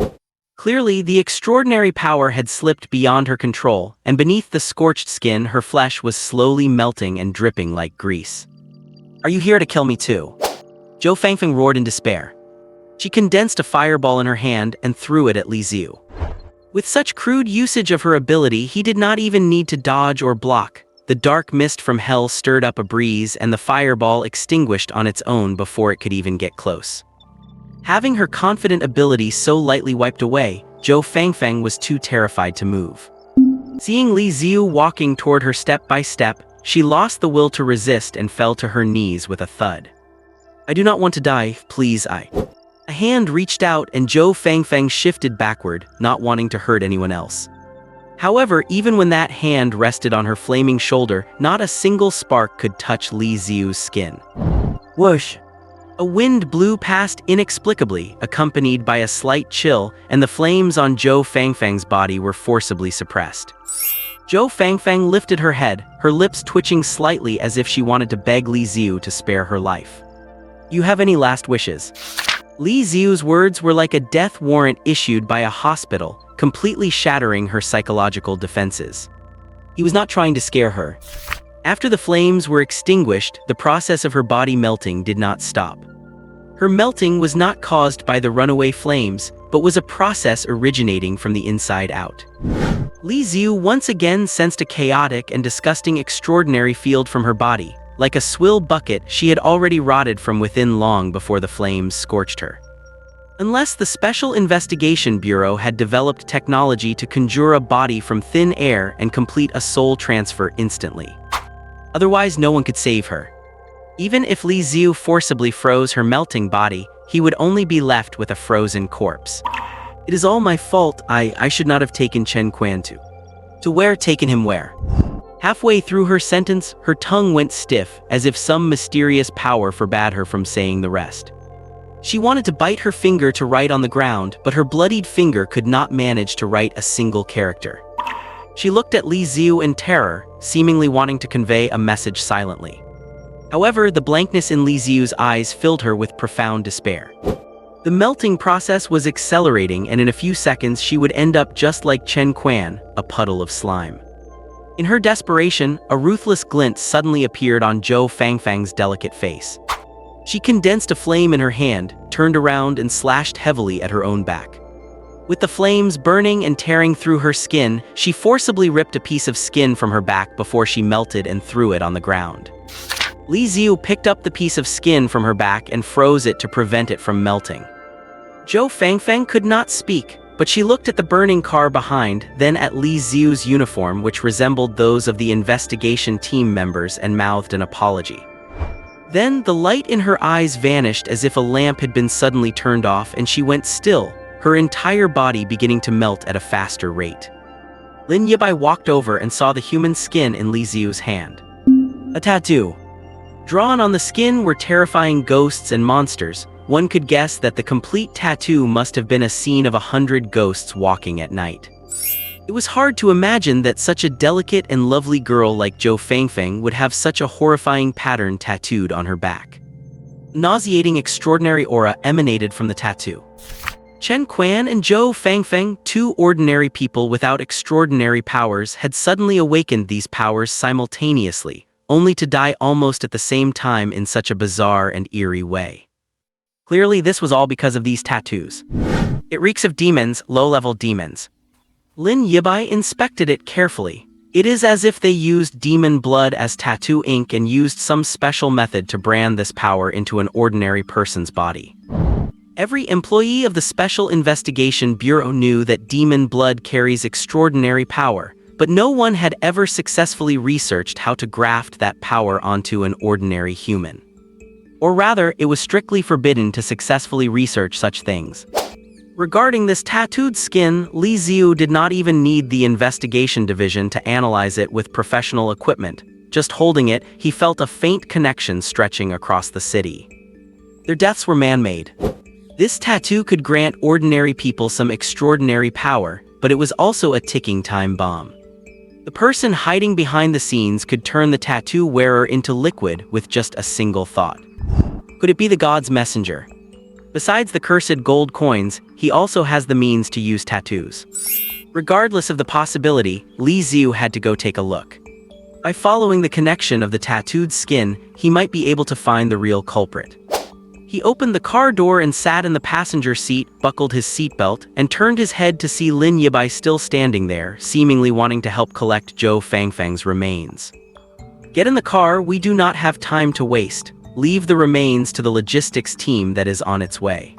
Clearly, the extraordinary power had slipped beyond her control, and beneath the scorched skin, her flesh was slowly melting and dripping like grease. "Are you here to kill me too?" Zhou Fangfeng roared in despair. She condensed a fireball in her hand and threw it at Li Xiu. With such crude usage of her ability, he did not even need to dodge or block. The dark mist from hell stirred up a breeze, and the fireball extinguished on its own before it could even get close. Having her confident ability so lightly wiped away, Zhou Fangfeng was too terrified to move. Seeing Li Xiu walking toward her step by step, she lost the will to resist and fell to her knees with a thud. "I do not want to die, please, A hand reached out and Zhou Fangfeng shifted backward, not wanting to hurt anyone else. However, even when that hand rested on her flaming shoulder, not a single spark could touch Li Xiu's skin. Whoosh! A wind blew past inexplicably, accompanied by a slight chill, and the flames on Zhou Fangfeng's body were forcibly suppressed. Zhou Fangfeng lifted her head, her lips twitching slightly as if she wanted to beg Li Xiu to spare her life. "You have any last wishes?" Li Xiu's words were like a death warrant issued by a hospital, completely shattering her psychological defenses. He was not trying to scare her. After the flames were extinguished, the process of her body melting did not stop. Her melting was not caused by the runaway flames, but was a process originating from the inside out. Li Xiu once again sensed a chaotic and disgusting extraordinary field from her body. Like a swill bucket, she had already rotted from within long before the flames scorched her. Unless the Special Investigation Bureau had developed technology to conjure a body from thin air and complete a soul transfer instantly. Otherwise, no one could save her. Even if Li Xiu forcibly froze her melting body, he would only be left with a frozen corpse. "It is all my fault. I should not have taken Chen Quan to where? Taken him where?" Halfway through her sentence, her tongue went stiff, as if some mysterious power forbade her from saying the rest. She wanted to bite her finger to write on the ground, but her bloodied finger could not manage to write a single character. She looked at Li Xiu in terror, seemingly wanting to convey a message silently. However, the blankness in Li Xiu's eyes filled her with profound despair. The melting process was accelerating, and in a few seconds she would end up just like Chen Quan, a puddle of slime. In her desperation, a ruthless glint suddenly appeared on Zhou Fangfeng's delicate face. She condensed a flame in her hand, turned around and slashed heavily at her own back. With the flames burning and tearing through her skin, she forcibly ripped a piece of skin from her back before she melted and threw it on the ground. Li Xiu picked up the piece of skin from her back and froze it to prevent it from melting. Zhou Fangfang could not speak, but she looked at the burning car behind, then at Li Xiu's uniform, which resembled those of the investigation team members, and mouthed an apology. Then the light in her eyes vanished as if a lamp had been suddenly turned off, and she went still, her entire body beginning to melt at a faster rate. Lin Yibai walked over and saw the human skin in Li Xiu's hand. A tattoo. Drawn on the skin were terrifying ghosts and monsters. One could guess that the complete tattoo must have been a scene of 100 ghosts walking at night. It was hard to imagine that such a delicate and lovely girl like Zhou Fangfang would have such a horrifying pattern tattooed on her back. Nauseating extraordinary aura emanated from the tattoo. Chen Quan and Zhou Fangfang, two ordinary people without extraordinary powers, had suddenly awakened these powers simultaneously, only to die almost at the same time in such a bizarre and eerie way. Clearly, this was all because of these tattoos. It reeks of demons, low-level demons. Lin Yibai inspected it carefully. It is as if they used demon blood as tattoo ink and used some special method to brand this power into an ordinary person's body. Every employee of the Special Investigation Bureau knew that demon blood carries extraordinary power, but no one had ever successfully researched how to graft that power onto an ordinary human. Or rather, it was strictly forbidden to successfully research such things. Regarding this tattooed skin, Li Xiu did not even need the investigation division to analyze it with professional equipment. Just holding it, he felt a faint connection stretching across the city. Their deaths were man-made. This tattoo could grant ordinary people some extraordinary power, but it was also a ticking time bomb. The person hiding behind the scenes could turn the tattoo wearer into liquid with just a single thought. Could it be the god's messenger? Besides the cursed gold coins, he also has the means to use tattoos. Regardless of the possibility, Li Xiu had to go take a look. By following the connection of the tattooed skin, he might be able to find the real culprit. He opened the car door and sat in the passenger seat, buckled his seatbelt, and turned his head to see Lin Yibai still standing there, seemingly wanting to help collect Zhou Fangfang's remains. Get in the car, we do not have time to waste. Leave the remains to the logistics team that is on its way.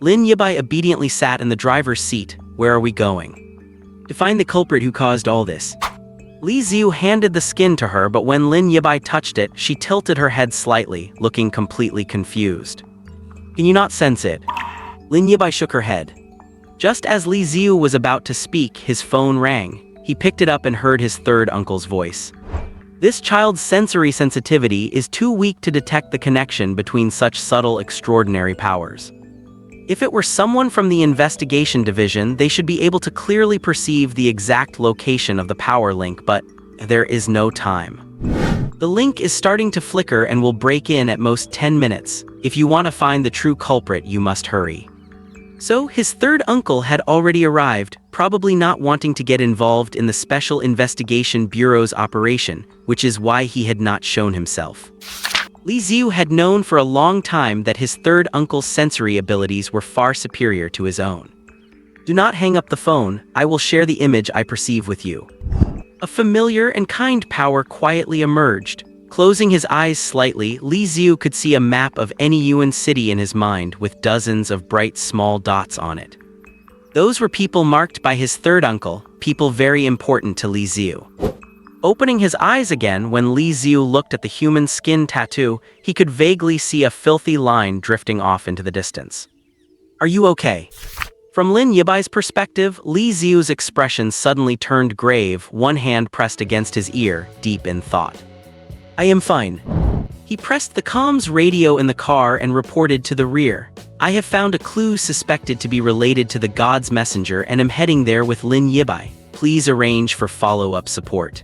Lin Yibai obediently sat in the driver's seat. Where are we going? To find the culprit who caused all this. Li Xiu handed the skin to her, but when Lin Yibai touched it, she tilted her head slightly, looking completely confused. Can you not sense it? Lin Yibai shook her head. Just as Li Xiu was about to speak, his phone rang. He picked it up and heard his third uncle's voice. This child's sensory sensitivity is too weak to detect the connection between such subtle, extraordinary powers. If it were someone from the investigation division, they should be able to clearly perceive the exact location of the power link, but there is no time. The link is starting to flicker and will break in at most 10 minutes. If you want to find the true culprit, you must hurry. So, his third uncle had already arrived, probably not wanting to get involved in the Special Investigation Bureau's operation, which is why he had not shown himself. Li Xiu had known for a long time that his third uncle's sensory abilities were far superior to his own. Do not hang up the phone, I will share the image I perceive with you. A familiar and kind power quietly emerged. Closing his eyes slightly, Li Xiu could see a map of any Yuan city in his mind with dozens of bright small dots on it. Those were people marked by his third uncle, people very important to Li Xiu. Opening his eyes again, when Li Xiu looked at the human skin tattoo, he could vaguely see a filthy line drifting off into the distance. Are you okay? From Lin Yibai's perspective, Li Xiu's expression suddenly turned grave, one hand pressed against his ear, deep in thought. I am fine. He pressed the comms radio in the car and reported to the rear. I have found a clue suspected to be related to the god's messenger and am heading there with Lin Yibai. Please arrange for follow-up support.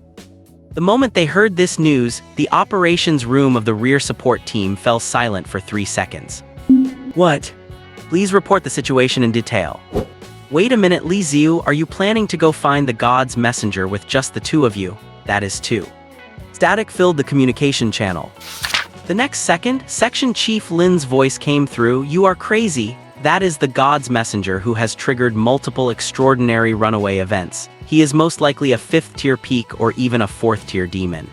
The moment they heard this news, the operations room of the rear support team fell silent for 3 seconds. What? Please report the situation in detail. Wait a minute, Li Xiu, are you planning to go find the god's messenger with just the two of you? That is two. Static filled the communication channel. The next second, Section Chief Lin's voice came through. "You are crazy. That is the God's messenger who has triggered multiple extraordinary runaway events. He is most likely a 5th-tier peak or even a 4th-tier demon.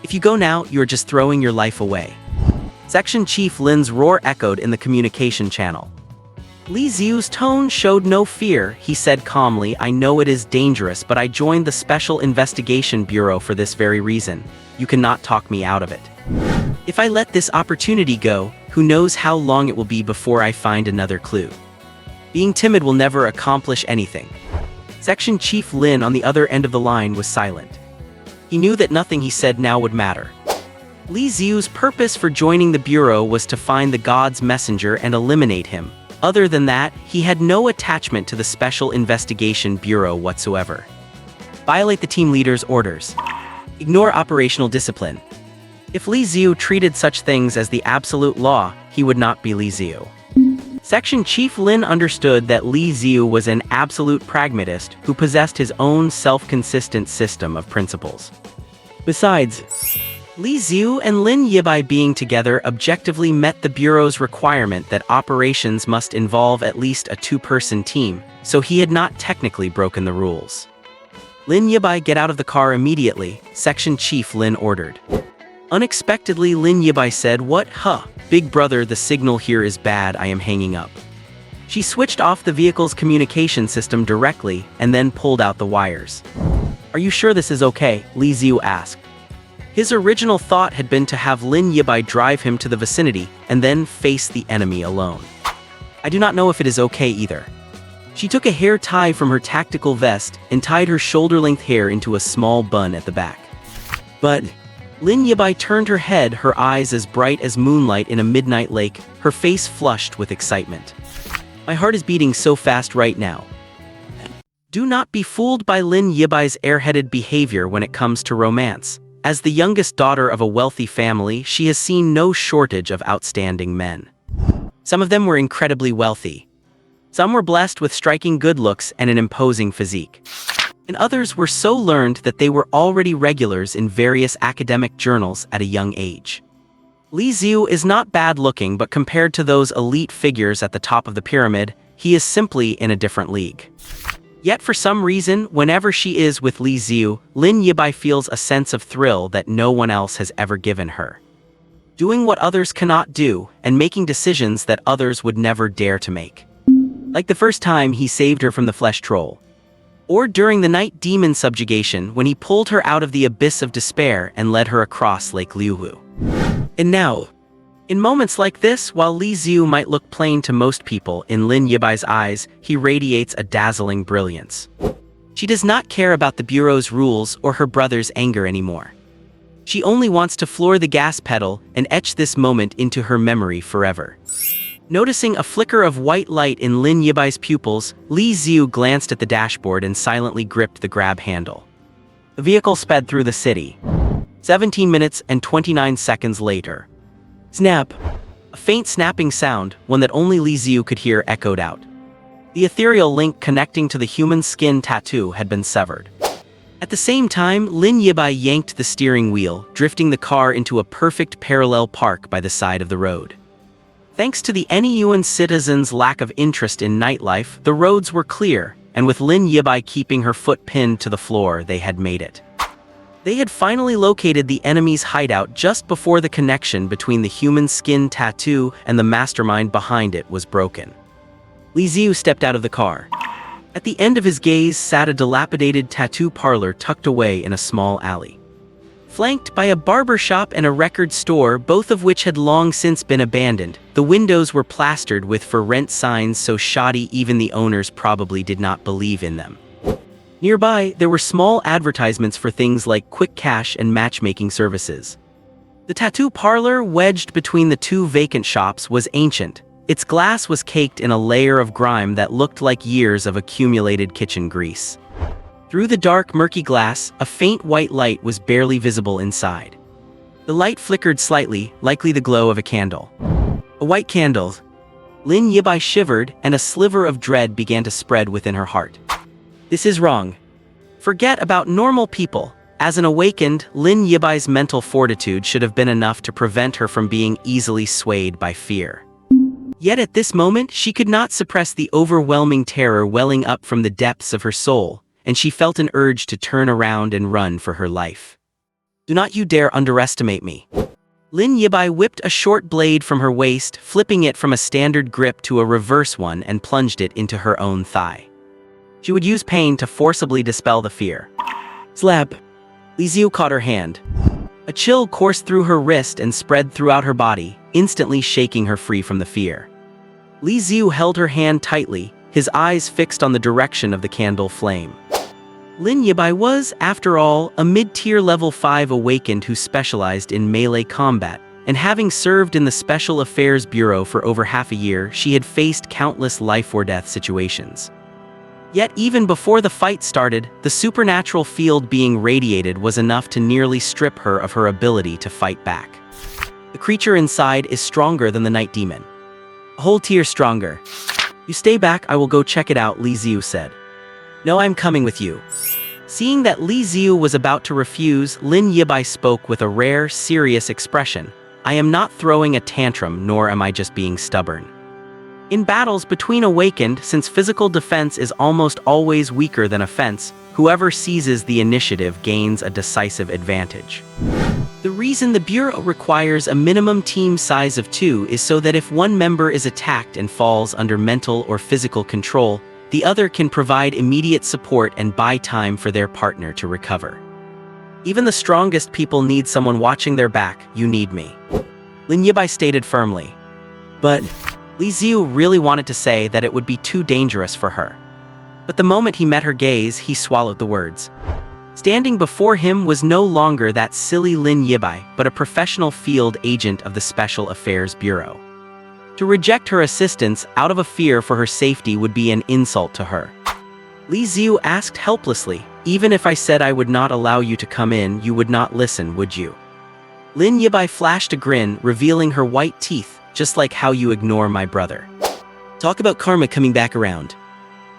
If you go now, you are just throwing your life away." Section Chief Lin's roar echoed in the communication channel. Li Xiu's tone showed no fear. He said calmly, "I know it is dangerous, but I joined the Special Investigation Bureau for this very reason. You cannot talk me out of it. If I let this opportunity go, who knows how long it will be before I find another clue. Being timid will never accomplish anything." Section Chief Lin on the other end of the line was silent. He knew that nothing he said now would matter. Li Xiu's purpose for joining the Bureau was to find the God's messenger and eliminate him. Other than that, he had no attachment to the Special Investigation Bureau whatsoever. Violate the team leader's orders. Ignore operational discipline. If Li Xiu treated such things as the absolute law, he would not be Li Xiu. Section Chief Lin understood that Li Xiu was an absolute pragmatist who possessed his own self-consistent system of principles. Besides, Li Xiu and Lin Yibai being together objectively met the Bureau's requirement that operations must involve at least a 2-person team, so he had not technically broken the rules. "Lin Yibai, get out of the car immediately," Section Chief Lin ordered. Unexpectedly, Lin Yibai said, "What? Huh? Big brother, the signal here is bad, I am hanging up." She switched off the vehicle's communication system directly and then pulled out the wires. "Are you sure this is okay?" Li Xiu asked. His original thought had been to have Lin Yibai drive him to the vicinity and then face the enemy alone. "I do not know if it is okay either." She took a hair tie from her tactical vest and tied her shoulder-length hair into a small bun at the back. But Lin Yibai turned her head, her eyes as bright as moonlight in a midnight lake, her face flushed with excitement. "My heart is beating so fast right now." Do not be fooled by Lin Yibai's airheaded behavior when it comes to romance. As the youngest daughter of a wealthy family, she has seen no shortage of outstanding men. Some of them were incredibly wealthy. Some were blessed with striking good looks and an imposing physique. And others were so learned that they were already regulars in various academic journals at a young age. Li Xiu is not bad-looking, but compared to those elite figures at the top of the pyramid, he is simply in a different league. Yet for some reason, whenever she is with Li Xiu, Lin Yibai feels a sense of thrill that no one else has ever given her. Doing what others cannot do, and making decisions that others would never dare to make. Like the first time he saved her from the flesh troll. Or during the night demon subjugation when he pulled her out of the abyss of despair and led her across Lake Liuhu. And now, in moments like this, while Li Xiu might look plain to most people, in Lin Yibai's eyes, he radiates a dazzling brilliance. She does not care about the Bureau's rules or her brother's anger anymore. She only wants to floor the gas pedal and etch this moment into her memory forever. Noticing a flicker of white light in Lin Yibai's pupils, Li Xiu glanced at the dashboard and silently gripped the grab handle. The vehicle sped through the city. 17 minutes and 29 seconds later. Snap! A faint snapping sound, one that only Li Xiu could hear, echoed out. The ethereal link connecting to the human skin tattoo had been severed. At the same time, Lin Yibai yanked the steering wheel, drifting the car into a perfect parallel park by the side of the road. Thanks to the Nyuan citizens' lack of interest in nightlife, the roads were clear, and with Lin Yibai keeping her foot pinned to the floor, they had made it. They had finally located the enemy's hideout just before the connection between the human skin tattoo and the mastermind behind it was broken. Li Xiu stepped out of the car. At the end of his gaze sat a dilapidated tattoo parlor tucked away in a small alley. Flanked by a barber shop and a record store, both of which had long since been abandoned, the windows were plastered with for rent signs so shoddy even the owners probably did not believe in them. Nearby, there were small advertisements for things like quick cash and matchmaking services. The tattoo parlor, wedged between the two vacant shops, was ancient. Its glass was caked in a layer of grime that looked like years of accumulated kitchen grease. Through the dark, murky glass, a faint white light was barely visible inside. The light flickered slightly, likely the glow of a candle. A white candle. Lin Yibai shivered, and a sliver of dread began to spread within her heart. This is wrong. Forget about normal people. As an awakened, Lin Yibai's mental fortitude should have been enough to prevent her from being easily swayed by fear. Yet at this moment, she could not suppress the overwhelming terror welling up from the depths of her soul, and she felt an urge to turn around and run for her life. "Do not you dare underestimate me." Lin Yibai whipped a short blade from her waist, flipping it from a standard grip to a reverse one and plunged it into her own thigh. She would use pain to forcibly dispel the fear. Slap! Li Xiu caught her hand. A chill coursed through her wrist and spread throughout her body, instantly shaking her free from the fear. Li Xiu held her hand tightly, his eyes fixed on the direction of the candle flame. Lin Yibai was, after all, a mid-tier level 5 awakened who specialized in melee combat, and having served in the Special Affairs Bureau for over half a year, she had faced countless life-or-death situations. Yet even before the fight started, the supernatural field being radiated was enough to nearly strip her of her ability to fight back. The creature inside is stronger than the night demon. A whole tier stronger. "You stay back, I will go check it out," Li Xiu said. "No, I'm coming with you." Seeing that Li Xiu was about to refuse, Lin Yibai spoke with a rare, serious expression. "I am not throwing a tantrum, nor am I just being stubborn. In battles between awakened, since physical defense is almost always weaker than offense, whoever seizes the initiative gains a decisive advantage. The reason the Bureau requires a minimum team size of 2 is so that if one member is attacked and falls under mental or physical control, the other can provide immediate support and buy time for their partner to recover. Even the strongest people need someone watching their back. You need me," Lin Yibai stated firmly. But Li Xiu really wanted to say that it would be too dangerous for her. But the moment he met her gaze, he swallowed the words. Standing before him was no longer that silly Lin Yibai, but a professional field agent of the Special Affairs Bureau. To reject her assistance out of a fear for her safety would be an insult to her. Li Xiu asked helplessly, "Even if I said I would not allow you to come in, you would not listen, would you?" Lin Yibai flashed a grin, revealing her white teeth, "Just like how you ignore my brother. Talk about karma coming back around."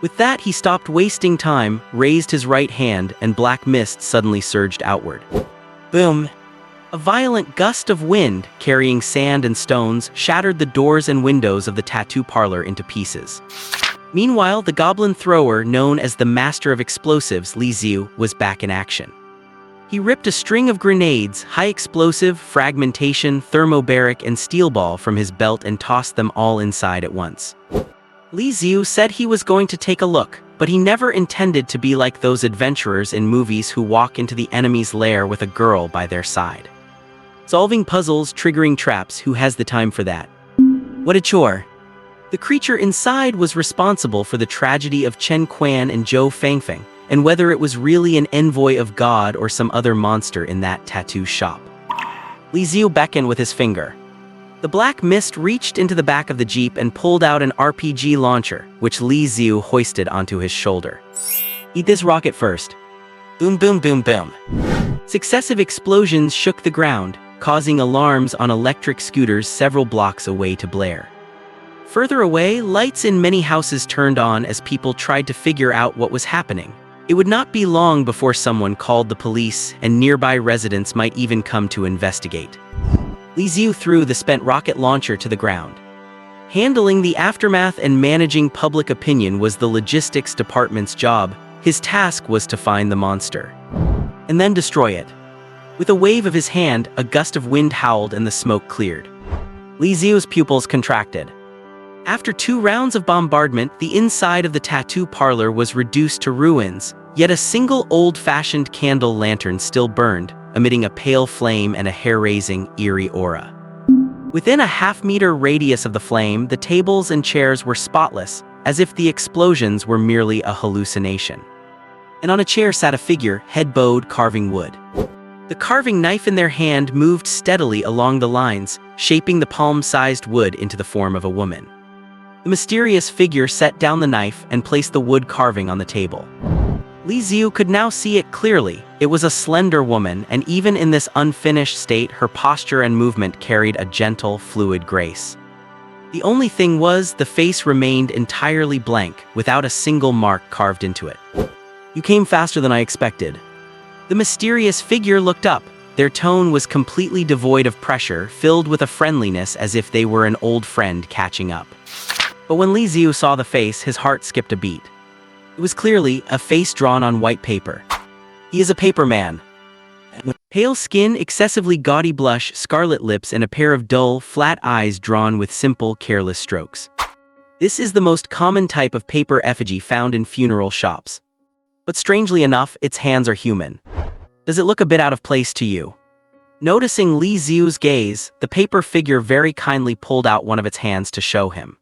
With that, he stopped wasting time, raised his right hand, and black mist suddenly surged outward. Boom! A violent gust of wind, carrying sand and stones, shattered the doors and windows of the tattoo parlor into pieces. Meanwhile, the goblin thrower, known as the Master of Explosives, Li Xiu, was back in action. He ripped a string of grenades, high-explosive, fragmentation, thermobaric, and steel ball from his belt and tossed them all inside at once. Li Xiu said he was going to take a look, but he never intended to be like those adventurers in movies who walk into the enemy's lair with a girl by their side. Solving puzzles, triggering traps, who has the time for that? What a chore. The creature inside was responsible for the tragedy of Chen Quan and Zhou Fangfeng, and whether it was really an envoy of God or some other monster in that tattoo shop. Li Xiu beckoned with his finger. The black mist reached into the back of the jeep and pulled out an RPG launcher, which Li Xiu hoisted onto his shoulder. "Eat this rocket first." Boom, boom, boom, boom. Successive explosions shook the ground, causing alarms on electric scooters several blocks away to blare. Further away, lights in many houses turned on as people tried to figure out what was happening. It would not be long before someone called the police, and nearby residents might even come to investigate. Li Xiu threw the spent rocket launcher to the ground. Handling the aftermath and managing public opinion was the logistics department's job. His task was to find the monster and then destroy it. With a wave of his hand, a gust of wind howled and the smoke cleared. Li Xiu's pupils contracted. After 2 rounds of bombardment, the inside of the tattoo parlor was reduced to ruins, yet a single old-fashioned candle lantern still burned, emitting a pale flame and a hair-raising, eerie aura. Within a half-meter radius of the flame, the tables and chairs were spotless, as if the explosions were merely a hallucination. And on a chair sat a figure, head bowed, carving wood. The carving knife in their hand moved steadily along the lines, shaping the palm-sized wood into the form of a woman. The mysterious figure set down the knife and placed the wood carving on the table. Li Xiu could now see it clearly. It was a slender woman, and even in this unfinished state, her posture and movement carried a gentle, fluid grace. The only thing was, the face remained entirely blank, without a single mark carved into it. "You came faster than I expected." The mysterious figure looked up. Their tone was completely devoid of pressure, filled with a friendliness as if they were an old friend catching up. But when Li Xiu saw the face, his heart skipped a beat. It was clearly a face drawn on white paper. He is a paper man. Pale skin, excessively gaudy blush, scarlet lips, and a pair of dull, flat eyes drawn with simple, careless strokes. This is the most common type of paper effigy found in funeral shops. But strangely enough, its hands are human. Does it look a bit out of place to you? Noticing Li Xiu's gaze, the paper figure very kindly pulled out one of its hands to show him.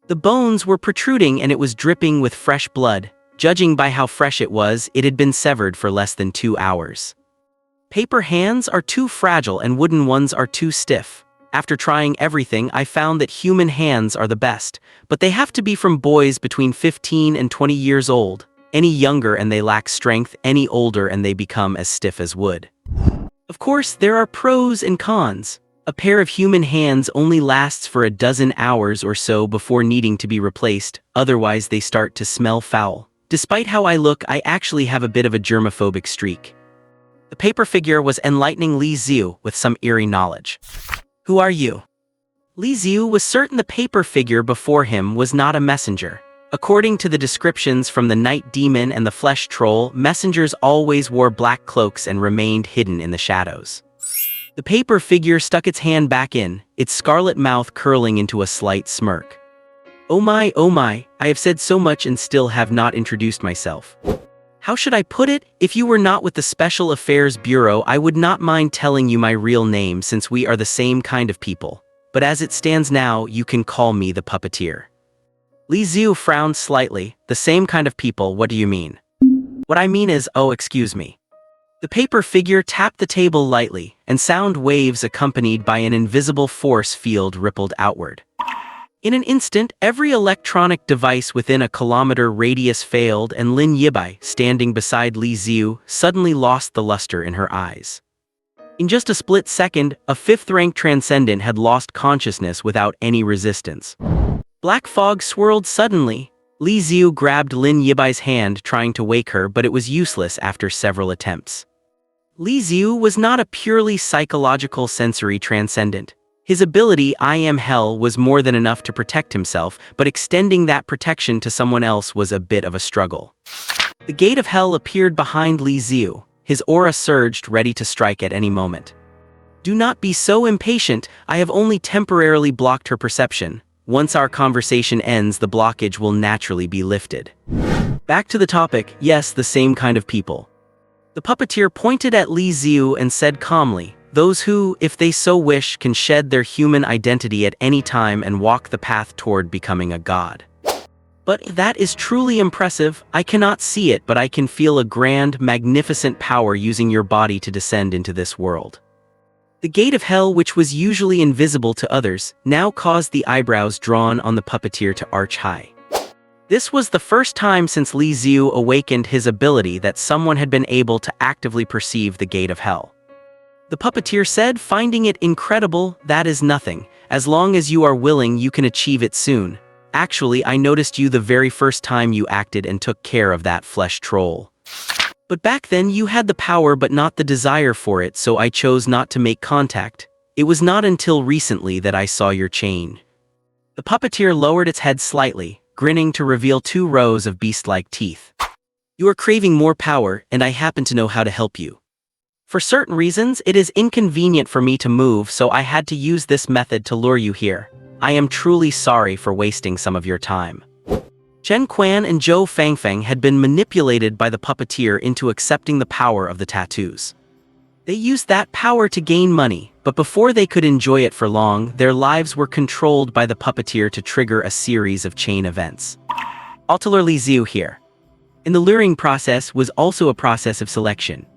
The bones were protruding and it was dripping with fresh blood. Judging by how fresh it was, it had been severed for less than 2 hours. Paper hands are too fragile and wooden ones are too stiff. After trying everything, I found that human hands are the best, but they have to be from boys between 15 and 20 years old. Any younger and they lack strength, any older and they become as stiff as wood. Of course, there are pros and cons. A pair of human hands only lasts for a dozen hours or so before needing to be replaced, otherwise they start to smell foul. Despite how I look, I actually have a bit of a germophobic streak. The paper figure was enlightening Li Xiu with some eerie knowledge. Who are you? Li Xiu was certain the paper figure before him was not a messenger. According to the descriptions from the Night Demon and the Flesh Troll, messengers always wore black cloaks and remained hidden in the shadows. The paper figure stuck its hand back in, its scarlet mouth curling into a slight smirk. Oh my, I have said so much and still have not introduced myself. How should I put it? If you were not with the Special Affairs Bureau, I would not mind telling you my real name since we are the same kind of people. But as it stands now, you can call me the puppeteer. Li Xiu frowned slightly. The same kind of people, what do you mean? What I mean is, oh, excuse me. The paper figure tapped the table lightly, and sound waves accompanied by an invisible force field rippled outward. In an instant, every electronic device within a kilometer radius failed, and Lin Yibai, standing beside Li Xiu, suddenly lost the luster in her eyes. In just a split second, a fifth-rank transcendent had lost consciousness without any resistance. Black fog swirled suddenly. Li Xiu grabbed Lin Yibai's hand, trying to wake her, but it was useless after several attempts. Li Xiu was not a purely psychological sensory transcendent. His ability, I am hell, was more than enough to protect himself, but extending that protection to someone else was a bit of a struggle. The gate of hell appeared behind Li Xiu. His aura surged, ready to strike at any moment. Do not be so impatient, I have only temporarily blocked her perception. Once our conversation ends, the blockage will naturally be lifted. Back to the topic, yes, the same kind of people. The puppeteer pointed at Li Xiu and said calmly, those who, if they so wish, can shed their human identity at any time and walk the path toward becoming a god. But that is truly impressive. I cannot see it, but I can feel a grand, magnificent power using your body to descend into this world. The gate of hell, which was usually invisible to others, now caused the eyebrows drawn on the puppeteer to arch high. This was the first time since Li Xiu awakened his ability that someone had been able to actively perceive the gate of hell. The puppeteer said, finding it incredible, that is nothing. As long as you are willing, you can achieve it soon. Actually, I noticed you the very first time you acted and took care of that flesh troll. But back then you had the power but not the desire for it, so I chose not to make contact. It was not until recently that I saw your change. The puppeteer lowered its head slightly, grinning to reveal 2 rows of beast-like teeth. You are craving more power, and I happen to know how to help you. For certain reasons, it is inconvenient for me to move, so I had to use this method to lure you here. I am truly sorry for wasting some of your time. Chen Quan and Zhou Fangfang had been manipulated by the puppeteer into accepting the power of the tattoos. They used that power to gain money, but before they could enjoy it for long, their lives were controlled by the puppeteer to trigger a series of chain events. I'll lure Li Xiu here. In the luring process was also a process of selection.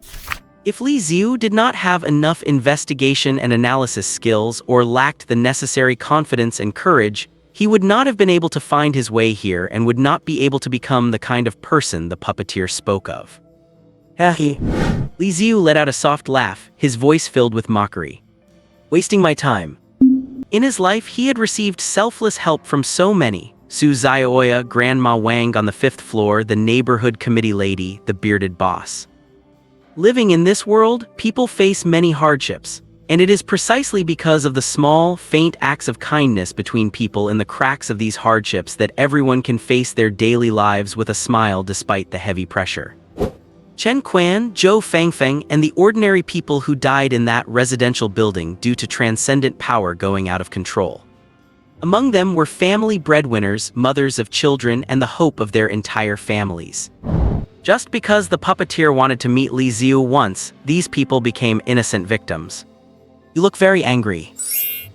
If Li Xiu did not have enough investigation and analysis skills or lacked the necessary confidence and courage, he would not have been able to find his way here and would not be able to become the kind of person the puppeteer spoke of. Li Xiu let out a soft laugh, his voice filled with mockery. Wasting my time. In his life, he had received selfless help from so many. Su Zioya, Grandma Wang on the 5th floor, the neighborhood committee lady, the bearded boss. Living in this world, people face many hardships, and it is precisely because of the small, faint acts of kindness between people in the cracks of these hardships that everyone can face their daily lives with a smile despite the heavy pressure. Chen Quan, Zhou Fangfeng, and the ordinary people who died in that residential building due to transcendent power going out of control. Among them were family breadwinners, mothers of children, and the hope of their entire families. Just because the puppeteer wanted to meet Li Xiu once, these people became innocent victims. You look very angry.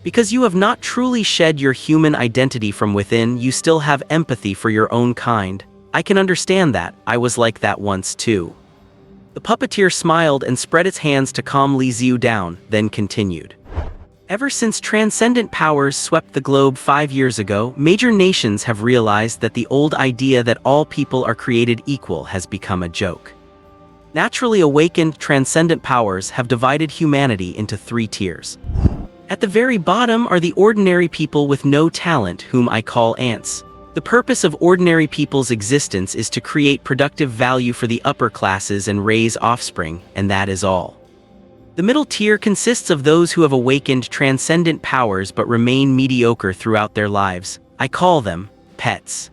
Because you have not truly shed your human identity from within, you still have empathy for your own kind. I can understand that. I was like that once too. The puppeteer smiled and spread its hands to calm Li Xiu down, then continued. Ever since transcendent powers swept the globe 5 years ago, major nations have realized that the old idea that all people are created equal has become a joke. Naturally awakened transcendent powers have divided humanity into 3 tiers. At the very bottom are the ordinary people with no talent, whom I call ants. The purpose of ordinary people's existence is to create productive value for the upper classes and raise offspring, and that is all. The middle tier consists of those who have awakened transcendent powers but remain mediocre throughout their lives. I call them pets.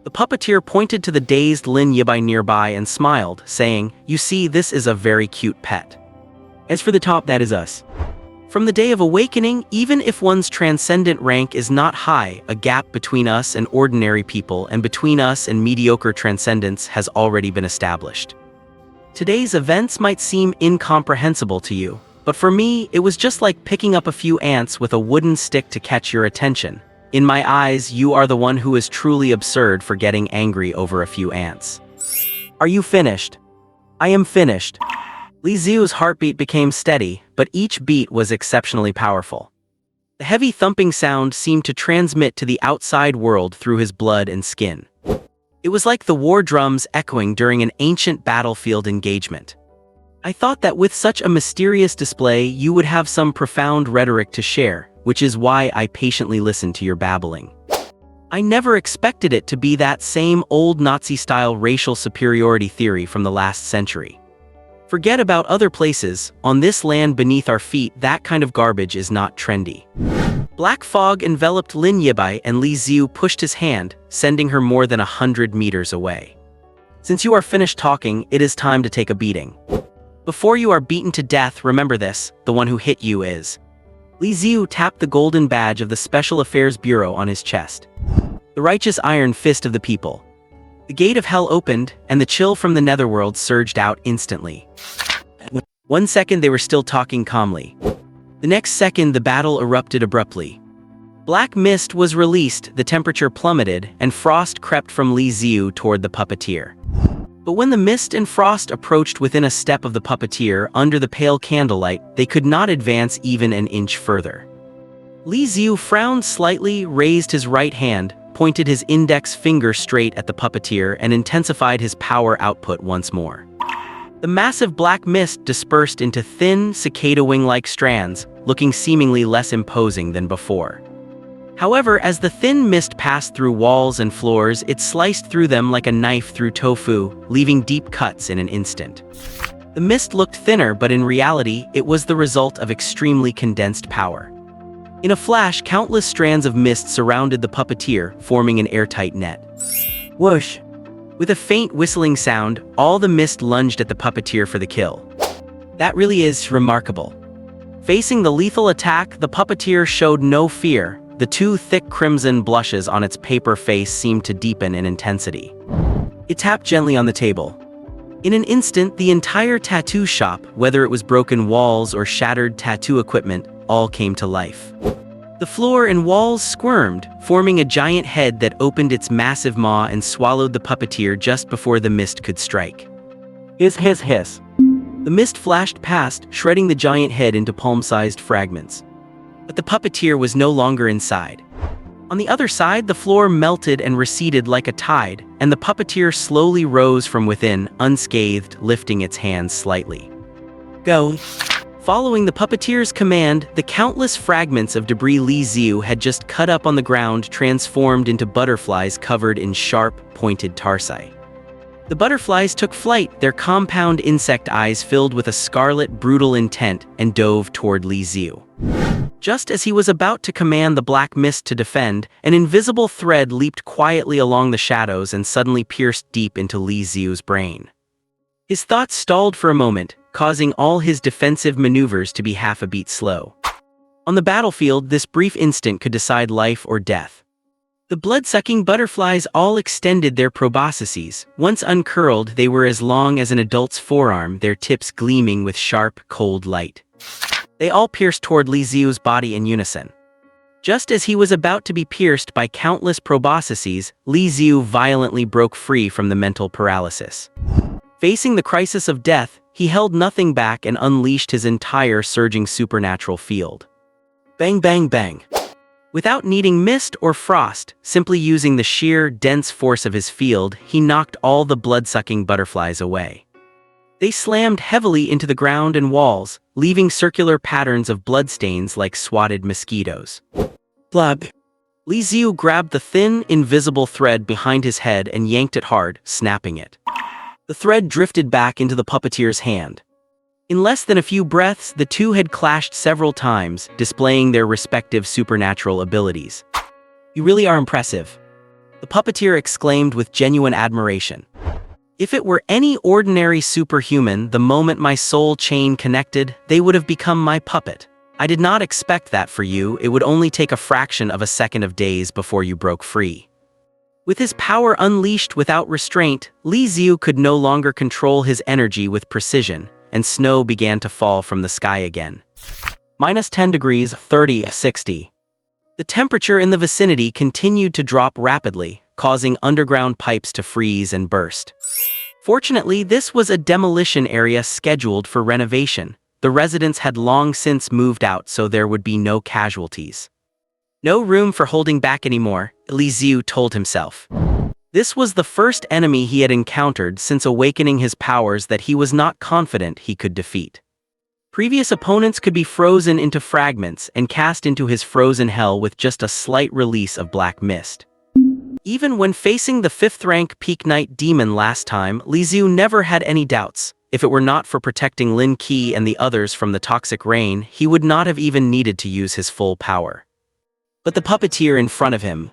The puppeteer pointed to the dazed Lin Yibai nearby and smiled, saying, "You see, this is a very cute pet. As for the top, that is us." From the day of awakening, even if one's transcendent rank is not high, a gap between us and ordinary people and between us and mediocre transcendence has already been established. Today's events might seem incomprehensible to you, but for me, it was just like picking up a few ants with a wooden stick to catch your attention. In my eyes, you are the one who is truly absurd for getting angry over a few ants. Are you finished? I am finished. Li Xiu's heartbeat became steady, but each beat was exceptionally powerful. The heavy thumping sound seemed to transmit to the outside world through his blood and skin. It was like the war drums echoing during an ancient battlefield engagement. I thought that with such a mysterious display, you would have some profound rhetoric to share, which is why I patiently listened to your babbling. I never expected it to be that same old Nazi-style racial superiority theory from the last century. Forget about other places, on this land beneath our feet, that kind of garbage is not trendy. Black fog enveloped Lin Yibai and Li Xiu pushed his hand, sending her more than 100 meters away. Since you are finished talking, it is time to take a beating. Before you are beaten to death, remember this, the one who hit you is. Li Xiu tapped the golden badge of the Special Affairs Bureau on his chest. The righteous iron fist of the people. The gate of hell opened, and the chill from the netherworld surged out instantly. 1 second they were still talking calmly. The next second the battle erupted abruptly. Black mist was released, the temperature plummeted, and frost crept from Li Xiu toward the puppeteer. But when the mist and frost approached within a step of the puppeteer under the pale candlelight, they could not advance even an inch further. Li Xiu frowned slightly, raised his right hand, pointed his index finger straight at the puppeteer, and intensified his power output once more. The massive black mist dispersed into thin, cicada wing-like strands, looking seemingly less imposing than before. However, as the thin mist passed through walls and floors, it sliced through them like a knife through tofu, leaving deep cuts in an instant. The mist looked thinner, but in reality, it was the result of extremely condensed power. In a flash, countless strands of mist surrounded the puppeteer, forming an airtight net. Whoosh! With a faint whistling sound, all the mist lunged at the puppeteer for the kill. That really is remarkable. Facing the lethal attack, the puppeteer showed no fear. The 2 thick crimson blushes on its paper face seemed to deepen in intensity. It tapped gently on the table. In an instant, the entire tattoo shop, whether it was broken walls or shattered tattoo equipment, all came to life. The floor and walls squirmed, forming a giant head that opened its massive maw and swallowed the puppeteer just before the mist could strike. Hiss, hiss, hiss. The mist flashed past, shredding the giant head into palm-sized fragments. But the puppeteer was no longer inside. On the other side, the floor melted and receded like a tide, and the puppeteer slowly rose from within, unscathed, lifting its hands slightly. Go. Following the puppeteer's command, the countless fragments of debris Li Xiu had just cut up on the ground transformed into butterflies covered in sharp, pointed tarsi. The butterflies took flight, their compound insect eyes filled with a scarlet, brutal intent, and dove toward Li Xiu. Just as he was about to command the black mist to defend, an invisible thread leaped quietly along the shadows and suddenly pierced deep into Li Xiu's brain. His thoughts stalled for a moment, causing all his defensive maneuvers to be half a beat slow. On the battlefield, this brief instant could decide life or death. The blood-sucking butterflies all extended their proboscises. Once uncurled, they were as long as an adult's forearm, their tips gleaming with sharp, cold light. They all pierced toward Li Xiu's body in unison. Just as he was about to be pierced by countless proboscises, Li Xiu violently broke free from the mental paralysis. Facing the crisis of death, he held nothing back and unleashed his entire surging supernatural field. Bang, bang, bang. Without needing mist or frost, simply using the sheer, dense force of his field, he knocked all the blood-sucking butterflies away. They slammed heavily into the ground and walls, leaving circular patterns of bloodstains like swatted mosquitoes. Blub. Li Xiu grabbed the thin, invisible thread behind his head and yanked it hard, snapping it. The thread drifted back into the puppeteer's hand. In less than a few breaths, the two had clashed several times, displaying their respective supernatural abilities. "You really are impressive," the puppeteer exclaimed with genuine admiration. "If it were any ordinary superhuman, the moment my soul chain connected, they would have become my puppet. I did not expect that for you. It would only take a fraction of a second of days before you broke free." With his power unleashed without restraint, Li Xiu could no longer control his energy with precision, and snow began to fall from the sky again. -10 degrees, 30, 60. The temperature in the vicinity continued to drop rapidly, causing underground pipes to freeze and burst. Fortunately, this was a demolition area scheduled for renovation. The residents had long since moved out, so there would be no casualties. No room for holding back anymore, Li Xiu told himself. This was the first enemy he had encountered since awakening his powers that he was not confident he could defeat. Previous opponents could be frozen into fragments and cast into his frozen hell with just a slight release of black mist. Even when facing the 5th-rank Peak Knight demon last time, Li Xiu never had any doubts. If it were not for protecting Lin Qi and the others from the toxic rain, he would not have even needed to use his full power. But the puppeteer in front of him,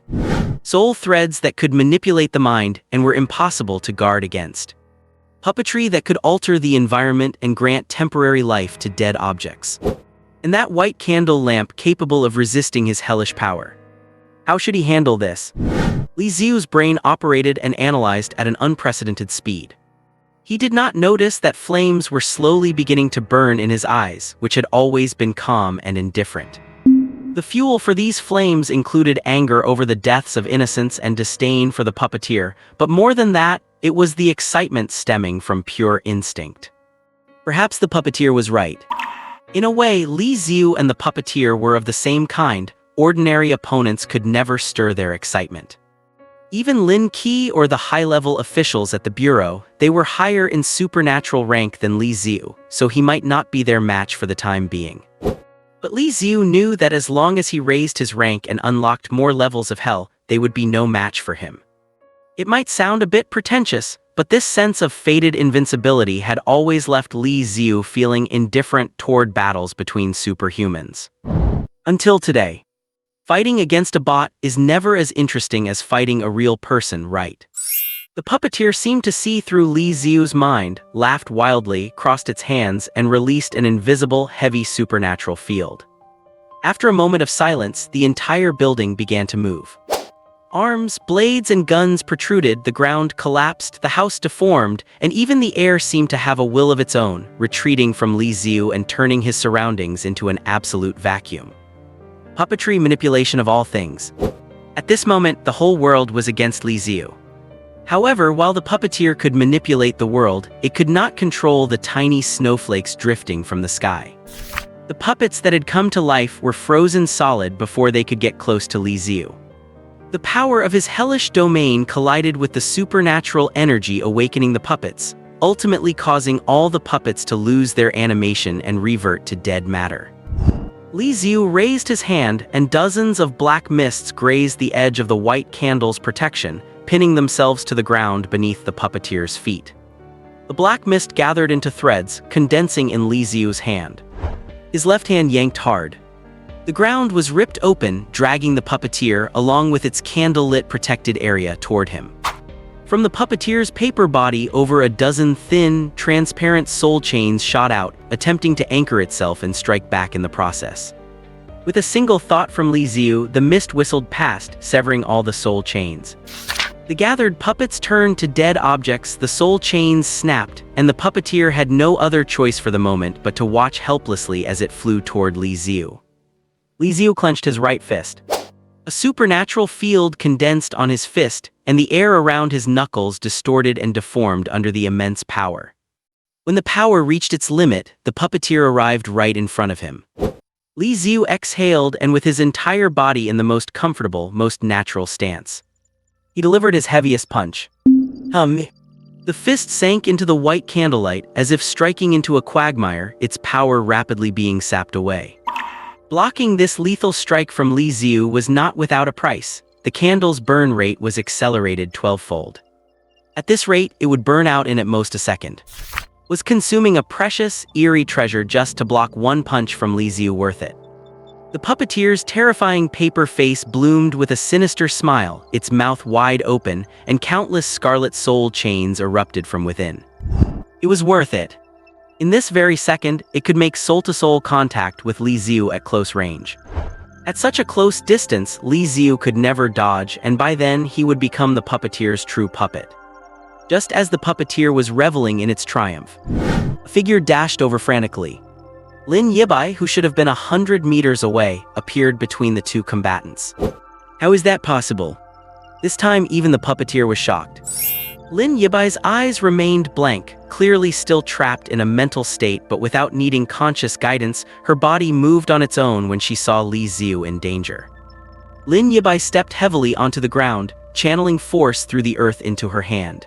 soul threads that could manipulate the mind and were impossible to guard against. Puppetry that could alter the environment and grant temporary life to dead objects. And that white candle lamp capable of resisting his hellish power. How should he handle this? Li Xiu's brain operated and analyzed at an unprecedented speed. He did not notice that flames were slowly beginning to burn in his eyes, which had always been calm and indifferent. The fuel for these flames included anger over the deaths of innocents and disdain for the puppeteer, but more than that, it was the excitement stemming from pure instinct. Perhaps the puppeteer was right. In a way, Li Xiu and the puppeteer were of the same kind. Ordinary opponents could never stir their excitement. Even Lin Qi or the high-level officials at the bureau, they were higher in supernatural rank than Li Xiu, so he might not be their match for the time being. But Li Xiu knew that as long as he raised his rank and unlocked more levels of hell, they would be no match for him. It might sound a bit pretentious, but this sense of fated invincibility had always left Li Xiu feeling indifferent toward battles between superhumans. Until today. Fighting against a bot is never as interesting as fighting a real person, right? The puppeteer seemed to see through Li Xiu's mind, laughed wildly, crossed its hands, and released an invisible, heavy supernatural field. After a moment of silence, the entire building began to move. Arms, blades, and guns protruded, the ground collapsed, the house deformed, and even the air seemed to have a will of its own, retreating from Li Xiu and turning his surroundings into an absolute vacuum. Puppetry manipulation of all things. At this moment, the whole world was against Li Xiu. However, while the puppeteer could manipulate the world, it could not control the tiny snowflakes drifting from the sky. The puppets that had come to life were frozen solid before they could get close to Li Xiu. The power of his hellish domain collided with the supernatural energy awakening the puppets, ultimately causing all the puppets to lose their animation and revert to dead matter. Li Xiu raised his hand, and dozens of black mists grazed the edge of the white candle's protection, pinning themselves to the ground beneath the puppeteer's feet. The black mist gathered into threads, condensing in Li Xiu's hand. His left hand yanked hard. The ground was ripped open, dragging the puppeteer along with its candle-lit protected area toward him. From the puppeteer's paper body, over a dozen thin, transparent soul chains shot out, attempting to anchor itself and strike back in the process. With a single thought from Li Xiu, the mist whistled past, severing all the soul chains. The gathered puppets turned to dead objects, the soul chains snapped, and the puppeteer had no other choice for the moment but to watch helplessly as it flew toward Li Xiu. Li Xiu clenched his right fist. A supernatural field condensed on his fist, and the air around his knuckles distorted and deformed under the immense power. When the power reached its limit, the puppeteer arrived right in front of him. Li Xiu exhaled, and with his entire body in the most comfortable, most natural stance, he delivered his heaviest punch. The fist sank into the white candlelight, as if striking into a quagmire, its power rapidly being sapped away. Blocking this lethal strike from Li Xiu was not without a price. The candle's burn rate was accelerated 12-fold. At this rate, it would burn out in at most a second. Was consuming a precious, eerie treasure just to block one punch from Li Xiu worth it? The puppeteer's terrifying paper face bloomed with a sinister smile, its mouth wide open, and countless scarlet soul chains erupted from within. It was worth it. In this very second, it could make soul-to-soul contact with Li Xiu at close range. At such a close distance, Li Xiu could never dodge, and by then he would become the puppeteer's true puppet. Just as the puppeteer was reveling in its triumph, a figure dashed over frantically. Lin Yibai, who should have been 100 meters away, appeared between the two combatants. How is that possible? This time, even the puppeteer was shocked. Lin Yibai's eyes remained blank, clearly still trapped in a mental state, but without needing conscious guidance, her body moved on its own when she saw Li Xiu in danger. Lin Yibai stepped heavily onto the ground, channeling force through the earth into her hand.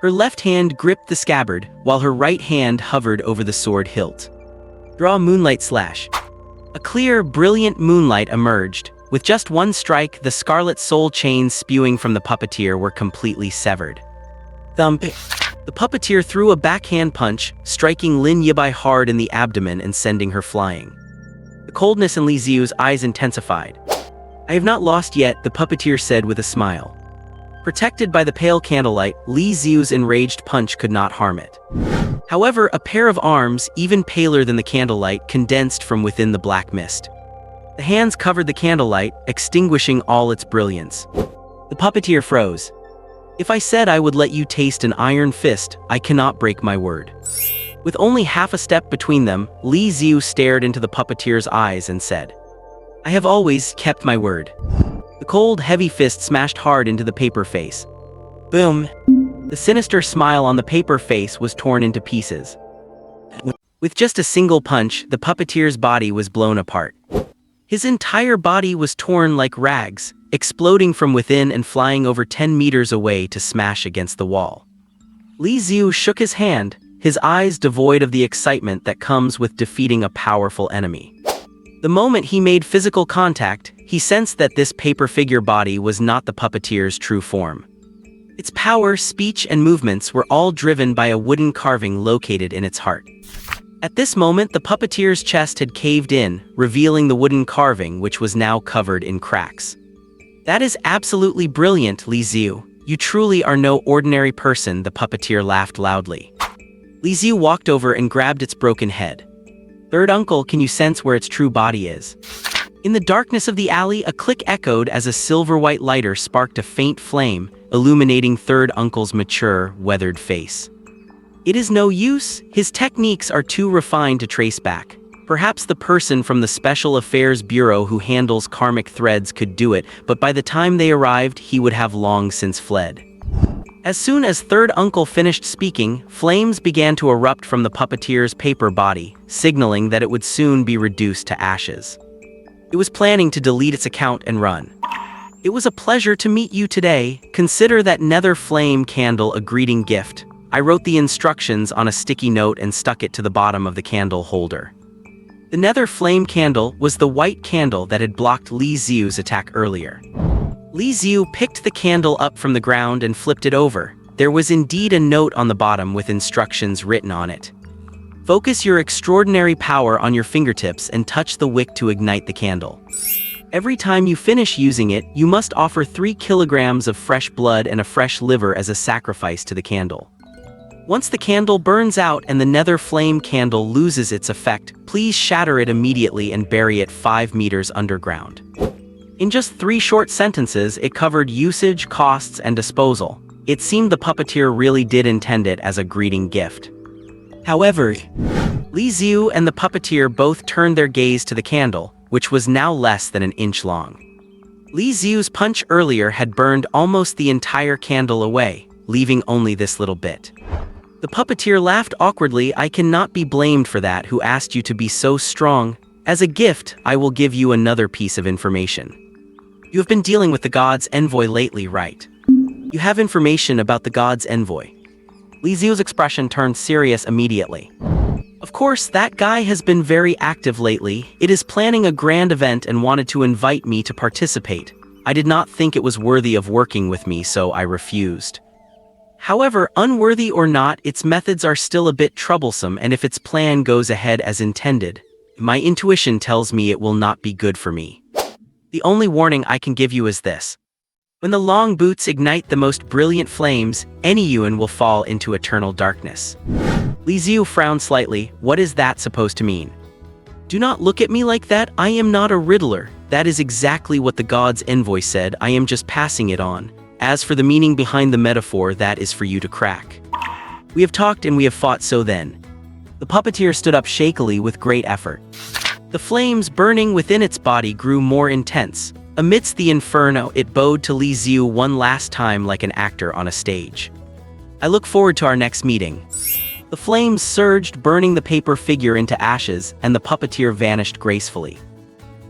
Her left hand gripped the scabbard, while her right hand hovered over the sword hilt. Draw moonlight slash. A clear, brilliant moonlight emerged. With just one strike, the scarlet soul chains spewing from the puppeteer were completely severed. Thump. The puppeteer threw a backhand punch, striking Lin Yibai hard in the abdomen and sending her flying. The coldness in Li Xiu's eyes intensified. I have not lost yet, the puppeteer said with a smile. Protected by the pale candlelight, Li Xiu's enraged punch could not harm it. However, a pair of arms, even paler than the candlelight, condensed from within the black mist. The hands covered the candlelight, extinguishing all its brilliance. The puppeteer froze. If I said I would let you taste an iron fist, I cannot break my word. With only half a step between them, Li Xiu stared into the puppeteer's eyes and said, I have always kept my word. The cold, heavy fist smashed hard into the paper face. Boom! The sinister smile on the paper face was torn into pieces. With just a single punch, the puppeteer's body was blown apart. His entire body was torn like rags, exploding from within and flying over 10 meters away to smash against the wall. Li Xiu shook his hand, his eyes devoid of the excitement that comes with defeating a powerful enemy. The moment he made physical contact, he sensed that this paper figure body was not the puppeteer's true form. Its power, speech, and movements were all driven by a wooden carving located in its heart. At this moment, the puppeteer's chest had caved in, revealing the wooden carving, which was now covered in cracks. That is absolutely brilliant, Li Xiu. You truly are no ordinary person, the puppeteer laughed loudly. Li Xiu walked over and grabbed its broken head. Third uncle, can you sense where its true body is? In the darkness of the alley, a click echoed as a silver-white lighter sparked a faint flame, illuminating third uncle's mature, weathered face. It is no use, his techniques are too refined to trace back. Perhaps the person from the Special Affairs Bureau who handles karmic threads could do it, but by the time they arrived, he would have long since fled. As soon as third uncle finished speaking, flames began to erupt from the puppeteer's paper body, signaling that it would soon be reduced to ashes. It was planning to delete its account and run. It was a pleasure to meet you today. Consider that nether flame candle a greeting gift. I wrote the instructions on a sticky note and stuck it to the bottom of the candle holder. The nether flame candle was the white candle that had blocked Li Xiu's attack earlier. Li Xiu picked the candle up from the ground and flipped it over. There was indeed a note on the bottom with instructions written on it. Focus your extraordinary power on your fingertips and touch the wick to ignite the candle. Every time you finish using it, you must offer 3 kilograms of fresh blood and a fresh liver as a sacrifice to the candle. Once the candle burns out and the nether flame candle loses its effect, please shatter it immediately and bury it 5 meters underground. In just 3 short sentences, it covered usage, costs, and disposal. It seemed the puppeteer really did intend it as a greeting gift. However, Li Xiu and the puppeteer both turned their gaze to the candle, which was now less than an inch long. Li Xiu's punch earlier had burned almost the entire candle away, leaving only this little bit. The puppeteer laughed awkwardly. I cannot be blamed for that. Who asked you to be so strong? As a gift, I will give you another piece of information. You have been dealing with the god's envoy lately, right? You have information about the god's envoy. Li Xiu's expression turned serious immediately. Of course, that guy has been very active lately. It is planning a grand event and wanted to invite me to participate. I did not think it was worthy of working with me, so I refused. However, unworthy or not, its methods are still a bit troublesome, and if its plan goes ahead as intended, my intuition tells me it will not be good for me. The only warning I can give you is this. When the long boots ignite the most brilliant flames, any Yuan will fall into eternal darkness. Li Xiu frowned slightly. What is that supposed to mean? Do not look at me like that. I am not a riddler. That is exactly what the god's envoy said. I am just passing it on. As for the meaning behind the metaphor, that is for you to crack. We have talked and we have fought, so then. The puppeteer stood up shakily with great effort. The flames burning within its body grew more intense. Amidst the inferno, it bowed to Li Xiu one last time like an actor on a stage. I look forward to our next meeting. The flames surged, burning the paper figure into ashes, and the puppeteer vanished gracefully.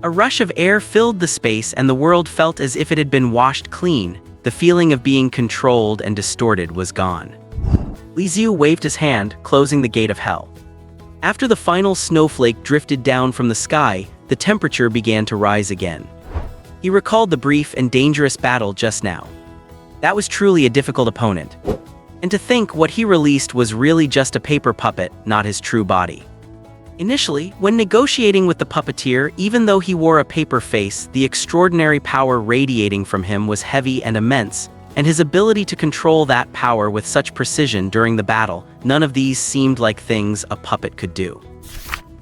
A rush of air filled the space, and the world felt as if it had been washed clean. The feeling of being controlled and distorted was gone. Li Xiu waved his hand, closing the gate of hell. After the final snowflake drifted down from the sky, the temperature began to rise again. He recalled the brief and dangerous battle just now. That was truly a difficult opponent. And to think what he released was really just a paper puppet, not his true body. Initially, when negotiating with the puppeteer, even though he wore a paper face, the extraordinary power radiating from him was heavy and immense, and his ability to control that power with such precision during the battle, none of these seemed like things a puppet could do.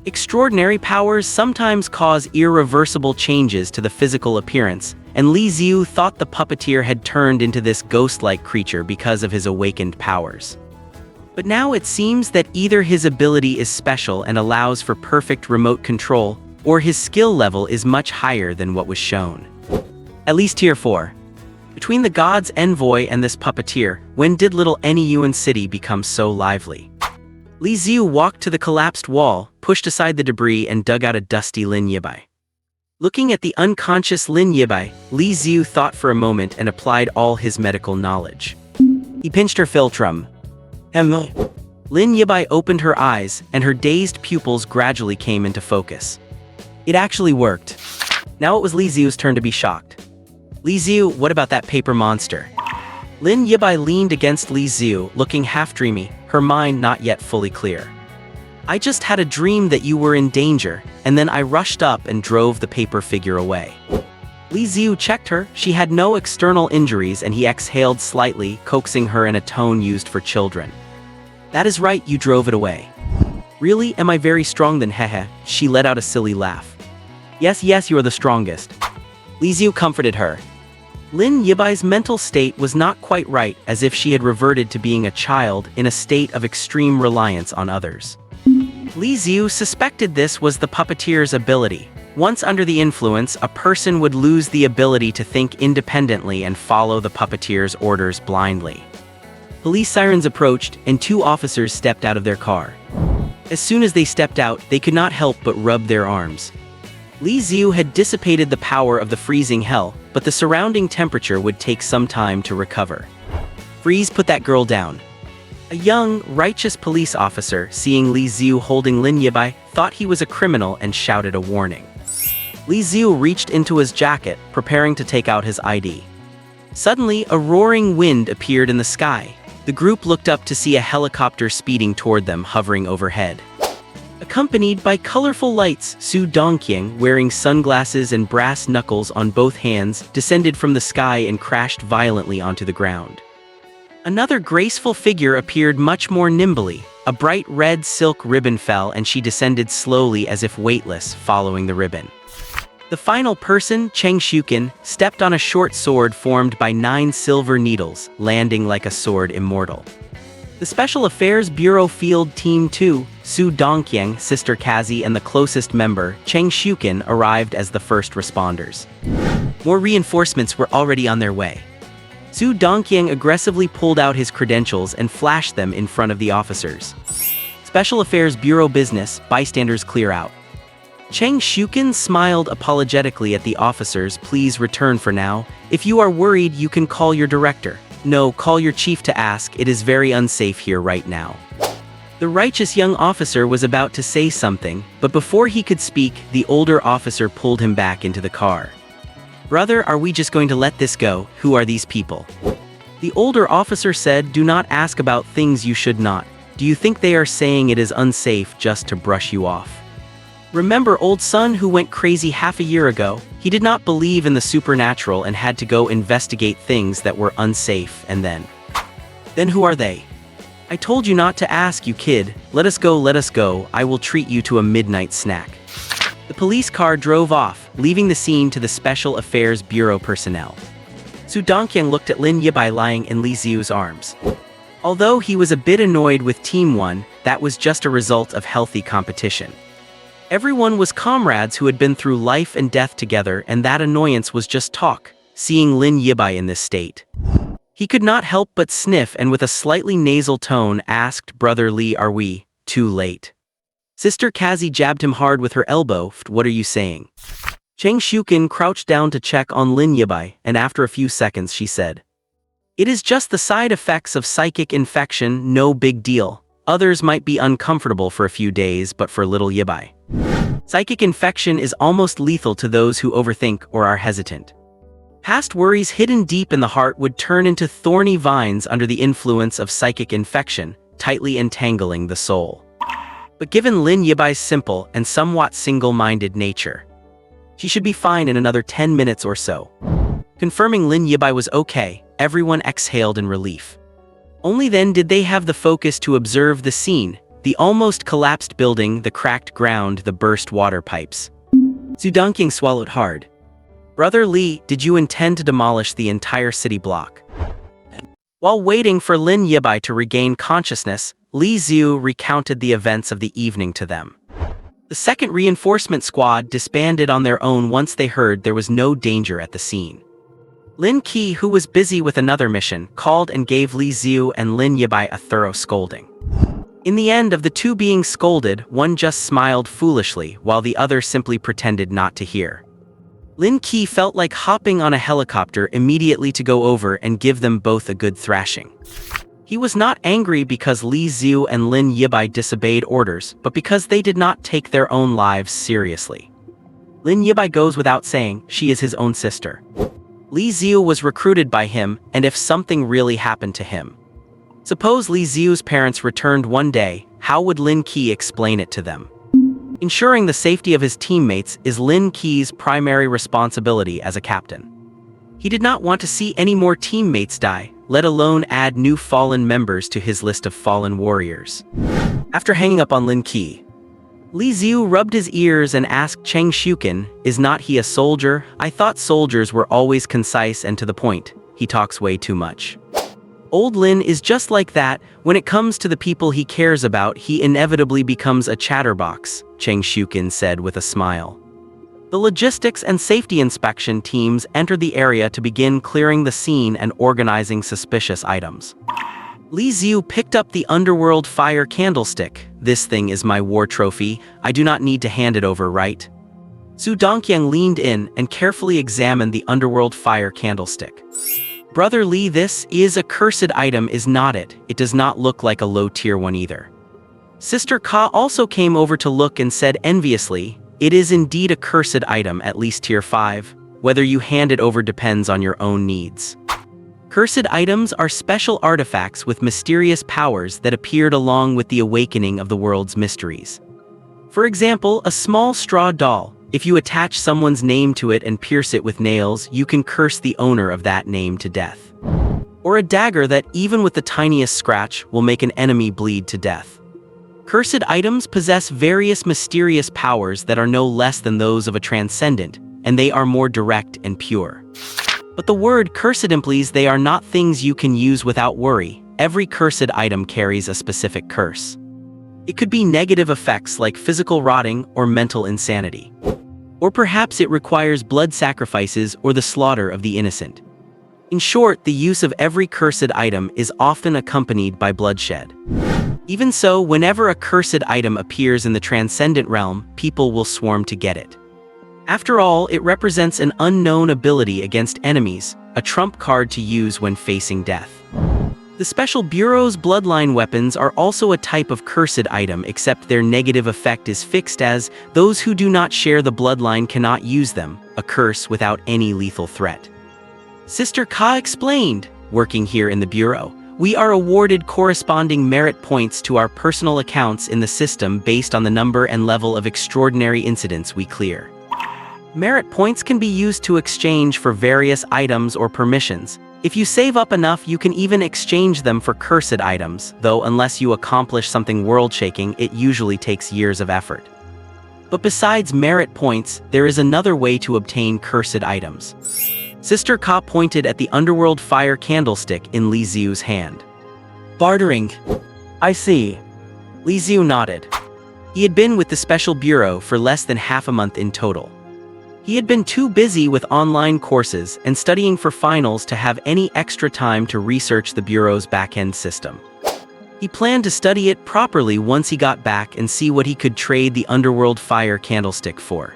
Extraordinary powers sometimes cause irreversible changes to the physical appearance, and Li Xiu thought the puppeteer had turned into this ghost-like creature because of his awakened powers. But now it seems that either his ability is special and allows for perfect remote control, or his skill level is much higher than what was shown. At least tier 4. Between the god's envoy and this puppeteer, when did little Yuan city become so lively? Li Xiu walked to the collapsed wall, pushed aside the debris, and dug out a dusty Lin Yibai. Looking at the unconscious Lin Yibai, Li Xiu thought for a moment and applied all his medical knowledge. He pinched her philtrum. Lin Yibai opened her eyes, and her dazed pupils gradually came into focus. It actually worked. Now it was Li Xiu's turn to be shocked. Li Xiu, what about that paper monster? Lin Yibai leaned against Li Xiu, looking half-dreamy, her mind not yet fully clear. I just had a dream that you were in danger, and then I rushed up and drove the paper figure away. Li Xiu checked her. She had no external injuries, and he exhaled slightly, coaxing her in a tone used for children. That is right, you drove it away. Really, am I very strong then? Hehe. She let out a silly laugh. Yes, you are the strongest. Li Xiu comforted her. Lin Yibai's mental state was not quite right, as if she had reverted to being a child in a state of extreme reliance on others. Li Xiu suspected this was the puppeteer's ability. Once under the influence, a person would lose the ability to think independently and follow the puppeteer's orders blindly. Police sirens approached, and 2 officers stepped out of their car. As soon as they stepped out, they could not help but rub their arms. Li Xiu had dissipated the power of the freezing hell, but the surrounding temperature would take some time to recover. Freeze, put that girl down. A young, righteous police officer, seeing Li Xiu holding Lin Yibai, thought he was a criminal and shouted a warning. Li Xiu reached into his jacket, preparing to take out his ID. Suddenly, a roaring wind appeared in the sky. The group looked up to see a helicopter speeding toward them, hovering overhead. Accompanied by colorful lights, Su Dongqiang, wearing sunglasses and brass knuckles on both hands, descended from the sky and crashed violently onto the ground. Another graceful figure appeared much more nimbly. A bright red silk ribbon fell and she descended slowly as if weightless, following the ribbon. The final person, Cheng Shukin, stepped on a short sword formed by 9 silver needles, landing like a sword immortal. The Special Affairs Bureau Field Team 2, Su Dongqiang, Sister Kazi, and the closest member, Cheng Shukin, arrived as the first responders. More reinforcements were already on their way. Su Dongqiang aggressively pulled out his credentials and flashed them in front of the officers. Special Affairs Bureau business, bystanders clear out. Cheng Shukin smiled apologetically at the officers. Please return for now. If you are worried, you can call your director. No, call your chief to ask. It is very unsafe here right now. The righteous young officer was about to say something, but before he could speak, the older officer pulled him back into the car. Brother, are we just going to let this go? Who are these people? The older officer said, do not ask about things you should not. Do you think they are saying it is unsafe just to brush you off? Remember old son who went crazy half a year ago? He did not believe in the supernatural and had to go investigate things that were unsafe, and then who are they? I told you not to ask, you kid. Let us go, I will treat you to a midnight snack. The police car drove off, leaving the scene to the Special Affairs Bureau personnel. Su Dongqiang looked at Lin Yibai lying in Li Xiu's arms. Although he was a bit annoyed with Team 1, that was just a result of healthy competition. Everyone was comrades who had been through life and death together, and that annoyance was just talk, seeing Lin Yibai in this state. He could not help but sniff and with a slightly nasal tone asked, Brother Li, are we too late? Sister Kazi jabbed him hard with her elbow. What are you saying? Cheng Shukin crouched down to check on Lin Yibai, and after a few seconds she said, it is just the side effects of psychic infection, no big deal. Others might be uncomfortable for a few days, but for little Yibai, psychic infection is almost lethal to those who overthink or are hesitant. Past worries hidden deep in the heart would turn into thorny vines under the influence of psychic infection, tightly entangling the soul. But given Lin Yibai's simple and somewhat single-minded nature, she should be fine in another 10 minutes or so. Confirming Lin Yibai was okay, everyone exhaled in relief. Only then did they have the focus to observe the scene, the almost collapsed building, the cracked ground, the burst water pipes. Su Dongqiang swallowed hard. Brother Li, did you intend to demolish the entire city block? While waiting for Lin Yibai to regain consciousness, Li Xiu recounted the events of the evening to them. The second reinforcement squad disbanded on their own once they heard there was no danger at the scene. Lin Qi, who was busy with another mission, called and gave Li Xiu and Lin Yibai a thorough scolding. In the end of the two being scolded, one just smiled foolishly while the other simply pretended not to hear. Lin Qi felt like hopping on a helicopter immediately to go over and give them both a good thrashing. He was not angry because Li Xiu and Lin Yibai disobeyed orders, but because they did not take their own lives seriously. Lin Yibai goes without saying, she is his own sister. Li Xiu was recruited by him, and if something really happened to him, suppose Li Xiu's parents returned one day, how would Lin Qi explain it to them? Ensuring the safety of his teammates is Lin Qi's primary responsibility as a captain. He did not want to see any more teammates die, let alone add new fallen members to his list of fallen warriors. After hanging up on Lin Qi, Li Xiu rubbed his ears and asked Cheng Shukin, is not he a soldier? I thought soldiers were always concise and to the point. He talks way too much. Old Lin is just like that. When it comes to the people he cares about, he inevitably becomes a chatterbox, Cheng Shukin said with a smile. The logistics and safety inspection teams entered the area to begin clearing the scene and organizing suspicious items. Li Xiu picked up the underworld fire candlestick. This thing is my war trophy. I do not need to hand it over, right? Su Dongqiang leaned in and carefully examined the underworld fire candlestick. Brother Li, this is a cursed item, is not it? It does not look like a low-tier one either. Sister Ka also came over to look and said enviously, It is indeed a cursed item, at least tier 5. Whether you hand it over depends on your own needs. Cursed items are special artifacts with mysterious powers that appeared along with the awakening of the world's mysteries. For example, a small straw doll. If you attach someone's name to it and pierce it with nails, you can curse the owner of that name to death. Or a dagger that, even with the tiniest scratch, will make an enemy bleed to death. Cursed items possess various mysterious powers that are no less than those of a transcendent, and they are more direct and pure. But the word cursed implies they are not things you can use without worry. Every cursed item carries a specific curse. It could be negative effects like physical rotting or mental insanity. Or perhaps it requires blood sacrifices or the slaughter of the innocent. In short, the use of every cursed item is often accompanied by bloodshed. Even so, whenever a cursed item appears in the transcendent realm, people will swarm to get it. After all, it represents an unknown ability against enemies, a trump card to use when facing death. The Special Bureau's bloodline weapons are also a type of cursed item, except their negative effect is fixed as those who do not share the bloodline cannot use them, a curse without any lethal threat. Sister Ka explained, working here in the Bureau, we are awarded corresponding merit points to our personal accounts in the system based on the number and level of extraordinary incidents we clear. Merit points can be used to exchange for various items or permissions. If you save up enough, you can even exchange them for cursed items, though unless you accomplish something world-shaking, it usually takes years of effort. But besides merit points, there is another way to obtain cursed items. Sister Ka pointed at the underworld fire candlestick in Li Xiu's hand. Bartering. I see. Li Xiu nodded. He had been with the Special Bureau for less than half a month in total. He had been too busy with online courses and studying for finals to have any extra time to research the Bureau's back-end system. He planned to study it properly once he got back and see what he could trade the underworld fire candlestick for.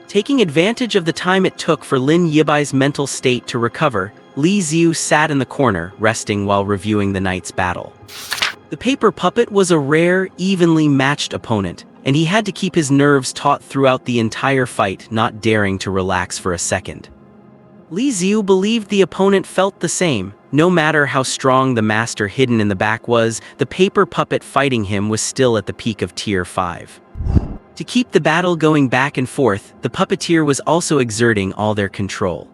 Taking advantage of the time it took for Lin Yibai's mental state to recover, Li Xiu sat in the corner, resting while reviewing the night's battle. The paper puppet was a rare, evenly matched opponent, and he had to keep his nerves taut throughout the entire fight, not daring to relax for a second. Li Xiu believed the opponent felt the same. No matter how strong the master hidden in the back was, the paper puppet fighting him was still at the peak of tier 5. To keep the battle going back and forth, the puppeteer was also exerting all their control.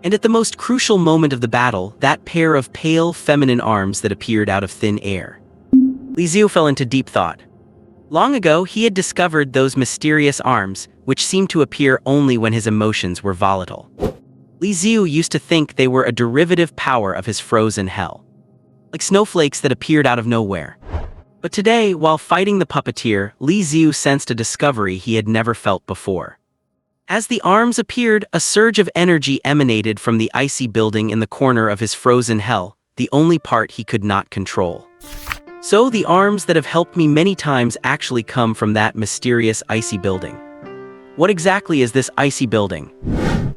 And at the most crucial moment of the battle, that pair of pale, feminine arms that appeared out of thin air. Li Xiu fell into deep thought. Long ago, he had discovered those mysterious arms, which seemed to appear only when his emotions were volatile. Li Xiu used to think they were a derivative power of his frozen hell, like snowflakes that appeared out of nowhere. But today, while fighting the puppeteer, Li Xiu sensed a discovery he had never felt before. As the arms appeared, a surge of energy emanated from the icy building in the corner of his frozen hell, the only part he could not control. So the arms that have helped me many times actually come from that mysterious icy building. What exactly is this icy building?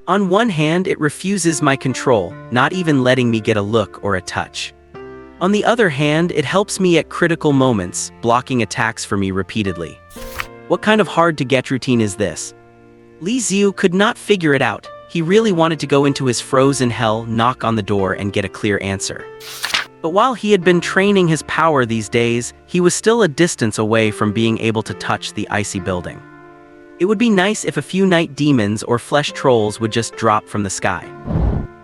On one hand, it refuses my control, not even letting me get a look or a touch. On the other hand, it helps me at critical moments, blocking attacks for me repeatedly. What kind of hard-to-get routine is this? Li Xiu could not figure it out. He really wanted to go into his frozen hell, knock on the door, and get a clear answer. But while he had been training his power these days, he was still a distance away from being able to touch the icy building. It would be nice if a few night demons or flesh trolls would just drop from the sky.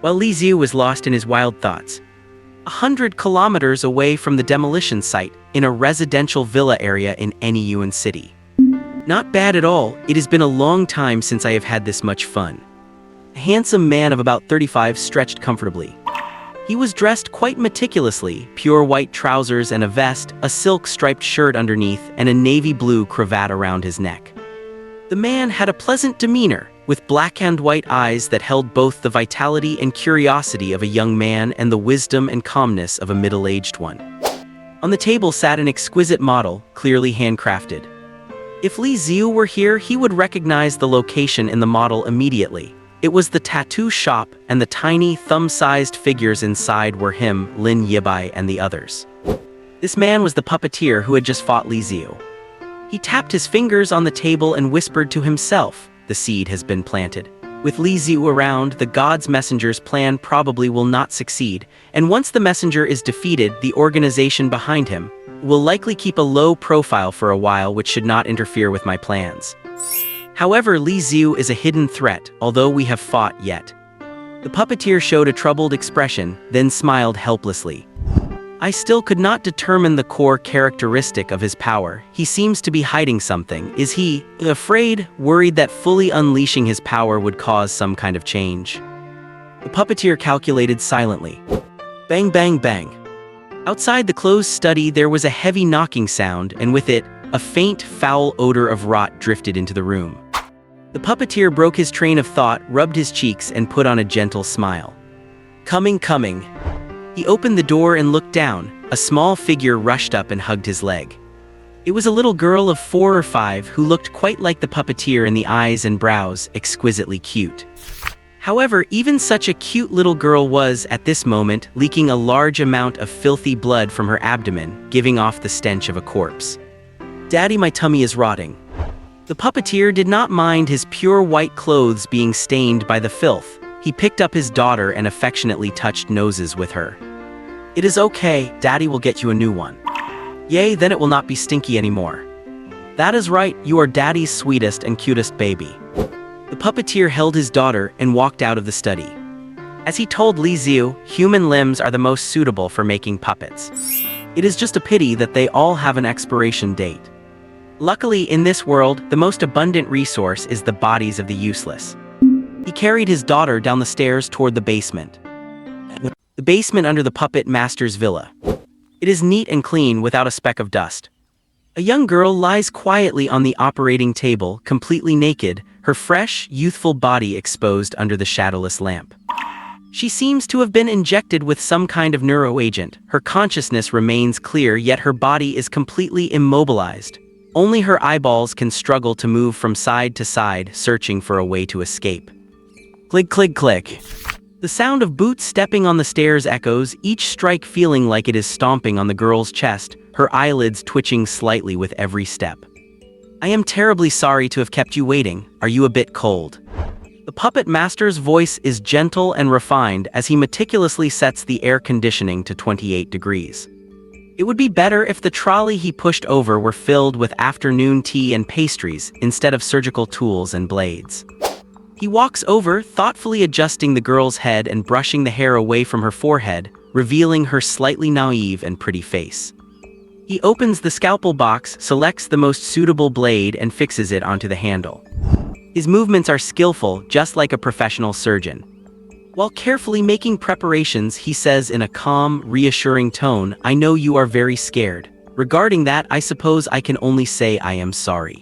While Li Xiu was lost in his wild thoughts, 100 kilometers away from the demolition site, in a residential villa area in any Yuan city. Not bad at all. It has been a long time since I have had this much fun. A handsome man of about 35 stretched comfortably. He was dressed quite meticulously, pure white trousers and a vest, a silk striped shirt underneath, and a navy blue cravat around his neck. The man had a pleasant demeanor, with black and white eyes that held both the vitality and curiosity of a young man and the wisdom and calmness of a middle-aged one. On the table sat an exquisite model, clearly handcrafted. If Li Xiu were here, he would recognize the location in the model immediately. It was the tattoo shop, and the tiny, thumb-sized figures inside were him, Lin Yibai, and the others. This man was the puppeteer who had just fought Li Xiu. He He tapped his fingers on the table and whispered to himself, "The seed has been planted." With Li Xiu around, the God's messenger's plan probably will not succeed, and once the messenger is defeated, the organization behind him will likely keep a low profile for a while, which should not interfere with my plans. However, Li Xiu is a hidden threat, although we have fought yet. The puppeteer showed a troubled expression, then smiled helplessly. I still could not determine the core characteristic of his power. He seems to be hiding something. Is he afraid, worried that fully unleashing his power would cause some kind of change? The puppeteer calculated silently. Bang, bang, bang. Outside the closed study, there was a heavy knocking sound, and with it, a faint, foul odor of rot drifted into the room. The puppeteer broke his train of thought, rubbed his cheeks, and put on a gentle smile. Coming, coming. He opened the door and looked down. A small figure rushed up and hugged his leg. It was a little girl of 4 or 5 who looked quite like the puppeteer in the eyes and brows, exquisitely cute. However, even such a cute little girl was, at this moment, leaking a large amount of filthy blood from her abdomen, giving off the stench of a corpse. "Daddy, my tummy is rotting." The puppeteer did not mind his pure white clothes being stained by the filth. He picked up his daughter and affectionately touched noses with her. "It is okay, Daddy will get you a new one." "Yay, then it will not be stinky anymore." "That is right, you are Daddy's sweetest and cutest baby." The puppeteer held his daughter and walked out of the study. As he told Li Xiu, human limbs are the most suitable for making puppets. It is just a pity that they all have an expiration date. Luckily, in this world, the most abundant resource is the bodies of the useless. He carried his daughter down the stairs toward the basement. The basement under the puppet master's villa. It is neat and clean without a speck of dust. A young girl lies quietly on the operating table, completely naked, her fresh, youthful body exposed under the shadowless lamp. She seems to have been injected with some kind of neuroagent. Her consciousness remains clear, yet her body is completely immobilized. Only her eyeballs can struggle to move from side to side, searching for a way to escape. Click, click, click. The sound of boots stepping on the stairs echoes, each strike feeling like it is stomping on the girl's chest, her eyelids twitching slightly with every step. "I am terribly sorry to have kept you waiting. Are you a bit cold?" The puppet master's voice is gentle and refined as he meticulously sets the air conditioning to 28 degrees. It would be better if the trolley he pushed over were filled with afternoon tea and pastries instead of surgical tools and blades. He walks over, thoughtfully adjusting the girl's head and brushing the hair away from her forehead, revealing her slightly naive and pretty face. He opens the scalpel box, selects the most suitable blade, and fixes it onto the handle. His movements are skillful, just like a professional surgeon. While carefully making preparations, he says in a calm, reassuring tone, "I know you are very scared. Regarding that, I suppose I can only say I am sorry.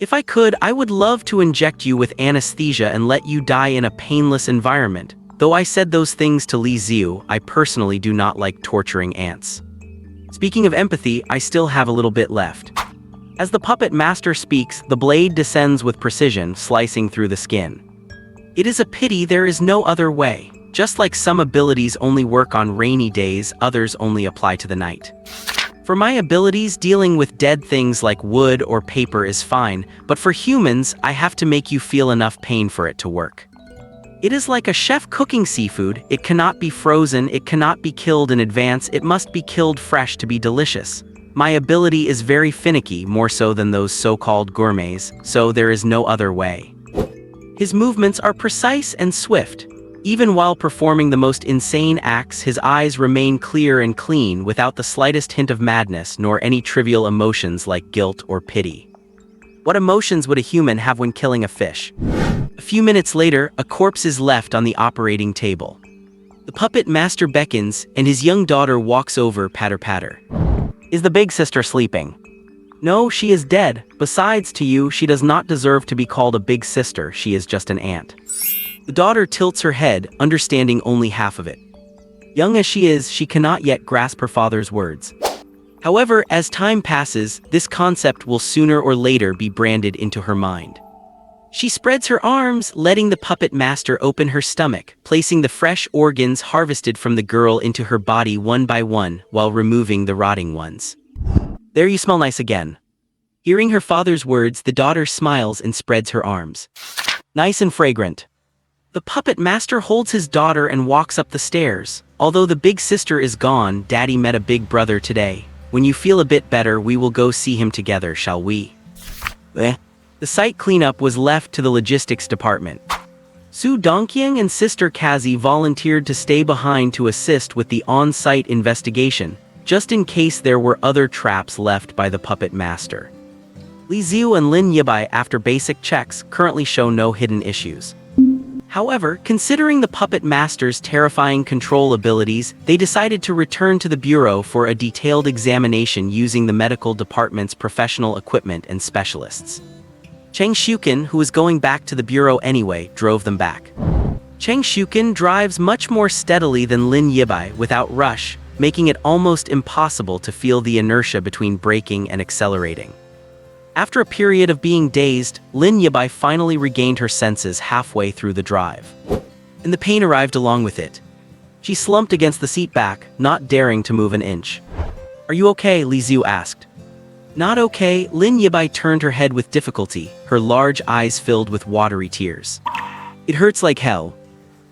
If I could, I would love to inject you with anesthesia and let you die in a painless environment. Though I said those things to Li Xiu, I personally do not like torturing ants. Speaking of empathy, I still have a little bit left." As the puppet master speaks, the blade descends with precision, slicing through the skin. It is a pity there is no other way. Just like some abilities only work on rainy days, others only apply to the night. For my abilities, dealing with dead things like wood or paper is fine, but for humans, I have to make you feel enough pain for it to work. It is like a chef cooking seafood. It cannot be frozen, it cannot be killed in advance, it must be killed fresh to be delicious. My ability is very finicky, more so than those so-called gourmets, so there is no other way. His movements are precise and swift. Even while performing the most insane acts, his eyes remain clear and clean without the slightest hint of madness nor any trivial emotions like guilt or pity. What emotions would a human have when killing a fish? A few minutes later, a corpse is left on the operating table. The puppet master beckons, and his young daughter walks over, patter patter. "Is the big sister sleeping?" "No, she is dead. Besides, to you, she does not deserve to be called a big sister, she is just an aunt." The daughter tilts her head, understanding only half of it. Young as she is, she cannot yet grasp her father's words. However, as time passes, this concept will sooner or later be branded into her mind. She spreads her arms, letting the puppet master open her stomach, placing the fresh organs harvested from the girl into her body one by one, while removing the rotting ones. "There, you smell nice again." Hearing her father's words, the daughter smiles and spreads her arms. Nice and fragrant. The puppet master holds his daughter and walks up the stairs. Although the big sister is gone, Daddy met a big brother today. When you feel a bit better, we will go see him together, shall we? The site cleanup was left to the logistics department. Su Dongqiang and Sister Kazi volunteered to stay behind to assist with the on-site investigation, just in case there were other traps left by the puppet master. Li Xiu and Lin Yibai, after basic checks, currently show no hidden issues. However, considering the puppet master's terrifying control abilities, they decided to return to the bureau for a detailed examination using the medical department's professional equipment and specialists. Cheng Xiuqin, who was going back to the bureau anyway, drove them back. Cheng Xiuqin drives much more steadily than Lin Yibai, without rush, making it almost impossible to feel the inertia between braking and accelerating. After a period of being dazed, Lin Yibai finally regained her senses halfway through the drive. And the pain arrived along with it. She slumped against the seat back, not daring to move an inch. "Are you okay?" Li Xiu asked. "Not okay." Lin Yibai turned her head with difficulty, her large eyes filled with watery tears. "It hurts like hell."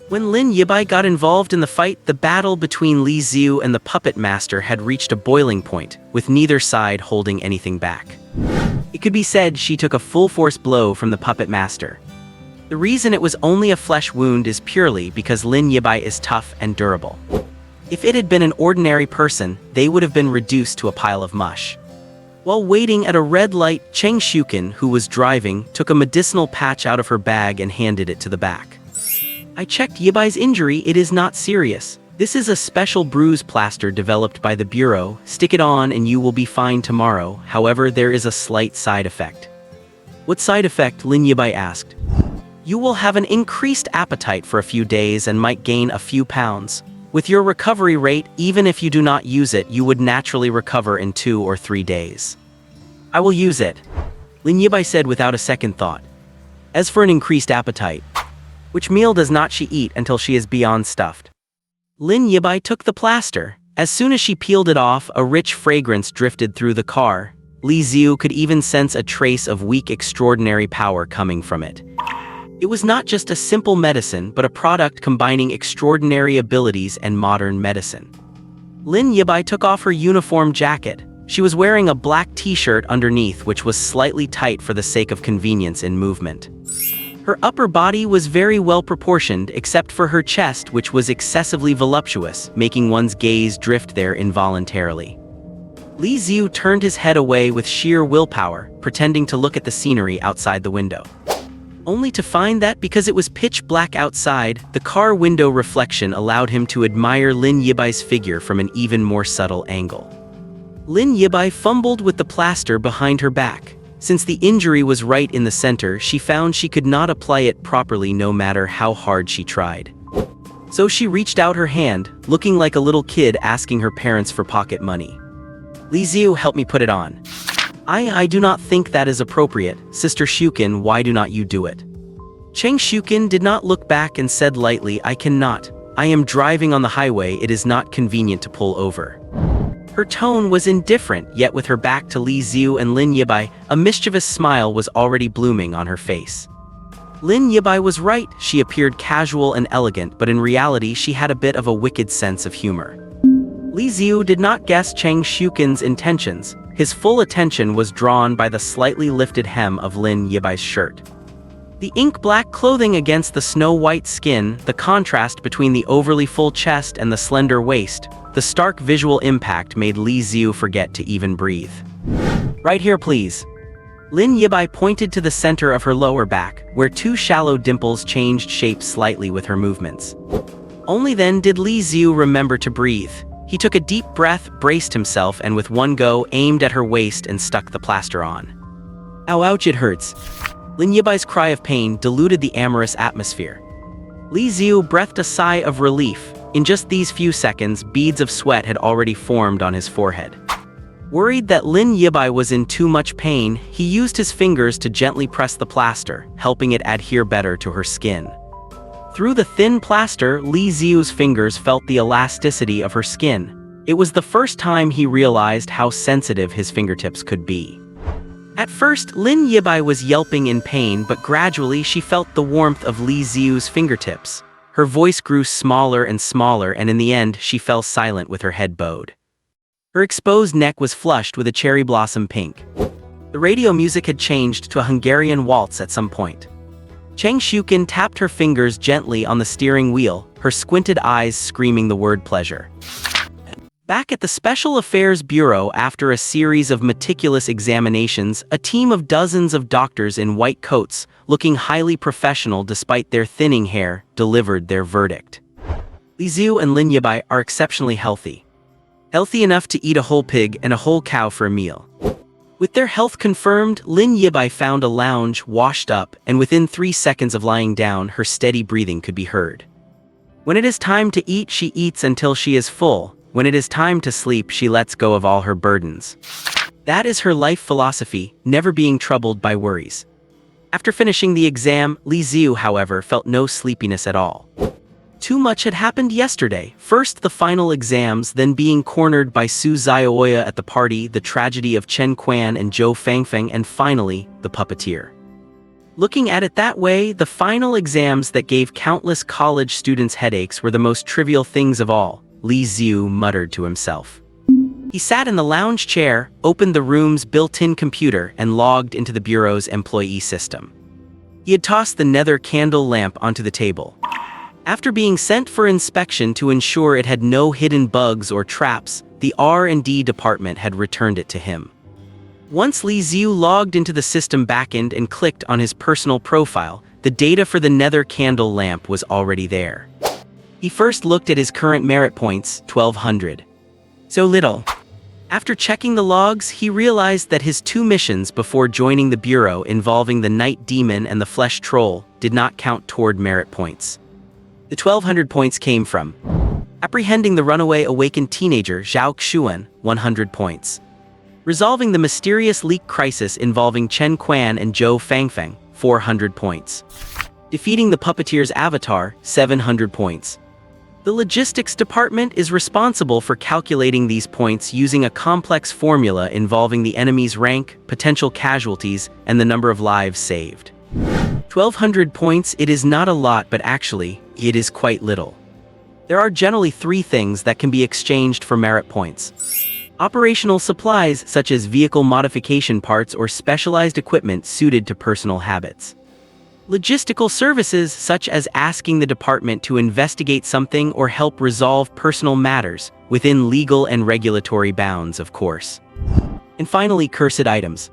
When Lin Yibai got involved in the fight, the battle between Li Xiu and the puppet master had reached a boiling point, with neither side holding anything back. It could be said she took a full-force blow from the puppet master. The reason it was only a flesh wound is purely because Lin Yibai is tough and durable. If it had been an ordinary person, they would have been reduced to a pile of mush. While waiting at a red light, Cheng Xiuqin, who was driving, took a medicinal patch out of her bag and handed it to the back. "I checked Yibai's injury, it is not serious. This is a special bruise plaster developed by the bureau. Stick it on and you will be fine tomorrow. However, there is a slight side effect." "What side effect?" Lin Yibai asked. "You will have an increased appetite for a few days and might gain a few pounds. With your recovery rate, even if you do not use it, you would naturally recover in 2 or 3 days." "I will use it," Lin Yibai said without a second thought. As for an increased appetite, which meal does not she eat until she is beyond stuffed? Lin Yibai took the plaster. As soon as she peeled it off, a rich fragrance drifted through the car. Li Xiu could even sense a trace of weak extraordinary power coming from it. It was not just a simple medicine, but a product combining extraordinary abilities and modern medicine. Lin Yibai took off her uniform jacket. She was wearing a black t-shirt underneath, which was slightly tight for the sake of convenience in movement. Her upper body was very well proportioned, except for her chest, which was excessively voluptuous, making one's gaze drift there involuntarily. Li Xiu turned his head away with sheer willpower, pretending to look at the scenery outside the window. Only to find that, because it was pitch black outside, the car window reflection allowed him to admire Lin Yibai's figure from an even more subtle angle. Lin Yibai fumbled with the plaster behind her back. Since the injury was right in the center, she found she could not apply it properly no matter how hard she tried. So she reached out her hand, looking like a little kid asking her parents for pocket money. "Li Xiu, help me put it on." I do not think that is appropriate. Sister Xiuqin, why do not you do it?" Cheng Xiuqin did not look back and said lightly, "I cannot. I am driving on the highway, it is not convenient to pull over." Her tone was indifferent, yet with her back to Li Xiu and Lin Yibai, a mischievous smile was already blooming on her face. Lin Yibai was right, she appeared casual and elegant, but in reality she had a bit of a wicked sense of humor. Li Xiu did not guess Cheng Xiuqin's intentions. His full attention was drawn by the slightly lifted hem of Lin Yibai's shirt. The ink-black clothing against the snow-white skin, the contrast between the overly full chest and the slender waist, the stark visual impact made Li Xiu forget to even breathe. "Right here, please." Lin Yibai pointed to the center of her lower back, where 2 shallow dimples changed shape slightly with her movements. Only then did Li Xiu remember to breathe. He took a deep breath, braced himself, and with one go, aimed at her waist and stuck the plaster on. "Ow, ouch, it hurts." Lin Yibai's cry of pain diluted the amorous atmosphere. Li Xiu breathed a sigh of relief. In just these few seconds, beads of sweat had already formed on his forehead. Worried that Lin Yibai was in too much pain, he used his fingers to gently press the plaster, helping it adhere better to her skin. Through the thin plaster, Li Xiu's fingers felt the elasticity of her skin. It was the first time he realized how sensitive his fingertips could be. At first, Lin Yibai was yelping in pain, but gradually she felt the warmth of Li Xiu's fingertips. Her voice grew smaller and smaller, and in the end, she fell silent with her head bowed. Her exposed neck was flushed with a cherry blossom pink. The radio music had changed to a Hungarian waltz at some point. Cheng Shukin tapped her fingers gently on the steering wheel, her squinted eyes screaming the word pleasure. Back at the Special Affairs Bureau, after a series of meticulous examinations, a team of dozens of doctors in white coats, looking highly professional despite their thinning hair, delivered their verdict. Li Xiu and Lin Yibai are exceptionally healthy. Healthy enough to eat a whole pig and a whole cow for a meal. With their health confirmed, Lin Yibai found a lounge, washed up, and within 3 seconds of lying down, her steady breathing could be heard. When it is time to eat, she eats until she is full. When it is time to sleep, she lets go of all her burdens. That is her life philosophy, never being troubled by worries. After finishing the exam, Li Xiu, however, felt no sleepiness at all. Too much had happened yesterday. First the final exams, then being cornered by Su Xiaoya at the party, the tragedy of Chen Quan and Zhou Fangfeng, and finally, the puppeteer. Looking at it that way, the final exams that gave countless college students headaches were the most trivial things of all, Li Xiu muttered to himself. He sat in the lounge chair, opened the room's built-in computer, and logged into the Bureau's employee system. He had tossed the nether candle lamp onto the table. After being sent for inspection to ensure it had no hidden bugs or traps, the R&D department had returned it to him. Once Li Xiu logged into the system backend and clicked on his personal profile, the data for the nether candle lamp was already there. He first looked at his current merit points, 1200. So little. After checking the logs, he realized that his 2 missions before joining the Bureau involving the Night Demon and the Flesh Troll did not count toward merit points. The 1200 points came from apprehending the runaway awakened teenager Zhao Xuan, 100 points. Resolving the mysterious leak crisis involving Chen Quan and Zhou Fangfeng, 400 points. Defeating the puppeteer's avatar, 700 points. The logistics department is responsible for calculating these points using a complex formula involving the enemy's rank, potential casualties, and the number of lives saved. 1200 points, it is not a lot, but actually, it is quite little. There are generally 3 things that can be exchanged for merit points. Operational supplies such as vehicle modification parts or specialized equipment suited to personal habits. Logistical services such as asking the department to investigate something or help resolve personal matters, within legal and regulatory bounds, of course. And finally, cursed items.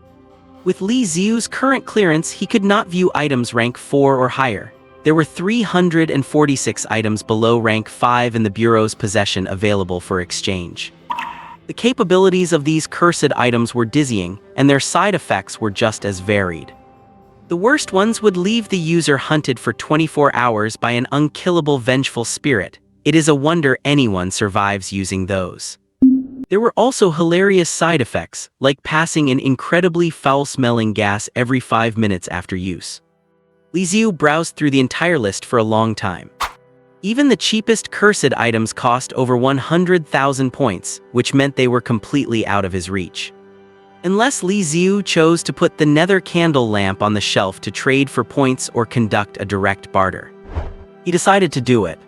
With Li Xiu's current clearance, he could not view items rank 4 or higher. There were 346 items below rank 5 in the Bureau's possession available for exchange. The capabilities of these cursed items were dizzying, and their side effects were just as varied. The worst ones would leave the user hunted for 24 hours by an unkillable vengeful spirit. It is a wonder anyone survives using those. There were also hilarious side effects, like passing an incredibly foul-smelling gas every 5 minutes after use. Li Xiu browsed through the entire list for a long time. Even the cheapest cursed items cost over 100,000 points, which meant they were completely out of his reach. Unless Li Xiu chose to put the nether candle lamp on the shelf to trade for points or conduct a direct barter. He decided to do it.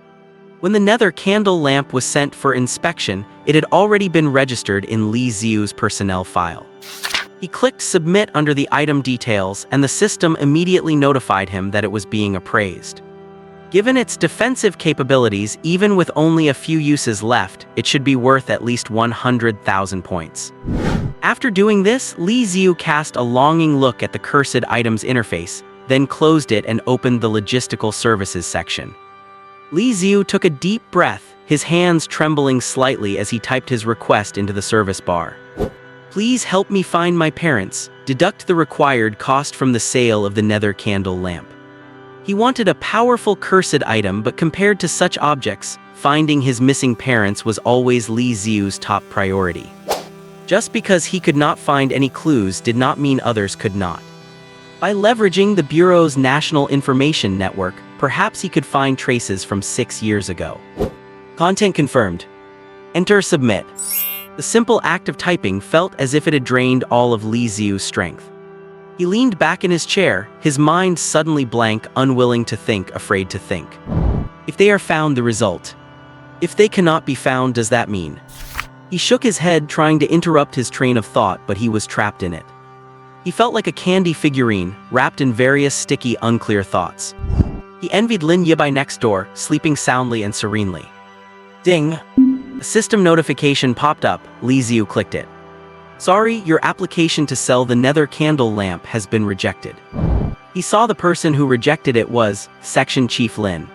When the nether candle lamp was sent for inspection, it had already been registered in Li Xiu's personnel file. He clicked Submit under the item details, and the system immediately notified him that it was being appraised. Given its defensive capabilities, even with only a few uses left, it should be worth at least 100,000 points. After doing this, Li Xiu cast a longing look at the cursed items interface, then closed it and opened the logistical services section. Li Xiu took a deep breath, his hands trembling slightly as he typed his request into the service bar. Please help me find my parents, deduct the required cost from the sale of the nether candle lamp. He wanted a powerful cursed item, but compared to such objects, finding his missing parents was always Li Xiu's top priority. Just because he could not find any clues did not mean others could not. By leveraging the Bureau's National Information Network, perhaps he could find traces from 6 years ago. Content confirmed. Enter Submit. The simple act of typing felt as if it had drained all of Li Xiu's strength. He leaned back in his chair, his mind suddenly blank, unwilling to think, afraid to think. If they are found, the result. If they cannot be found, does that mean? He shook his head, trying to interrupt his train of thought, but he was trapped in it. He felt like a candy figurine, wrapped in various sticky, unclear thoughts. He envied Lin Yibai next door, sleeping soundly and serenely. Ding! A system notification popped up. Li Xiu clicked it. Sorry, your application to sell the nether candle lamp has been rejected. He saw the person who rejected it was Section Chief Lin.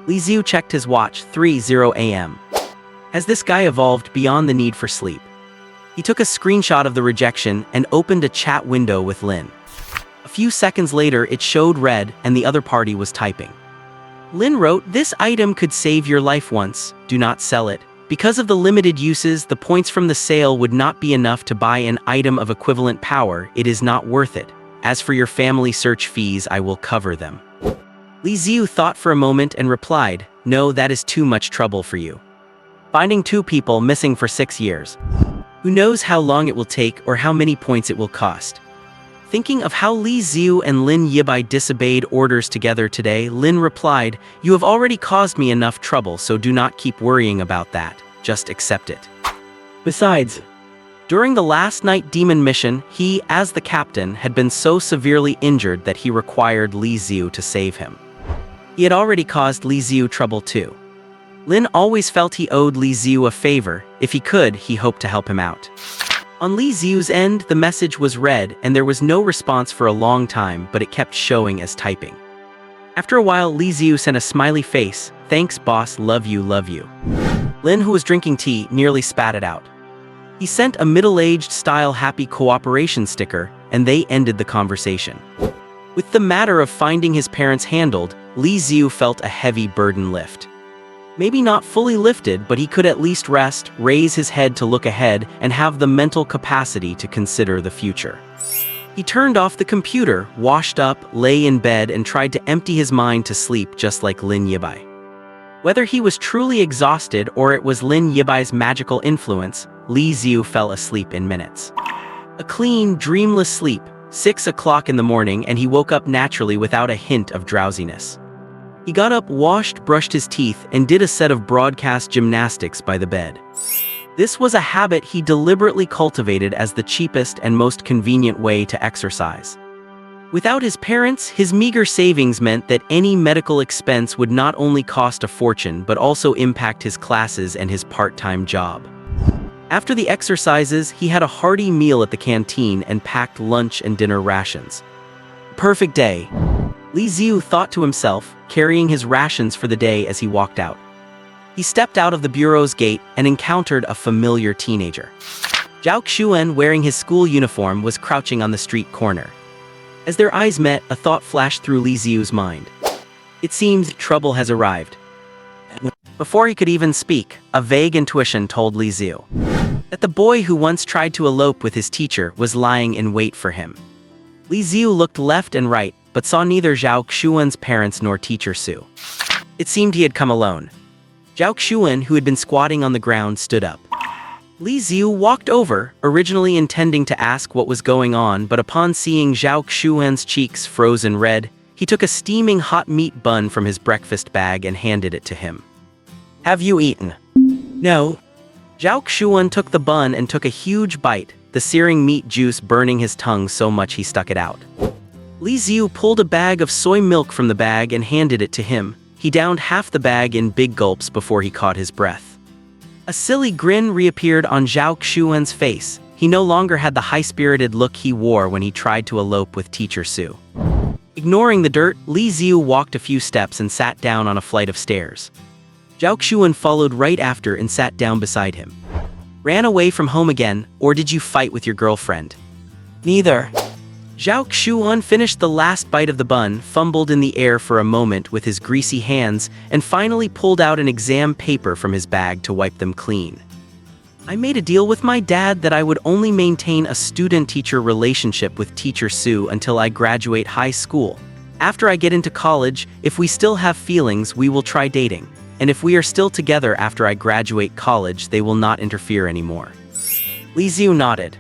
Li Xiu checked his watch, 3:00 a.m. Has this guy evolved beyond the need for sleep? He took a screenshot of the rejection and opened a chat window with Lin. A few seconds later, it showed red and the other party was typing. Lin wrote, "This item could save your life once. Do not sell it. Because of the limited uses, the points from the sale would not be enough to buy an item of equivalent power. It is not worth it. As for your family search fees, I will cover them." Li Xiu thought for a moment and replied, "No, that is too much trouble for you. Finding 2 people missing for 6 years. Who knows how long it will take or how many points it will cost." Thinking of how Li Xiu and Lin Yibai disobeyed orders together today, Lin replied, "You have already caused me enough trouble, so do not keep worrying about that. Just accept it. Besides, during the last night demon mission, he, as the captain, had been so severely injured that he required Li Xiu to save him. He had already caused Li Xiu trouble too. Lin always felt he owed Li Xiu a favor. If he could, he hoped to help him out. On Li Xiu's end, the message was read, and there was no response for a long time, but it kept showing as typing. After a while, Li Xiu sent a smiley face. "Thanks, boss, love you, love you." Lin, who was drinking tea, nearly spat it out. He sent a middle-aged style happy cooperation sticker, and they ended the conversation. With the matter of finding his parents handled, Li Xiu felt a heavy burden lift. Maybe not fully lifted, but he could at least rest, raise his head to look ahead, and have the mental capacity to consider the future. He turned off the computer, washed up, lay in bed, and tried to empty his mind to sleep just like Lin Yibai. Whether he was truly exhausted or it was Lin Yibai's magical influence, Li Xiu fell asleep in minutes. A clean, dreamless sleep, 6 o'clock in the morning, and he woke up naturally without a hint of drowsiness. He got up, washed, brushed his teeth, and did a set of broadcast gymnastics by the bed. This was a habit he deliberately cultivated as the cheapest and most convenient way to exercise. Without his parents, his meager savings meant that any medical expense would not only cost a fortune but also impact his classes and his part-time job. After the exercises, he had a hearty meal at the canteen and packed lunch and dinner rations. Perfect day. Li Xiu thought to himself, carrying his rations for the day as he walked out. He stepped out of the bureau's gate and encountered a familiar teenager. Zhao Xuan, wearing his school uniform, was crouching on the street corner. As their eyes met, a thought flashed through Li Xiu's mind. It seems trouble has arrived. Before he could even speak, a vague intuition told Li Xiu that the boy who once tried to elope with his teacher was lying in wait for him. Li Xiu looked left and right, but saw neither Zhao Xuan's parents nor teacher Su. It seemed he had come alone. Zhao Xuan, who had been squatting on the ground, stood up. Li Xiu walked over, originally intending to ask what was going on, but upon seeing Zhao Xuan's cheeks frozen red, he took a steaming hot meat bun from his breakfast bag and handed it to him. "Have you eaten?" "No." Zhao Xuan took the bun and took a huge bite, the searing meat juice burning his tongue so much he stuck it out. Li Xiu pulled a bag of soy milk from the bag and handed it to him. He downed half the bag in big gulps before he caught his breath. A silly grin reappeared on Zhao Xuan's face. He no longer had the high-spirited look he wore when he tried to elope with teacher Su. Ignoring the dirt, Li Xiu walked a few steps and sat down on a flight of stairs. Zhao Xuan followed right after and sat down beside him. "Ran away from home again, or did you fight with your girlfriend?" "Neither." Zhao Xuan finished the last bite of the bun, fumbled in the air for a moment with his greasy hands, and finally pulled out an exam paper from his bag to wipe them clean. "I made a deal with my dad that I would only maintain a student-teacher relationship with teacher Su until I graduate high school. After I get into college, if we still have feelings, we will try dating. And if we are still together after I graduate college, they will not interfere anymore." Li Xiu nodded.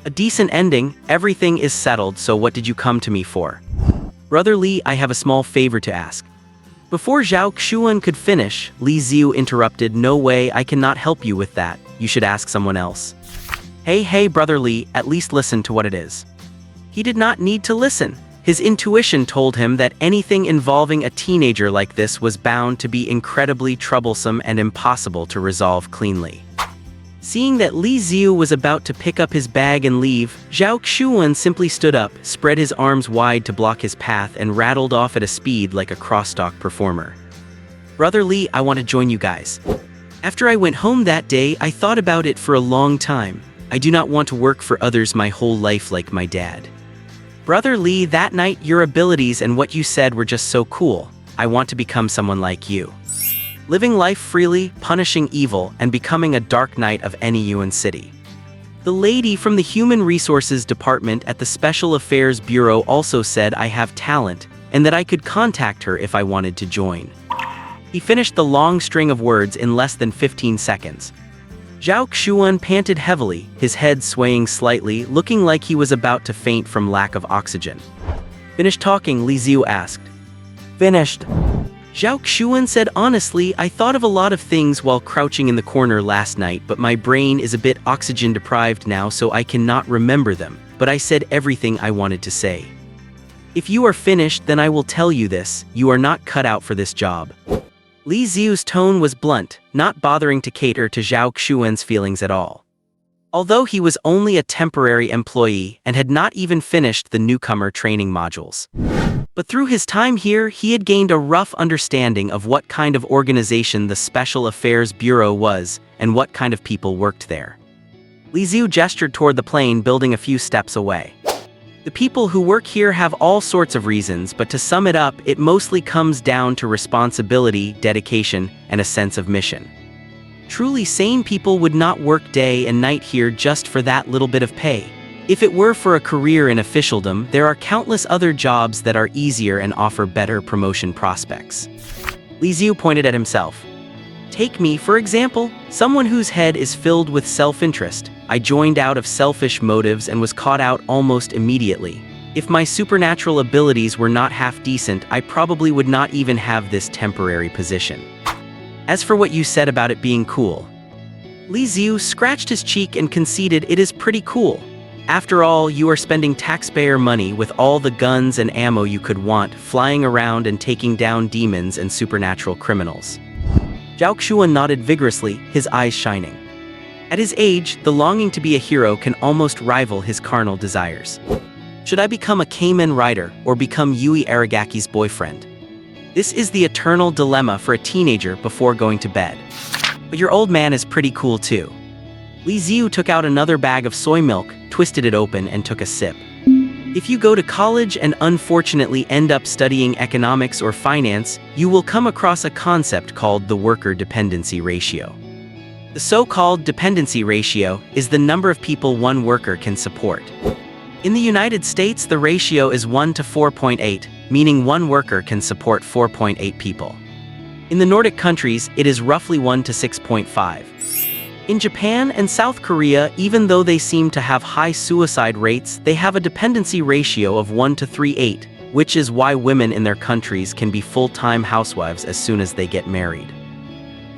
A decent ending, everything is settled, so what did you come to me for? Brother Li, I have a small favor to ask. Before Zhao Xuan could finish, Li Xiu interrupted, no way, I cannot help you with that, you should ask someone else. Hey, Brother Li, at least listen to what it is. He did not need to listen. His intuition told him that anything involving a teenager like this was bound to be incredibly troublesome and impossible to resolve cleanly. Seeing that Li Xiu was about to pick up his bag and leave, Zhao Xuan simply stood up, spread his arms wide to block his path, and rattled off at a speed like a crosstalk performer. Brother Li, I want to join you guys. After I went home that day, I thought about it for a long time. I do not want to work for others my whole life like my dad. Brother Li, that night your abilities and what you said were just so cool. I want to become someone like you. Living life freely, punishing evil, and becoming a dark knight of any Yuan city. The lady from the Human Resources Department at the Special Affairs Bureau also said I have talent, and that I could contact her if I wanted to join. He finished the long string of words in less than 15 seconds. Zhao Xuan panted heavily, his head swaying slightly, looking like he was about to faint from lack of oxygen. Finished talking? Li Xiu asked. Finished. Zhao Xuan said, honestly, I thought of a lot of things while crouching in the corner last night, but my brain is a bit oxygen deprived now, so I cannot remember them, but I said everything I wanted to say. If you are finished, then I will tell you this, you are not cut out for this job. Li Xiu's tone was blunt, not bothering to cater to Zhao Xuan's feelings at all. Although he was only a temporary employee and had not even finished the newcomer training modules. But through his time here, he had gained a rough understanding of what kind of organization the Special Affairs Bureau was and what kind of people worked there. Li Xiu gestured toward the plane building a few steps away. The people who work here have all sorts of reasons, but to sum it up, it mostly comes down to responsibility, dedication, and a sense of mission. Truly sane people would not work day and night here just for that little bit of pay. If it were for a career in officialdom, there are countless other jobs that are easier and offer better promotion prospects. Li Xiu pointed at himself. Take me, for example, someone whose head is filled with self-interest. I joined out of selfish motives and was caught out almost immediately. If my supernatural abilities were not half decent, I probably would not even have this temporary position. As for what you said about it being cool, Li Xiu scratched his cheek and conceded it is pretty cool. After all, you are spending taxpayer money with all the guns and ammo you could want, flying around and taking down demons and supernatural criminals. Zhao Xuan nodded vigorously, his eyes shining. At his age, the longing to be a hero can almost rival his carnal desires. Should I become a Kamen rider or become Yui Aragaki's boyfriend? This is the eternal dilemma for a teenager before going to bed. But your old man is pretty cool too. Li Xiu took out another bag of soy milk, twisted it open, and took a sip. If you go to college and unfortunately end up studying economics or finance, you will come across a concept called the worker dependency ratio. The so-called dependency ratio is the number of people one worker can support. In the United States, the ratio is 1 to 4.8, meaning one worker can support 4.8 people. In the Nordic countries, it is roughly 1 to 6.5. In Japan and South Korea, even though they seem to have high suicide rates, they have a dependency ratio of 1 to 3.8, which is why women in their countries can be full-time housewives as soon as they get married.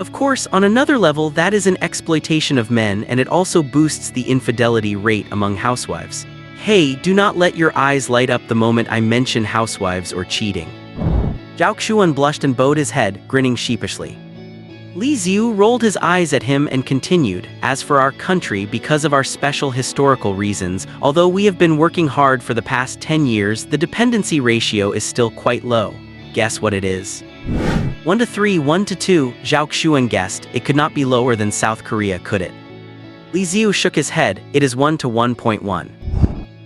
Of course, on another level, that is an exploitation of men, and it also boosts the infidelity rate among housewives. Hey, do not let your eyes light up the moment I mention housewives or cheating. Zhao Xuan blushed and bowed his head, grinning sheepishly. Li Xiu rolled his eyes at him and continued, as for our country, because of our special historical reasons, although we have been working hard for the past 10 years, the dependency ratio is still quite low. Guess what it is? 1 to 3, 1 to 2, Zhao Xuan guessed. It could not be lower than South Korea, could it? Li Xiu shook his head. It is 1 to 1.1.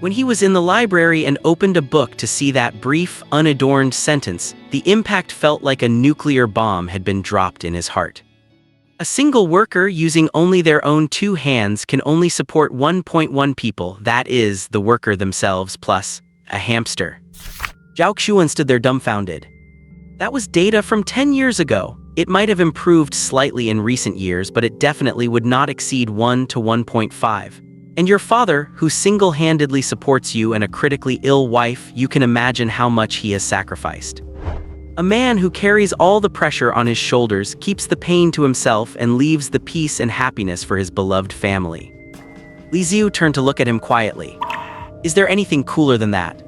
When he was in the library and opened a book to see that brief, unadorned sentence, the impact felt like a nuclear bomb had been dropped in his heart. A single worker using only their own 2 hands can only support 1.1 people, that is, the worker themselves plus a hamster. Zhao Xuan stood there dumbfounded. That was data from 10 years ago. It might have improved slightly in recent years, but it definitely would not exceed 1 to 1.5. And your father, who single-handedly supports you and a critically ill wife, you can imagine how much he has sacrificed. A man who carries all the pressure on his shoulders, keeps the pain to himself, and leaves the peace and happiness for his beloved family. Li Xiu turned to look at him quietly. Is there anything cooler than that?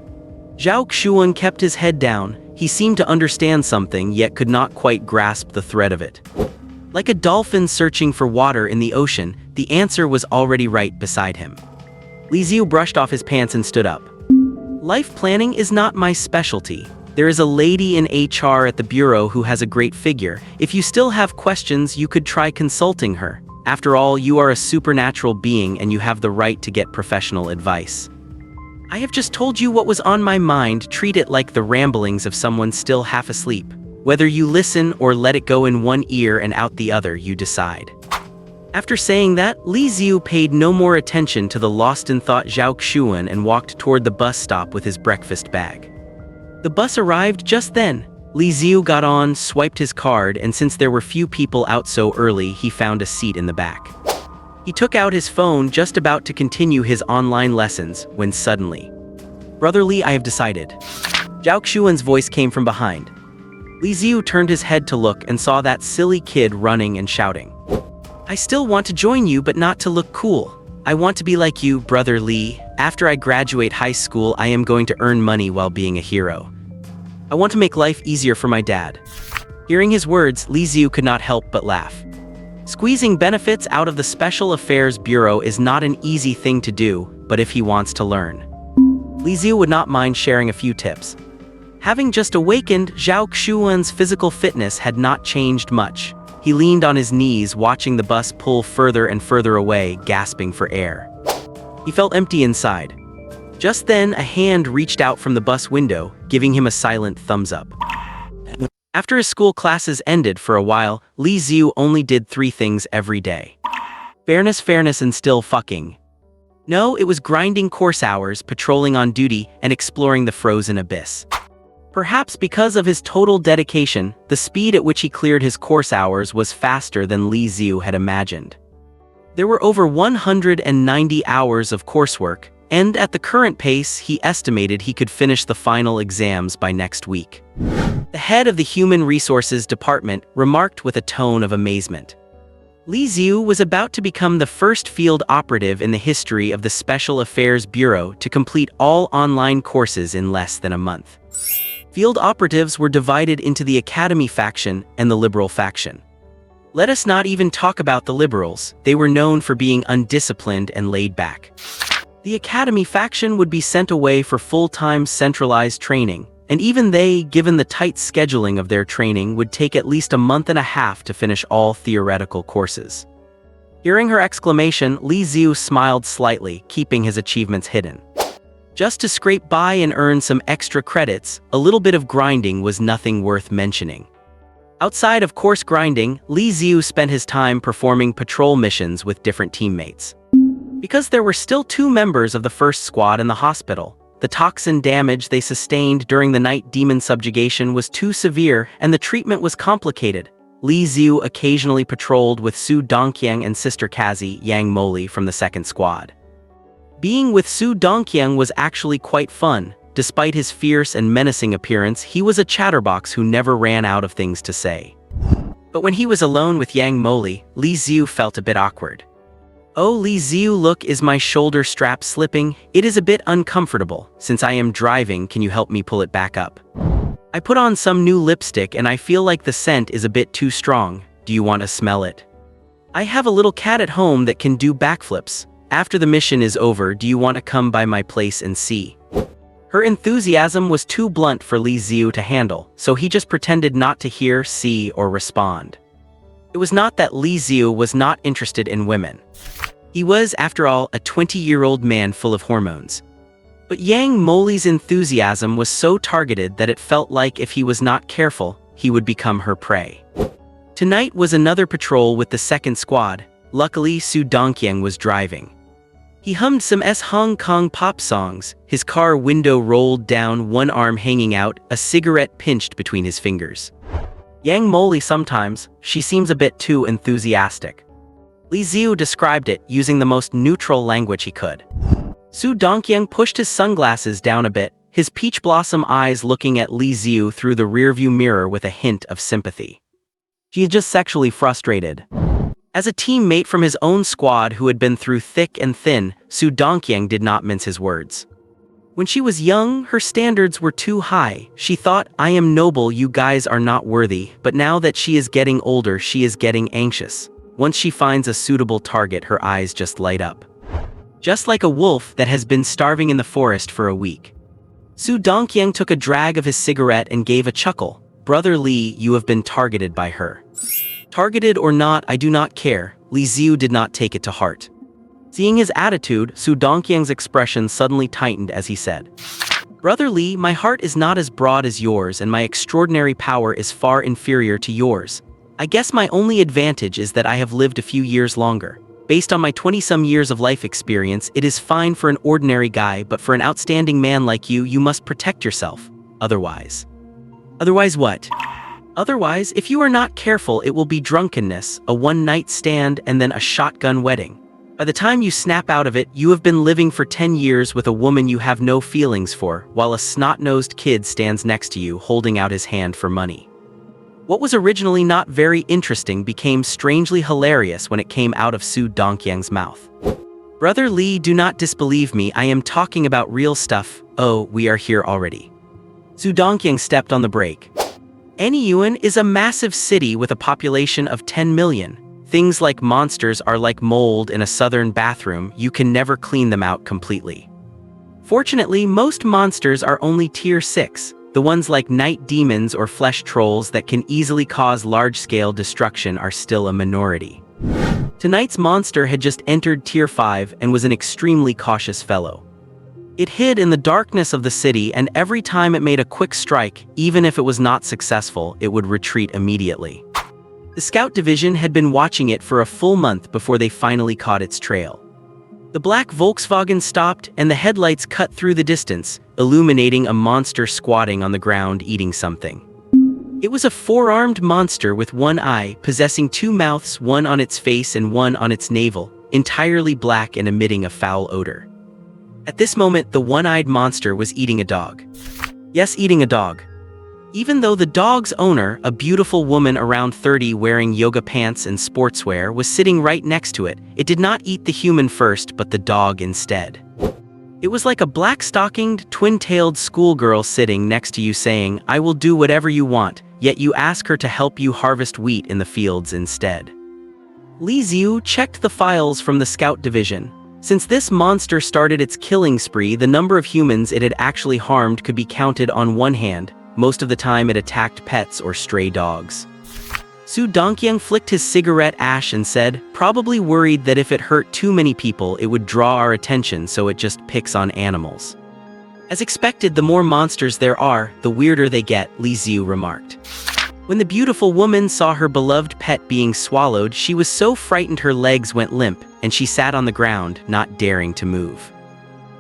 Zhao Xuan kept his head down. He seemed to understand something, yet could not quite grasp the thread of it. Like a dolphin searching for water in the ocean, the answer was already right beside him. Li Xiu brushed off his pants and stood up. Life planning is not my specialty. There is a lady in HR at the bureau who has a great figure. If you still have questions, you could try consulting her. After all, you are a supernatural being and you have the right to get professional advice. I have just told you what was on my mind. Treat it like the ramblings of someone still half asleep. Whether you listen or let it go in one ear and out the other, you decide. After saying that, Li Xiu paid no more attention to the lost-in-thought Zhao Xuan and walked toward the bus stop with his breakfast bag. The bus arrived just then. Li Xiu got on, swiped his card, and since there were few people out so early, he found a seat in the back. He took out his phone, just about to continue his online lessons, when suddenly, "Brother Li, I have decided." Zhao Xuan's voice came from behind. Li Xiu turned his head to look and saw that silly kid running and shouting. "I still want to join you, but not to look cool. I want to be like you, Brother Li. After I graduate high school, I am going to earn money while being a hero. I want to make life easier for my dad." Hearing his words, Li Xiu could not help but laugh. Squeezing benefits out of the Special Affairs Bureau is not an easy thing to do, but if he wants to learn, Li Xiu would not mind sharing a few tips. Having just awakened, Zhao Xuan's physical fitness had not changed much. He leaned on his knees, watching the bus pull further and further away, gasping for air. He felt empty inside. Just then, a hand reached out from the bus window, giving him a silent thumbs up. After his school classes ended for a while, Li Xiu only did 3 things every day. Fairness, and still fucking. No, it was grinding course hours, patrolling on duty, and exploring the frozen abyss. Perhaps because of his total dedication, the speed at which he cleared his course hours was faster than Li Xiu had imagined. There were over 190 hours of coursework, and at the current pace, he estimated he could finish the final exams by next week. The head of the Human Resources Department remarked with a tone of amazement. Li Xiu was about to become the first field operative in the history of the Special Affairs Bureau to complete all online courses in less than a month. Field operatives were divided into the Academy faction and the Liberal faction. Let us not even talk about the Liberals. They were known for being undisciplined and laid back. The Academy faction would be sent away for full-time centralized training, and even they, given the tight scheduling of their training, would take at least a month and a half to finish all theoretical courses. Hearing her exclamation, Li Xiu smiled slightly, keeping his achievements hidden. Just to scrape by and earn some extra credits, a little bit of grinding was nothing worth mentioning. Outside of course grinding, Li Xiu spent his time performing patrol missions with different teammates. Because there were still 2 members of the first squad in the hospital, the toxin damage they sustained during the night demon subjugation was too severe and the treatment was complicated. Li Xiu occasionally patrolled with Su Dongqiang and sister Kazi Yang Moli from the second squad. Being with Su Dongqiang was actually quite fun. Despite his fierce and menacing appearance, he was a chatterbox who never ran out of things to say. But when he was alone with Yang Moli, Li Xiu felt a bit awkward. "Oh, Li Xiu, look, is my shoulder strap slipping? It is a bit uncomfortable. Since I am driving, can you help me pull it back up? I put on some new lipstick and I feel like the scent is a bit too strong. Do you want to smell it? I have a little cat at home that can do backflips. After the mission is over, do you want to come by my place and see?" Her enthusiasm was too blunt for Li Xiu to handle, so he just pretended not to hear, see, or respond. It was not that Li Xiu was not interested in women. He was, after all, a 20-year-old man full of hormones. But Yang Moli's enthusiasm was so targeted that it felt like if he was not careful, he would become her prey. Tonight was another patrol with the second squad. Luckily, Su Dongqiang was driving. He hummed some Hong Kong pop songs, his car window rolled down, one arm hanging out, a cigarette pinched between his fingers. Yang Moli sometimes, she seems a bit too enthusiastic. Li Xiu described it using the most neutral language he could. Su Dongqiang pushed his sunglasses down a bit, his peach blossom eyes looking at Li Xiu through the rearview mirror with a hint of sympathy. She is just sexually frustrated. As a teammate from his own squad who had been through thick and thin, Su Dongqiang did not mince his words. When she was young, her standards were too high. She thought, I am noble, you guys are not worthy, but now that she is getting older, she is getting anxious. Once she finds a suitable target, her eyes just light up. Just like a wolf that has been starving in the forest for a week. Su Dongqiang took a drag of his cigarette and gave a chuckle. Brother Li, you have been targeted by her. Targeted or not, I do not care. Li Xiu did not take it to heart. Seeing his attitude, Su Dongqiang's expression suddenly tightened as he said, Brother Li, my heart is not as broad as yours and my extraordinary power is far inferior to yours. I guess my only advantage is that I have lived a few years longer. Based on my 20-some years of life experience, it is fine for an ordinary guy, but for an outstanding man like you, you must protect yourself. Otherwise. Otherwise what? Otherwise, if you are not careful, it will be drunkenness, a one-night stand, and then a shotgun wedding. By the time you snap out of it, you have been living for 10 years with a woman you have no feelings for, while a snot-nosed kid stands next to you holding out his hand for money. What was originally not very interesting became strangely hilarious when it came out of Su Dongqiang's mouth. Brother Li, do not disbelieve me, I am talking about real stuff. Oh, we are here already. Su Dongqiang stepped on the brake. Anyuan is a massive city with a population of 10 million. Things like monsters are like mold in a southern bathroom, you can never clean them out completely. Fortunately, most monsters are only tier 6, the ones like night demons or flesh trolls that can easily cause large-scale destruction are still a minority. Tonight's monster had just entered tier 5 and was an extremely cautious fellow. It hid in the darkness of the city, and every time it made a quick strike, even if it was not successful, it would retreat immediately. The scout division had been watching it for a full month before they finally caught its trail. The black Volkswagen stopped, and the headlights cut through the distance, illuminating a monster squatting on the ground eating something. It was a four-armed monster with one eye, possessing two mouths, one on its face and one on its navel, entirely black and emitting a foul odor. At this moment, the one-eyed monster was eating a dog. Yes, eating a dog. Even though the dog's owner, a beautiful woman around 30 wearing yoga pants and sportswear, was sitting right next to it, it did not eat the human first but the dog instead. It was like a black-stockinged, twin-tailed schoolgirl sitting next to you saying, I will do whatever you want, yet you ask her to help you harvest wheat in the fields instead. Li Xiu checked the files from the scout division. Since this monster started its killing spree, the number of humans it had actually harmed could be counted on one hand. Most of the time it attacked pets or stray dogs. Su Dongqiang flicked his cigarette ash and said, probably worried that if it hurt too many people it would draw our attention, so it just picks on animals. As expected, the more monsters there are, the weirder they get, Li Xiu remarked. When the beautiful woman saw her beloved pet being swallowed, she was so frightened her legs went limp, and she sat on the ground, not daring to move.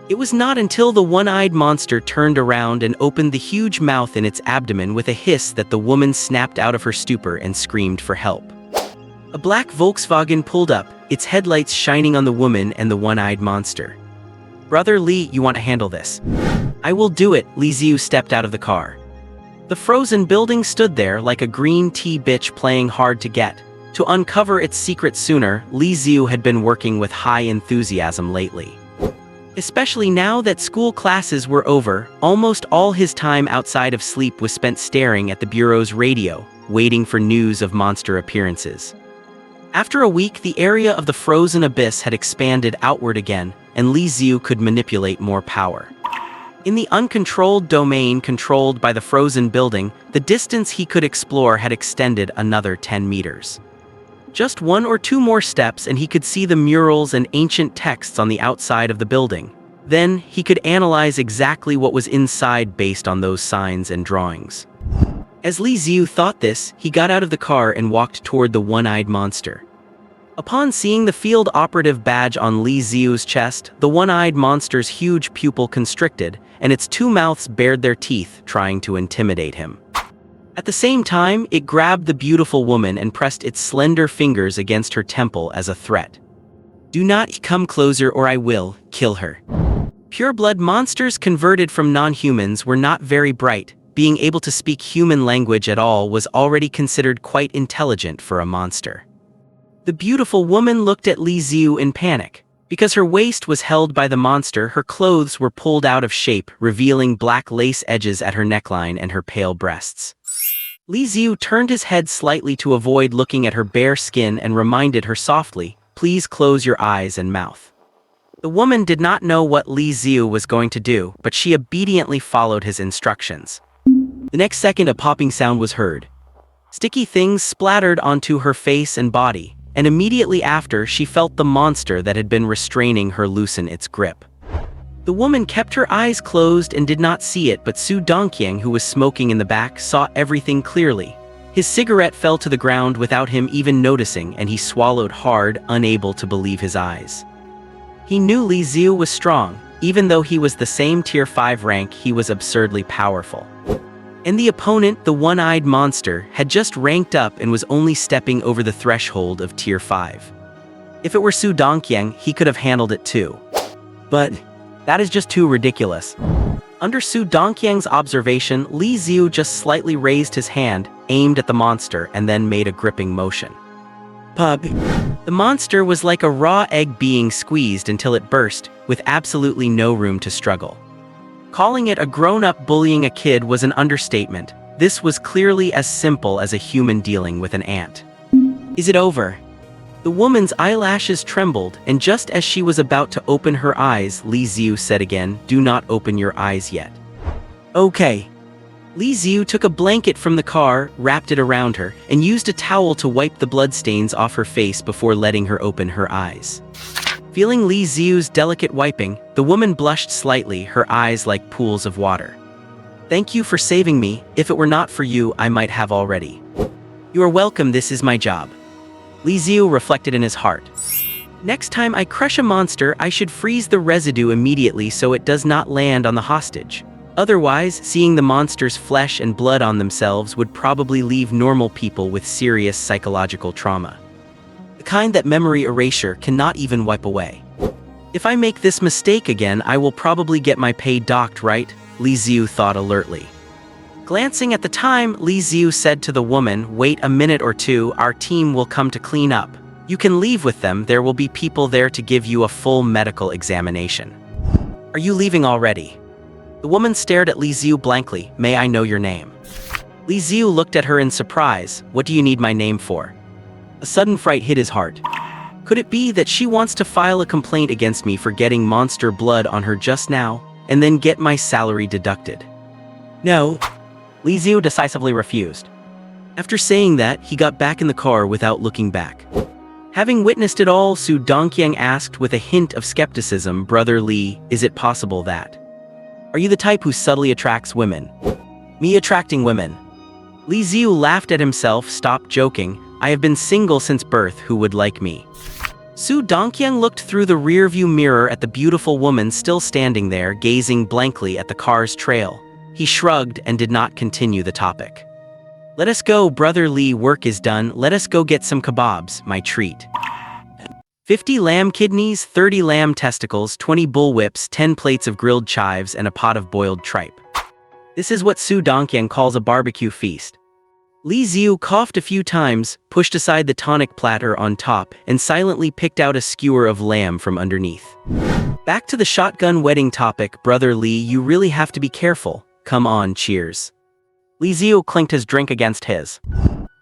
It was not until the one-eyed monster turned around and opened the huge mouth in its abdomen with a hiss that the woman snapped out of her stupor and screamed for help. A black Volkswagen pulled up, its headlights shining on the woman and the one-eyed monster. Brother Li, you want to handle this? I will do it, Li Xiu stepped out of the car. The frozen building stood there like a green tea bitch playing hard to get. To uncover its secret sooner, Li Xiu had been working with high enthusiasm lately. Especially now that school classes were over, almost all his time outside of sleep was spent staring at the bureau's radio, waiting for news of monster appearances. After a week, the area of the frozen abyss had expanded outward again, and Li Xiu could manipulate more power. In the uncontrolled domain controlled by the frozen building, the distance he could explore had extended another 10 meters. Just one or two more steps and he could see the murals and ancient texts on the outside of the building. Then, he could analyze exactly what was inside based on those signs and drawings. As Li Xiu thought this, he got out of the car and walked toward the one-eyed monster. Upon seeing the field operative badge on Li Xiu's chest, the one-eyed monster's huge pupil constricted, and its two mouths bared their teeth, trying to intimidate him. At the same time, it grabbed the beautiful woman and pressed its slender fingers against her temple as a threat. Do not come closer or I will kill her. Pure-blood monsters converted from non-humans were not very bright. Being able to speak human language at all was already considered quite intelligent for a monster. The beautiful woman looked at Li Xiu in panic. Because her waist was held by the monster, her clothes were pulled out of shape, revealing black lace edges at her neckline and her pale breasts. Li Xiu turned his head slightly to avoid looking at her bare skin and reminded her softly, "Please close your eyes and mouth." The woman did not know what Li Xiu was going to do, but she obediently followed his instructions. The next second, a popping sound was heard. Sticky things splattered onto her face and body, and immediately after, she felt the monster that had been restraining her loosen its grip. The woman kept her eyes closed and did not see it, but Su Dongqiang, who was smoking in the back, saw everything clearly. His cigarette fell to the ground without him even noticing, and he swallowed hard, unable to believe his eyes. He knew Li Xiu was strong. Even though he was the same tier 5 rank, he was absurdly powerful. And the opponent, the one-eyed monster, had just ranked up and was only stepping over the threshold of tier 5. If it were Su Dongqiang, he could have handled it too. But that is just too ridiculous. Under Su Dongqiang's observation, Li Xiu just slightly raised his hand, aimed at the monster, and then made a gripping motion. Pub. The monster was like a raw egg being squeezed until it burst, with absolutely no room to struggle. Calling it a grown-up bullying a kid was an understatement. This was clearly as simple as a human dealing with an ant. Is it over? The woman's eyelashes trembled, and just as she was about to open her eyes, Li Xiu said again, "Do not open your eyes yet." Okay. Li Xiu took a blanket from the car, wrapped it around her, and used a towel to wipe the bloodstains off her face before letting her open her eyes. Feeling Li Xiu's delicate wiping, the woman blushed slightly, her eyes like pools of water. "Thank you for saving me. If it were not for you, I might have already." "You are welcome, this is my job." Li Xiu reflected in his heart. "Next time I crush a monster, I should freeze the residue immediately so it does not land on the hostage. Otherwise, seeing the monster's flesh and blood on themselves would probably leave normal people with serious psychological trauma. The kind that memory erasure cannot even wipe away. If I make this mistake again, I will probably get my pay docked, right?" Li Xiu thought alertly. Glancing at the time, Li Xiu said to the woman, "Wait a minute or two, our team will come to clean up. You can leave with them, there will be people there to give you a full medical examination." "Are you leaving already?" The woman stared at Li Xiu blankly. "May I know your name?" Li Xiu looked at her in surprise. "What do you need my name for?" A sudden fright hit his heart. Could it be that she wants to file a complaint against me for getting monster blood on her just now, and then get my salary deducted? No. Li Xiu decisively refused. After saying that, he got back in the car without looking back. Having witnessed it all, Su Dongqiang asked with a hint of skepticism, "Brother Li, is it possible that? Are you the type who subtly attracts women?" "Me attracting women?" Li Xiu laughed at himself, stopped joking. "I have been single since birth, who would like me?" Su Dongqiang looked through the rearview mirror at the beautiful woman still standing there, gazing blankly at the car's trail. He shrugged and did not continue the topic. "Let us go, Brother Li, work is done. Let us go get some kebabs, my treat. 50 lamb kidneys, 30 lamb testicles, 20 bull whips, 10 plates of grilled chives, and a pot of boiled tripe. This is what Su Dongqiang calls a barbecue feast." Li Xiu coughed a few times, pushed aside the tonic platter on top, and silently picked out a skewer of lamb from underneath. "Back to the shotgun wedding topic, Brother Li, you really have to be careful. Come on, cheers." Li Xiu clinked his drink against his.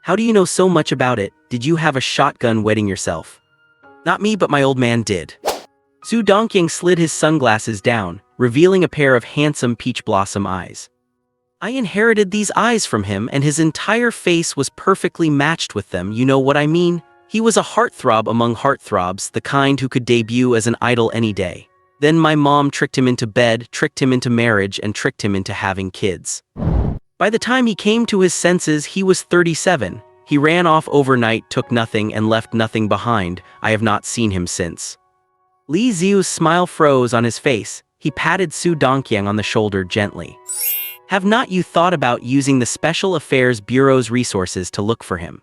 "How do you know so much about it? Did you have a shotgun wedding yourself?" "Not me, but my old man did." Su Dongqiang slid his sunglasses down, revealing a pair of handsome peach blossom eyes. "I inherited these eyes from him, and his entire face was perfectly matched with them, you know what I mean? He was a heartthrob among heartthrobs, the kind who could debut as an idol any day. Then my mom tricked him into bed, tricked him into marriage, and tricked him into having kids. By the time he came to his senses, he was 37. He ran off overnight, took nothing, and left nothing behind. I have not seen him since." Li Xiu's smile froze on his face. He patted Su Dongqiang on the shoulder gently. Have not you thought about using the Special Affairs Bureau's resources to look for him?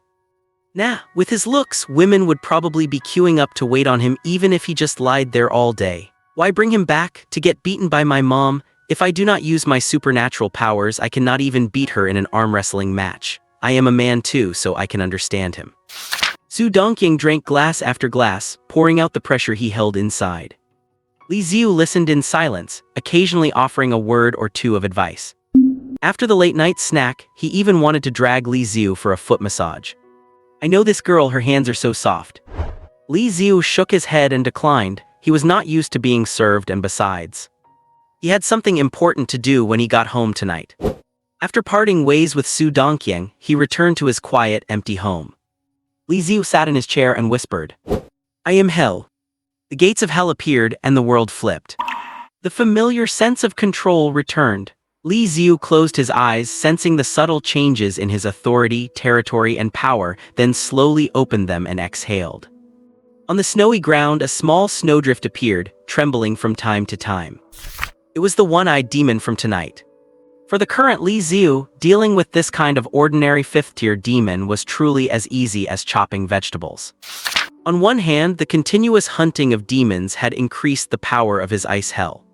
Nah, with his looks, women would probably be queuing up to wait on him even if he just lied there all day. Why bring him back, to get beaten by my mom? If I do not use my supernatural powers, I cannot even beat her in an arm wrestling match. I am a man too, so I can understand him. Su Dongqing drank glass after glass, pouring out the pressure he held inside. Li Xiu listened in silence, occasionally offering a word or two of advice. After the late-night snack, he even wanted to drag Li Xiu for a foot massage. I know this girl, her hands are so soft. Li Xiu shook his head and declined. He was not used to being served, and besides, he had something important to do when he got home tonight. After parting ways with Su Dongqiang, he returned to his quiet, empty home. Li Xiu sat in his chair and whispered, I am hell. The gates of hell appeared and the world flipped. The familiar sense of control returned. Li Xiu closed his eyes, sensing the subtle changes in his authority, territory, and power, then slowly opened them and exhaled. On the snowy ground, a small snowdrift appeared, trembling from time to time. It was the one-eyed demon from tonight. For the current Li Xiu, dealing with this kind of ordinary fifth-tier demon was truly as easy as chopping vegetables. On one hand, the continuous hunting of demons had increased the power of his ice hell.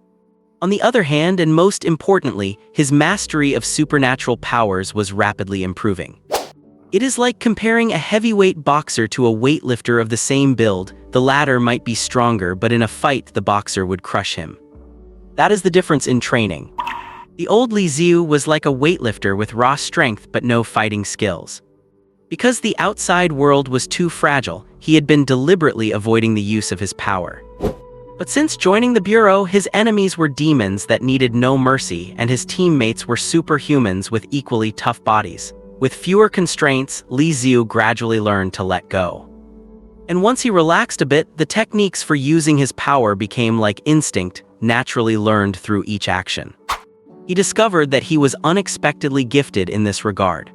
On the other hand, and most importantly, his mastery of supernatural powers was rapidly improving. It is like comparing a heavyweight boxer to a weightlifter of the same build. The latter might be stronger, but in a fight the boxer would crush him. That is the difference in training. The old Li Xiu was like a weightlifter with raw strength but no fighting skills. Because the outside world was too fragile, he had been deliberately avoiding the use of his power. But since joining the Bureau, his enemies were demons that needed no mercy, and his teammates were superhumans with equally tough bodies. With fewer constraints, Li Xiu gradually learned to let go. And once he relaxed a bit, the techniques for using his power became like instinct, naturally learned through each action. He discovered that he was unexpectedly gifted in this regard.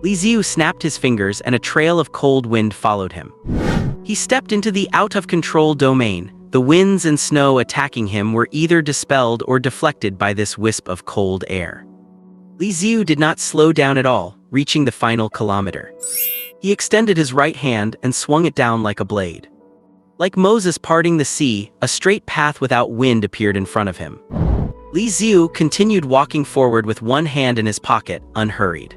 Li Xiu snapped his fingers and a trail of cold wind followed him. He stepped into the out-of-control domain. The winds and snow attacking him were either dispelled or deflected by this wisp of cold air. Li Xiu did not slow down at all, reaching the final kilometer. He extended his right hand and swung it down like a blade. Like Moses parting the sea, a straight path without wind appeared in front of him. Li Xiu continued walking forward with one hand in his pocket, unhurried.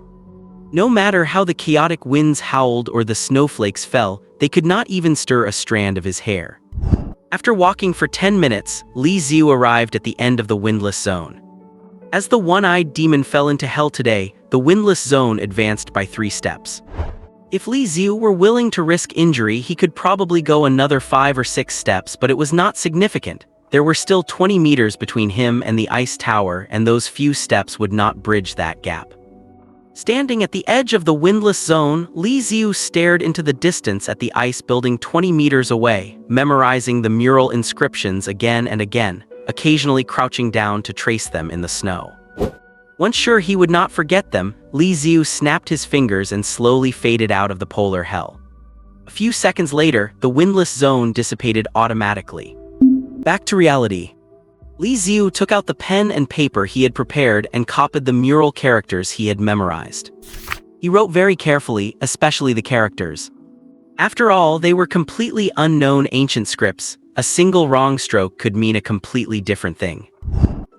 No matter how the chaotic winds howled or the snowflakes fell, they could not even stir a strand of his hair. After walking for 10 minutes, Li Xiu arrived at the end of the windless zone. As the one-eyed demon fell into hell today, the windless zone advanced by 3 steps. If Li Xiu were willing to risk injury, he could probably go another 5 or 6 steps, but it was not significant. There were still 20 meters between him and the ice tower, and those few steps would not bridge that gap. Standing at the edge of the windless zone, Li Xiu stared into the distance at the ice building 20 meters away, memorizing the mural inscriptions again and again, occasionally crouching down to trace them in the snow. Once sure he would not forget them, Li Xiu snapped his fingers and slowly faded out of the polar hell. A few seconds later, the windless zone dissipated automatically. Back to reality. Li Xiu took out the pen and paper he had prepared and copied the mural characters he had memorized. He wrote very carefully, especially the characters. After all, they were completely unknown ancient scripts. A single wrong stroke could mean a completely different thing.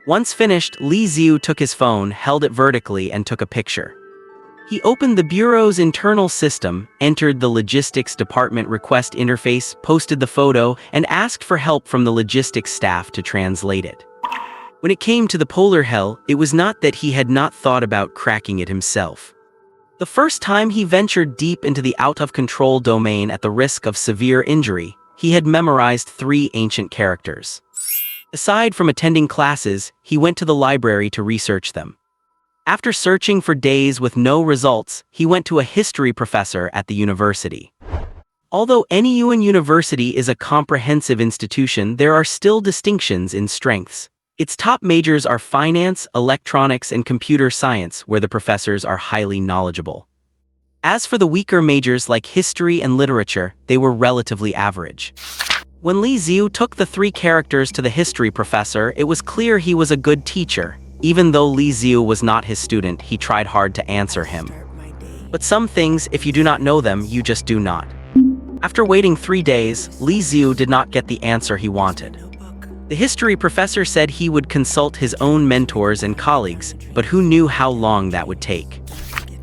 Once finished, Li Xiu took his phone, held it vertically, and took a picture. He opened the Bureau's internal system, entered the Logistics Department request interface, posted the photo, and asked for help from the logistics staff to translate it. When it came to the polar hell, it was not that he had not thought about cracking it himself. The first time he ventured deep into the out-of-control domain at the risk of severe injury, he had memorized 3 ancient characters. Aside from attending classes, he went to the library to research them. After searching for days with no results, he went to a history professor at the university. Although NEUN University is a comprehensive institution, there are still distinctions in strengths. Its top majors are finance, electronics, and computer science, where the professors are highly knowledgeable. As for the weaker majors like history and literature, they were relatively average. When Li Xiu took the 3 characters to the history professor, it was clear he was a good teacher. Even though Li Xiu was not his student, he tried hard to answer him. But some things, if you do not know them, you just do not. After waiting 3 days, Li Xiu did not get the answer he wanted. The history professor said he would consult his own mentors and colleagues, but who knew how long that would take?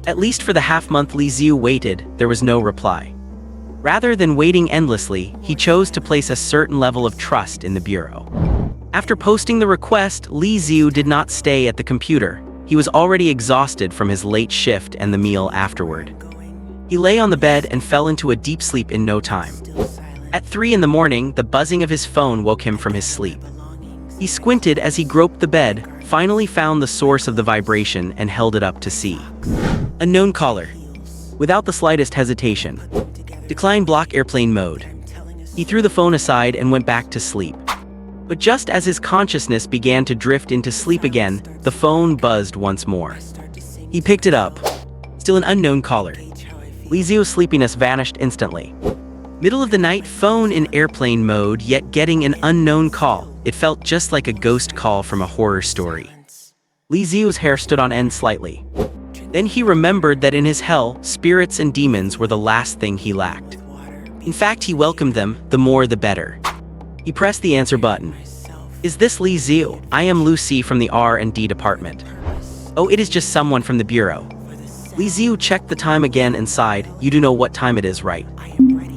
At least for the half-month Li Xiu waited, there was no reply. Rather than waiting endlessly, he chose to place a certain level of trust in the bureau. After posting the request, Li Xiu did not stay at the computer. He was already exhausted from his late shift and the meal afterward. He lay on the bed and fell into a deep sleep in no time. At 3 in the morning, the buzzing of his phone woke him from his sleep. He squinted as he groped the bed, finally found the source of the vibration and held it up to see. Unknown caller. Without the slightest hesitation. Decline block airplane mode. He threw the phone aside and went back to sleep. But just as his consciousness began to drift into sleep again, the phone buzzed once more. He picked it up. Still an unknown caller. Li Xiu's sleepiness vanished instantly. Middle of the night, phone in airplane mode, yet getting an unknown call. It felt just like a ghost call from a horror story. Li Xiu's hair stood on end slightly. Then he remembered that in his hell, spirits and demons were the last thing he lacked. In fact, he welcomed them, the more the better. He pressed the answer button. Is this Li Xiu? I am Lucy from the R&D department. Oh, it is just someone from the bureau. Li Xiu checked the time again and sighed. You do know what time it is, right?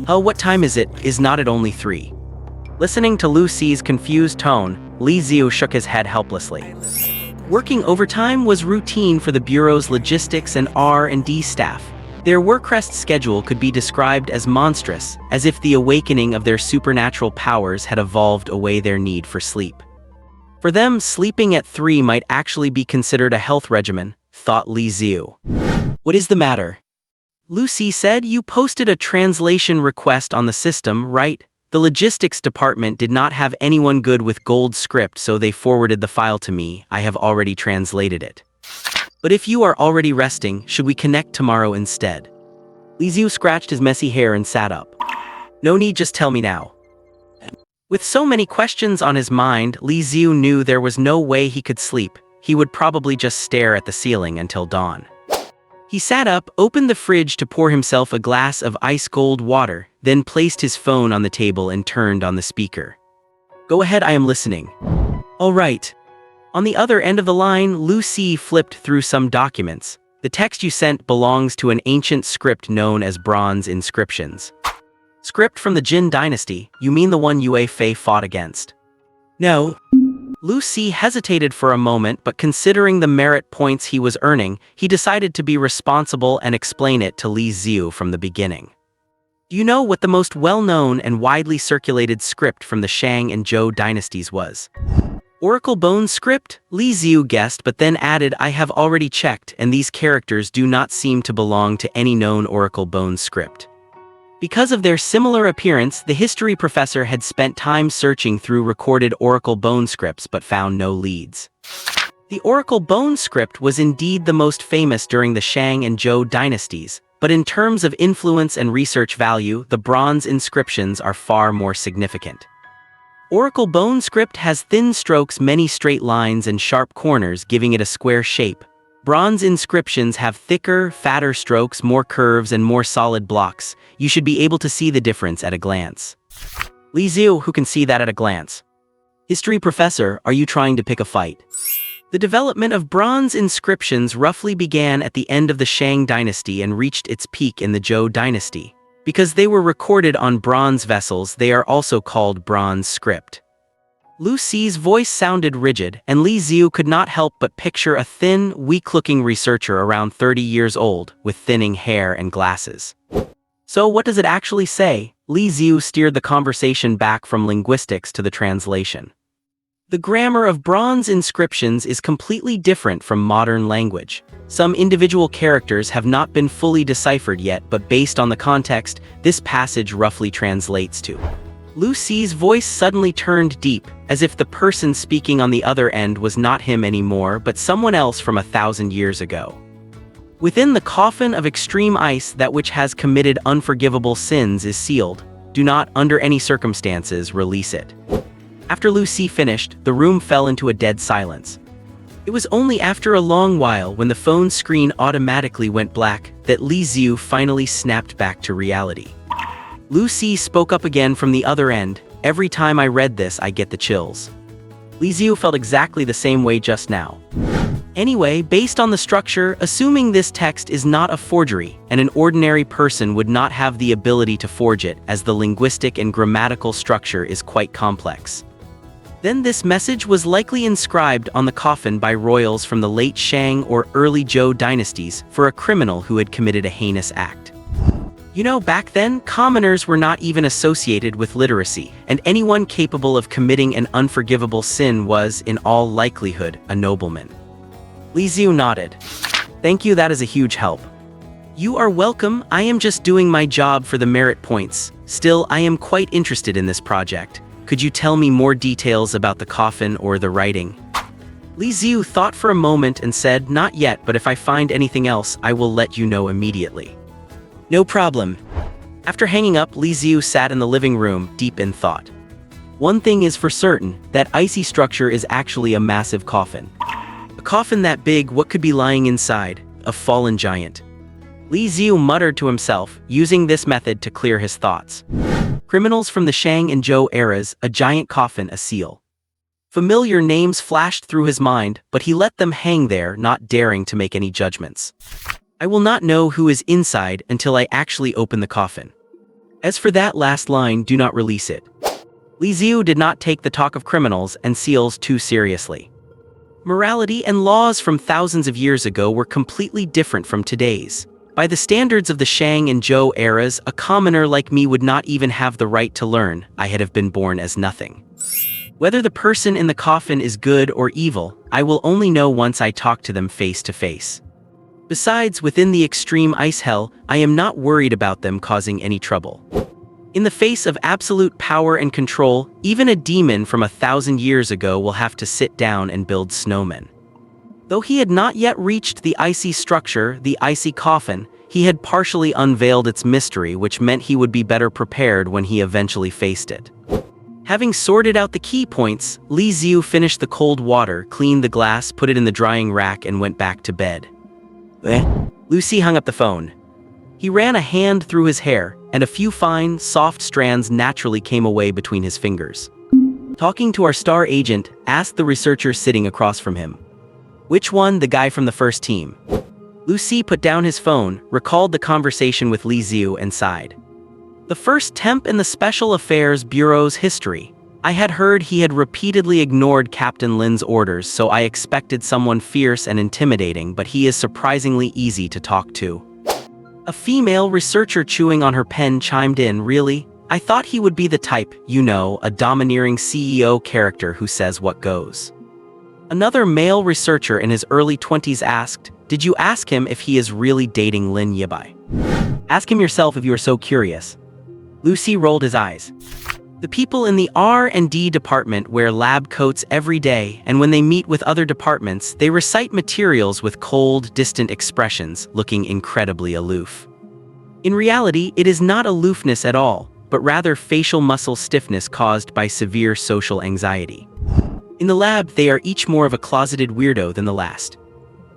Oh, what time is it? Is not it only 3? Listening to Lucy's confused tone, Li Xiu shook his head helplessly. Working overtime was routine for the bureau's logistics and R&D staff. Their work-rest schedule could be described as monstrous, as if the awakening of their supernatural powers had evolved away their need for sleep. For them, sleeping at 3 might actually be considered a health regimen, thought Li Xiu. What is the matter? Lucy said, you posted a translation request on the system, right? The logistics department did not have anyone good with gold script, so they forwarded the file to me. I have already translated it. But if you are already resting, should we connect tomorrow instead? Li Xiu scratched his messy hair and sat up. No need, just tell me now. With so many questions on his mind, Li Xiu knew there was no way he could sleep. He would probably just stare at the ceiling until dawn. He sat up, opened the fridge to pour himself a glass of ice-cold water, then placed his phone on the table and turned on the speaker. Go ahead, I am listening. All right. On the other end of the line, Lucy flipped through some documents. The text you sent belongs to an ancient script known as bronze inscriptions. Script from the Jin dynasty, you mean the one Yue Fei fought against? No. Lucy hesitated for a moment, but considering the merit points he was earning, he decided to be responsible and explain it to Li Xiu from the beginning. Do you know what the most well-known and widely circulated script from the Shang and Zhou dynasties was? Oracle Bone script? Li Xiu guessed, but then added, I have already checked, and these characters do not seem to belong to any known Oracle Bone script. Because of their similar appearance, the history professor had spent time searching through recorded Oracle Bone scripts but found no leads. The Oracle Bone script was indeed the most famous during the Shang and Zhou dynasties, but in terms of influence and research value, the bronze inscriptions are far more significant. Oracle Bone script has thin strokes, many straight lines, and sharp corners, giving it a square shape. Bronze inscriptions have thicker, fatter strokes, more curves, and more solid blocks. You should be able to see the difference at a glance. Li Xiu, who can see that at a glance? History professor, are you trying to pick a fight? The development of bronze inscriptions roughly began at the end of the Shang dynasty and reached its peak in the Zhou dynasty. Because they were recorded on bronze vessels, they are also called bronze script. Lucy's voice sounded rigid, and Li Xiu could not help but picture a thin, weak-looking researcher around 30 years old, with thinning hair and glasses. So what does it actually say? Li Xiu steered the conversation back from linguistics to the translation. The grammar of bronze inscriptions is completely different from modern language. Some individual characters have not been fully deciphered yet, but based on the context, this passage roughly translates to. Lucy's voice suddenly turned deep, as if the person speaking on the other end was not him anymore, but someone else from 1,000 years ago. Within the coffin of extreme ice, that which has committed unforgivable sins is sealed. Do not, under any circumstances, release it. After Lucy finished, the room fell into a dead silence. It was only after a long while, when the phone screen automatically went black, that Li Xiu finally snapped back to reality. Lucy spoke up again from the other end. Every time I read this, I get the chills. Li Xiu felt exactly the same way just now. Anyway, based on the structure, assuming this text is not a forgery, and an ordinary person would not have the ability to forge it, as the linguistic and grammatical structure is quite complex. Then this message was likely inscribed on the coffin by royals from the late Shang or early Zhou dynasties for a criminal who had committed a heinous act. You know, back then, commoners were not even associated with literacy, and anyone capable of committing an unforgivable sin was, in all likelihood, a nobleman. Li Xiu nodded. Thank you, that is a huge help. You are welcome, I am just doing my job for the merit points. Still, I am quite interested in this project. Could you tell me more details about the coffin or the writing? Li Xiu thought for a moment and said, not yet, but if I find anything else, I will let you know immediately. No problem. After hanging up, Li Xiu sat in the living room, deep in thought. One thing is for certain, that icy structure is actually a massive coffin. A coffin that big, what could be lying inside? A fallen giant. Li Xiu muttered to himself, using this method to clear his thoughts. Criminals from the Shang and Zhou eras, a giant coffin, a seal. Familiar names flashed through his mind, but he let them hang there, not daring to make any judgments. I will not know who is inside until I actually open the coffin. As for that last line, do not release it. Li Xiu did not take the talk of criminals and seals too seriously. Morality and laws from thousands of years ago were completely different from today's. By the standards of the Shang and Zhou eras, a commoner like me would not even have the right to learn. I had have been born as nothing. Whether the person in the coffin is good or evil, I will only know once I talk to them face to face. Besides, within the extreme ice hell, I am not worried about them causing any trouble. In the face of absolute power and control, even a demon from 1,000 years ago will have to sit down and build snowmen. Though he had not yet reached the icy structure, the icy coffin, he had partially unveiled its mystery, which meant he would be better prepared when he eventually faced it. Having sorted out the key points, Li Xiu finished the cold water, cleaned the glass, put it in the drying rack, and went back to bed. Lucy hung up the phone. He ran a hand through his hair, and a few fine, soft strands naturally came away between his fingers. Talking to our star agent, asked the researcher sitting across from him. Which one? The guy from the first team. Lucy put down his phone, recalled the conversation with Li Xiu, and sighed. The first temp in the Special Affairs Bureau's history. I had heard he had repeatedly ignored Captain Lin's orders, so I expected someone fierce and intimidating, but he is surprisingly easy to talk to. A female researcher chewing on her pen chimed in, really? I thought he would be the type, you know, a domineering CEO character who says what goes. Another male researcher in his early 20s asked, did you ask him if he is really dating Lin Yibai? Ask him yourself if you are so curious. Lucy rolled his eyes. The people in the R&D department wear lab coats every day, and when they meet with other departments, they recite materials with cold, distant expressions, looking incredibly aloof. In reality, it is not aloofness at all, but rather facial muscle stiffness caused by severe social anxiety. In the lab, they are each more of a closeted weirdo than the last.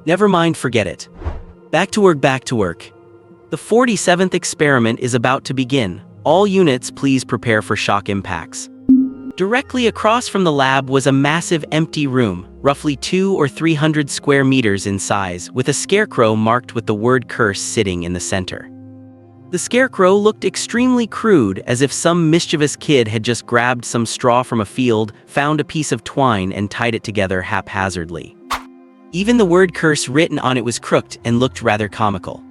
Never mind, forget it. Back to work, back to work. The 47th experiment is about to begin. All units, please prepare for shock impacts. Directly across from the lab was a massive empty room, roughly 200 or 300 square meters in size, with a scarecrow marked with the word curse sitting in the center. The scarecrow looked extremely crude, as if some mischievous kid had just grabbed some straw from a field, found a piece of twine, and tied it together haphazardly. Even the word curse written on it was crooked and looked rather comical.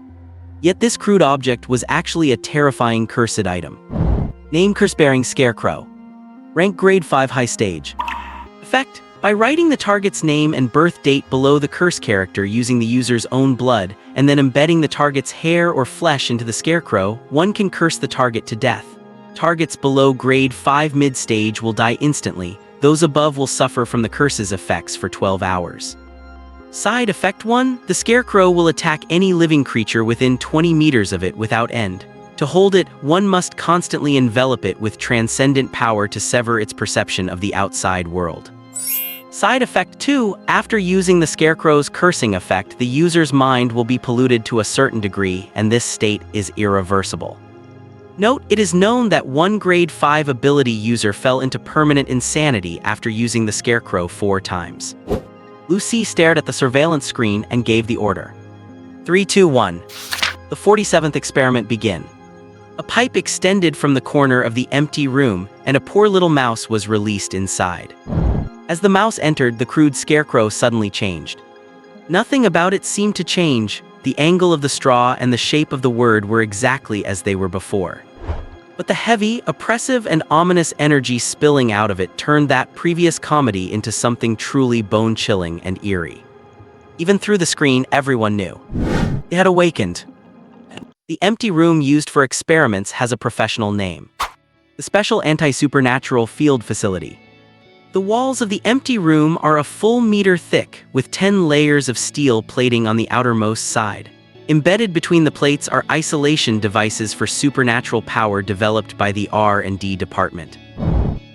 Yet this crude object was actually a terrifying cursed item. Name: Curse-bearing Scarecrow. Rank: Grade 5 High Stage. Effect: by writing the target's name and birth date below the curse character using the user's own blood, and then embedding the target's hair or flesh into the scarecrow, one can curse the target to death. Targets below Grade 5 mid-stage will die instantly, those above will suffer from the curse's effects for 12 hours. Side effect 1, the scarecrow will attack any living creature within 20 meters of it without end. To hold it, one must constantly envelop it with transcendent power to sever its perception of the outside world. Side effect 2, after using the Scarecrow's cursing effect, the user's mind will be polluted to a certain degree, and this state is irreversible. Note, it is known that one grade 5 ability user fell into permanent insanity after using the Scarecrow 4 times. Li Xiu stared at the surveillance screen and gave the order. 3, 2, 1. The 47th experiment begin. A pipe extended from the corner of the empty room, and a poor little mouse was released inside. As the mouse entered, the crude Scarecrow suddenly changed. Nothing about it seemed to change. The angle of the straw and the shape of the word were exactly as they were before. But the heavy, oppressive, and ominous energy spilling out of it turned that previous comedy into something truly bone-chilling and eerie. Even through the screen, everyone knew. It had awakened. The empty room used for experiments has a professional name: the Special Anti-Supernatural Field Facility. The walls of the empty room are a full meter thick, with 10 layers of steel plating on the outermost side. Embedded between the plates are isolation devices for supernatural power developed by the R&D department.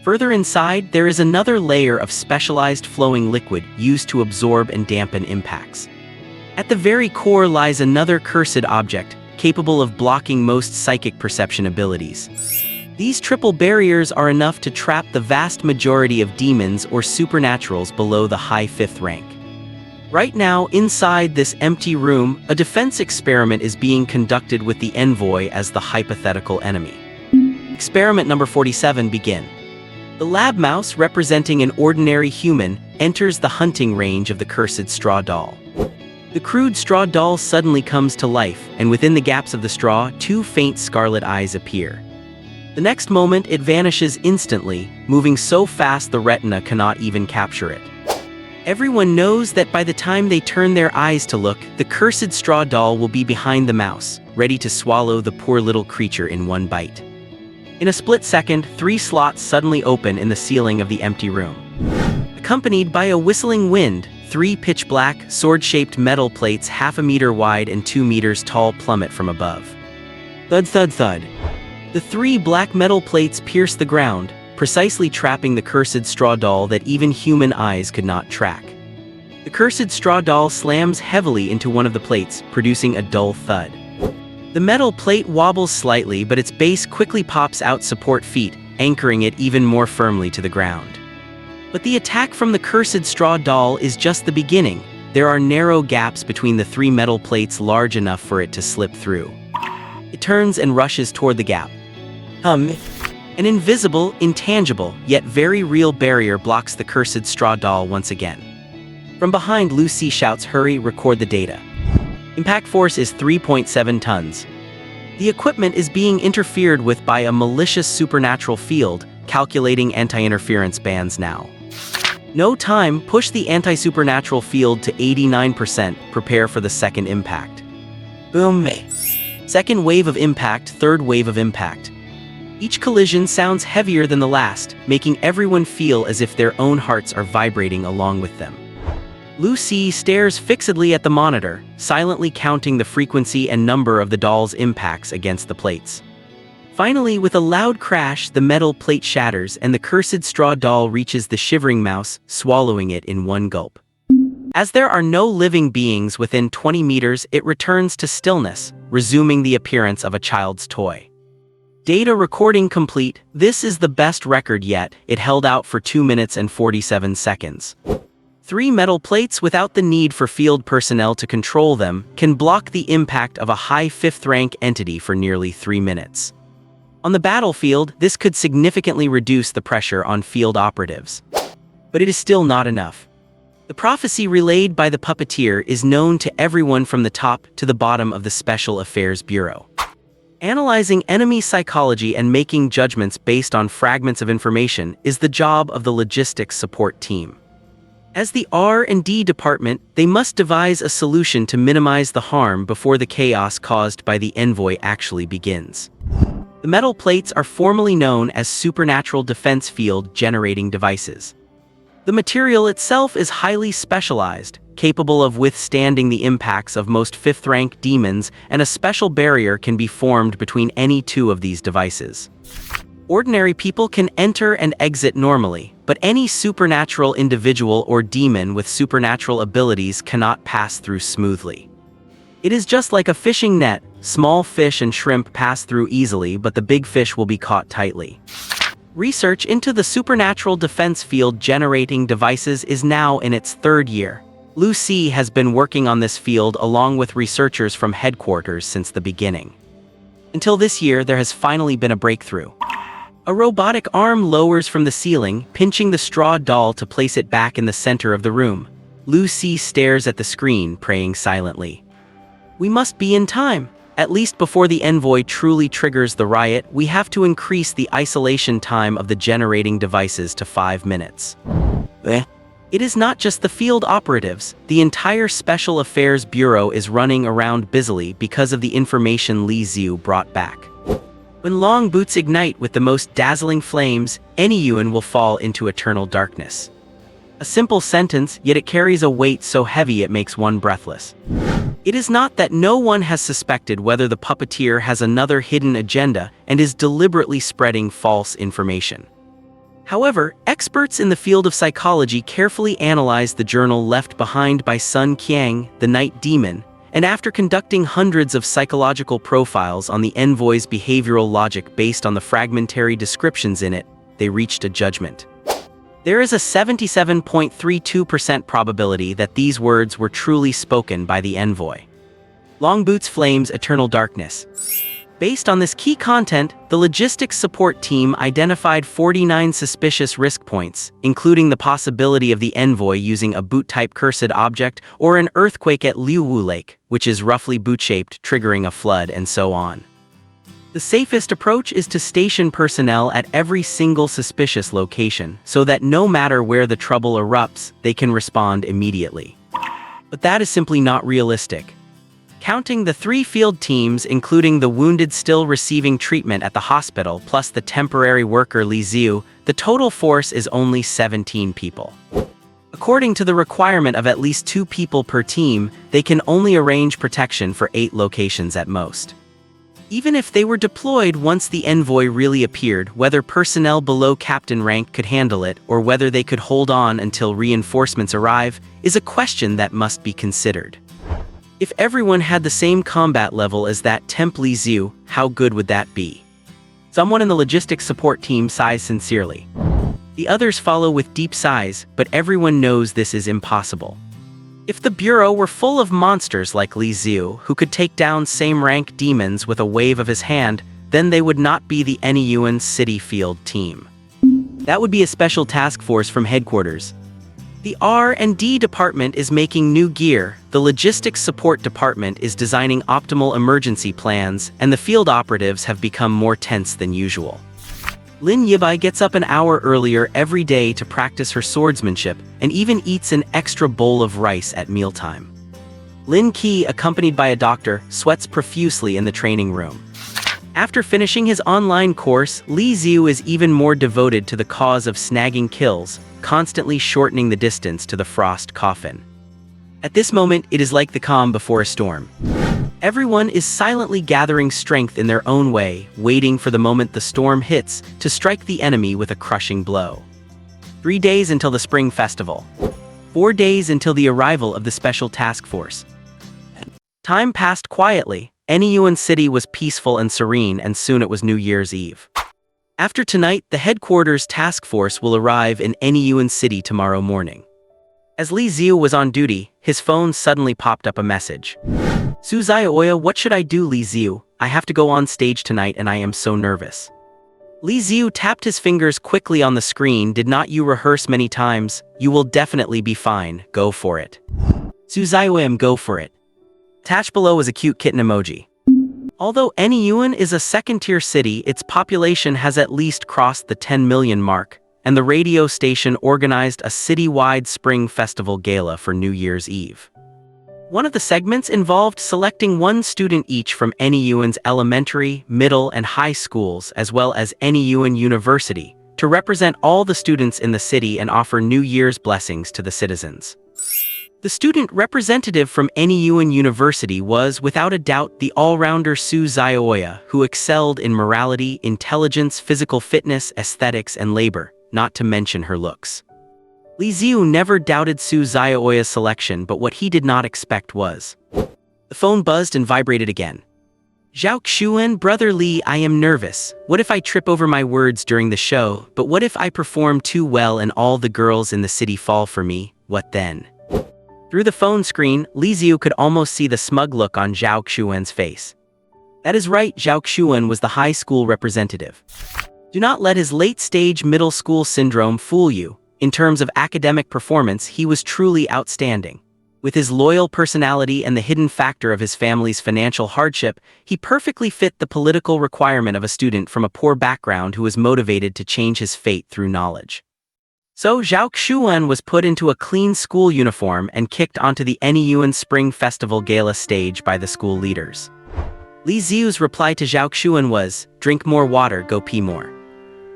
Further inside, there is another layer of specialized flowing liquid used to absorb and dampen impacts. At the very core lies another cursed object, capable of blocking most psychic perception abilities. These triple barriers are enough to trap the vast majority of demons or supernaturals below the high 5th rank. Right now, inside this empty room, a defense experiment is being conducted with the envoy as the hypothetical enemy. Experiment number 47 begin. The lab mouse, representing an ordinary human, enters the hunting range of the cursed straw doll. The crude straw doll suddenly comes to life, and within the gaps of the straw, 2 faint scarlet eyes appear. The next moment, it vanishes instantly, moving so fast the retina cannot even capture it. Everyone knows that by the time they turn their eyes to look, the cursed straw doll will be behind the mouse, ready to swallow the poor little creature in one bite. In a split second, 3 slots suddenly open in the ceiling of the empty room. Accompanied by a whistling wind, 3 pitch-black, sword-shaped metal plates 1/2 meter wide and 2 meters tall plummet from above. Thud, thud, thud. The 3 black metal plates pierce the ground, precisely trapping the cursed straw doll that even human eyes could not track. The cursed straw doll slams heavily into one of the plates, producing a dull thud. The metal plate wobbles slightly, but its base quickly pops out support feet, anchoring it even more firmly to the ground. But the attack from the cursed straw doll is just the beginning. There are narrow gaps between the 3 metal plates large enough for it to slip through. It turns and rushes toward the gap. An invisible, intangible, yet very real barrier blocks the cursed straw doll once again. From behind, Li Xiu shouts, "Hurry, record the data." Impact force is 3.7 tons. The equipment is being interfered with by a malicious supernatural field, calculating anti-interference bands now. No time, push the anti-supernatural field to 89%, prepare for the second impact. Boom. Second wave of impact, third wave of impact. Each collision sounds heavier than the last, making everyone feel as if their own hearts are vibrating along with them. Li Xiu stares fixedly at the monitor, silently counting the frequency and number of the doll's impacts against the plates. Finally, with a loud crash, the metal plate shatters and the cursed straw doll reaches the shivering mouse, swallowing it in one gulp. As there are no living beings within 20 meters, it returns to stillness, resuming the appearance of a child's toy. Data recording complete. This is the best record yet. It held out for 2 minutes and 47 seconds. 3 metal plates without the need for field personnel to control them can block the impact of a high 5th rank entity for nearly 3 minutes. On the battlefield, this could significantly reduce the pressure on field operatives. But it is still not enough. The prophecy relayed by the puppeteer is known to everyone from the top to the bottom of the Special Affairs Bureau. Analyzing enemy psychology and making judgments based on fragments of information is the job of the logistics support team. As the R&D department, they must devise a solution to minimize the harm before the chaos caused by the envoy actually begins. The metal plates are formally known as supernatural defense field generating devices. The material itself is highly specialized, capable of withstanding the impacts of most 5th-rank demons, and a special barrier can be formed between any 2 of these devices. Ordinary people can enter and exit normally, but any supernatural individual or demon with supernatural abilities cannot pass through smoothly. It is just like a fishing net. Small fish and shrimp pass through easily, but the big fish will be caught tightly. Research into the supernatural defense field generating devices is now in its third year. Li Xiu has been working on this field along with researchers from headquarters since the beginning. Until this year, there has finally been a breakthrough. A robotic arm lowers from the ceiling, pinching the straw doll to place it back in the center of the room. Li Xiu stares at the screen, praying silently. We must be in time. At least before the envoy truly triggers the riot, we have to increase the isolation time of the generating devices to 5 minutes. It is not just the field operatives. The entire Special Affairs Bureau is running around busily because of the information Li Xiu brought back. When long boots ignite with the most dazzling flames, any Yuan will fall into eternal darkness. A simple sentence, yet it carries a weight so heavy it makes one breathless. It is not that no one has suspected whether the puppeteer has another hidden agenda and is deliberately spreading false information. However, experts in the field of psychology carefully analyzed the journal left behind by Sun Qiang, the night demon, and after conducting hundreds of psychological profiles on the envoy's behavioral logic based on the fragmentary descriptions in it, they reached a judgment. There is a 77.32% probability that these words were truly spoken by the envoy. Longboots Flames Eternal Darkness. Based on this key content, the logistics support team identified 49 suspicious risk points, including the possibility of the envoy using a boot-type cursed object or an earthquake at Liuwu Lake, which is roughly boot-shaped, triggering a flood, and so on. The safest approach is to station personnel at every single suspicious location, so that no matter where the trouble erupts, they can respond immediately. But that is simply not realistic. Counting the 3 field teams, including the wounded still receiving treatment at the hospital plus the temporary worker Li Xiu, the total force is only 17 people. According to the requirement of at least 2 people per team, they can only arrange protection for 8 locations at most. Even if they were deployed once the envoy really appeared, whether personnel below captain rank could handle it or whether they could hold on until reinforcements arrive, is a question that must be considered. If everyone had the same combat level as that Temp Li Xiu, how good would that be? Someone in the logistics support team sighs sincerely. The others follow with deep sighs, but everyone knows this is impossible. If the Bureau were full of monsters like Li Xiu, who could take down same-rank demons with a wave of his hand, then they would not be the Anyuan City Field team. That would be a special task force from headquarters. The R&D department is making new gear, the logistics support department is designing optimal emergency plans, and the field operatives have become more tense than usual. Lin Yibai gets up an hour earlier every day to practice her swordsmanship, and even eats an extra bowl of rice at mealtime. Lin Qi, accompanied by a doctor, sweats profusely in the training room. After finishing his online course, Li Xiu is even more devoted to the cause of snagging kills, constantly shortening the distance to the frost coffin. At this moment, it is like the calm before a storm. Everyone is silently gathering strength in their own way, waiting for the moment the storm hits to strike the enemy with a crushing blow. 3 days until the Spring Festival. 4 days until the arrival of the Special Task Force. Time passed quietly. Anyuan City was peaceful and serene, and soon it was New Year's Eve. After tonight, the headquarters task force will arrive in Anyuan City tomorrow morning. As Li Xiu was on duty, his phone suddenly popped up a message. Suzai-oya, what should I do, Li Xiu? I have to go on stage tonight and I am so nervous. Li Xiu tapped his fingers quickly on the screen. Did not you rehearse many times? You will definitely be fine. Go for it. Suzai-oya, go for it. Attached below is a cute kitten emoji. Although Anyuan is a second-tier city, its population has at least crossed the 10 million mark, and the radio station organized a city-wide Spring Festival gala for New Year's Eve. One of the segments involved selecting 1 student each from Anyuan's elementary, middle, and high schools, as well as Anyuan University, to represent all the students in the city and offer New Year's blessings to the citizens. The student representative from NEUN University was, without a doubt, the all-rounder Su Zhaoya, who excelled in morality, intelligence, physical fitness, aesthetics, and labor, not to mention her looks. Li Xiu never doubted Su Zhaoya's selection, but what he did not expect was... The phone buzzed and vibrated again. Zhao Xuan, brother Li, I am nervous. What if I trip over my words during the show? But what if I perform too well and all the girls in the city fall for me? What then? Through the phone screen, Li Xiu could almost see the smug look on Zhao Xuan's face. That is right, Zhao Xuan was the high school representative. Do not let his late-stage middle school syndrome fool you. In terms of academic performance, he was truly outstanding. With his loyal personality and the hidden factor of his family's financial hardship, he perfectly fit the political requirement of a student from a poor background who was motivated to change his fate through knowledge. So Zhao Xuan was put into a clean school uniform and kicked onto the NEUN Spring Festival Gala stage by the school leaders. Li Xiu's reply to Zhao Xuan was, "Drink more water, go pee more."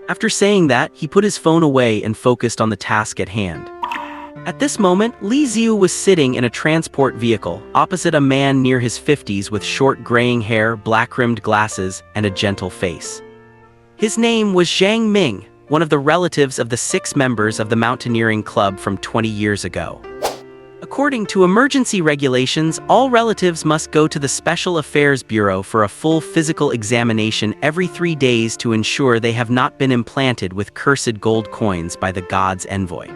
After saying that, he put his phone away and focused on the task at hand. At this moment, Li Xiu was sitting in a transport vehicle, opposite a man near his 50s with short graying hair, black-rimmed glasses, and a gentle face. His name was Zhang Ming, one of the relatives of the 6 members of the mountaineering club from 20 years ago. According to emergency regulations, all relatives must go to the Special Affairs Bureau for a full physical examination every 3 days to ensure they have not been implanted with cursed gold coins by the god's envoy.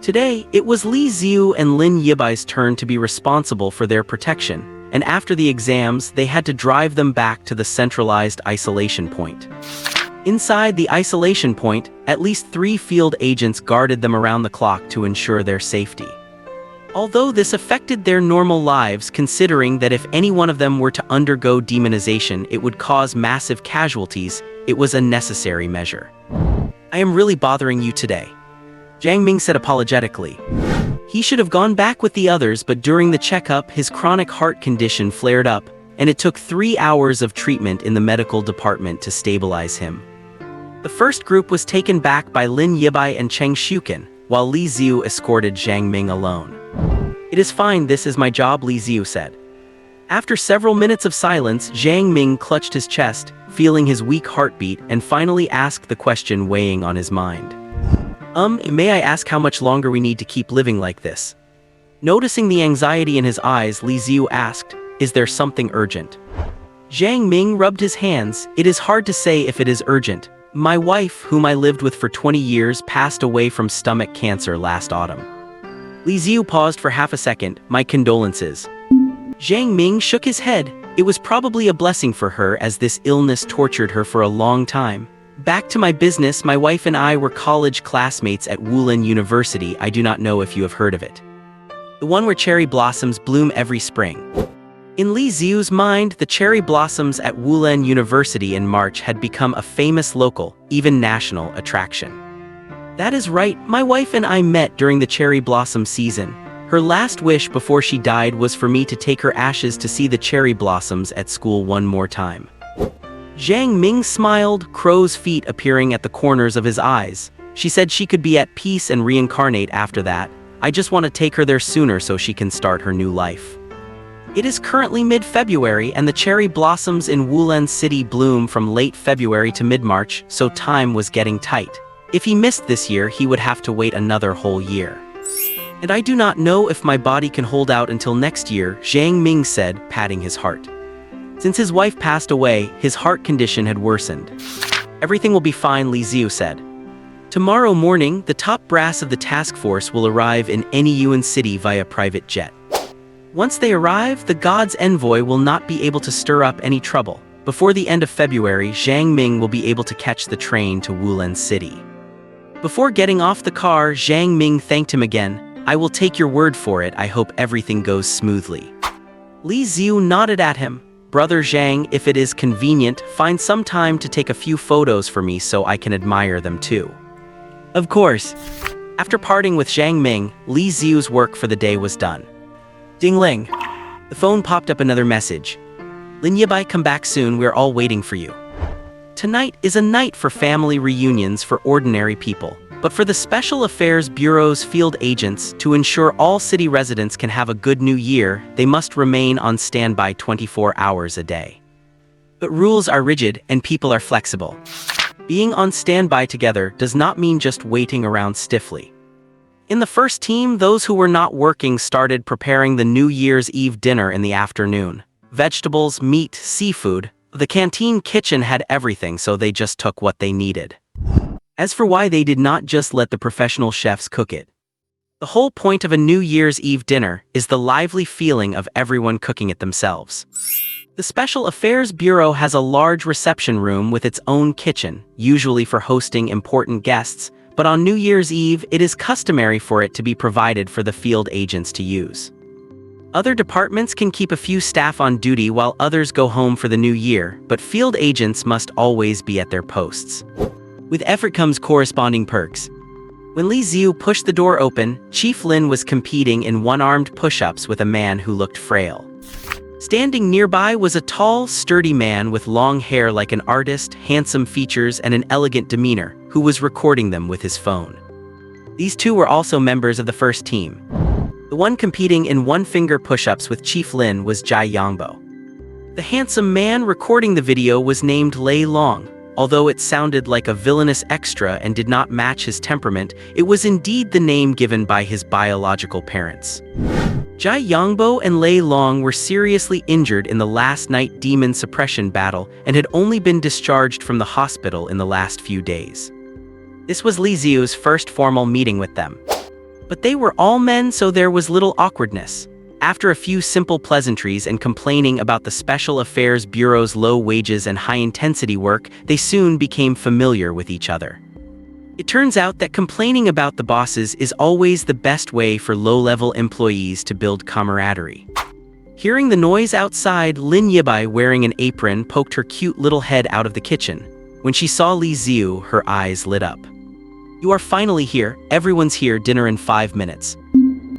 Today, it was Li Xiu and Lin Yibai's turn to be responsible for their protection, and after the exams, they had to drive them back to the centralized isolation point. Inside the isolation point, at least 3 field agents guarded them around the clock to ensure their safety. Although this affected their normal lives, considering that if any one of them were to undergo demonization, it would cause massive casualties, it was a necessary measure. "I am really bothering you today," Zhang Ming said apologetically. He should have gone back with the others, but during the checkup, his chronic heart condition flared up, and it took 3 hours of treatment in the medical department to stabilize him. The first group was taken back by Lin Yibai and Cheng Shuken, while Li Xiu escorted Zhang Ming alone. "It is fine, this is my job," Li Xiu said. After several minutes of silence, Zhang Ming clutched his chest, feeling his weak heartbeat, and finally asked the question weighing on his mind. May I ask how much longer we need to keep living like this?" Noticing the anxiety in his eyes, Li Xiu asked, "Is there something urgent?" Zhang Ming rubbed his hands. "It is hard to say if it is urgent. My wife, whom I lived with for 20 years, passed away from stomach cancer last autumn." Li Xiu paused for half a second. "My condolences." Zhang Ming shook his head. It was probably a blessing for her, as this illness tortured her for a long time. "Back to my business, my wife and I were college classmates at Wulin University. I do not know if you have heard of it. The one where cherry blossoms bloom every spring." In Li Xiu's mind, the cherry blossoms at Wulin University in March had become a famous local, even national, attraction. "That is right, my wife and I met during the cherry blossom season. Her last wish before she died was for me to take her ashes to see the cherry blossoms at school one more time." Zhang Ming smiled, crow's feet appearing at the corners of his eyes. She said she could be at peace and reincarnate after that. "I just want to take her there sooner so she can start her new life." It is currently mid-February, and the cherry blossoms in Wulin City bloom from late February to mid-March, so time was getting tight. If he missed this year, he would have to wait another whole year. "And I do not know if my body can hold out until next year," Zhang Ming said, patting his heart. Since his wife passed away, his heart condition had worsened. "Everything will be fine," Li Xiu said. "Tomorrow morning, the top brass of the task force will arrive in NEUN City via private jet. Once they arrive, the god's envoy will not be able to stir up any trouble. Before the end of February, Zhang Ming will be able to catch the train to Wulin City." Before getting off the car, Zhang Ming thanked him again. "I will take your word for it. I hope everything goes smoothly." Li Xiu nodded at him. "Brother Zhang, if it is convenient, find some time to take a few photos for me so I can admire them too." "Of course." After parting with Zhang Ming, Li Xiu's work for the day was done. Ding-ling. The phone popped up another message. "Lin Yibai, come back soon, we're all waiting for you." Tonight is a night for family reunions for ordinary people, But for the Special Affairs Bureau's field agents, to ensure all city residents can have a good new year, they must remain on standby 24 hours a day. But rules are rigid and people are flexible. Being on standby together does not mean just waiting around stiffly. In the first team, those who were not working started preparing the New Year's Eve dinner in the afternoon. Vegetables, meat, seafood. The canteen kitchen had everything, so they just took what they needed. As for why they did not just let the professional chefs cook it. The whole point of a New Year's Eve dinner is the lively feeling of everyone cooking it themselves. The Special Affairs Bureau has a large reception room with its own kitchen, usually for hosting important guests, but on New Year's Eve it is customary for it to be provided for the field agents to use. Other departments can keep a few staff on duty while others go home for the new year, but field agents must always be at their posts. With effort comes corresponding perks. When Li Xiu pushed the door open, Chief Lin was competing in one-armed push-ups with a man who looked frail. Standing nearby was a tall, sturdy man with long hair like an artist, handsome features, and an elegant demeanor, who was recording them with his phone. These two were also members of the first team. The one competing in one-finger push-ups with Chief Lin was Jai Yangbo. The handsome man recording the video was named Lei Long. Although it sounded like a villainous extra and did not match his temperament, it was indeed the name given by his biological parents. Jai Yangbo and Lei Long were seriously injured in the last night demon suppression battle and had only been discharged from the hospital in the last few days. This was Li Xiu's first formal meeting with them. But they were all men, so there was little awkwardness. After a few simple pleasantries and complaining about the Special Affairs Bureau's low wages and high-intensity work, they soon became familiar with each other. It turns out that complaining about the bosses is always the best way for low-level employees to build camaraderie. Hearing the noise outside, Lin Yibai, wearing an apron, poked her cute little head out of the kitchen. When she saw Li Xiu, her eyes lit up. "You are finally here. Everyone's here. Dinner in 5 minutes."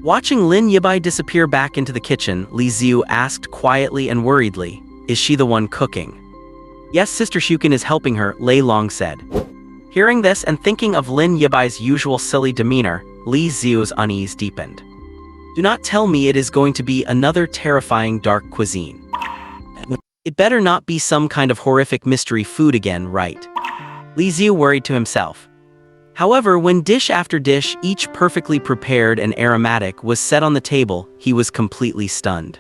Watching Lin Yibai disappear back into the kitchen, Li Xiu asked quietly and worriedly, "Is she the one cooking?" "Yes, Sister Shukin is helping her," Lei Long said. Hearing this and thinking of Lin Yibai's usual silly demeanor, Li Xiu's unease deepened. "Do not tell me it is going to be another terrifying dark cuisine. It better not be some kind of horrific mystery food again, right?" Li Xiu worried to himself. However, when dish after dish, each perfectly prepared and aromatic, was set on the table, he was completely stunned.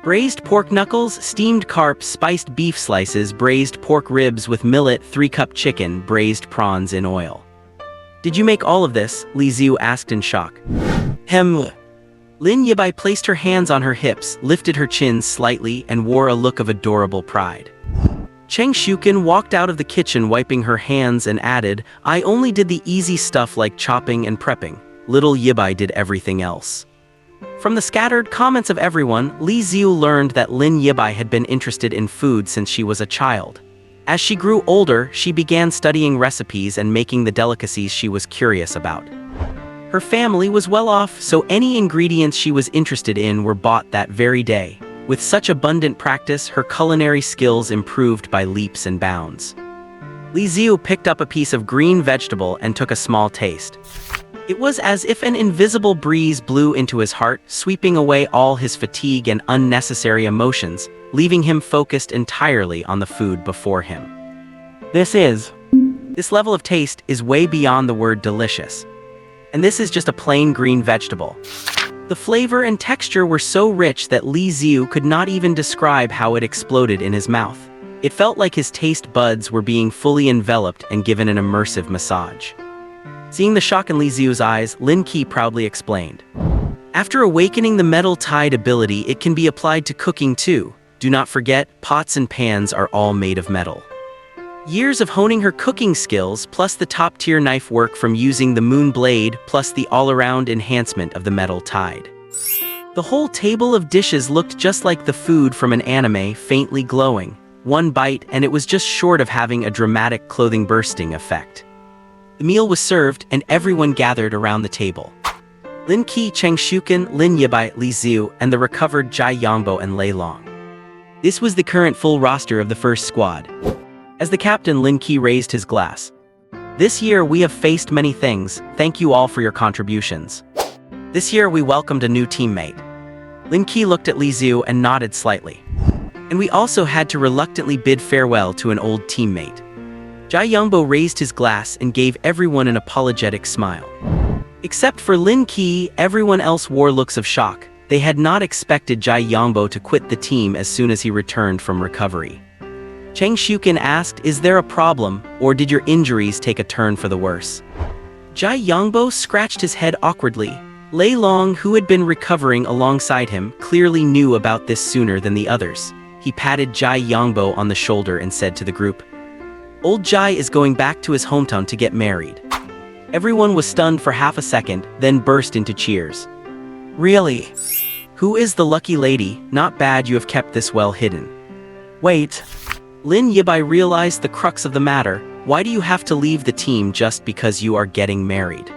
Braised pork knuckles, steamed carp, spiced beef slices, braised pork ribs with millet, 3-cup chicken, braised prawns in oil. "Did you make all of this?" Li Xiu asked in shock. Lin Yibai placed her hands on her hips, lifted her chin slightly, and wore a look of adorable pride. Cheng Shukin walked out of the kitchen wiping her hands and added, "I only did the easy stuff like chopping and prepping. Little Yibai did everything else." From the scattered comments of everyone, Li Xiu learned that Lin Yibai had been interested in food since she was a child. As she grew older, she began studying recipes and making the delicacies she was curious about. Her family was well off, so any ingredients she was interested in were bought that very day. With such abundant practice, her culinary skills improved by leaps and bounds. Li Xiu picked up a piece of green vegetable and took a small taste. It was as if an invisible breeze blew into his heart, sweeping away all his fatigue and unnecessary emotions, leaving him focused entirely on the food before him. This level of taste is way beyond the word delicious. And this is just a plain green vegetable. The flavor and texture were so rich that Li Xiu could not even describe how it exploded in his mouth. It felt like his taste buds were being fully enveloped and given an immersive massage. Seeing the shock in Li Xiu's eyes, Lin Qi proudly explained. "After awakening the metal tide ability, it can be applied to cooking too. Do not forget, pots and pans are all made of metal." Years of honing her cooking skills, plus the top-tier knife work from using the moon blade, plus the all-around enhancement of the metal tide. The whole table of dishes looked just like the food from an anime, faintly glowing. One bite, and it was just short of having a dramatic clothing bursting effect. The meal was served, and everyone gathered around the table. Lin Qi, Cheng Shukin, Lin Yibai, Li Xiu, and the recovered Jai Yangbo and Lei Long. This was the current full roster of the first squad. As the captain, Lin Qi raised his glass. This year we have faced many things, thank you all for your contributions. This year we welcomed a new teammate. Lin Qi looked at Li Xiu and nodded slightly. And we also had to reluctantly bid farewell to an old teammate. Jai Yongbo raised his glass and gave everyone an apologetic smile. Except for Lin Qi, everyone else wore looks of shock. They had not expected Jai Yongbo to quit the team as soon as he returned from recovery. Cheng Shukin asked, "Is there a problem, or did your injuries take a turn for the worse?" Jai Yongbo scratched his head awkwardly. Lei Long, who had been recovering alongside him, clearly knew about this sooner than the others. He patted Jai Yongbo on the shoulder and said to the group, "Old Jai is going back to his hometown to get married." Everyone was stunned for half a second, then burst into cheers. "Really? Who is the lucky lady? Not bad you have kept this well hidden." "Wait." Lin Yibai realized the crux of the matter. "Why do you have to leave the team just because you are getting married?"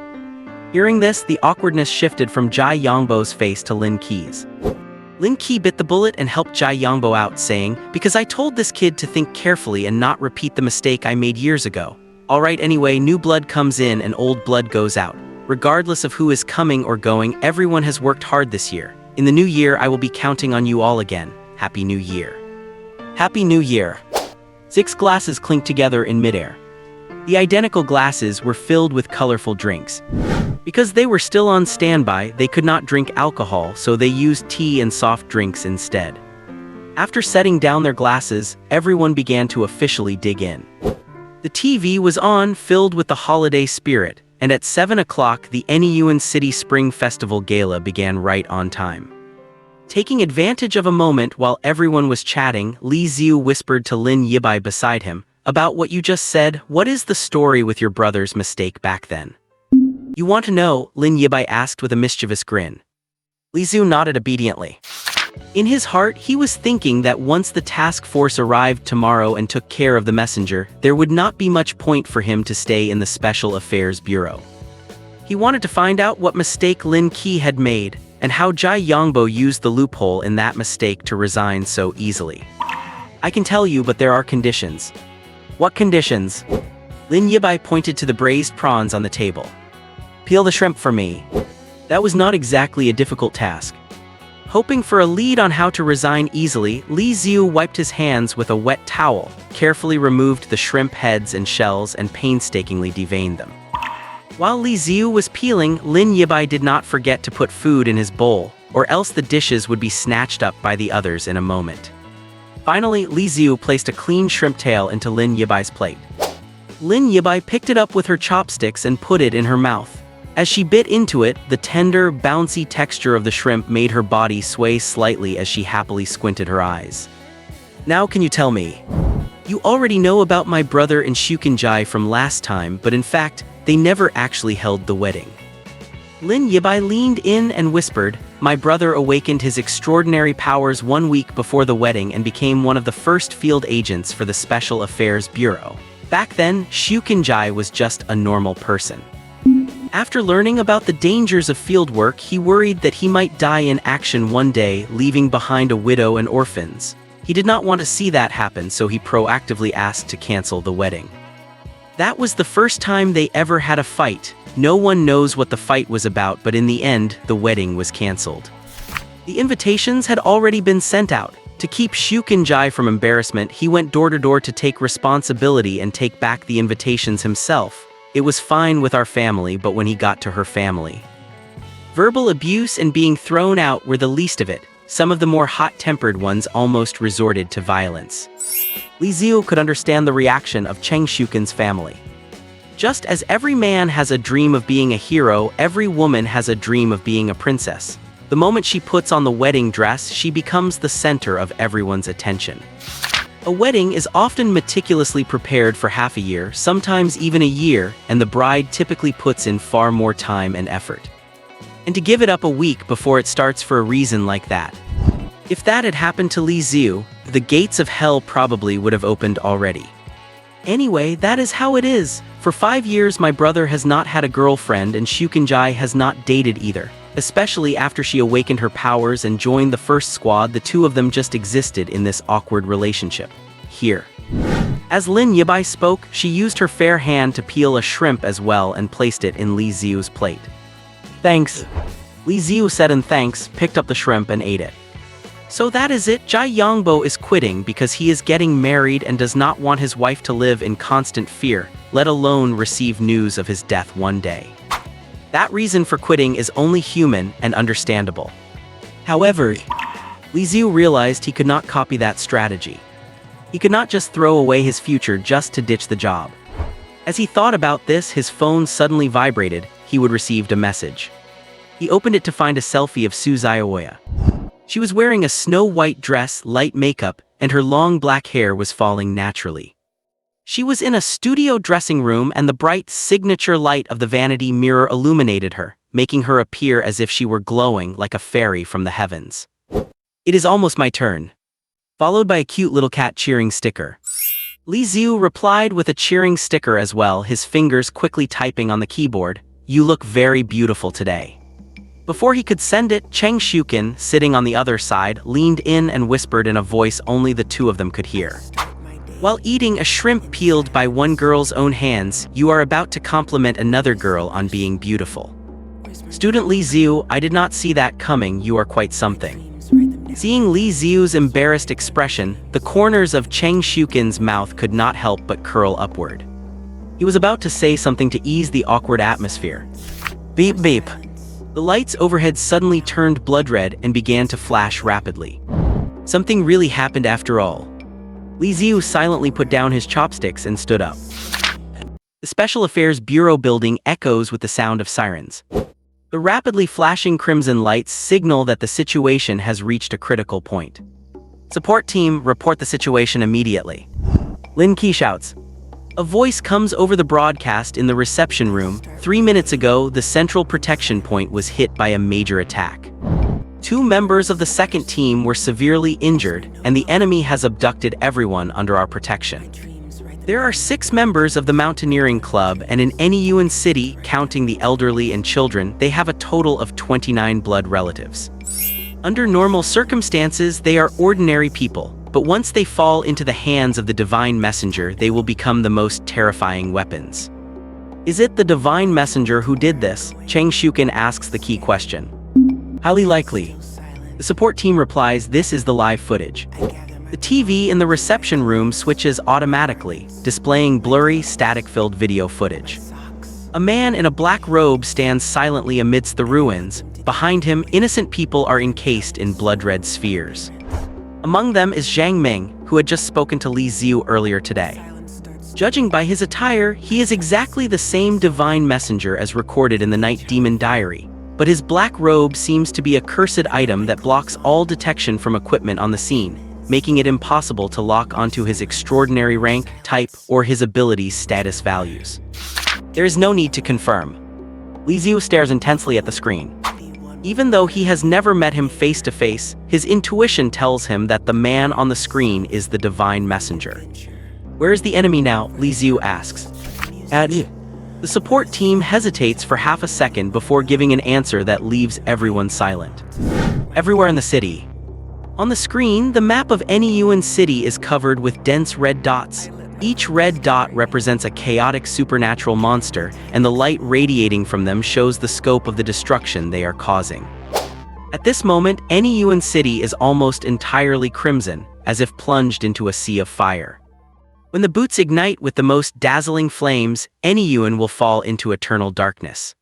Hearing this, the awkwardness shifted from Jai Yongbo's face to Lin Qi's. Lin Qi bit the bullet and helped Jai Yongbo out, saying, "Because I told this kid to think carefully and not repeat the mistake I made years ago. Alright, anyway, new blood comes in and old blood goes out. Regardless of who is coming or going, everyone has worked hard this year. In the new year, I will be counting on you all again. Happy New Year." Happy New Year. 6 glasses clinked together in midair. The identical glasses were filled with colorful drinks. Because they were still on standby, they could not drink alcohol, so they used tea and soft drinks instead. After setting down their glasses, everyone began to officially dig in. The TV was on, filled with the holiday spirit, and at 7 o'clock the Neun City Spring Festival Gala began right on time. Taking advantage of a moment while everyone was chatting, Li Xiu whispered to Lin Yibai beside him, "About what you just said, what is the story with your brother's mistake back then?" "You want to know?" Lin Yibai asked with a mischievous grin. Li Xiu nodded obediently. In his heart, he was thinking that once the task force arrived tomorrow and took care of the messenger, there would not be much point for him to stay in the Special Affairs Bureau. He wanted to find out what mistake Lin Qi had made, and how Jai Yongbo used the loophole in that mistake to resign so easily. "I can tell you, but there are conditions." "What conditions?" Lin Yibai pointed to the braised prawns on the table. "Peel the shrimp for me." That was not exactly a difficult task. Hoping for a lead on how to resign easily, Li Xiu wiped his hands with a wet towel, carefully removed the shrimp heads and shells, and painstakingly deveined them. While Li Xiu was peeling, Lin Yibai did not forget to put food in his bowl, or else the dishes would be snatched up by the others in a moment. Finally, Li Xiu placed a clean shrimp tail into Lin Yibai's plate. Lin Yibai picked it up with her chopsticks and put it in her mouth. As she bit into it, the tender, bouncy texture of the shrimp made her body sway slightly as she happily squinted her eyes. "Now can you tell me? You already know about my brother and Shukinjai from last time, but in fact, they never actually held the wedding." Lin Yibai leaned in and whispered, "My brother awakened his extraordinary powers 1 week before the wedding and became one of the first field agents for the Special Affairs Bureau. Back then, Shukinjai was just a normal person. After learning about the dangers of fieldwork, he worried that he might die in action one day, leaving behind a widow and orphans. He did not want to see that happen, so he proactively asked to cancel the wedding. That was the first time they ever had a fight. No one knows what the fight was about, but in the end, the wedding was canceled. The invitations had already been sent out. To keep Shukinjai from embarrassment, he went door to door to take responsibility and take back the invitations himself. It was fine with our family, but when he got to her family, verbal abuse and being thrown out were the least of it. Some of the more hot-tempered ones almost resorted to violence. Li Xiu could understand the reaction of Cheng Shukin's family. Just as every man has a dream of being a hero, every woman has a dream of being a princess. The moment she puts on the wedding dress, she becomes the center of everyone's attention. A wedding is often meticulously prepared for half a year, sometimes even a year, and the bride typically puts in far more time and effort. And to give it up a week before it starts for a reason like that. If that had happened to Li Xiu, the gates of hell probably would have opened already. Anyway, that is how it is. For 5 years my brother has not had a girlfriend and Shukinjai has not dated either. Especially after she awakened her powers and joined the first squad, the two of them just existed in this awkward relationship. Here. As Lin Yibai spoke, she used her fair hand to peel a shrimp as well and placed it in Li Xiu's plate. Thanks. Li Xiu said and thanks, picked up the shrimp and ate it. So that is it. Jai Yongbo is quitting because he is getting married and does not want his wife to live in constant fear, let alone receive news of his death one day. That reason for quitting is only human and understandable. However, Li Xiu realized he could not copy that strategy. He could not just throw away his future just to ditch the job. As he thought about this, his phone suddenly vibrated. He would received a message. He opened it to find a selfie of Su Xiaoya. She was wearing a snow-white dress, light makeup, and her long black hair was falling naturally. She was in a studio dressing room and the bright signature light of the vanity mirror illuminated her, making her appear as if she were glowing like a fairy from the heavens. It is almost my turn. Followed by a cute little cat cheering sticker. Li Xiu replied with a cheering sticker as well, his fingers quickly typing on the keyboard. You look very beautiful today. Before he could send it, Cheng Shukin, sitting on the other side, leaned in and whispered in a voice only the two of them could hear. While eating a shrimp peeled by one girl's own hands, you are about to compliment another girl on being beautiful. Student Li Xiu, I did not see that coming, you are quite something. Seeing Li Xiu's embarrassed expression, the corners of Cheng Shukin's mouth could not help but curl upward. He was about to say something to ease the awkward atmosphere. Beep beep. The lights overhead suddenly turned blood red and began to flash rapidly. Something really happened after all. Li Xiu silently put down his chopsticks and stood up. The Special Affairs Bureau building echoes with the sound of sirens. The rapidly flashing crimson lights signal that the situation has reached a critical point. Support team, report the situation immediately. Lin Qi shouts. A voice comes over the broadcast in the reception room. 3 minutes ago, the central protection point was hit by a major attack. 2 members of the second team were severely injured, and the enemy has abducted everyone under our protection. There are 6 members of the mountaineering club, and in any UN city, counting the elderly and children, they have a total of 29 blood relatives. Under normal circumstances, they are ordinary people, but once they fall into the hands of the Divine Messenger, they will become the most terrifying weapons. Is it the Divine Messenger who did this? Cheng Shukin asks the key question. Highly likely. The support team replies, this is the live footage. The TV in the reception room switches automatically, displaying blurry, static-filled video footage. A man in a black robe stands silently amidst the ruins. Behind him, innocent people are encased in blood-red spheres. Among them is Zhang Ming, who had just spoken to Li Xiu earlier today. Judging by his attire, he is exactly the same divine messenger as recorded in the Night Demon Diary, but his black robe seems to be a cursed item that blocks all detection from equipment on the scene, making it impossible to lock onto his extraordinary rank, type, or his abilities' status values. There is no need to confirm. Li Xiu stares intensely at the screen. Even though he has never met him face to face, his intuition tells him that the man on the screen is the divine messenger. Where is the enemy now? Li Xiu asks. The support team hesitates for half a second before giving an answer that leaves everyone silent. Everywhere in the city. On the screen, the map of any UN city is covered with dense red dots. Each red dot represents a chaotic supernatural monster, and the light radiating from them shows the scope of the destruction they are causing. At this moment, any UN city is almost entirely crimson, as if plunged into a sea of fire. When the boots ignite with the most dazzling flames, any UN will fall into eternal darkness.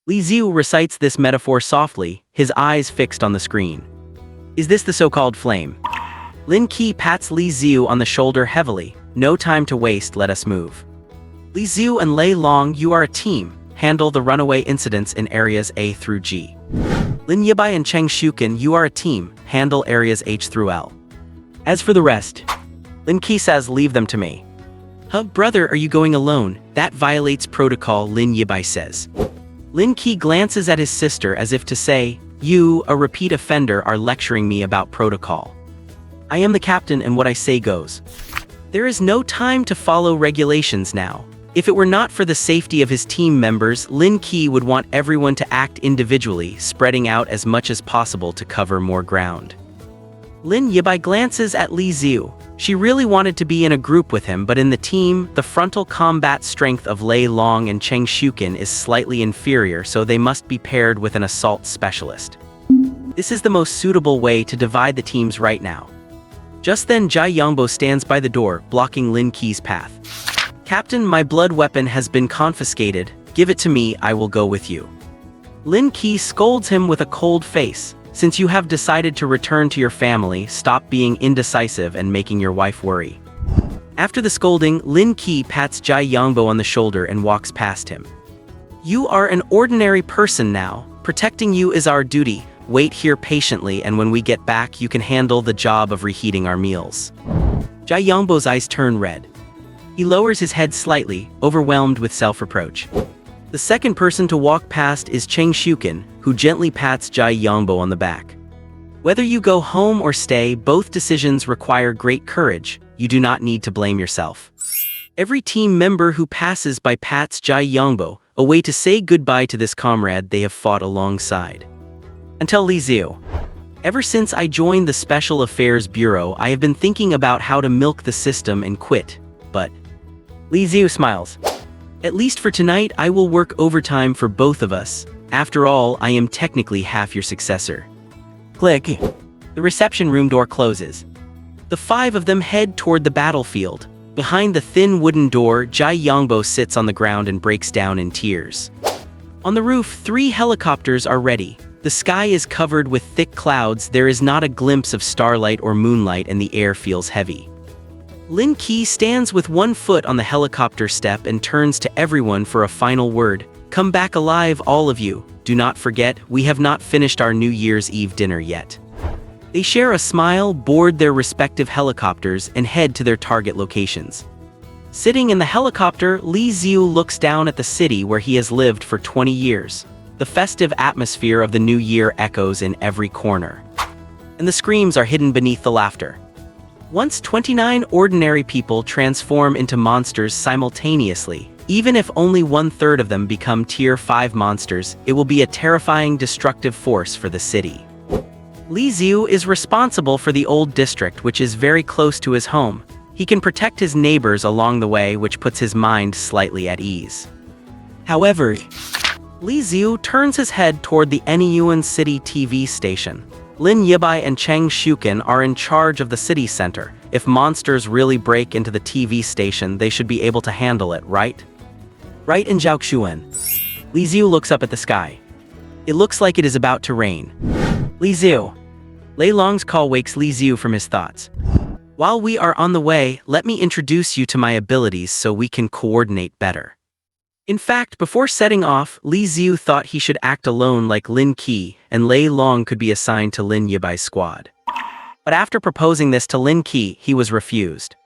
Li Xiu recites this metaphor softly, his eyes fixed on the screen. Is this the so-called flame? Lin Qi pats Li Xiu on the shoulder heavily. No time to waste, let us move. Li Xiu and Lei Long, you are a team. Handle the runaway incidents in areas A through G. Lin Yibai and Cheng Shukin, you are a team. Handle areas H through L. As for the rest, Lin Qi says, leave them to me. Huh, brother, are you going alone? That violates protocol, Lin Yibai says. Lin Qi glances at his sister as if to say, you, a repeat offender, are lecturing me about protocol. I am the captain and what I say goes. There is no time to follow regulations now. If it were not for the safety of his team members, Lin Qi would want everyone to act individually, spreading out as much as possible to cover more ground. Lin Yibai glances at Li Xiu. She really wanted to be in a group with him, but in the team, the frontal combat strength of Lei Long and Cheng Shuken is slightly inferior, so they must be paired with an assault specialist. This is the most suitable way to divide the teams right now. Just then Jai Yongbo stands by the door, blocking Lin Qi's path. "Captain, my blood weapon has been confiscated. Give it to me, I will go with you." Lin Qi scolds him with a cold face. "Since you have decided to return to your family, stop being indecisive and making your wife worry." After the scolding, Lin Qi pats Jai Yongbo on the shoulder and walks past him. "You are an ordinary person now. Protecting you is our duty. Wait here patiently, and when we get back, you can handle the job of reheating our meals." Jai Yongbo's eyes turn red. He lowers his head slightly, overwhelmed with self-reproach. The second person to walk past is Cheng Shuken, who gently pats Jai Yongbo on the back. "Whether you go home or stay, both decisions require great courage. You do not need to blame yourself." Every team member who passes by pats Jai Yongbo, a way to say goodbye to this comrade they have fought alongside. Until Li Xiu. "Ever since I joined the Special Affairs Bureau, I have been thinking about how to milk the system and quit, but..." Li Xiu smiles. "At least for tonight, I will work overtime for both of us. After all, I am technically half your successor." Click. The reception room door closes. The five of them head toward the battlefield. Behind the thin wooden door, Jai Yongbo sits on the ground and breaks down in tears. On the roof, 3 helicopters are ready. The sky is covered with thick clouds. There is not a glimpse of starlight or moonlight, and the air feels heavy. Lin Qi stands with one foot on the helicopter step and turns to everyone for a final word. "Come back alive, all of you. Do not forget, we have not finished our New Year's Eve dinner yet." They share a smile, board their respective helicopters, and head to their target locations. Sitting in the helicopter, Li Xiu looks down at the city where he has lived for 20 years. The festive atmosphere of the new year echoes in every corner. And the screams are hidden beneath the laughter. Once 29 ordinary people transform into monsters simultaneously, even if only 1/3 of them become Tier 5 monsters, it will be a terrifying destructive force for the city. Li Xiu is responsible for the old district, which is very close to his home. He can protect his neighbors along the way, which puts his mind slightly at ease. However, Li Xiu turns his head toward the Anyuan City TV station. Lin Yibai and Cheng Shuken are in charge of the city center. If monsters really break into the TV station, they should be able to handle it, right? Right in Jiaoxuan. Li Xiu looks up at the sky. It looks like it is about to rain. Li Xiu. Lei Long's call wakes Li Xiu from his thoughts. "While we are on the way, let me introduce you to my abilities so we can coordinate better." In fact, before setting off, Li Xiu thought he should act alone like Lin Qi, and Lei Long could be assigned to Lin Yibai's squad. But after proposing this to Lin Qi, he was refused.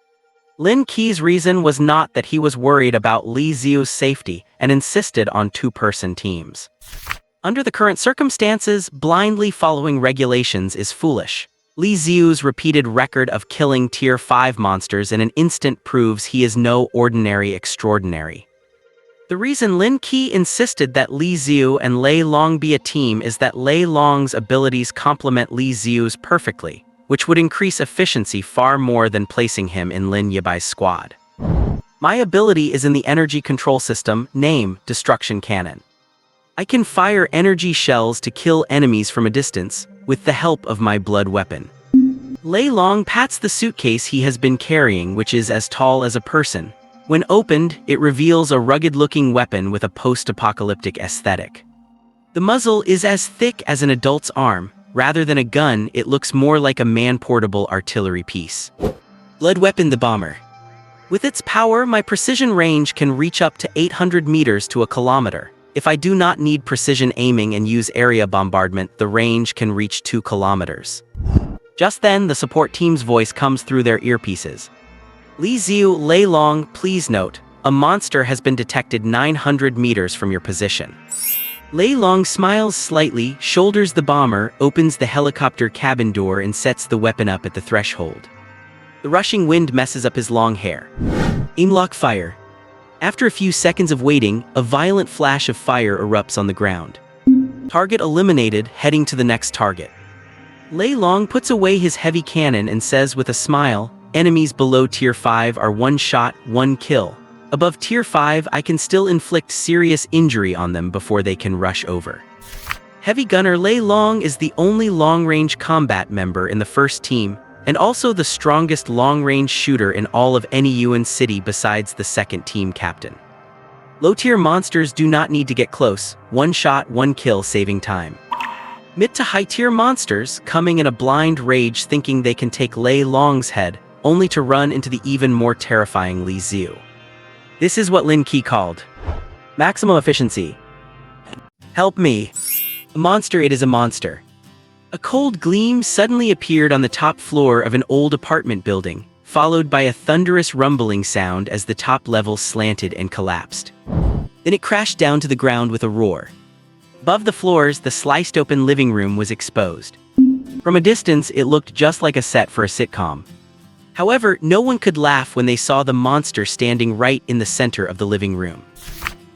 Lin Qi's reason was not that he was worried about Li Xiu's safety and insisted on 2-person teams. Under the current circumstances, blindly following regulations is foolish. Li Xiu's repeated record of killing Tier 5 monsters in an instant proves he is no ordinary extraordinary. The reason Lin Qi insisted that Li Xiu and Lei Long be a team is that Lei Long's abilities complement Li Xiu's perfectly, which would increase efficiency far more than placing him in Lin Yibai's squad. "My ability is in the energy control system, name Destruction Cannon. I can fire energy shells to kill enemies from a distance, with the help of my blood weapon." Lei Long pats the suitcase he has been carrying, which is as tall as a person. When opened, it reveals a rugged-looking weapon with a post-apocalyptic aesthetic. The muzzle is as thick as an adult's arm. Rather than a gun, it looks more like a man-portable artillery piece. Blood weapon, the bomber. With its power, my precision range can reach up to 800 meters to a kilometer. If I do not need precision aiming and use area bombardment, the range can reach 2 kilometers. Just then, the support team's voice comes through their earpieces. "Li Xiu, Lei Long, please note, a monster has been detected 900 meters from your position." Lei Long smiles slightly, shoulders the bomber, opens the helicopter cabin door and sets the weapon up at the threshold. The rushing wind messes up his long hair. Aim, lock, fire. After a few seconds of waiting, a violent flash of fire erupts on the ground. Target eliminated, heading to the next target. Lei Long puts away his heavy cannon and says with a smile, "Enemies below Tier 5 are one shot, one kill. Above Tier 5, I can still inflict serious injury on them before they can rush over." Heavy Gunner Lei Long is the only long-range combat member in the first team, and also the strongest long-range shooter in all of any UN city besides the second team captain. Low-tier monsters do not need to get close, one shot, one kill saving time. Mid to high-tier monsters, coming in a blind rage thinking they can take Lei Long's head, only to run into the even more terrifying Li Xiu. This is what Lin Qi called maximum efficiency. Help me. A monster, it is a monster. A cold gleam suddenly appeared on the top floor of an old apartment building, followed by a thunderous rumbling sound as the top level slanted and collapsed. Then it crashed down to the ground with a roar. Above the floors, the sliced-open living room was exposed. From a distance, it looked just like a set for a sitcom. However, no one could laugh when they saw the monster standing right in the center of the living room.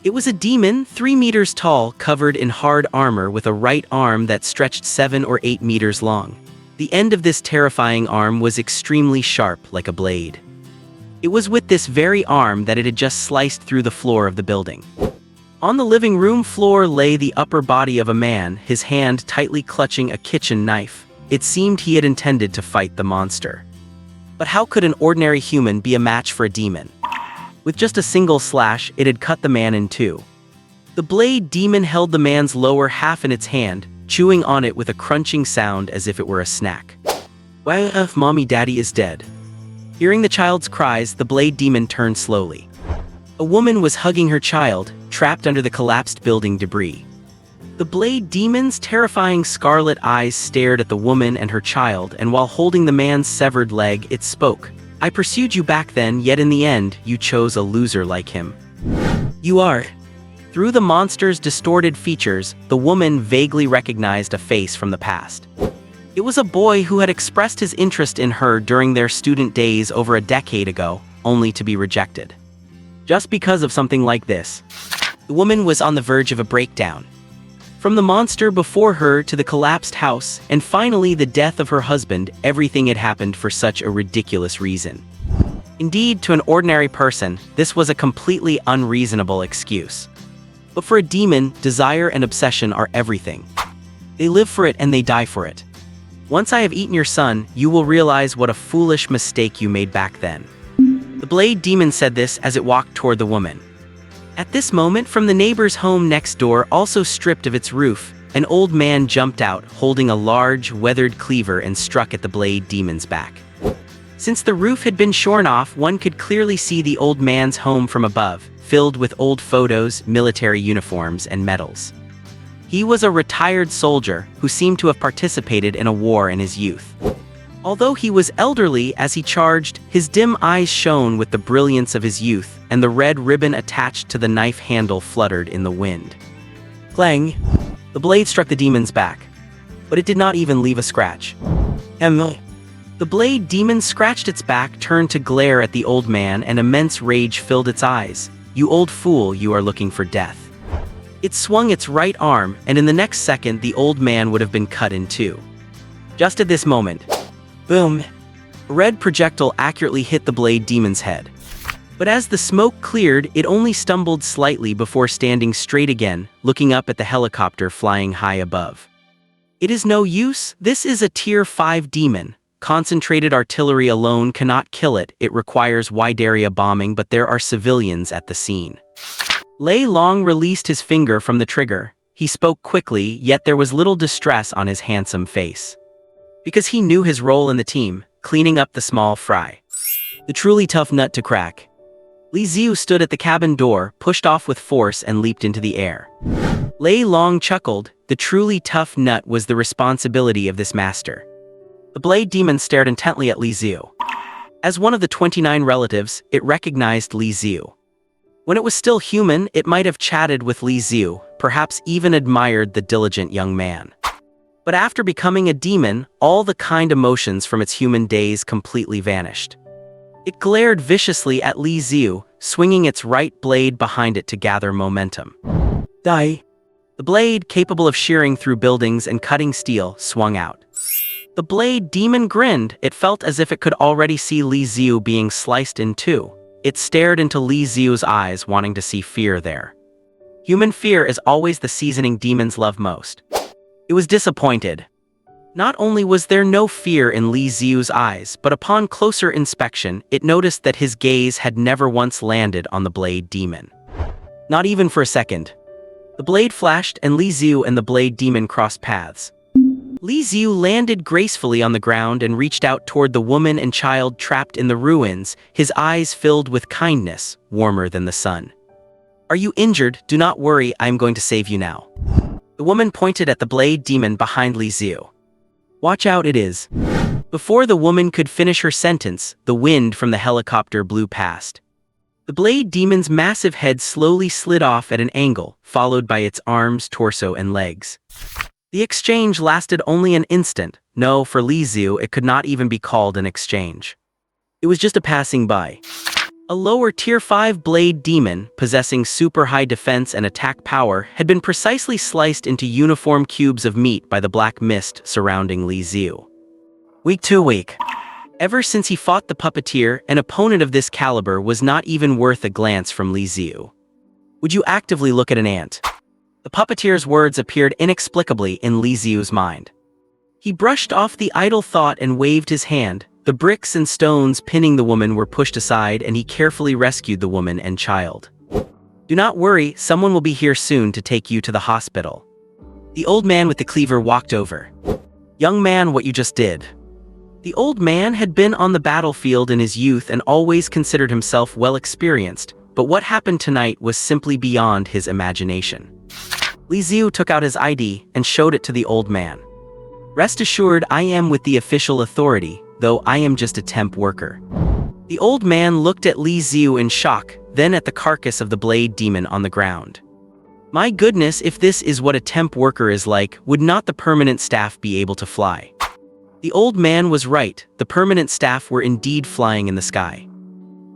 It was a demon, 3 meters tall, covered in hard armor with a right arm that stretched 7 or 8 meters long. The end of this terrifying arm was extremely sharp, like a blade. It was with this very arm that it had just sliced through the floor of the building. On the living room floor lay the upper body of a man, his hand tightly clutching a kitchen knife. It seemed he had intended to fight the monster. But how could an ordinary human be a match for a demon? With just a single slash, it had cut the man in two. The blade demon held the man's lower half in its hand, chewing on it with a crunching sound as if it were a snack. "Well, if mommy daddy is dead." Hearing the child's cries, the blade demon turned slowly. A woman was hugging her child, trapped under the collapsed building debris. The blade demon's terrifying scarlet eyes stared at the woman and her child, and while holding the man's severed leg, it spoke. "I pursued you back then, yet in the end, you chose a loser like him. You are." Through the monster's distorted features, the woman vaguely recognized a face from the past. It was a boy who had expressed his interest in her during their student days over a decade ago, only to be rejected. Just because of something like this. The woman was on the verge of a breakdown. From the monster before her to the collapsed house, and finally the death of her husband, everything had happened for such a ridiculous reason. Indeed, to an ordinary person, this was a completely unreasonable excuse. But for a demon, desire and obsession are everything. They live for it and they die for it. Once I have eaten your son, you will realize what a foolish mistake you made back then. The blade demon said this as it walked toward the woman. At this moment, from the neighbor's home next door, also stripped of its roof, an old man jumped out, holding a large, weathered cleaver and struck at the blade demon's back. Since the roof had been shorn off, one could clearly see the old man's home from above, filled with old photos, military uniforms, and medals. He was a retired soldier who seemed to have participated in a war in his youth. Although he was elderly as he charged, his dim eyes shone with the brilliance of his youth, and the red ribbon attached to the knife handle fluttered in the wind. Clang! The blade struck the demon's back, but it did not even leave a scratch. The blade demon scratched its back, turned to glare at the old man, and immense rage filled its eyes. "You old fool, you are looking for death." It swung its right arm, and in the next second the old man would have been cut in two. Just at this moment, boom! A red projectile accurately hit the blade demon's head. But as the smoke cleared, it only stumbled slightly before standing straight again, looking up at the helicopter flying high above. "It is no use, this is a Tier 5 demon. Concentrated artillery alone cannot kill it, it requires wide area bombing, but there are civilians at the scene." Lei Long released his finger from the trigger. He spoke quickly, yet there was little distress on his handsome face. Because he knew his role in the team, cleaning up the small fry. The truly tough nut to crack. Li Xiu stood at the cabin door, pushed off with force and leaped into the air. Lei Long chuckled. The truly tough nut was the responsibility of this master. The blade demon stared intently at Li Xiu. As one of the 29 relatives, it recognized Li Xiu. When it was still human, it might have chatted with Li Xiu, perhaps even admired the diligent young man. But after becoming a demon, all the kind emotions from its human days completely vanished. It glared viciously at Li Xiu, swinging its right blade behind it to gather momentum. Die! The blade, capable of shearing through buildings and cutting steel, swung out. The blade demon grinned. It felt as if it could already see Li Xiu being sliced in two. It stared into Li Xiu's eyes, wanting to see fear there. Human fear is always the seasoning demons love most. It was disappointed. Not only was there no fear in Li Xiu's eyes, but upon closer inspection, it noticed that his gaze had never once landed on the blade demon. Not even for a second. The blade flashed, and Li Xiu and the blade demon crossed paths. Li Xiu landed gracefully on the ground and reached out toward the woman and child trapped in the ruins, his eyes filled with kindness, warmer than the sun. "Are you injured? Do not worry, I am going to save you now." The woman pointed at the blade demon behind Li Xiu. "Watch out, it is." Before the woman could finish her sentence, the wind from the helicopter blew past. The blade demon's massive head slowly slid off at an angle, followed by its arms, torso, and legs. The exchange lasted only an instant. No, for Li Xiu, it could not even be called an exchange. It was just a passing by. A lower Tier 5 blade demon, possessing super high defense and attack power, had been precisely sliced into uniform cubes of meat by the black mist surrounding Li Xiu. Week 2. Ever since he fought the puppeteer, an opponent of this caliber was not even worth a glance from Li Xiu. Would you actively look at an ant? The puppeteer's words appeared inexplicably in Li Xiu's mind. He brushed off the idle thought and waved his hand. The bricks and stones pinning the woman were pushed aside, and he carefully rescued the woman and child. "Do not worry, someone will be here soon to take you to the hospital." The old man with the cleaver walked over. "Young man, what you just did." The old man had been on the battlefield in his youth and always considered himself well experienced, but what happened tonight was simply beyond his imagination. Li Xiu took out his ID and showed it to the old man. "Rest assured, I am with the official authority, though I am just a temp worker." The old man looked at Li Xiu in shock, then at the carcass of the blade demon on the ground. My goodness, if this is what a temp worker is like, would not the permanent staff be able to fly? The old man was right, the permanent staff were indeed flying in the sky.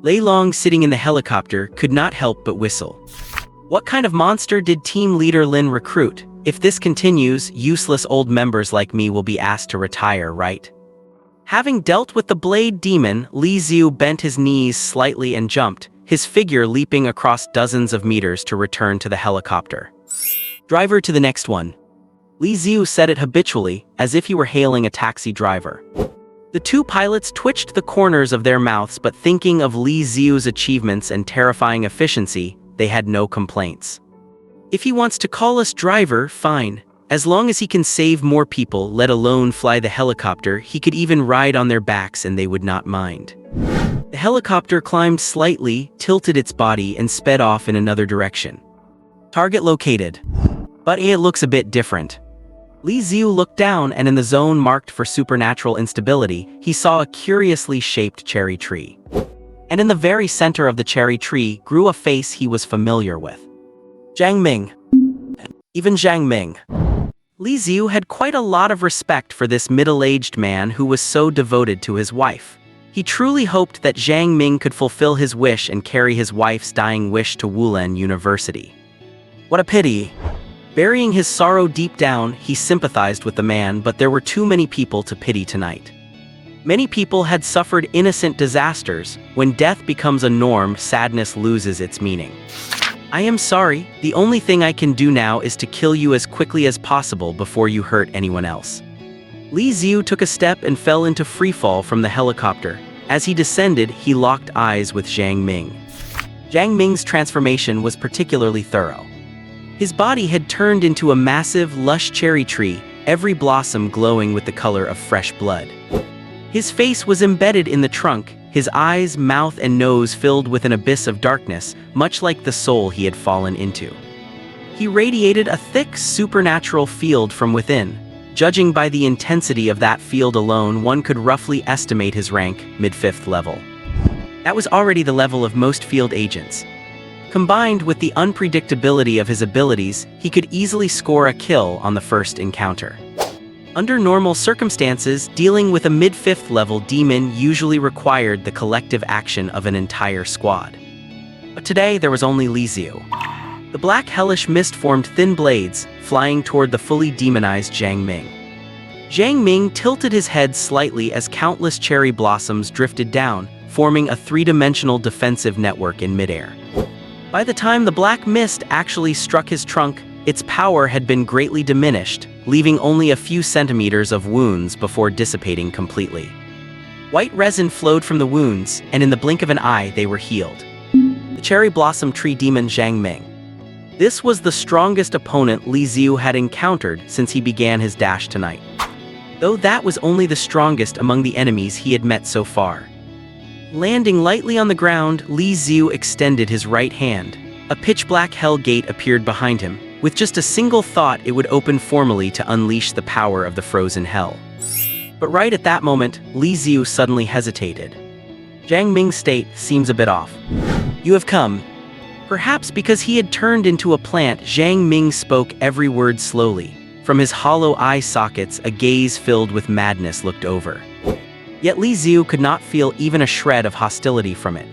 Lei Long, sitting in the helicopter, could not help but whistle. What kind of monster did team leader Lin recruit? If this continues, useless old members like me will be asked to retire, right? Having dealt with the blade demon, Li Xiu bent his knees slightly and jumped, his figure leaping across dozens of meters to return to the helicopter. "Driver, to the next one." Li Xiu said it habitually, as if he were hailing a taxi driver. The two pilots twitched the corners of their mouths, but thinking of Li Xiu's achievements and terrifying efficiency, they had no complaints. "If he wants to call us driver, fine. As long as he can save more people, let alone fly the helicopter, he could even ride on their backs and they would not mind." The helicopter climbed slightly, tilted its body, and sped off in another direction. "Target located. But it looks a bit different." Li Xiu looked down, and in the zone marked for supernatural instability, he saw a curiously shaped cherry tree. And in the very center of the cherry tree grew a face he was familiar with. Zhang Ming. Even Zhang Ming. Li Xiu had quite a lot of respect for this middle-aged man who was so devoted to his wife. He truly hoped that Zhang Ming could fulfill his wish and carry his wife's dying wish to Wulan University. What a pity. Burying his sorrow deep down, he sympathized with the man, but there were too many people to pity tonight. Many people had suffered innocent disasters. When death becomes a norm, sadness loses its meaning. "I am sorry, the only thing I can do now is to kill you as quickly as possible before you hurt anyone else." Li Xiu took a step and fell into freefall from the helicopter. As he descended, he locked eyes with Zhang Ming. Zhang Ming's transformation was particularly thorough. His body had turned into a massive, lush cherry tree, every blossom glowing with the color of fresh blood. His face was embedded in the trunk, his eyes, mouth, and nose filled with an abyss of darkness, much like the soul he had fallen into. He radiated a thick, supernatural field from within. Judging by the intensity of that field alone, one could roughly estimate his rank, mid-5th level. That was already the level of most field agents. Combined with the unpredictability of his abilities, he could easily score a kill on the first encounter. Under normal circumstances, dealing with a mid-5th level demon usually required the collective action of an entire squad. But today there was only Li Xiu. The black hellish mist formed thin blades, flying toward the fully demonized Zhang Ming. Zhang Ming tilted his head slightly as countless cherry blossoms drifted down, forming a three-dimensional defensive network in midair. By the time the black mist actually struck his trunk, its power had been greatly diminished, leaving only a few centimeters of wounds before dissipating completely. White resin flowed from the wounds, and in the blink of an eye they were healed. The cherry blossom tree demon Zhang Ming. This was the strongest opponent Li Xiu had encountered since he began his dash tonight. Though that was only the strongest among the enemies he had met so far. Landing lightly on the ground, Li Xiu extended his right hand. A pitch-black hell gate appeared behind him. With just a single thought, it would open formally to unleash the power of the frozen hell. But right at that moment, Li Xiu suddenly hesitated. Zhang Ming's state seems a bit off. "You have come." Perhaps because he had turned into a plant, Zhang Ming spoke every word slowly. From his hollow eye sockets, a gaze filled with madness looked over. Yet Li Xiu could not feel even a shred of hostility from it.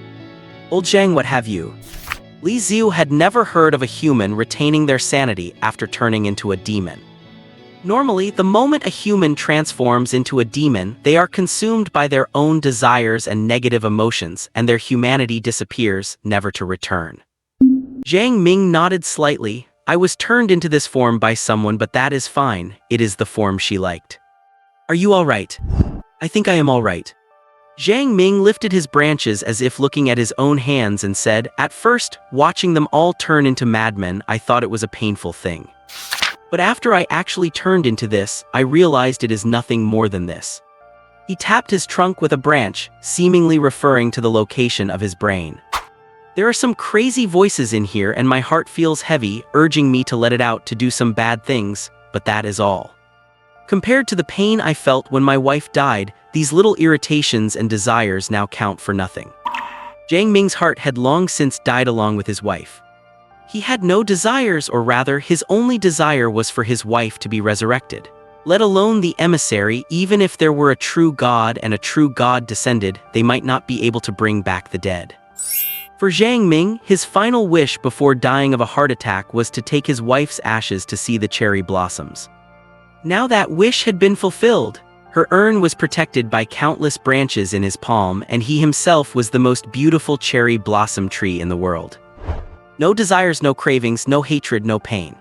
"Old Zhang, what have you?" Li Xiu had never heard of a human retaining their sanity after turning into a demon. Normally, the moment a human transforms into a demon, they are consumed by their own desires and negative emotions, and their humanity disappears, never to return. Zhang Ming nodded slightly. "I was turned into this form by someone, but that is fine. It is the form she liked." "Are you all right?" "I think I am all right." Zhang Ming lifted his branches as if looking at his own hands and said, "At first, watching them all turn into madmen, I thought it was a painful thing. But after I actually turned into this, I realized it is nothing more than this." He tapped his trunk with a branch, seemingly referring to the location of his brain. "There are some crazy voices in here and my heart feels heavy, urging me to let it out to do some bad things, but that is all. Compared to the pain I felt when my wife died, these little irritations and desires now count for nothing." Zhang Ming's heart had long since died along with his wife. He had no desires, or rather, his only desire was for his wife to be resurrected. Let alone the emissary. Even if there were a true god and a true god descended, they might not be able to bring back the dead. For Zhang Ming, his final wish before dying of a heart attack was to take his wife's ashes to see the cherry blossoms. Now that wish had been fulfilled. Her urn was protected by countless branches in his palm, and he himself was the most beautiful cherry blossom tree in the world. No desires, no cravings, no hatred, no pain.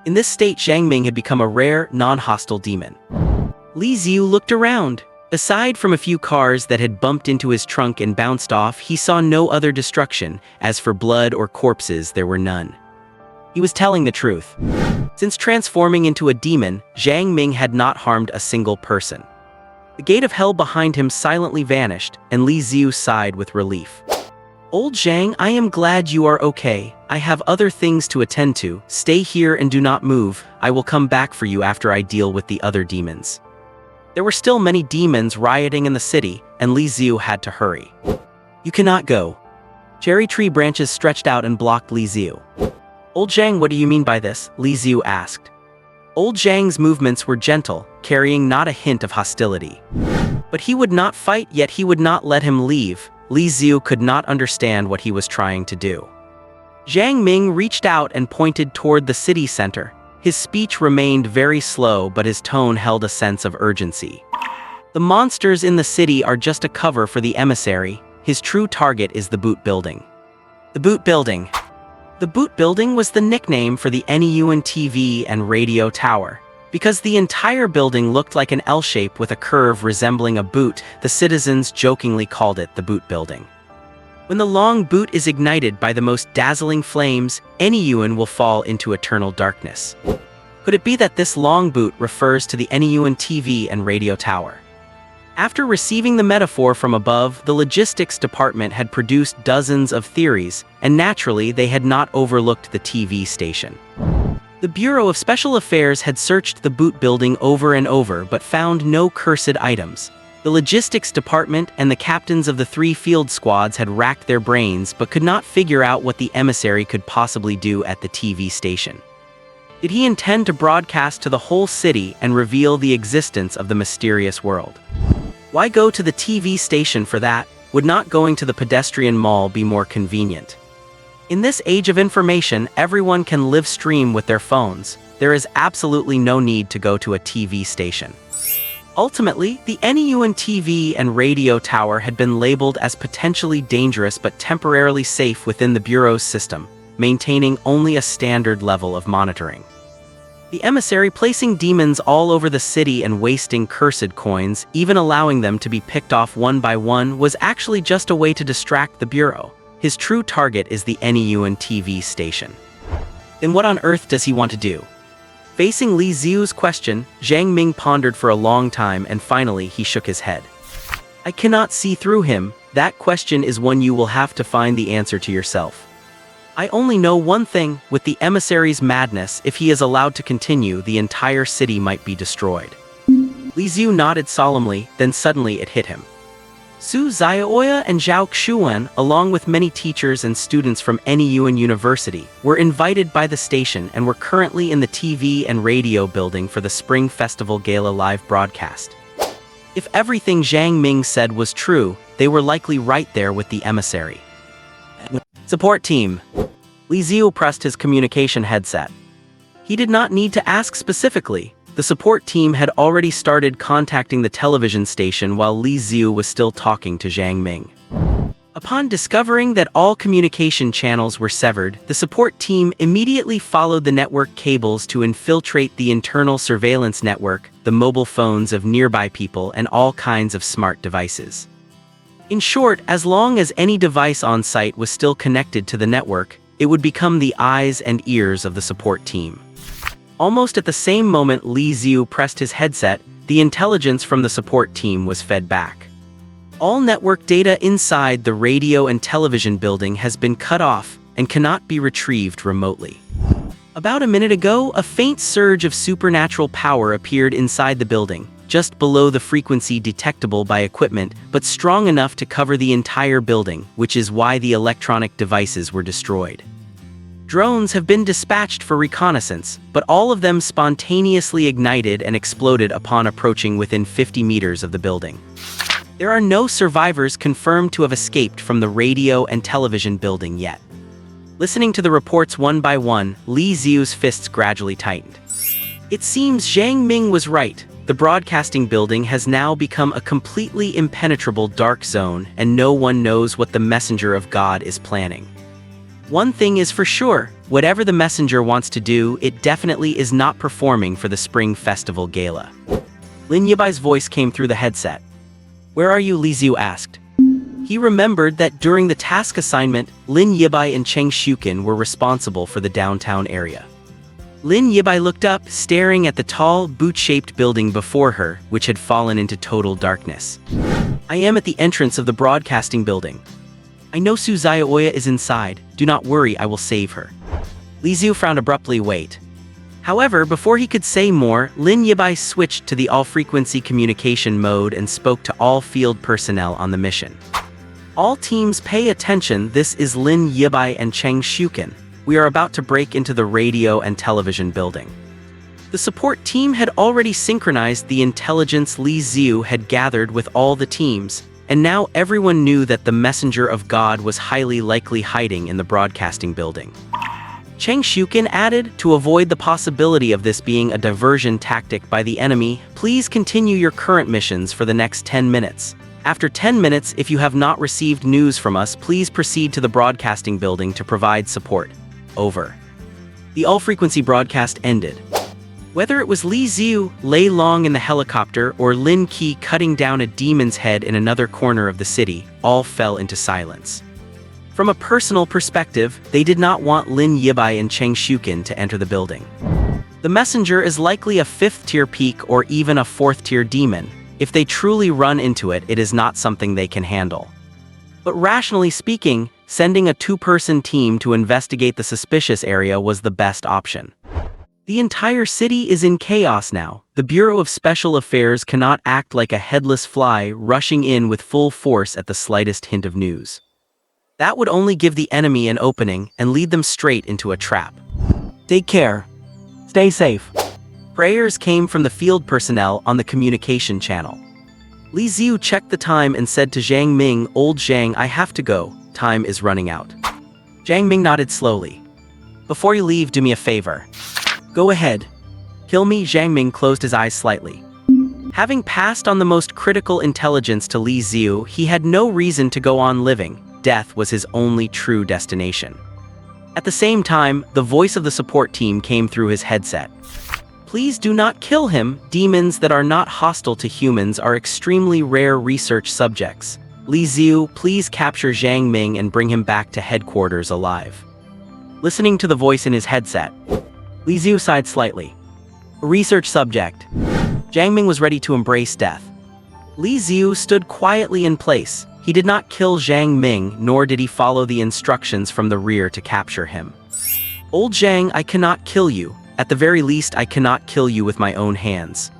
In this state, Zhang Ming had become a rare, non-hostile demon. Li Xiu looked around. Aside from a few cars that had bumped into his trunk and bounced off, he saw no other destruction. As for blood or corpses, there were none. He was telling the truth. Since transforming into a demon, Zhang Ming had not harmed a single person. The gate of hell behind him silently vanished, and Li Xiu sighed with relief. "Old Zhang, I am glad you are okay. I have other things to attend to. Stay here and do not move. I will come back for you after I deal with the other demons." There were still many demons rioting in the city, and Li Xiu had to hurry. "You cannot go." Cherry tree branches stretched out and blocked Li Xiu. "Old Zhang, what do you mean by this?" Li Xiu asked. Old Zhang's movements were gentle, carrying not a hint of hostility. But he would not fight, yet he would not let him leave. Li Xiu could not understand what he was trying to do. Zhang Ming reached out and pointed toward the city center. His speech remained very slow, but his tone held a sense of urgency. "The monsters in the city are just a cover for the emissary. His true target is the boot building." The boot building. The boot building was the nickname for the NEUN TV and radio tower. Because the entire building looked like an L shape with a curve resembling a boot, the citizens jokingly called it the boot building. When the long boot is ignited by the most dazzling flames, NEUN will fall into eternal darkness. Could it be that this long boot refers to the NEUN TV and radio tower? After receiving the metaphor from above, the logistics department had produced dozens of theories, and naturally they had not overlooked the TV station. The Bureau of Special Affairs had searched the boot building over and over but found no cursed items. The logistics department and the captains of the 3 field squads had racked their brains but could not figure out what the emissary could possibly do at the TV station. Did he intend to broadcast to the whole city and reveal the existence of the mysterious world? Why go to the TV station for that? Would not going to the pedestrian mall be more convenient? In this age of information, everyone can live stream with their phones. there is absolutely no need to go to a TV station. Ultimately, the NEUN TV and radio tower had been labeled as potentially dangerous but temporarily safe within the Bureau's system, maintaining only a standard level of monitoring. The emissary placing demons all over the city and wasting cursed coins, even allowing them to be picked off one by one, was actually just a way to distract the Bureau. His true target is the NEUN TV station. Then what on earth does he want to do? Facing Li Xiu's question, Zhang Ming pondered for a long time and finally he shook his head. I cannot see through him. That question is one you will have to find the answer to yourself. I only know one thing, with the emissary's madness, if he is allowed to continue, the entire city might be destroyed. Li Xiu nodded solemnly, then suddenly it hit him. Su Xiaoya and Zhao Xuan, along with many teachers and students from NEUN University, were invited by the station and were currently in the TV and radio building for the Spring Festival Gala live broadcast. If everything Zhang Ming said was true, they were likely right there with the emissary. Support team. Li Xiu pressed his communication headset. He did not need to ask specifically. The support team had already started contacting the television station while Li Xiu was still talking to Zhang Ming. Upon discovering that all communication channels were severed, the support team immediately followed the network cables to infiltrate the internal surveillance network, the mobile phones of nearby people, and all kinds of smart devices. In short, as long as any device on site was still connected to the network, it would become the eyes and ears of the support team. Almost at the same moment Li Xiu pressed his headset, the intelligence from the support team was fed back. All network data inside the radio and television building has been cut off and cannot be retrieved remotely. About a minute ago, a faint surge of supernatural power appeared inside the building, just below the frequency detectable by equipment, but strong enough to cover the entire building, which is why the electronic devices were destroyed. Drones have been dispatched for reconnaissance, but all of them spontaneously ignited and exploded upon approaching within 50 meters of the building. There are no survivors confirmed to have escaped from the radio and television building yet. Listening to the reports one by one, Li Xiu's fists gradually tightened. It seems Zhang Ming was right. The broadcasting building has now become a completely impenetrable dark zone, and no one knows what the messenger of God is planning. One thing is for sure, whatever the messenger wants to do, it definitely is not performing for the Spring Festival Gala. Lin Yibai's voice came through the headset. Where are you? Li Xiu asked. He remembered that during the task assignment, Lin Yibai and Cheng Shukin were responsible for the downtown area. Lin Yibai looked up, staring at the tall, boot-shaped building before her, which had fallen into total darkness. I am at the entrance of the broadcasting building. I know Su Xiaoya is inside. Do not worry, I will save her. Li Xiu frowned abruptly. Wait. However, before he could say more, Lin Yibai switched to the all-frequency communication mode and spoke to all field personnel on the mission. All teams pay attention, this is Lin Yibai and Cheng Shukin. We are about to break into the radio and television building. The support team had already synchronized the intelligence Li Xiu had gathered with all the teams, and now everyone knew that the messenger of God was highly likely hiding in the broadcasting building. Cheng Shukin added, to avoid the possibility of this being a diversion tactic by the enemy, please continue your current missions for the next 10 minutes. After 10 minutes, if you have not received news from us, please proceed to the broadcasting building to provide support. Over. The all-frequency broadcast ended. Whether it was Li Xiu, Lei Long in the helicopter, or Lin Qi cutting down a demon's head in another corner of the city, all fell into silence. From a personal perspective, they did not want Lin Yibai and Cheng Shukin to enter the building. The messenger is likely a 5th-tier peak or even a 4th-tier demon. If they truly run into it, it is not something they can handle. But rationally speaking, sending a 2-person team to investigate the suspicious area was the best option. The entire city is in chaos now. The Bureau of Special Affairs cannot act like a headless fly rushing in with full force at the slightest hint of news. That would only give the enemy an opening and lead them straight into a trap. Take care. Stay safe. Prayers came from the field personnel on the communication channel. Li Xiu checked the time and said to Zhang Ming, Old Zhang, I have to go. Time is running out. Zhang Ming nodded slowly. Before you leave, do me a favor. Go ahead. Kill me. Zhang Ming closed his eyes slightly. Having passed on the most critical intelligence to Li Xiu, he had no reason to go on living. Death was his only true destination. At the same time, the voice of the support team came through his headset. Please do not kill him. Demons that are not hostile to humans are extremely rare research subjects. Li Xiu, please capture Zhang Ming and bring him back to headquarters alive. Listening to the voice in his headset, Li Xiu sighed slightly. A research subject. Zhang Ming was ready to embrace death. Li Xiu stood quietly in place. He did not kill Zhang Ming, nor did he follow the instructions from the rear to capture him. Old Zhang, I cannot kill you. At the very least, I cannot kill you with my own hands.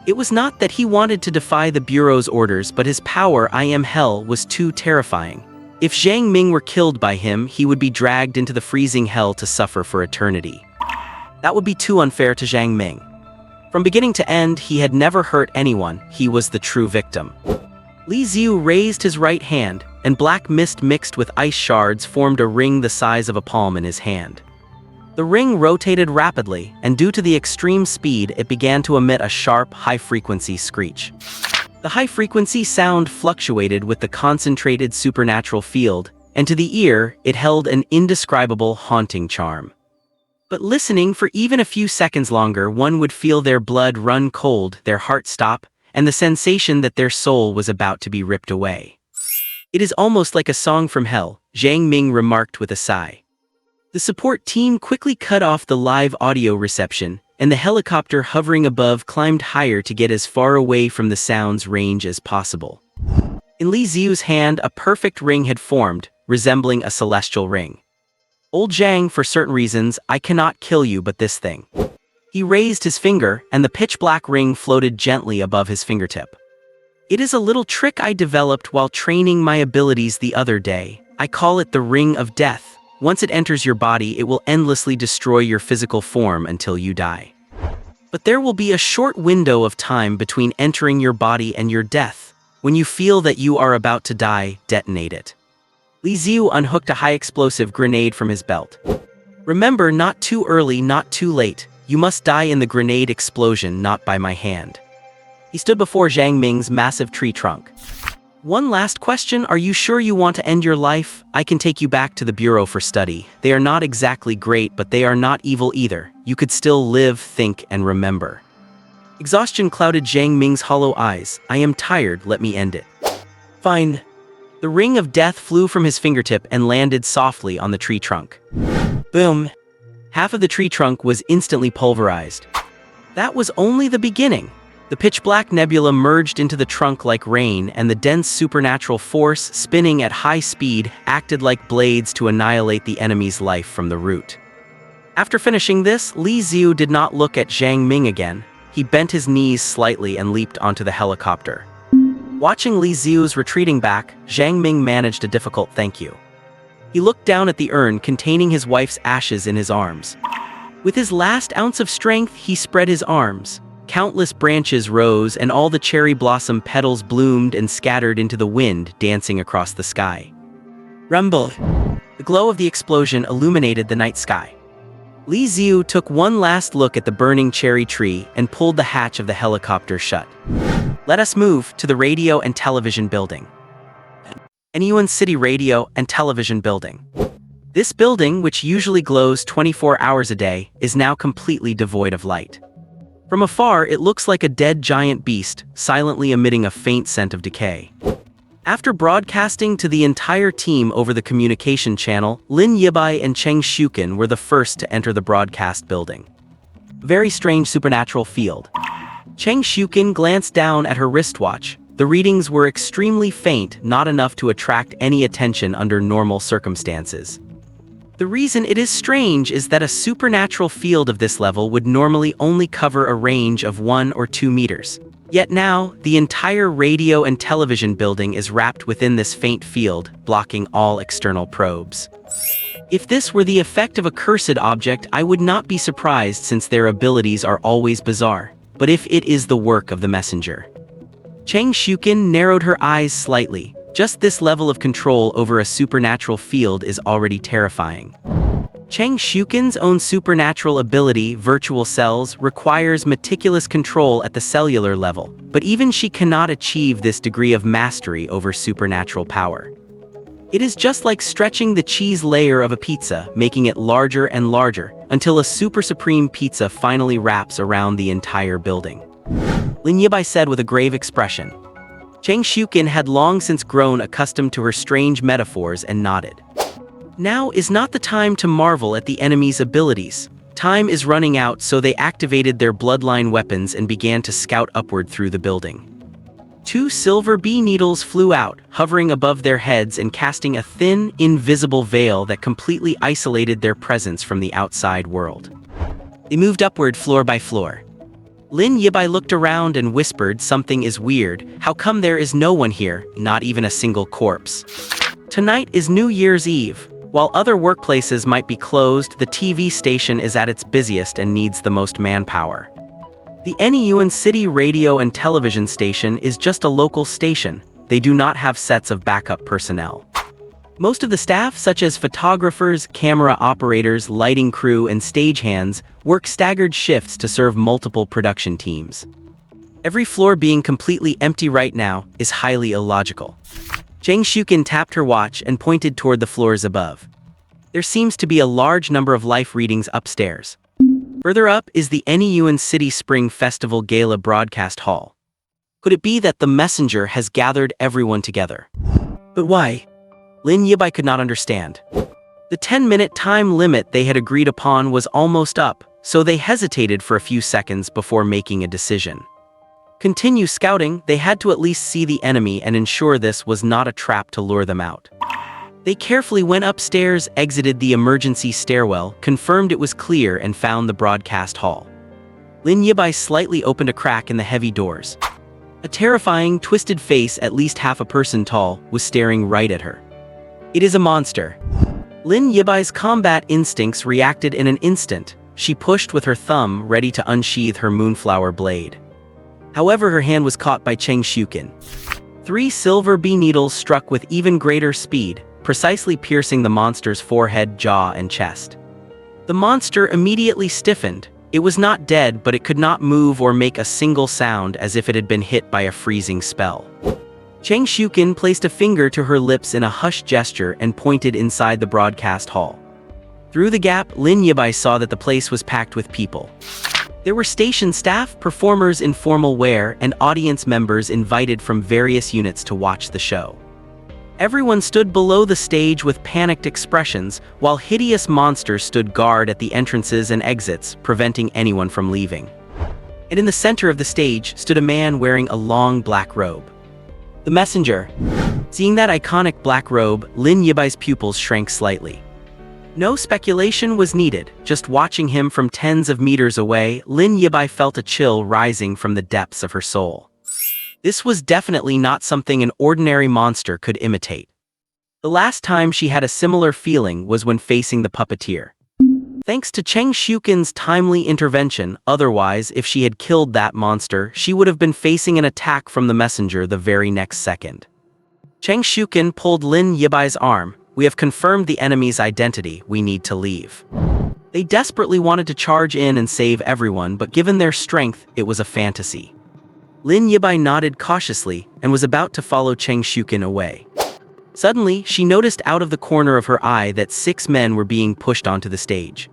It was not that he wanted to defy the Bureau's orders, but his power, I am hell, was too terrifying. If Zhang Ming were killed by him, he would be dragged into the freezing hell to suffer for eternity. That would be too unfair to Zhang Ming. From beginning to end, he had never hurt anyone. He was the true victim. Li Xiu raised his right hand, and black mist mixed with ice shards formed a ring the size of a palm in his hand. The ring rotated rapidly, and due to the extreme speed, it began to emit a sharp, high-frequency screech. The high-frequency sound fluctuated with the concentrated supernatural field, and to the ear, it held an indescribable, haunting charm. But listening for even a few seconds longer, one would feel their blood run cold, their heart stop, and the sensation that their soul was about to be ripped away. It is almost like a song from hell, Zhang Ming remarked with a sigh. The support team quickly cut off the live audio reception, and the helicopter hovering above climbed higher to get as far away from the sound's range as possible. In Li Xiu's hand, a perfect ring had formed, resembling a celestial ring. Old Zhang, for certain reasons, I cannot kill you but this thing. He raised his finger, and the pitch-black ring floated gently above his fingertip. It is a little trick I developed while training my abilities the other day. I call it the Ring of Death. Once it enters your body, it will endlessly destroy your physical form until you die. But there will be a short window of time between entering your body and your death. When you feel that you are about to die, detonate it. Li Xiu unhooked a high-explosive grenade from his belt. Remember, not too early, not too late. You must die in the grenade explosion, not by my hand. He stood before Zhang Ming's massive tree trunk. One last question, are you sure you want to end your life? I can take you back to the Bureau for study. They are not exactly great, but they are not evil either. You could still live, think, and remember. Exhaustion clouded Zhang Ming's hollow eyes. I am tired, let me end it. Fine. The ring of death flew from his fingertip and landed softly on the tree trunk. Boom. Half of the tree trunk was instantly pulverized. That was only the beginning. The pitch-black nebula merged into the trunk like rain, and the dense supernatural force, spinning at high speed, acted like blades to annihilate the enemy's life from the root. After finishing this, Li Xiu did not look at Zhang Ming again. He bent his knees slightly and leaped onto the helicopter. Watching Li Xiu's retreating back, Zhang Ming managed a difficult thank you. He looked down at the urn containing his wife's ashes in his arms. With his last ounce of strength, he spread his arms. Countless branches rose, and all the cherry blossom petals bloomed and scattered into the wind, dancing across the sky. Rumble! The glow of the explosion illuminated the night sky. Li Xiu took one last look at the burning cherry tree and pulled the hatch of the helicopter shut. Let us move to the radio and television building. Anyuan City Radio and Television Building. This building, which usually glows 24 hours a day, is now completely devoid of light. From afar, it looks like a dead giant beast, silently emitting a faint scent of decay. After broadcasting to the entire team over the communication channel, Lin Yibai and Cheng Shukin were the first to enter the broadcast building. Very strange supernatural field. Cheng Shukin glanced down at her wristwatch. The readings were extremely faint, not enough to attract any attention under normal circumstances. The reason it is strange is that a supernatural field of this level would normally only cover a range of 1 or 2 meters. Yet now, the entire radio and television building is wrapped within this faint field, blocking all external probes. If this were the effect of a cursed object, I would not be surprised since their abilities are always bizarre. But if it is the work of the messenger. Cheng Shukin narrowed her eyes slightly. Just this level of control over a supernatural field is already terrifying. Chang Shukin's own supernatural ability, virtual cells, requires meticulous control at the cellular level, but even she cannot achieve this degree of mastery over supernatural power. It is just like stretching the cheese layer of a pizza, making it larger and larger, until a super supreme pizza finally wraps around the entire building. Lin Yibai said with a grave expression. Chang Shukin had long since grown accustomed to her strange metaphors and nodded. Now is not the time to marvel at the enemy's abilities. Time is running out, so they activated their bloodline weapons and began to scout upward through the building. 2 silver bee needles flew out, hovering above their heads and casting a thin, invisible veil that completely isolated their presence from the outside world. They moved upward floor by floor. Lin Yibai looked around and whispered, "Something is weird. How come there is no one here, not even a single corpse?" Tonight is New Year's Eve. While other workplaces might be closed, the TV station is at its busiest and needs the most manpower. The Neun City radio and television station is just a local station. They do not have sets of backup personnel. Most of the staff, such as photographers, camera operators, lighting crew, and stagehands, work staggered shifts to serve multiple production teams. Every floor being completely empty right now is highly illogical. Chang Shukin tapped her watch and pointed toward the floors above. There seems to be a large number of life readings upstairs. Further up is the Neun City Spring Festival Gala Broadcast Hall. Could it be that the messenger has gathered everyone together? But why? Lin Yibai could not understand. The 10-minute time limit they had agreed upon was almost up, so they hesitated for a few seconds before making a decision. Continue scouting, they had to at least see the enemy and ensure this was not a trap to lure them out. They carefully went upstairs, exited the emergency stairwell, confirmed it was clear, and found the broadcast hall. Lin Yibai slightly opened a crack in the heavy doors. A terrifying, twisted face, at least half a person tall, was staring right at her. It is a monster. Lin Yibai's combat instincts reacted in an instant. She pushed with her thumb, ready to unsheath her moonflower blade. However, her hand was caught by Chang Shukin. 3 silver bee needles struck with even greater speed, precisely piercing the monster's forehead, jaw, and chest. The monster immediately stiffened. It was not dead, but it could not move or make a single sound, as if it had been hit by a freezing spell. Chang Shukin placed a finger to her lips in a hushed gesture and pointed inside the broadcast hall. Through the gap, Lin Yibai saw that the place was packed with people. There were station staff, performers in formal wear, and audience members invited from various units to watch the show. Everyone stood below the stage with panicked expressions, while hideous monsters stood guard at the entrances and exits, preventing anyone from leaving. And in the center of the stage stood a man wearing a long black robe. The messenger. Seeing that iconic black robe, Lin Yibai's pupils shrank slightly. No speculation was needed. Just watching him from tens of meters away, Lin Yibai felt a chill rising from the depths of her soul. This was definitely not something an ordinary monster could imitate. The last time she had a similar feeling was when facing the puppeteer. Thanks to Chang Shukin's timely intervention, otherwise, if she had killed that monster, she would have been facing an attack from the messenger the very next second. Chang Shukin pulled Lin Yibai's arm. "We have confirmed the enemy's identity. We need to leave." They desperately wanted to charge in and save everyone, but given their strength, it was a fantasy. Lin Yibai nodded cautiously and was about to follow Chang Shukin away. Suddenly, she noticed out of the corner of her eye that 6 men were being pushed onto the stage.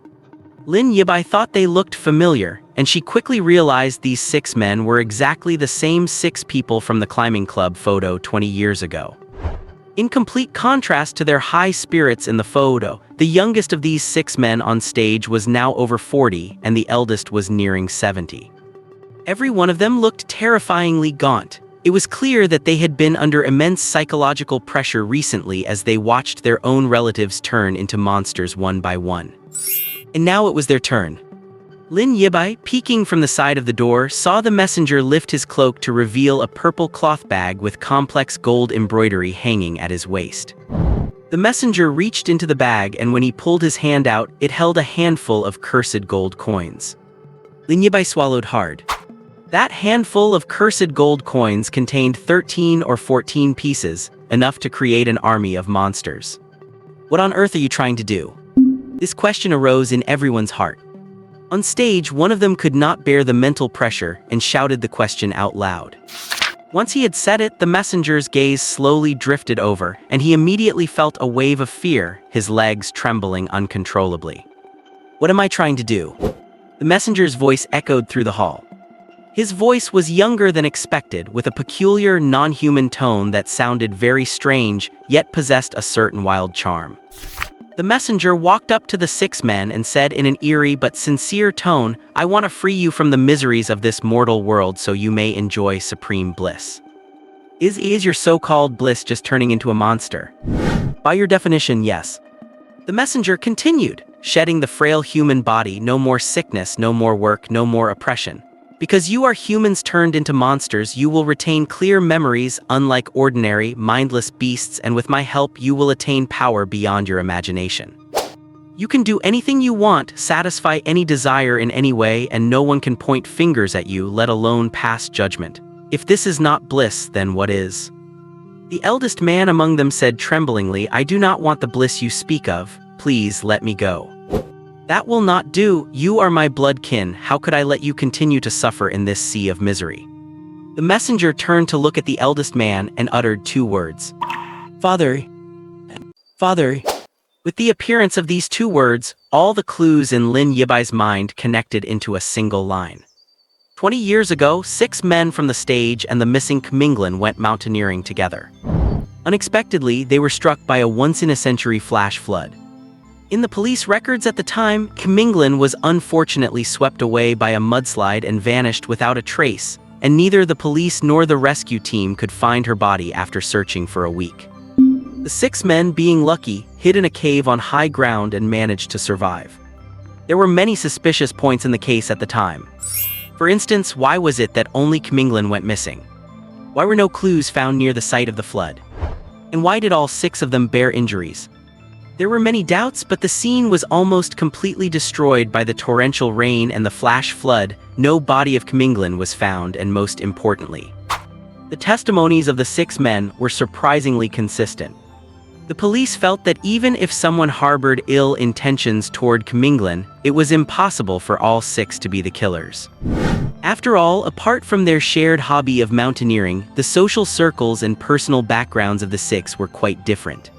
Lin Yibai thought they looked familiar, and she quickly realized these 6 men were exactly the same 6 people from the climbing club photo 20 years ago. In complete contrast to their high spirits in the photo, the youngest of these 6 men on stage was now over 40, and the eldest was nearing 70. Every one of them looked terrifyingly gaunt. It was clear that they had been under immense psychological pressure recently as they watched their own relatives turn into monsters one by one. And now it was their turn. Lin Yibai, peeking from the side of the door, saw the messenger lift his cloak to reveal a purple cloth bag with complex gold embroidery hanging at his waist. The messenger reached into the bag, and when he pulled his hand out, it held a handful of cursed gold coins. Lin Yibai swallowed hard. That handful of cursed gold coins contained 13 or 14 pieces, enough to create an army of monsters. What on earth are you trying to do? This question arose in everyone's heart. On stage, one of them could not bear the mental pressure and shouted the question out loud. Once he had said it, the messenger's gaze slowly drifted over, and he immediately felt a wave of fear, his legs trembling uncontrollably. "What am I trying to do?" The messenger's voice echoed through the hall. His voice was younger than expected, with a peculiar, non-human tone that sounded very strange, yet possessed a certain wild charm. The messenger walked up to the 6 men and said in an eerie but sincere tone, "I want to free you from the miseries of this mortal world so you may enjoy supreme bliss." Is your so-called bliss just turning into a monster? By your definition, yes. The messenger continued, shedding the frail human body, no more sickness, no more work, no more oppression. Because you are humans turned into monsters, you will retain clear memories, unlike ordinary, mindless beasts, and with my help you will attain power beyond your imagination. You can do anything you want, satisfy any desire in any way, and no one can point fingers at you, let alone pass judgment. If this is not bliss, then what is? The eldest man among them said tremblingly, "I do not want the bliss you speak of. Please let me go." "That will not do. You are my blood kin. How could I let you continue to suffer in this sea of misery?" The messenger turned to look at the eldest man and uttered 2 words. "Father. Father." With the appearance of these 2 words, all the clues in Lin Yibai's mind connected into a single line. 20 years ago, 6 men from the stage and the missing Kminglin went mountaineering together. Unexpectedly, they were struck by a once-in-a-century flash flood. In the police records at the time, Kminglin was unfortunately swept away by a mudslide and vanished without a trace, and neither the police nor the rescue team could find her body after searching for a week. The 6 men, being lucky, hid in a cave on high ground and managed to survive. There were many suspicious points in the case at the time. For instance, why was it that only Kminglin went missing? Why were no clues found near the site of the flood? And why did all 6 of them bear injuries? There were many doubts, but the scene was almost completely destroyed by the torrential rain and the flash flood. No body of Kminglin was found, and most importantly, the testimonies of the 6 men were surprisingly consistent. The police felt that even if someone harbored ill intentions toward Kminglin, it was impossible for all 6 to be the killers. After all, apart from their shared hobby of mountaineering, the social circles and personal backgrounds of the 6 were quite different.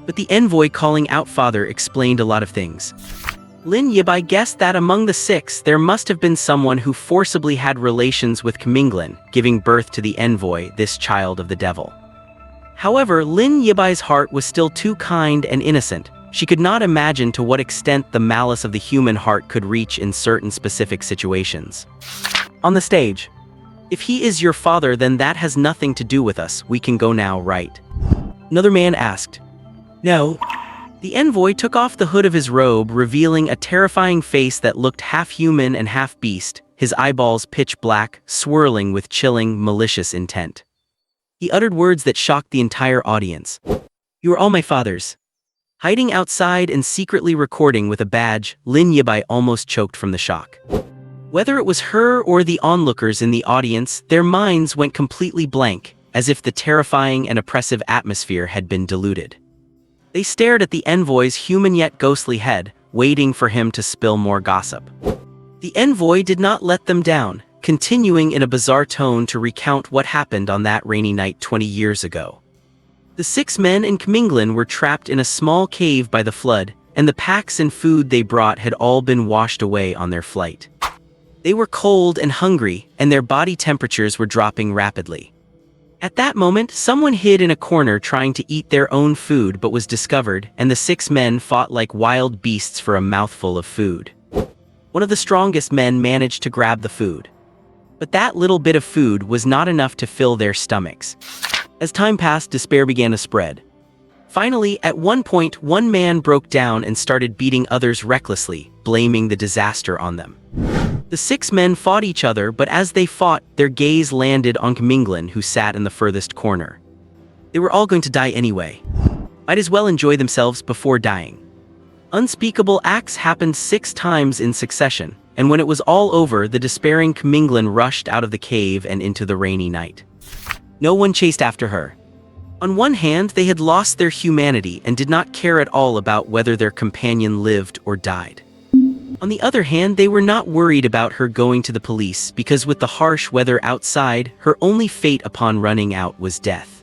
But the envoy calling out father explained a lot of things. Lin Yibai guessed that among the 6, there must have been someone who forcibly had relations with Kminglin, giving birth to the envoy, this child of the devil. However, Lin Yibai's heart was still too kind and innocent. She could not imagine to what extent the malice of the human heart could reach in certain specific situations. On the stage, "If he is your father, then that has nothing to do with us. We can go now, right?" Another man asked. "No." The envoy took off the hood of his robe, revealing a terrifying face that looked half human and half beast, his eyeballs pitch black, swirling with chilling, malicious intent. He uttered words that shocked the entire audience. "You are all my fathers." Hiding outside and secretly recording with a badge, Lin Yibai almost choked from the shock. Whether it was her or the onlookers in the audience, their minds went completely blank, as if the terrifying and oppressive atmosphere had been diluted. They stared at the envoy's human yet ghostly head, waiting for him to spill more gossip. The envoy did not let them down, continuing in a bizarre tone to recount what happened on that rainy night 20 years ago. The 6 men in Kminglin were trapped in a small cave by the flood, and the packs and food they brought had all been washed away on their flight. They were cold and hungry, and their body temperatures were dropping rapidly. At that moment, someone hid in a corner trying to eat their own food but was discovered, and the 6 men fought like wild beasts for a mouthful of food. One of the strongest men managed to grab the food. But that little bit of food was not enough to fill their stomachs. As time passed, despair began to spread. Finally, at one point, one man broke down and started beating others recklessly, blaming the disaster on them. The 6 men fought each other, but as they fought, their gaze landed on Kminglin, who sat in the furthest corner. They were all going to die anyway. Might as well enjoy themselves before dying. Unspeakable acts happened 6 times in succession, and when it was all over, the despairing Kminglin rushed out of the cave and into the rainy night. No one chased after her. On one hand, they had lost their humanity and did not care at all about whether their companion lived or died. On the other hand, they were not worried about her going to the police because with the harsh weather outside, her only fate upon running out was death.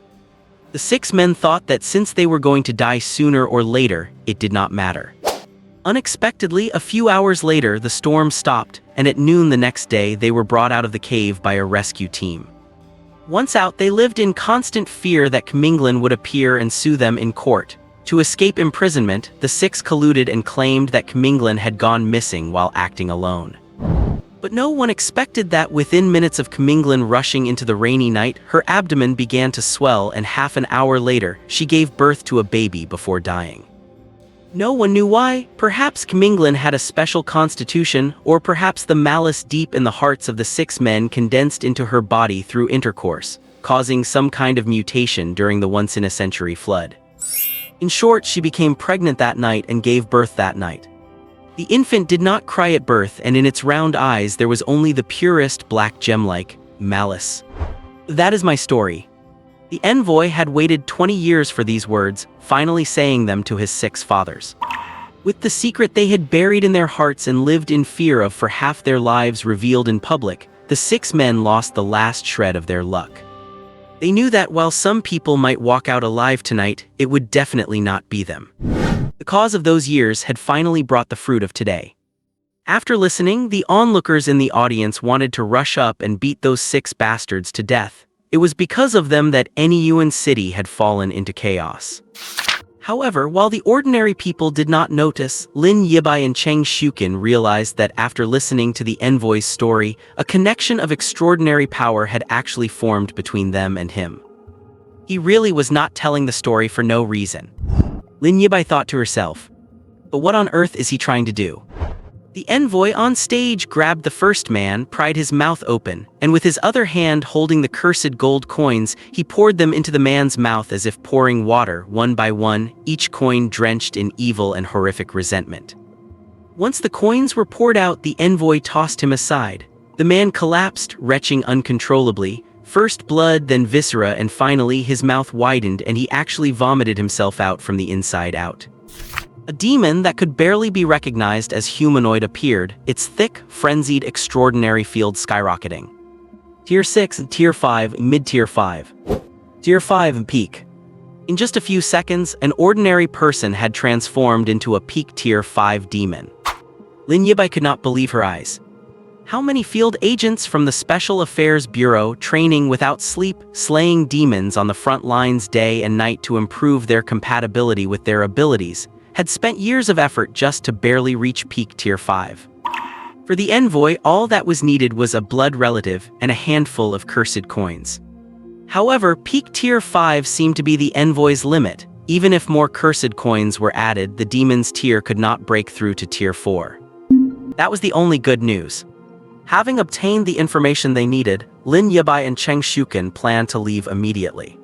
The 6 men thought that since they were going to die sooner or later, it did not matter. Unexpectedly, a few hours later, the storm stopped, and at noon the next day, they were brought out of the cave by a rescue team. Once out, they lived in constant fear that K'Minglan would appear and sue them in court. To escape imprisonment, the 6 colluded and claimed that K'Minglan had gone missing while acting alone. But no one expected that within minutes of K'Minglan rushing into the rainy night, her abdomen began to swell and half an hour later, she gave birth to a baby before dying. No one knew why. Perhaps K'Minglan had a special constitution, or perhaps the malice deep in the hearts of the 6 men condensed into her body through intercourse, causing some kind of mutation during the once-in-a-century flood. In short, she became pregnant that night and gave birth that night. The infant did not cry at birth, and in its round eyes there was only the purest black gem-like malice. That is my story. The envoy had waited 20 years for these words, finally saying them to his 6 fathers. With the secret they had buried in their hearts and lived in fear of for half their lives revealed in public, the 6 men lost the last shred of their luck. They knew that while some people might walk out alive tonight, it would definitely not be them. The cause of those years had finally brought the fruit of today. After listening, the onlookers in the audience wanted to rush up and beat those 6 bastards to death. It was because of them that Anyuan city had fallen into chaos. However, while the ordinary people did not notice, Lin Yibai and Cheng Shukin realized that after listening to the envoy's story, a connection of extraordinary power had actually formed between them and him. He really was not telling the story for no reason. Lin Yibai thought to herself, but what on earth is he trying to do? The envoy on stage grabbed the first man, pried his mouth open, and with his other hand holding the cursed gold coins, he poured them into the man's mouth as if pouring water, one by one, each coin drenched in evil and horrific resentment. Once the coins were poured out, the envoy tossed him aside. The man collapsed, retching uncontrollably, first blood, then viscera, and finally his mouth widened and he actually vomited himself out from the inside out. A demon that could barely be recognized as humanoid appeared, its thick, frenzied, extraordinary field skyrocketing. Tier 6 and Tier 5, Mid-Tier 5. Tier 5 and Peak. In just a few seconds, an ordinary person had transformed into a Peak Tier 5 demon. Lin Yibai could not believe her eyes. How many field agents from the Special Affairs Bureau, training without sleep, slaying demons on the front lines day and night to improve their compatibility with their abilities, had spent years of effort just to barely reach Peak Tier 5. For the envoy, all that was needed was a blood relative and a handful of cursed coins. However, Peak Tier 5 seemed to be the envoy's limit. Even if more cursed coins were added, the demon's tier could not break through to Tier 4. That was the only good news. Having obtained the information they needed, Lin Yibai and Cheng Shukin planned to leave immediately.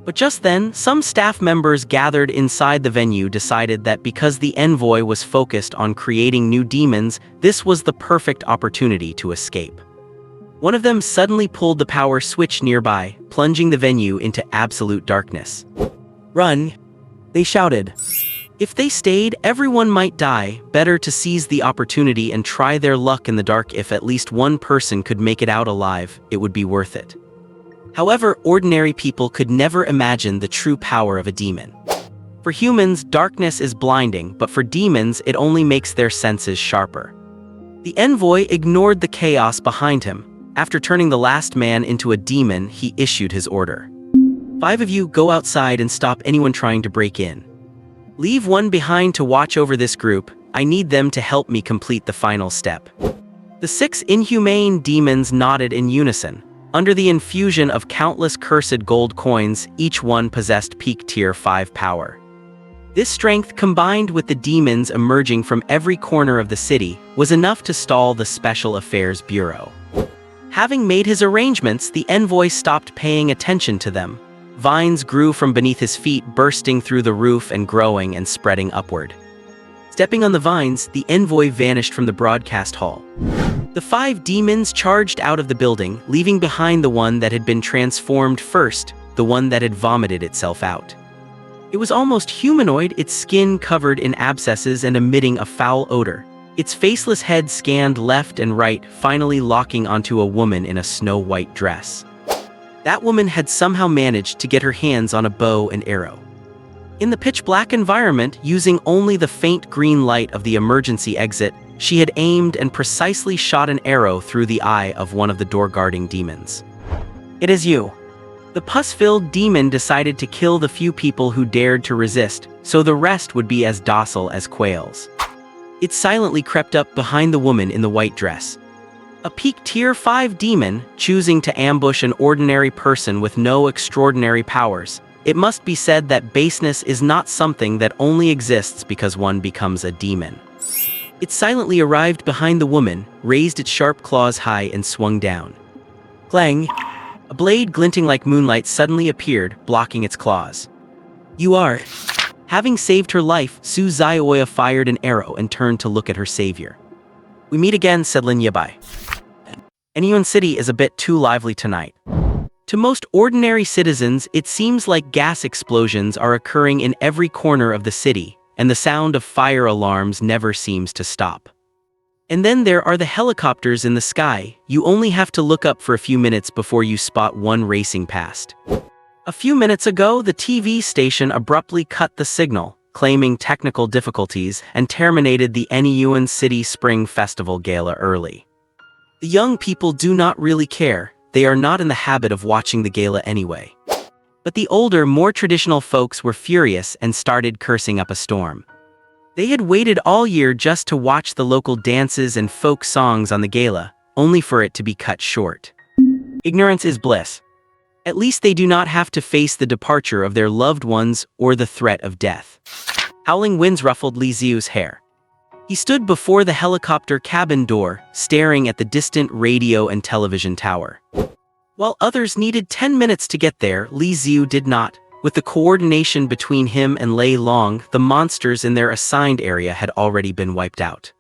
But just then, some staff members gathered inside the venue decided that because the envoy was focused on creating new demons, this was the perfect opportunity to escape. One of them suddenly pulled the power switch nearby, plunging the venue into absolute darkness. "Run!" they shouted. If they stayed, everyone might die. Better to seize the opportunity and try their luck in the dark. If at least one person could make it out alive, it would be worth it. However, ordinary people could never imagine the true power of a demon. For humans, darkness is blinding, but for demons, it only makes their senses sharper. The envoy ignored the chaos behind him. After turning the last man into a demon, he issued his order. 5 of you go outside and stop anyone trying to break in. Leave one behind to watch over this group. I need them to help me complete the final step. The 6 inhumane demons nodded in unison. Under the infusion of countless cursed gold coins, each one possessed Peak Tier 5 power. This strength, combined with the demons emerging from every corner of the city, was enough to stall the Special Affairs Bureau. Having made his arrangements, the envoy stopped paying attention to them. Vines grew from beneath his feet, bursting through the roof and growing and spreading upward. Stepping on the vines, the envoy vanished from the broadcast hall. The 5 demons charged out of the building, leaving behind the one that had been transformed first, the one that had vomited itself out. It was almost humanoid, its skin covered in abscesses and emitting a foul odor. Its faceless head scanned left and right, finally locking onto a woman in a snow-white dress. That woman had somehow managed to get her hands on a bow and arrow. In the pitch-black environment, using only the faint green light of the emergency exit, she had aimed and precisely shot an arrow through the eye of one of the door-guarding demons. "It is you." The pus-filled demon decided to kill the few people who dared to resist, so the rest would be as docile as quails. It silently crept up behind the woman in the white dress. A peak Tier 5 demon, choosing to ambush an ordinary person with no extraordinary powers. It must be said that baseness is not something that only exists because one becomes a demon. It silently arrived behind the woman, raised its sharp claws high and swung down. Clang! A blade glinting like moonlight suddenly appeared, blocking its claws. "You are..." Having saved her life, Su Zioya fired an arrow and turned to look at her savior. "We meet again," said Lin Yabai. "Anyuan City is a bit too lively tonight." To most ordinary citizens, it seems like gas explosions are occurring in every corner of the city, and the sound of fire alarms never seems to stop. And then there are the helicopters in the sky. You only have to look up for a few minutes before you spot one racing past. A few minutes ago, the TV station abruptly cut the signal, claiming technical difficulties, and terminated the Anyuan City Spring Festival Gala early. The young people do not really care. They are not in the habit of watching the gala anyway. But the older, more traditional folks were furious and started cursing up a storm. They had waited all year just to watch the local dances and folk songs on the gala, only for it to be cut short. Ignorance is bliss. At least they do not have to face the departure of their loved ones or the threat of death. Howling winds ruffled Li Xiu's hair. He stood before the helicopter cabin door, staring at the distant radio and television tower. While others needed 10 minutes to get there, Li Xiu did not. With the coordination between him and Lei Long, the monsters in their assigned area had already been wiped out.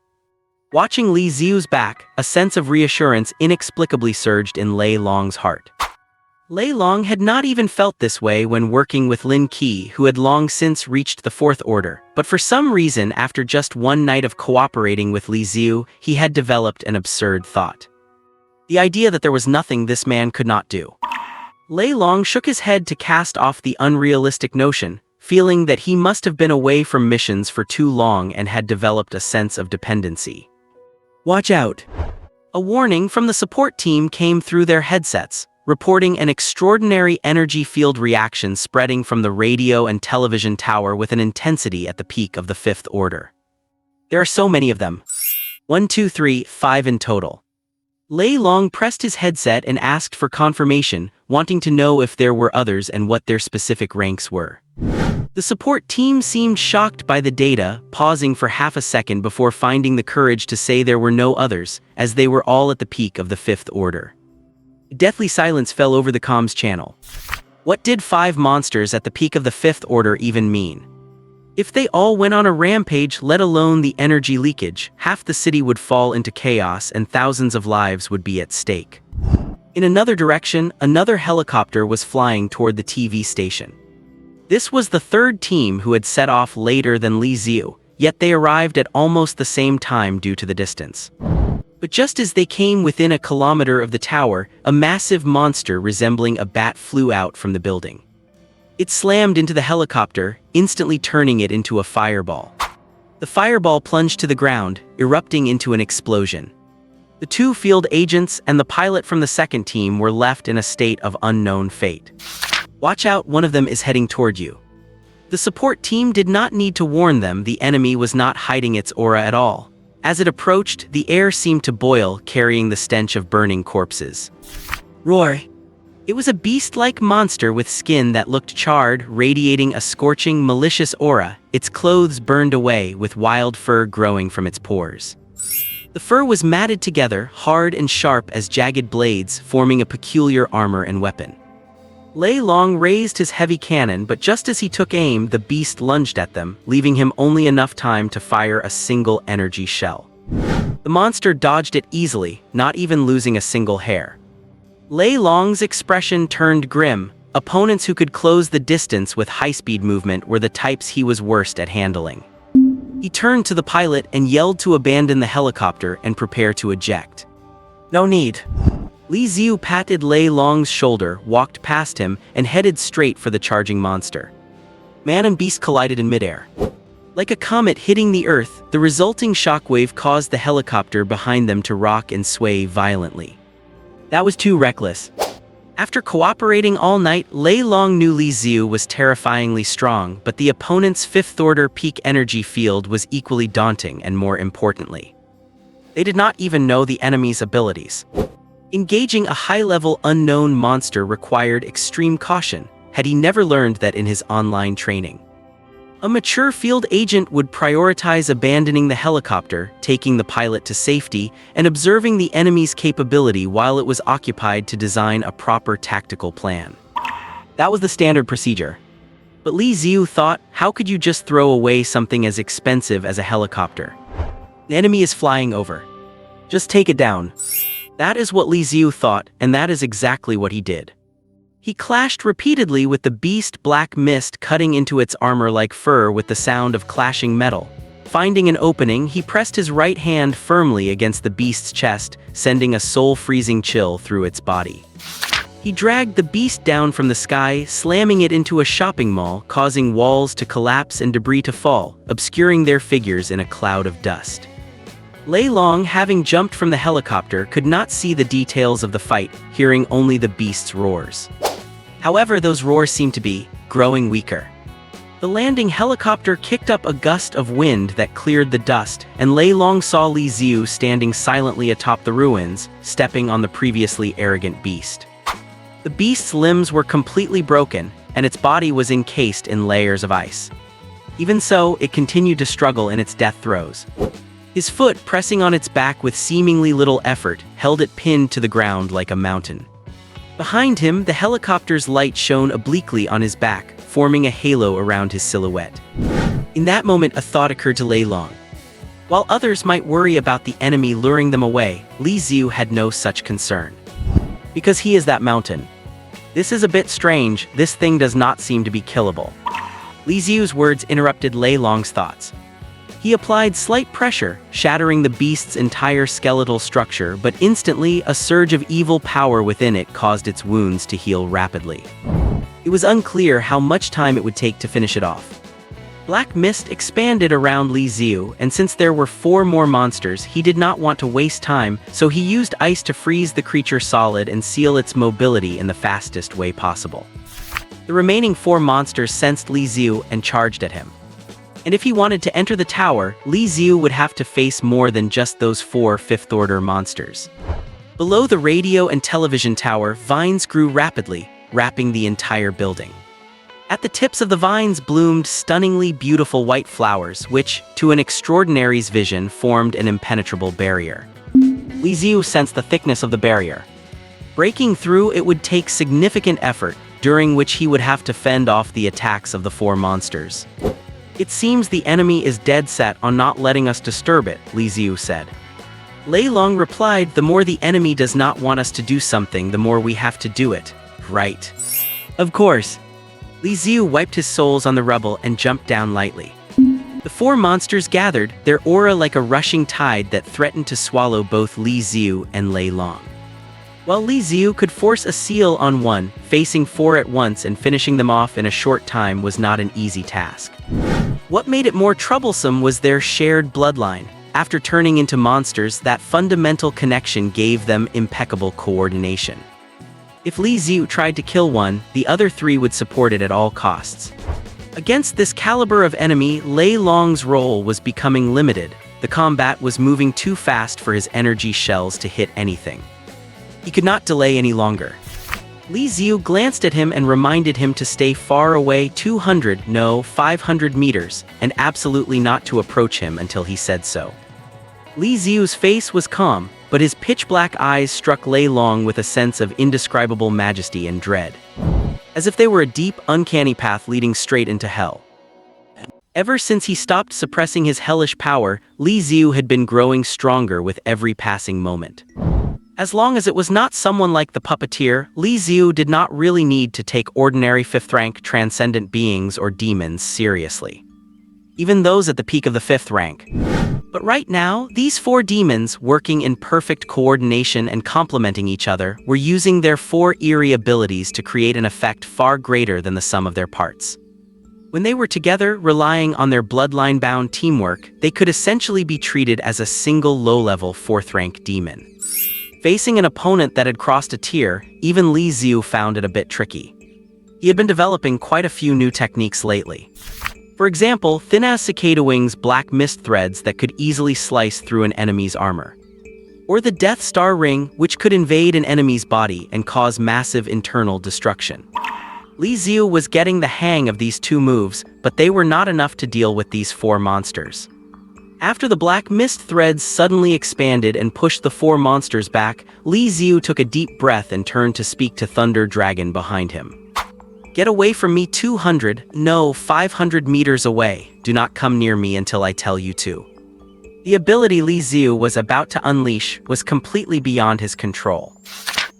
Watching Li Xiu's back, a sense of reassurance inexplicably surged in Lei Long's heart. Lei Long had not even felt this way when working with Lin Qi, who had long since reached the Fourth Order, but for some reason, after just one night of cooperating with Li Xiu, he had developed an absurd thought. The idea that there was nothing this man could not do. Lei Long shook his head to cast off the unrealistic notion, feeling that he must have been away from missions for too long and had developed a sense of dependency. "Watch out!" A warning from the support team came through their headsets, reporting an extraordinary energy field reaction spreading from the radio and television tower with an intensity at the peak of the Fifth Order. "There are so many of them. 1, 2, 3, 5 in total." Lei Long pressed his headset and asked for confirmation, wanting to know if there were others and what their specific ranks were. The support team seemed shocked by the data, pausing for half a second before finding the courage to say there were no others, as they were all at the peak of the Fifth Order. Deathly silence fell over the comms channel. What did 5 monsters at the peak of the Fifth Order even mean? If they all went on a rampage, let alone the energy leakage, half the city would fall into chaos and thousands of lives would be at stake. In another direction, another helicopter was flying toward the TV station. This was the third team who had set off later than Li Xiu, yet they arrived at almost the same time due to the distance. But just as they came within a kilometer of the tower, a massive monster resembling a bat flew out from the building. It slammed into the helicopter, instantly turning it into a fireball. The fireball plunged to the ground, erupting into an explosion. The 2 field agents and the pilot from the second team were left in a state of unknown fate. "Watch out, one of them is heading toward you." The support team did not need to warn them. The enemy was not hiding its aura at all. As it approached, the air seemed to boil, carrying the stench of burning corpses. Roar! It was a beast-like monster with skin that looked charred, radiating a scorching, malicious aura, its clothes burned away with wild fur growing from its pores. The fur was matted together, hard and sharp as jagged blades, forming a peculiar armor and weapon. Lei Long raised his heavy cannon, but just as he took aim, the beast lunged at them, leaving him only enough time to fire a single energy shell. The monster dodged it easily, not even losing a single hair. Lei Long's expression turned grim, Opponents who could close the distance with high-speed movement were the types he was worst at handling. He turned to the pilot and yelled to abandon the helicopter and prepare to eject. "No need." Li Xiu patted Lei Long's shoulder, walked past him, and headed straight for the charging monster. Man and beast collided in midair. Like a comet hitting the Earth, the resulting shockwave caused the helicopter behind them to rock and sway violently. That was too reckless. After cooperating all night, Lei Long knew Li Xiu was terrifyingly strong, but the opponent's fifth-order peak energy field was equally daunting and more importantly, they did not even know the enemy's abilities. Engaging a high-level unknown monster required extreme caution, had he never learned that in his online training. A mature field agent would prioritize abandoning the helicopter, taking the pilot to safety, and observing the enemy's capability while it was occupied to design a proper tactical plan. That was the standard procedure. But Li Xiu thought, how could you just throw away something as expensive as a helicopter? The enemy is flying over. Just take it down. That is what Li Xiu thought, and that is exactly what he did. He clashed repeatedly with the beast, black mist cutting into its armor like fur with the sound of clashing metal. Finding an opening, he pressed his right hand firmly against the beast's chest, sending a soul-freezing chill through its body. He dragged the beast down from the sky, slamming it into a shopping mall, causing walls to collapse and debris to fall, obscuring their figures in a cloud of dust. Lei Long, having jumped from the helicopter, could not see the details of the fight, hearing only the beast's roars. However, those roars seemed to be growing weaker. The landing helicopter kicked up a gust of wind that cleared the dust, and Lei Long saw Li Xiu standing silently atop the ruins, stepping on the previously arrogant beast. The beast's limbs were completely broken, and its body was encased in layers of ice. Even so, it continued to struggle in its death throes. His foot, pressing on its back with seemingly little effort, held it pinned to the ground like a mountain. Behind him, the helicopter's light shone obliquely on his back, forming a halo around his silhouette. In that moment, a thought occurred to Lei Long. While others might worry about the enemy luring them away, Li Xiu had no such concern. Because he is that mountain. This is a bit strange, this thing does not seem to be killable. Li Xiu's words interrupted Lei Long's thoughts. He applied slight pressure, shattering the beast's entire skeletal structure, but instantly, a surge of evil power within it caused its wounds to heal rapidly. It was unclear how much time it would take to finish it off. Black mist expanded around Li Xiu, and since there were 4 more monsters, he did not want to waste time, so he used ice to freeze the creature solid and seal its mobility in the fastest way possible. The remaining 4 monsters sensed Li Xiu and charged at him. And if he wanted to enter the tower, Li Xiu would have to face more than just those 4 fifth-order monsters. Below the radio and television tower, vines grew rapidly, wrapping the entire building. At the tips of the vines bloomed stunningly beautiful white flowers, which, to an extraordinary's vision, formed an impenetrable barrier. Li Xiu sensed the thickness of the barrier. Breaking through it would take significant effort, during which he would have to fend off the attacks of the 4 monsters. "It seems the enemy is dead set on not letting us disturb it," Li Xiu said. Lei Long replied, "The more the enemy does not want us to do something, the more we have to do it. Right?" "Of course." Li Xiu wiped his soles on the rubble and jumped down lightly. The 4 monsters gathered, their aura like a rushing tide that threatened to swallow both Li Xiu and Lei Long. While Li Xiu could force a seal on one, facing 4 at once and finishing them off in a short time was not an easy task. What made it more troublesome was their shared bloodline. After turning into monsters, that fundamental connection gave them impeccable coordination. If Li Xiu tried to kill one, the other 3 would support it at all costs. Against this caliber of enemy, Lei Long's role was becoming limited. The combat was moving too fast for his energy shells to hit anything. He could not delay any longer. Li Xiu glanced at him and reminded him to stay far away 200, no, 500 meters, and absolutely not to approach him until he said so. Li Xiu's face was calm, but his pitch-black eyes struck Lei Long with a sense of indescribable majesty and dread. As if they were a deep, uncanny path leading straight into hell. Ever since he stopped suppressing his hellish power, Li Xiu had been growing stronger with every passing moment. As long as it was not someone like the puppeteer, Li Xiu did not really need to take ordinary fifth-rank transcendent beings or demons seriously, even those at the peak of the fifth rank. But right now, these four demons, working in perfect coordination and complementing each other, were using their four eerie abilities to create an effect far greater than the sum of their parts. When they were together, relying on their bloodline-bound teamwork, they could essentially be treated as a single low-level fourth-rank demon. Facing an opponent that had crossed a tier, even Li Xiu found it a bit tricky. He had been developing quite a few new techniques lately. For example, thin-as cicada wings black mist threads that could easily slice through an enemy's armor. Or the Death Star Ring, which could invade an enemy's body and cause massive internal destruction. Li Xiu was getting the hang of these two moves, but they were not enough to deal with these four monsters. After the black mist threads suddenly expanded and pushed the four monsters back, Li Xiu took a deep breath and turned to speak to Thunder Dragon behind him. "Get away from me 200, no, 500 meters away. Do not come near me until I tell you to." The ability Li Xiu was about to unleash was completely beyond his control.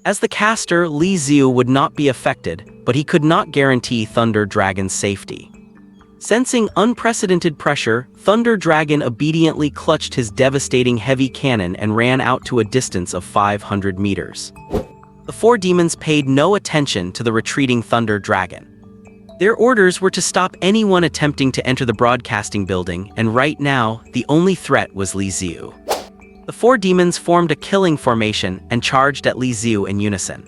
As the caster, Li Xiu would not be affected, but he could not guarantee Thunder Dragon's safety. Sensing unprecedented pressure, Thunder Dragon obediently clutched his devastating heavy cannon and ran out to a distance of 500 meters. The four demons paid no attention to the retreating Thunder Dragon. Their orders were to stop anyone attempting to enter the broadcasting building, and right now, the only threat was Li Xiu. The four demons formed a killing formation and charged at Li Xiu in unison.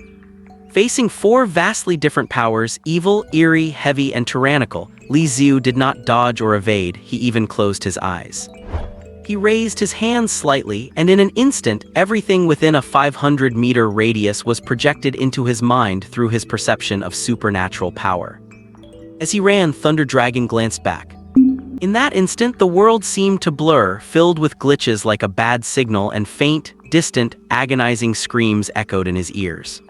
Facing four vastly different powers, evil, eerie, heavy, and tyrannical, Li Xiu did not dodge or evade, he even closed his eyes. He raised his hands slightly, and in an instant, everything within a 500-meter radius was projected into his mind through his perception of supernatural power. As he ran, Thunder Dragon glanced back. In that instant, the world seemed to blur, filled with glitches like a bad signal, and faint, distant, agonizing screams echoed in his ears.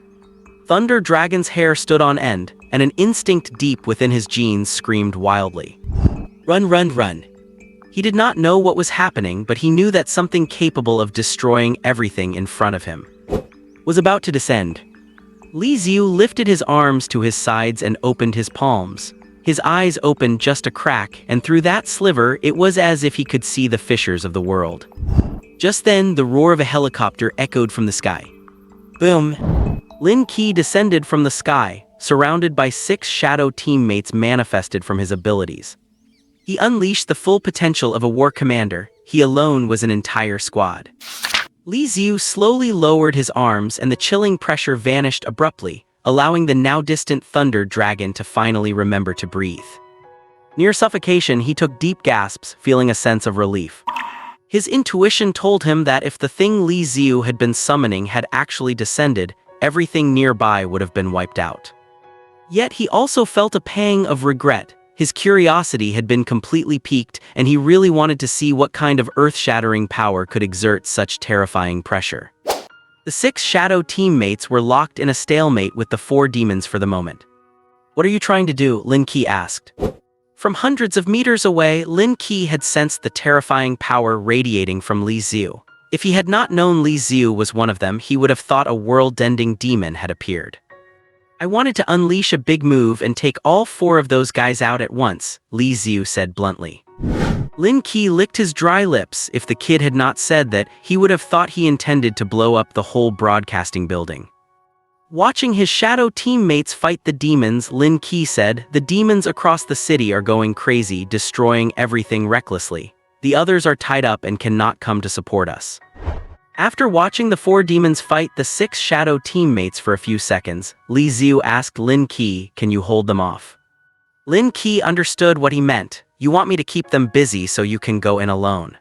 Thunder Dragon's hair stood on end, and an instinct deep within his genes screamed wildly. "Run, run, run." He did not know what was happening, but he knew that something capable of destroying everything in front of him was about to descend. Li Xiu lifted his arms to his sides and opened his palms. His eyes opened just a crack, and through that sliver, it was as if he could see the fissures of the world. Just then, the roar of a helicopter echoed from the sky. Boom! Lin Qi descended from the sky, surrounded by 6 shadow teammates manifested from his abilities. He unleashed the full potential of a war commander. He alone was an entire squad. Li Xiu slowly lowered his arms and the chilling pressure vanished abruptly, allowing the now-distant Thunder Dragon to finally remember to breathe. Near suffocation, he took deep gasps, feeling a sense of relief. His intuition told him that if the thing Li Xiu had been summoning had actually descended, everything nearby would have been wiped out. Yet he also felt a pang of regret. His curiosity had been completely piqued, and he really wanted to see what kind of earth-shattering power could exert such terrifying pressure. The 6 shadow teammates were locked in a stalemate with the 4 demons for the moment. "What are you trying to do?" Lin Qi asked. From hundreds of meters away, Lin Qi had sensed the terrifying power radiating from Li Xiu. If he had not known Li Xiu was one of them, he would have thought a world-ending demon had appeared. "I wanted to unleash a big move and take all 4 of those guys out at once," Li Xiu said bluntly. Lin Qi licked his dry lips. If the kid had not said that, he would have thought he intended to blow up the whole broadcasting building. Watching his shadow teammates fight the demons, Lin Qi said, "The demons across the city are going crazy, destroying everything recklessly. The others are tied up and cannot come to support us." After watching the 4 demons fight the 6 shadow teammates for a few seconds, Li Xiu asked Lin Qi, "Can you hold them off?" Lin Qi understood what he meant. "You want me to keep them busy so you can go in alone."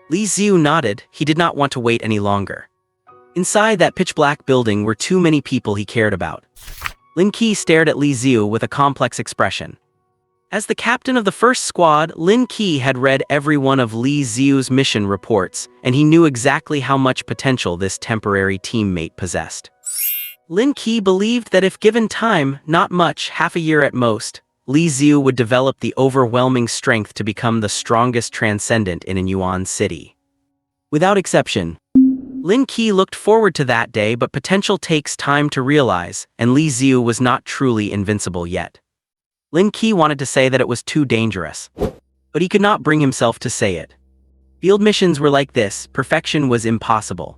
Li Xiu nodded. He did not want to wait any longer. Inside that pitch-black building were too many people he cared about. Lin Qi stared at Li Xiu with a complex expression. As the captain of the first squad, Lin Qi had read every one of Li Xiu's mission reports, and he knew exactly how much potential this temporary teammate possessed. Lin Qi believed that if given time, not much, half a year at most, Li Xiu would develop the overwhelming strength to become the strongest transcendent in a Yuan city. Without exception, Lin Qi looked forward to that day, but potential takes time to realize, and Li Xiu was not truly invincible yet. Lin Qi wanted to say that it was too dangerous, but he could not bring himself to say it. Field missions were like this: perfection was impossible.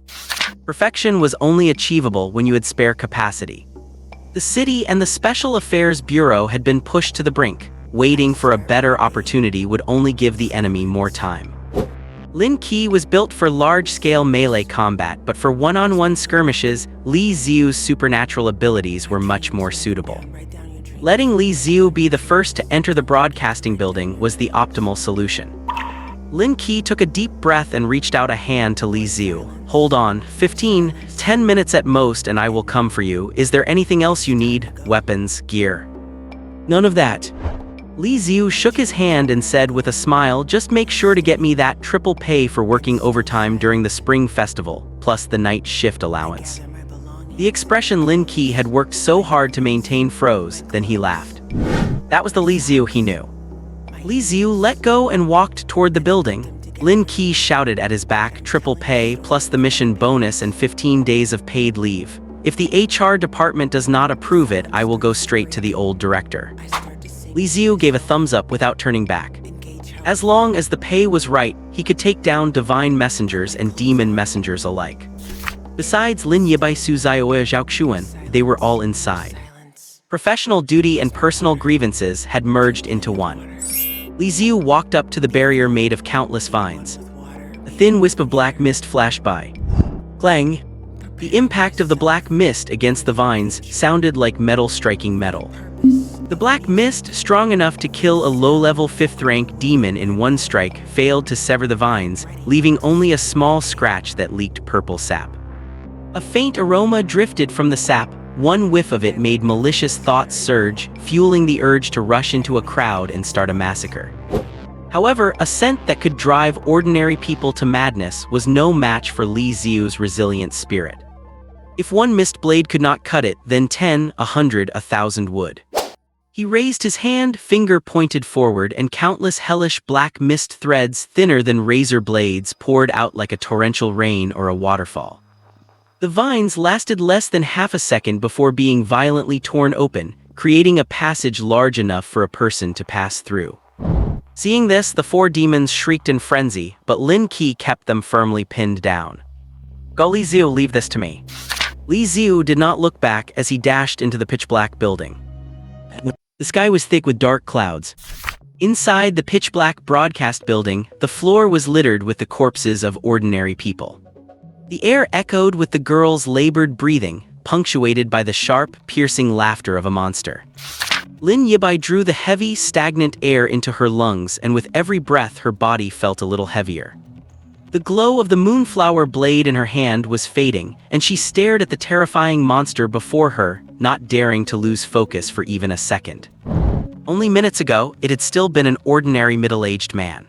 Perfection was only achievable when you had spare capacity. The city and the Special Affairs Bureau had been pushed to the brink. Waiting for a better opportunity would only give the enemy more time. Lin Qi was built for large-scale melee combat, but for one-on-one skirmishes, Li Xiu's supernatural abilities were much more suitable. Letting Li Xiu be the first to enter the broadcasting building was the optimal solution. Lin Qi took a deep breath and reached out a hand to Li Xiu. "Hold on, 10 minutes at most and I will come for you. Is there anything else you need? Weapons, gear?" "None of that." Li Xiu shook his hand and said with a smile, "Just make sure to get me that triple pay for working overtime during the Spring Festival, plus the night shift allowance." The expression Lin Qi had worked so hard to maintain froze, then he laughed. That was the Li Xiu he knew. Li Xiu let go and walked toward the building. Lin Qi shouted at his back, "Triple pay, plus the mission bonus and 15 days of paid leave. If the HR department does not approve it, I will go straight to the old director." Li Xiu gave a thumbs up without turning back. As long as the pay was right, he could take down divine messengers and demon messengers alike. Besides Lin Yibai Su Zaiwe Zhaoxuan, they were all inside. Professional duty and personal grievances had merged into one. Li Xiu walked up to the barrier made of countless vines. A thin wisp of black mist flashed by. Clang! The impact of the black mist against the vines sounded like metal striking metal. The black mist, strong enough to kill a low-level 5th-rank demon in one strike, failed to sever the vines, leaving only a small scratch that leaked purple sap. A faint aroma drifted from the sap. One whiff of it made malicious thoughts surge, fueling the urge to rush into a crowd and start a massacre. However, a scent that could drive ordinary people to madness was no match for Li Xiu's resilient spirit. If one mist blade could not cut it, then 10, 100, 1,000 would. He raised his hand, finger pointed forward, and countless hellish black mist threads thinner than razor blades poured out like a torrential rain or a waterfall. The vines lasted less than half a second before being violently torn open, creating a passage large enough for a person to pass through. Seeing this, the 4 demons shrieked in frenzy, but Lin Qi kept them firmly pinned down. "Go Li Xiu, leave this to me." Li Xiu did not look back as he dashed into the pitch-black building. The sky was thick with dark clouds. Inside the pitch-black broadcast building, the floor was littered with the corpses of ordinary people. The air echoed with the girl's labored breathing, punctuated by the sharp, piercing laughter of a monster. Lin Yibai drew the heavy, stagnant air into her lungs, and with every breath her body felt a little heavier. The glow of the moonflower blade in her hand was fading, and she stared at the terrifying monster before her, not daring to lose focus for even a second. Only minutes ago, it had still been an ordinary middle-aged man.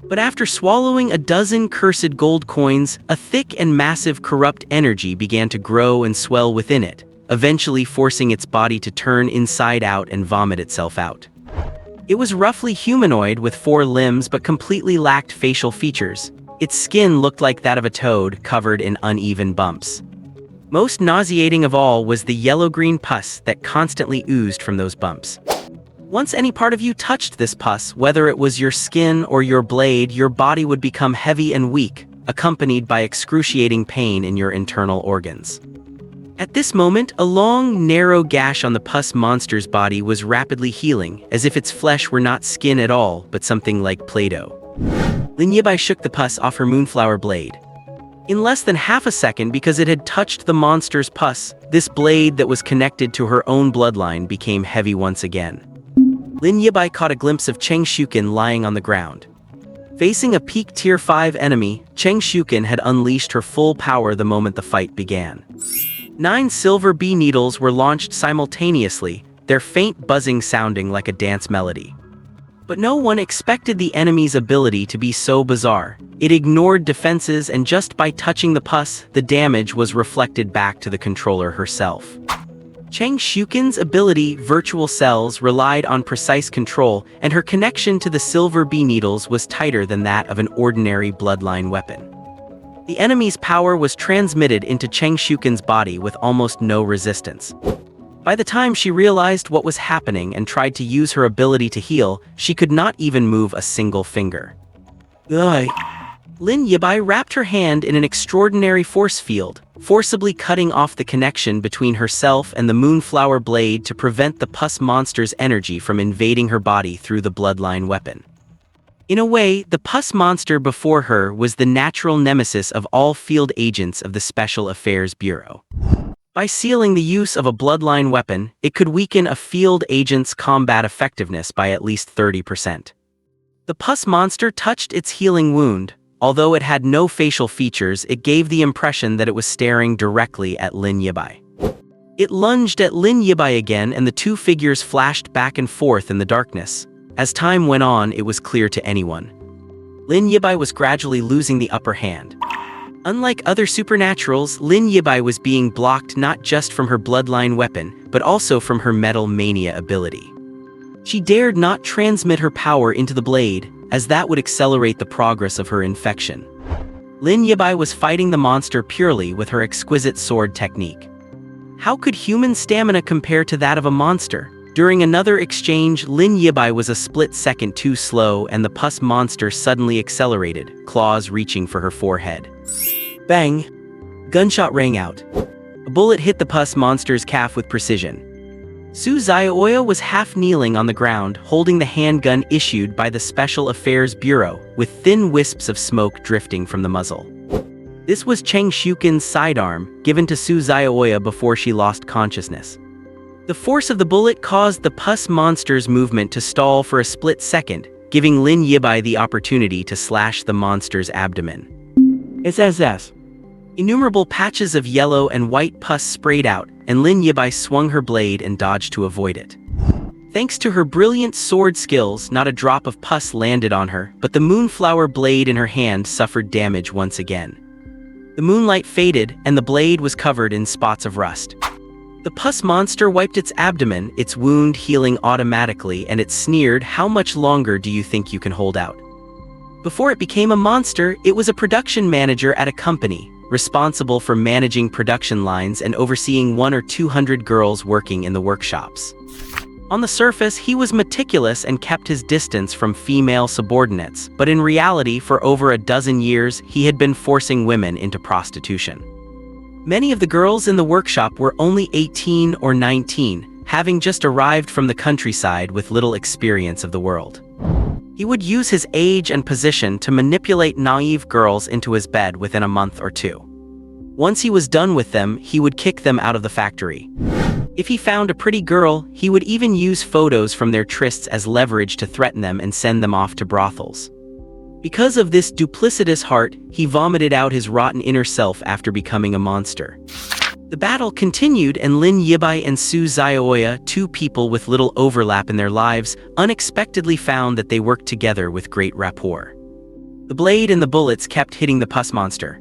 But after swallowing a dozen cursed gold coins, a thick and massive corrupt energy began to grow and swell within it, eventually forcing its body to turn inside out and vomit itself out. It was roughly humanoid with 4 limbs but completely lacked facial features. Its skin looked like that of a toad, covered in uneven bumps. Most nauseating of all was the yellow-green pus that constantly oozed from those bumps. Once any part of you touched this pus, whether it was your skin or your blade, your body would become heavy and weak, accompanied by excruciating pain in your internal organs. At this moment, a long, narrow gash on the pus monster's body was rapidly healing, as if its flesh were not skin at all, but something like Play-Doh. Lin Yibai shook the pus off her moonflower blade. In less than half a second, because it had touched the monster's pus, this blade that was connected to her own bloodline became heavy once again. Lin Yibai caught a glimpse of Cheng Shuken lying on the ground. Facing a peak Tier 5 enemy, Cheng Shuken had unleashed her full power the moment the fight began. 9 silver bee needles were launched simultaneously, their faint buzzing sounding like a dance melody. But no one expected the enemy's ability to be so bizarre. It ignored defenses, and just by touching the pus, the damage was reflected back to the controller herself. Cheng Shuken's ability, Virtual Cells, relied on precise control, and her connection to the silver bee needles was tighter than that of an ordinary bloodline weapon. The enemy's power was transmitted into Cheng Shuken's body with almost no resistance. By the time she realized what was happening and tried to use her ability to heal, she could not even move a single finger. Ugh. Lin Yibai wrapped her hand in an extraordinary force field, forcibly cutting off the connection between herself and the Moonflower Blade to prevent the pus monster's energy from invading her body through the bloodline weapon. In a way, the pus monster before her was the natural nemesis of all field agents of the Special Affairs Bureau. By sealing the use of a bloodline weapon, it could weaken a field agent's combat effectiveness by at least 30%. The pus monster touched its healing wound. Although it had no facial features, it gave the impression that it was staring directly at Lin Yibai. It lunged at Lin Yibai again, and the two figures flashed back and forth in the darkness. As time went on, it was clear to anyone. Lin Yibai was gradually losing the upper hand. Unlike other supernaturals, Lin Yibai was being blocked not just from her bloodline weapon, but also from her Metal Mania ability. She dared not transmit her power into the blade, as that would accelerate the progress of her infection. Lin Yibai was fighting the monster purely with her exquisite sword technique. How could human stamina compare to that of a monster? During another exchange, Lin Yibai was a split second too slow, and the pus monster suddenly accelerated, claws reaching for her forehead. Bang! Gunshot rang out. A bullet hit the pus monster's calf with precision. Su Xiaoya was half kneeling on the ground, holding the handgun issued by the Special Affairs Bureau, with thin wisps of smoke drifting from the muzzle. This was Cheng Shuken's sidearm, given to Su Xiaoya before she lost consciousness. The force of the bullet caused the pus monster's movement to stall for a split second, giving Lin Yibai the opportunity to slash the monster's abdomen. SSS. Innumerable patches of yellow and white pus sprayed out, and Lin Yibai swung her blade and dodged to avoid it. Thanks to her brilliant sword skills, not a drop of pus landed on her, but the Moonflower Blade in her hand suffered damage once again. The moonlight faded, and the blade was covered in spots of rust. The pus monster wiped its abdomen, its wound healing automatically, and it sneered, "How much longer do you think you can hold out?" Before it became a monster, it was a production manager at a company, responsible for managing production lines and overseeing 100 or 200 girls working in the workshops. On the surface, he was meticulous and kept his distance from female subordinates, but in reality, for over a dozen years, he had been forcing women into prostitution. Many of the girls in the workshop were only 18 or 19, having just arrived from the countryside with little experience of the world. He would use his age and position to manipulate naive girls into his bed within a month or two. Once he was done with them, he would kick them out of the factory. If he found a pretty girl, he would even use photos from their trysts as leverage to threaten them and send them off to brothels. Because of this duplicitous heart, he vomited out his rotten inner self after becoming a monster. The battle continued, and Lin Yibai and Su Xiaoya, two people with little overlap in their lives, unexpectedly found that they worked together with great rapport. The blade and the bullets kept hitting the pus monster.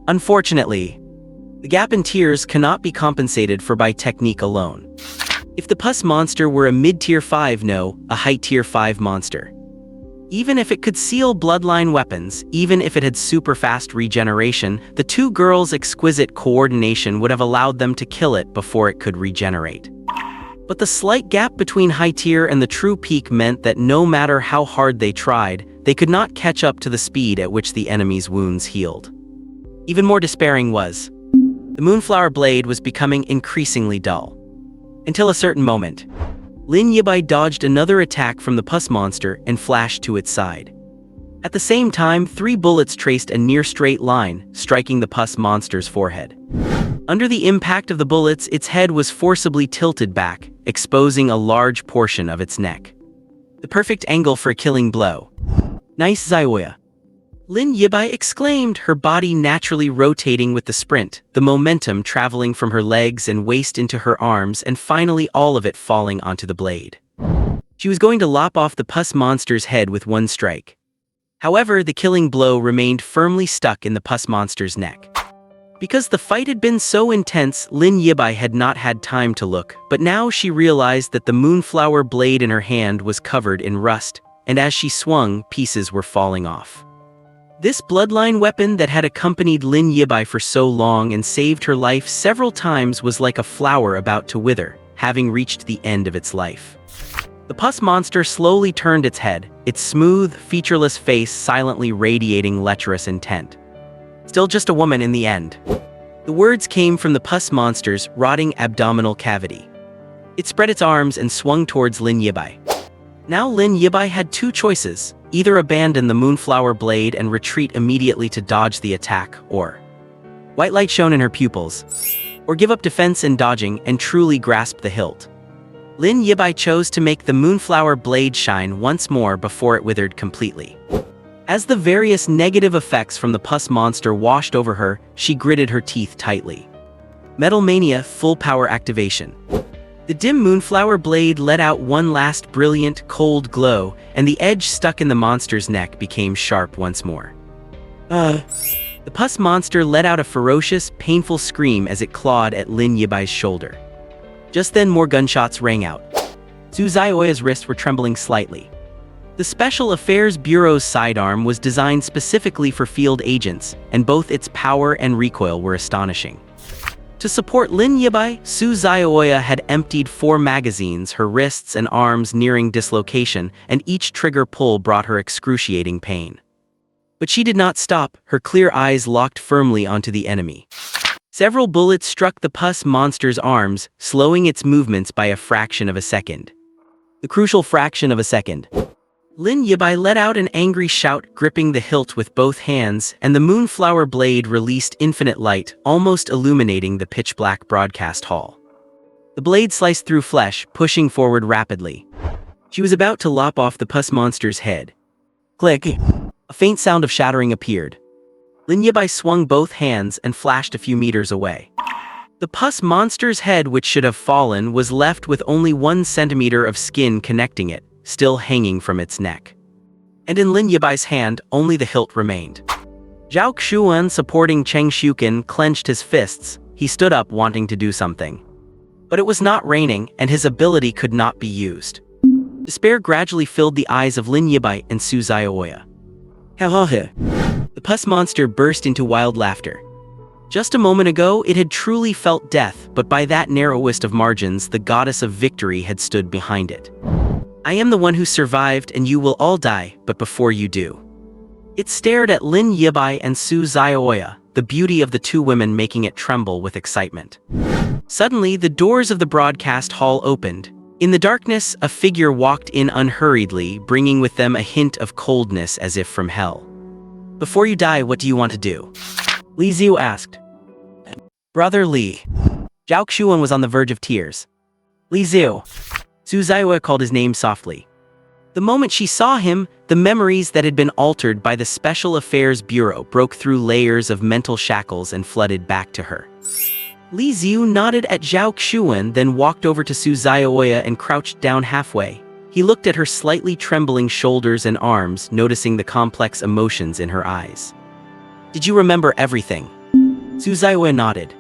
Unfortunately, the gap in tiers cannot be compensated for by technique alone. If the pus monster were a mid-tier 5, no, a high-tier 5 monster. Even if it could seal bloodline weapons, even if it had super-fast regeneration, the two girls' exquisite coordination would have allowed them to kill it before it could regenerate. But the slight gap between high tier and the true peak meant that no matter how hard they tried, they could not catch up to the speed at which the enemy's wounds healed. Even more despairing was, the Moonflower Blade was becoming increasingly dull. Until a certain moment, Lin Yibai dodged another attack from the pus monster and flashed to its side. At the same time, 3 bullets traced a near straight line, striking the pus monster's forehead. Under the impact of the bullets, its head was forcibly tilted back, exposing a large portion of its neck. The perfect angle for a killing blow. Nice, Xiaoya. Lin Yibai exclaimed, her body naturally rotating with the sprint, the momentum traveling from her legs and waist into her arms, and finally all of it falling onto the blade. She was going to lop off the pus monster's head with one strike. However, the killing blow remained firmly stuck in the pus monster's neck. Because the fight had been so intense, Lin Yibai had not had time to look, but now she realized that the Moonflower Blade in her hand was covered in rust, and as she swung, pieces were falling off. This bloodline weapon that had accompanied Lin Yibai for so long and saved her life several times was like a flower about to wither, having reached the end of its life. The pus monster slowly turned its head, its smooth, featureless face silently radiating lecherous intent. Still just a woman in the end. The words came from the pus monster's rotting abdominal cavity. It spread its arms and swung towards Lin Yibai. Now Lin Yibai had two choices: either abandon the moonflower blade and retreat immediately to dodge the attack, or white light shone in her pupils, or give up defense and dodging and truly grasp the hilt. Lin Yibai chose to make the moonflower blade shine once more before it withered completely. As the various negative effects from the pus monster washed over her, she gritted her teeth tightly. Metal Mania full power activation. The dim moonflower blade let out one last brilliant, cold glow, and the edge stuck in the monster's neck became sharp once more. The pus monster let out a ferocious, painful scream as it clawed at Lin Yibai's shoulder. Just then more gunshots rang out. Su Zioya's wrists were trembling slightly. The Special Affairs Bureau's sidearm was designed specifically for field agents, and both its power and recoil were astonishing. To support Lin Yibai, Su Zioya had emptied 4 magazines, her wrists and arms nearing dislocation, and each trigger pull brought her excruciating pain. But she did not stop, her clear eyes locked firmly onto the enemy. Several bullets struck the pus monster's arms, slowing its movements by a fraction of a second. The crucial fraction of a second. Lin Yibai let out an angry shout, gripping the hilt with both hands, and the moonflower blade released infinite light, almost illuminating the pitch-black broadcast hall. The blade sliced through flesh, pushing forward rapidly. She was about to lop off the pus monster's head. Click! A faint sound of shattering appeared. Lin Yibai swung both hands and flashed a few meters away. The pus monster's head, which should have fallen, was left with only 1 centimeter of skin connecting it, still hanging from its neck. And in Lin Yibai's hand, only the hilt remained. Zhao Xuan, supporting Cheng Shukin, clenched his fists. He stood up, wanting to do something. But it was not raining, and his ability could not be used. Despair gradually filled the eyes of Lin Yibai and Su Zioya. The pus monster burst into wild laughter. Just a moment ago, it had truly felt death, but by that narrowest of margins, the goddess of victory had stood behind it. I am the one who survived, and you will all die, but before you do. It stared at Lin Yibai and Su Zioya, the beauty of the two women making it tremble with excitement. Suddenly, the doors of the broadcast hall opened. In the darkness, a figure walked in unhurriedly, bringing with them a hint of coldness as if from hell. Before you die, what do you want to do? Li Xiu asked. Brother Li. Zhao Xuan was on the verge of tears. Li Xiu. Su Zioya called his name softly. The moment she saw him, the memories that had been altered by the Special Affairs Bureau broke through layers of mental shackles and flooded back to her. Li Xiu nodded at Zhao Xuan, then walked over to Su Zioya and crouched down halfway. He looked at her slightly trembling shoulders and arms, noticing the complex emotions in her eyes. Did you remember everything? Su Zioya nodded.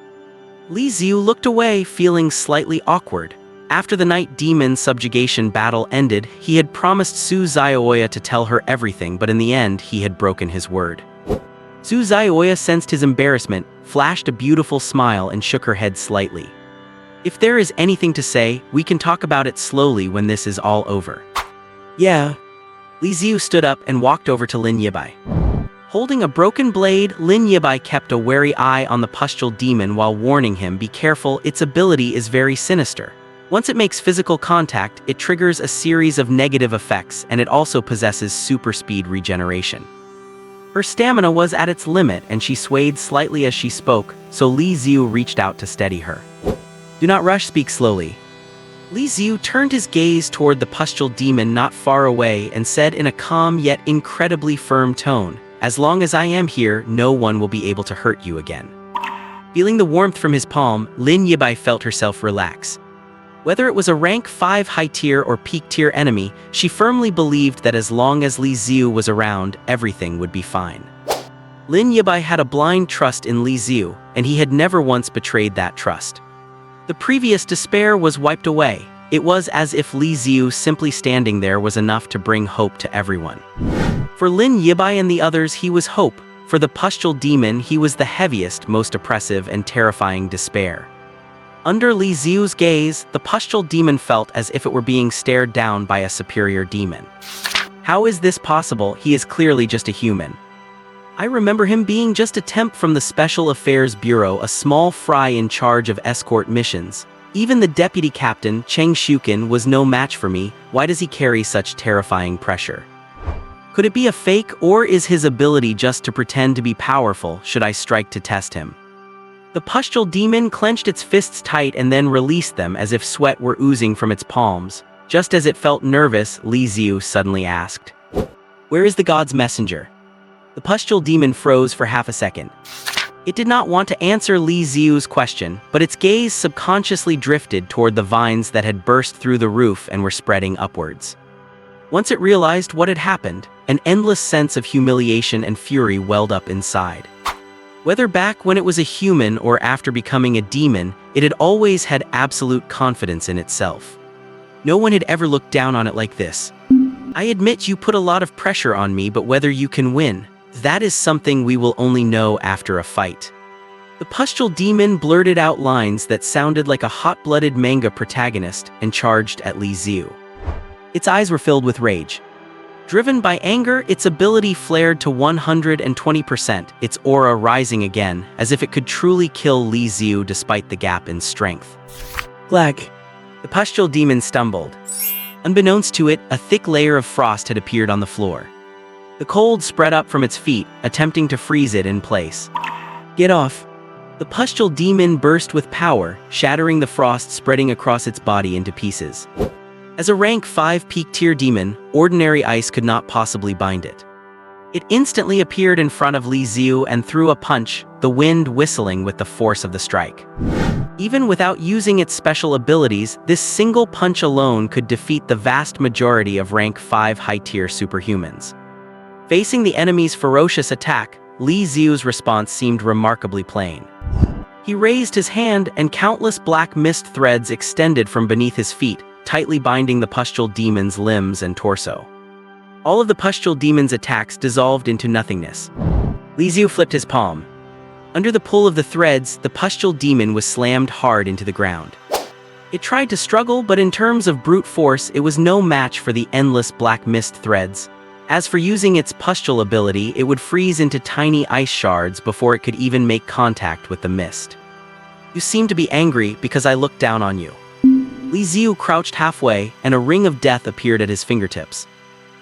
Li Xiu looked away, feeling slightly awkward. After the night demon subjugation battle ended, he had promised Su Zioya to tell her everything, but in the end, he had broken his word. Su Zioya sensed his embarrassment, flashed a beautiful smile, and shook her head slightly. If there is anything to say, we can talk about it slowly when this is all over. Yeah. Li Xiu stood up and walked over to Lin Yibai. Holding a broken blade, Lin Yibai kept a wary eye on the pustule demon while warning him, be careful, its ability is very sinister. Once it makes physical contact, it triggers a series of negative effects, and it also possesses super speed regeneration. Her stamina was at its limit, and she swayed slightly as she spoke, so Li Xiu reached out to steady her. Do not rush, speak slowly. Li Xiu turned his gaze toward the pustule demon not far away and said in a calm yet incredibly firm tone, as long as I am here, no one will be able to hurt you again. Feeling the warmth from his palm, Lin Yibai felt herself relax. Whether it was a rank 5 high-tier or peak-tier enemy, she firmly believed that as long as Li Xiu was around, everything would be fine. Lin Yibai had a blind trust in Li Xiu, and he had never once betrayed that trust. The previous despair was wiped away. It was as if Li Xiu simply standing there was enough to bring hope to everyone. For Lin Yibai and the others, he was hope. For the pustule demon, he was the heaviest, most oppressive, and terrifying despair. Under Li Xiu's gaze, the pustule demon felt as if it were being stared down by a superior demon. How is this possible? He is clearly just a human. I remember him being just a temp from the Special Affairs Bureau, a small fry in charge of escort missions. Even the deputy captain, Cheng Shukin, was no match for me. Why does he carry such terrifying pressure? Could it be a fake, or is his ability just to pretend to be powerful? Should I strike to test him? The pustule demon clenched its fists tight and then released them as if sweat were oozing from its palms. Just as it felt nervous, Li Xiu suddenly asked, "Where is the god's messenger?" The pustule demon froze for half a second. It did not want to answer Li Xiu's question, but its gaze subconsciously drifted toward the vines that had burst through the roof and were spreading upwards. Once it realized what had happened, an endless sense of humiliation and fury welled up inside. Whether back when it was a human or after becoming a demon, it had always had absolute confidence in itself. No one had ever looked down on it like this. "I admit you put a lot of pressure on me, but whether you can win, that is something we will only know after a fight." The pustule demon blurted out lines that sounded like a hot-blooded manga protagonist and charged at Li Xiu. Its eyes were filled with rage. Driven by anger, its ability flared to 120%, its aura rising again, as if it could truly kill Li Xiu despite the gap in strength. "Glag." The pustule demon stumbled. Unbeknownst to it, a thick layer of frost had appeared on the floor. The cold spread up from its feet, attempting to freeze it in place. "Get off." The pustule demon burst with power, shattering the frost spreading across its body into pieces. As a rank 5 peak tier demon, ordinary ice could not possibly bind it. It instantly appeared in front of Li Xiu and threw a punch, the wind whistling with the force of the strike. Even without using its special abilities, this single punch alone could defeat the vast majority of rank 5 high-tier superhumans. Facing the enemy's ferocious attack, Li Xiu's response seemed remarkably plain. He raised his hand and countless black mist threads extended from beneath his feet, tightly binding the pustule demon's limbs and torso. All of the pustule demon's attacks dissolved into nothingness. Li Xiu flipped his palm. Under the pull of the threads, the pustule demon was slammed hard into the ground. It tried to struggle, but in terms of brute force, it was no match for the endless black mist threads. As for using its pustule ability, it would freeze into tiny ice shards before it could even make contact with the mist. "You seem to be angry because I looked down on you." Li Xiu crouched halfway, and a ring of death appeared at his fingertips.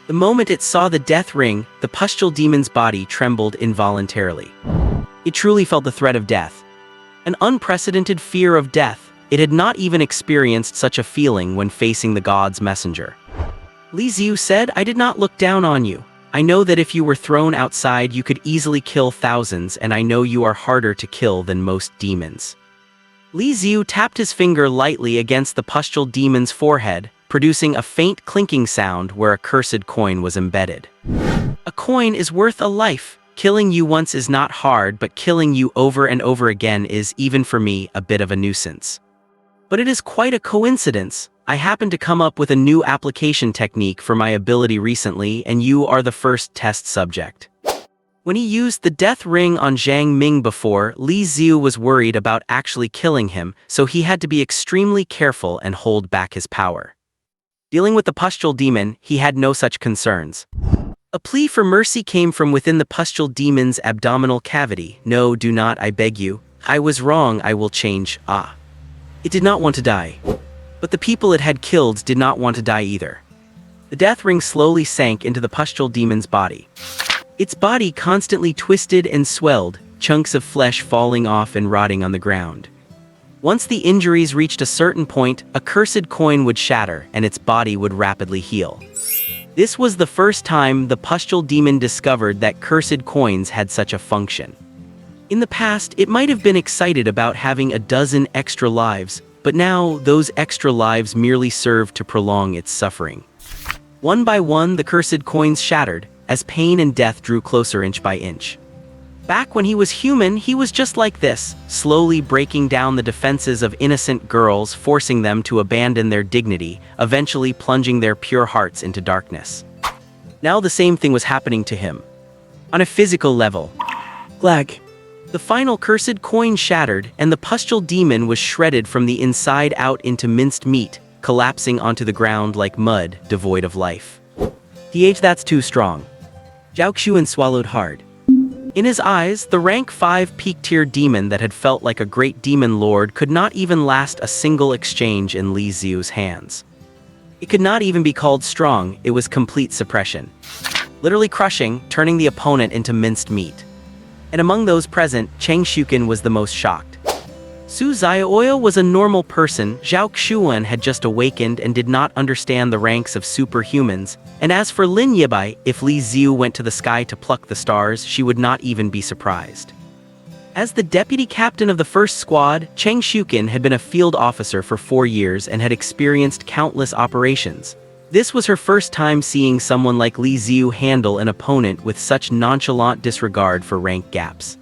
The moment it saw the death ring, the pustule demon's body trembled involuntarily. It truly felt the threat of death. An unprecedented fear of death. It had not even experienced such a feeling when facing the god's messenger. Li Xiu said, "I did not look down on you. I know that if you were thrown outside, you could easily kill thousands, and I know you are harder to kill than most demons." Li Xiu tapped his finger lightly against the pustule demon's forehead, producing a faint clinking sound where a cursed coin was embedded. "A coin is worth a life. Killing you once is not hard, but killing you over and over again is, even for me, a bit of a nuisance. But it is quite a coincidence. I happened to come up with a new application technique for my ability recently, and you are the first test subject." When he used the death ring on Zhang Ming before, Li Xiu was worried about actually killing him, so he had to be extremely careful and hold back his power. Dealing with the pustule demon, he had no such concerns. A plea for mercy came from within the pustule demon's abdominal cavity. "No, do not, I beg you. I was wrong, I will change." It did not want to die. But the people it had killed did not want to die either. The death ring slowly sank into the pustule demon's body. Its body constantly twisted and swelled, chunks of flesh falling off and rotting on the ground. Once the injuries reached a certain point, a cursed coin would shatter and its body would rapidly heal. This was the first time the pustule demon discovered that cursed coins had such a function. In the past, it might have been excited about having a dozen extra lives, but now those extra lives merely served to prolong its suffering. One by one, the cursed coins shattered, as pain and death drew closer inch by inch. Back when he was human, he was just like this, slowly breaking down the defenses of innocent girls, forcing them to abandon their dignity, eventually plunging their pure hearts into darkness. Now the same thing was happening to him. On a physical level. Glag. The final cursed coin shattered, and the pustule demon was shredded from the inside out into minced meat, collapsing onto the ground like mud, devoid of life. That's too strong. Zhao Xuan swallowed hard. In his eyes, the rank 5 peak-tier demon that had felt like a great demon lord could not even last a single exchange in Li Xiu's hands. It could not even be called strong, it was complete suppression. Literally crushing, turning the opponent into minced meat. And among those present, Cheng Shuken was the most shocked. Su Zhaoya was a normal person. Zhao Xuan had just awakened and did not understand the ranks of superhumans, and as for Lin Yibai, if Li Xiu went to the sky to pluck the stars, she would not even be surprised. As the deputy captain of the first squad, Cheng Shuken had been a field officer for 4 years and had experienced countless operations. This was her first time seeing someone like Li Xiu handle an opponent with such nonchalant disregard for rank gaps.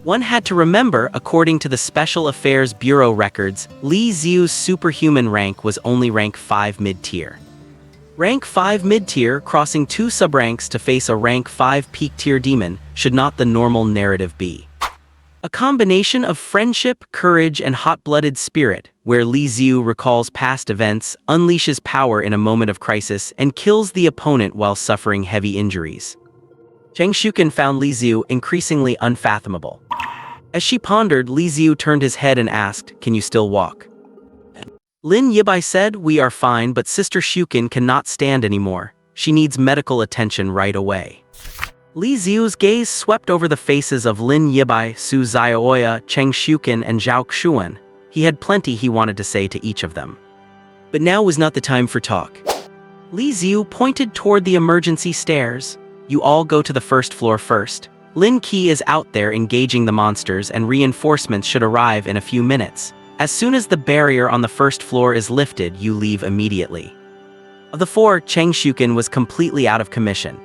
One had to remember, according to the Special Affairs Bureau records, Li Xiu's superhuman rank was only rank 5 mid-tier. Rank 5 mid-tier, crossing 2 sub-ranks to face a rank 5 peak-tier demon, should not the normal narrative be. A combination of friendship, courage, and hot-blooded spirit, where Li Xiu recalls past events, unleashes power in a moment of crisis, and kills the opponent while suffering heavy injuries. Cheng Shuken found Li Xiu increasingly unfathomable. As she pondered, Li Xiu turned his head and asked, "Can you still walk?" Lin Yibai said, "We are fine, but Sister Shuken cannot stand anymore. She needs medical attention right away." Li Xiu's gaze swept over the faces of Lin Yibai, Su Zhaoya, Cheng Shuken, and Zhao Xuan. He had plenty he wanted to say to each of them. But now was not the time for talk. Li Xiu pointed toward the emergency stairs. "You all go to the first floor first. Lin Qi is out there engaging the monsters, and reinforcements should arrive in a few minutes. As soon as the barrier on the first floor is lifted, you leave immediately." Of the 4, Cheng Shuken was completely out of commission.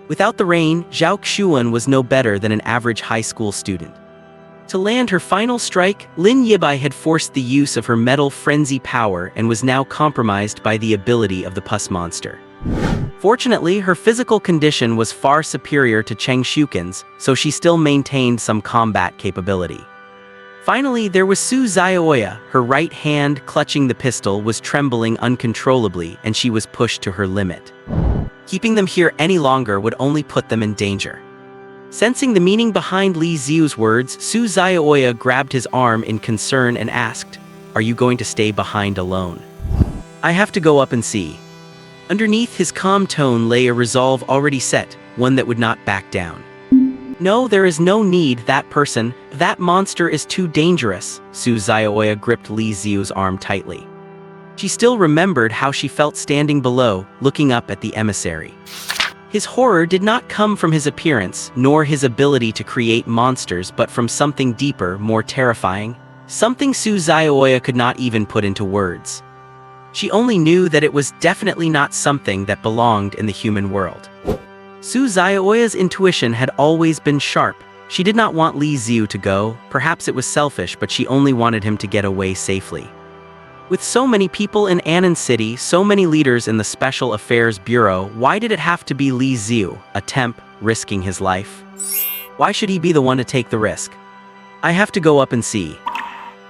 Without the rain, Zhao Xuan was no better than an average high school student. To land her final strike, Lin Yibai had forced the use of her metal frenzy power and was now compromised by the ability of the pus monster. Fortunately, her physical condition was far superior to Cheng Shuken's, so she still maintained some combat capability. Finally, there was Su Zhaoya. Her right hand, clutching the pistol, was trembling uncontrollably, and she was pushed to her limit. Keeping them here any longer would only put them in danger. Sensing the meaning behind Li Xiu's words, Su Zhaoya grabbed his arm in concern and asked, "Are you going to stay behind alone?" "I have to go up and see." Underneath his calm tone lay a resolve already set, one that would not back down. "No, there is no need. That monster is too dangerous." Su Zhaoya gripped Li Xiu's arm tightly. She still remembered how she felt standing below, looking up at the emissary. His horror did not come from his appearance, nor his ability to create monsters, but from something deeper, more terrifying. Something Su Zhaoya could not even put into words. She only knew that it was definitely not something that belonged in the human world. Su Zhaoya's intuition had always been sharp. She did not want Li Xiu to go. Perhaps it was selfish, but she only wanted him to get away safely. With so many people in Annan City, so many leaders in the Special Affairs Bureau, why did it have to be Li Xiu, a temp, risking his life? Why should he be the one to take the risk? "I have to go up and see."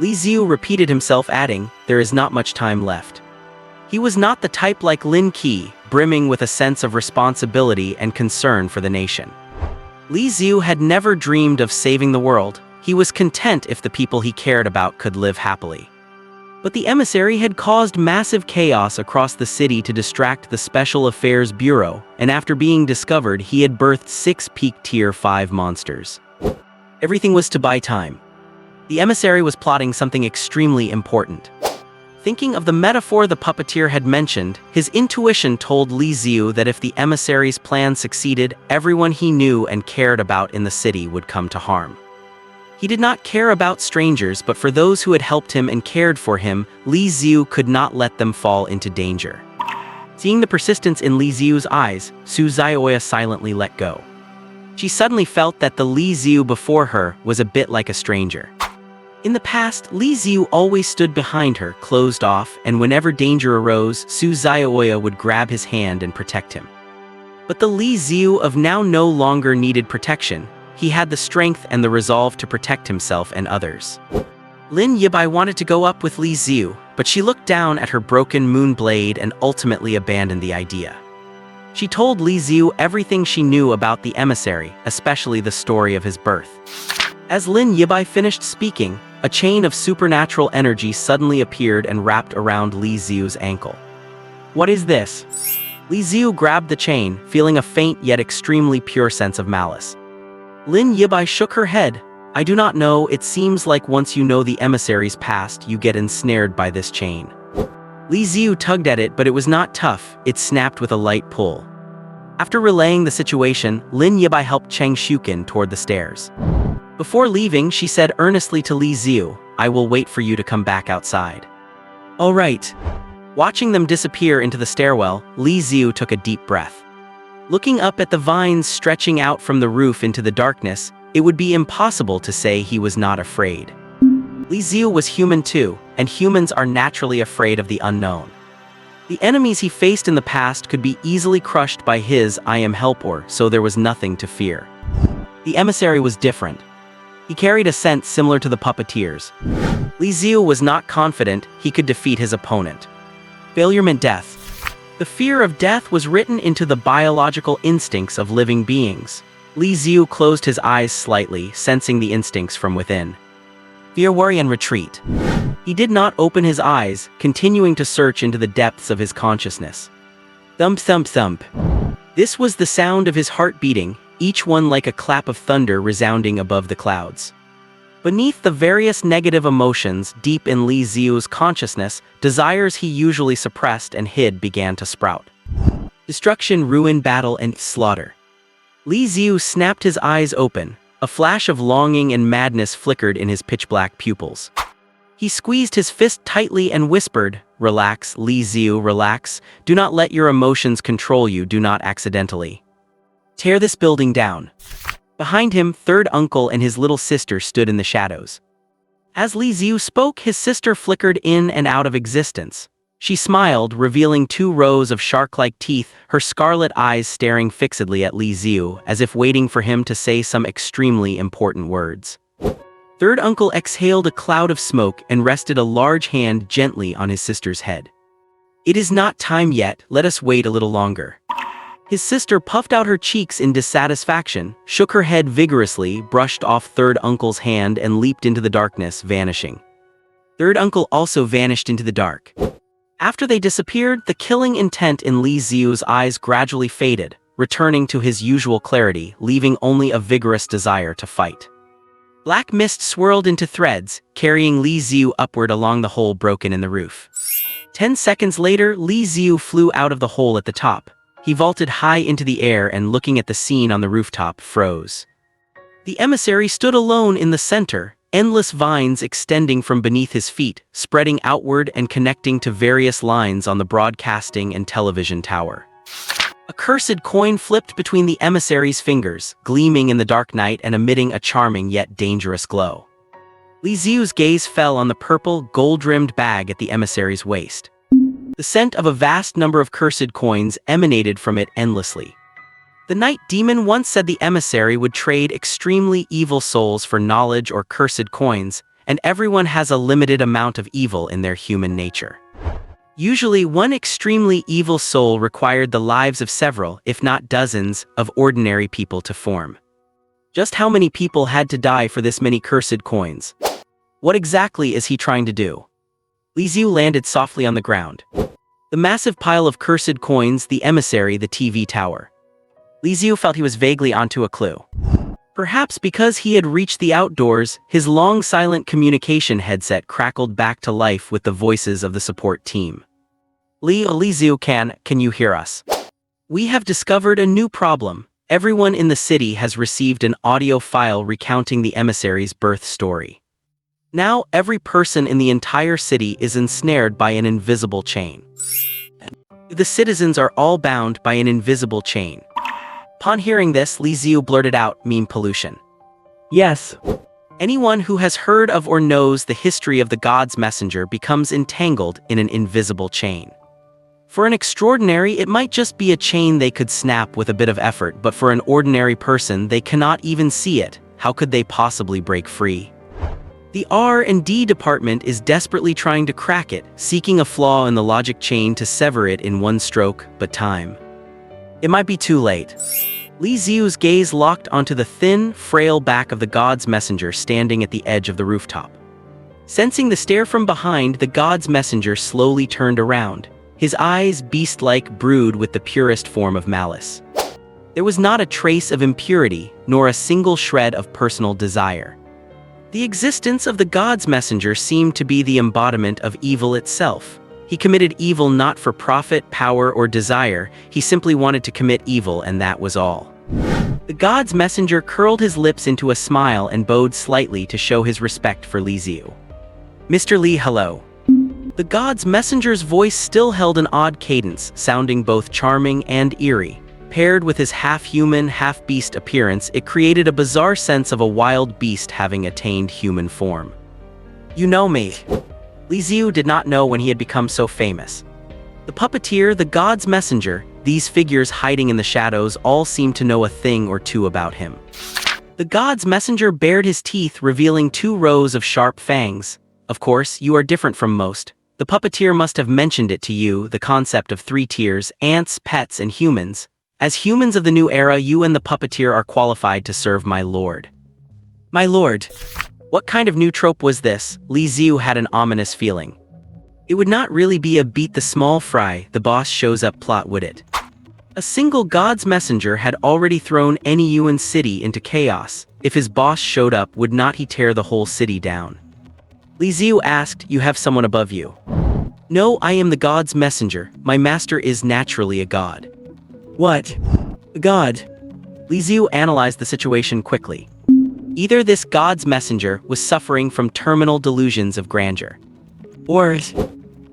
Li Xiu repeated himself, adding, "There is not much time left." He was not the type like Lin Qi, brimming with a sense of responsibility and concern for the nation. Li Xiu had never dreamed of saving the world. He was content if the people he cared about could live happily. But the emissary had caused massive chaos across the city to distract the Special Affairs Bureau, and after being discovered, he had birthed 6 peak Tier 5 monsters. Everything was to buy time. The emissary was plotting something extremely important. Thinking of the metaphor the puppeteer had mentioned, his intuition told Li Xiu that if the emissary's plan succeeded, everyone he knew and cared about in the city would come to harm. He did not care about strangers, but for those who had helped him and cared for him, Li Xiu could not let them fall into danger. Seeing the persistence in Li Xiu's eyes, Su Zhaoya silently let go. She suddenly felt that the Li Xiu before her was a bit like a stranger. In the past, Li Xiu always stood behind her, closed off, and whenever danger arose, Su Zhaoya would grab his hand and protect him. But the Li Xiu of now no longer needed protection. He had the strength and the resolve to protect himself and others. Lin Yibai wanted to go up with Li Xiu, but she looked down at her broken moon blade and ultimately abandoned the idea. She told Li Xiu everything she knew about the emissary, especially the story of his birth. As Lin Yibai finished speaking, a chain of supernatural energy suddenly appeared and wrapped around Li Xiu's ankle. "What is this?" Li Xiu grabbed the chain, feeling a faint yet extremely pure sense of malice. Lin Yibai shook her head. "I do not know, it seems like once you know the emissary's past, you get ensnared by this chain." Li Xiu tugged at it, but it was not tough, it snapped with a light pull. After relaying the situation, Lin Yibai helped Cheng Shukin toward the stairs. Before leaving, she said earnestly to Li Xiu, "I will wait for you to come back outside." "All right." Watching them disappear into the stairwell, Li Xiu took a deep breath. Looking up at the vines stretching out from the roof into the darkness, it would be impossible to say he was not afraid. Li Xiu was human too, and humans are naturally afraid of the unknown. The enemies he faced in the past could be easily crushed by his "I am helpless," so there was nothing to fear. The emissary was different. He carried a scent similar to the puppeteers. Li Xiu was not confident he could defeat his opponent. Failure meant death. The fear of death was written into the biological instincts of living beings. Li Xiu closed his eyes slightly, sensing the instincts from within. Fear, worry, and retreat. He did not open his eyes, continuing to search into the depths of his consciousness. Thump, thump, thump. This was the sound of his heart beating, each one like a clap of thunder resounding above the clouds. Beneath the various negative emotions deep in Li Xiu's consciousness, desires he usually suppressed and hid began to sprout. Destruction, ruin, battle, and slaughter. Li Xiu snapped his eyes open. A flash of longing and madness flickered in his pitch-black pupils. He squeezed his fist tightly and whispered, "Relax, Li Xiu, relax. Do not let your emotions control you, do not accidentally. Tear this building down." Behind him, third uncle and his little sister stood in the shadows. As Li Xiu spoke, his sister flickered in and out of existence. She smiled, revealing 2 rows of shark-like teeth, her scarlet eyes staring fixedly at Li Xiu, as if waiting for him to say some extremely important words. Third uncle exhaled a cloud of smoke and rested a large hand gently on his sister's head. "It is not time yet, let us wait a little longer." His sister puffed out her cheeks in dissatisfaction, shook her head vigorously, brushed off third uncle's hand and leaped into the darkness, vanishing. Third uncle also vanished into the dark. After they disappeared, the killing intent in Li Xiu's eyes gradually faded, returning to his usual clarity, leaving only a vigorous desire to fight. Black mist swirled into threads, carrying Li Xiu upward along the hole broken in the roof. 10 seconds later, Li Xiu flew out of the hole at the top. He vaulted high into the air and, looking at the scene on the rooftop, froze. The emissary stood alone in the center, endless vines extending from beneath his feet, spreading outward and connecting to various lines on the broadcasting and television tower. A cursed coin flipped between the emissary's fingers, gleaming in the dark night and emitting a charming yet dangerous glow. Li Xiu's gaze fell on the purple, gold-rimmed bag at the emissary's waist. The scent of a vast number of cursed coins emanated from it endlessly. The night demon once said the emissary would trade extremely evil souls for knowledge or cursed coins, and everyone has a limited amount of evil in their human nature. Usually, one extremely evil soul required the lives of several, if not dozens, of ordinary people to form. Just how many people had to die for this many cursed coins? What exactly is he trying to do? Li Xiu landed softly on the ground. The massive pile of cursed coins, the emissary, the TV tower. Li Xiu felt he was vaguely onto a clue. Perhaps because he had reached the outdoors, his long silent communication headset crackled back to life with the voices of the support team. Li Xiu, can you hear us? We have discovered a new problem. Everyone in the city has received an audio file recounting the emissary's birth story. Now, every person in the entire city is ensnared by an invisible chain. The citizens are all bound by an invisible chain. Upon hearing this, Li Xiu blurted out, "Meme pollution." Yes. Anyone who has heard of or knows the history of the God's messenger becomes entangled in an invisible chain. For an extraordinary, it might just be a chain they could snap with a bit of effort, but for an ordinary person, they cannot even see it. How could they possibly break free? The R&D department is desperately trying to crack it, seeking a flaw in the logic chain to sever it in one stroke, but time. It might be too late. Li Xiu's gaze locked onto the thin, frail back of the god's messenger standing at the edge of the rooftop. Sensing the stare from behind, the god's messenger slowly turned around, his eyes beast-like, brewed with the purest form of malice. There was not a trace of impurity, nor a single shred of personal desire. The existence of the god's messenger seemed to be the embodiment of evil itself. He committed evil not for profit, power, or desire. He simply wanted to commit evil, and that was all. The god's messenger curled his lips into a smile and bowed slightly to show his respect for Li Xiu. "Mr. Li, hello." The god's messenger's voice still held an odd cadence, sounding both charming and eerie. Paired with his half-human, half-beast appearance, it created a bizarre sense of a wild beast having attained human form. "You know me." Li Xiu did not know when he had become so famous. The puppeteer, the god's messenger, these figures hiding in the shadows all seemed to know a thing or two about him. The god's messenger bared his teeth, revealing 2 rows of sharp fangs. "Of course, you are different from most. The puppeteer must have mentioned it to you, the concept of 3 tiers, ants, pets, and humans. As humans of the new era, you and the puppeteer are qualified to serve my lord." "My lord?" What kind of new trope was this? Li Xiu had an ominous feeling. It would not really be a beat the small fry, the boss shows up plot, would it? A single god's messenger had already thrown any Yuan city into chaos. If his boss showed up, would not he tear the whole city down? Li Xiu asked, "You have someone above you?" "No, I am the god's messenger. My master is naturally a god." "What? A god?" Li Xiu analyzed the situation quickly. Either this god's messenger was suffering from terminal delusions of grandeur, or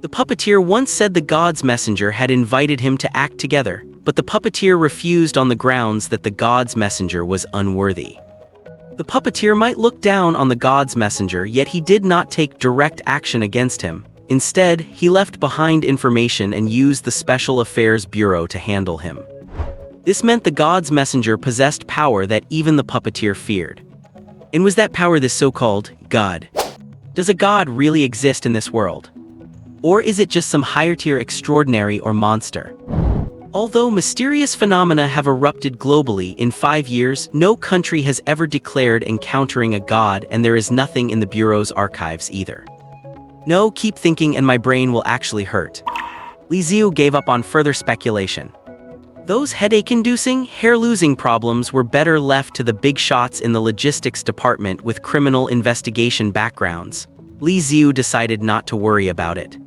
the puppeteer once said the god's messenger had invited him to act together, but the puppeteer refused on the grounds that the god's messenger was unworthy. The puppeteer might look down on the god's messenger, yet he did not take direct action against him. Instead, he left behind information and used the Special Affairs Bureau to handle him. This meant the god's messenger possessed power that even the puppeteer feared. And was that power this so-called god? Does a god really exist in this world? Or is it just some higher-tier extraordinary or monster? Although mysterious phenomena have erupted globally in 5 years, no country has ever declared encountering a god, and there is nothing in the Bureau's archives either. No, keep thinking and my brain will actually hurt. Li Xiu gave up on further speculation. Those headache-inducing, hair-losing problems were better left to the big shots in the logistics department with criminal investigation backgrounds. Li Xiu decided not to worry about it.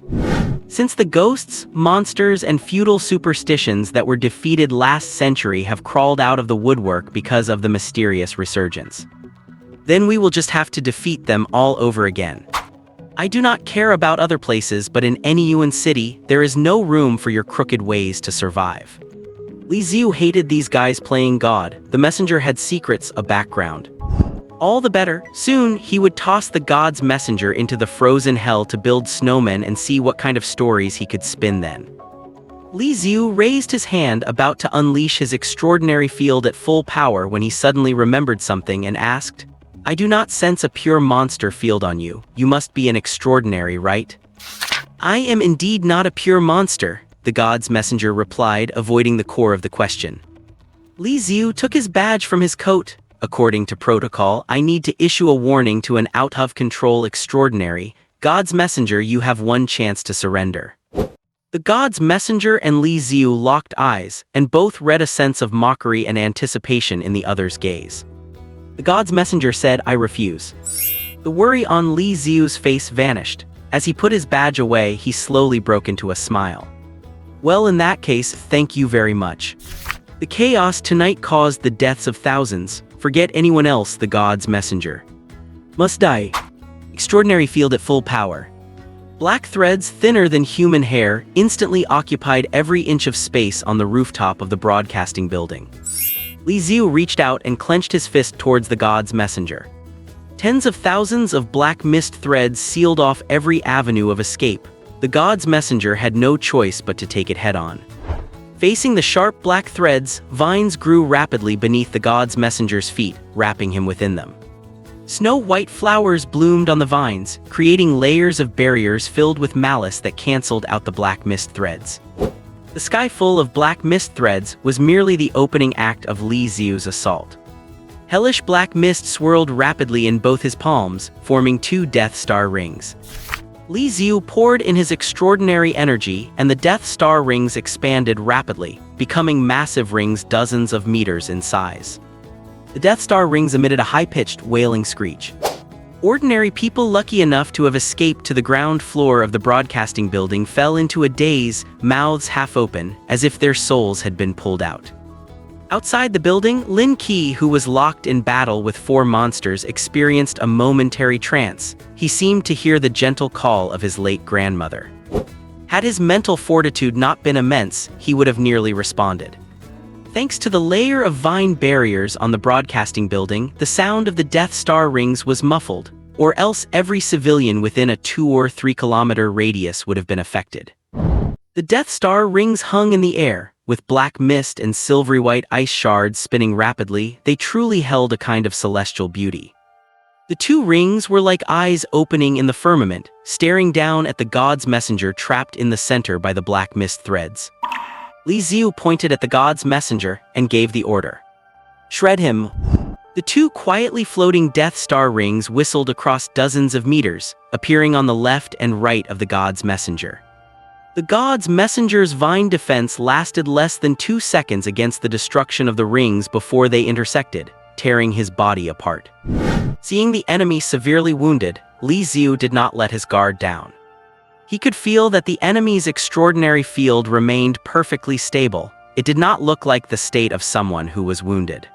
Since the ghosts, monsters, and feudal superstitions that were defeated last century have crawled out of the woodwork because of the mysterious resurgence, then we will just have to defeat them all over again. I do not care about other places, but in any Yuan city, there is no room for your crooked ways to survive. Li Xiu hated these guys playing God. The messenger had secrets, a background. All the better. Soon, he would toss the god's messenger into the frozen hell to build snowmen and see what kind of stories he could spin then. Li Xiu raised his hand, about to unleash his extraordinary field at full power, when he suddenly remembered something and asked, "I do not sense a pure monster field on you. You must be an extraordinary, right?" "I am indeed not a pure monster," the god's messenger replied, avoiding the core of the question. Li Xiu took his badge from his coat. "According to protocol, I need to issue a warning to an out-of-control extraordinary. God's messenger, you have one chance to surrender." The god's messenger and Li Xiu locked eyes, and both read a sense of mockery and anticipation in the other's gaze. The god's messenger said, "I refuse." The worry on Li Xiu's face vanished. As he put his badge away, he slowly broke into a smile. "Well, in that case, thank you very much. The chaos tonight caused the deaths of thousands. Forget anyone else, the god's messenger must die." Extraordinary field at full power. Black threads, thinner than human hair, instantly occupied every inch of space on the rooftop of the broadcasting building. Li Xiu reached out and clenched his fist towards the god's messenger. Tens of thousands of black mist threads sealed off every avenue of escape. The god's messenger had no choice but to take it head-on. Facing the sharp black threads, vines grew rapidly beneath the god's messenger's feet, wrapping him within them. Snow-white flowers bloomed on the vines, creating layers of barriers filled with malice that canceled out the black mist threads. The sky full of black mist threads was merely the opening act of Li Xiu's assault. Hellish black mist swirled rapidly in both his palms, forming 2 Death Star rings. Li Xiu poured in his extraordinary energy, and the Death Star rings expanded rapidly, becoming massive rings dozens of meters in size. The Death Star rings emitted a high-pitched, wailing screech. Ordinary people lucky enough to have escaped to the ground floor of the broadcasting building fell into a daze, mouths half open, as if their souls had been pulled out. Outside the building, Lin Qi, who was locked in battle with 4 monsters, experienced a momentary trance. He seemed to hear the gentle call of his late grandmother. Had his mental fortitude not been immense, he would have nearly responded. Thanks to the layer of vine barriers on the broadcasting building, the sound of the Death Star rings was muffled, or else every civilian within a 2 or 3 kilometer radius would have been affected. The Death Star rings hung in the air, with black mist and silvery white ice shards spinning rapidly. They truly held a kind of celestial beauty. The 2 rings were like eyes opening in the firmament, staring down at the god's messenger trapped in the center by the black mist threads. Li Xiu pointed at the god's messenger and gave the order. Shred him. The 2 quietly floating Death Star rings whistled across dozens of meters, appearing on the left and right of the god's messenger. The god's messenger's vine defense lasted less than 2 seconds against the destruction of the rings before they intersected, tearing his body apart. Seeing the enemy severely wounded, Li Xiu did not let his guard down. He could feel that the enemy's extraordinary field remained perfectly stable. It did not look like the state of someone who was wounded.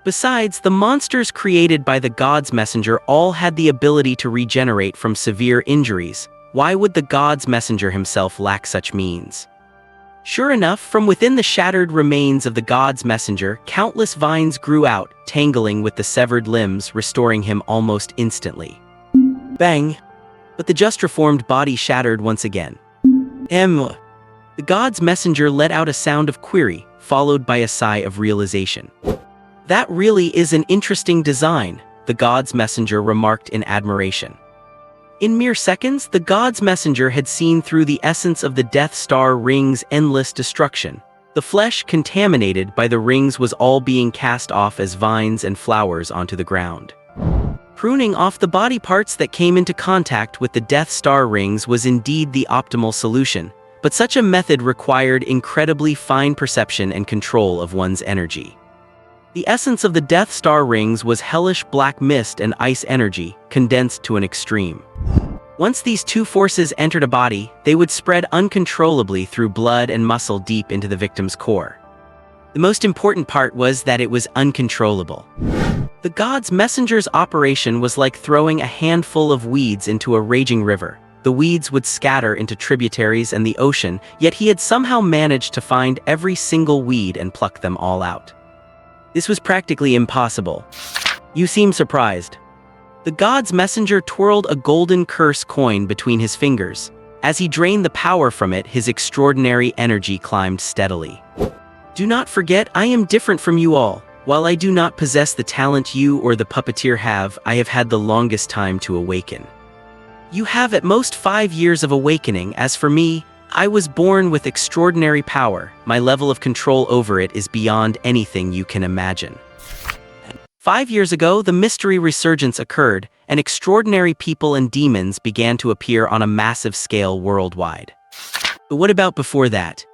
Besides, the monsters created by the god's messenger all had the ability to regenerate from severe injuries. Why would the god's messenger himself lack such means? Sure enough, from within the shattered remains of the god's messenger, countless vines grew out, tangling with the severed limbs, restoring him almost instantly. Bang! But the just reformed body shattered once again. The god's messenger let out a sound of query, followed by a sigh of realization. That really is an interesting design, the god's messenger remarked in admiration. In mere seconds, the god's messenger had seen through the essence of the Death Star ring's endless destruction. The flesh contaminated by the rings was all being cast off as vines and flowers onto the ground. Pruning off the body parts that came into contact with the Death Star rings was indeed the optimal solution, but such a method required incredibly fine perception and control of one's energy. The essence of the Death Star rings was hellish black mist and ice energy, condensed to an extreme. Once these 2 forces entered a body, they would spread uncontrollably through blood and muscle deep into the victim's core. The most important part was that it was uncontrollable. The god's messenger's operation was like throwing a handful of weeds into a raging river. The weeds would scatter into tributaries and the ocean, yet he had somehow managed to find every single weed and pluck them all out. This was practically impossible. You seem surprised. The god's messenger twirled a golden curse coin between his fingers. As he drained the power from it, his extraordinary energy climbed steadily. Do not forget, I am different from you all. While I do not possess the talent you or the puppeteer have, I have had the longest time to awaken. You have at most 5 years of awakening. As for me, I was born with extraordinary power. My level of control over it is beyond anything you can imagine. 5 years ago, the mystery resurgence occurred, and extraordinary people and demons began to appear on a massive scale worldwide. But what about before that?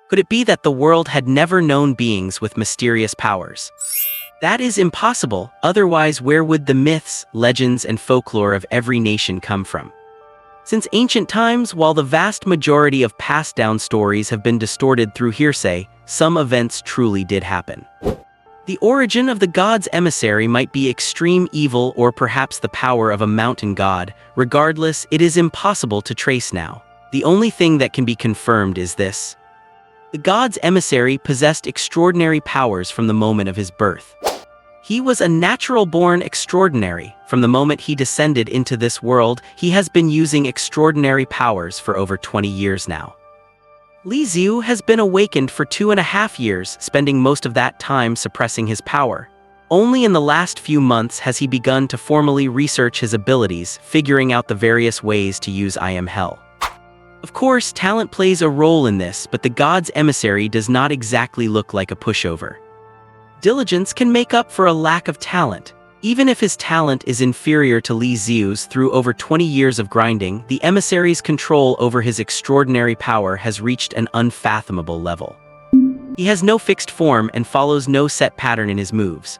Could it be that the world had never known beings with mysterious powers? That is impossible, otherwise where would the myths, legends, and folklore of every nation come from? Since ancient times, while the vast majority of passed-down stories have been distorted through hearsay, some events truly did happen. The origin of the god's emissary might be extreme evil or perhaps the power of a mountain god. Regardless, it is impossible to trace now. The only thing that can be confirmed is this. The god's emissary possessed extraordinary powers from the moment of his birth. He was a natural-born extraordinary. From the moment he descended into this world, he has been using extraordinary powers for over 20 years now. Li Xiu has been awakened for 2.5 years, spending most of that time suppressing his power. Only in the last few months has he begun to formally research his abilities, figuring out the various ways to use I Am Hell. Of course, talent plays a role in this, but the god's emissary does not exactly look like a pushover. Diligence can make up for a lack of talent. Even if his talent is inferior to Li Xiu's through over 20 years of grinding, the emissary's control over his extraordinary power has reached an unfathomable level. He has no fixed form and follows no set pattern in his moves.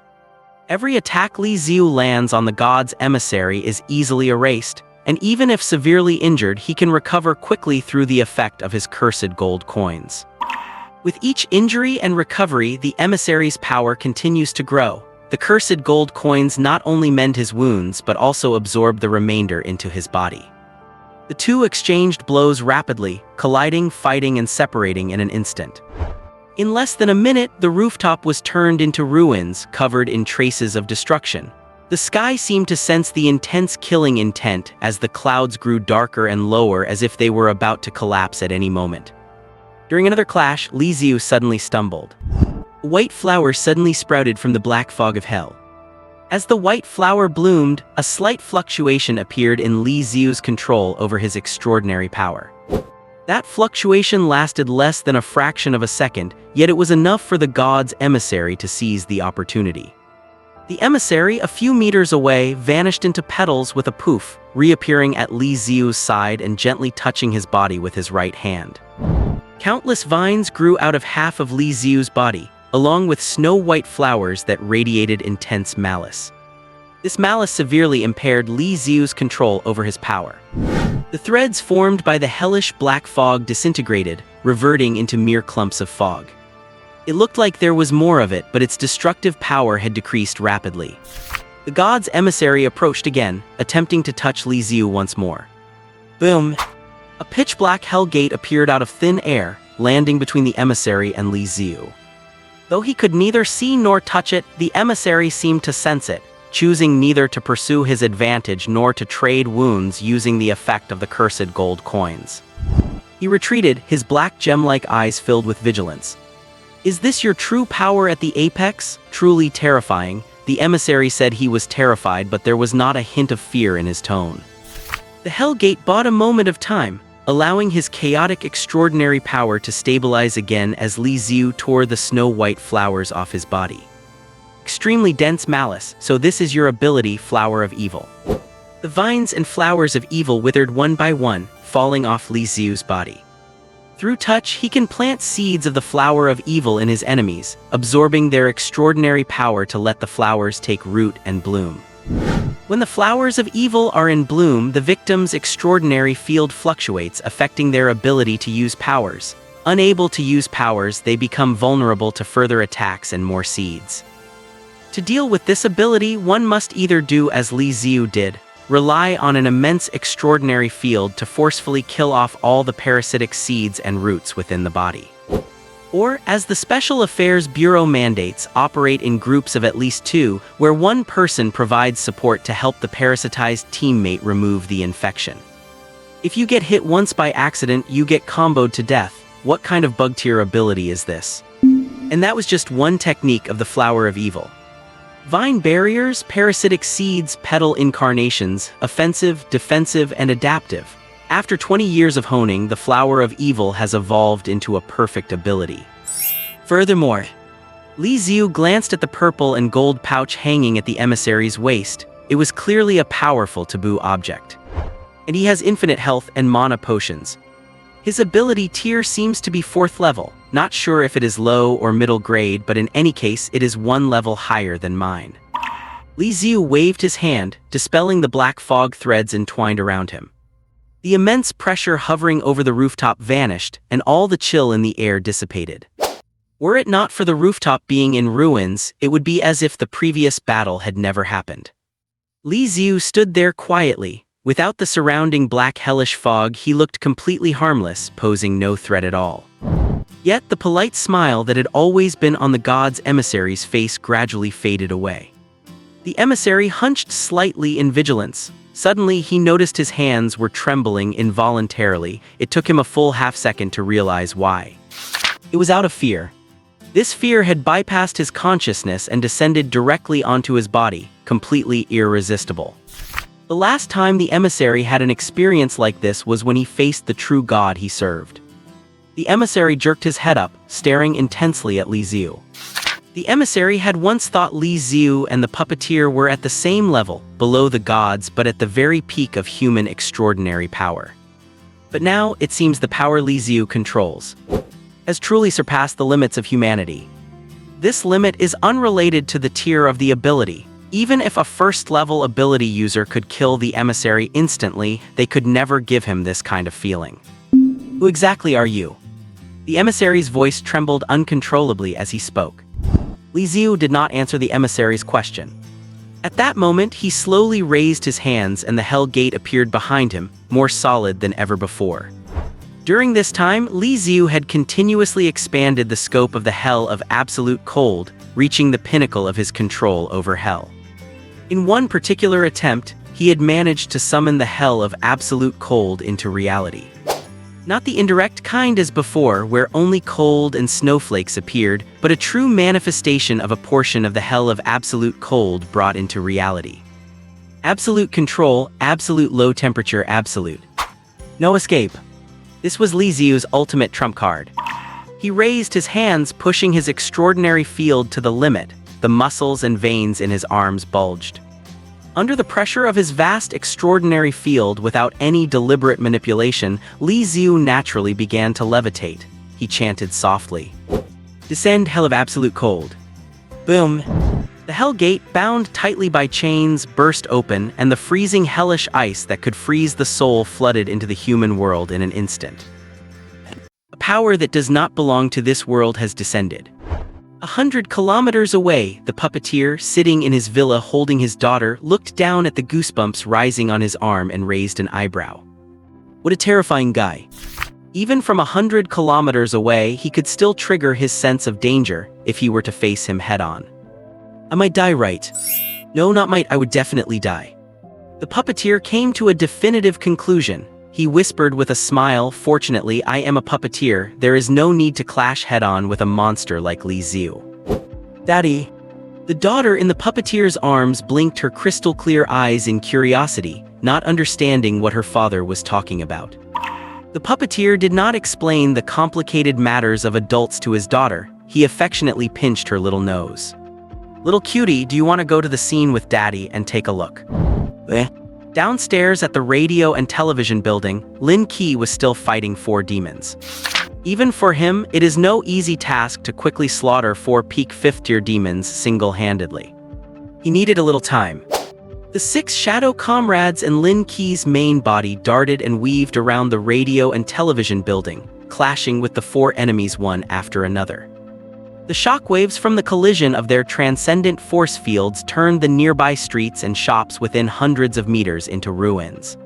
Every attack Li Xiu lands on the god's emissary is easily erased, and even if severely injured, he can recover quickly through the effect of his cursed gold coins. With each injury and recovery, the emissary's power continues to grow. The cursed gold coins not only mend his wounds but also absorb the remainder into his body. The two exchanged blows rapidly, colliding, fighting, and separating in an instant. In less than a minute, the rooftop was turned into ruins, covered in traces of destruction. The sky seemed to sense the intense killing intent as the clouds grew darker and lower, as if they were about to collapse at any moment. During another clash, Li Xiu suddenly stumbled. A white flower suddenly sprouted from the black fog of hell. As the white flower bloomed, a slight fluctuation appeared in Li Xiu's control over his extraordinary power. That fluctuation lasted less than a fraction of a second, yet it was enough for the god's emissary to seize the opportunity. The emissary, a few meters away, vanished into petals with a poof, reappearing at Li Xiu's side and gently touching his body with his right hand. Countless vines grew out of half of Li Xiu's body, along with snow-white flowers that radiated intense malice. This malice severely impaired Li Xiu's control over his power. The threads formed by the hellish black fog disintegrated, reverting into mere clumps of fog. It looked like there was more of it, but its destructive power had decreased rapidly. The god's emissary approached again, attempting to touch Li Xiu once more. Boom! A pitch-black hell gate appeared out of thin air, landing between the emissary and Li Xiu. Though he could neither see nor touch it, the emissary seemed to sense it, choosing neither to pursue his advantage nor to trade wounds using the effect of the cursed gold coins. He retreated, his black gem-like eyes filled with vigilance. "Is this your true power at the apex? Truly terrifying." The emissary said he was terrified, but there was not a hint of fear in his tone. The Hellgate bought a moment of time, allowing his chaotic extraordinary power to stabilize again as Li Xiu tore the snow-white flowers off his body. Extremely dense malice, so this is your ability, Flower of Evil. The vines and flowers of evil withered one by one, falling off Li Xiu's body. Through touch, he can plant seeds of the flower of evil in his enemies, absorbing their extraordinary power to let the flowers take root and bloom. When the flowers of evil are in bloom, the victim's extraordinary field fluctuates, affecting their ability to use powers. Unable to use powers, they become vulnerable to further attacks and more seeds. To deal with this ability, one must either do as Li Xiu did, rely on an immense extraordinary field to forcefully kill off all the parasitic seeds and roots within the body. Or, as the Special Affairs Bureau mandates, operate in groups of at least 2, where one person provides support to help the parasitized teammate remove the infection. If you get hit once by accident, you get comboed to death. What kind of bug tier ability is this? And that was just one technique of the Flower of Evil. Vine barriers, parasitic seeds, petal incarnations, offensive, defensive, and adaptive. After 20 years of honing, the Flower of Evil has evolved into a perfect ability. Furthermore, Li Xiu glanced at the purple and gold pouch hanging at the emissary's waist. It was clearly a powerful taboo object. And he has infinite health and mana potions. His ability tier seems to be 4th level, not sure if it is low or middle grade, but in any case it is 1 level higher than mine. Li Xiu waved his hand, dispelling the black fog threads entwined around him. The immense pressure hovering over the rooftop vanished, and all the chill in the air dissipated. Were it not for the rooftop being in ruins, it would be as if the previous battle had never happened. Li Xiu stood there quietly. Without the surrounding black hellish fog, he looked completely harmless, posing no threat at all. Yet the polite smile that had always been on the god's emissary's face gradually faded away. The emissary hunched slightly in vigilance. Suddenly, he noticed his hands were trembling involuntarily. It took him a full half-second to realize why. It was out of fear. This fear had bypassed his consciousness and descended directly onto his body, completely irresistible. The last time the emissary had an experience like this was when he faced the true god he served. The emissary jerked his head up, staring intensely at Li Xiu. The emissary had once thought Li Xiu and the puppeteer were at the same level, below the gods but at the very peak of human extraordinary power. But now, it seems the power Li Xiu controls has truly surpassed the limits of humanity. This limit is unrelated to the tier of the ability. Even if a first-level ability user could kill the emissary instantly, they could never give him this kind of feeling. Who exactly are you? The emissary's voice trembled uncontrollably as he spoke. Li Xiu did not answer the emissary's question. At that moment, he slowly raised his hands and the hell gate appeared behind him, more solid than ever before. During this time, Li Xiu had continuously expanded the scope of the hell of absolute cold, reaching the pinnacle of his control over hell. In one particular attempt, he had managed to summon the hell of absolute cold into reality. Not the indirect kind as before, where only cold and snowflakes appeared, but a true manifestation of a portion of the hell of absolute cold brought into reality. Absolute control, absolute low temperature, absolute. No escape. This was Li Xiu's ultimate trump card. He raised his hands, pushing his extraordinary field to the limit. The muscles and veins in his arms bulged. Under the pressure of his vast extraordinary field, without any deliberate manipulation, Li Xiu naturally began to levitate. He chanted softly. Descend, hell of absolute cold. Boom. The hell gate, bound tightly by chains, burst open, and the freezing hellish ice that could freeze the soul flooded into the human world in an instant. A power that does not belong to this world has descended. 100 kilometers away, the puppeteer, sitting in his villa holding his daughter, looked down at the goosebumps rising on his arm and raised an eyebrow. What a terrifying guy. Even from 100 kilometers away, he could still trigger his sense of danger if he were to face him head-on. I might die, right? No, not might, I would definitely die. The puppeteer came to a definitive conclusion. He whispered with a smile, fortunately, I am a puppeteer, there is no need to clash head-on with a monster like Li Xiu. Daddy. The daughter in the puppeteer's arms blinked her crystal-clear eyes in curiosity, not understanding what her father was talking about. The puppeteer did not explain the complicated matters of adults to his daughter. He affectionately pinched her little nose. Little cutie, do you want to go to the scene with Daddy and take a look? Downstairs at the radio and television building, Lin Qi was still fighting 4 demons. Even for him, it is no easy task to quickly slaughter 4 peak 5th-tier demons single-handedly. He needed a little time. The 6 shadow comrades and Lin Qi's main body darted and weaved around the radio and television building, clashing with the 4 enemies one after another. The shockwaves from the collision of their transcendent force fields turned the nearby streets and shops within hundreds of meters into ruins.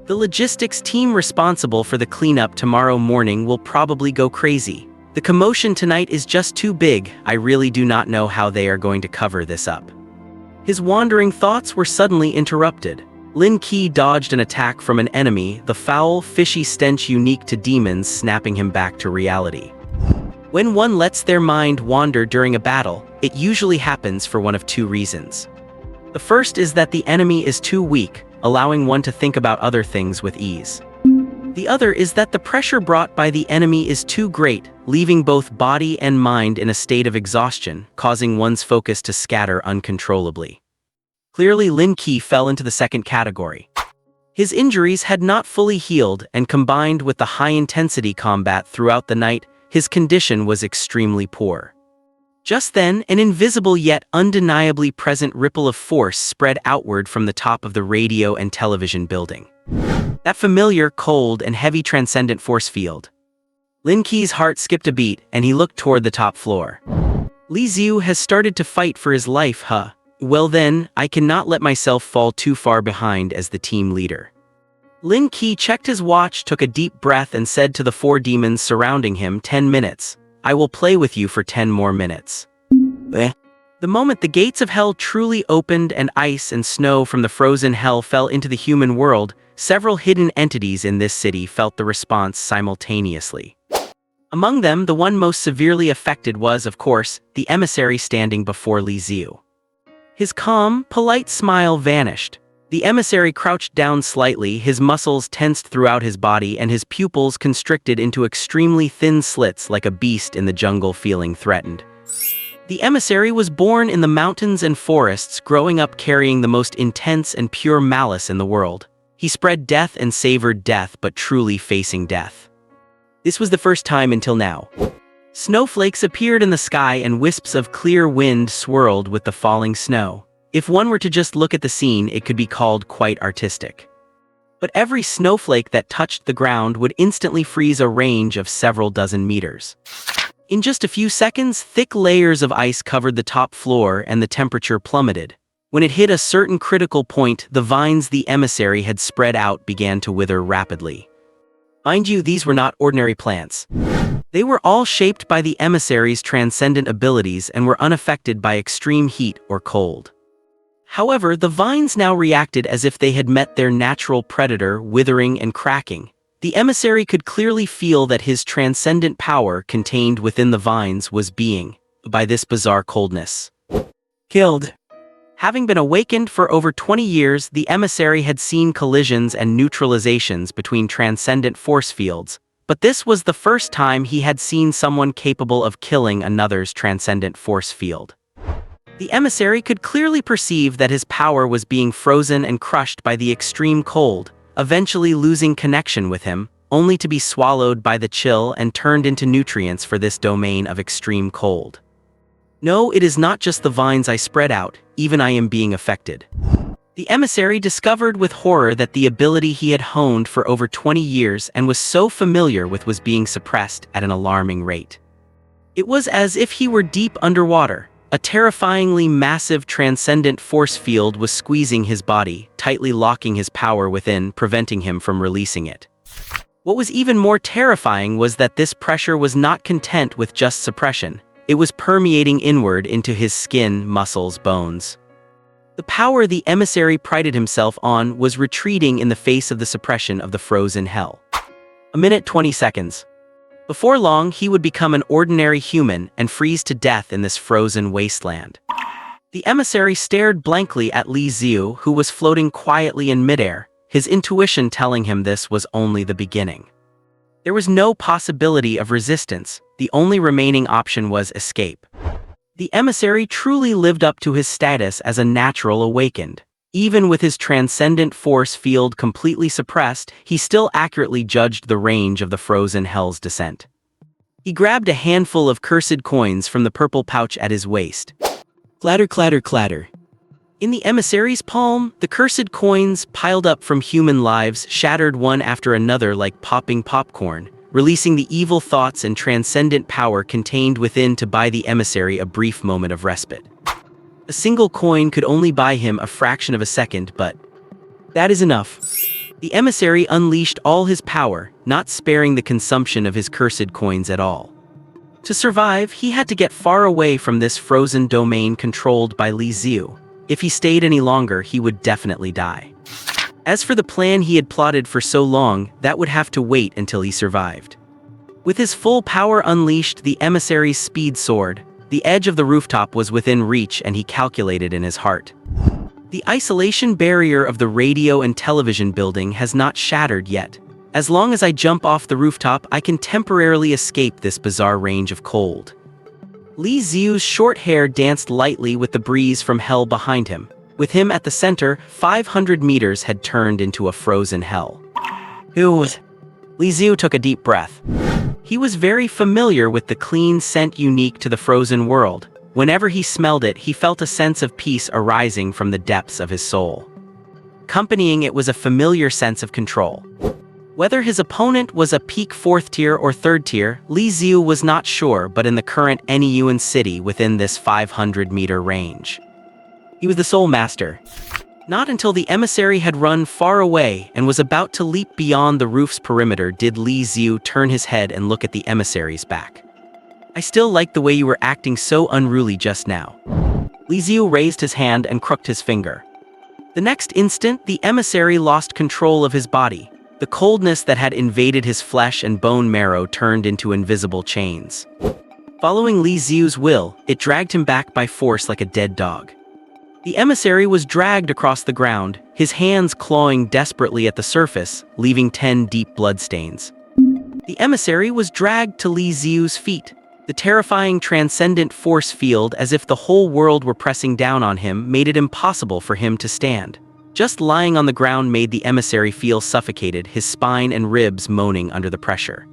The logistics team responsible for the cleanup tomorrow morning will probably go crazy. The commotion tonight is just too big, I really do not know how they are going to cover this up. His wandering thoughts were suddenly interrupted. Lin Qi dodged an attack from an enemy, the foul, fishy stench unique to demons snapping him back to reality. When one lets their mind wander during a battle, it usually happens for one of 2 reasons. The first is that the enemy is too weak, allowing one to think about other things with ease. The other is that the pressure brought by the enemy is too great, leaving both body and mind in a state of exhaustion, causing one's focus to scatter uncontrollably. Clearly, Lin Qi fell into the second category. His injuries had not fully healed, and combined with the high-intensity combat throughout the night, his condition was extremely poor. Just then, an invisible yet undeniably present ripple of force spread outward from the top of the radio and television building. That familiar, cold, and heavy transcendent force field. Lin Qi's heart skipped a beat, and he looked toward the top floor. Li Xiu has started to fight for his life, huh? Well then, I cannot let myself fall too far behind as the team leader. Lin Qi checked his watch, took a deep breath, and said to the 4 demons surrounding him, 10 minutes. I will play with you for 10 more minutes. The moment the gates of hell truly opened and ice and snow from the frozen hell fell into the human world, several hidden entities in this city felt the response simultaneously. Among them, the one most severely affected was, of course, the emissary standing before Li Xiu. His calm, polite smile vanished. The emissary crouched down slightly, his muscles tensed throughout his body and his pupils constricted into extremely thin slits like a beast in the jungle feeling threatened. The emissary was born in the mountains and forests, growing up carrying the most intense and pure malice in the world. He spread death and savored death, but truly facing death. This was the first time until now. Snowflakes appeared in the sky and wisps of clear wind swirled with the falling snow. If one were to just look at the scene, it could be called quite artistic. But every snowflake that touched the ground would instantly freeze a range of several dozen meters. In just a few seconds, thick layers of ice covered the top floor and the temperature plummeted. When it hit a certain critical point, the vines the emissary had spread out began to wither rapidly. Mind you, these were not ordinary plants. They were all shaped by the emissary's transcendent abilities and were unaffected by extreme heat or cold. However, the vines now reacted as if they had met their natural predator, withering and cracking. The emissary could clearly feel that his transcendent power contained within the vines was being, by this bizarre coldness, killed. Having been awakened for over 20 years, the emissary had seen collisions and neutralizations between transcendent force fields, but this was the first time he had seen someone capable of killing another's transcendent force field. The emissary could clearly perceive that his power was being frozen and crushed by the extreme cold, eventually losing connection with him, only to be swallowed by the chill and turned into nutrients for this domain of extreme cold. No, it is not just the vines I spread out, even I am being affected. The emissary discovered with horror that the ability he had honed for over 20 years and was so familiar with was being suppressed at an alarming rate. It was as if he were deep underwater. A terrifyingly massive transcendent force field was squeezing his body, tightly locking his power within, preventing him from releasing it. What was even more terrifying was that this pressure was not content with just suppression. It was permeating inward into his skin, muscles, bones. The power the emissary prided himself on was retreating in the face of the suppression of the frozen hell. A minute 20 seconds. Before long, he would become an ordinary human and freeze to death in this frozen wasteland. The emissary stared blankly at Li Xiu, who was floating quietly in midair, his intuition telling him this was only the beginning. There was no possibility of resistance. The only remaining option was escape. The emissary truly lived up to his status as a natural awakened. Even with his transcendent force field completely suppressed, he still accurately judged the range of the frozen hell's descent. He grabbed a handful of cursed coins from the purple pouch at his waist. Clatter, clatter, clatter. In the emissary's palm, the cursed coins, piled up from human lives, shattered one after another like popping popcorn, releasing the evil thoughts and transcendent power contained within to buy the emissary a brief moment of respite. A single coin could only buy him a fraction of a second, but that is enough. The emissary unleashed all his power, not sparing the consumption of his cursed coins at all. To survive, he had to get far away from this frozen domain controlled by Li Xiu. If he stayed any longer, he would definitely die. As for the plan he had plotted for so long, that would have to wait until he survived. With his full power unleashed, the emissary's speed soared. The edge of the rooftop was within reach, and he calculated in his heart. The isolation barrier of the radio and television building has not shattered yet. As long as I jump off the rooftop, I can temporarily escape this bizarre range of cold. Li Xiu's short hair danced lightly with the breeze from hell behind him. With him at the center, 500 meters had turned into a frozen hell. Li Xiu took a deep breath. He was very familiar with the clean scent unique to the frozen world. Whenever he smelled it, he felt a sense of peace arising from the depths of his soul. Accompanying it was a familiar sense of control. Whether his opponent was a peak 4th tier or 3rd tier, Li Xiu was not sure, but in the current Nyuan city within this 500-meter range. He was the sole master. Not until the emissary had run far away and was about to leap beyond the roof's perimeter did Li Xiu turn his head and look at the emissary's back. I still like the way you were acting so unruly just now. Li Xiu raised his hand and crooked his finger. The next instant, the emissary lost control of his body. The coldness that had invaded his flesh and bone marrow turned into invisible chains. Following Li Xiu's will, it dragged him back by force like a dead dog. The emissary was dragged across the ground, his hands clawing desperately at the surface, leaving 10 deep bloodstains. The emissary was dragged to Li Xiu's feet. The terrifying transcendent force field, as if the whole world were pressing down on him, made it impossible for him to stand. Just lying on the ground made the emissary feel suffocated, his spine and ribs moaning under the pressure.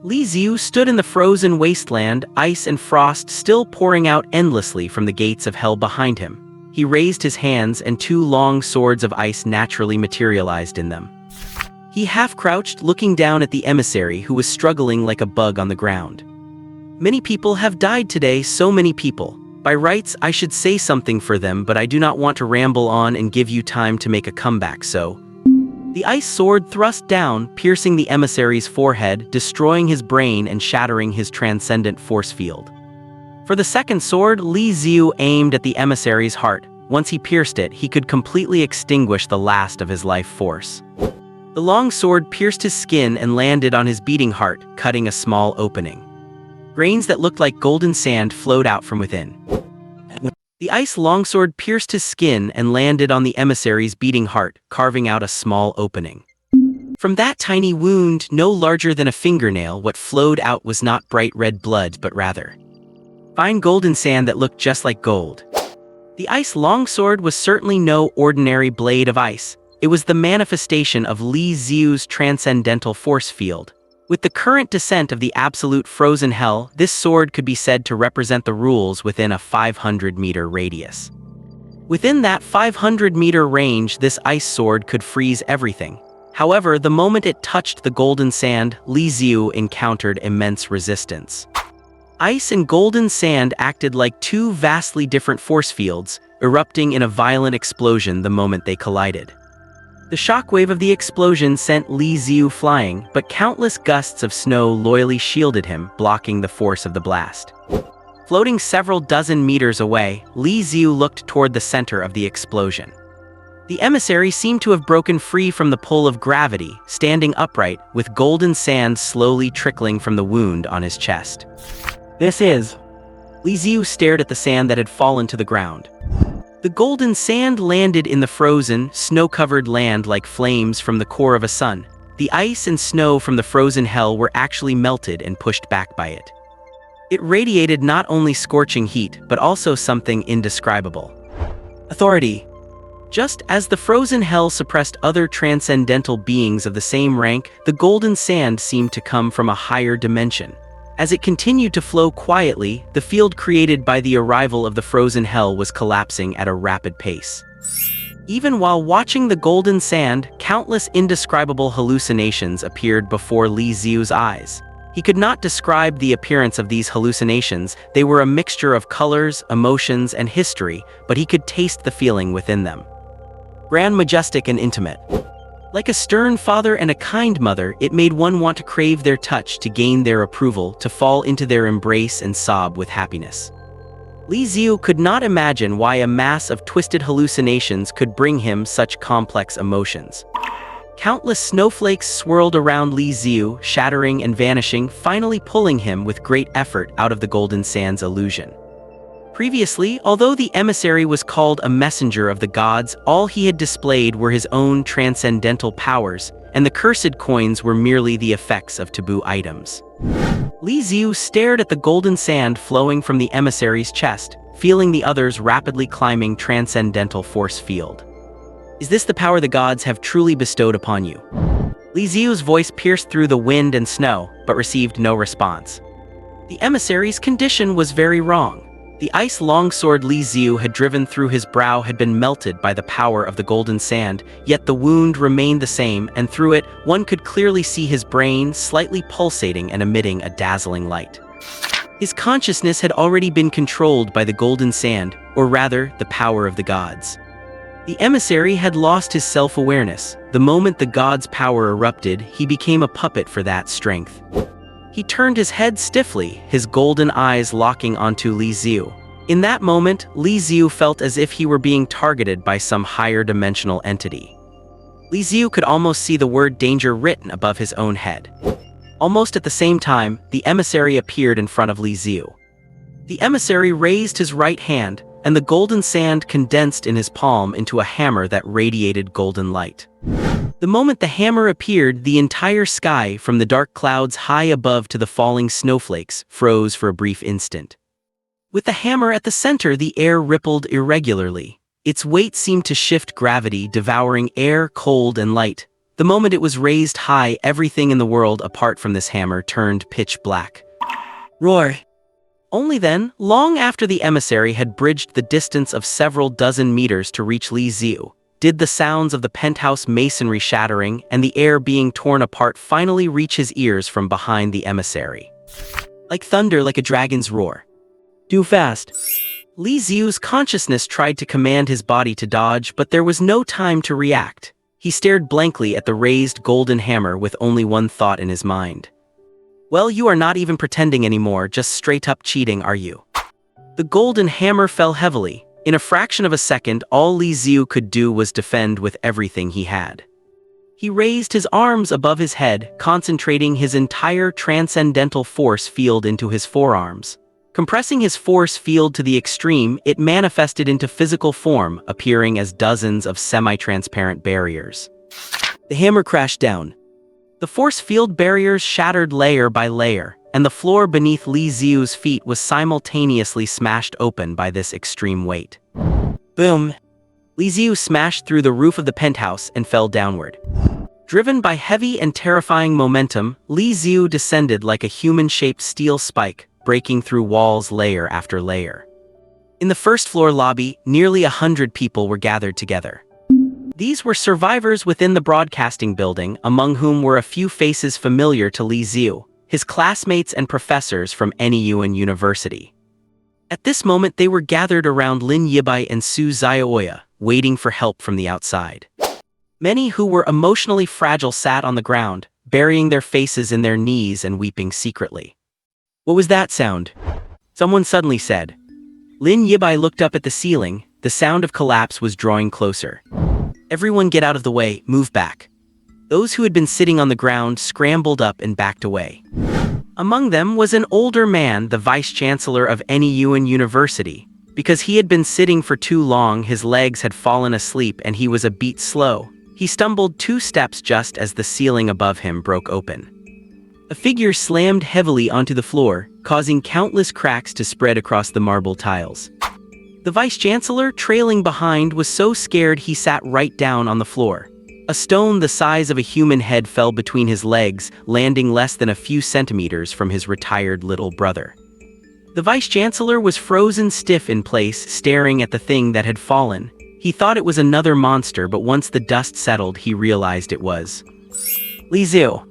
Li Xiu stood in the frozen wasteland, ice and frost still pouring out endlessly from the gates of hell behind him. He raised his hands and 2 long swords of ice naturally materialized in them. He half-crouched, looking down at the emissary who was struggling like a bug on the ground. Many people have died today, so many people. By rights, I should say something for them, but I do not want to ramble on and give you time to make a comeback, so... The ice sword thrust down, piercing the emissary's forehead, destroying his brain and shattering his transcendent force field. For the second sword, Li Xiu aimed at the emissary's heart. Once he pierced it, he could completely extinguish the last of his life force. The long sword pierced his skin and landed on his beating heart, cutting a small opening. Grains that looked like golden sand flowed out from within. The ice longsword pierced his skin and landed on the emissary's beating heart, carving out a small opening. From that tiny wound, no larger than a fingernail, what flowed out was not bright red blood, but rather fine golden sand that looked just like gold. The ice longsword was certainly no ordinary blade of ice. It was the manifestation of Li Xiu's transcendental force field. With the current descent of the absolute frozen hell, this sword could be said to represent the rules within a 500-meter radius. Within that 500-meter range, this ice sword could freeze everything. However, the moment it touched the golden sand, Li Xiu encountered immense resistance. Ice and golden sand acted like 2 vastly different force fields, erupting in a violent explosion the moment they collided. The shockwave of the explosion sent Li Xiu flying, but countless gusts of snow loyally shielded him, blocking the force of the blast. Floating several dozen meters away, Li Xiu looked toward the center of the explosion. The emissary seemed to have broken free from the pull of gravity, standing upright, with golden sand slowly trickling from the wound on his chest. This is... Li Xiu stared at the sand that had fallen to the ground. The golden sand landed in the frozen, snow-covered land like flames from the core of a sun. The ice and snow from the frozen hell were actually melted and pushed back by it. It radiated not only scorching heat, but also something indescribable. Authority. Just as the frozen hell suppressed other transcendental beings of the same rank, the golden sand seemed to come from a higher dimension. As it continued to flow quietly, the field created by the arrival of the frozen hell was collapsing at a rapid pace. Even while watching the golden sand, countless indescribable hallucinations appeared before Li Xiu's eyes. He could not describe the appearance of these hallucinations. They were a mixture of colors, emotions, and history, but he could taste the feeling within them. Grand, majestic, and intimate. Like a stern father and a kind mother, it made one want to crave their touch, to gain their approval, to fall into their embrace and sob with happiness. Li Xiu could not imagine why a mass of twisted hallucinations could bring him such complex emotions. Countless snowflakes swirled around Li Xiu, shattering and vanishing, finally pulling him with great effort out of the golden sand's illusion. Previously, although the emissary was called a messenger of the gods, all he had displayed were his own transcendental powers, and the cursed coins were merely the effects of taboo items. Li Xiu stared at the golden sand flowing from the emissary's chest, feeling the other's rapidly climbing transcendental force field. Is this the power the gods have truly bestowed upon you? Li Xiu's voice pierced through the wind and snow, but received no response. The emissary's condition was very wrong. The ice longsword Li Xiu had driven through his brow had been melted by the power of the golden sand, yet the wound remained the same, and through it, one could clearly see his brain slightly pulsating and emitting a dazzling light. His consciousness had already been controlled by the golden sand, or rather, the power of the gods. The emissary had lost his self-awareness. The moment the gods' power erupted, he became a puppet for that strength. He turned his head stiffly, his golden eyes locking onto Li Xiu. In that moment, Li Xiu felt as if he were being targeted by some higher dimensional entity. Li Xiu could almost see the word danger written above his own head. Almost at the same time, the emissary appeared in front of Li Xiu. The emissary raised his right hand, and the golden sand condensed in his palm into a hammer that radiated golden light. The moment the hammer appeared, the entire sky, from the dark clouds high above to the falling snowflakes, froze for a brief instant. With the hammer at the center, the air rippled irregularly. Its weight seemed to shift gravity, devouring air, cold and light. The moment it was raised high, everything in the world apart from this hammer turned pitch black. Roar! Only then, long after the emissary had bridged the distance of several dozen meters to reach Li Xiu, did the sounds of the penthouse masonry shattering and the air being torn apart finally reach his ears from behind the emissary. Like thunder, like a dragon's roar. "Do fast." Li Xiu's consciousness tried to command his body to dodge, but there was no time to react. He stared blankly at the raised golden hammer with only one thought in his mind. "Well, you are not even pretending anymore, just straight up cheating, are you?" The golden hammer fell heavily. In a fraction of a second, all Li Xiu could do was defend with everything he had. He raised his arms above his head, concentrating his entire transcendental force field into his forearms. Compressing his force field to the extreme, it manifested into physical form, appearing as dozens of semi-transparent barriers. The hammer crashed down. The force field barriers shattered layer by layer, and the floor beneath Li Xiu's feet was simultaneously smashed open by this extreme weight. Boom! Li Xiu smashed through the roof of the penthouse and fell downward. Driven by heavy and terrifying momentum, Li Xiu descended like a human-shaped steel spike, breaking through walls layer after layer. In the first-floor lobby, nearly 100 people were gathered together. These were survivors within the broadcasting building, among whom were a few faces familiar to Li Xiu, his classmates and professors from NEU University. At this moment, they were gathered around Lin Yibai and Su Xiaoya, waiting for help from the outside. Many who were emotionally fragile sat on the ground, burying their faces in their knees and weeping secretly. "What was that sound?" someone suddenly said. Lin Yibai looked up at the ceiling. The sound of collapse was drawing closer. "Everyone get out of the way, move back." Those who had been sitting on the ground scrambled up and backed away. Among them was an older man, the vice-chancellor of NEU University. Because he had been sitting for too long, his legs had fallen asleep and he was a beat slow. He stumbled 2 steps just as the ceiling above him broke open. A figure slammed heavily onto the floor, causing countless cracks to spread across the marble tiles. The vice-chancellor, trailing behind, was so scared he sat right down on the floor. A stone the size of a human head fell between his legs, landing less than a few centimeters from his retired little brother. The vice-chancellor was frozen stiff in place, staring at the thing that had fallen. He thought it was another monster, but once the dust settled, he realized it was Li Xiu.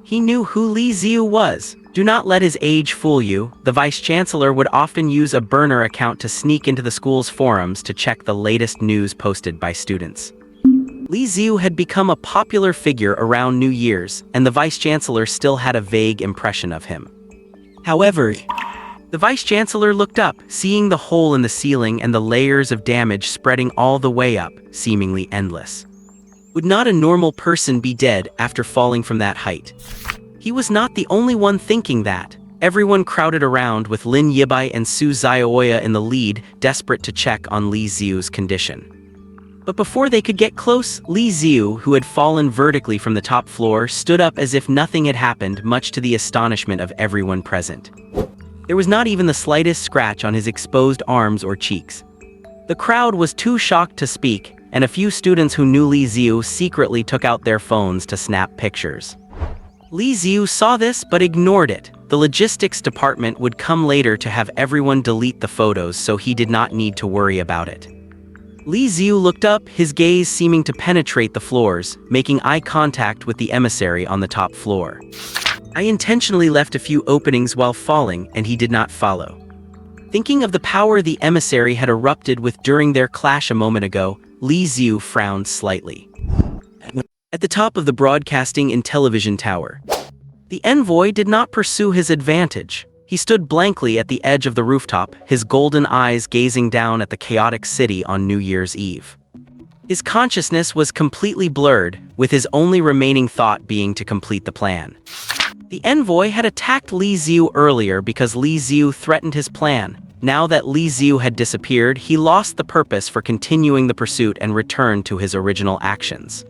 He knew who Li Xiu was. Do not let his age fool you. The vice-chancellor would often use a burner account to sneak into the school's forums to check the latest news posted by students. Li Xiu had become a popular figure around New Year's, and the vice-chancellor still had a vague impression of him. However, the vice-chancellor looked up, seeing the hole in the ceiling and the layers of damage spreading all the way up, seemingly endless. Would not a normal person be dead after falling from that height? He was not the only one thinking that. Everyone crowded around, with Lin Yibai and Su Xiaoya in the lead, desperate to check on Li Xiu's condition. But before they could get close, Li Xiu, who had fallen vertically from the top floor, stood up as if nothing had happened, much to the astonishment of everyone present. There was not even the slightest scratch on his exposed arms or cheeks. The crowd was too shocked to speak, and a few students who knew Li Xiu secretly took out their phones to snap pictures. Li Xiu saw this but ignored it. The logistics department would come later to have everyone delete the photos, so he did not need to worry about it. Li Xiu looked up, his gaze seeming to penetrate the floors, making eye contact with the emissary on the top floor. I intentionally left a few openings while falling, and he did not follow. Thinking of the power the emissary had erupted with during their clash a moment ago, Li Xiu frowned slightly. At the top of the broadcasting and television tower, the envoy did not pursue his advantage. He stood blankly at the edge of the rooftop, his golden eyes gazing down at the chaotic city on New Year's Eve. His consciousness was completely blurred, with his only remaining thought being to complete the plan. The envoy had attacked Li Xiu earlier because Li Xiu threatened his plan. Now that Li Xiu had disappeared, he lost the purpose for continuing the pursuit and returned to his original actions.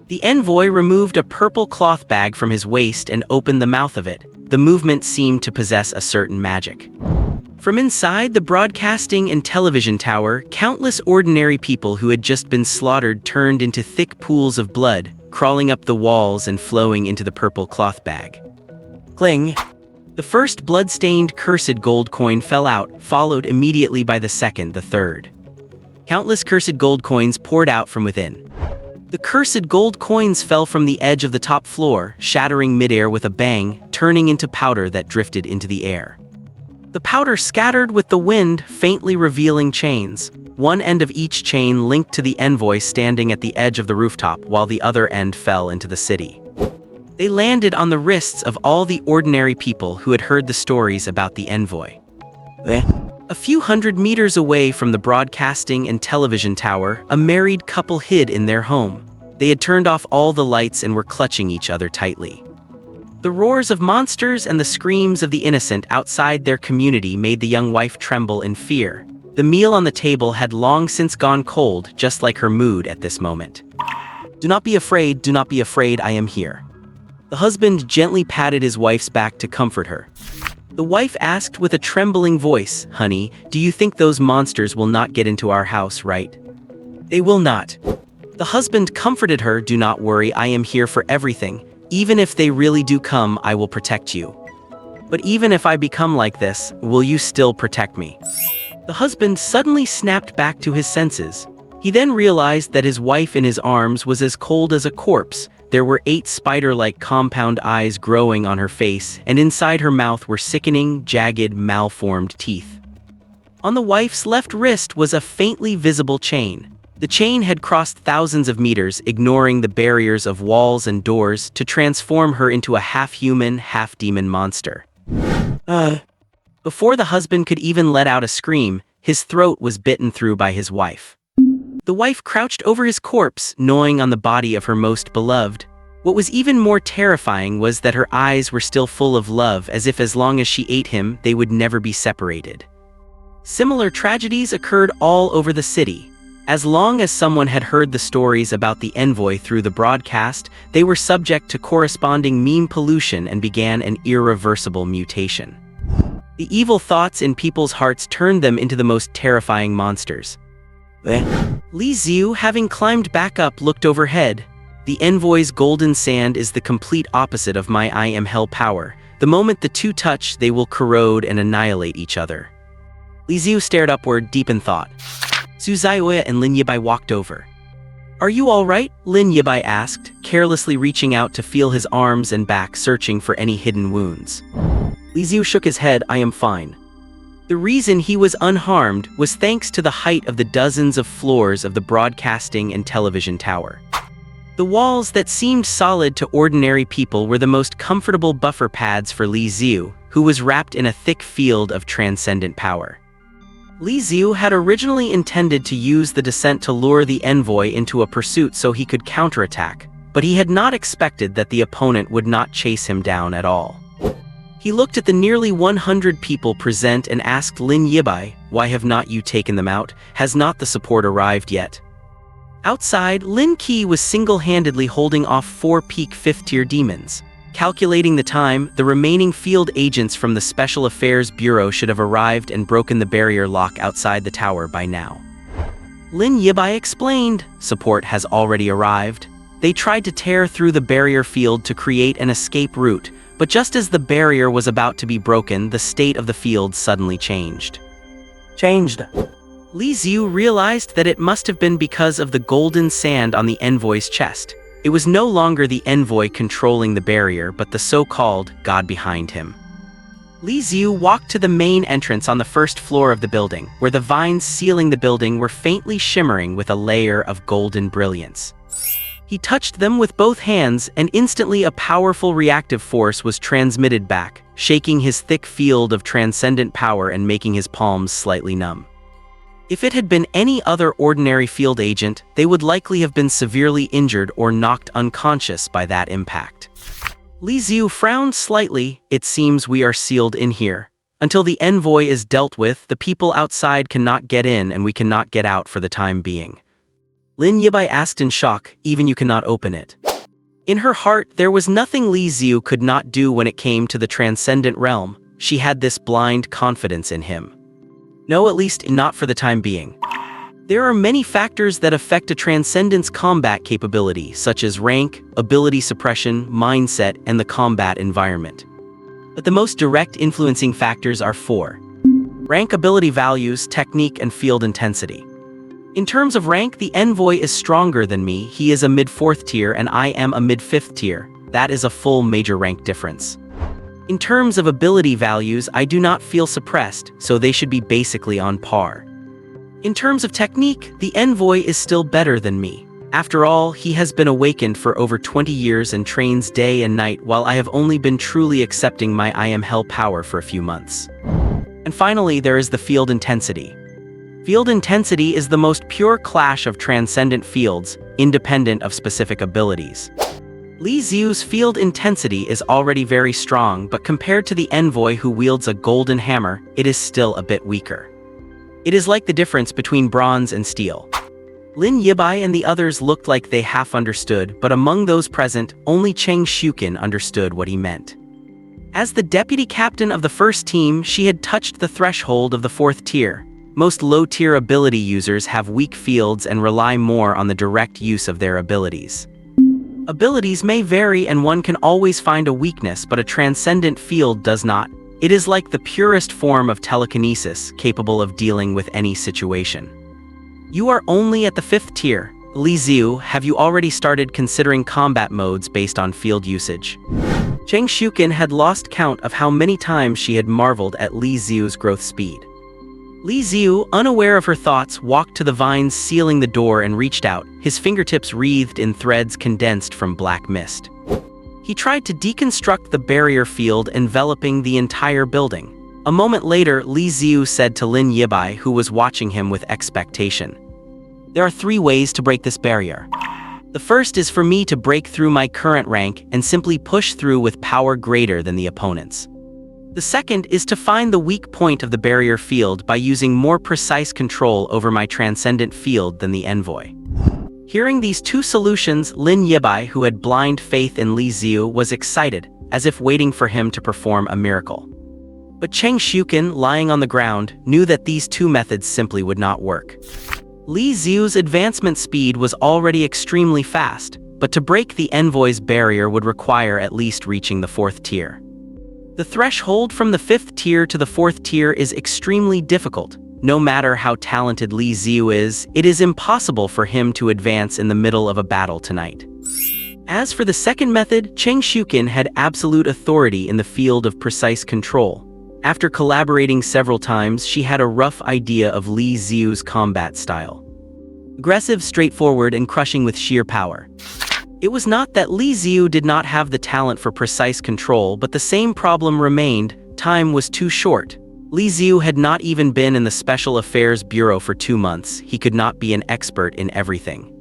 The envoy removed a purple cloth bag from his waist and opened the mouth of it. The movement seemed to possess a certain magic. From inside the broadcasting and television tower, countless ordinary people who had just been slaughtered turned into thick pools of blood, crawling up the walls and flowing into the purple cloth bag. Cling! The first blood-stained cursed gold coin fell out, followed immediately by the second, the third. Countless cursed gold coins poured out from within. The cursed gold coins fell from the edge of the top floor, shattering midair with a bang, turning into powder that drifted into the air. The powder scattered with the wind, faintly revealing chains. One end of each chain linked to the envoy standing at the edge of the rooftop, while the other end fell into the city. They landed on the wrists of all the ordinary people who had heard the stories about the envoy. A few hundred meters away from the broadcasting and television tower, a married couple hid in their home. They had turned off all the lights and were clutching each other tightly. The roars of monsters and the screams of the innocent outside their community made the young wife tremble in fear. The meal on the table had long since gone cold, just like her mood at this moment. Do not be afraid, I am here. The husband gently patted his wife's back to comfort her. The wife asked with a trembling voice, "Honey, do you think those monsters will not get into our house, right?" "They will not." The husband comforted her, "Do not worry, I am here for everything. Even if they really do come, I will protect you. But even if I become like this, will you still protect me?" The husband suddenly snapped back to his senses. He then realized that his wife in his arms was as cold as a corpse. There were 8 spider-like compound eyes growing on her face, and inside her mouth were sickening, jagged, malformed teeth. On the wife's left wrist was a faintly visible chain. The chain had crossed thousands of meters, ignoring the barriers of walls and doors, to transform her into a half-human, half-demon monster. Before the husband could even let out a scream, his throat was bitten through by his wife. The wife crouched over his corpse, gnawing on the body of her most beloved. What was even more terrifying was that her eyes were still full of love, as if as long as she ate him, they would never be separated. Similar tragedies occurred all over the city. As long as someone had heard the stories about the envoy through the broadcast, they were subject to corresponding meme pollution and began an irreversible mutation. The evil thoughts in people's hearts turned them into the most terrifying monsters. Li Xiu, having climbed back up, looked overhead. The envoy's golden sand is the complete opposite of my I am hell power. The moment the two touch, they will corrode and annihilate each other. Li Xiu stared upward, deep in thought. Su Zaiya and Lin Yibai walked over. "Are you all right?" Lin Yibai asked, carelessly reaching out to feel his arms and back, searching for any hidden wounds. Li Xiu shook his head. "I am fine." The reason he was unharmed was thanks to the height of the dozens of floors of the broadcasting and television tower. The walls that seemed solid to ordinary people were the most comfortable buffer pads for Li Xiu, who was wrapped in a thick field of transcendent power. Li Xiu had originally intended to use the descent to lure the envoy into a pursuit so he could counterattack, but he had not expected that the opponent would not chase him down at all. He looked at the nearly 100 people present and asked Lin Yibai, "Why have not you taken them out? Has not the support arrived yet?" Outside, Lin Qi was single-handedly holding off 4 peak 5th-tier demons. Calculating the time, the remaining field agents from the Special Affairs Bureau should have arrived and broken the barrier lock outside the tower by now. Lin Yibai explained, "Support has already arrived. They tried to tear through the barrier field to create an escape route, but just as the barrier was about to be broken, the state of the field suddenly changed. Li Xiu realized that it must have been because of the golden sand on the envoy's chest. It was no longer the envoy controlling the barrier, but the so-called god behind him. Li Xiu walked to the main entrance on the first floor of the building, where the vines sealing the building were faintly shimmering with a layer of golden brilliance. He touched them with both hands, and instantly a powerful reactive force was transmitted back, shaking his thick field of transcendent power and making his palms slightly numb. If it had been any other ordinary field agent, they would likely have been severely injured or knocked unconscious by that impact. Li Xiu frowned slightly. It seems we are sealed in here. Until the envoy is dealt with, the people outside cannot get in and we cannot get out for the time being. Lin Yibai asked in shock, even you cannot open it. In her heart, there was nothing Li Xiu could not do when it came to the transcendent realm. She had this blind confidence in him. No, at least not for the time being. There are many factors that affect a transcendent's combat capability, such as rank, ability suppression, mindset, and the combat environment. But the most direct influencing factors are four: rank, ability values, technique, and field intensity. In terms of rank, the envoy is stronger than me. He is a mid-4th tier and I am a mid-5th tier. That is a full major rank difference. In terms of ability values, I do not feel suppressed, so they should be basically on par. In terms of technique, the envoy is still better than me. After all, he has been awakened for over 20 years and trains day and night, while I have only been truly accepting my I am hell power for a few months. And finally, there is the field intensity. Field intensity is the most pure clash of transcendent fields, independent of specific abilities. Li Xiu's field intensity is already very strong, but compared to the envoy who wields a golden hammer, it is still a bit weaker. It is like the difference between bronze and steel. Lin Yibai and the others looked like they half understood, but among those present, only Cheng Shukin understood what he meant. As the deputy captain of the first team, she had touched the threshold of the 4th tier. Most low-tier ability users have weak fields and rely more on the direct use of their abilities. Abilities may vary and one can always find a weakness, but a transcendent field does not. It is like the purest form of telekinesis, capable of dealing with any situation. You are only at the 5th tier. Li Xiu, have you already started considering combat modes based on field usage? Cheng Shukin had lost count of how many times she had marveled at Li Xiu's growth speed. Li Xiu, unaware of her thoughts, walked to the vines sealing the door and reached out, his fingertips wreathed in threads condensed from black mist. He tried to deconstruct the barrier field enveloping the entire building. A moment later, Li Xiu said to Lin Yibai, who was watching him with expectation, "There are 3 ways to break this barrier. The first is for me to break through my current rank and simply push through with power greater than the opponent's. The second is to find the weak point of the barrier field by using more precise control over my transcendent field than the envoy." Hearing these 2 solutions, Lin Yibai, who had blind faith in Li Xiu, was excited, as if waiting for him to perform a miracle. But Cheng Shukin, lying on the ground, knew that these 2 methods simply would not work. Li Xiu's advancement speed was already extremely fast, but to break the envoy's barrier would require at least reaching the 4th tier. The threshold from the 5th tier to the 4th tier is extremely difficult. No matter how talented Li Xiu is, it is impossible for him to advance in the middle of a battle tonight. As for the second method, Cheng Shukin had absolute authority in the field of precise control. After collaborating several times, she had a rough idea of Li Xiu's combat style. Aggressive, straightforward, and crushing with sheer power. It was not that Li Xiu did not have the talent for precise control, but the same problem remained: time was too short. Li Xiu had not even been in the Special Affairs Bureau for 2 months. He could not be an expert in everything.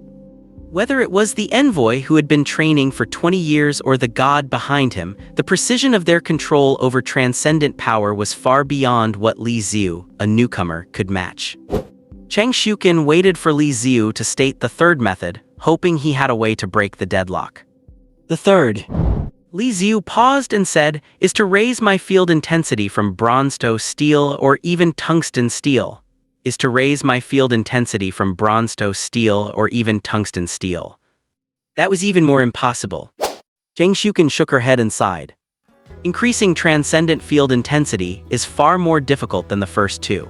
Whether it was the envoy who had been training for 20 years or the god behind him, the precision of their control over transcendent power was far beyond what Li Xiu, a newcomer, could match. Cheng Shukin waited for Li Xiu to state the third method, hoping he had a way to break the deadlock. The third, Li Xiu paused and said, is to raise my field intensity from bronze to steel or even tungsten steel. Is to raise my field intensity from bronze to steel or even tungsten steel. That was even more impossible. Cheng Shukin shook her head and sighed. Increasing transcendent field intensity is far more difficult than the first 2.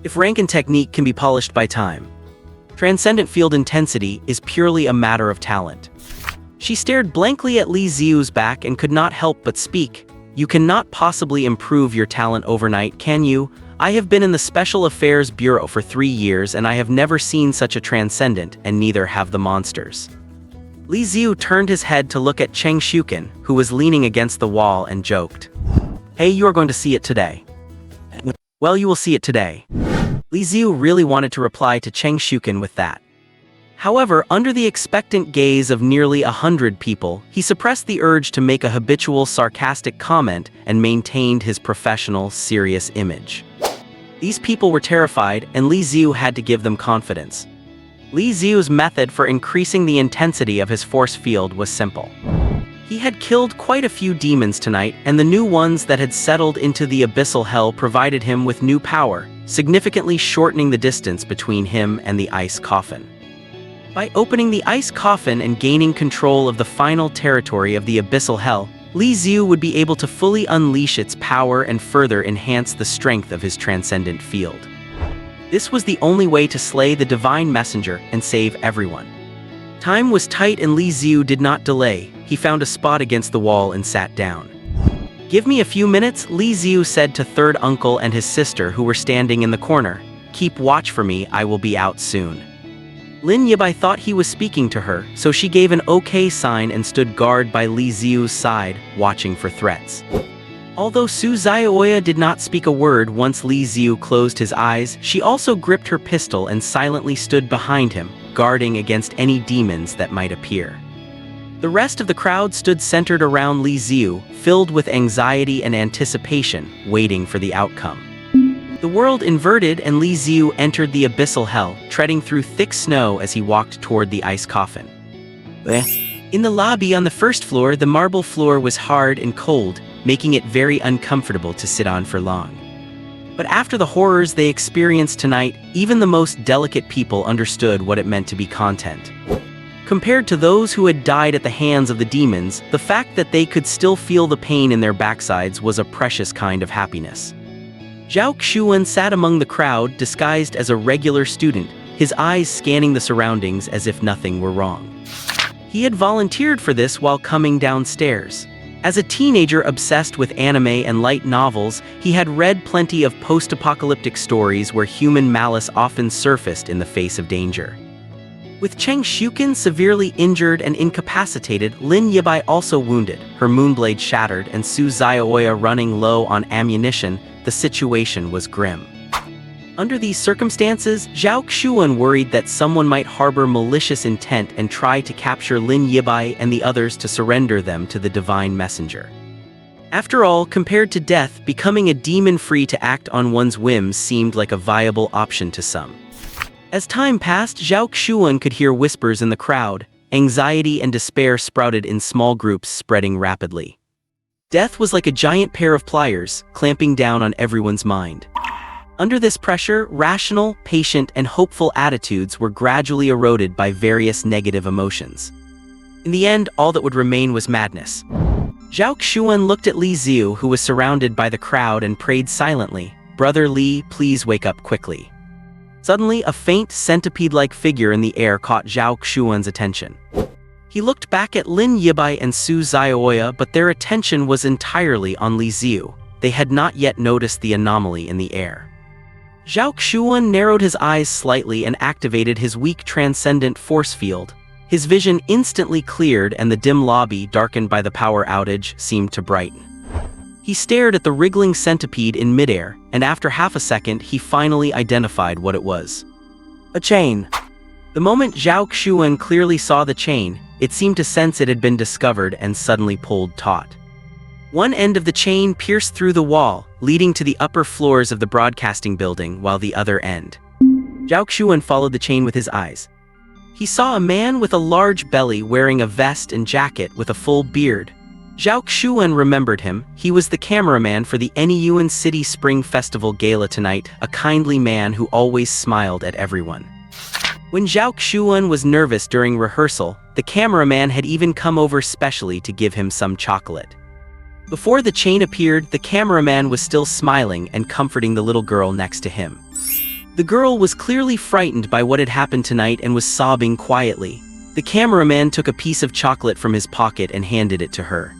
If rank and technique can be polished by time, transcendent field intensity is purely a matter of talent. She stared blankly at Li Xiu's back and could not help but speak. You cannot possibly improve your talent overnight, can you? I have been in the Special Affairs Bureau for 3 years and I have never seen such a transcendent, and neither have the monsters. Li Xiu turned his head to look at Cheng Shuken, who was leaning against the wall, and joked. Hey, you are going to see it today. Well, you will see it today. Li Xiu really wanted to reply to Cheng Shuken with that. However, under the expectant gaze of nearly 100 people, he suppressed the urge to make a habitual sarcastic comment and maintained his professional, serious image. These people were terrified, and Li Xiu had to give them confidence. Li Xiu's method for increasing the intensity of his force field was simple. He had killed quite a few demons tonight, and the new ones that had settled into the abyssal hell provided him with new power, significantly shortening the distance between him and the ice coffin. By opening the ice coffin and gaining control of the final territory of the abyssal hell, Li Xiu would be able to fully unleash its power and further enhance the strength of his transcendent field. This was the only way to slay the divine messenger and save everyone. Time was tight and Li Xiu did not delay. He found a spot against the wall and sat down. Give me a few minutes, Li Xiu said to third uncle and his sister who were standing in the corner. Keep watch for me, I will be out soon. Lin Yibai thought he was speaking to her, so she gave an okay sign and stood guard by Li Xiu's side, watching for threats. Although Su Xiaoya did not speak a word once Li Xiu closed his eyes, she also gripped her pistol and silently stood behind him, guarding against any demons that might appear. The rest of the crowd stood centered around Li Xiu, filled with anxiety and anticipation, waiting for the outcome. The world inverted and Li Xiu entered the abyssal hell, treading through thick snow as he walked toward the ice coffin. In the lobby on the first floor, the marble floor was hard and cold, making it very uncomfortable to sit on for long. But after the horrors they experienced tonight, even the most delicate people understood what it meant to be content. Compared to those who had died at the hands of the demons, the fact that they could still feel the pain in their backsides was a precious kind of happiness. Zhao Xuan sat among the crowd, disguised as a regular student, his eyes scanning the surroundings as if nothing were wrong. He had volunteered for this while coming downstairs. As a teenager obsessed with anime and light novels, he had read plenty of post-apocalyptic stories where human malice often surfaced in the face of danger. With Cheng Shuken severely injured and incapacitated, Lin Yibai also wounded, her moonblade shattered, and Su Xiaoya running low on ammunition, the situation was grim. Under these circumstances, Zhao Xuan worried that someone might harbor malicious intent and try to capture Lin Yibai and the others to surrender them to the divine messenger. After all, compared to death, becoming a demon free to act on one's whims seemed like a viable option to some. As time passed, Zhao Xuan could hear whispers in the crowd. Anxiety and despair sprouted in small groups, spreading rapidly. Death was like a giant pair of pliers, clamping down on everyone's mind. Under this pressure, rational, patient, and hopeful attitudes were gradually eroded by various negative emotions. In the end, all that would remain was madness. Zhao Xuan looked at Li Xiu, who was surrounded by the crowd, and prayed silently, "Brother Li, please wake up quickly." Suddenly, a faint, centipede-like figure in the air caught Zhao Xuan's attention. He looked back at Lin Yibai and Su Xiaoya, but their attention was entirely on Li Xiu. They had not yet noticed the anomaly in the air. Zhao Xuan narrowed his eyes slightly and activated his weak transcendent force field. His vision instantly cleared and the dim lobby, darkened by the power outage, seemed to brighten. He stared at the wriggling centipede in midair, and after half a second, he finally identified what it was. A chain. The moment Zhao Xuan clearly saw the chain, it seemed to sense it had been discovered and suddenly pulled taut. One end of the chain pierced through the wall, leading to the upper floors of the broadcasting building, while the other end. Zhao Xuan followed the chain with his eyes. He saw a man with a large belly wearing a vest and jacket with a full beard. Zhao Xuan remembered him. He was the cameraman for the Nyuan City Spring Festival Gala tonight, a kindly man who always smiled at everyone. When Zhao Xuan was nervous during rehearsal, the cameraman had even come over specially to give him some chocolate. Before the chain appeared, the cameraman was still smiling and comforting the little girl next to him. The girl was clearly frightened by what had happened tonight and was sobbing quietly. The cameraman took a piece of chocolate from his pocket and handed it to her.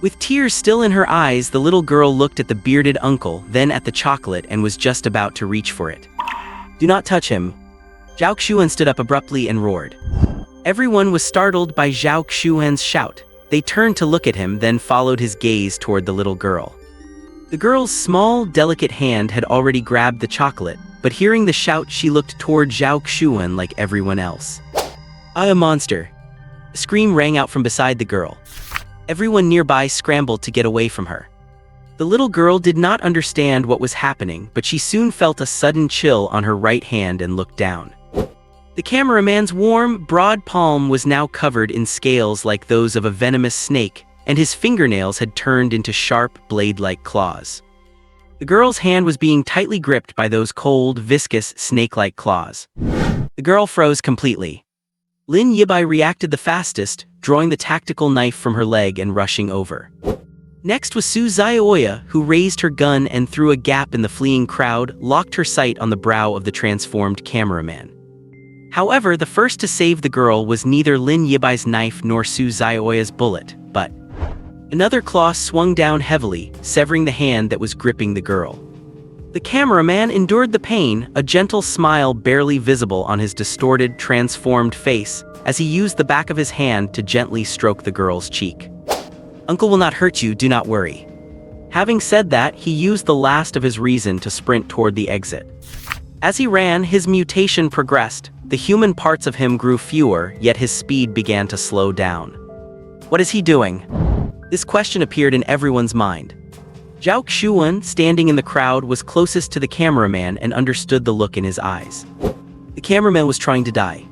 With tears still in her eyes, the little girl looked at the bearded uncle, then at the chocolate, and was just about to reach for it. "Do not touch him." Zhao Xuan stood up abruptly and roared. Everyone was startled by Zhao Xuan's shout. They turned to look at him, then followed his gaze toward the little girl. The girl's small, delicate hand had already grabbed the chocolate, but hearing the shout, she looked toward Zhao Xuan like everyone else. "A monster!" A scream rang out from beside the girl. Everyone nearby scrambled to get away from her. The little girl did not understand what was happening, but she soon felt a sudden chill on her right hand and looked down. The cameraman's warm, broad palm was now covered in scales like those of a venomous snake, and his fingernails had turned into sharp, blade-like claws. The girl's hand was being tightly gripped by those cold, viscous, snake-like claws. The girl froze completely. Lin Yibai reacted the fastest, drawing the tactical knife from her leg and rushing over. Next was Su Zhaoya, who raised her gun and through a gap in the fleeing crowd, locked her sight on the brow of the transformed cameraman. However, the first to save the girl was neither Lin Yibai's knife nor Su Zhaoya's bullet, but another claw swung down heavily, severing the hand that was gripping the girl. The cameraman endured the pain, a gentle smile barely visible on his distorted, transformed face, as he used the back of his hand to gently stroke the girl's cheek. "Uncle will not hurt you, do not worry." Having said that, he used the last of his reason to sprint toward the exit. As he ran, his mutation progressed. The human parts of him grew fewer, yet his speed began to slow down. What is he doing? This question appeared in everyone's mind. Zhao Xuan, standing in the crowd, was closest to the cameraman and understood the look in his eyes. The cameraman was trying to die.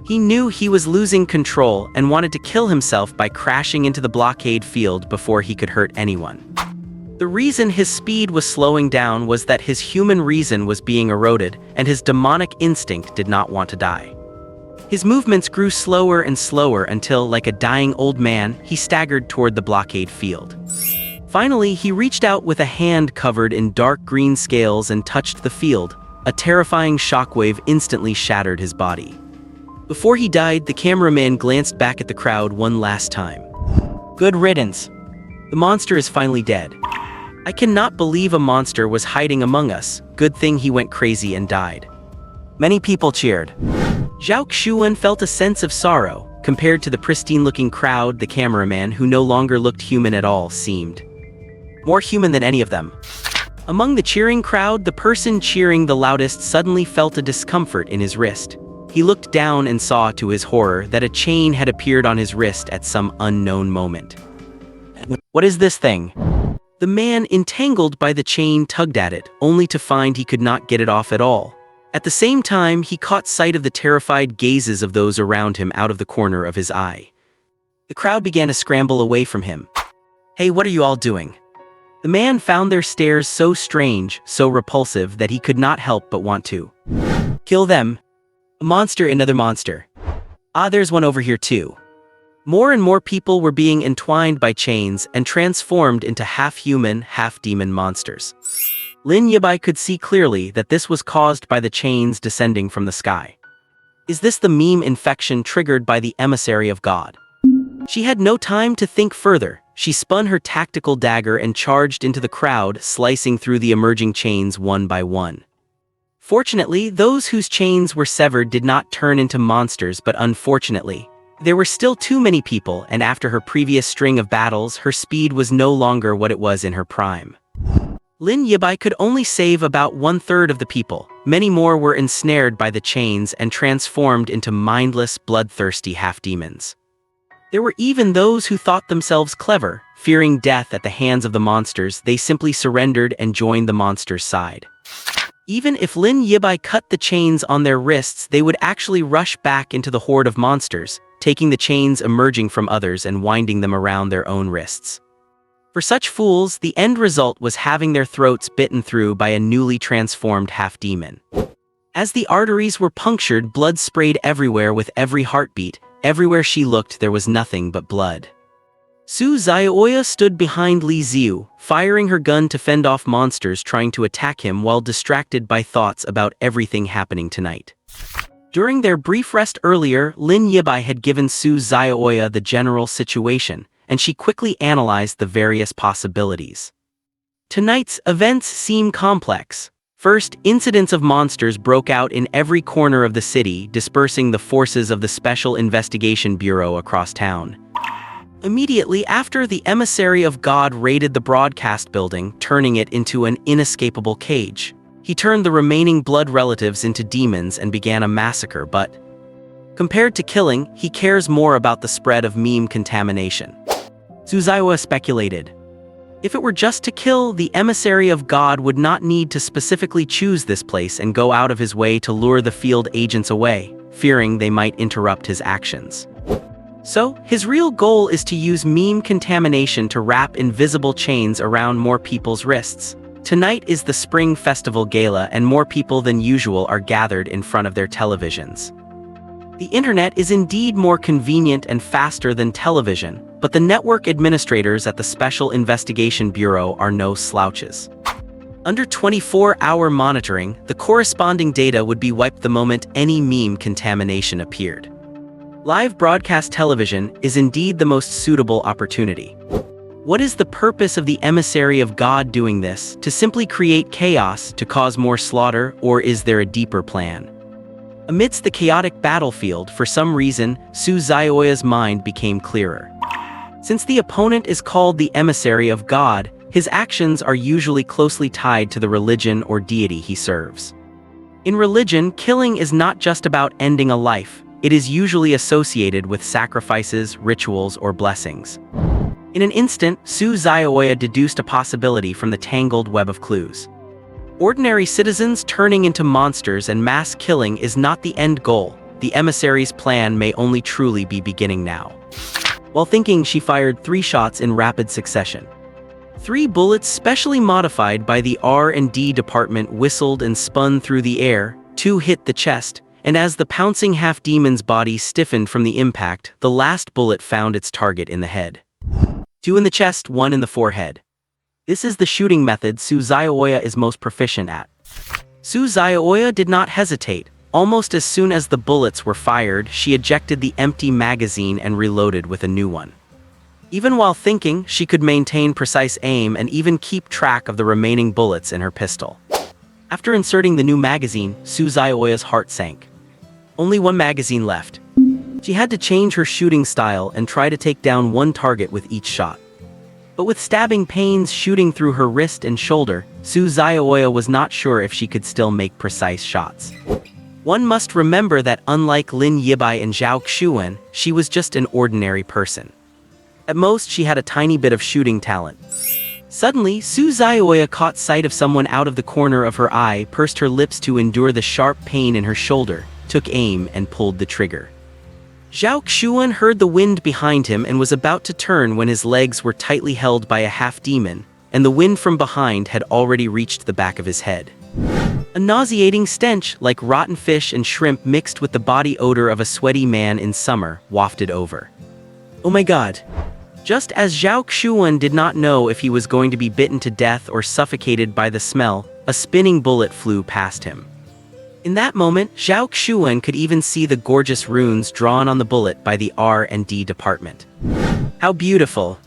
He knew he was losing control and wanted to kill himself by crashing into the blockade field before he could hurt anyone. The reason his speed was slowing down was that his human reason was being eroded, and his demonic instinct did not want to die. His movements grew slower and slower until, like a dying old man, he staggered toward the blockade field. Finally, he reached out with a hand covered in dark green scales and touched the field. A terrifying shockwave instantly shattered his body. Before he died, the cameraman glanced back at the crowd one last time. "Good riddance. The monster is finally dead. I cannot believe a monster was hiding among us. Good thing he went crazy and died." Many people cheered. Zhao Xuan felt a sense of sorrow. Compared to the pristine-looking crowd, the cameraman, who no longer looked human at all, seemed more human than any of them. Among the cheering crowd, the person cheering the loudest suddenly felt a discomfort in his wrist. He looked down and saw, to his horror, that a chain had appeared on his wrist at some unknown moment. "What is this thing?" The man, entangled by the chain, tugged at it, only to find he could not get it off at all. At the same time, he caught sight of the terrified gazes of those around him out of the corner of his eye. The crowd began to scramble away from him. "Hey, what are you all doing?" The man found their stares so strange, so repulsive, that he could not help but want to kill them. "A monster, another monster. Ah, there's one over here too." More and more people were being entwined by chains and transformed into half-human, half-demon monsters. Lin Yibai could see clearly that this was caused by the chains descending from the sky. Is this the meme infection triggered by the emissary of God? She had no time to think further. She spun her tactical dagger and charged into the crowd, slicing through the emerging chains one by one. Fortunately, those whose chains were severed did not turn into monsters, but unfortunately, there were still too many people, and after her previous string of battles, her speed was no longer what it was in her prime. Lin Yibai could only save about 1/3 of the people. Many more were ensnared by the chains and transformed into mindless, bloodthirsty half-demons. There were even those who thought themselves clever. Fearing death at the hands of the monsters, they simply surrendered and joined the monsters' side. Even if Lin Yibai cut the chains on their wrists, they would actually rush back into the horde of monsters, taking the chains emerging from others and winding them around their own wrists. For such fools, the end result was having their throats bitten through by a newly transformed half-demon. As the arteries were punctured, blood sprayed everywhere with every heartbeat. Everywhere she looked, there was nothing but blood. Su Zhaoya stood behind Li Xiu, firing her gun to fend off monsters trying to attack him while distracted by thoughts about everything happening tonight. During their brief rest earlier, Lin Yibai had given Su Zhaoya the general situation, and she quickly analyzed the various possibilities. Tonight's events seem complex. First, incidents of monsters broke out in every corner of the city, dispersing the forces of the Special Investigation Bureau across town. Immediately after, the emissary of God raided the broadcast building, turning it into an inescapable cage. He turned the remaining blood relatives into demons and began a massacre, but compared to killing, he cares more about the spread of meme contamination. Suzawa speculated, if it were just to kill, the emissary of God would not need to specifically choose this place and go out of his way to lure the field agents away, fearing they might interrupt his actions. So, his real goal is to use meme contamination to wrap invisible chains around more people's wrists. Tonight is the Spring Festival Gala and more people than usual are gathered in front of their televisions. The internet is indeed more convenient and faster than television, but the network administrators at the Special Investigation Bureau are no slouches. Under 24-hour monitoring, the corresponding data would be wiped the moment any meme contamination appeared. Live broadcast television is indeed the most suitable opportunity. What is the purpose of the emissary of God doing this? To simply create chaos, to cause more slaughter, or is there a deeper plan? Amidst the chaotic battlefield, for some reason, Suzaoya's mind became clearer. Since the opponent is called the emissary of God, his actions are usually closely tied to the religion or deity he serves. In religion, killing is not just about ending a life. It is usually associated with sacrifices, rituals, or blessings. In an instant, Suzaoya deduced a possibility from the tangled web of clues. Ordinary citizens turning into monsters and mass killing is not the end goal. The emissary's plan may only truly be beginning now. While thinking, she fired 3 shots in rapid succession. 3 bullets specially modified by the R&D department whistled and spun through the air, 2 hit the chest, and as the pouncing half-demon's body stiffened from the impact, the last bullet found its target in the head. 2 in the chest, 1 in the forehead. This is the shooting method Suzaoya is most proficient at. Suzaoya did not hesitate. Almost as soon as the bullets were fired, she ejected the empty magazine and reloaded with a new one. Even while thinking, she could maintain precise aim and even keep track of the remaining bullets in her pistol. After inserting the new magazine, Suzaoya's heart sank. Only 1 magazine left. She had to change her shooting style and try to take down 1 target with each shot. But with stabbing pains shooting through her wrist and shoulder, Suzaoya was not sure if she could still make precise shots. One must remember that unlike Lin Yibai and Zhao Xuan, she was just an ordinary person. At most, she had a tiny bit of shooting talent. Suddenly, Suzaoya caught sight of someone out of the corner of her eye, pursed her lips to endure the sharp pain in her shoulder, took aim and pulled the trigger. Zhao Xuan heard the wind behind him and was about to turn when his legs were tightly held by a half-demon, and the wind from behind had already reached the back of his head. A nauseating stench, like rotten fish and shrimp mixed with the body odor of a sweaty man in summer, wafted over. Oh my god! Just as Zhao Xuan did not know if he was going to be bitten to death or suffocated by the smell, a spinning bullet flew past him. In that moment, Zhao Xuan could even see the gorgeous runes drawn on the bullet by the R&D department. How beautiful!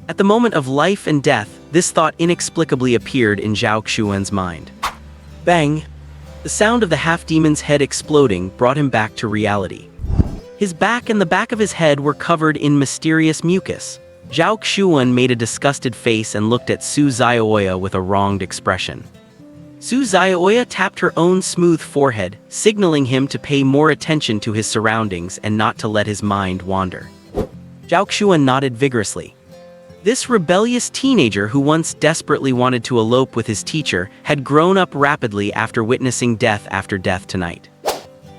At the moment of life and death, this thought inexplicably appeared in Zhao Xuan's mind. Bang! The sound of the half-demon's head exploding brought him back to reality. His back and the back of his head were covered in mysterious mucus. Zhao Xuan made a disgusted face and looked at Suzaoya with a wronged expression. Suzaoya tapped her own smooth forehead, signaling him to pay more attention to his surroundings and not to let his mind wander. Zhao Xuan nodded vigorously. This rebellious teenager who once desperately wanted to elope with his teacher had grown up rapidly after witnessing death after death tonight.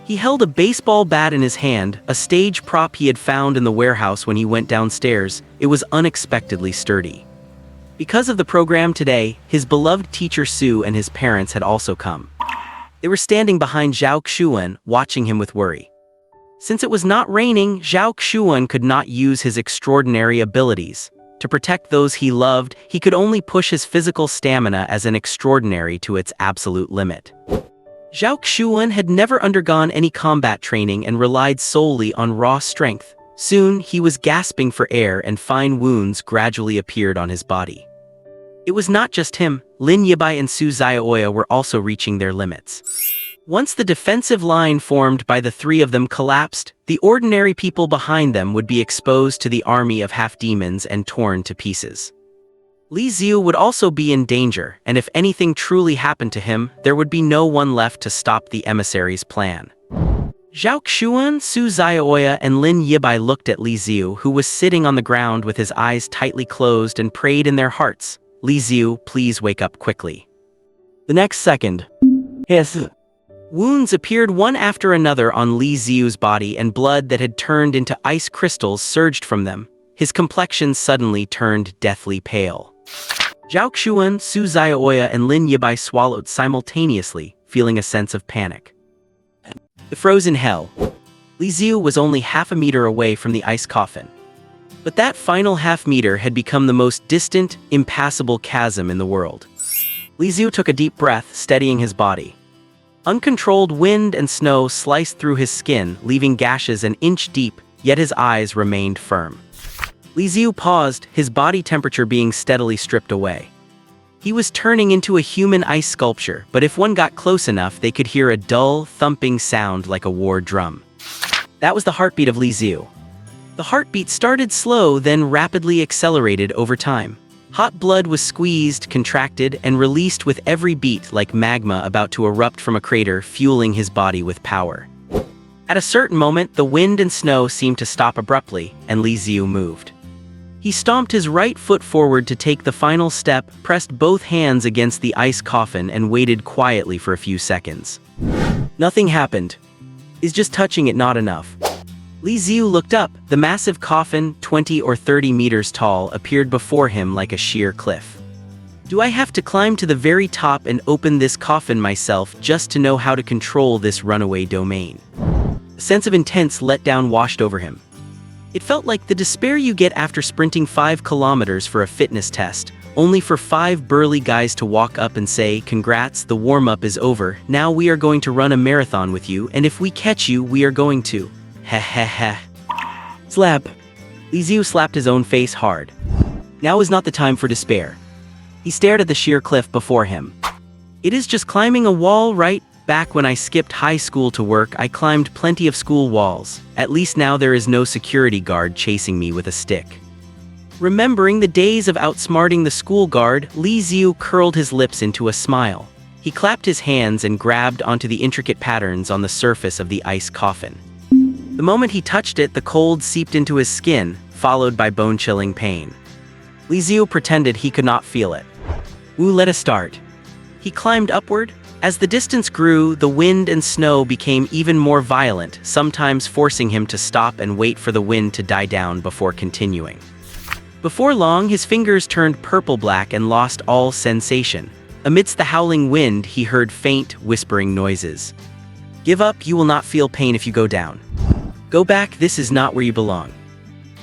He held a baseball bat in his hand, a stage prop he had found in the warehouse when he went downstairs. It was unexpectedly sturdy. Because of the program today, his beloved teacher Su and his parents had also come. They were standing behind Zhao Xuan, watching him with worry. Since it was not raining, Zhao Xuan could not use his extraordinary abilities. To protect those he loved, he could only push his physical stamina as an extraordinary to its absolute limit. Zhao Xuan had never undergone any combat training and relied solely on raw strength. Soon, he was gasping for air and fine wounds gradually appeared on his body. It was not just him. Lin Yibai and Su Xiaoya were also reaching their limits. Once the defensive line formed by the three of them collapsed, the ordinary people behind them would be exposed to the army of half-demons and torn to pieces. Li Xiu would also be in danger, and if anything truly happened to him, there would be no one left to stop the emissary's plan. Zhao Xuan, Su Xiaoya, and Lin Yibai looked at Li Xiu, who was sitting on the ground with his eyes tightly closed, and prayed in their hearts, "Li Xiu, please wake up quickly." The next second, hiss. Wounds appeared one after another on Li Xiu's body, and blood that had turned into ice crystals surged from them. His complexion suddenly turned deathly pale. Zhao Xuan, Su Xiaoya, and Lin Yibai swallowed simultaneously, feeling a sense of panic. The frozen hell. Li Xiu was only half a meter away from the ice coffin. But that final half-meter had become the most distant, impassable chasm in the world. Li Xiu took a deep breath, steadying his body. Uncontrolled wind and snow sliced through his skin, leaving gashes an inch deep, yet his eyes remained firm. Li Xiu paused, his body temperature being steadily stripped away. He was turning into a human ice sculpture, but if one got close enough, they could hear a dull, thumping sound like a war drum. That was the heartbeat of Li Xiu. The heartbeat started slow, then rapidly accelerated over time. Hot blood was squeezed, contracted, and released with every beat, like magma about to erupt from a crater, fueling his body with power. At a certain moment, the wind and snow seemed to stop abruptly, and Li Xiu moved. He stomped his right foot forward to take the final step, pressed both hands against the ice coffin, and waited quietly for a few seconds. Nothing happened. Is just touching it not enough? Li Xiu looked up. The massive coffin, 20 or 30 meters tall, appeared before him like a sheer cliff. Do I have to climb to the very top and open this coffin myself just to know how to control this runaway domain? A sense of intense letdown washed over him. It felt like the despair you get after sprinting 5 kilometers for a fitness test, only for 5 burly guys to walk up and say, "Congrats, the warm-up is over, now we are going to run a marathon with you, and if we catch you, we are going to..." Heh heh heh. Slap. Li Xiu slapped his own face hard. Now is not the time for despair. He stared at the sheer cliff before him. It is just climbing a wall, right? Back when I skipped high school to work, I climbed plenty of school walls. At least now there is no security guard chasing me with a stick. Remembering the days of outsmarting the school guard, Li Xiu curled his lips into a smile. He clapped his hands and grabbed onto the intricate patterns on the surface of the ice coffin. The moment he touched it, the cold seeped into his skin, followed by bone-chilling pain. Li Xiu pretended he could not feel it. Let us start. He climbed upward. As the distance grew, the wind and snow became even more violent, sometimes forcing him to stop and wait for the wind to die down before continuing. Before long, his fingers turned purple-black and lost all sensation. Amidst the howling wind, he heard faint, whispering noises. "Give up, you will not feel pain if you go down. Go back, this is not where you belong.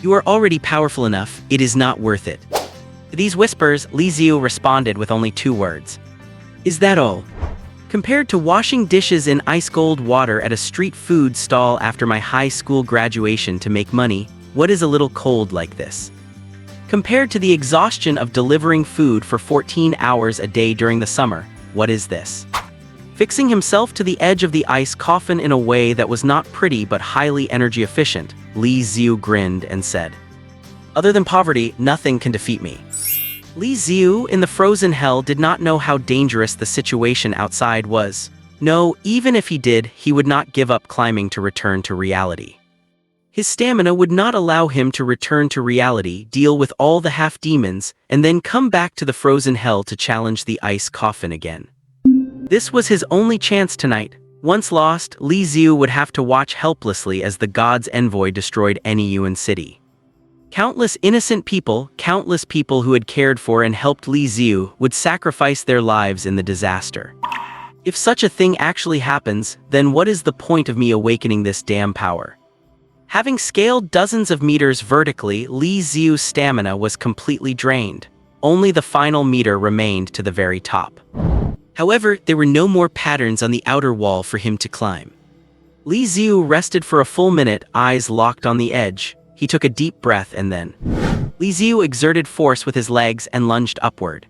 You are already powerful enough, it is not worth it." To these whispers, Li Xiu responded with only 2 words. "Is that all?" Compared to washing dishes in ice-cold water at a street food stall after my high school graduation to make money, what is a little cold like this? Compared to the exhaustion of delivering food for 14 hours a day during the summer, what is this? Fixing himself to the edge of the ice coffin in a way that was not pretty but highly energy efficient, Li Xiu grinned and said, "Other than poverty, nothing can defeat me." Li Xiu, in the frozen hell, did not know how dangerous the situation outside was. No, even if he did, he would not give up climbing to return to reality. His stamina would not allow him to return to reality, deal with all the half-demons, and then come back to the frozen hell to challenge the ice coffin again. This was his only chance tonight. Once lost, Li Xiu would have to watch helplessly as the god's envoy destroyed any Yuan city. Countless innocent people, countless people who had cared for and helped Li Xiu, would sacrifice their lives in the disaster. If such a thing actually happens, then what is the point of me awakening this damn power? Having scaled dozens of meters vertically, Li Xiu's stamina was completely drained. Only the final meter remained to the very top. However, there were no more patterns on the outer wall for him to climb. Li Xiu rested for a full minute, eyes locked on the edge. He took a deep breath and then Li Xiu exerted force with his legs and lunged upward.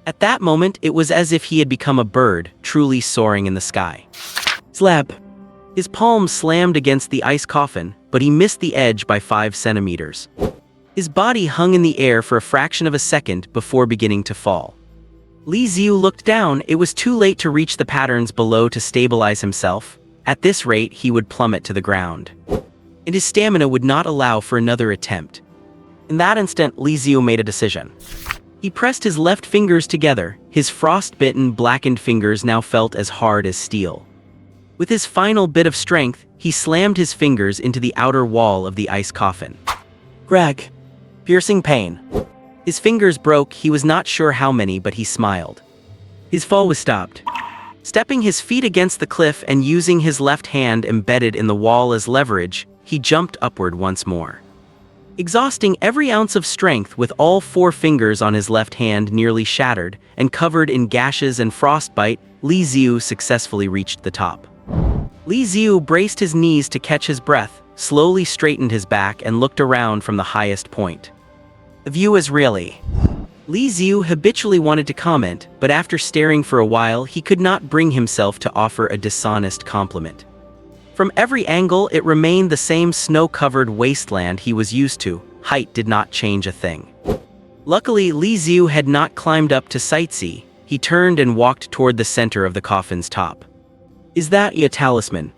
At that moment, it was as if he had become a bird, truly soaring in the sky. Slap! His palm slammed against the ice coffin, but he missed the edge by 5 centimeters. His body hung in the air for a fraction of a second before beginning to fall. Li Xiu looked down. It was too late to reach the patterns below to stabilize himself. At this rate, he would plummet to the ground. And his stamina would not allow for another attempt. In that instant, Li Xiu made a decision. He pressed his left fingers together. His frost-bitten, blackened fingers now felt as hard as steel. With his final bit of strength, he slammed his fingers into the outer wall of the ice coffin. Greg. Piercing pain. His fingers broke. He was not sure how many, but he smiled. His fall was stopped. Stepping his feet against the cliff and using his left hand embedded in the wall as leverage, he jumped upward once more. Exhausting every ounce of strength with all 4 fingers on his left hand nearly shattered and covered in gashes and frostbite, Li Xiu successfully reached the top. Li Xiu braced his knees to catch his breath, slowly straightened his back and looked around from the highest point. The view is really... Li Xiu habitually wanted to comment, but after staring for a while he could not bring himself to offer a dishonest compliment. From every angle it remained the same snow-covered wasteland he was used to. Height did not change a thing. Luckily, Li Xiu had not climbed up to sightsee. He turned and walked toward the center of the coffin's top. Is that a talisman?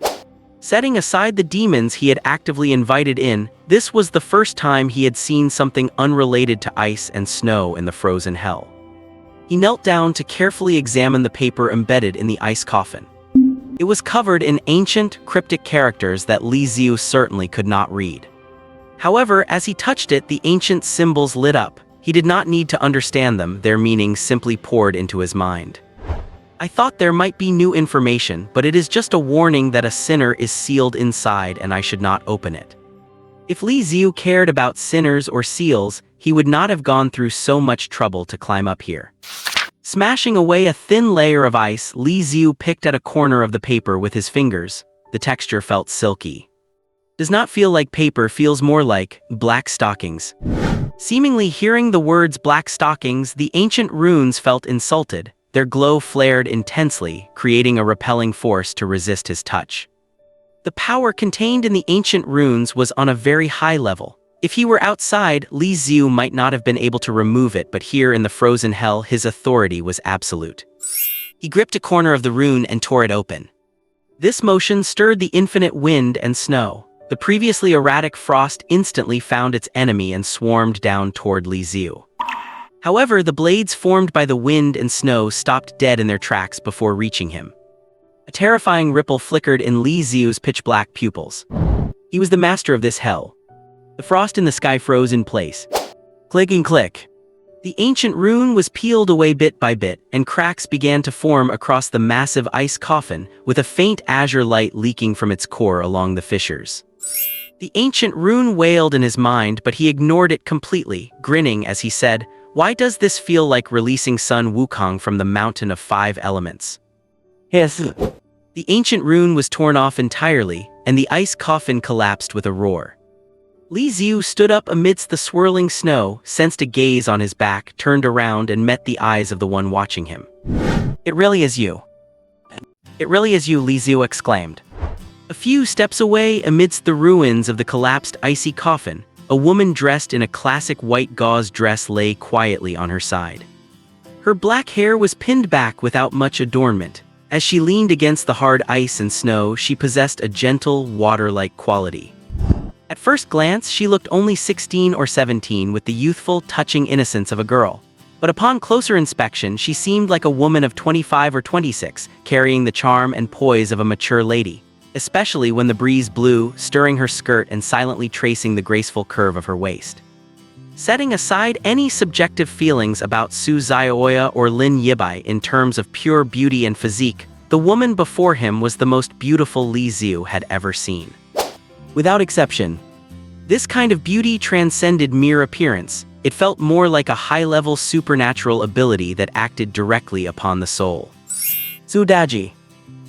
Setting aside the demons he had actively invited in, this was the first time he had seen something unrelated to ice and snow in the frozen hell. He knelt down to carefully examine the paper embedded in the ice coffin. It was covered in ancient, cryptic characters that Li Xiu certainly could not read. However, as he touched it, the ancient symbols lit up. He did not need to understand them, their meaning simply poured into his mind. I thought there might be new information, but it is just a warning that a sinner is sealed inside and I should not open it. If Li Xiu cared about sinners or seals, he would not have gone through so much trouble to climb up here. Smashing away a thin layer of ice, Li Xiu picked at a corner of the paper with his fingers. The texture felt silky. Does not feel like paper, feels more like black stockings. Seemingly hearing the words black stockings, the ancient runes felt insulted. Their glow flared intensely, creating a repelling force to resist his touch. The power contained in the ancient runes was on a very high level. If he were outside, Li Xiu might not have been able to remove it, but here in the frozen hell, his authority was absolute. He gripped a corner of the rune and tore it open. This motion stirred the infinite wind and snow. The previously erratic frost instantly found its enemy and swarmed down toward Li Xiu. However, the blades formed by the wind and snow stopped dead in their tracks before reaching him. A terrifying ripple flickered in Li Xiu's pitch-black pupils. He was the master of this hell. The frost in the sky froze in place. Click and click. The ancient rune was peeled away bit by bit, and cracks began to form across the massive ice coffin, with a faint azure light leaking from its core along the fissures. The ancient rune wailed in his mind, but he ignored it completely, grinning as he said, "Why does this feel like releasing Sun Wukong from the mountain of 5 elements?" Yes. The ancient rune was torn off entirely, and the ice coffin collapsed with a roar. Li Xiu stood up amidst the swirling snow, sensed a gaze on his back, turned around and met the eyes of the one watching him. "It really is you. It really is you," Li Xiu exclaimed. A few steps away, amidst the ruins of the collapsed icy coffin, a woman dressed in a classic white gauze dress lay quietly on her side. Her black hair was pinned back without much adornment. As she leaned against the hard ice and snow, she possessed a gentle, water-like quality. At first glance, she looked only 16 or 17 with the youthful, touching innocence of a girl. But upon closer inspection, she seemed like a woman of 25 or 26, carrying the charm and poise of a mature lady, especially when the breeze blew, stirring her skirt and silently tracing the graceful curve of her waist. Setting aside any subjective feelings about Su Zhaoya or Lin Yibai in terms of pure beauty and physique, the woman before him was the most beautiful Li Xiu had ever seen. Without exception, this kind of beauty transcended mere appearance. It felt more like a high-level supernatural ability that acted directly upon the soul. "Zudaji."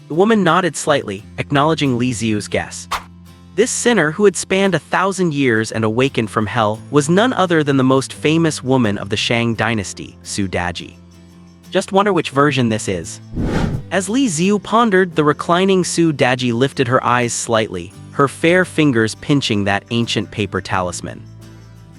The woman nodded slightly, acknowledging Li Xiu's guess. This sinner, who had spanned 1,000 years and awakened from hell, was none other than the most famous woman of the Shang dynasty, Su Daji. Just wonder which version this is. As Li Xiu pondered, the reclining Su Daji lifted her eyes slightly, her fair fingers pinching that ancient paper talisman.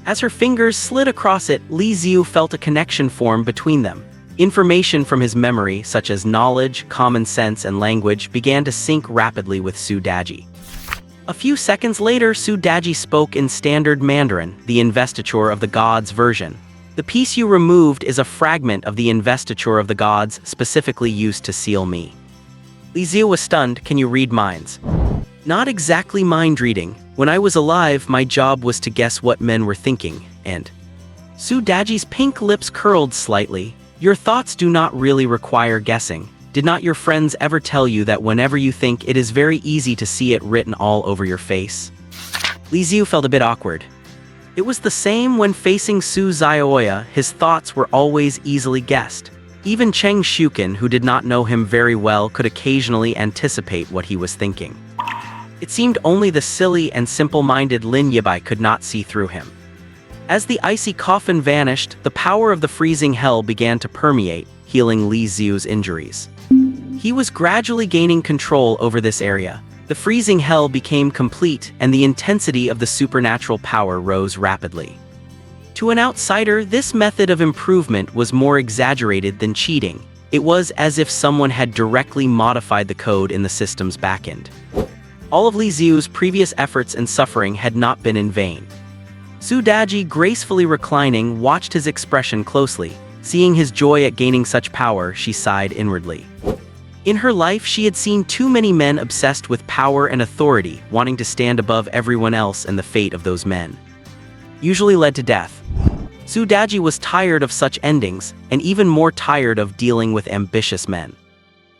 As her fingers slid across it, Li Xiu felt a connection form between them. Information from his memory, such as knowledge, common sense, and language, began to sync rapidly with Su Daji. A few seconds later, Su Daji spoke in standard Mandarin, the investiture of the gods version. The piece you removed is a fragment of the investiture of the gods specifically used to seal me. Li Xiu was stunned. Can you read minds? Not exactly mind reading. When I was alive, my job was to guess what men were thinking, and... Su Daji's pink lips curled slightly. Your thoughts do not really require guessing. Did not your friends ever tell you that whenever you think, it is very easy to see it written all over your face? Li Xiu felt a bit awkward. It was the same when facing Su Zhaoya. His thoughts were always easily guessed. Even Cheng Shuken, who did not know him very well, could occasionally anticipate what he was thinking. It seemed only the silly and simple-minded Lin Yibai could not see through him. As the icy coffin vanished, the power of the freezing hell began to permeate, healing Li Xiu's injuries. He was gradually gaining control over this area. The freezing hell became complete, and the intensity of the supernatural power rose rapidly. To an outsider, this method of improvement was more exaggerated than cheating. It was as if someone had directly modified the code in the system's backend. All of Li Xiu's previous efforts and suffering had not been in vain. Su Daji, gracefully reclining, watched his expression closely. Seeing his joy at gaining such power, she sighed inwardly. In her life, she had seen too many men obsessed with power and authority, wanting to stand above everyone else, and the fate of those men usually led to death. Su Daji was tired of such endings, and even more tired of dealing with ambitious men.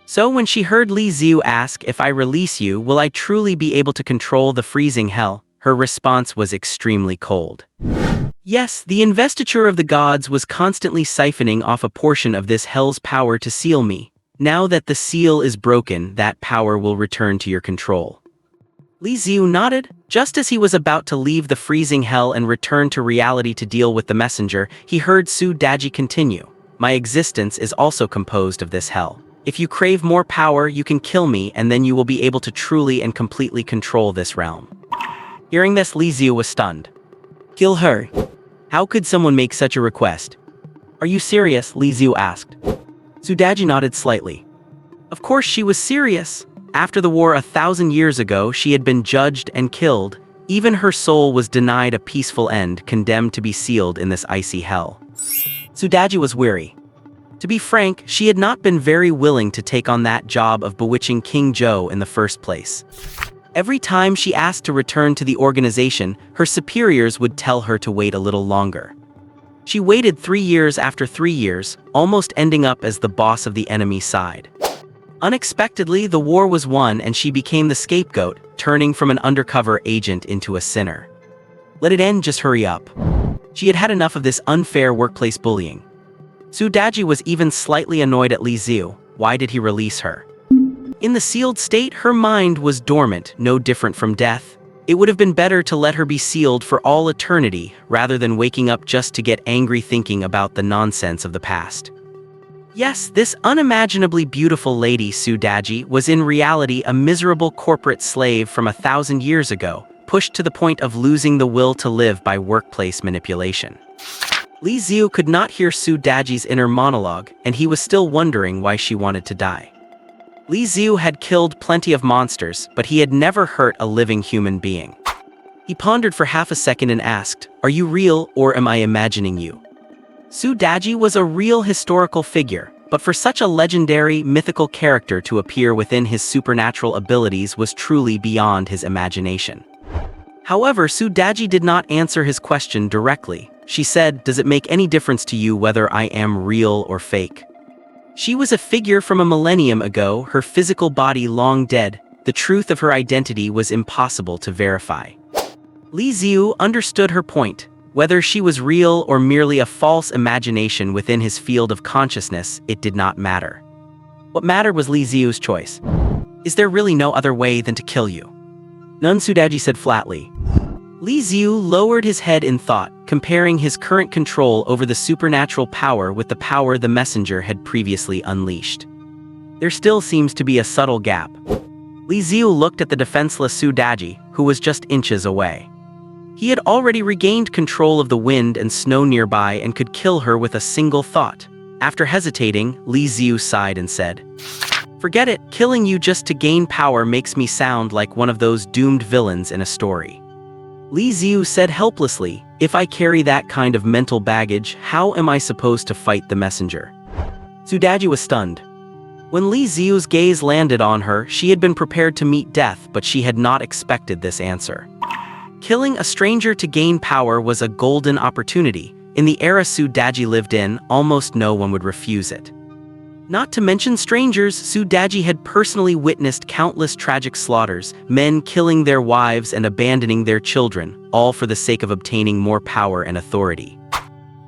So when she heard Li Xiu ask, "If I release you, will I truly be able to control the freezing hell?" her response was extremely cold. Yes, the investiture of the gods was constantly siphoning off a portion of this hell's power to seal me. Now that the seal is broken, that power will return to your control. Li Xiu nodded. Just as he was about to leave the freezing hell and return to reality to deal with the messenger, he heard Su Daji continue. My existence is also composed of this hell. If you crave more power, you can kill me, and then you will be able to truly and completely control this realm. Hearing this, Li Xiu was stunned. Kill her? How could someone make such a request? Are you serious? Li Xiu asked. Su Daji nodded slightly. Of course she was serious. After the war 1,000 years ago, she had been judged and killed. Even her soul was denied a peaceful end, condemned to be sealed in this icy hell. Su Daji was weary. To be frank, she had not been very willing to take on that job of bewitching King Zhou in the first place. Every time she asked to return to the organization, her superiors would tell her to wait a little longer. She waited 3 years after 3 years, almost ending up as the boss of the enemy side. Unexpectedly, the war was won and she became the scapegoat, turning from an undercover agent into a sinner. Let it end, just hurry up. She had had enough of this unfair workplace bullying. Su Daji was even slightly annoyed at Li Xiu. Why did he release her? In the sealed state, her mind was dormant, no different from death. It would have been better to let her be sealed for all eternity, rather than waking up just to get angry thinking about the nonsense of the past. Yes, this unimaginably beautiful lady Su Daji was in reality a miserable corporate slave from 1,000 years ago, pushed to the point of losing the will to live by workplace manipulation. Li Xiu could not hear Su Daji's inner monologue, and he was still wondering why she wanted to die. Li Xiu had killed plenty of monsters, but he had never hurt a living human being. He pondered for half a second and asked, "Are you real, or am I imagining you?" Su Daji was a real historical figure, but for such a legendary, mythical character to appear within his supernatural abilities was truly beyond his imagination. However, Su Daji did not answer his question directly. She said, "Does it make any difference to you whether I am real or fake?" She was a figure from a millennium ago, her physical body long dead. The truth of her identity was impossible to verify. Li Xiu understood her point. Whether she was real or merely a false imagination within his field of consciousness, it did not matter. What mattered was Li Xiu's choice. Is there really no other way than to kill you? None, Su Daji said flatly. Li Xiu lowered his head in thought, comparing his current control over the supernatural power with the power the messenger had previously unleashed. There still seems to be a subtle gap. Li Xiu looked at the defenseless Su Daji, who was just inches away. He had already regained control of the wind and snow nearby and could kill her with a single thought. After hesitating, Li Xiu sighed and said, "Forget it, killing you just to gain power makes me sound like one of those doomed villains in a story." Li Xiu said helplessly, "If I carry that kind of mental baggage, how am I supposed to fight the messenger?" Su Daji was stunned. When Li Xiu's gaze landed on her, she had been prepared to meet death, but she had not expected this answer. Killing a stranger to gain power was a golden opportunity. In the era Su Daji lived in, almost no one would refuse it. Not to mention strangers, Su Daji had personally witnessed countless tragic slaughters, men killing their wives and abandoning their children, all for the sake of obtaining more power and authority.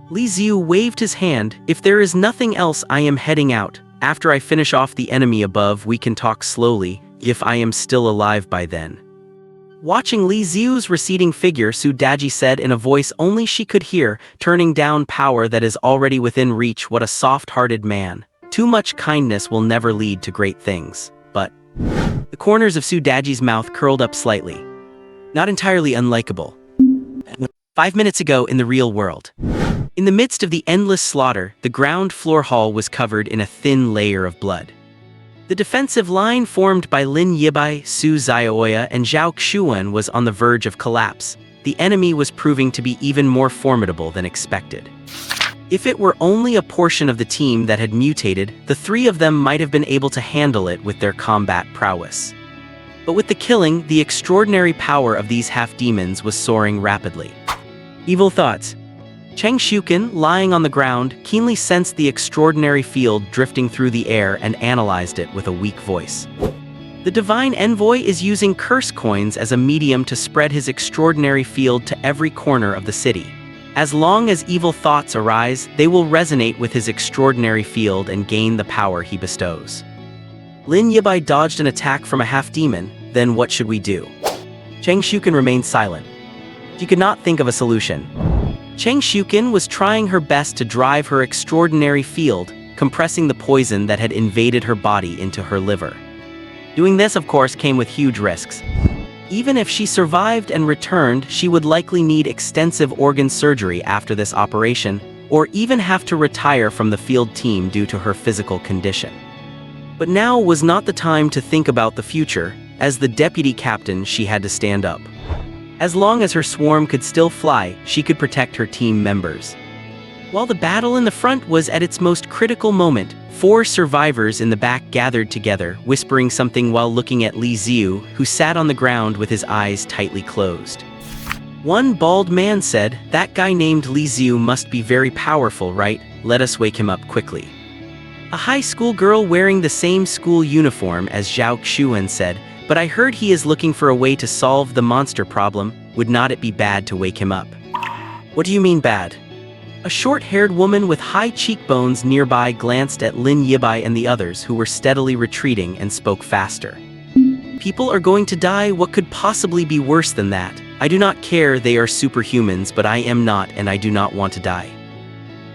Li Xiu waved his hand. "If there is nothing else, I am heading out. After I finish off the enemy above, we can talk slowly, if I am still alive by then." Watching Li Xiu's receding figure, Su Daji said in a voice only she could hear, "Turning down power that is already within reach, what a soft-hearted man. Too much kindness will never lead to great things." But the corners of Su Daji's mouth curled up slightly. Not entirely unlikable. 5 minutes ago in the real world. In the midst of the endless slaughter, the ground floor hall was covered in a thin layer of blood. The defensive line formed by Lin Yibai, Su Zhaoya, and Zhao Xuan was on the verge of collapse. The enemy was proving to be even more formidable than expected. If it were only a portion of the team that had mutated, the three of them might have been able to handle it with their combat prowess. But with the killing, the extraordinary power of these half-demons was soaring rapidly. Evil thoughts. Cheng Shuken, lying on the ground, keenly sensed the extraordinary field drifting through the air and analyzed it with a weak voice. The divine envoy is using curse coins as a medium to spread his extraordinary field to every corner of the city. As long as evil thoughts arise, they will resonate with his extraordinary field and gain the power he bestows. Lin Yibai dodged an attack from a half-demon. Then what should we do? Cheng Shuken remained silent. She could not think of a solution. Cheng Shuken was trying her best to drive her extraordinary field, compressing the poison that had invaded her body into her liver. Doing this, of course, came with huge risks. Even if she survived and returned, she would likely need extensive organ surgery after this operation, or even have to retire from the field team due to her physical condition. But now was not the time to think about the future. As the deputy captain, she had to stand up. As long as her swarm could still fly, she could protect her team members. While the battle in the front was at its most critical moment, 4 survivors in the back gathered together, whispering something while looking at Li Xiu, who sat on the ground with his eyes tightly closed. One bald man said, "That guy named Li Xiu must be very powerful, right? Let us wake him up quickly." A high school girl wearing the same school uniform as Zhao Xuan said, "But I heard he is looking for a way to solve the monster problem. Would not it be bad to wake him up?" "What do you mean bad?" A short-haired woman with high cheekbones nearby glanced at Lin Yibai and the others who were steadily retreating and spoke faster. "People are going to die. What could possibly be worse than that? I do not care, they are superhumans, but I am not, and I do not want to die."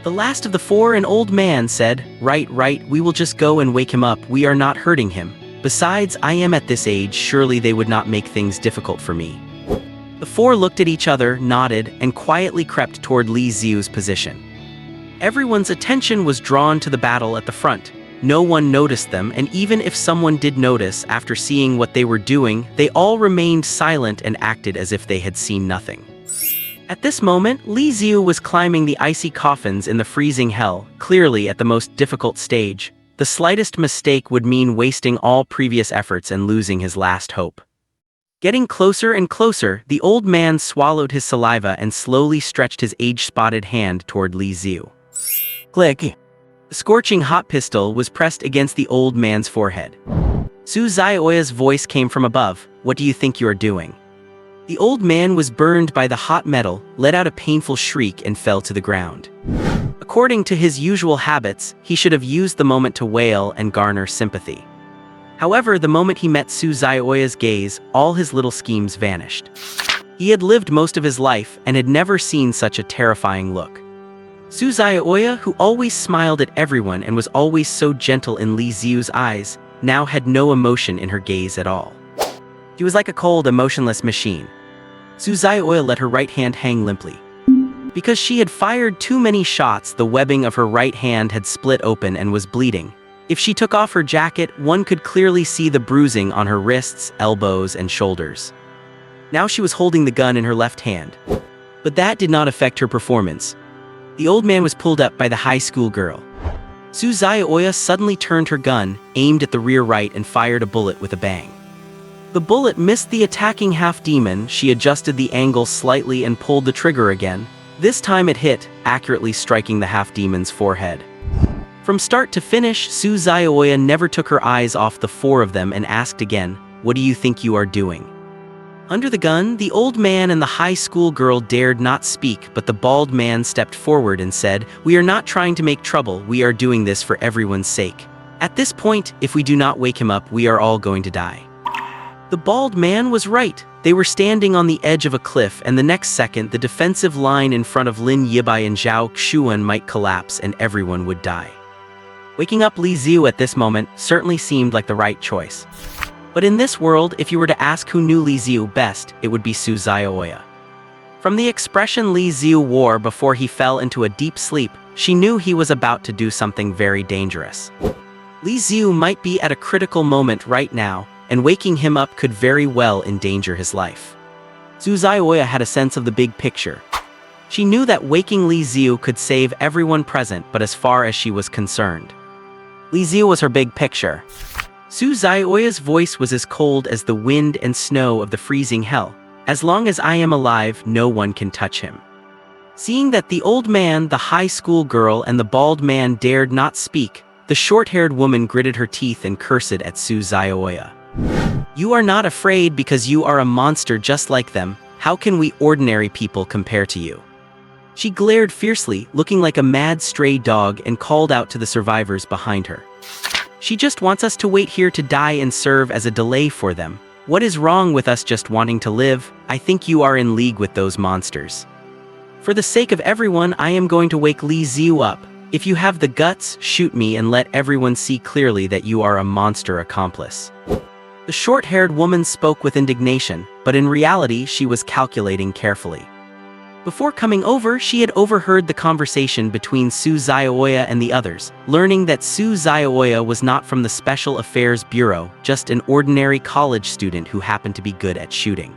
The last of the 4, an old man, said, Right, we will just go and wake him up. We are not hurting him. Besides, I am at this age, surely they would not make things difficult for me." The 4 looked at each other, nodded, and quietly crept toward Li Xiu's position. Everyone's attention was drawn to the battle at the front. No one noticed them, and even if someone did notice, after seeing what they were doing, they all remained silent and acted as if they had seen nothing. At this moment, Li Xiu was climbing the icy coffins in the freezing hell, clearly at the most difficult stage. The slightest mistake would mean wasting all previous efforts and losing his last hope. Getting closer and closer, the old man swallowed his saliva and slowly stretched his age-spotted hand toward Li Xiu. Click. The scorching hot pistol was pressed against the old man's forehead. Su Zhaoya's voice came from above. "What do you think you are doing?" The old man was burned by the hot metal, let out a painful shriek and fell to the ground. According to his usual habits, he should have used the moment to wail and garner sympathy. However, the moment he met Su Zhaoya's gaze, all his little schemes vanished. He had lived most of his life and had never seen such a terrifying look. Suzayaoya, who always smiled at everyone and was always so gentle in Li Xiu's eyes, now had no emotion in her gaze at all. She was like a cold, emotionless machine. Suzayaoya let her right hand hang limply. Because she had fired too many shots, the webbing of her right hand had split open and was bleeding. If she took off her jacket, one could clearly see the bruising on her wrists, elbows, and shoulders. Now she was holding the gun in her left hand. But that did not affect her performance. The old man was pulled up by the high school girl. Suzayaoya suddenly turned her gun, aimed at the rear right, and fired a bullet with a bang. The bullet missed the attacking half-demon. She adjusted the angle slightly and pulled the trigger again. This time it hit, accurately striking the half-demon's forehead. From start to finish, Suzayaoya never took her eyes off the four of them and asked again, "What do you think you are doing?" Under the gun, the old man and the high school girl dared not speak, but the bald man stepped forward and said, "We are not trying to make trouble, we are doing this for everyone's sake. At this point, if we do not wake him up, we are all going to die." The bald man was right. They were standing on the edge of a cliff, and the next second, the defensive line in front of Lin Yibai and Zhao Xuan might collapse and everyone would die. Waking up Li Xiu at this moment certainly seemed like the right choice. But in this world, if you were to ask who knew Li Xiu best, it would be Suzayaoya. From the expression Li Xiu wore before he fell into a deep sleep, she knew he was about to do something very dangerous. Li Xiu might be at a critical moment right now, and waking him up could very well endanger his life. Suzayaoya had a sense of the big picture. She knew that waking Li Xiu could save everyone present, but as far as she was concerned, Li Xiu was her big picture. Suzayaoya's voice was as cold as the wind and snow of the freezing hell. "As long as I am alive, no one can touch him." Seeing that the old man, the high school girl, and the bald man dared not speak, the short-haired woman gritted her teeth and cursed at Suzayaoya. "You are not afraid because you are a monster just like them. How can we ordinary people compare to you?" She glared fiercely, looking like a mad stray dog, and called out to the survivors behind her. "She just wants us to wait here to die and serve as a delay for them. What is wrong with us just wanting to live? I think you are in league with those monsters. For the sake of everyone, I am going to wake Li Xiu up. If you have the guts, shoot me and let everyone see clearly that you are a monster accomplice." The short-haired woman spoke with indignation, but in reality she was calculating carefully. Before coming over, she had overheard the conversation between Suzayaoya and the others, learning that Suzayaoya was not from the Special Affairs Bureau, just an ordinary college student who happened to be good at shooting.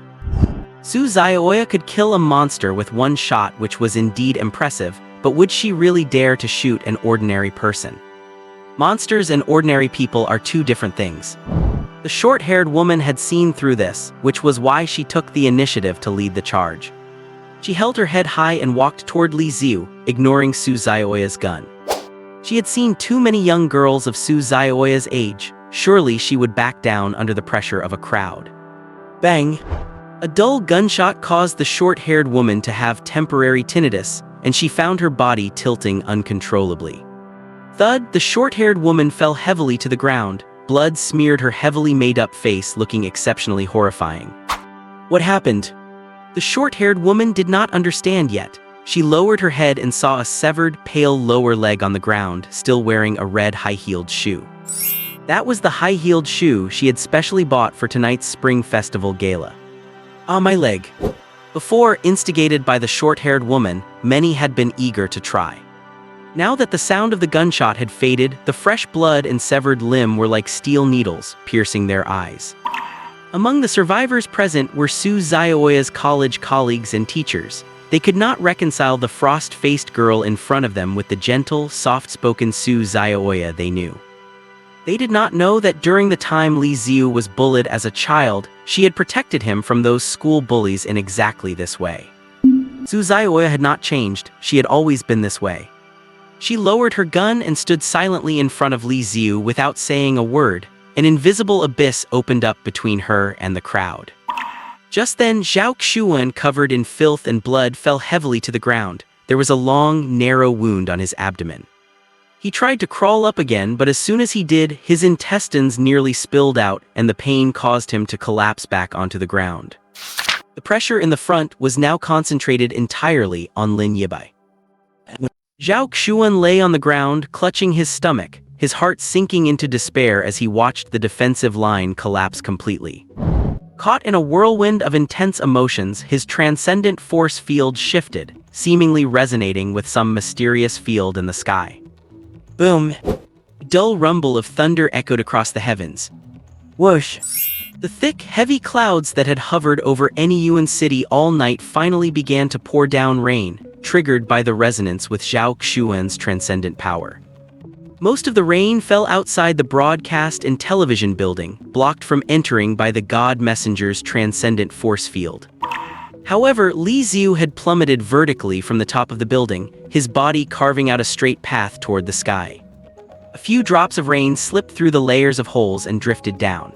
Suzayaoya could kill a monster with one shot, which was indeed impressive, but would she really dare to shoot an ordinary person? Monsters and ordinary people are two different things. The short-haired woman had seen through this, which was why she took the initiative to lead the charge. She held her head high and walked toward Li Xiu, ignoring Suzayaoya's gun. She had seen too many young girls of Suzayaoya's age. Surely she would back down under the pressure of a crowd. Bang! A dull gunshot caused the short-haired woman to have temporary tinnitus, and she found her body tilting uncontrollably. Thud! The short-haired woman fell heavily to the ground. Blood smeared her heavily made-up face, looking exceptionally horrifying. What happened? The short-haired woman did not understand yet. She lowered her head and saw a severed, pale lower leg on the ground, still wearing a red high-heeled shoe. That was the high-heeled shoe she had specially bought for tonight's Spring Festival gala. "Ah, my leg." Before, instigated by the short-haired woman, many had been eager to try. Now that the sound of the gunshot had faded, the fresh blood and severed limb were like steel needles, piercing their eyes. Among the survivors present were Suzayaoya's college colleagues and teachers. They could not reconcile the frost-faced girl in front of them with the gentle, soft-spoken Suzayaoya they knew. They did not know that during the time Li Xiu was bullied as a child, she had protected him from those school bullies in exactly this way. Suzayaoya had not changed, she had always been this way. She lowered her gun and stood silently in front of Li Xiu without saying a word. An invisible abyss opened up between her and the crowd. Just then, Zhao Xuan, covered in filth and blood, fell heavily to the ground. There was a long, narrow wound on his abdomen. He tried to crawl up again, but as soon as he did, his intestines nearly spilled out, and the pain caused him to collapse back onto the ground. The The pressure in the front was now concentrated entirely on Lin Yibai. Zhao Xuan lay on the ground, clutching his stomach, his heart sinking into despair as he watched the defensive line collapse completely. Caught in a whirlwind of intense emotions, his transcendent force field shifted, seemingly resonating with some mysterious field in the sky. Boom! A dull rumble of thunder echoed across the heavens. Whoosh! The thick, heavy clouds that had hovered over Anyuan City all night finally began to pour down rain, triggered by the resonance with Zhao Xuan's transcendent power. Most of the rain fell outside the broadcast and television building, blocked from entering by the God Messenger's transcendent force field. However, Li Xiu had plummeted vertically from the top of the building, his body carving out a straight path toward the sky. A few drops of rain slipped through the layers of holes and drifted down.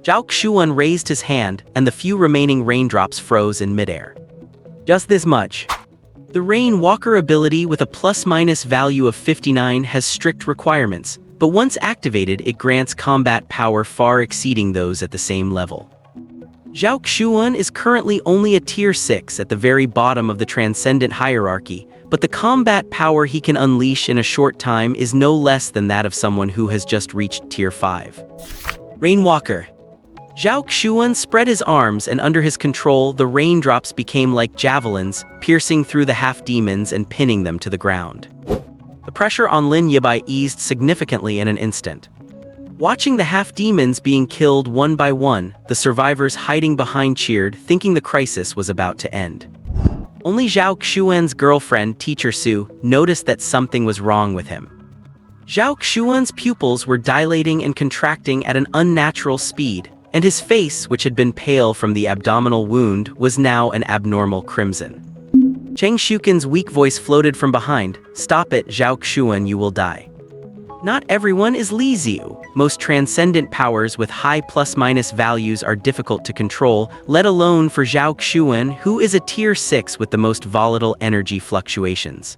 Zhao Xuan raised his hand, and the few remaining raindrops froze in midair. Just this much. The Rain Walker ability with a plus-minus value of 59 has strict requirements, but once activated it grants combat power far exceeding those at the same level. Zhao Xuan is currently only a tier 6 at the very bottom of the transcendent hierarchy, but the combat power he can unleash in a short time is no less than that of someone who has just reached tier 5. Rainwalker. Zhao Xuan spread his arms, and under his control, the raindrops became like javelins, piercing through the half-demons and pinning them to the ground. The pressure on Lin Yibai eased significantly in an instant. Watching the half-demons being killed one by one, the survivors hiding behind cheered, thinking the crisis was about to end. Only Zhao Xuan's girlfriend, Teacher Su, noticed that something was wrong with him. Zhao Xuan's pupils were dilating and contracting at an unnatural speed, and his face, which had been pale from the abdominal wound, was now an abnormal crimson. Cheng Shukin's weak voice floated from behind, "Stop it, Zhao Xuan, you will die." Not everyone is Li Xiu. Most transcendent powers with high plus-minus values are difficult to control, let alone for Zhao Xuan, who is a tier 6 with the most volatile energy fluctuations.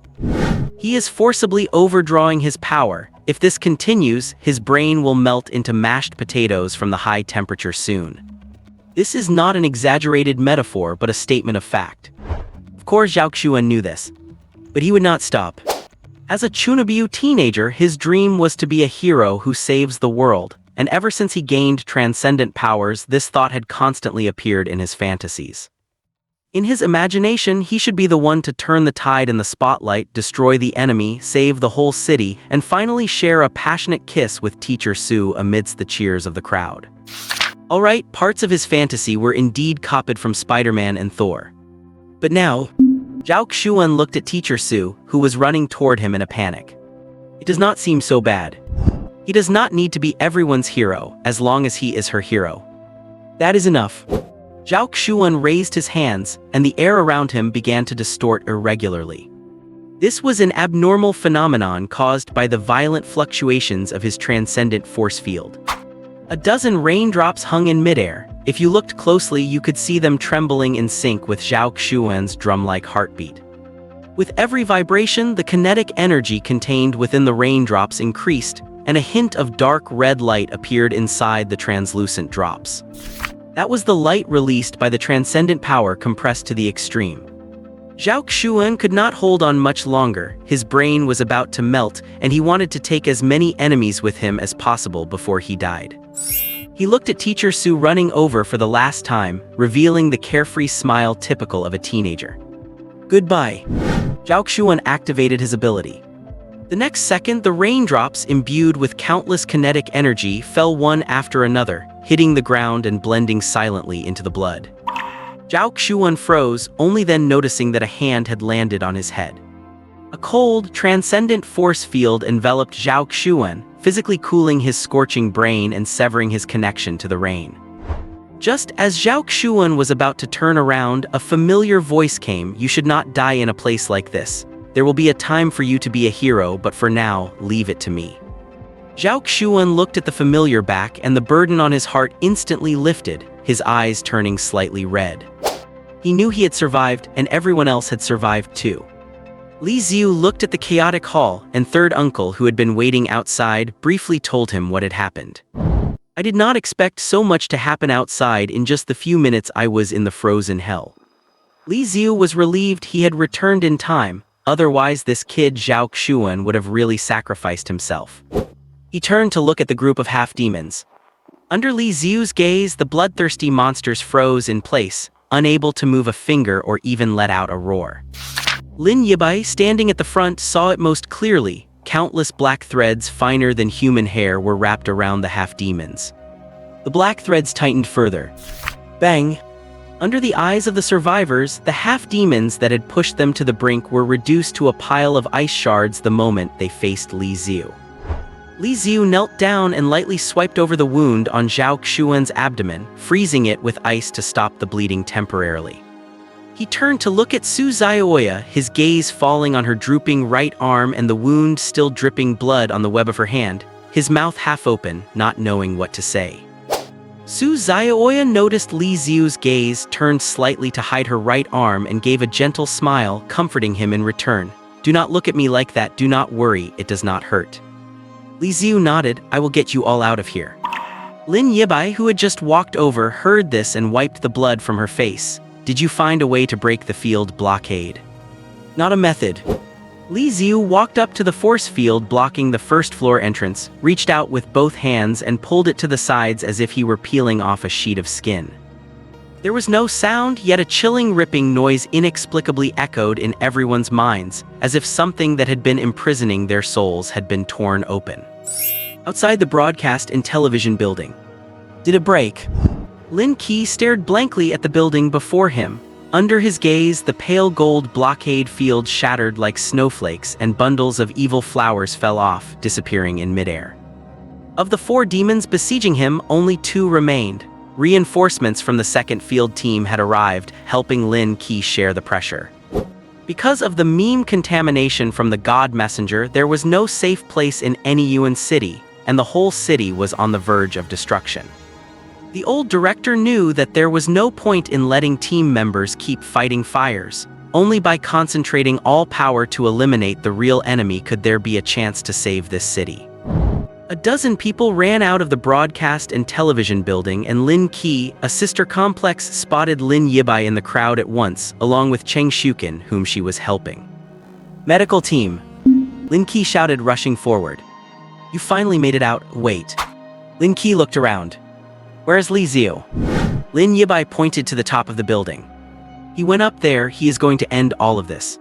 He is forcibly overdrawing his power. If this continues, his brain will melt into mashed potatoes from the high temperature soon. This is not an exaggerated metaphor, but a statement of fact. Of course, Zhao Xuan knew this, but he would not stop. As a Chunabiu teenager, his dream was to be a hero who saves the world, and ever since he gained transcendent powers, this thought had constantly appeared in his fantasies. In his imagination, he should be the one to turn the tide in the spotlight, destroy the enemy, save the whole city, and finally share a passionate kiss with Teacher Su amidst the cheers of the crowd. Alright, parts of his fantasy were indeed copied from Spider-Man and Thor. But now, Zhao Xuan looked at Teacher Su, who was running toward him in a panic. It does not seem so bad. He does not need to be everyone's hero, as long as he is her hero. That is enough. Zhao Xuan raised his hands, and the air around him began to distort irregularly. This was an abnormal phenomenon caused by the violent fluctuations of his transcendent force field. A dozen raindrops hung in midair. If you looked closely, you could see them trembling in sync with Zhao Xuan's drum-like heartbeat. With every vibration, the kinetic energy contained within the raindrops increased, and a hint of dark red light appeared inside the translucent drops. That was the light released by the transcendent power compressed to the extreme. Zhao Xuan could not hold on much longer. His brain was about to melt, and he wanted to take as many enemies with him as possible before he died. He looked at Teacher Su running over for the last time, revealing the carefree smile typical of a teenager. Goodbye. Zhao Xuan activated his ability. The next second, the raindrops, imbued with countless kinetic energy, fell one after another, hitting the ground and blending silently into the blood. Zhao Xuan froze, only then noticing that a hand had landed on his head. A cold, transcendent force field enveloped Zhao Xuan, physically cooling his scorching brain and severing his connection to the rain. Just as Zhao Xuan was about to turn around, a familiar voice came, "You should not die in a place like this. There will be a time for you to be a hero, but for now, leave it to me." Zhao Xuan looked at the familiar back, and the burden on his heart instantly lifted, his eyes turning slightly red. He knew he had survived, and everyone else had survived too. Li Xiu looked at the chaotic hall, and third uncle, who had been waiting outside, briefly told him what had happened. I did not expect so much to happen outside in just the few minutes I was in the frozen hell. Li Xiu was relieved he had returned in time, otherwise this kid Zhao Xuan would have really sacrificed himself. He turned to look at the group of half-demons. Under Li Xiu's gaze, the bloodthirsty monsters froze in place, unable to move a finger or even let out a roar. Lin Yibai, standing at the front, saw it most clearly. Countless black threads finer than human hair were wrapped around the half-demons. The black threads tightened further. Bang! Under the eyes of the survivors, the half-demons that had pushed them to the brink were reduced to a pile of ice shards the moment they faced Li Xiu. Li Xiu knelt down and lightly swiped over the wound on Zhao Xuan's abdomen, freezing it with ice to stop the bleeding temporarily. He turned to look at Su Zhaoya, his gaze falling on her drooping right arm and the wound still dripping blood on the web of her hand, his mouth half open, not knowing what to say. Su Zhaoya noticed Li Xiu's gaze, turned slightly to hide her right arm and gave a gentle smile, comforting him in return. "Do not look at me like that, do not worry, it does not hurt." Li Xiu nodded. "I will get you all out of here." Lin Yibai, who had just walked over, heard this and wiped the blood from her face. "Did you find a way to break the field blockade?" "Not a method." Li Xiu walked up to the force field blocking the first floor entrance, reached out with both hands and pulled it to the sides as if he were peeling off a sheet of skin. There was no sound, yet a chilling ripping noise inexplicably echoed in everyone's minds, as if something that had been imprisoning their souls had been torn open. Outside the broadcast and television building. Did it break? Lin Qi stared blankly at the building before him. Under his gaze, the pale gold blockade field shattered like snowflakes and bundles of evil flowers fell off, disappearing in midair. Of the 4 demons besieging him, only 2 remained. Reinforcements from the second field team had arrived, helping Lin Qi share the pressure. Because of the meme contamination from the God Messenger, there was no safe place in any Yuan city, and the whole city was on the verge of destruction. The old director knew that there was no point in letting team members keep fighting fires. Only by concentrating all power to eliminate the real enemy could there be a chance to save this city. A dozen people ran out of the broadcast and television building, and Lin Qi, a sister complex, spotted Lin Yibai in the crowd at once, along with Cheng Shukin, whom she was helping. "Medical team!" Lin Qi shouted, rushing forward. "You finally made it out. Wait." Lin Qi looked around. "Where's Li Xiu?" Lin Yibai pointed to the top of the building. "He went up there. He is going to end all of this."